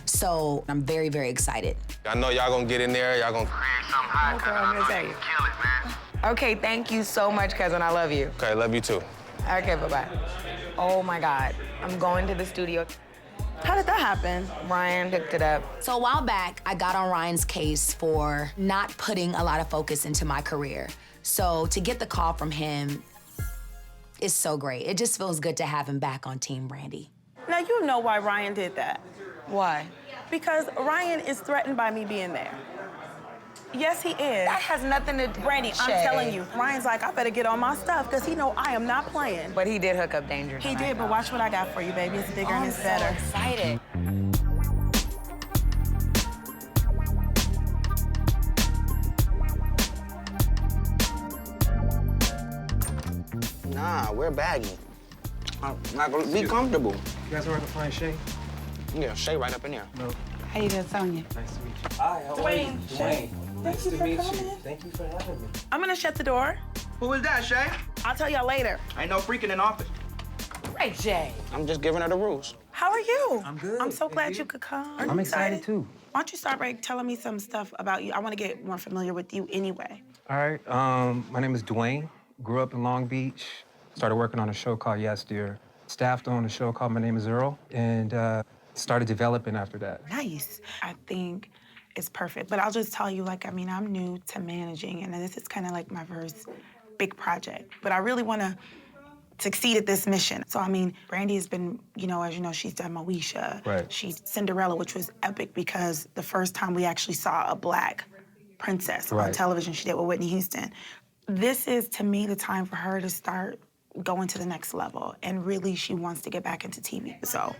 [SPEAKER 5] So I'm very, very excited.
[SPEAKER 3] I know y'all gonna get in there, y'all gonna
[SPEAKER 20] Create something hot,
[SPEAKER 1] Okay, I'm gonna tell you.
[SPEAKER 20] kill it, man.
[SPEAKER 1] Okay, thank you so much, cousin. I love you.
[SPEAKER 3] Okay, love you too.
[SPEAKER 1] Okay, bye-bye. Oh my God, I'm going to the studio.
[SPEAKER 12] How did that happen?
[SPEAKER 1] Ryan hooked it up.
[SPEAKER 5] So a while back, I got on Ryan's case for not putting a lot of focus into my career. So to get the call from him is so great. It just feels good to have him back on Team Brandy.
[SPEAKER 12] Now, you know why Ryan did that.
[SPEAKER 1] Why?
[SPEAKER 12] Because Ryan is threatened by me being there. Yes, he is.
[SPEAKER 1] That has nothing to do.
[SPEAKER 12] Brandy, I'm telling you. Ryan's like, I better get on my stuff because he know I am not playing.
[SPEAKER 1] But he did hook up Danger.
[SPEAKER 12] He did, but watch what I got for you, baby. It's bigger and it's better.
[SPEAKER 1] I'm so excited.
[SPEAKER 19] Nah, we're baggy. Like, be comfortable.
[SPEAKER 2] You guys are working to find Shay?
[SPEAKER 19] Yeah, Shay right up in there.
[SPEAKER 2] No.
[SPEAKER 18] How you doing, Sonya?
[SPEAKER 2] Nice to meet you. Hi, how are you? Dwayne. Nice to meet you. Thank you for having me.
[SPEAKER 12] I'm gonna shut the door.
[SPEAKER 14] Who is that, Shay?
[SPEAKER 12] I'll tell y'all later.
[SPEAKER 14] Ain't no freaking in office.
[SPEAKER 12] Ray J.
[SPEAKER 19] I'm just giving her the rules.
[SPEAKER 12] How are you?
[SPEAKER 17] I'm good.
[SPEAKER 12] I'm so glad you could come. Are
[SPEAKER 17] I'm
[SPEAKER 12] you
[SPEAKER 17] excited too.
[SPEAKER 12] Why don't you start by telling me some stuff about you? I want to get more familiar with you anyway.
[SPEAKER 17] All right. My name is Dwayne. Grew up in Long Beach. Started working on a show called Yes Dear. Staffed on a show called My Name Is Earl, and started developing after that.
[SPEAKER 12] Nice. I think it's perfect. But I'll just tell you, like, I mean, I'm new to managing, and this is kind of like my first big project. But I really want to succeed at this mission. So, I mean, Brandy has been, you know, as you know, she's done Moesha.
[SPEAKER 17] Right.
[SPEAKER 12] She's Cinderella, which was epic because the first time we actually saw a Black princess on television, she did with Whitney Houston. This is, to me, the time for her to start going to the next level. And really, she wants to get back into TV. So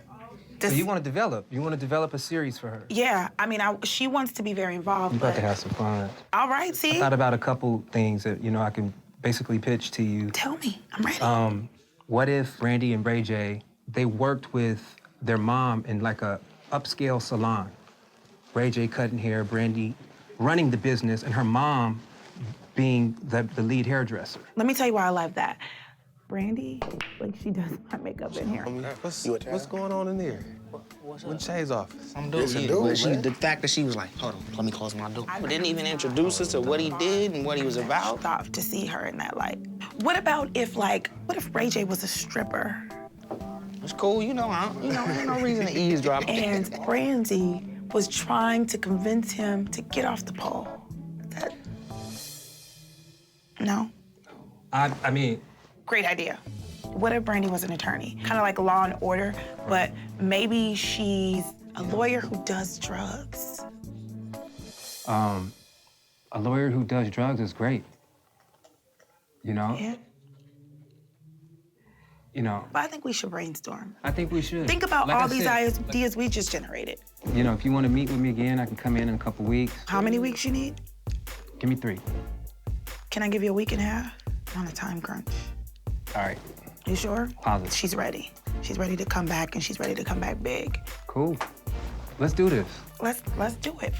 [SPEAKER 17] you want to develop a series for her.
[SPEAKER 12] Yeah, I mean, she wants to be very involved.
[SPEAKER 17] You're about to have some fun.
[SPEAKER 12] All right, see?
[SPEAKER 17] I thought about a couple things that, you know, I can basically pitch to you.
[SPEAKER 12] Tell me, I'm ready.
[SPEAKER 17] What if Brandy and Ray J, they worked with their mom in like a upscale salon? Ray J cutting hair, Brandy running the business, and her mom being the lead hairdresser.
[SPEAKER 12] Let me tell you why I love that. Brandy, like, she does my makeup and hair.
[SPEAKER 3] What's going on in there? With Shay's office?
[SPEAKER 19] I'm doing it. The fact that she was like, hold on, let me close my door. But didn't even introduce us to what he did and what he was about.
[SPEAKER 12] Stop to see her in that light. What if Ray J was a stripper?
[SPEAKER 19] It's cool, you know, there's no reason to eavesdrop.
[SPEAKER 12] And Brandy was trying to convince him to get off the pole. No?
[SPEAKER 17] I mean...
[SPEAKER 12] Great idea. What if Brandy was an attorney? Kind of like Law and Order, but maybe she's a lawyer who does drugs.
[SPEAKER 17] A lawyer who does drugs is great. You know?
[SPEAKER 12] Yeah.
[SPEAKER 17] You know.
[SPEAKER 12] But I think we should brainstorm.
[SPEAKER 17] I think we should.
[SPEAKER 12] Think about
[SPEAKER 17] Like
[SPEAKER 12] all
[SPEAKER 17] I
[SPEAKER 12] these
[SPEAKER 17] said,
[SPEAKER 12] ideas we just generated.
[SPEAKER 17] You know, if you want to meet with me again, I can come in a couple weeks.
[SPEAKER 12] How many weeks you need?
[SPEAKER 17] Give me 3.
[SPEAKER 12] Can I give you a week and a half? I'm on a time crunch.
[SPEAKER 17] All right.
[SPEAKER 12] You sure?
[SPEAKER 17] Positive.
[SPEAKER 12] She's ready. She's ready to come back, and she's ready to come back big.
[SPEAKER 17] Cool. Let's do this.
[SPEAKER 12] Let's do it.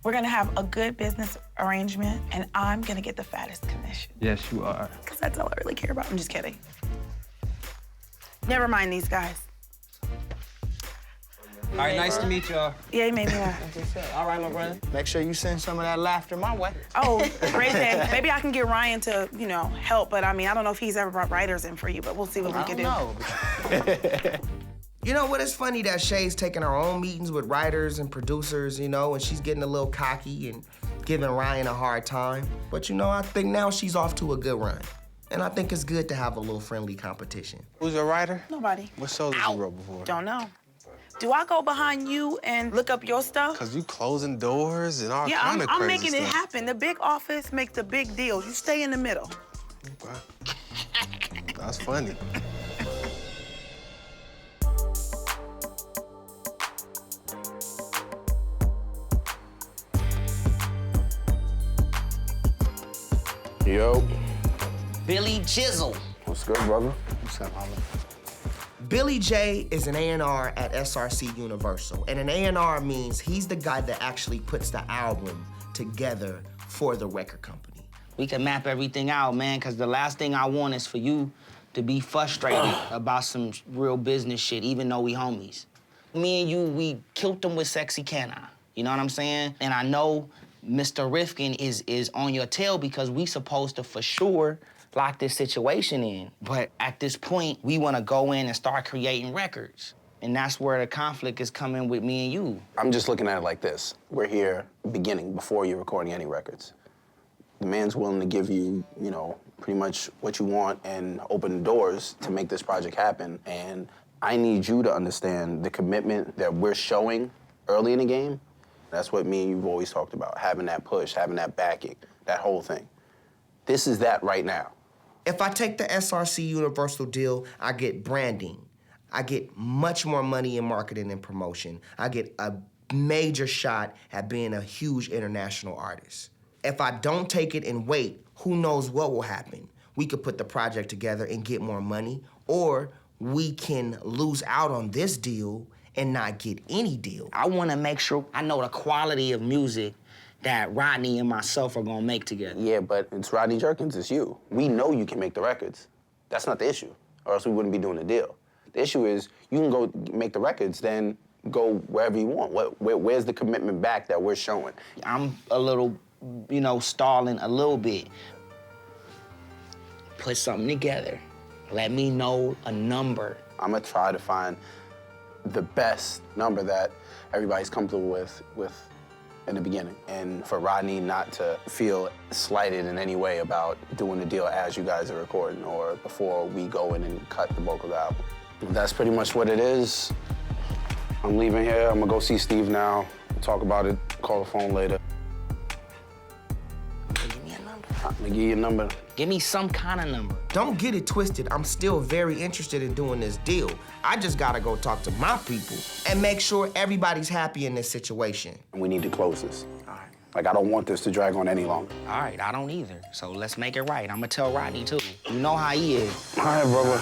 [SPEAKER 12] We're gonna have a good business arrangement, and I'm gonna get the fattest commission.
[SPEAKER 17] Yes, you are.
[SPEAKER 12] Because that's all I really care about. I'm just kidding. Never mind these guys.
[SPEAKER 17] All right, nice to meet y'all.
[SPEAKER 12] Yeah, you made me laugh.
[SPEAKER 19] All right, my brother. Make sure you send some of that laughter my way.
[SPEAKER 12] Oh, Ray J, maybe I can get Ryan to, you know, help, but I mean, I don't know if he's ever brought writers in for you, but we'll see what we can do.
[SPEAKER 14] You know what? It's funny that Shay's taking her own meetings with writers and producers, you know, and she's getting a little cocky and giving Ryan a hard time. But, you know, I think now she's off to a good run. And I think it's good to have a little friendly competition.
[SPEAKER 3] Who's your writer?
[SPEAKER 12] Nobody.
[SPEAKER 3] What shows have you wrote before?
[SPEAKER 12] Don't know. Do I go behind you and look up your stuff?
[SPEAKER 3] Cause you closing doors and all
[SPEAKER 12] Yeah,
[SPEAKER 3] kind of crazy
[SPEAKER 12] I'm making
[SPEAKER 3] stuff.
[SPEAKER 12] it happen. The big office makes the big deals. You stay in the middle.
[SPEAKER 3] That's funny.
[SPEAKER 21] Yo.
[SPEAKER 19] Billy Chisel.
[SPEAKER 21] What's good, brother?
[SPEAKER 19] What's up, Oliver?
[SPEAKER 14] Billy J is an A&R at SRC Universal, and an A&R means he's the guy that actually puts the album together for the record company.
[SPEAKER 19] We can map everything out, man, because the last thing I want is for you to be frustrated about some real business shit, even though we homies. Me and you, we killed them with Sexy Can I? You know what I'm saying? And I know Mr. Rifkin is on your tail because we supposed to, for sure, lock this situation in. But at this point, we want to go in and start creating records. And that's where the conflict is coming with me and you.
[SPEAKER 21] I'm just looking at it like this. We're here beginning, before you're recording any records. The man's willing to give you, you know, pretty much what you want and open the doors to make this project happen. And I need you to understand the commitment that we're showing early in the game. That's what me and you've always talked about, having that push, having that backing, that whole thing. This is that right now.
[SPEAKER 14] If I take the SRC Universal deal, I get branding. I get much more money in marketing and promotion. I get a major shot at being a huge international artist. If I don't take it and wait, who knows what will happen? We could put the project together and get more money, or we can lose out on this deal and not get any deal.
[SPEAKER 19] I want to make sure I know the quality of music that Rodney and myself are gonna make together.
[SPEAKER 21] Yeah, but it's Rodney Jerkins, it's you. We know you can make the records. That's not the issue, or else we wouldn't be doing the deal. The issue is you can go make the records, then go wherever you want. Where's the commitment back that we're showing?
[SPEAKER 10] I'm a little, stalling a little bit. Put something together. Let me know a number.
[SPEAKER 21] I'm gonna try to find the best number that everybody's comfortable with in the beginning. And for Rodney not to feel slighted in any way about doing the deal as you guys are recording or before we go in and cut the bulk of the album. That's pretty much what it is. I'm leaving here. I'm gonna go see Steve now, talk about it, call the phone later.
[SPEAKER 10] Give me a number.
[SPEAKER 21] I'm gonna give you a number.
[SPEAKER 10] Give me some kind of number.
[SPEAKER 14] Don't get it twisted. I'm still very interested in doing this deal. I just gotta go talk to my people and make sure everybody's happy in this situation.
[SPEAKER 21] We need to close this. All right. Like, I don't want this to drag on any longer.
[SPEAKER 10] All right, I don't either. So let's make it right. I'm gonna tell Rodney too. You know how he is.
[SPEAKER 21] All right, brother.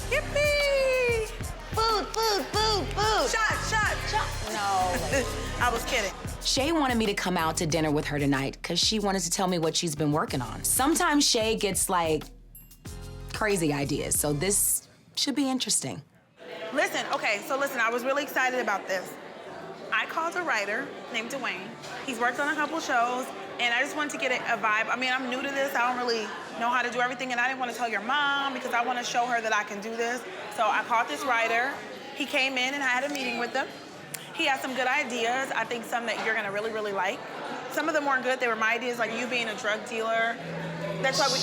[SPEAKER 12] Yippee!
[SPEAKER 11] Food, food, food, food.
[SPEAKER 12] Shot.
[SPEAKER 11] No.
[SPEAKER 12] I was kidding.
[SPEAKER 5] Shay wanted me to come out to dinner with her tonight because she wanted to tell me what she's been working on. Sometimes Shay gets like crazy ideas, so this should be interesting.
[SPEAKER 12] Listen, I was really excited about this. I called a writer named Dwayne. He's worked on a couple shows, and I just wanted to get a vibe. I mean, I'm new to this. I don't really know how to do everything, and I didn't want to tell your mom because I want to show her that I can do this. So I called this writer. He came in, and I had a meeting with him. He had some good ideas. I think some that you're gonna really, really like. Some of them weren't good. They were my ideas, like you being a drug dealer. That's why we.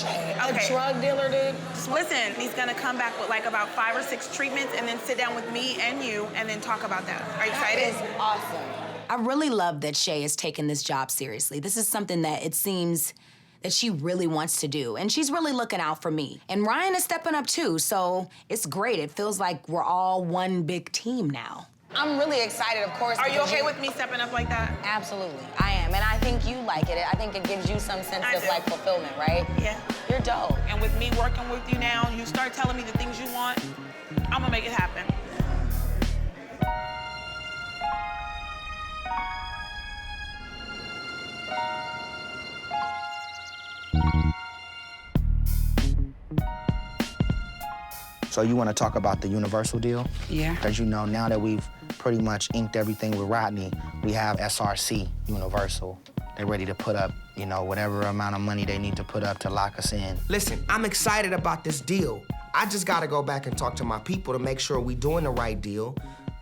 [SPEAKER 11] A drug dealer, dude?
[SPEAKER 12] Listen, he's gonna come back with like about 5 or 6 treatments and then sit down with me and you and then talk about that. Are you excited?
[SPEAKER 11] That is awesome.
[SPEAKER 5] I really love that Shay is taking this job seriously. This is something that it seems that she really wants to do, and she's really looking out for me. And Ryan is stepping up too, so it's great. It feels like we're all one big team now.
[SPEAKER 11] I'm really excited, of course.
[SPEAKER 12] Are you okay with me stepping up like that?
[SPEAKER 11] Absolutely, I am. And I think you like it. I think it gives you some sense of like fulfillment, right?
[SPEAKER 12] Yeah.
[SPEAKER 11] You're dope.
[SPEAKER 12] And with me working with you now, you start telling me the things you want, I'm gonna make it happen.
[SPEAKER 10] So you want to talk about the Universal deal?
[SPEAKER 6] Yeah.
[SPEAKER 10] Because now that we've pretty much inked everything with Rodney, we have SRC, Universal. They're ready to put up, whatever amount of money they need to put up to lock us in.
[SPEAKER 14] Listen, I'm excited about this deal. I just gotta go back and talk to my people to make sure we doing the right deal.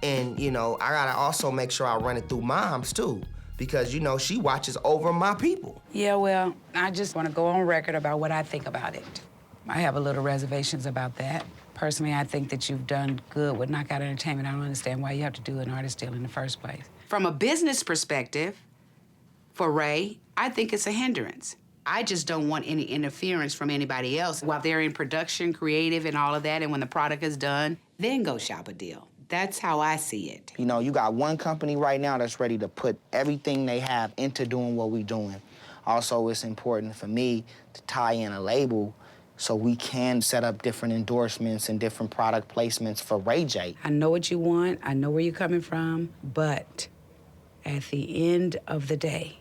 [SPEAKER 14] And, I gotta also make sure I run it through Moms, too. Because, she watches over my people.
[SPEAKER 6] Yeah, well, I just want to go on record about what I think about it. I have a little reservations about that. Personally, I think that you've done good with Knockout Entertainment. I don't understand why you have to do an artist deal in the first place. From a business perspective, for Ray, I think it's a hindrance. I just don't want any interference from anybody else. While they're in production, creative, and all of that, and when the product is done, then go shop a deal. That's how I see it.
[SPEAKER 10] You got one company right now that's ready to put everything they have into doing what we're doing. Also, it's important for me to tie in a label so we can set up different endorsements and different product placements for Ray J.
[SPEAKER 6] I know what you want, I know where you're coming from, but at the end of the day,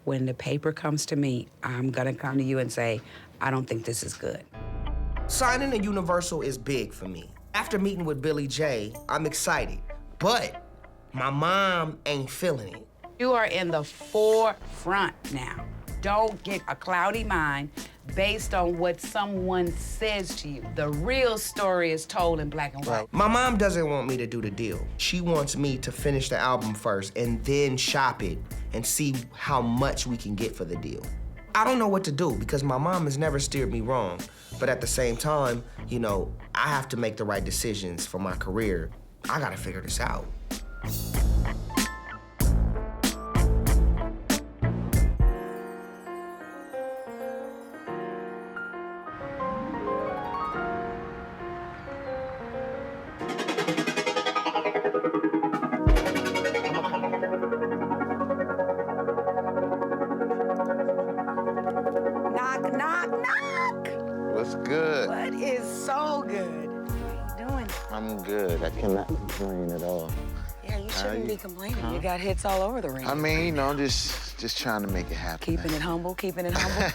[SPEAKER 6] when the paper comes to me, I'm gonna come to you and say, I don't think this is good.
[SPEAKER 14] Signing a Universal is big for me. After meeting with Billy J, I'm excited, but my mom ain't feeling it.
[SPEAKER 6] You are in the forefront now. Don't get a cloudy mind based on what someone says to you. The real story is told in black and white.
[SPEAKER 14] My mom doesn't want me to do the deal. She wants me to finish the album first and then shop it and see how much we can get for the deal. I don't know what to do because my mom has never steered me wrong. But at the same time, I have to make the right decisions for my career. I gotta figure this out.
[SPEAKER 3] What's good?
[SPEAKER 15] What is so good?
[SPEAKER 16] How you doing?
[SPEAKER 8] I'm good. I cannot complain at all.
[SPEAKER 5] Yeah, you shouldn't be complaining.
[SPEAKER 8] Huh?
[SPEAKER 5] You got hits all over the ring.
[SPEAKER 8] I mean, you know, I'm just trying to make it happen.
[SPEAKER 5] Keeping it humble, keeping it humble.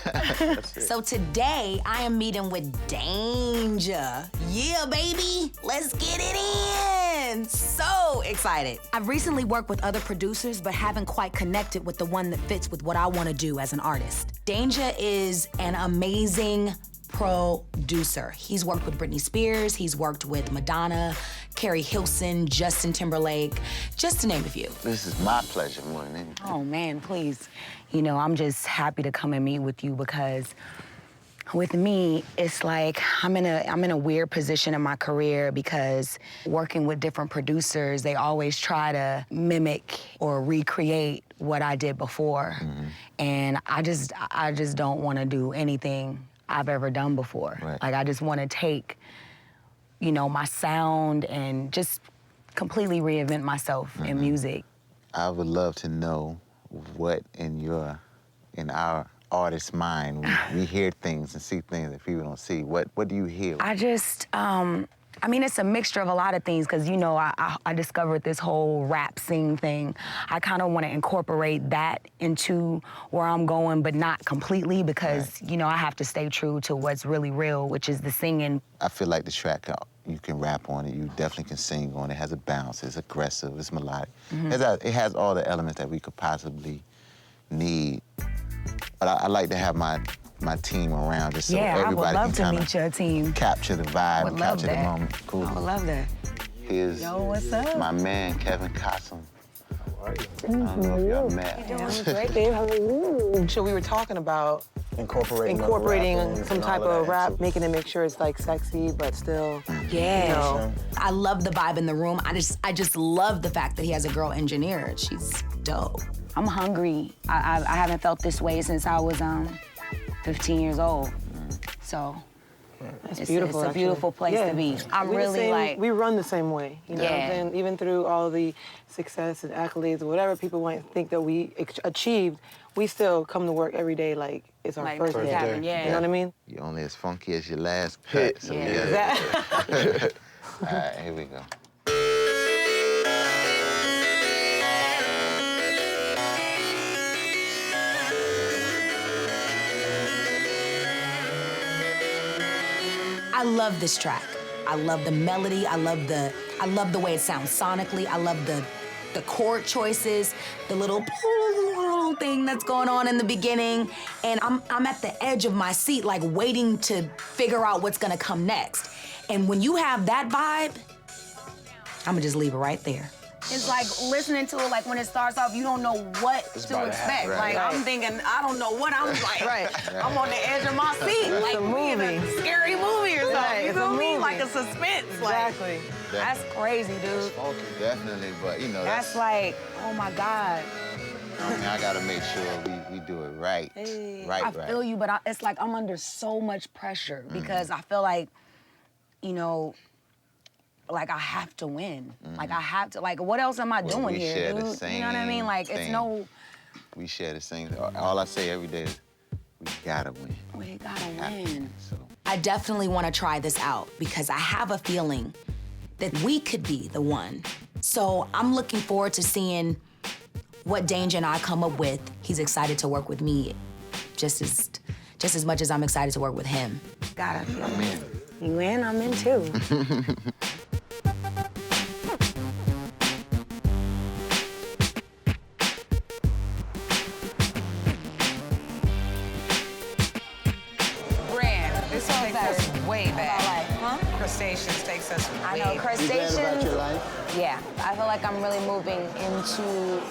[SPEAKER 8] That's it.
[SPEAKER 5] So today, I am meeting with Danger. Yeah, baby, let's get it in. So excited. I've recently worked with other producers, but haven't quite connected with the one that fits with what I want to do as an artist. Danger is an amazing producer. He's worked with Britney Spears, he's worked with Madonna, Carrie Hilson, Justin Timberlake, just to name a few.
[SPEAKER 8] This is my pleasure more than anything.
[SPEAKER 5] Oh man, please. You know, I'm just happy to come and meet with you because with me, it's like I'm in a weird position in my career because working with different producers, they always try to mimic or recreate what I did before. And I just don't want to do anything I've ever done before.
[SPEAKER 8] Right.
[SPEAKER 5] Like I just want to take, you know, my sound and just completely reinvent myself in music.
[SPEAKER 8] I would love to know what in our artist's mind, we hear things and see things that people don't see. What do you hear?
[SPEAKER 5] I mean, it's a mixture of a lot of things because, you know, I discovered this whole rap sing thing. I kind of want to incorporate that into where I'm going, but not completely because, you know, I have to stay true to what's really real, which is the singing.
[SPEAKER 8] I feel like the track, you can rap on it, you definitely can sing on it. It has a bounce, it's aggressive, it's melodic. It has all the elements that we could possibly need. But I like to have my team around just so everybody
[SPEAKER 5] I would love
[SPEAKER 8] can
[SPEAKER 5] to
[SPEAKER 8] kind
[SPEAKER 5] meet your team.
[SPEAKER 8] capture the vibe,
[SPEAKER 5] Would
[SPEAKER 8] and
[SPEAKER 5] love
[SPEAKER 8] capture the
[SPEAKER 5] that.
[SPEAKER 8] moment. Cool.
[SPEAKER 5] I would love that.
[SPEAKER 8] Here's
[SPEAKER 5] Yo, what's up?
[SPEAKER 8] my man, Kevin Cossum. I don't know if y'all met.
[SPEAKER 22] Great, babe. How are you? So we were talking about
[SPEAKER 3] Incorporating
[SPEAKER 22] some type of rap, making it make sure it's like sexy, but still.
[SPEAKER 5] Yeah.
[SPEAKER 22] You know.
[SPEAKER 5] I love the vibe in the room. I just love the fact that he has a girl engineer. She's dope. I'm hungry. I haven't felt this way since I was 15 years old. So
[SPEAKER 22] It's
[SPEAKER 5] it's
[SPEAKER 22] beautiful.
[SPEAKER 5] a beautiful place
[SPEAKER 22] Yeah.
[SPEAKER 5] to be. I'm
[SPEAKER 22] We the
[SPEAKER 5] really
[SPEAKER 22] same-
[SPEAKER 5] like.
[SPEAKER 22] we run the same way. You know what I'm saying? Even through all the success and accolades, whatever people might think that we achieved, we still come to work every day like it's our
[SPEAKER 5] Like
[SPEAKER 22] first
[SPEAKER 5] it's
[SPEAKER 22] day.
[SPEAKER 5] happened, yeah.
[SPEAKER 22] You know what I mean?
[SPEAKER 8] You're only as funky as your last cut. So
[SPEAKER 22] Yeah.
[SPEAKER 8] All right, here we go.
[SPEAKER 5] I love this track. I love the melody. I love the way it sounds sonically. I love the chord choices, the little thing that's going on in the beginning. And I'm at the edge of my seat, like waiting to figure out what's gonna come next. And when you have that vibe, I'm gonna just leave it right there. It's like listening to it, like when it starts off, you don't know what to expect. Like I'm thinking, I don't know what I'm like. I'm on the edge of my seat,
[SPEAKER 22] It's
[SPEAKER 5] like
[SPEAKER 22] a
[SPEAKER 5] we in a
[SPEAKER 22] movie.
[SPEAKER 5] scary movie or something.
[SPEAKER 22] Right,
[SPEAKER 5] You
[SPEAKER 22] it's
[SPEAKER 5] feel
[SPEAKER 22] a
[SPEAKER 5] me?
[SPEAKER 22] movie.
[SPEAKER 5] Like a suspense.
[SPEAKER 22] Exactly.
[SPEAKER 5] That's crazy, dude.
[SPEAKER 8] It's funky, definitely, but you know,
[SPEAKER 5] That's like, oh my God.
[SPEAKER 8] I mean, I gotta make sure we do it right.
[SPEAKER 5] I feel you, but it's like I'm under so much pressure because I feel like, you know, like I have to win. Like I have to, like what else am I doing
[SPEAKER 8] we
[SPEAKER 5] here,
[SPEAKER 8] share
[SPEAKER 5] dude?
[SPEAKER 8] the same
[SPEAKER 5] You know what I mean? Like it's
[SPEAKER 8] thing.
[SPEAKER 5] no,
[SPEAKER 8] We share the same. All I say every day is, we gotta win.
[SPEAKER 5] we gotta win. I definitely want to try this out because I have a feeling that we could be the one. So I'm looking forward to seeing what Danger and I come up with. He's excited to work with me just as much as I'm excited to work with him. God, I feel
[SPEAKER 8] I'm in.
[SPEAKER 5] You in? I'm in too.
[SPEAKER 6] Brand, this takes us way back.
[SPEAKER 5] Huh?
[SPEAKER 6] Crustaceans takes us way
[SPEAKER 5] I know,
[SPEAKER 6] back.
[SPEAKER 5] crustaceans. Yeah, I feel like I'm really moving into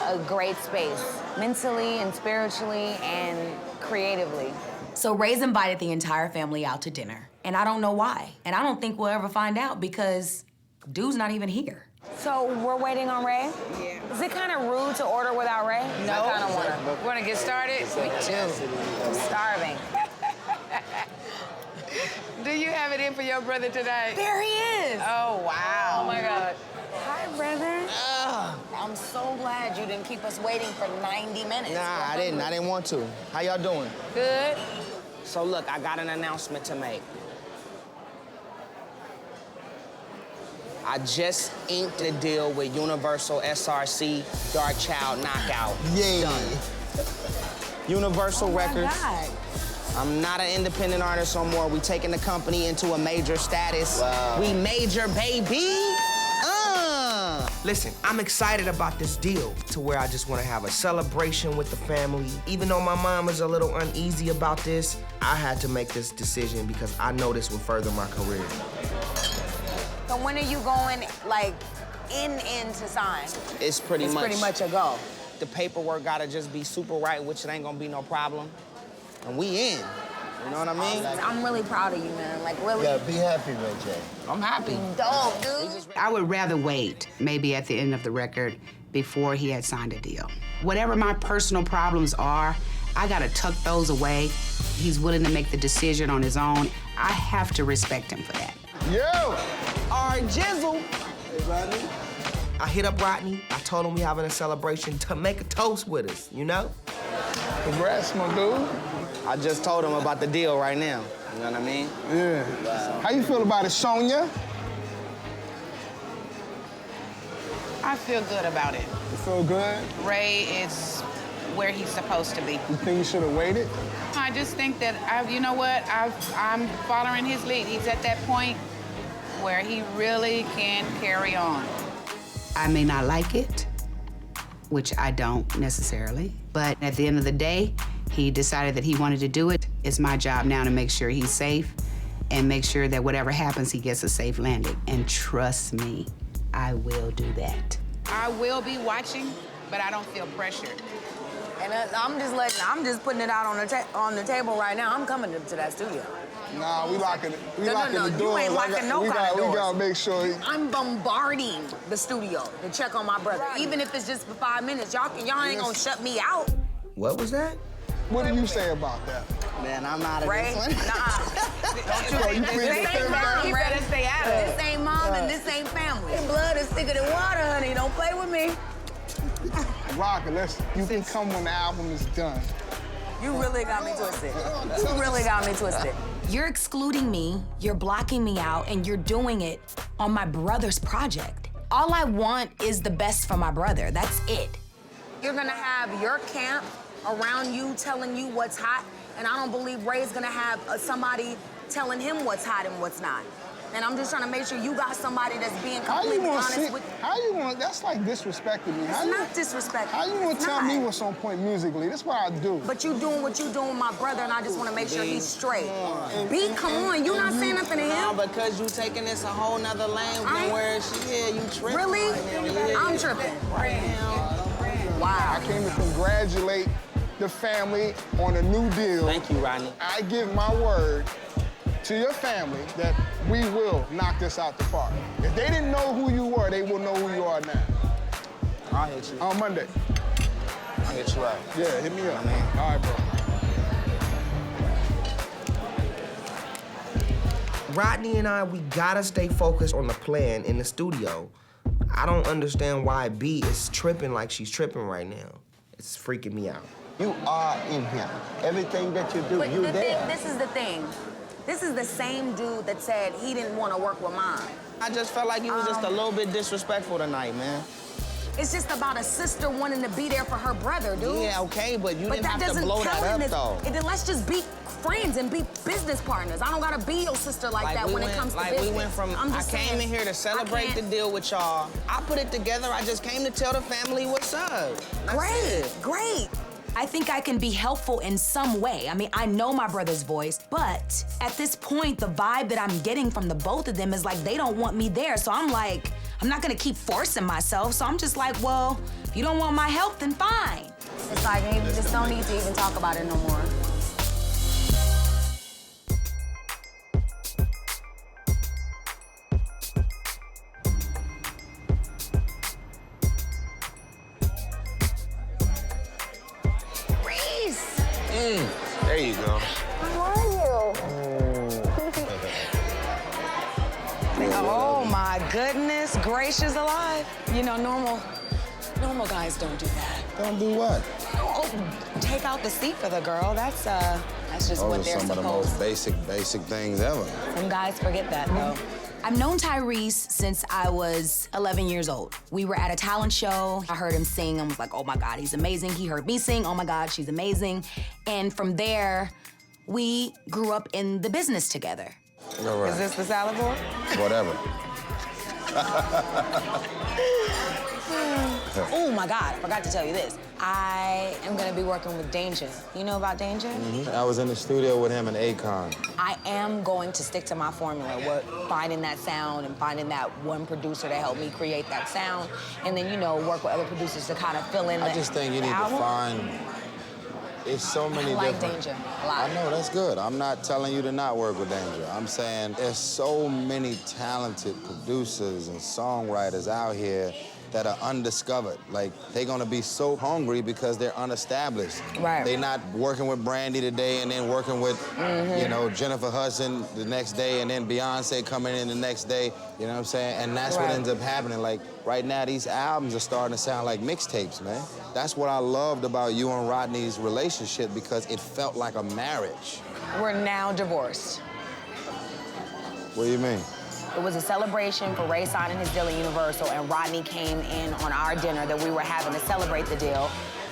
[SPEAKER 5] a great space, mentally and spiritually and creatively. So Ray's invited the entire family out to dinner, and I don't know why. And I don't think we'll ever find out because dude's not even here. So we're waiting on Ray? Yeah. Is it kind of rude to order without Ray?
[SPEAKER 6] No.
[SPEAKER 5] I kind of want to.
[SPEAKER 6] Want to get started? Me too.
[SPEAKER 5] I'm starving.
[SPEAKER 6] Do you have it in for your brother today?
[SPEAKER 5] There he is.
[SPEAKER 6] Oh, wow.
[SPEAKER 5] Oh, my God. Hi, brother. I'm so glad you didn't keep us waiting for 90 minutes.
[SPEAKER 19] Nah, I didn't want to. How y'all doing?
[SPEAKER 6] Good.
[SPEAKER 19] So look, I got an announcement to make. I just inked a deal with Universal SRC, Dark Child Knockout.
[SPEAKER 4] Yeah.
[SPEAKER 19] Done. Universal Records.
[SPEAKER 5] God.
[SPEAKER 19] I'm not an independent artist no more. We taking the company into a major status.
[SPEAKER 4] Wow.
[SPEAKER 19] We major, baby.
[SPEAKER 14] Listen, I'm excited about this deal to where I just want to have a celebration with the family. Even though my mom is a little uneasy about this, I had to make this decision because I know this will further my career.
[SPEAKER 7] So when are you going, like, in to sign?
[SPEAKER 19] It's pretty much
[SPEAKER 7] a go.
[SPEAKER 19] The paperwork gotta just be super right, which it ain't gonna be no problem. And we in. You know what I mean?
[SPEAKER 7] I'm really proud of you, man. Like, really.
[SPEAKER 8] Yeah, be happy, Ray J.
[SPEAKER 19] I'm happy.
[SPEAKER 7] Dope, dude.
[SPEAKER 6] I would rather wait, maybe at the end of the record, before he had signed a deal. Whatever my personal problems are, I gotta tuck those away. He's willing to make the decision on his own. I have to respect him for that.
[SPEAKER 14] Yo!
[SPEAKER 19] Our Jizzle.
[SPEAKER 14] Hey, Rodney. I hit up Rodney. I told him we having a celebration to make a toast with us, you know?
[SPEAKER 9] Congrats, my dude.
[SPEAKER 19] I just told him about the deal right now. You know what I mean?
[SPEAKER 9] Yeah. Wow. How you feel about it, Sonia?
[SPEAKER 18] I feel good about it.
[SPEAKER 9] You feel good?
[SPEAKER 18] Ray is where he's supposed to be.
[SPEAKER 9] You think you should have waited?
[SPEAKER 18] I just think that, you know what, I'm following his lead. He's at that point where he really can carry on.
[SPEAKER 6] I may not like it, which I don't necessarily, but at the end of the day, he decided that he wanted to do it. It's my job now to make sure he's safe and make sure that whatever happens, he gets a safe landing. And trust me, I will do that.
[SPEAKER 18] I will be watching, but I don't feel pressured.
[SPEAKER 7] And I'm just putting it out on the table right now. I'm coming to that studio.
[SPEAKER 9] Nah, we locking the doors.
[SPEAKER 7] You ain't locking no kind of doors.
[SPEAKER 9] We gotta make sure.
[SPEAKER 7] I'm bombarding the studio to check on my brother. Even if it's just for 5 minutes, y'all ain't gonna shut me out.
[SPEAKER 14] What was that?
[SPEAKER 9] What do you say about that?
[SPEAKER 19] Man, I'm out of
[SPEAKER 7] Ray?
[SPEAKER 19] this one.
[SPEAKER 7] Don't you this ain't mom, Ray. Better stay out of it. This ain't mom and this ain't family. Blood is thicker than water, honey. Don't play with me.
[SPEAKER 9] Rocker, you can come when the album is done.
[SPEAKER 7] You really got me twisted. You really got me twisted.
[SPEAKER 5] You're excluding me, you're blocking me out, and you're doing it on my brother's project. All I want is the best for my brother. That's it.
[SPEAKER 7] You're gonna have your camp around you telling you what's hot, and I don't believe Ray's gonna have somebody telling him what's hot and what's not. And I'm just trying to make sure you got somebody that's being completely honest with you.
[SPEAKER 9] How you want? That's like disrespecting me.
[SPEAKER 7] It's not disrespectful.
[SPEAKER 9] How you want to tell me what's on point musically? That's what I do.
[SPEAKER 7] But you doing what you doing with my brother, and I just want to make sure he's straight. Come on, you not saying nothing to him?
[SPEAKER 19] No, because you taking this a whole nother lane from where you tripping.
[SPEAKER 7] Really? I'm tripping. Wow.
[SPEAKER 9] I came to congratulate the family on a new deal.
[SPEAKER 19] Thank you, Rodney.
[SPEAKER 9] I give my word to your family that we will knock this out the park. If they didn't know who you were, they will know who you are now.
[SPEAKER 19] I'll hit you.
[SPEAKER 9] On Monday.
[SPEAKER 19] I'll hit you up.
[SPEAKER 9] Yeah, hit me up. All right, bro.
[SPEAKER 14] Rodney and I, we gotta stay focused on the plan in the studio. I don't understand why B is tripping like she's tripping right now. It's freaking me out.
[SPEAKER 8] You are in him. Everything that you do,
[SPEAKER 7] But
[SPEAKER 8] you there.
[SPEAKER 7] this is the thing. This is the same dude that said he didn't want to work with mine.
[SPEAKER 19] I just felt like you was just a little bit disrespectful tonight, man.
[SPEAKER 7] It's just about a sister wanting to be there for her brother, dude.
[SPEAKER 19] Yeah, okay, but you didn't
[SPEAKER 7] that
[SPEAKER 19] have to
[SPEAKER 7] doesn't
[SPEAKER 19] blow
[SPEAKER 7] tell
[SPEAKER 19] that
[SPEAKER 7] him
[SPEAKER 19] up, though.
[SPEAKER 7] Let's just be friends and be business partners. I don't gotta be your sister like that when it comes to business.
[SPEAKER 19] We went from, I came in here to celebrate the deal with y'all. I put it together, I just came to tell the family what's up.
[SPEAKER 5] Great. I think I can be helpful in some way. I mean, I know my brother's voice, but at this point, the vibe that I'm getting from the both of them is like they don't want me there. So I'm like, I'm not gonna keep forcing myself. So I'm just like, well, if you don't want my help, then fine.
[SPEAKER 7] It's like, you just don't need to even talk about it no more.
[SPEAKER 3] There you go.
[SPEAKER 7] How are you? Oh my goodness gracious alive. You know, normal guys don't do that.
[SPEAKER 8] Don't do what?
[SPEAKER 7] Oh, take out the seat for the girl. That's just
[SPEAKER 8] Those
[SPEAKER 7] what
[SPEAKER 8] are
[SPEAKER 7] they're
[SPEAKER 8] some of the
[SPEAKER 7] supposed
[SPEAKER 8] most basic things ever.
[SPEAKER 7] Some guys forget that though.
[SPEAKER 5] I've known Tyrese since I was 11 years old. We were at a talent show. I heard him sing and was like, oh my God, he's amazing. He heard me sing, oh my God, she's amazing. And from there, we grew up in the business together.
[SPEAKER 3] All right.
[SPEAKER 22] Is this the salad board?
[SPEAKER 3] Whatever.
[SPEAKER 5] Oh my God, I forgot to tell you this. I am gonna be working with Danger. You know about Danger?
[SPEAKER 3] I was in the studio with him and Akon.
[SPEAKER 5] I am going to stick to my formula, finding that sound and finding that one producer to help me create that sound, and then, you know, work with other producers to kind of fill in
[SPEAKER 3] I just think you need to find, it's so many
[SPEAKER 5] I like
[SPEAKER 3] different...
[SPEAKER 5] Danger a lot.
[SPEAKER 3] I know, that's good. I'm not telling you to not work with Danger. I'm saying there's so many talented producers and songwriters out here that are undiscovered. Like, they're gonna be so hungry because they're unestablished.
[SPEAKER 5] Right.
[SPEAKER 3] They're not working with Brandy today and then working with, you know, Jennifer Hudson the next day and then Beyonce coming in the next day, you know what I'm saying? And that's what ends up happening. Like, right now, these albums are starting to sound like mixtapes, man. That's what I loved about you and Rodney's relationship, because it felt like a marriage.
[SPEAKER 5] We're now divorced.
[SPEAKER 3] What do you mean?
[SPEAKER 5] It was a celebration for Ray signing his deal at Universal, and Rodney came in on our dinner that we were having to celebrate the deal.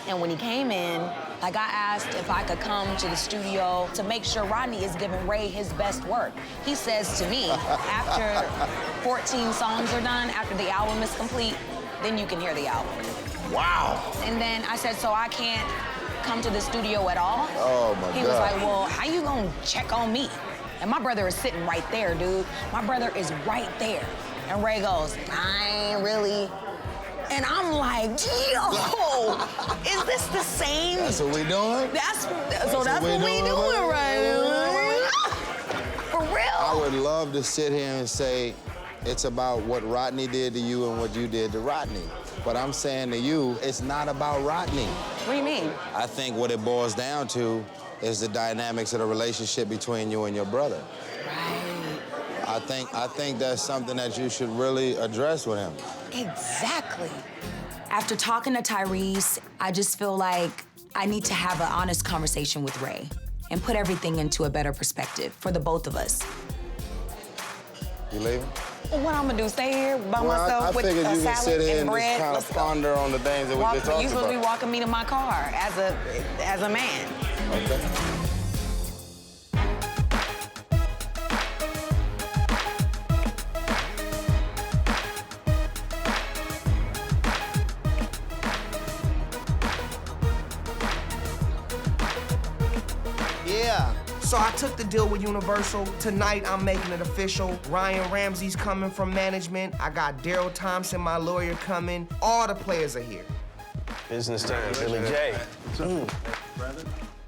[SPEAKER 5] And when he came in, like, I asked if I could come to the studio to make sure Rodney is giving Ray his best work. He says to me, after 14 songs are done, after the album is complete, then you can hear the album.
[SPEAKER 3] Wow.
[SPEAKER 5] And then I said, so I can't come to the studio at all?
[SPEAKER 3] Oh, my God.
[SPEAKER 5] He was like, well, how you gonna check on me? And my brother is sitting right there, dude. My brother is right there. And Ray goes, I ain't really. And I'm like, yo, is this the same?
[SPEAKER 3] That's what we doing?
[SPEAKER 5] That's what we doing right now. For real.
[SPEAKER 3] I would love to sit here and say it's about what Rodney did to you and what you did to Rodney. But I'm saying to you, it's not about Rodney.
[SPEAKER 5] What do you mean?
[SPEAKER 3] I think what it boils down to is the dynamics of the relationship between you and your brother.
[SPEAKER 5] Right.
[SPEAKER 3] I think that's something that you should really address with him.
[SPEAKER 5] Exactly. After talking to Tyrese, I just feel like I need to have an honest conversation with Ray and put everything into a better perspective for the both of us.
[SPEAKER 3] You leaving?
[SPEAKER 5] What I'm gonna do, stay here by myself
[SPEAKER 3] I
[SPEAKER 5] with
[SPEAKER 3] figured
[SPEAKER 5] a
[SPEAKER 3] you can
[SPEAKER 5] salad
[SPEAKER 3] sit here
[SPEAKER 5] and
[SPEAKER 3] and
[SPEAKER 5] bread?
[SPEAKER 3] just kind of ponder on the things that we just talked
[SPEAKER 5] You supposed to be
[SPEAKER 3] about.
[SPEAKER 5] walking me to my car as a man.
[SPEAKER 3] Okay.
[SPEAKER 14] Yeah. So I took the deal with Universal. Tonight, I'm making it official. Ryan Ramsey's coming from management. I got Daryl Thompson, my lawyer, coming. All the players are here.
[SPEAKER 2] Business time, Billy J.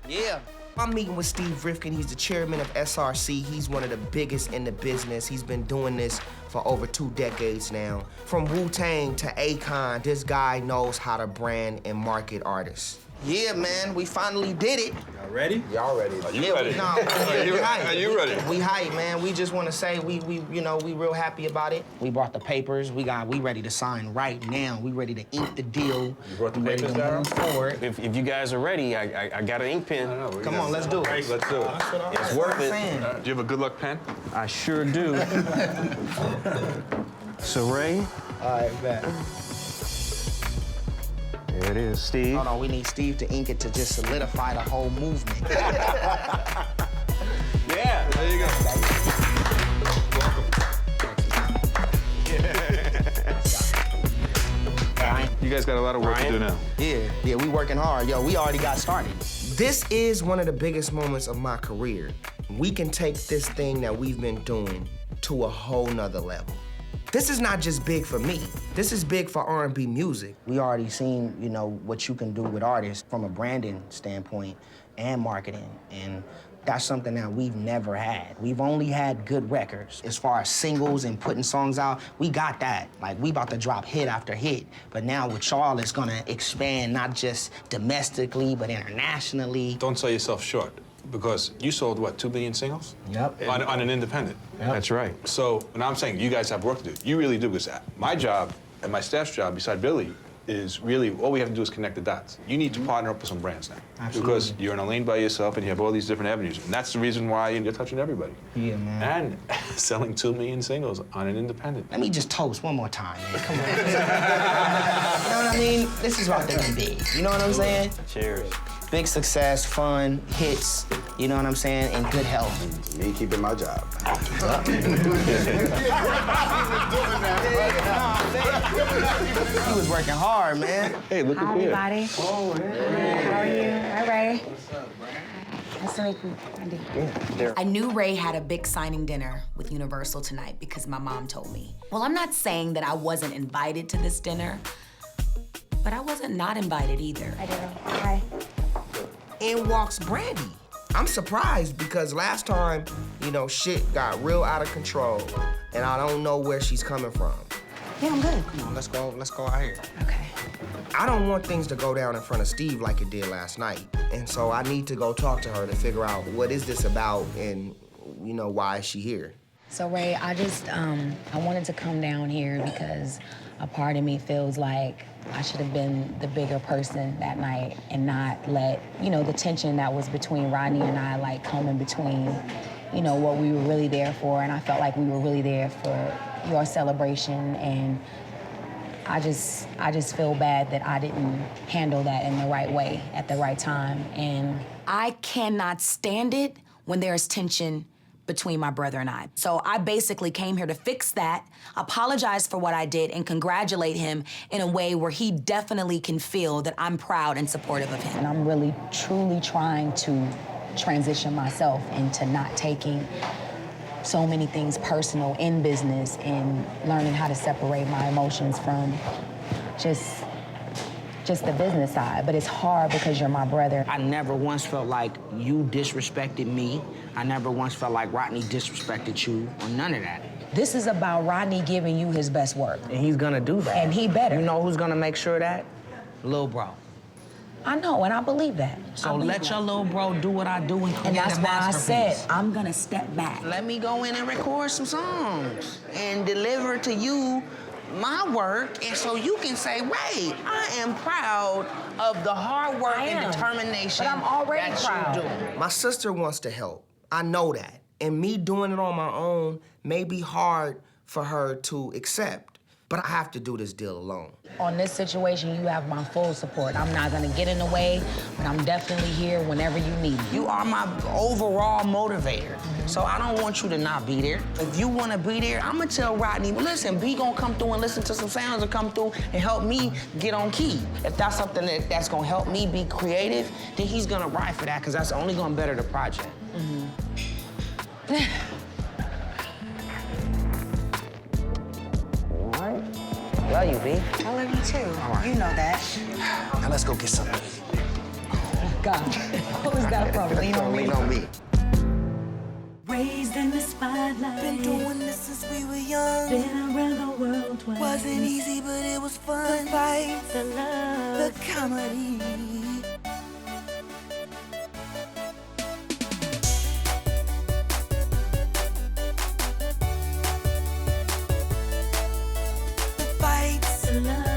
[SPEAKER 14] Yeah. I'm meeting with Steve Rifkin. He's the chairman of SRC. He's one of the biggest in the business. He's been doing this for over 2 decades now. From Wu-Tang to Akon, this guy knows how to brand and market artists. Yeah, man, we finally did it.
[SPEAKER 2] Y'all ready?
[SPEAKER 14] Y'all ready?
[SPEAKER 2] Are you ready?
[SPEAKER 14] No,
[SPEAKER 2] Are you ready?
[SPEAKER 14] We hype, man. We just want to say we real happy about it. We brought the papers. We ready to sign right now. We ready to ink the deal.
[SPEAKER 2] You brought the
[SPEAKER 14] ready
[SPEAKER 2] papers,
[SPEAKER 14] to move forward.
[SPEAKER 2] If you guys are ready, I got an ink pen.
[SPEAKER 14] Come on, let's do it.
[SPEAKER 2] Let's do it. It's worth it.
[SPEAKER 13] Do you have a good luck pen?
[SPEAKER 2] I sure do. So, Ray?
[SPEAKER 14] All right, bet.
[SPEAKER 2] There it is, Steve.
[SPEAKER 14] Hold on, we need Steve to ink it to just solidify the whole movement.
[SPEAKER 2] Yeah, there you go.
[SPEAKER 13] You guys got a lot of work to do now.
[SPEAKER 14] Yeah, we working hard. Yo, we already got started. This is one of the biggest moments of my career. We can take this thing that we've been doing to a whole nother level. This is not just big for me. This is big for R&B music. We already seen, what you can do with artists from a branding standpoint and marketing, and that's something that we've never had. We've only had good records. As far as singles and putting songs out, we got that. Like, we about to drop hit after hit. But now with y'all, it's gonna expand not just domestically, but internationally.
[SPEAKER 13] Don't sell yourself short, because you sold, what, 2 million singles?
[SPEAKER 14] Yep.
[SPEAKER 13] On an independent.
[SPEAKER 14] Yep.
[SPEAKER 13] That's right. So when I'm saying you guys have work to do, you really do, because my job and my staff's job, beside Billy, is really, all we have to do is connect the dots. You need to partner up with some brands now.
[SPEAKER 10] Absolutely.
[SPEAKER 13] Because you're in a lane by yourself and you have all these different avenues. And that's the reason why you're touching everybody.
[SPEAKER 10] Yeah, man.
[SPEAKER 13] And selling 2 million singles on an independent.
[SPEAKER 10] Let me just toast one more time, man. Come on. You know what I mean? This is about to be big. You know what I'm saying?
[SPEAKER 21] Cheers.
[SPEAKER 10] Big success, fun, hits, you know what I'm saying, and good health.
[SPEAKER 21] Me keeping my job.
[SPEAKER 10] He was working hard, man.
[SPEAKER 13] Hey, look
[SPEAKER 5] Hi,
[SPEAKER 13] at here.
[SPEAKER 5] everybody.
[SPEAKER 21] Oh, hey.
[SPEAKER 5] How are you? Hi, Ray. What's up, Brandy? Nice to meet you, Brandy. I knew Ray had a big signing dinner with Universal tonight because my mom told me. Well, I'm not saying that I wasn't invited to this dinner, but I wasn't not invited either.
[SPEAKER 7] Hi, Daryl. Hi.
[SPEAKER 4] In walks Brandy. I'm surprised because last time, you know, shit got real out of control, and I don't know where she's coming from.
[SPEAKER 5] Yeah, I'm good.
[SPEAKER 4] Come on, let's go out here.
[SPEAKER 5] Okay.
[SPEAKER 4] I don't want things to go down in front of Steve like it did last night, and so I need to go talk to her to figure out what is this about and, you know, why is she here?
[SPEAKER 5] So, Ray, I wanted to come down here because a part of me feels like I should have been the bigger person that night and not let, you know, the tension that was between Rodney and I, like, come in between, you know, what we were really there for. And I felt like we were really there for your celebration. And I just feel bad that I didn't handle that in the right way at the right time. And I cannot stand it when there's tension between my brother and I. So I basically came here to fix that, apologize for what I did, and congratulate him in a way where he definitely can feel that I'm proud and supportive of him. And I'm really, truly trying to transition myself into not taking so many things personal in business and learning how to separate my emotions from just the business side. But it's hard because you're my brother.
[SPEAKER 10] I never once felt like you disrespected me. I never once felt like Rodney disrespected you, or none of that.
[SPEAKER 5] This is about Rodney giving you his best work.
[SPEAKER 10] And he's gonna do that.
[SPEAKER 5] And he better.
[SPEAKER 10] You know who's gonna make sure of that? Lil' bro.
[SPEAKER 5] I know, and I believe that.
[SPEAKER 10] So let your little bro do what I do and create
[SPEAKER 5] And that's
[SPEAKER 10] a
[SPEAKER 5] why I
[SPEAKER 10] masterpiece.
[SPEAKER 5] said I'm gonna step back.
[SPEAKER 10] Let me go in and record some songs and deliver to you my work, and so you can say, Ray, I am proud of the hard work and determination
[SPEAKER 5] But I'm already
[SPEAKER 10] that
[SPEAKER 5] proud.
[SPEAKER 10] you do.
[SPEAKER 4] My sister wants to help. I know that. And me doing it on my own may be hard for her to accept. But I have to do this deal alone.
[SPEAKER 5] On this situation, you have my full support. I'm not gonna get in the way, but I'm definitely here whenever you need me.
[SPEAKER 10] You are my overall motivator. So I don't want you to not be there. If you wanna be there, I'm gonna tell Rodney, well, listen, B gonna come through and listen to some sounds and come through and help me get on key. If that's something that's gonna help me be creative, then he's gonna ride for that, because that's only gonna better the project. Love you, B.
[SPEAKER 7] I love you too. You know that.
[SPEAKER 10] Now let's go get something.
[SPEAKER 5] God, what was that from? Lean on me.
[SPEAKER 10] Lean on me.
[SPEAKER 1] Raised in the spotlight.
[SPEAKER 20] Been doing this since we were young.
[SPEAKER 1] Been around the world twice.
[SPEAKER 20] Wasn't easy, but it was fun. The fights,
[SPEAKER 1] the love,
[SPEAKER 20] the comedy. The fights,
[SPEAKER 1] the love.